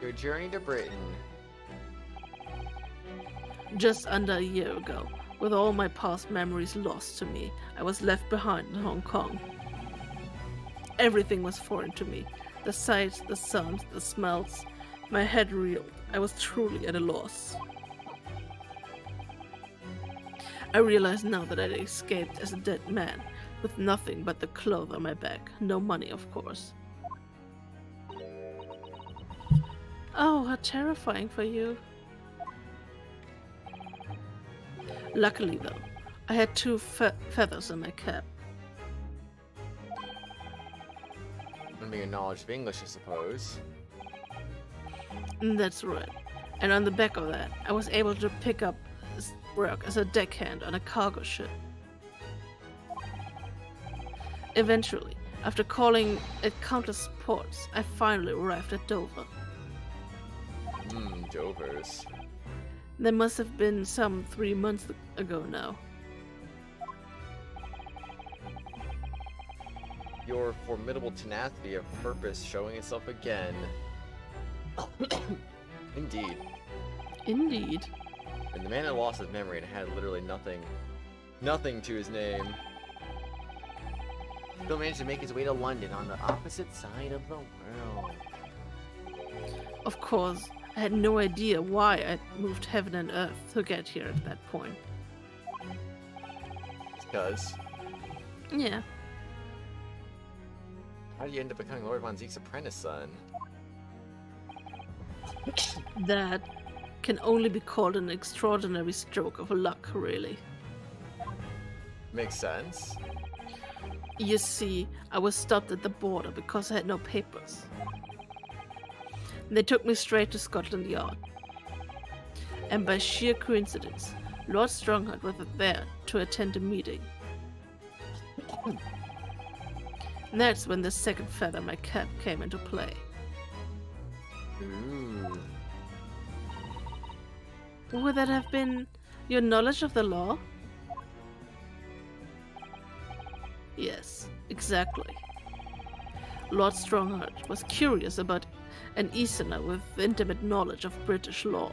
Your journey to Britain. Just under a year ago, with all my past memories lost to me, I was left behind in Hong Kong. Everything was foreign to me. The sights, the sounds, the smells. My head reeled. I was truly at a loss. I realized now that I'd escaped as a dead man, with nothing but the clothes on my back. No money, of course. Oh, how terrifying for you. Luckily, though, I had two feathers in my cap. Limiting your knowledge of English, I suppose. That's right. And on the back of that, I was able to pick up work as a deckhand on a cargo ship. Eventually, after calling at countless ports, I finally arrived at Dover. Dovers. That must have been some 3 months ago now. Your formidable tenacity of purpose showing itself again. Indeed. Indeed. And the man had lost his memory and had literally nothing to his name. Still managed to make his way to London on the opposite side of the world. Of course, I had no idea why I'd moved heaven and earth to get here at that point. Because Yeah. how did you end up becoming Lord Von Zeke's apprentice son? That can only be called an extraordinary stroke of luck, really. Makes sense. You see, I was stopped at the border because I had no papers. They took me straight to Scotland Yard. And by sheer coincidence, Lord Strongheart was there to attend a meeting. That's when the second feather in my cap came into play. Ooh. Would that have been your knowledge of the law? Yes, exactly. Lord Strongheart was curious about an Easterner with intimate knowledge of British law.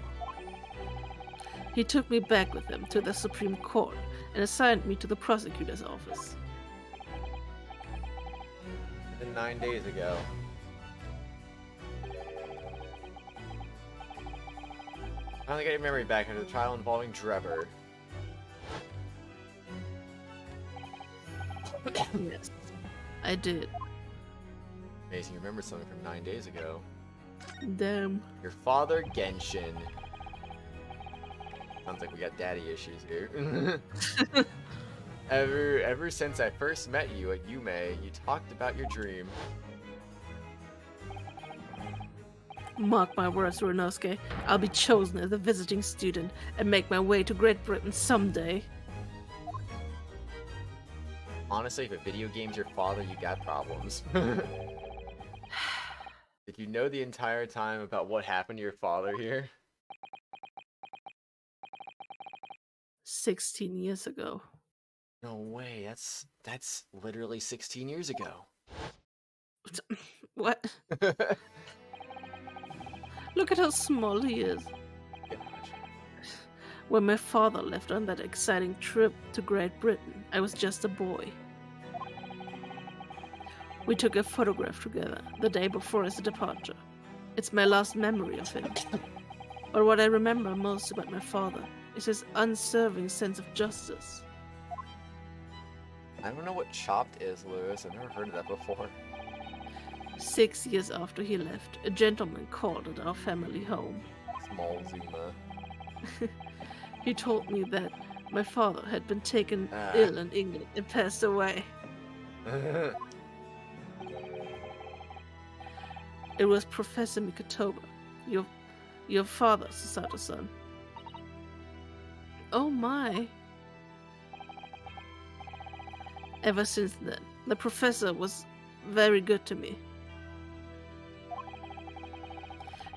He took me back with him to the Supreme Court and assigned me to the prosecutor's office. And 9 days ago. Finally got your memory back after the trial involving Drebber. Yes, I did. Amazing, you remember something from 9 days ago. Damn. Your father, Genshin. Sounds like we got daddy issues here. Ever since I first met you at Yume, you talked about your dream. Mark my words, Ryunosuke. I'll be chosen as a visiting student and make my way to Great Britain someday. Honestly, if a video game's your father, you got problems. Did you know the entire time about what happened to your father here? 16 years ago. No way, that's literally 16 years ago. What? Look at how small he is. When my father left on that exciting trip to Great Britain, I was just a boy. We took a photograph together the day before his departure. It's my last memory of him. But what I remember most about my father is his unswerving sense of justice. I don't know what Chopped is, Lewis. I've never heard of that before. 6 years after he left, a gentleman called at our family home. Small Zuma. He told me that my father had been taken ill in England and passed away. It was Professor Mikotoba, your father's Sato-san. Oh my. Ever since then, the professor was very good to me.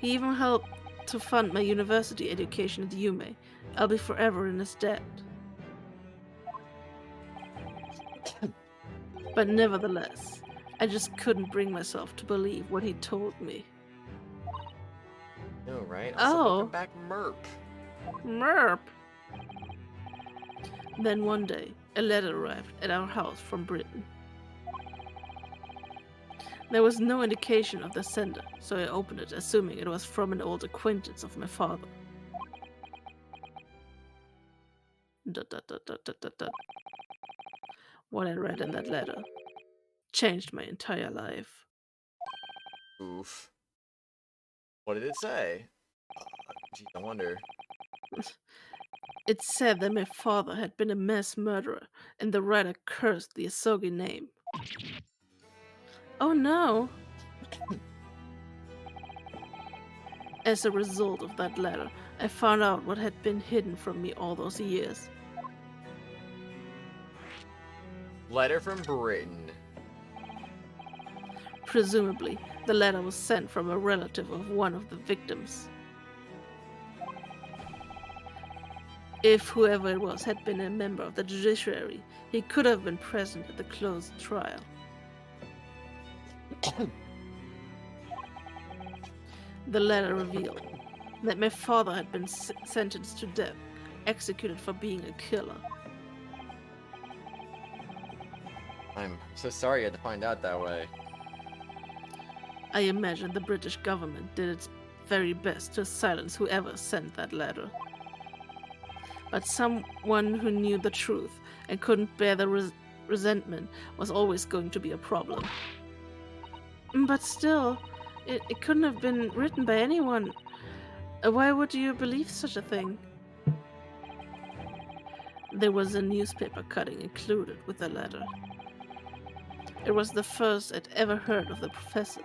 He even helped to fund my university education at Yume. I'll be forever in his debt. But nevertheless, I just couldn't bring myself to believe what he told me. No, right? Oh. Welcome back, Merp. Merp! Then one day, a letter arrived at our house from Britain. There was no indication of the sender, so I opened it, assuming it was from an old acquaintance of my father. Dot, dot, dot, dot, dot, dot, dot. What I read in that letter changed my entire life. Oof. What did it say? Geez, I wonder. It said that my father had been a mass murderer, and the writer cursed the Asogi name. Oh no! As a result of that letter, I found out what had been hidden from me all those years. Letter from Britain. Presumably, the letter was sent from a relative of one of the victims. If whoever it was had been a member of the judiciary, he could have been present at the closed trial. The letter revealed that my father had been sentenced to death, executed for being a killer. I'm so sorry you had to find out that way. I imagine the British government did its very best to silence whoever sent that letter. But someone who knew the truth and couldn't bear the resentment was always going to be a problem. But still, it couldn't have been written by anyone. Why would you believe such a thing? There was a newspaper cutting included with the letter. It was the first I'd ever heard of the professor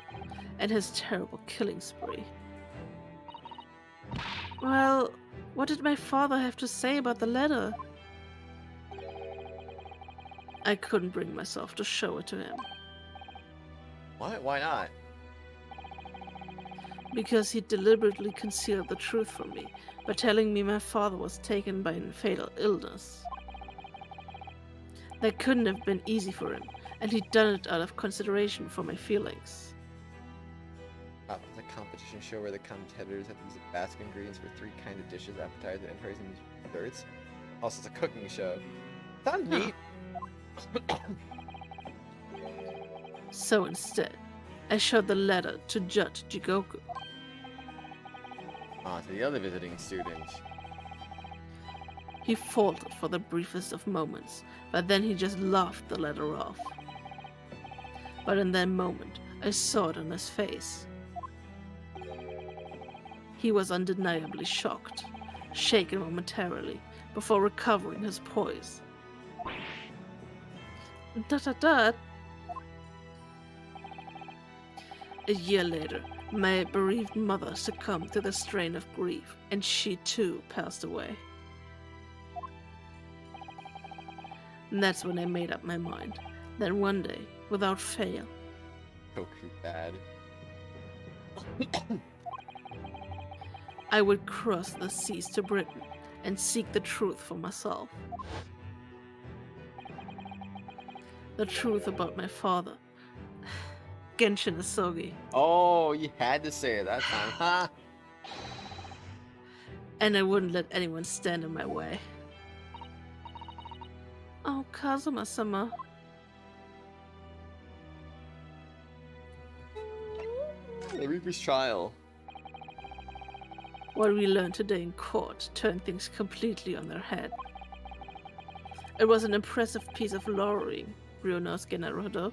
and his terrible killing spree. Well, what did my father have to say about the letter? I couldn't bring myself to show it to him. What? Why not? Because he deliberately concealed the truth from me by telling me my father was taken by a fatal illness. That couldn't have been easy for him, and he'd done it out of consideration for my feelings. Oh, the competition show where the competitors have to use the basket ingredients for 3 kinds of dishes, appetizers, enterprises, and desserts. Also, it's a cooking show. Sounds neat. So instead, I showed the letter to Judge Jigoku. To the other visiting student. He faltered for the briefest of moments, but then he just laughed the letter off. But in that moment, I saw it on his face. He was undeniably shocked, shaken momentarily, before recovering his poise. Dot. A year later, my bereaved mother succumbed to the strain of grief, and she too passed away. And that's when I made up my mind that one day, without fail, Goku bad. I would cross the seas to Britain and seek the truth for myself. The truth about my father, Genshin Asogi, Oh, you had to say it that time, huh? and I wouldn't let anyone stand in my way. Oh, Kazuma-sama. The Reaper's trial. What we learned today in court turned things completely on their head. It was an impressive piece of lawyering, Ryunosuke Naruhodo.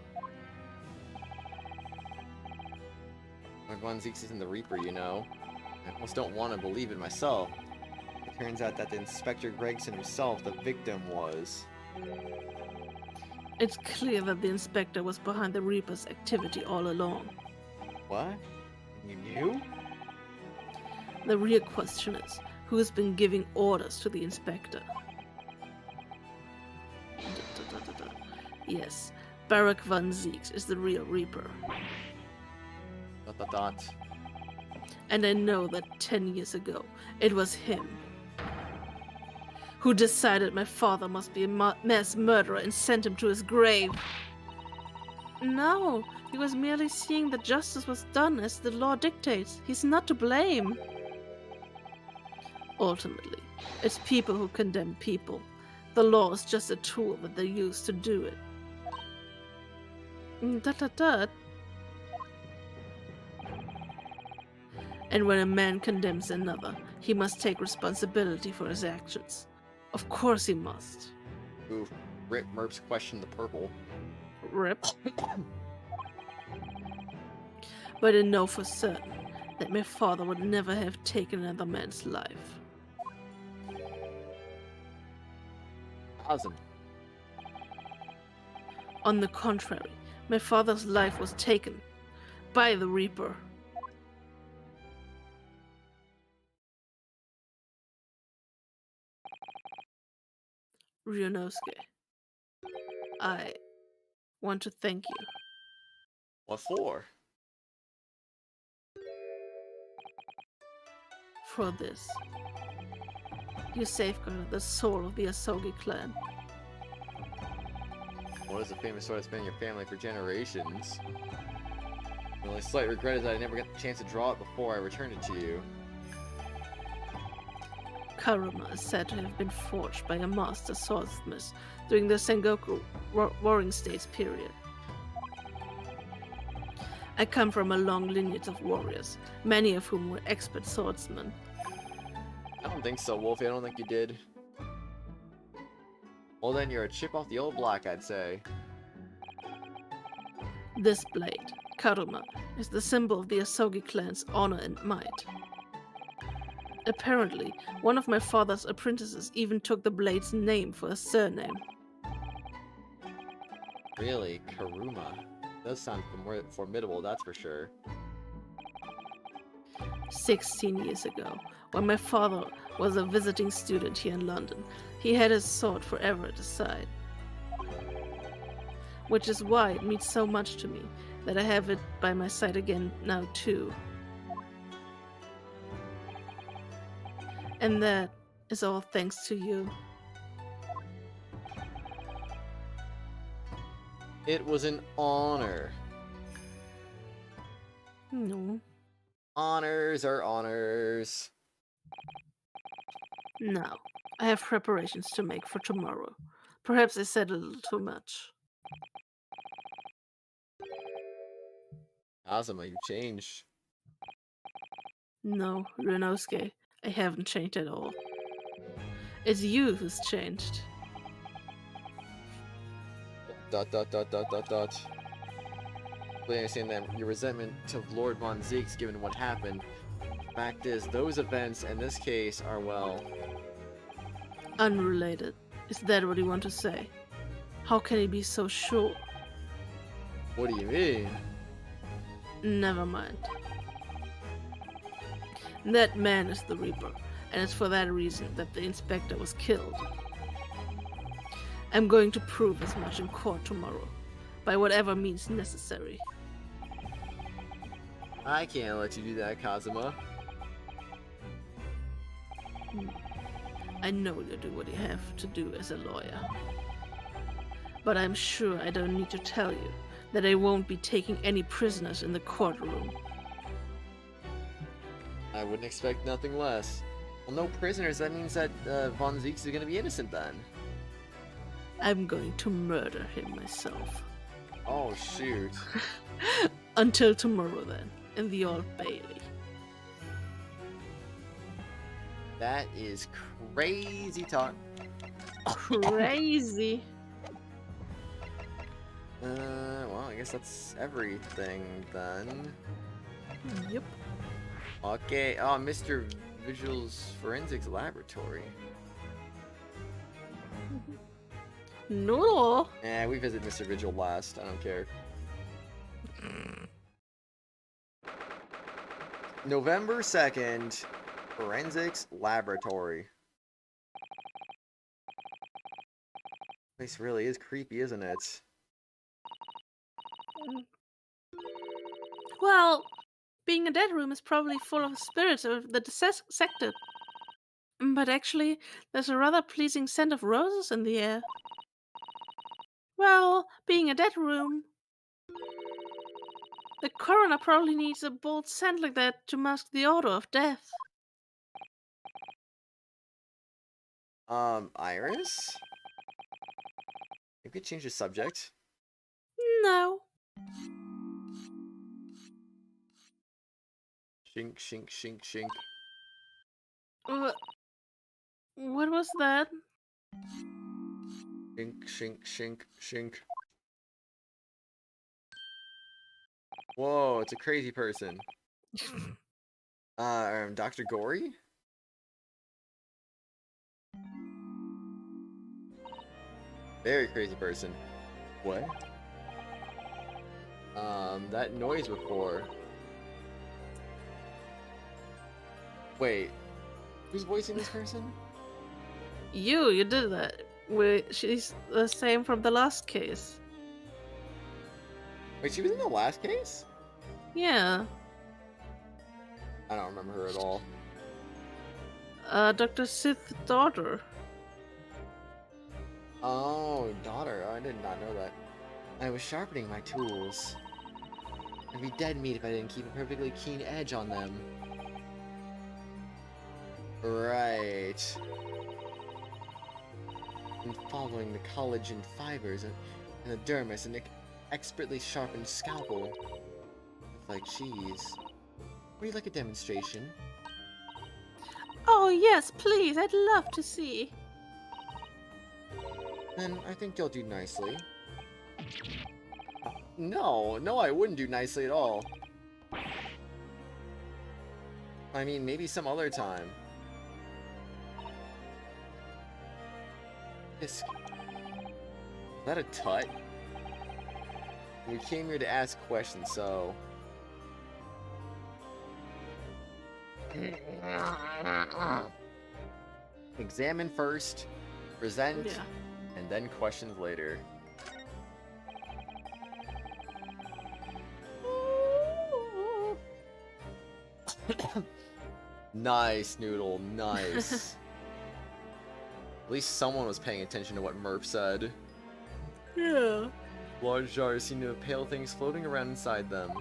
One Zeeks isn't the Reaper, you know. I almost don't want to believe it myself. It turns out that the Inspector Gregson himself, the victim, was. It's clear that the inspector was behind the Reaper's activity all along. What? You knew? The real question is, who has been giving orders to the inspector? Yes, Barak von Zeeks is the real Reaper. ... And I know that 10 years ago, it was him who decided my father must be a mass murderer and sent him to his grave. No, he was merely seeing that justice was done as the law dictates. He's not to blame. Ultimately, it's people who condemn people. The law is just a tool that they use to do it. And when a man condemns another, he must take responsibility for his actions. Of course he must. Oof. Rip Merps question the purple. Rip. But I know for certain that my father would never have taken another man's life. Awesome. On the contrary, my father's life was taken by the Reaper. Ryunosuke, I want to thank you. What for? For this. You safeguarded the soul of the Asogi clan. What is the famous sword that's been in your family for generations? The only slight regret is that I never got the chance to draw it before I returned it to you. Karuma is said to have been forged by a master swordsmith during the Sengoku Warring States period. I come from a long lineage of warriors, many of whom were expert swordsmen. I don't think so, Wolfie. I don't think you did. Well then, you're a chip off the old block, I'd say. This blade, Karuma, is the symbol of the Asogi clan's honor and might. Apparently, one of my father's apprentices even took the blade's name for a surname. Really? Karuma? Does sound formidable, that's for sure. 16 years ago, when my father was a visiting student here in London, he had his sword forever at his side. Which is why it means so much to me that I have it by my side again now too. And that is all thanks to you. It was an honor. No. Honors are honors. Now, I have preparations to make for tomorrow. Perhaps I said a little too much. Azuma, you changed. No, Ryunosuke, I haven't changed at all. It's you who's changed. Dot dot dot dot dot dot. I understand that your resentment to Lord Von Zeke's given what happened. Fact is, those events in this case are, well... Unrelated. Is that what you want to say? How can he be so sure? What do you mean? Never mind. That man is the Reaper, and it's for that reason that the inspector was killed. I'm going to prove as much in court tomorrow, by whatever means necessary. I can't let you do that, Kazuma. I know you do what you have to do as a lawyer. But I'm sure I don't need to tell you that I won't be taking any prisoners in the courtroom. I wouldn't expect nothing less. Well, no prisoners, that means that Von Zeeks is gonna be innocent then. I'm going to murder him myself. Oh, shoot. Until tomorrow then, in the Old Bailey. That is crazy talk. Crazy. Well, I guess that's everything then. Yep. Okay, oh, Mr. Vigil's Forensics Laboratory. No. Yeah, we visit Mr. Vigil last. I don't care. November 2nd, Forensics Laboratory. This really is creepy, isn't it? Well, being a dead room is probably full of spirits of the dissected. But actually, there's a rather pleasing scent of roses in the air. Well, being a dead room. The coroner probably needs a bold scent like that to mask the odor of death. Iris? You could change the subject. No. Shink, shink, shink, shink. What was that? Shink, shink, shink, shink. Whoa, it's a crazy person. Dr. Gory? Very crazy person. What? That noise before. Wait. Who's voicing this person? You did that. She's the same from the last case. Wait, she was in the last case? Yeah. I don't remember her at all. Dr. Sith's daughter. Oh, daughter. I did not know that. I was sharpening my tools. I'd be dead meat if I didn't keep a perfectly keen edge on them. Right. And following the collagen fibers and the dermis and an expertly sharpened scalpel. It's like cheese. Would you like a demonstration? Oh yes, please. I'd love to see. Then I think you'll do nicely. No, I wouldn't do nicely at all. I mean, maybe some other time. Is that a tut? We came here to ask questions, so... Examine first, present, Yeah. and then questions later. Nice, Noodle, nice. At least someone was paying attention to what Murph said. Yeah. Large jars seem to have pale things floating around inside them.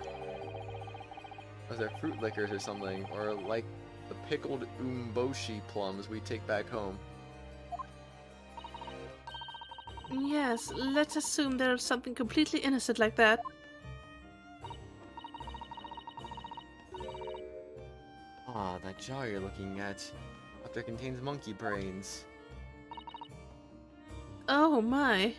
Are there fruit liquors or something? Or like the pickled umboshi plums we take back home? Yes, let's assume there's something completely innocent like that. Ah, that jar you're looking at. Up there contains monkey brains. Oh my.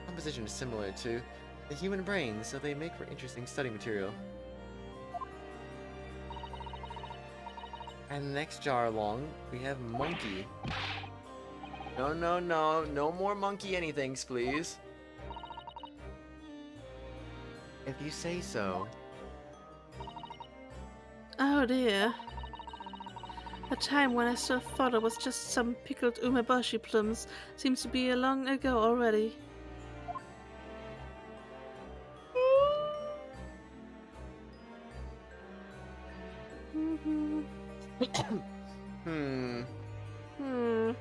Composition is similar to the human brain, so they make for interesting study material. And the next jar along, we have monkey. No more monkey anythings, please. If you say so. Oh dear. A time when I still thought it was just some pickled umeboshi plums seems to be a long ago already. Hmm.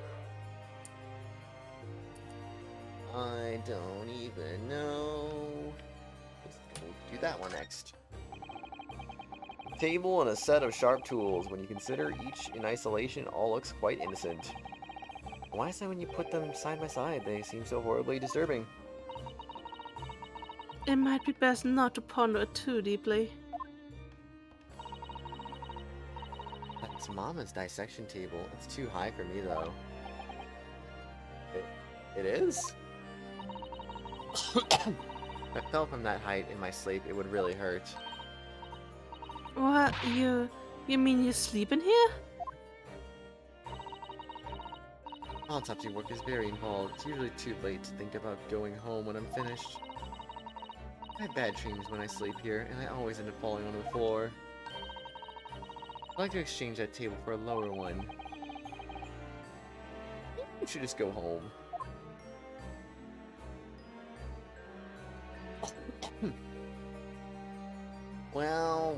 I don't even know. We'll do that one next. Table and a set of sharp tools. When you consider each in isolation, all looks quite innocent. Why is that when you put them side by side, they seem so horribly disturbing? It might be best not to ponder it too deeply. That's Mama's dissection table. It's too high for me, though. It is? If I fell from that height in my sleep, it would really hurt. What? You mean you sleep in here? Autopsy work is very involved. It's usually too late to think about going home when I'm finished. I have bad dreams when I sleep here, and I always end up falling on the floor. I'd like to exchange that table for a lower one. You should just go home. Well.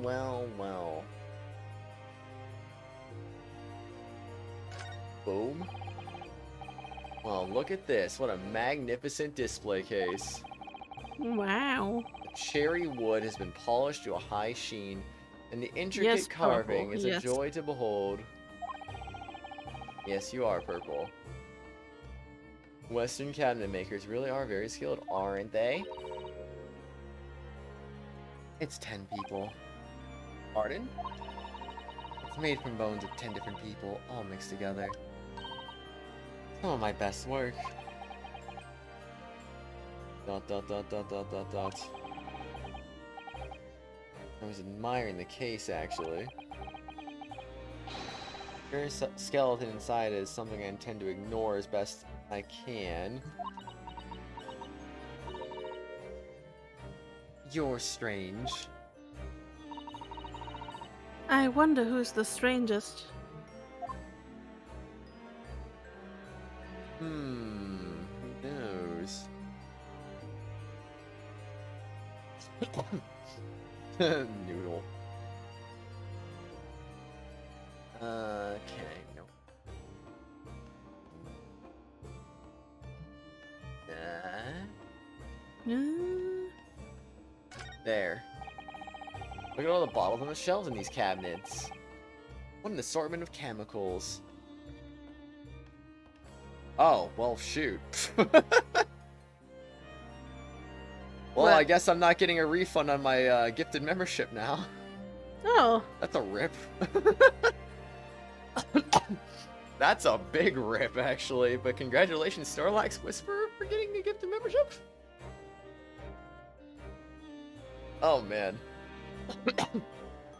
Boom. Well, look at this. What a magnificent display case. Wow. The cherry wood has been polished to a high sheen, and the intricate Yes, carving purple, is yes. a joy to behold. Yes, you are purple. Western cabinet makers really are very skilled, aren't they? It's 10 people. Pardon? It's made from bones of 10 different people, all mixed together. Some of my best work. Dot dot dot dot dot dot dot. I was admiring the case, actually. Your skeleton inside is something I intend to ignore as best I can. You're strange. I wonder who's the strangest. Who knows? Noodle. Okay, no. There. Look at all the bottles on the shelves in these cabinets. What an assortment of chemicals. Oh, well, shoot. Well, What? I guess I'm not getting a refund on my gifted membership now. Oh, That's a rip. That's a big rip, actually. But congratulations, Snorlax Whisperer, for getting the gifted membership. Oh, man.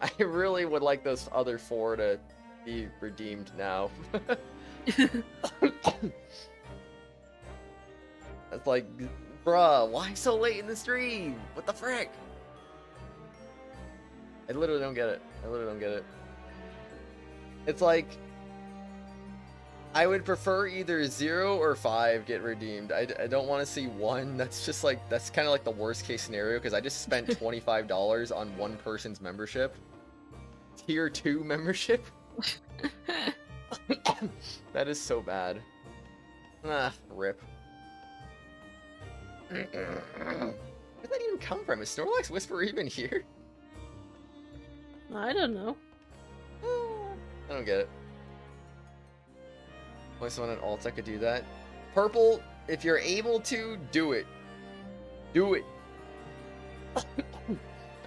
I really would like those other 4 to be redeemed now. That's like, bruh, why so late in the stream? What the frick? I literally don't get it. I literally don't get it. It's like, I would prefer either 0 or 5 get redeemed. I don't want to see 1. That's just like, that's kind of like the worst case scenario, because I just spent $25 on one person's membership. Tier 2 membership? That is so bad. Ah, rip. Where'd that even come from? Is Snorlax Whisperer even here? I don't know. I don't get it. Only someone at Alta could do that. Purple, if you're able to, do it. Do it.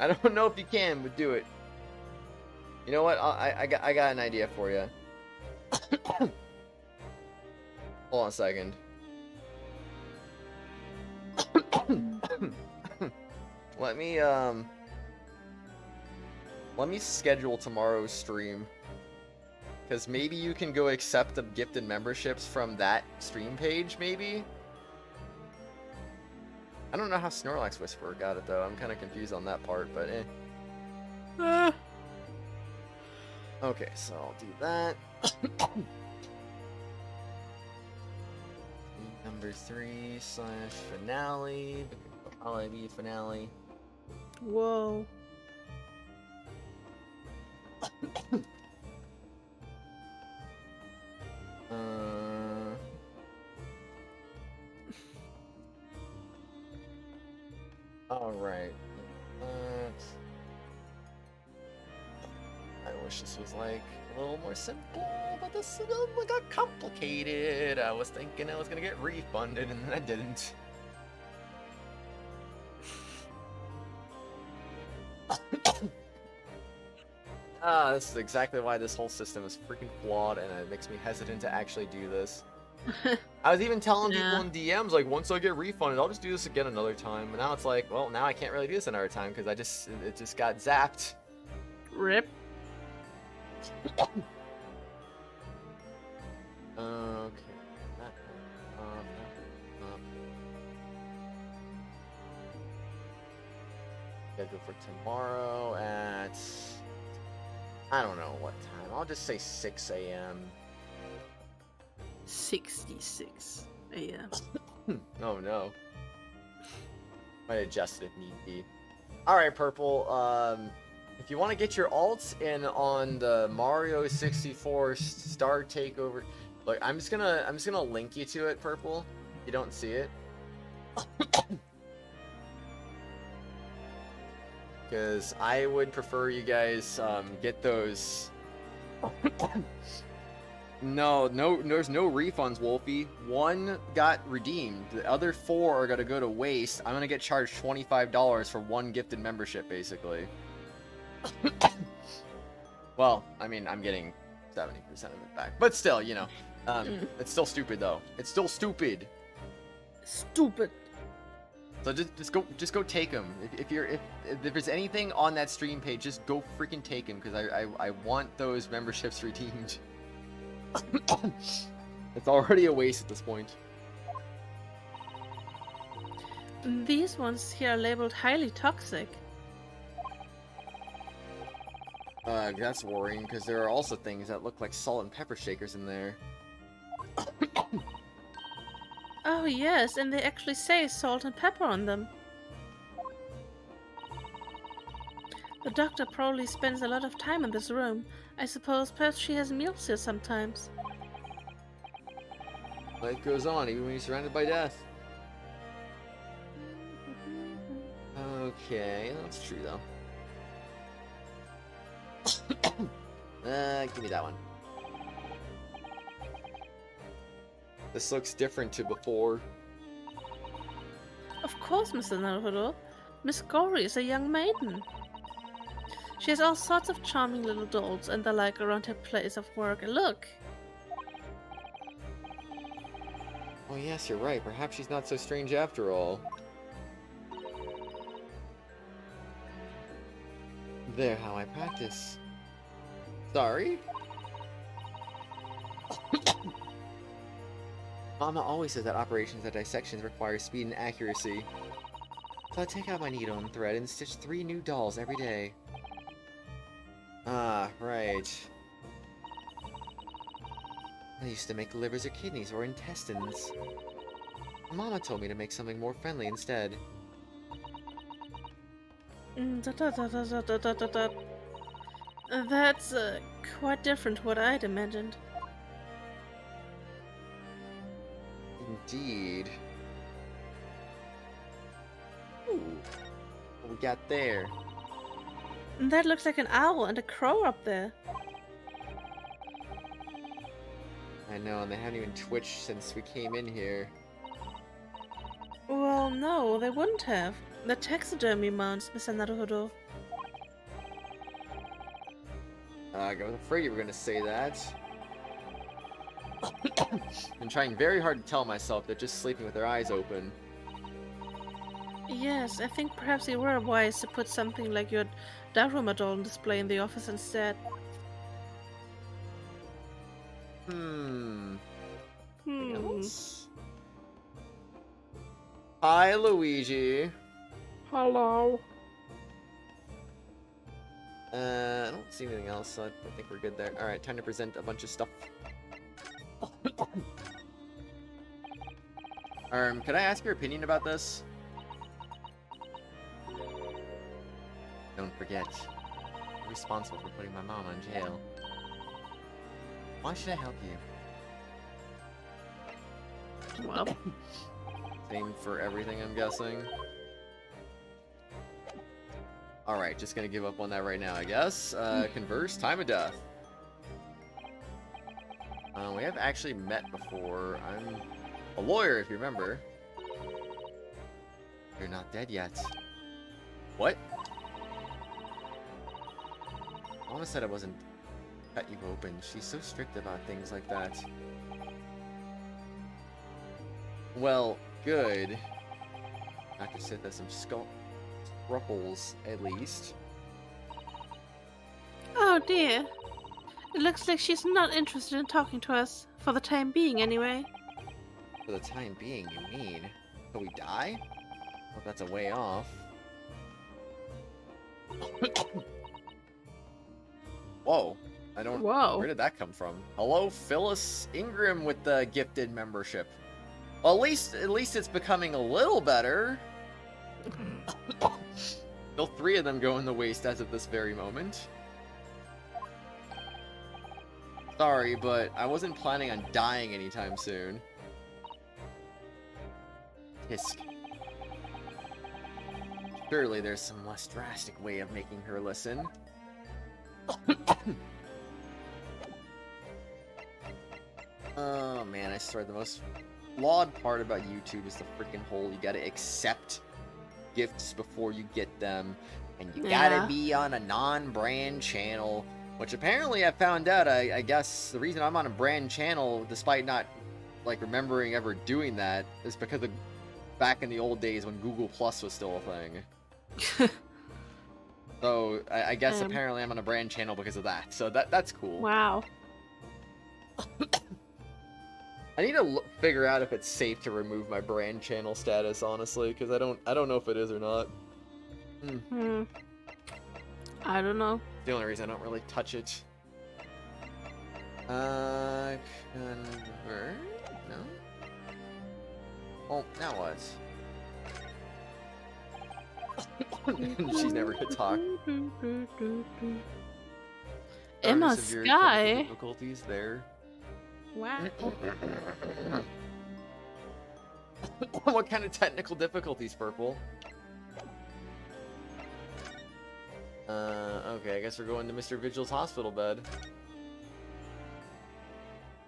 I don't know if you can, but do it. You know what? I got an idea for you. Hold on a second. Let me schedule tomorrow's stream. Because maybe you can go accept the gifted memberships from that stream page, maybe? I don't know how Snorlax Whisperer got it, though. I'm kind of confused on that part, but eh. Okay, so I'll do that. Number 3 / finale. It'll probably be finale. Whoa. Alright. I wish this was like a little more simple, but this got complicated. I was thinking I was gonna get refunded and then I didn't. This is exactly why this whole system is freaking flawed, and it makes me hesitant to actually do this. I was even telling people in DMs, like, once I get refunded, I'll just do this again another time. And now it's like, well, now I can't really do this another time because it just got zapped. Rip. Okay. Scheduled for tomorrow at, I don't know what time. I'll just say 6 a.m. 66 a.m. Oh no. Might adjust it if need be. Alright, Purple, if you want to get your alts in on the Mario 64 Star Takeover, look, I'm just gonna link you to it, Purple. If you don't see it. Because I would prefer you guys get those. No, there's no refunds, Wolfie. 1 got redeemed. The other 4 are gonna go to waste. I'm gonna get charged $25 for 1 gifted membership, basically. Well, I mean, I'm getting 70% of it back, but still, you know, it's still stupid though. It's still stupid. Stupid. So just go take them. If there's anything on that stream page, just go freaking take them, because I want those memberships redeemed. It's already a waste at this point. These ones here are labeled highly toxic. That's worrying, because there are also things that look like salt and pepper shakers in there. Oh yes, and they actually say salt and pepper on them. The doctor probably spends a lot of time in this room. I suppose perhaps she has meals here sometimes. Life goes on, even when you're surrounded by death. Okay, that's true though. Give me that one. This looks different to before. Of course, Mr. Naruhodo. Miss Gory is a young maiden. She has all sorts of charming little dolls and the like around her place of work. And look! Oh yes, you're right. Perhaps she's not so strange after all. There, how I practice. Sorry? Mama always says that operations at dissections require speed and accuracy. So I take out my needle and thread and stitch 3 new dolls every day. Ah, right. I used to make livers or kidneys or intestines. Mama told me to make something more friendly instead. That's quite different to what I'd imagined. Indeed. Ooh, what we got there? That looks like an owl and a crow up there. I know, and they haven't even twitched since we came in here. Well, no, they wouldn't have. They're taxidermy mounts, Mr. Naruhodo. I was afraid you were going to say that. I'm trying very hard to tell myself that just sleeping with their eyes open. Yes, I think perhaps you were wise to put something like your Daruma doll on display in the office instead. Anything else? Hi, Luigi. Hello. I don't see anything else, so I think we're good there. Alright, time to present a bunch of stuff. Could I ask your opinion about this? Don't forget, I'm responsible for putting my mom in jail. Why should I help you? Well, Same for everything, I'm guessing. Alright, just gonna give up on that right now, I guess. Converse, time of death. We have actually met before. I'm a lawyer, if you remember. You're not dead yet. What? Mama said I wasn't cut you open. She's so strict about things like that. Well, good. Dr. said there's some scruples, at least. oh dear. It looks like she's not interested in talking to us, for the time being anyway. For the time being, you mean? Till we die? Well, that's a way off. Whoa. I don't... Whoa. Where did that come from? Hello, Phyllis Ingram with the gifted membership. Well, at least it's becoming a little better. Still 3 of them go in the waste as of this very moment. Sorry, but I wasn't planning on dying anytime soon. Tisk. Surely there's some less drastic way of making her listen. Oh man, I swear the most flawed part about YouTube is the freaking whole you gotta accept gifts before you get them, and you gotta be on a non-brand channel. Which apparently I found out, I guess the reason I'm on a brand channel, despite not, like, remembering ever doing that, is because of back in the old days when Google Plus was still a thing. So, I guess apparently I'm on a brand channel because of that. So that's cool. Wow. I need to figure out if it's safe to remove my brand channel status, honestly, because I don't know if it is or not. I don't know. The only reason I don't really touch it. Convert? No? Oh, now what? She's never gonna talk. Emma Severe Sky. difficulties there. Wow. What kind of technical difficulties, Purple? Okay, I guess we're going to Mr. Vigil's hospital bed.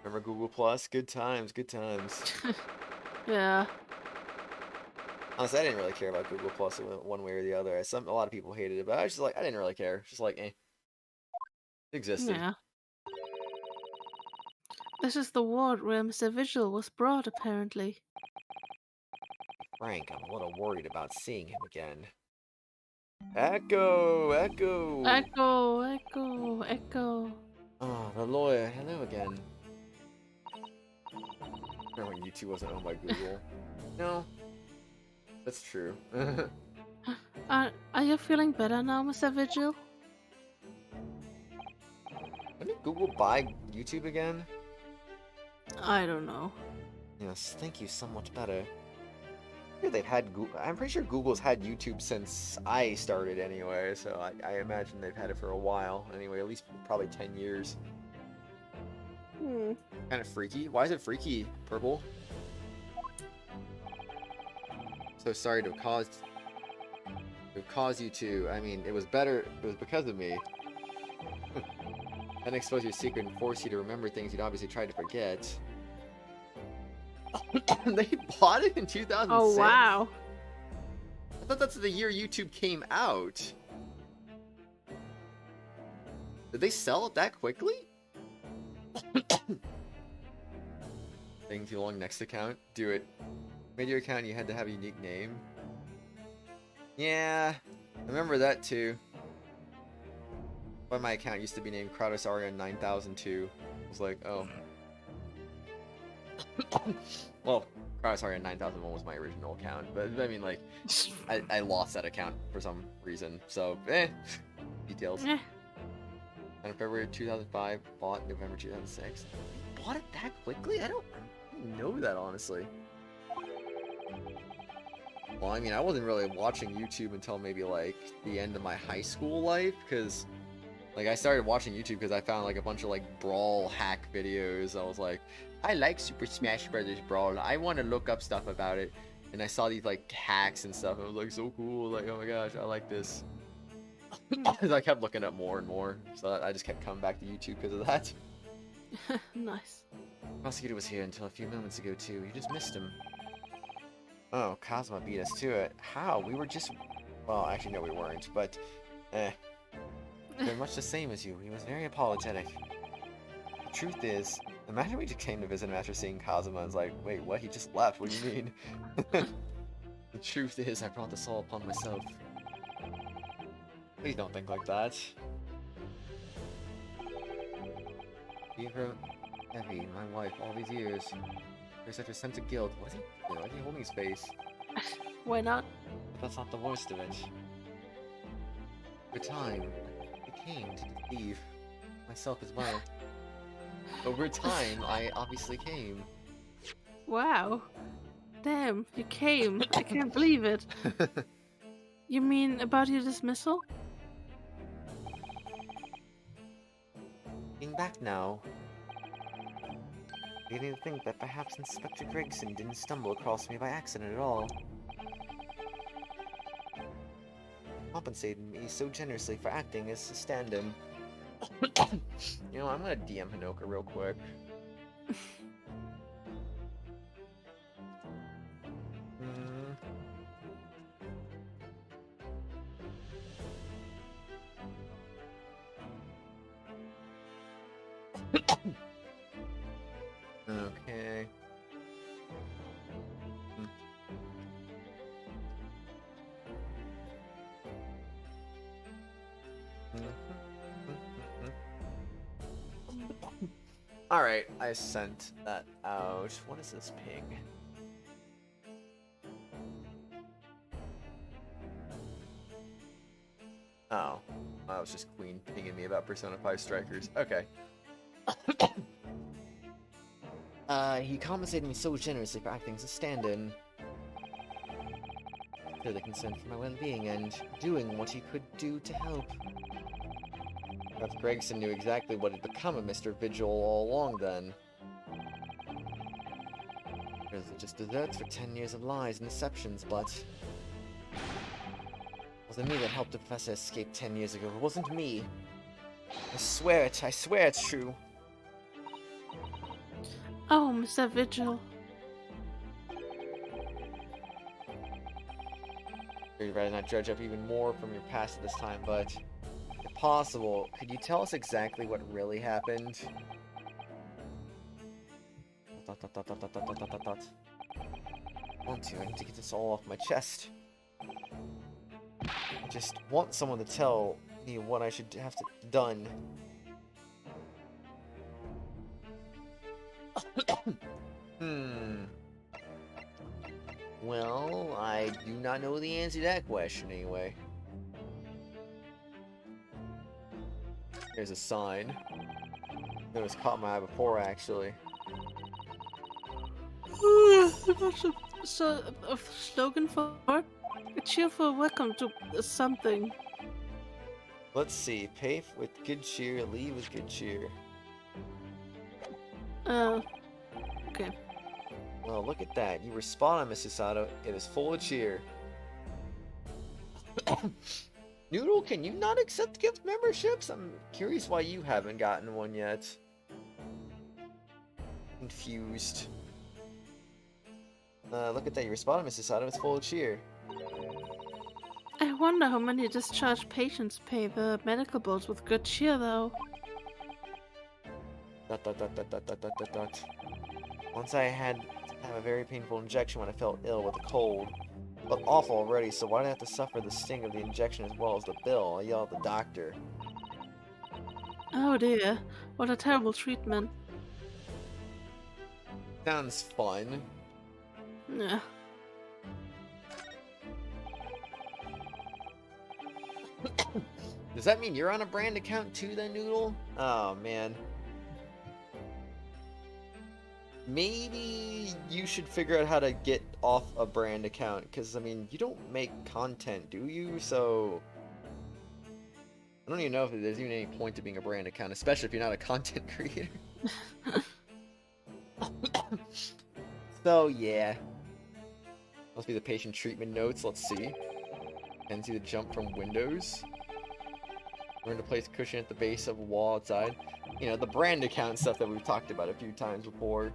Remember Google Plus? Good times, good times. Yeah. Honestly, I didn't really care about Google Plus one way or the other. A lot of people hated it, but I was just like, I didn't really care. Just like, eh. It existed. Yeah. This is the ward where Mr. Vigil was brought, apparently. Frank, I'm a little worried about seeing him again. Echo! Echo! Echo, echo, echo. Oh, the lawyer. Hello again. Remember when YouTube wasn't owned by Google? No. That's true. Are you feeling better now, Mr. Vigil? When did Google buy YouTube again? I don't know. Yes, thank you, somewhat better. Yeah, they've had Google. I'm pretty sure Google's had YouTube since I started anyway, so I imagine they've had it for a while. Anyway, at least probably 10 years. Kind of freaky. Why is it freaky, Purple? So sorry to have caused you to. I mean, it was because of me. And expose your secret and force you to remember things you'd obviously tried to forget. They bought it in 2006? Oh, wow. I thought that's the year YouTube came out. Did they sell it that quickly? Taking too long, next account? Do it. Made your account, you had to have a unique name. Yeah, I remember that too. But my account used to be named Kratos Arian 9002. I was like, oh. Well, Kratos Arian 9001 was my original account, but I mean, like, I lost that account for some reason, so, details. Eh. And February 2005, bought November 2006. They bought it that quickly? I don't know that, honestly. Well, I mean, I wasn't really watching YouTube until maybe, like, the end of my high school life, because, like, I started watching YouTube because I found, like, a bunch of, like, Brawl hack videos. I was like, I like Super Smash Brothers Brawl. I want to look up stuff about it. And I saw these, like, hacks and stuff. And I was like, so cool. Like, oh my gosh, I like this. Because I kept looking up more and more. So I just kept coming back to YouTube because of that. Nice. Prosecutor was here until a few moments ago, too. You just missed him. Oh, Cosmo beat us to it. How? We were just... Well, actually, no, we weren't. But, they're much the same as you. He was very apologetic. The truth is, imagine we just came to visit him after seeing Kazuma and was like, wait, what? He just left. What do you mean? The truth is, I brought this all upon myself. Please don't think like that. You wrote Evie, my wife, all these years. There's such a sense of guilt. Why is he holding his face? Why not? But that's not the worst of it. Over time, I came to deceive myself as well. Over time, I obviously came. Wow. Damn, you came. I can't believe it. You mean about your dismissal? Being back now, beginning to think that perhaps Inspector Gregson didn't stumble across me by accident at all. He compensated me so generously for acting as a stand-in. You know, I'm gonna DM Hinoka real quick. Okay. Alright, I sent that out. What is this ping? Oh, that was just Queen pinging me about Persona 5 Strikers. Okay. He compensated me so generously for acting as a stand-in. Clearly concerned for my well-being and doing what he could do to help. Perhaps Gregson knew exactly what had become of Mr. Vigil all along then. Or is it just desserts for 10 years of lies and deceptions, but... It wasn't me that helped the professor escape 10 years ago. It wasn't me. I swear it's true. Oh, Mr. Vigil. You'd rather not dredge up even more from your past at this time, but... If possible, could you tell us exactly what really happened? I need to get this all off my chest. I just want someone to tell me what I should have to done. Well, I do not know the answer to that question anyway. There's a sign. That was caught my eye before, actually. So, a slogan for a cheerful welcome to something. Let's see. Pay with good cheer, leave with good cheer. Okay. Well, look at that. You were spot on, Mr. Sato. It is full of cheer. Noodle, can you not accept gift memberships? I'm curious why you haven't gotten one yet. Confused. Look at that. You were spot on, Mr. Sato. It's full of cheer. I wonder how many discharged patients pay the medical bills with good cheer, though. ... Once I had to have a very painful injection when I felt ill with a cold. But awful already, so why did I have to suffer the sting of the injection as well as the bill? I yelled at the doctor. Oh dear, what a terrible treatment. Sounds fun. Yeah. Does that mean you're on a brand account too then, Noodle? Oh, man. Maybe you should figure out how to get off a brand account, because, I mean, you don't make content, do you? So... I don't even know if there's even any point to being a brand account, especially if you're not a content creator. So, yeah. Must be the patient treatment notes, let's see. And see the jump from windows. Learn to place cushion at the base of a wall outside. You know, the brand account stuff that we've talked about a few times before.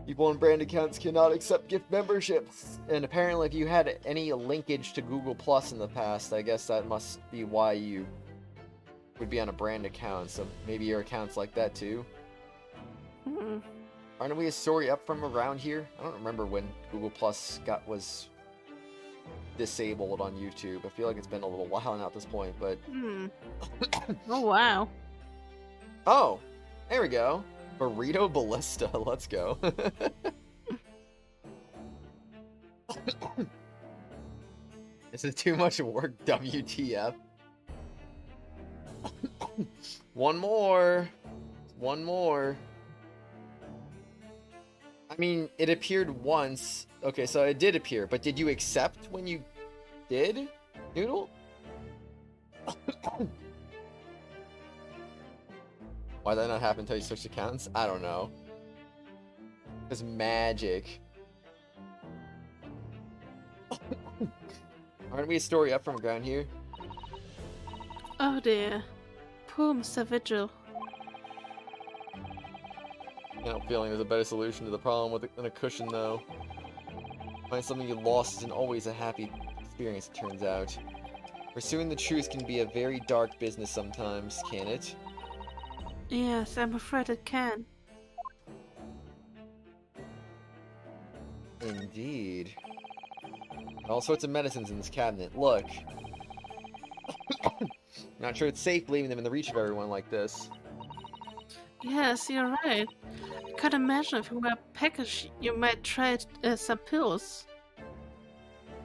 People on brand accounts cannot accept gift memberships. And apparently if you had any linkage to Google Plus in the past, I guess that must be why you would be on a brand account. So maybe your account's like that too. Aren't we a story up from around here? I don't remember when Google Plus was disabled on YouTube. I feel like it's been a little while now at this point, but... Oh, wow. Oh, there we go. Burrito Ballista, let's go. Is it too much work, WTF? One more. One more. I mean, it appeared once. Okay, so it did appear, but did you accept when you did, Noodle? Why did that not happen until you switched accounts? I don't know. It's magic. Aren't we a story up from ground here? Oh dear. Poor Mr. Vigil. I have a feeling there's a better solution to the problem than a cushion, though. Find something you lost isn't always a happy experience, it turns out. Pursuing the truth can be a very dark business sometimes, can it? Yes, I'm afraid it can. Indeed. All sorts of medicines in this cabinet. Look. Not sure it's safe leaving them in the reach of everyone like this. Yes, you're right. I can't imagine if you were peckish, you might try some pills.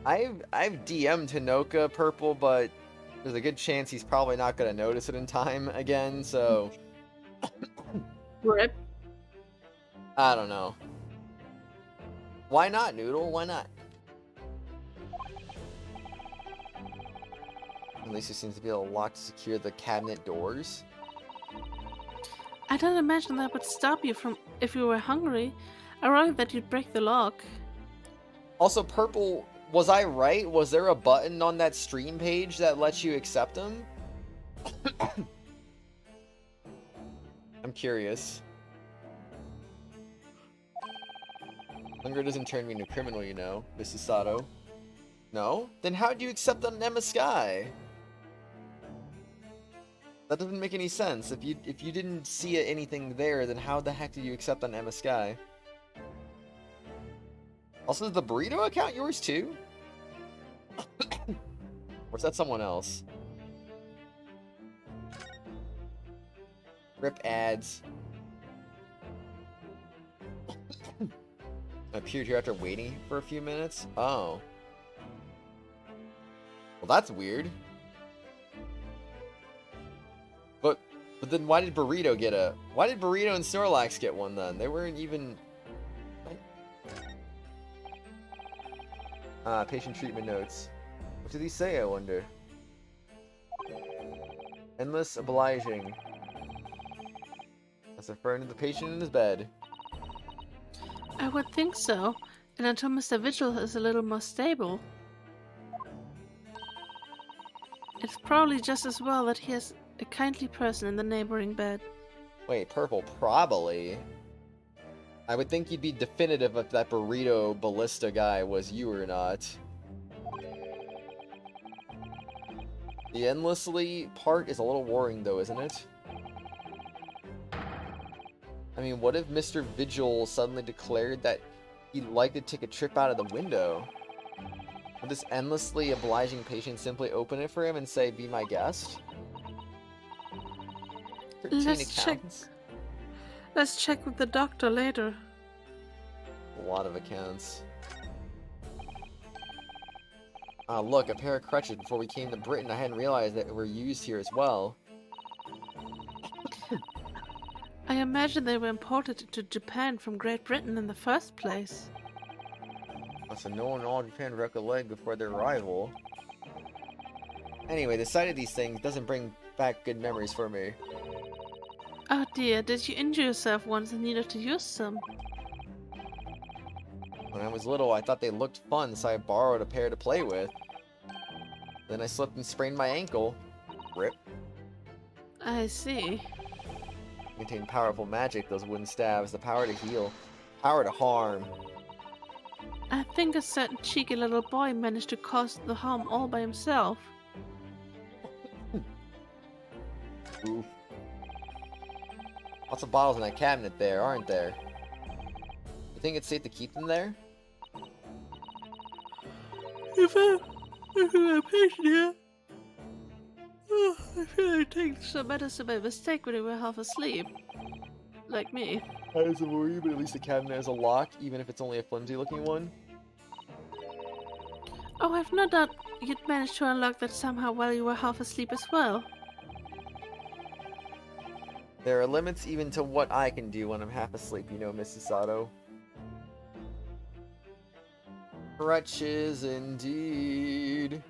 I've DM'd Hinoka Purple, but there's a good chance he's probably not gonna notice it in time again, so Rip. I don't know. Why not, Noodle? Why not? At least there seems to be a lock to secure the cabinet doors. I don't imagine that would stop you from if you were hungry. Ironic that you'd break the lock. Also, Purple, was I right? Was there a button on that stream page that lets you accept them? I'm curious. Hunger doesn't turn me into a criminal, you know, Mrs. Sato. No? Then how'd you accept on Emma Sky? That doesn't make any sense. If you didn't see anything there, then how the heck did you accept on Emma Sky? Also, is the burrito account yours too? Or is that someone else? Rip ads. I appeared here after waiting for a few minutes? Oh. Well, that's weird. But then why did Burrito get a... Why did Burrito and Snorlax get one then? They weren't even... Patient treatment notes. What did he say, I wonder? Endless obliging. That's referring to the patient in his bed. I would think so. And until Mr. Vigil is a little more stable. It's probably just as well that he has a kindly person in the neighboring bed. Wait, Purple, probably. I would think you'd be definitive if that Burrito Ballista guy was you or not. The endlessly part is a little worrying though, isn't it? I mean, what if Mr. Vigil suddenly declared that he'd like to take a trip out of the window? Would this endlessly obliging patient simply open it for him and say, "Be my guest"? 13 Let's check. accounts. Let's check with the doctor later. A lot of accounts. Ah, look, a pair of crutches. Before we came to Britain, I hadn't realized that they were used here as well. I imagine they were imported to Japan from Great Britain in the first place. Must have known all Japan broke a leg before their arrival. Anyway, the sight of these things doesn't bring back good memories for me. Oh dear, did you injure yourself once and needed to use some? When I was little, I thought they looked fun, so I borrowed a pair to play with. Then I slipped and sprained my ankle. Rip. I see. Contain powerful magic, those wooden stabs. The power to heal. Power to harm. I think a certain cheeky little boy managed to cause the harm all by himself. Oof. Lots of bottles in that cabinet there, aren't there? You think it's safe to keep them there? If I'm a patient here, I feel like taking some medicine by mistake when you were half asleep. Like me. That is a worry, but at least the cabinet has a lock, even if it's only a flimsy-looking one. Oh, I've no doubt you'd managed to unlock that somehow while you were half asleep as well. There are limits even to what I can do when I'm half asleep, you know, Mrs. Sato. Crutches, indeed.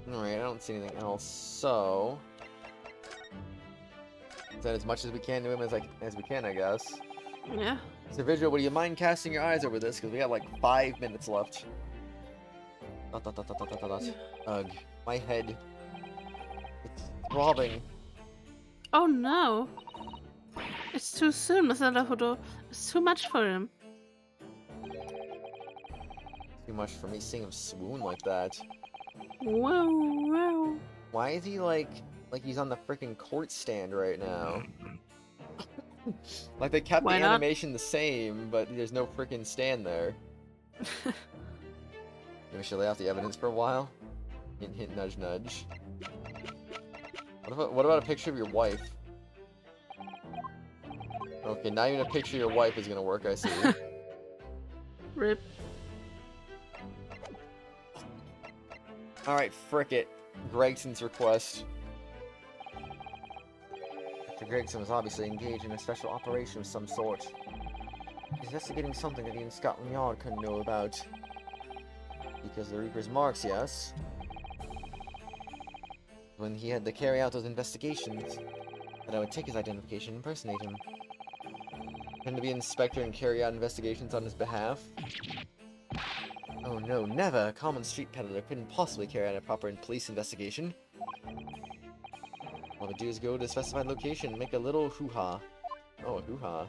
Alright, I don't see anything else, so... Is that as much as we can do him as we can, I guess. Yeah. So, Vigil, would you mind casting your eyes over this? Because we got like 5 minutes left. Ugh, my head. It's throbbing. Oh no! It's too soon, Mr. Naruhodo. It's too much for him. Too much for me seeing him swoon like that. Wow, wow. Why is he like he's on the freaking court stand right now? Like they kept Why the not? animation the same, but there's no freaking stand there. Maybe we should lay out the evidence for a while. Hint, hint, nudge, nudge. What about a picture of your wife? Okay, not even a picture of your wife is gonna work, I see. Rip. Alright, frick it. Gregson's request. Dr. Gregson was obviously engaged in a special operation of some sort. He's investigating something that he and Scotland Yard couldn't know about. Because the Reaper's marks, yes? When he had to carry out those investigations, that I would take his identification and impersonate him. Pretend to be an inspector and carry out investigations on his behalf? Oh no, never! A common street peddler couldn't possibly carry out a proper police investigation. All we do is go to a specified location and make a little hoo-ha. Oh, a hoo-ha.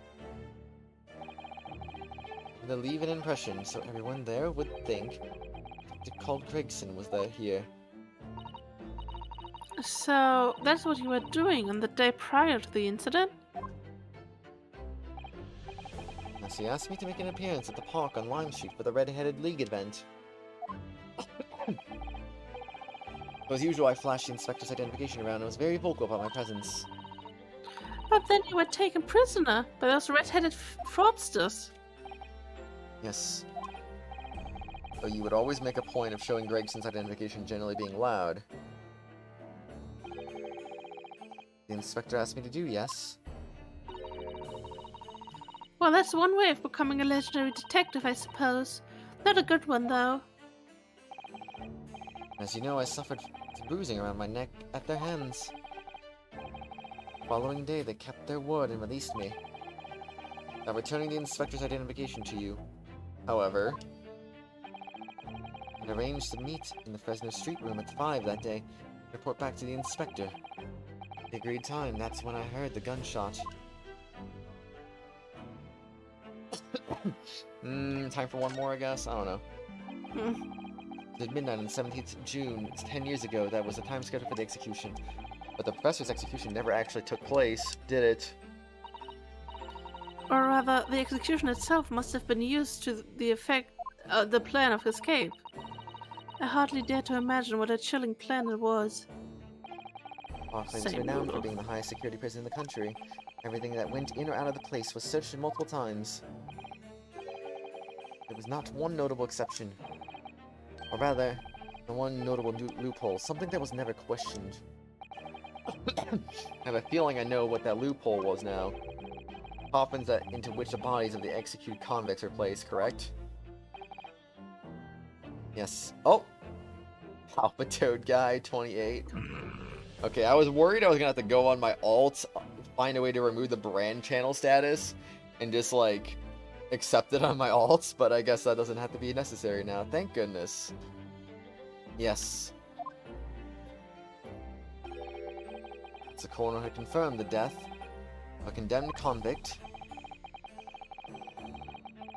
And then leave an impression so everyone there would think Dr. called Gregson was there here. So, that's what you were doing on the day prior to the incident? Yes, he asked me to make an appearance at the park on Lime Street for the Red-Headed League event. As usual, I flashed the inspector's identification around and was very vocal about my presence. But then you were taken prisoner by those red-headed fraudsters. Yes. So you would always make a point of showing Gregson's identification generally being loud. The inspector asked me to do, yes. Well, that's one way of becoming a legendary detective, I suppose. Not a good one, though. As you know, I suffered bruising around my neck at their hands. The following day, they kept their word and released me. Now returning the inspector's identification to you. However, I arranged to meet in the Fresno Street room at 5 that day. Report back to the inspector. The agreed time, that's when I heard the gunshot. Time for one more, I guess? I don't know. At midnight on the 17th of June, it's 10 years ago, that was the time scheduled for the execution. But the professor's execution never actually took place, did it? Or rather, the execution itself must have been used to the effect, the plan of escape. I hardly dare to imagine what a chilling plan it was. Auckland is Same renowned for rule. being the highest security prison in the country. Everything that went in or out of the place was searched multiple times. There was not one notable exception. Or rather, the one notable loophole, something that was never questioned. I have a feeling I know what that loophole was now. Coffins into which the bodies of the executed convicts are placed, correct? Yes. Oh! Palpitoad guy, 28. Okay, I was worried I was gonna have to go on my alt, find a way to remove the brand channel status, and just, like, accept it on my alts, but I guess that doesn't have to be necessary now. Thank goodness. Yes. The coroner had confirmed the death of a condemned convict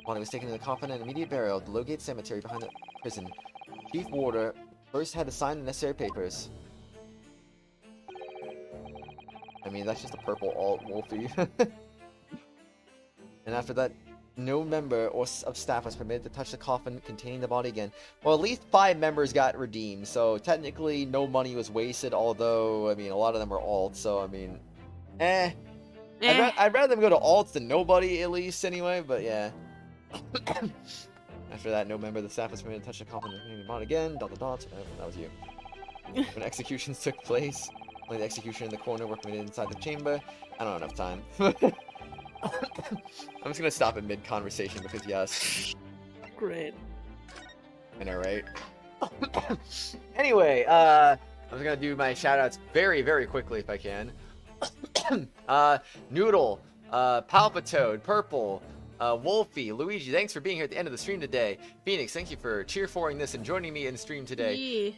while he was taken to the coffin and immediate burial at the Lowgate Cemetery behind the prison. Chief Warder first had to sign the necessary papers. I mean, that's just a purple alt, Wolfie. And after that, no member of staff was permitted to touch the coffin containing the body again. Well, at least 5 members got redeemed, so technically no money was wasted, although, I mean, a lot of them were alts, so, I mean, I'd rather them go to alts than nobody, at least, anyway, but yeah. After that, no member of the staff was permitted to touch the coffin containing the body again, ... that was you. When executions took place, only the executioner and the coroner were permitted inside the chamber. I don't have enough time. I'm just gonna stop in mid-conversation because yes. Great. I know, right? Anyway, I'm just gonna do my shoutouts very, very quickly if I can. Noodle, Palpitoad, Purple, Wolfie, Luigi, thanks for being here at the end of the stream today. Phoenix, thank you for cheer-4ing this and joining me in stream today.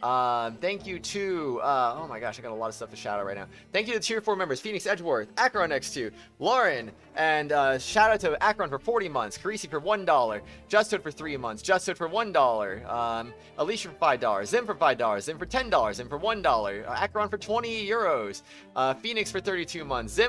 Thank you to, oh my gosh, I got a lot of stuff to shout out right now. Thank you to the Cheer 4 members, Phoenix Edgeworth, Akron X2, Lauren, and shout out to Akron for 40 months, Carisi for $1, Justhood for 3 months, Justhood for $1, Alicia for $5, Zim for $5, Zim for $10, Zim for $1, Akron for €20, Phoenix for 32 months, Zim